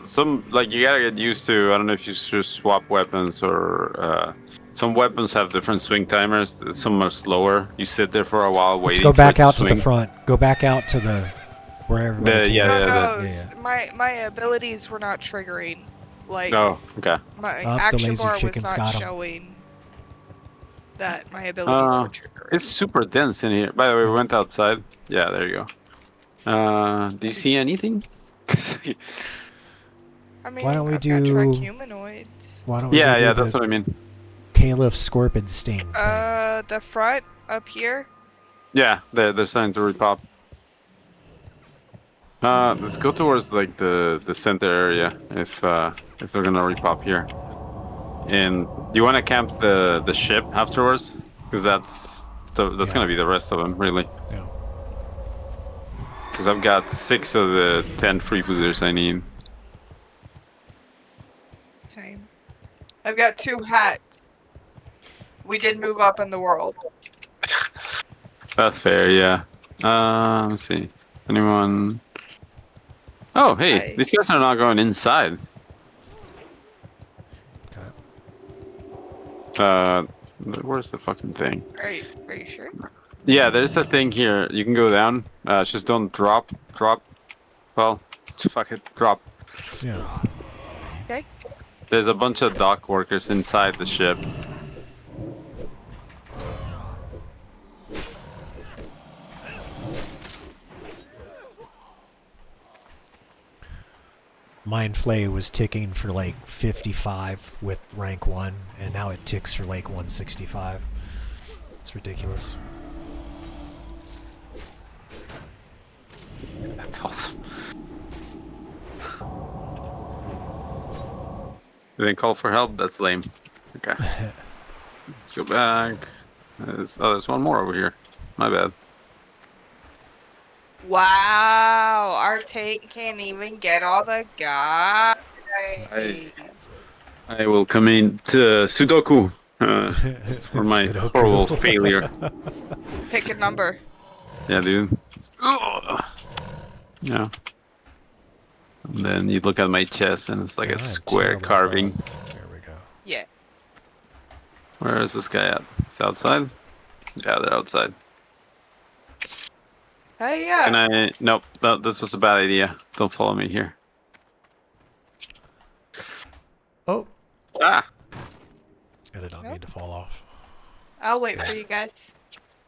Some like you gotta get used to. I don't know if you should swap weapons or some weapons have different swing timers. Some are slower. You sit there for a while Let's waiting. go back for it out to swing. the front. Go back out to the where everybody came Yeah, No, out. no, yeah, yeah. my abilities were not triggering. Like Oh, okay. my Up, the action lazy bar was chicken's not got 'em. showing that my abilities were triggering. It's super dense in here. By the way, we went outside. Yeah, there you go. Do you see anything? I mean, Why don't we I've do- got trachumanoids. Why don't we Yeah, go do yeah, the that's what I mean. Caliph Scorpion Sting thing? The front up here. Yeah, they're starting to repop. Let's go towards like the center area if they're gonna repop here. And do you want to camp the ship afterwards? Because that's Yeah. gonna be the rest of them, really. Yeah. Because I've got 6 of the 10 freebooters I need. Same. I've got 2 hats. We did move up in the world. That's fair, yeah. Let's see. Anyone? Oh, hey, Hi. these guys are not going inside. Okay. Where's the fucking thing? Are you sure? Yeah, there's a thing here. You can go down. Just don't drop. Well, fuck it, drop. Yeah. Okay. There's a bunch of dock workers inside the ship. Mind Flay was ticking for like 55 with rank 1, and now it ticks for like 165. It's ridiculous. That's awesome. You didn't call for help? That's lame. Okay. Let's go back. There's one more over here. My bad. Wow, our tank can't even get all the guys. I will come in to Sudoku for my Sudoku. horrible failure. Pick a number. Yeah, dude. Ugh. Yeah. And then you look at my chest and it's like a I'm square terrible at carving. that. There we go. Yeah. Where is this guy at? He's outside? Yeah, they're outside. Hey, yeah. Can I? Nope. No, this was a bad idea. Don't follow me here. Oh! Ah! I did not Nope. need to fall off. I'll wait for you guys.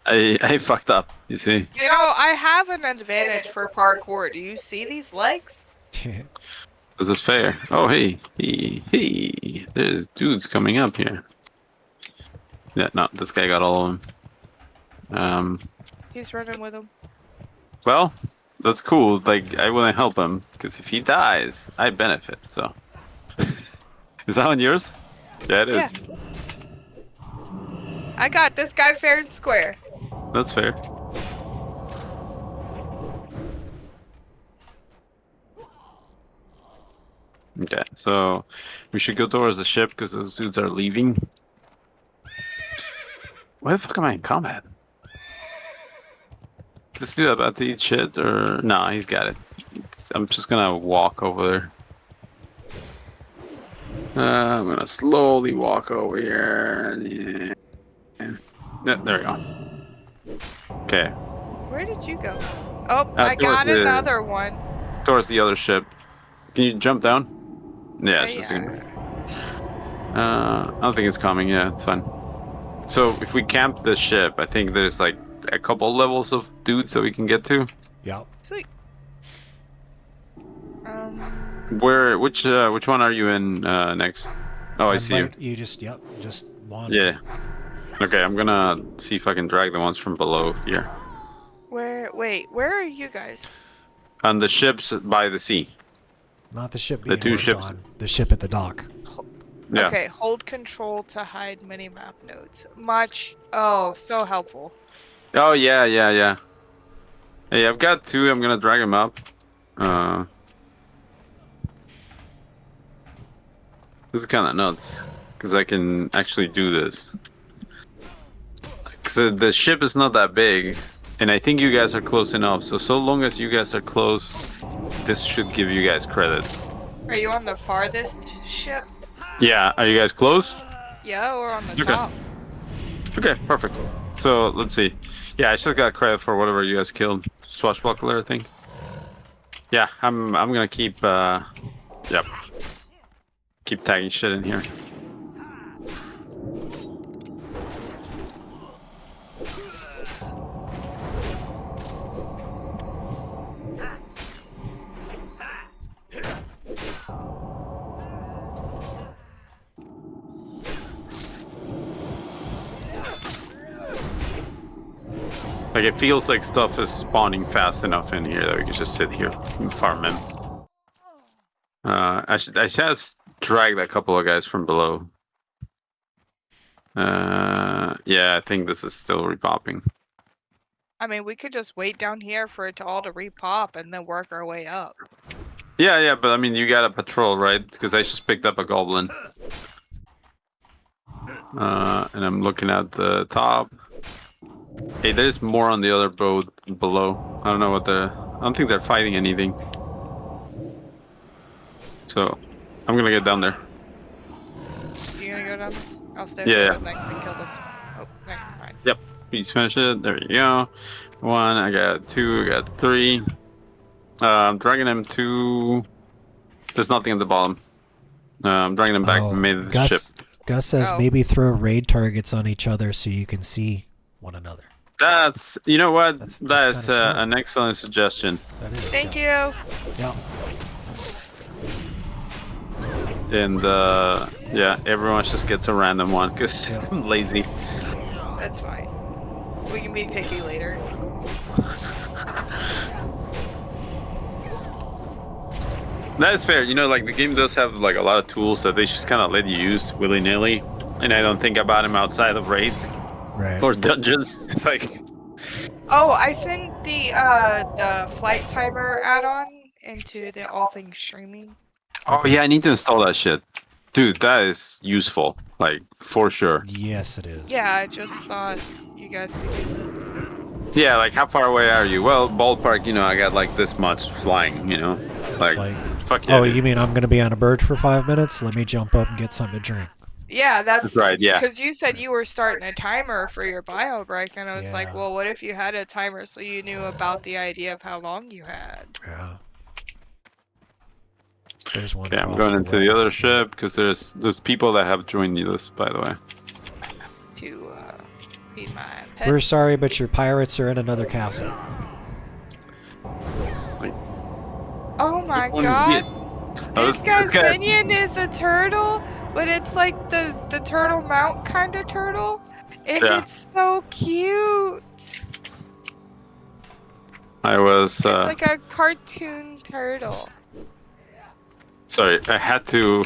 I fucked up. You see? You know, I have an advantage for parkour. Do you see these legs? Is this fair? Oh, hey. There's dudes coming up here. Yeah, no, this guy got all of them. He's running with him. Well, that's cool. Like, I wouldn't help him, because if he dies, I benefit, so. Is that on yours? Yeah, it is. I got this guy fair and square. That's fair. Okay, so we should go towards the ship because those dudes are leaving. Why the fuck am I in combat? Is this dude about to eat shit or no? He's got it. I'm just gonna walk over there. I'm gonna slowly walk over here. Yeah, there we go. Okay. Where did you go? Oh, I towards got another one. Towards the other ship. Can you jump down? Yeah, it's just Yeah. I don't think it's coming. Yeah, it's fine. So if we camp the ship, I think there's like a couple levels of dudes that we can get to. Yep. Sweet. Which one are you in next? Oh, I see you. You just one. Yeah. Okay, I'm gonna see if I can drag the ones from below here. Where are you guys? On the ships by the sea. Not the ship. The two ships. The ship at the dock. Yeah. Okay, hold control to hide minimap nodes. Oh, so helpful. Oh yeah. Hey, I've got two. I'm gonna drag them up. This is kind of nuts because I can actually do this. Because the ship is not that big, and I think you guys are close enough. So long as you guys are close, this should give you guys credit. Are you on the farthest ship? Yeah. Are you guys close? Yeah, or on the top? Okay, perfect. So let's see. Yeah, I should have got credit for whatever you guys killed. Swashbuckler, I think. Yeah, I'm gonna keep keep tagging shit in here. Like, it feels like stuff is spawning fast enough in here that we can just sit here and farm in. I should just drag a couple of guys from below. Yeah, I think this is still repopping. I mean, we could just wait down here for it to all to repop and then work our way up. Yeah, but I mean, you got a patrol, right? Because I just picked up a goblin. And I'm looking at the top. Hey, there's more on the other boat below. I don't know what I don't think they're fighting anything. So, I'm gonna get down there. You gonna go down there? I'll stay Yeah. there and then kill this. Oh, never mind. Yep. Please finish it. There you go. One, I got two, I got three. I'm dragging them to... There's nothing at the bottom. I'm dragging them back mid the ship. Gus says maybe throw raid targets on each other so you can see one another. That's... You know what? That's smart. an excellent suggestion. Thank you. Yeah. And, yeah, everyone just gets a random one because I'm lazy. That's fine. We can be picky later. That is fair. You know, like, the game does have, like, a lot of tools that they just kind of let you use willy-nilly. And I don't think about them outside of raids. Right. Or dungeons. It's like... Oh, I sent the flight timer add-on into the All Things Streaming. Oh, yeah, I need to install that shit. Dude, that is useful. Like, for sure. Yes, it is. Yeah, I just thought you guys could use it. So. Yeah, like, how far away are you? Well, ballpark, you know, I got, like, this much flying, you know? Like, fuck yeah. Oh, dude. you mean I'm going to be on a bird for 5 minutes? Let me jump up and get something to drink. Yeah, that's right, yeah. Because you said you were starting a timer for your bio break, and I was like, well, what if you had a timer so you knew about the idea of how long you had? Yeah. There's one. Okay, I'm going into the other ship because there's people that have joined this, by the way. To feed my pet. We're sorry, but your pirates are in another castle. Oh my One god! hit. Oh, This guy's minion is a turtle, but it's like the turtle mount kind of turtle, and it's so cute. I was. It's like a cartoon turtle. Sorry, I had to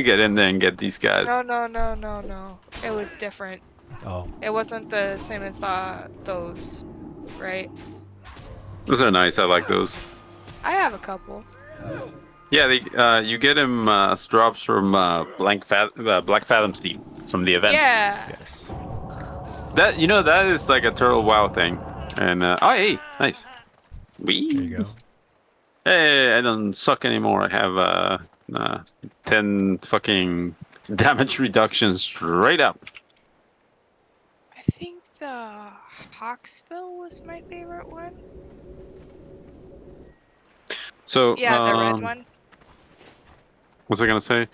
get in there and get these guys. No. It was different. Oh. It wasn't the same as those, right? Those are nice. I like those. I have a couple. Yeah, you get him as drops from Black Fathom's Deep from the event. Yeah. Yes. That that is like a turtle WoW thing. And oh hey, nice. Wee. There you go. Hey, I don't suck anymore. I have 10 fucking damage reduction straight up. I think the Hawksbill was my favorite one. So Yeah, the red one. What's I gonna say?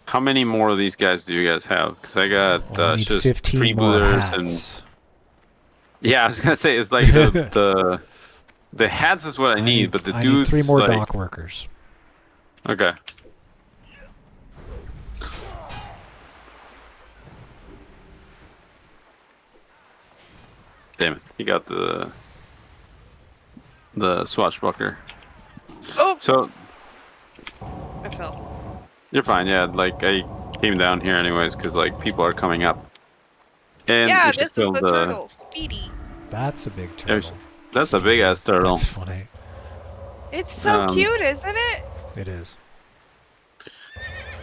How many more of these guys do you guys have? Because I got Well, I need just 15 more freebooters hats. and yeah, I was gonna say it's like the hats is what I need, but the I dudes need 3 more like, dock workers. Okay. Damn it! He got the swashbuckler. Oh! So I fell. you're fine. Yeah, like I came down here anyways because like people are coming up. And Yeah, we should this is kill the turtle, Speedy. That's a big turtle. That's a big ass turtle. That's funny. It's so cute, isn't it? It is.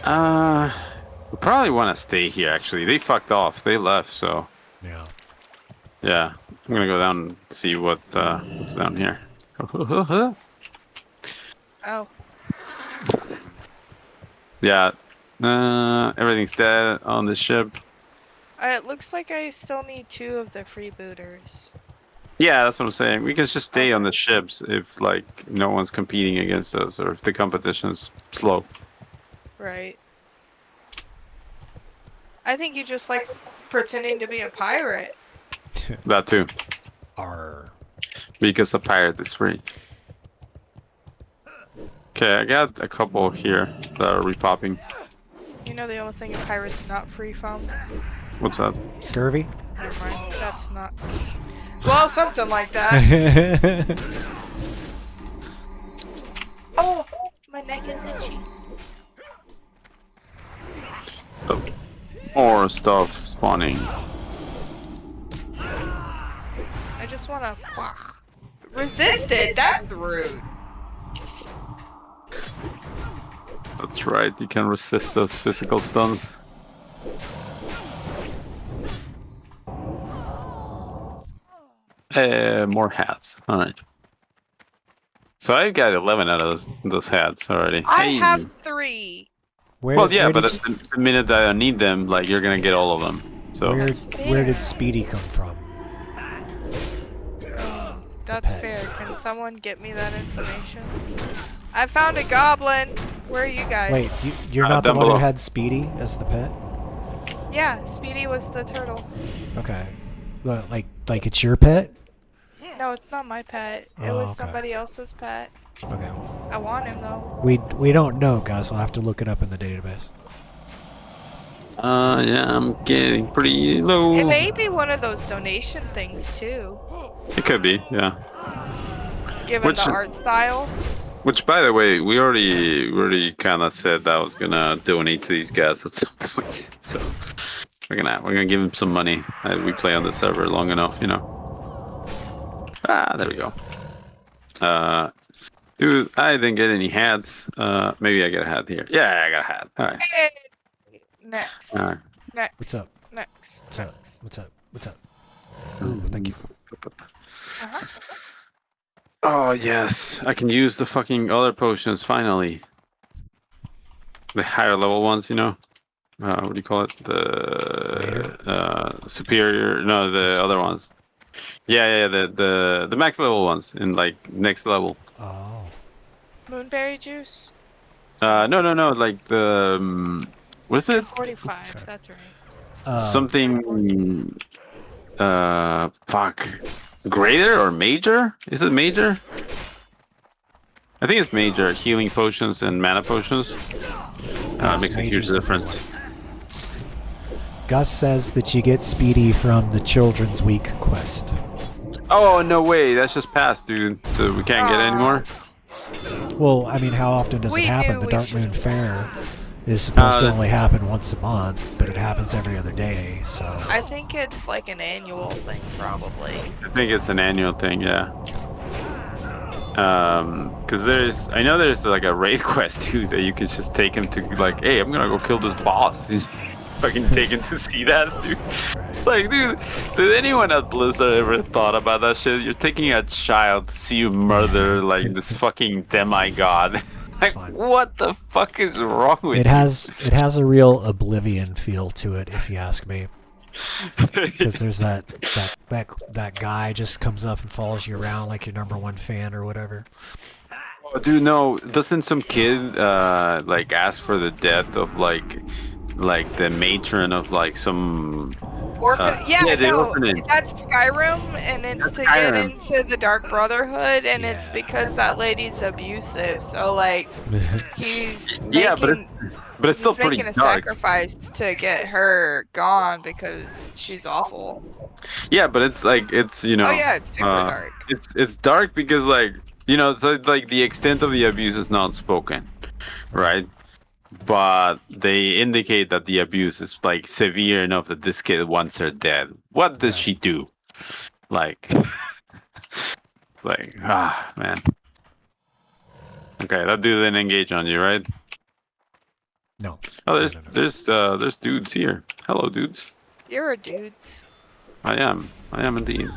We probably want to stay here. Actually, they fucked off. They left. So Yeah. yeah, I'm gonna go down and see what's down here. Oh. Yeah. Everything's dead on the ship. It looks like I still need 2 of the freebooters. Yeah, that's what I'm saying. We can just stay on the ships if like no one's competing against us or if the competition's slow. Right. I think you just like pretending to be a pirate. That too. Arr. Because a pirate is free. Okay, I got a couple here that are repopping. You know the only thing a pirate's not free from? What's that? Scurvy? Never mind. That's not. Well, something like that. Oh, my neck is itchy. Oh. More stuff spawning. I just want to resist it. That's rude. That's right, you can resist those physical stuns. More hats. Alright. So I've got 11 out of those hats already. I Hey. have 3. Well, yeah, but the minute that I need them, like, you're gonna get all of them. So Where did Speedy come from? That's fair. Can someone get me that information? I found a goblin. Where are you guys? Wait, you're not the down one below. who had Speedy as the pet? Yeah, Speedy was the turtle. Okay. Well, like it's your pet? No, it's not my pet. It Oh, was okay. somebody else's pet. Okay. I want him though. We don't know, guys. I'll have to look it up in the database. yeah, I'm getting pretty low. It may be one of those donation things too. It could be, yeah. Given the art style. Which, by the way, we already kind of said that I was gonna donate to these guys at some point. So we're gonna give them some money. We play on the server long enough, you know. Ah, there we go. Dude, I didn't get any hats. Maybe I get a hat here. Yeah, I got a hat. All right. Hey, next. All right. Next. What's up? Next. What's up? Next. What's up? What's up? Ooh, thank you. Uh-huh. Oh yes, I can use the fucking other potions finally. The higher level ones, you know. What do you call it? The superior. No, the other ones. Yeah, the max level ones in like next level. Oh. Moonberry juice. No, like the what is it? 45. That's right. Something. Fuck. Greater or major? Is it major? I think it's major. Healing potions and mana potions. Makes a huge difference. Gus says that you get Speedy from the Children's Week quest. Oh, no way. That's just passed, dude. So we can't get it anymore? Well, I mean, how often does We it happen? knew The we Dark should- Moon Fair is supposed to only happen once a month, but it happens every other day, so... I think it's like an annual thing, probably. I think it's an annual thing, yeah. Because I know there's like a raid quest too that you can just take him to, like, hey, I'm gonna go kill this boss. Fucking take him to see that, dude. Like, dude, did anyone at Blizzard ever thought about that shit? You're taking a child to see you murder like this fucking demigod. Like, what the fuck is wrong with It has a real Oblivion feel to it, if you ask me. Because there's that guy just comes up and follows you around like your #1 fan or whatever. Oh, dude, no, doesn't some kid like ask for the death of like the matron of like some Orphan, the orphanage. that's Skyrim, and it's to get into the Dark Brotherhood, and it's because that lady's abusive. So like, he's making, but it's still he's pretty making a dark. sacrifice to get her gone because she's awful. Yeah, but it's like it's Oh yeah, it's super dark. It's dark because like so like the extent of the abuse is not spoken, right? But they indicate that the abuse is like severe enough that this kid wants her dead. What does she do? Like, it's like, man. Okay, that dude didn't engage on you, right? No. Oh, there's dudes here. Hello, dudes. You're a dudes. I am indeed.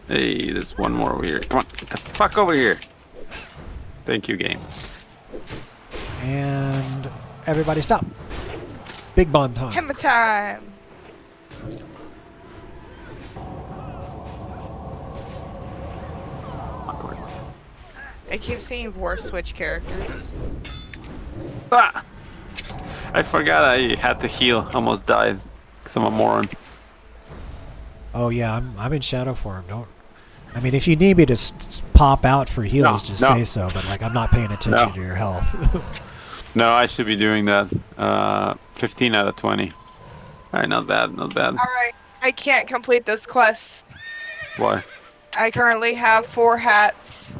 Hey, there's one more over here. Come on, get the fuck over here. Thank you, game. And everybody stop. Big bomb time. Hammer time. I keep seeing War Switch characters. Ah! I forgot I had to heal. Almost died. Cause I'm a moron. Oh yeah, I'm in shadow form. Don't. I mean, if you need me to pop out for heals, just say so. But like, I'm not paying attention to your health. No, I should be doing that. 15 out of 20. Alright, not bad, not bad. Alright, I can't complete this quest. Why? I currently have 4 hats.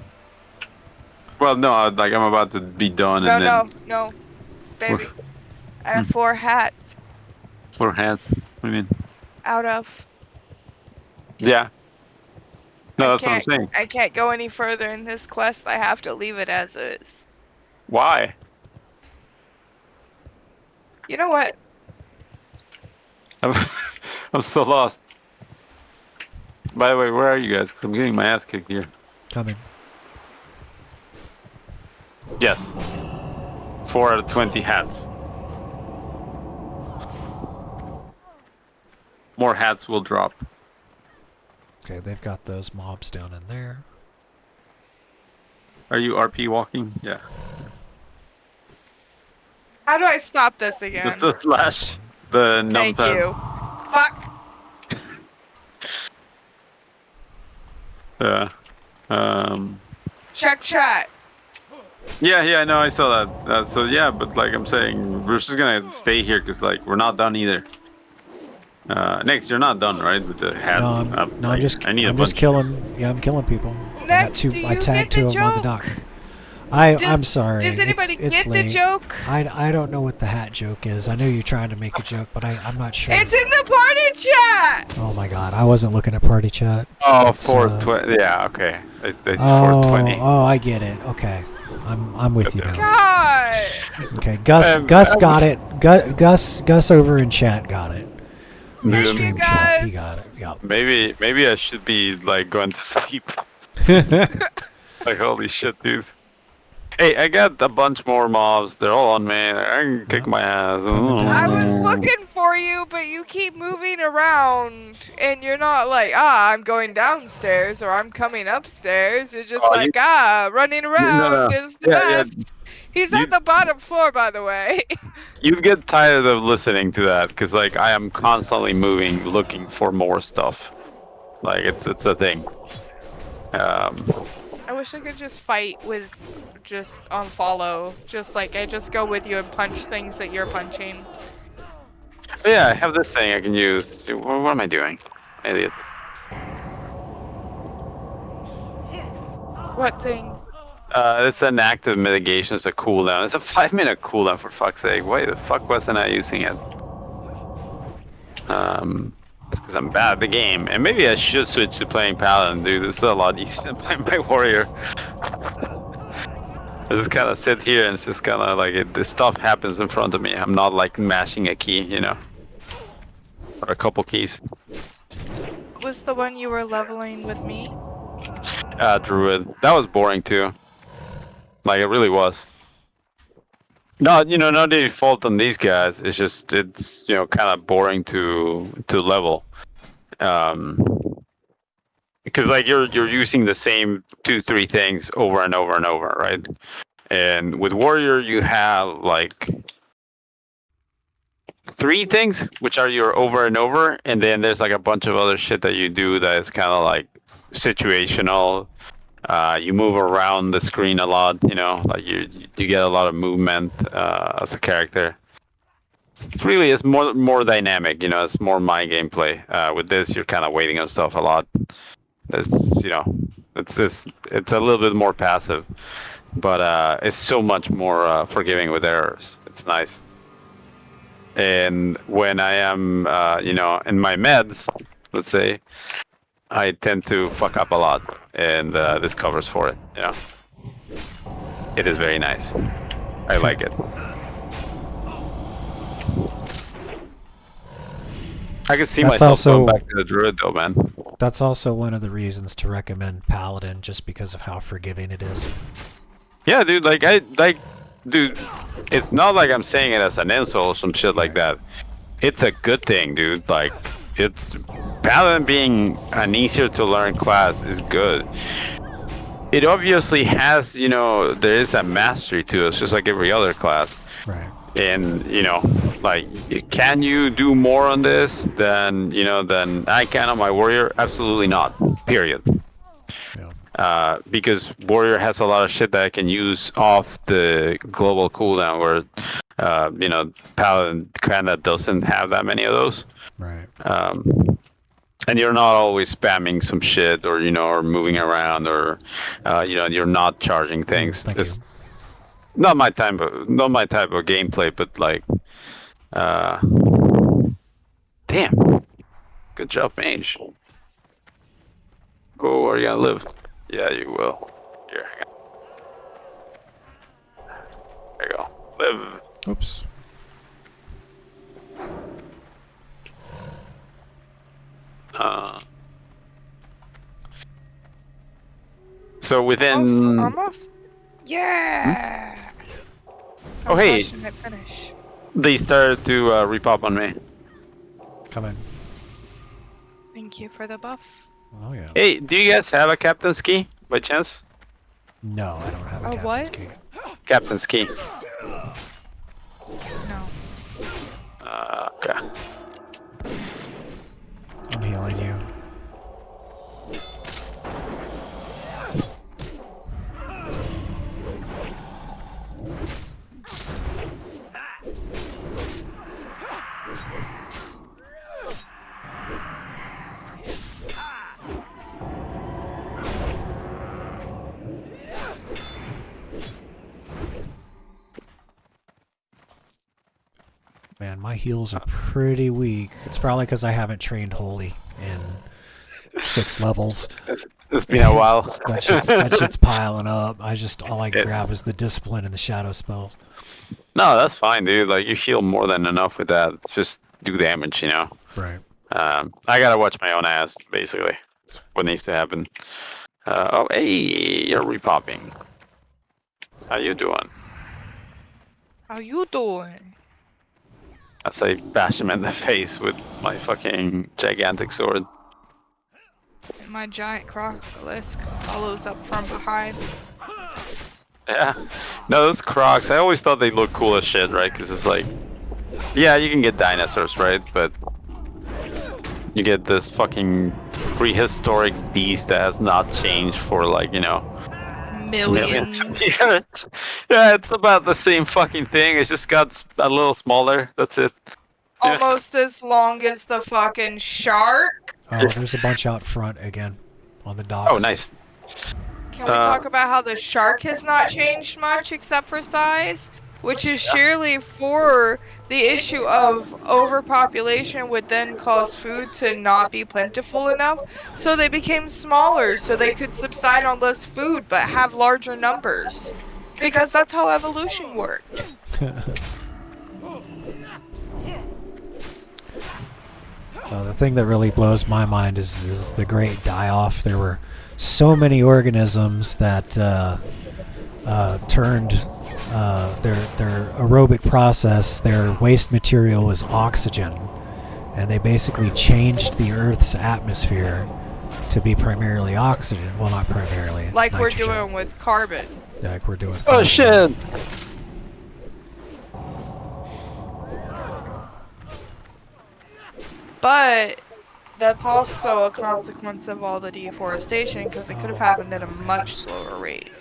Well, no, like I'm about to be done and then... No, baby. I have 4 hats. 4 hats? What do you mean? Out of. Yeah. No, that's what I'm saying. I can't go any further in this quest. I have to leave it as is. Why? You know what? I'm so lost. By the way, where are you guys? Because I'm getting my ass kicked here. Coming. Yes. 4 out of 20 hats. More hats will drop. Okay, they've got those mobs down in there. Are you RP walking? Yeah. How do I stop this again? Just the slash, the numpad. Thank you. Fuck. Yeah. Check chat. Yeah, I know, I saw that. So yeah, but like I'm saying, we're just gonna stay here because like we're not done either. Next, you're not done, right? With the hats. No, like, I'm just killing. Yeah, I'm killing people. Next, I tagged 2 of them on the dock. I'm sorry. Does anybody it's get late. the joke? I don't know what the hat joke is. I know you're trying to make a joke, but I'm not sure. It's in the party chat. Oh my god, I wasn't looking at party chat. Oh, 420. Yeah, okay. It's 420. Oh, I get it. Okay, I'm with you now. God. Okay, Gus got it. Gus over in chat got it. Thank you guys. He got it. Yep. Maybe I should be like going to sleep. Like holy shit, dude. Hey, I got a bunch more mobs. They're all on me. I can kick my ass. I was looking for you, but you keep moving around, and you're not like, I'm going downstairs or I'm coming upstairs. You're just running around is the best. Yeah. He's at the bottom floor, by the way. You get tired of listening to that because, like, I am constantly moving, looking for more stuff. Like, it's a thing. I wish I could just fight with just on follow. Just like I just go with you and punch things that you're punching. Yeah, I have this thing I can use. What am I doing? Idiot. What thing? It's an active mitigation. It's a cooldown. It's a 5-minute cooldown, for fuck's sake. Why the fuck wasn't I using it? because I'm bad at the game, and maybe I should switch to playing Paladin, dude. It's a lot easier than playing my Warrior. I just kind of sit here and it's just kind of like this stuff happens in front of me. I'm not like mashing a key, you know, or a couple keys. What was the one you were leveling with me? Druid. That was boring too. Like it really was. No, you know, no default on these guys. It's just it's you know kind of boring to level. Because like you're using the same 2-3 things over and over and over, right? And with Warrior you have like 3 things which are your over and over, and then there's like a bunch of other shit that you do that is kind of like situational. You move around the screen a lot, you know, like you get a lot of movement as a character. It's more dynamic, you know. It's more my gameplay. With this, you're kind of waiting on stuff a lot. There's, you know, it's a little bit more passive, but it's so much more forgiving with errors. It's nice. And when I am, you know, in my meds, let's say, I tend to fuck up a lot, and this covers for it. You know, it is very nice. I like it. I can see That's myself also- going back to the Druid though, man. That's also one of the reasons to recommend Paladin, just because of how forgiving it is. Yeah, dude. Dude. It's not like I'm saying it as an insult or some shit like that. It's a good thing, dude. Like, it's Paladin being an easier to learn class is good. It obviously has, you know, there is a mastery to it, just like every other class. Right. And you know, like, can you do more on this than I can on my Warrior? Absolutely not. Period. Because Warrior has a lot of shit that I can use off the global cooldown, where you know, Paladin kind of doesn't have that many of those. Right. And you're not always spamming some shit, or you know, or moving around, or you know, you're not charging things. Thank It's you. not my type of gameplay, but like, damn, good job, Mage. Oh, are you gonna live? Yeah, you will. Here, hang on. There you go. Live. Oops. So within. Almost. Yeah. Oh, hey. I'm pushing it finish. They started to repop on me. Come in. Thank you for the buff. Oh yeah. Hey, do you guys have a captain's key by chance? No, I don't have a A captain's what? key. Captain's key. No. Okay. I'm healing you. Man, my heals are pretty weak. It's probably because I haven't trained Holy in 6 levels. It's been a while. that shit's piling up. All I grab is the discipline and the shadow spells. No, that's fine, dude. Like, you heal more than enough with that. Just do damage, you know. Right. I gotta watch my own ass, basically. That's what needs to happen. Oh, hey, you're repopping. How you doing? How you doing? As I bash him in the face with my fucking gigantic sword. And my giant crocolisk follows up from behind. Yeah. No, those crocs, I always thought they looked cool as shit, right? Because it's like, yeah, you can get dinosaurs, right? But you get this fucking prehistoric beast that has not changed for, like, you know, Millions. of years. Yeah, it's about the same fucking thing. It's just got a little smaller. That's it. Almost as long as the fucking shark. Oh, there's a bunch out front again on the docks. Oh, nice. Can we talk about how the shark has not changed much except for size? which is surely for the issue of overpopulation would then cause food to not be plentiful enough, so they became smaller so they could subside on less food but have larger numbers. Because that's how evolution worked. The thing that really blows my mind is the great die-off. There were so many organisms that turned their aerobic process, their waste material was oxygen, and they basically changed the Earth's atmosphere to be primarily oxygen. Well, not primarily. It's like nitrogen. we're doing with carbon. Yeah, like we're doing. With Oh carbon. shit! But that's also a consequence of all the deforestation because it could have happened at a much slower rate.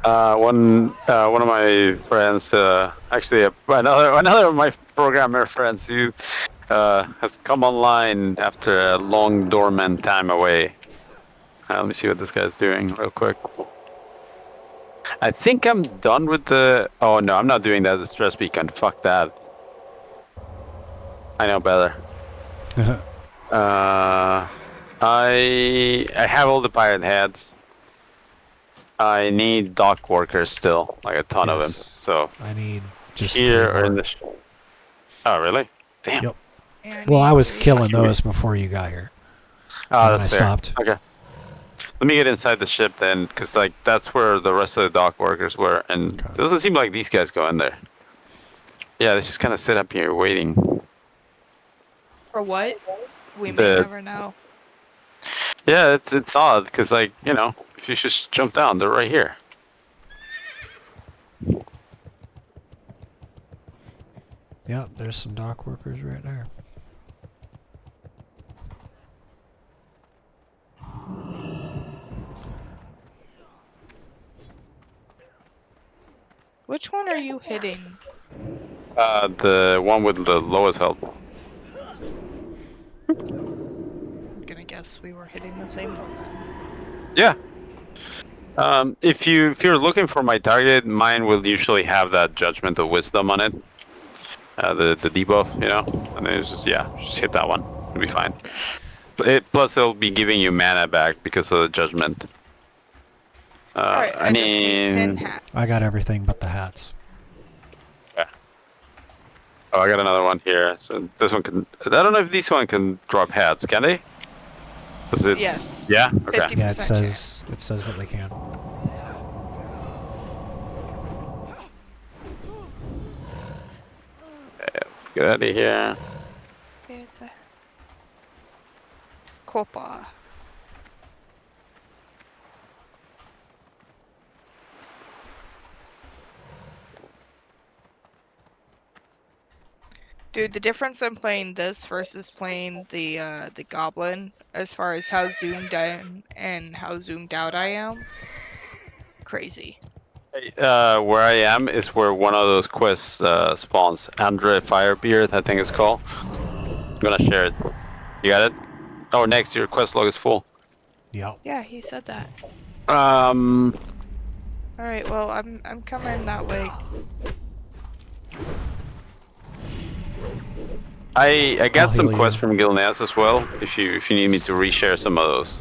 One of my friends, actually another of my programmer friends, who has come online after a long dormant time away. Let me see what this guy's doing real quick. I think I'm done with the. Oh no, I'm not doing that. The stress beacon. Fuck that. I know better. I have all the pirate heads. I need dock workers still, like a ton of them. So I need just here 3 or in more. the. Oh really? Damn. Yep. And Well, I was you- killing those before you got here. Oh, And that's then I fair. stopped. Okay. Let me get inside the ship then, because like that's where the rest of the dock workers were, and it doesn't seem like these guys go in there. Yeah, they just kind of sit up here waiting. For what? We may The- never know. Yeah, it's odd because like if you just jump down, they're right here. Yep, there's some dock workers right there. Which one are you hitting? The one with the lowest health. I'm gonna guess we were hitting the same one. Yeah. If you're looking for my target, mine will usually have that Judgment of Wisdom on it. The debuff, and then it's just hit that one. It'll be fine. Plus, it'll be giving you mana back because of the Judgment. Alright, I just need 10 hats. I got everything but the hats. Yeah. Oh, I got another one here. So this one can. I don't know if this one can drop hats. Can they? Does it? Yes. Yeah. Okay. 50% Yeah, it says chance. that they can. Get out of here. It's a Copa. Dude, the difference in playing this versus playing the goblin, as far as how zoomed in and how zoomed out I am, crazy. Where I am is where one of those quests spawns. Andre Firebeard, I think it's called. I'm gonna share it. You got it? Oh, next, your quest log is full. Yep. Yeah, he said that. Alright, All right, well, I'm coming that way. I got I'll some heal quests you. from Gilneas as well. If you need me to reshare some of those,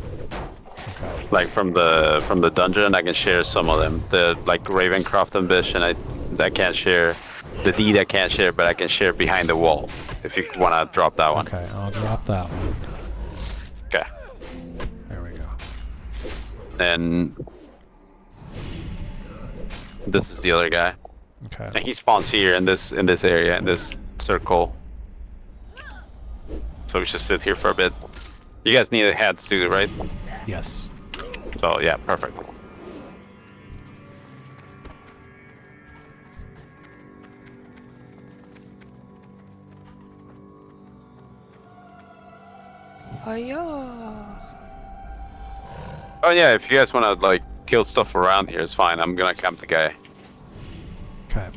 like from the dungeon, I can share some of them. The like Ravencroft ambition, I can't share. The deed I can't share, but I can share behind the wall. If you wanna drop that one. Okay, I'll drop that one. Okay. There we go. And this is the other guy. Okay. And he spawns here in this area, in this circle. So we should sit here for a bit. You guys need a hats too, right? Yes. So yeah, perfect. Hiya. Oh yeah, if you guys wanna like kill stuff around here, it's fine. I'm gonna camp the guy. Okay.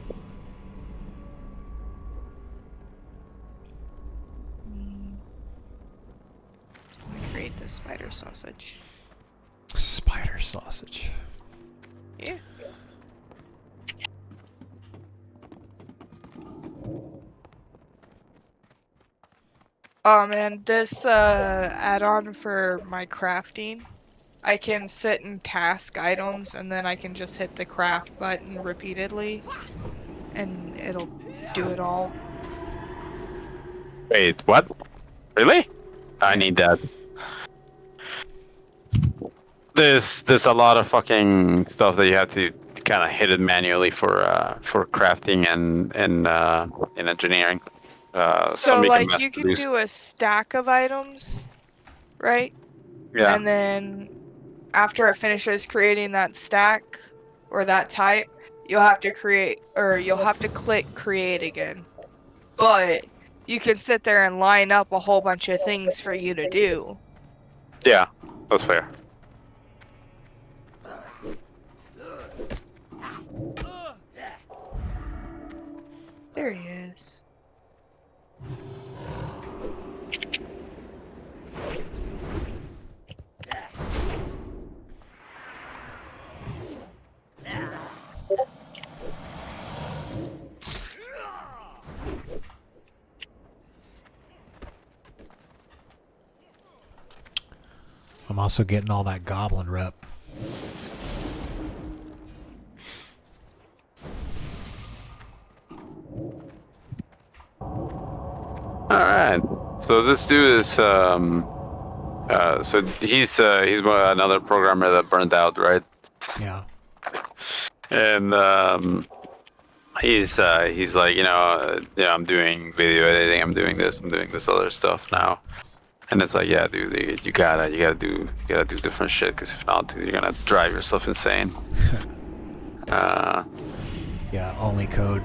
Let me create this spider sausage. Spider sausage. Yeah. And this add-on for my crafting, I can sit and task items, and then I can just hit the craft button repeatedly, and it'll do it all. Wait, what? Really? I Yeah. need that. There's a lot of fucking stuff that you have to kind of hit it manually for crafting and in engineering. So Some you can like mass you can produce. do a stack of items, right? Yeah. And then after it finishes creating that stack or that type, you'll have to click create again. But you can sit there and line up a whole bunch of things for you to do. Yeah, that's fair. There he is. I'm also getting all that goblin rep. All right. So this dude is so he's another programmer that burned out, right? Yeah. And he's like, I'm doing video editing, I'm doing this other stuff now. And it's like, yeah, dude, you gotta do different shit, because if not, dude, you're gonna drive yourself insane. Yeah, only code.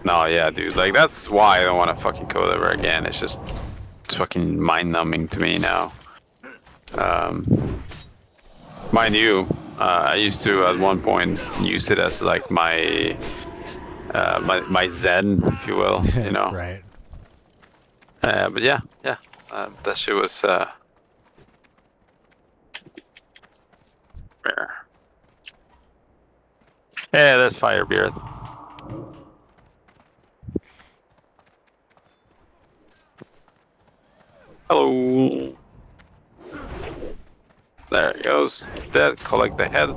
No, yeah, dude, like that's why I don't want to fucking code ever again. It's just fucking mind-numbing to me now. Mind you, I used to at one point use it as like my my zen, if you will, you know. Right. But yeah, that shit was rare. Yeah, there's Firebeard. Hello. There he goes. He's dead. Collect the head.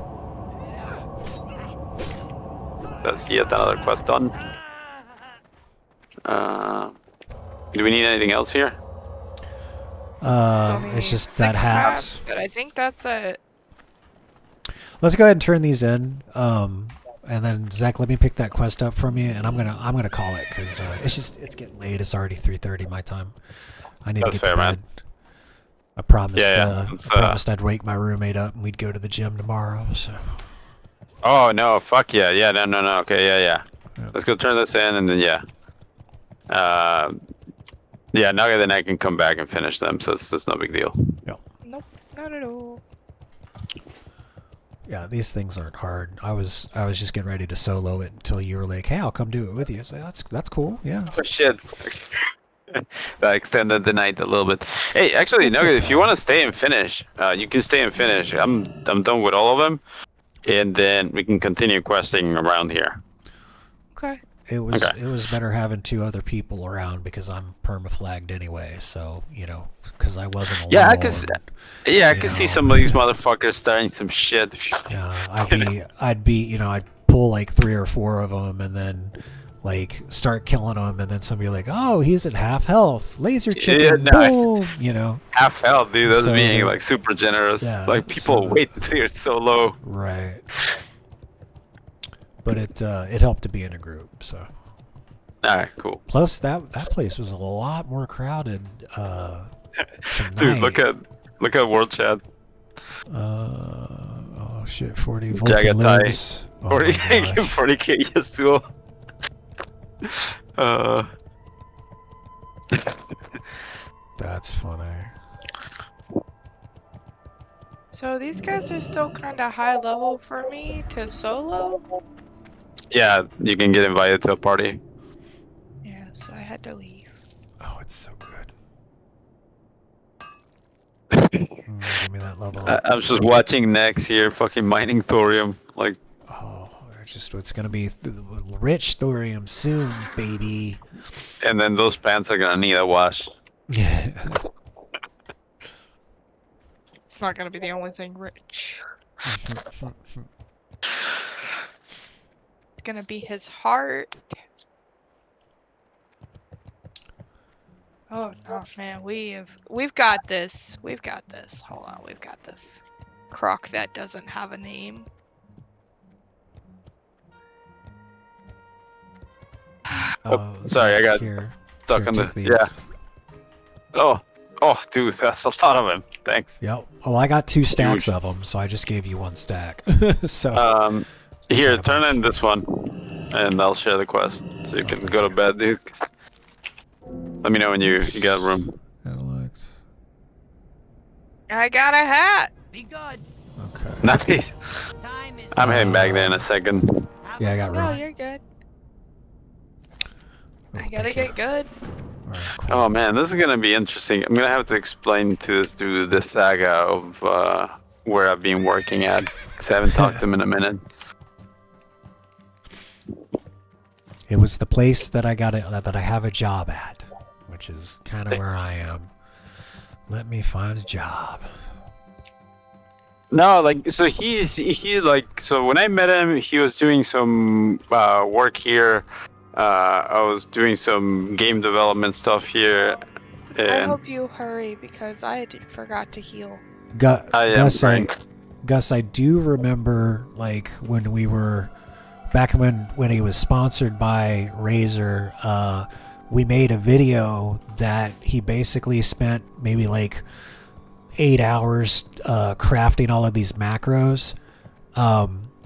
That's yet another quest done. Do we need anything else here? Still need It's just 6 that hats. maps, but I think that's it. Let's go ahead and turn these in. And then Zach, let me pick that quest up from you, and I'm gonna call it because it's getting late. It's already 3:30 my time. I need to get to bed. I promised I'd wake my roommate up and we'd go to the gym tomorrow. So. Oh no! Fuck yeah! Yeah, no. Okay, yeah. Let's go turn this in, and then yeah. Yeah, now then I can come back and finish them, so it's no big deal. Yeah. Nope, not at all. Yeah, these things aren't hard. I was just getting ready to solo it until you were like, "Hey, I'll come do it with you." So that's cool. Yeah. Oh shit. That extended the night a little bit. Hey, actually, Nugget, if you want to stay and finish, you can stay and finish. I'm done with all of them, and then we can continue questing around here. Okay. It was better having 2 other people around because I'm permaflagged anyway. So because I wasn't alone. Yeah, I could see some of these motherfuckers starting some shit. Yeah, I'd pull like 3 or 4 of them and then like start killing them, and then somebody like, oh, he's at half health, laser chicken, boom, half health, dude. That's being like super generous. Yeah, like people wait until you're so low. Right. But it helped to be in a group, so. All right, cool. Plus that place was a lot more crowded tonight. Dude, look at world chat. Oh shit, 40 Vulcan Jagatai. lives. 40k Yasuo. That's funny. So these guys are still kind of high level for me to solo. Yeah, you can get invited to a party. Yeah, so I had to leave. Oh, it's so good. Give me that level up. I'm just watching next here, fucking mining thorium. Like, oh, it's gonna be rich thorium soon, baby. And then those pants are gonna need a wash. It's not gonna be the only thing rich. It's gonna be his heart. Oh no, man, we've got this. We've got this. Hold on, we've got this. Croc that doesn't have a name. Sorry, I got here. stuck Here, on the take these. yeah. Oh, dude, that's a lot of them. Thanks. Yep. Well, I got 2 stacks of them, so I just gave you 1 stack. So Here, not a turn bunch. in this one, and I'll share the quest, so you can go to bed, dude. Let me know when you got room. Intellect. I got a hat. Okay. Nice. I'm heading back there in a second. yeah, I got No, room. you're good. Oh, I gotta thank you. get good. All right, cool. Oh man, this is gonna be interesting. I'm gonna have to explain to this dude the saga of where I've been working at, because I haven't talked to him in a minute. It was the place that I have a job at, which is kind of where I am. Let me find a job. No, like so so when I met him, he was doing some work here. I was doing some game development stuff here. I And hope you hurry because I forgot to heal. Gus, I do remember like when we were back when he was sponsored by Razer. We made a video that he basically spent maybe like 8 hours crafting all of these macros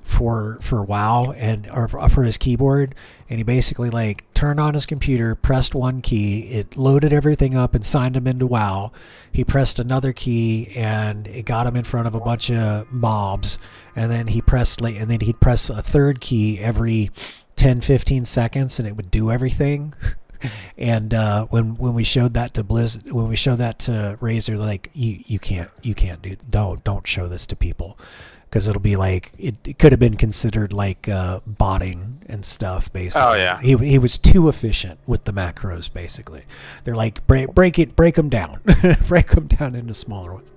for WoW or for his keyboard, and he basically like turned on his computer, pressed 1 key, it loaded everything up and signed him into WoW. He pressed another key and it got him in front of a bunch of mobs, and then he'd press a 3rd key every 10-15 seconds and it would do everything. And when we showed that to Razer, like you can't don't show this to people, because it'll be like it could have been considered like botting and stuff. Basically, oh yeah, he was too efficient with the macros. Basically, they're like break them down, break them down into smaller ones.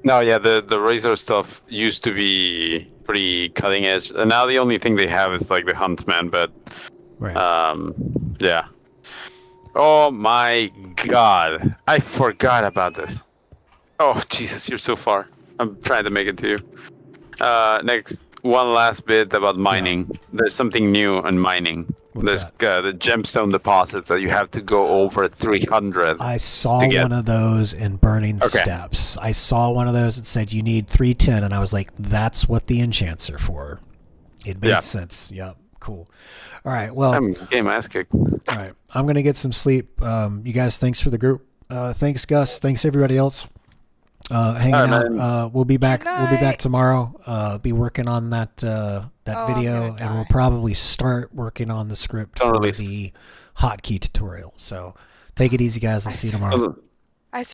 no, yeah, the Razor stuff used to be pretty cutting edge, and now the only thing they have is like the Huntsman, but. Right. Yeah. Oh my god. I forgot about this. Oh, Jesus, you're so far. I'm trying to make it to you. Next, one last bit about mining. Yeah. There's something new on mining. What's There's the gemstone deposits that you have to go over 300. I saw one of those in Burning Steps. I saw one of those that said you need 310, and I was like, that's what the enchants are for. It made sense. Yep. Cool. All right. Well, I'm game ass kicked. All right. I'm going to get some sleep. You guys, thanks for the group. Thanks, Gus. Thanks, everybody else. Hanging out. We'll be back. We'll be back tomorrow. Be working on that video, and we'll probably start working on the script for the hotkey tutorial. So take it easy, guys. I'll see you tomorrow.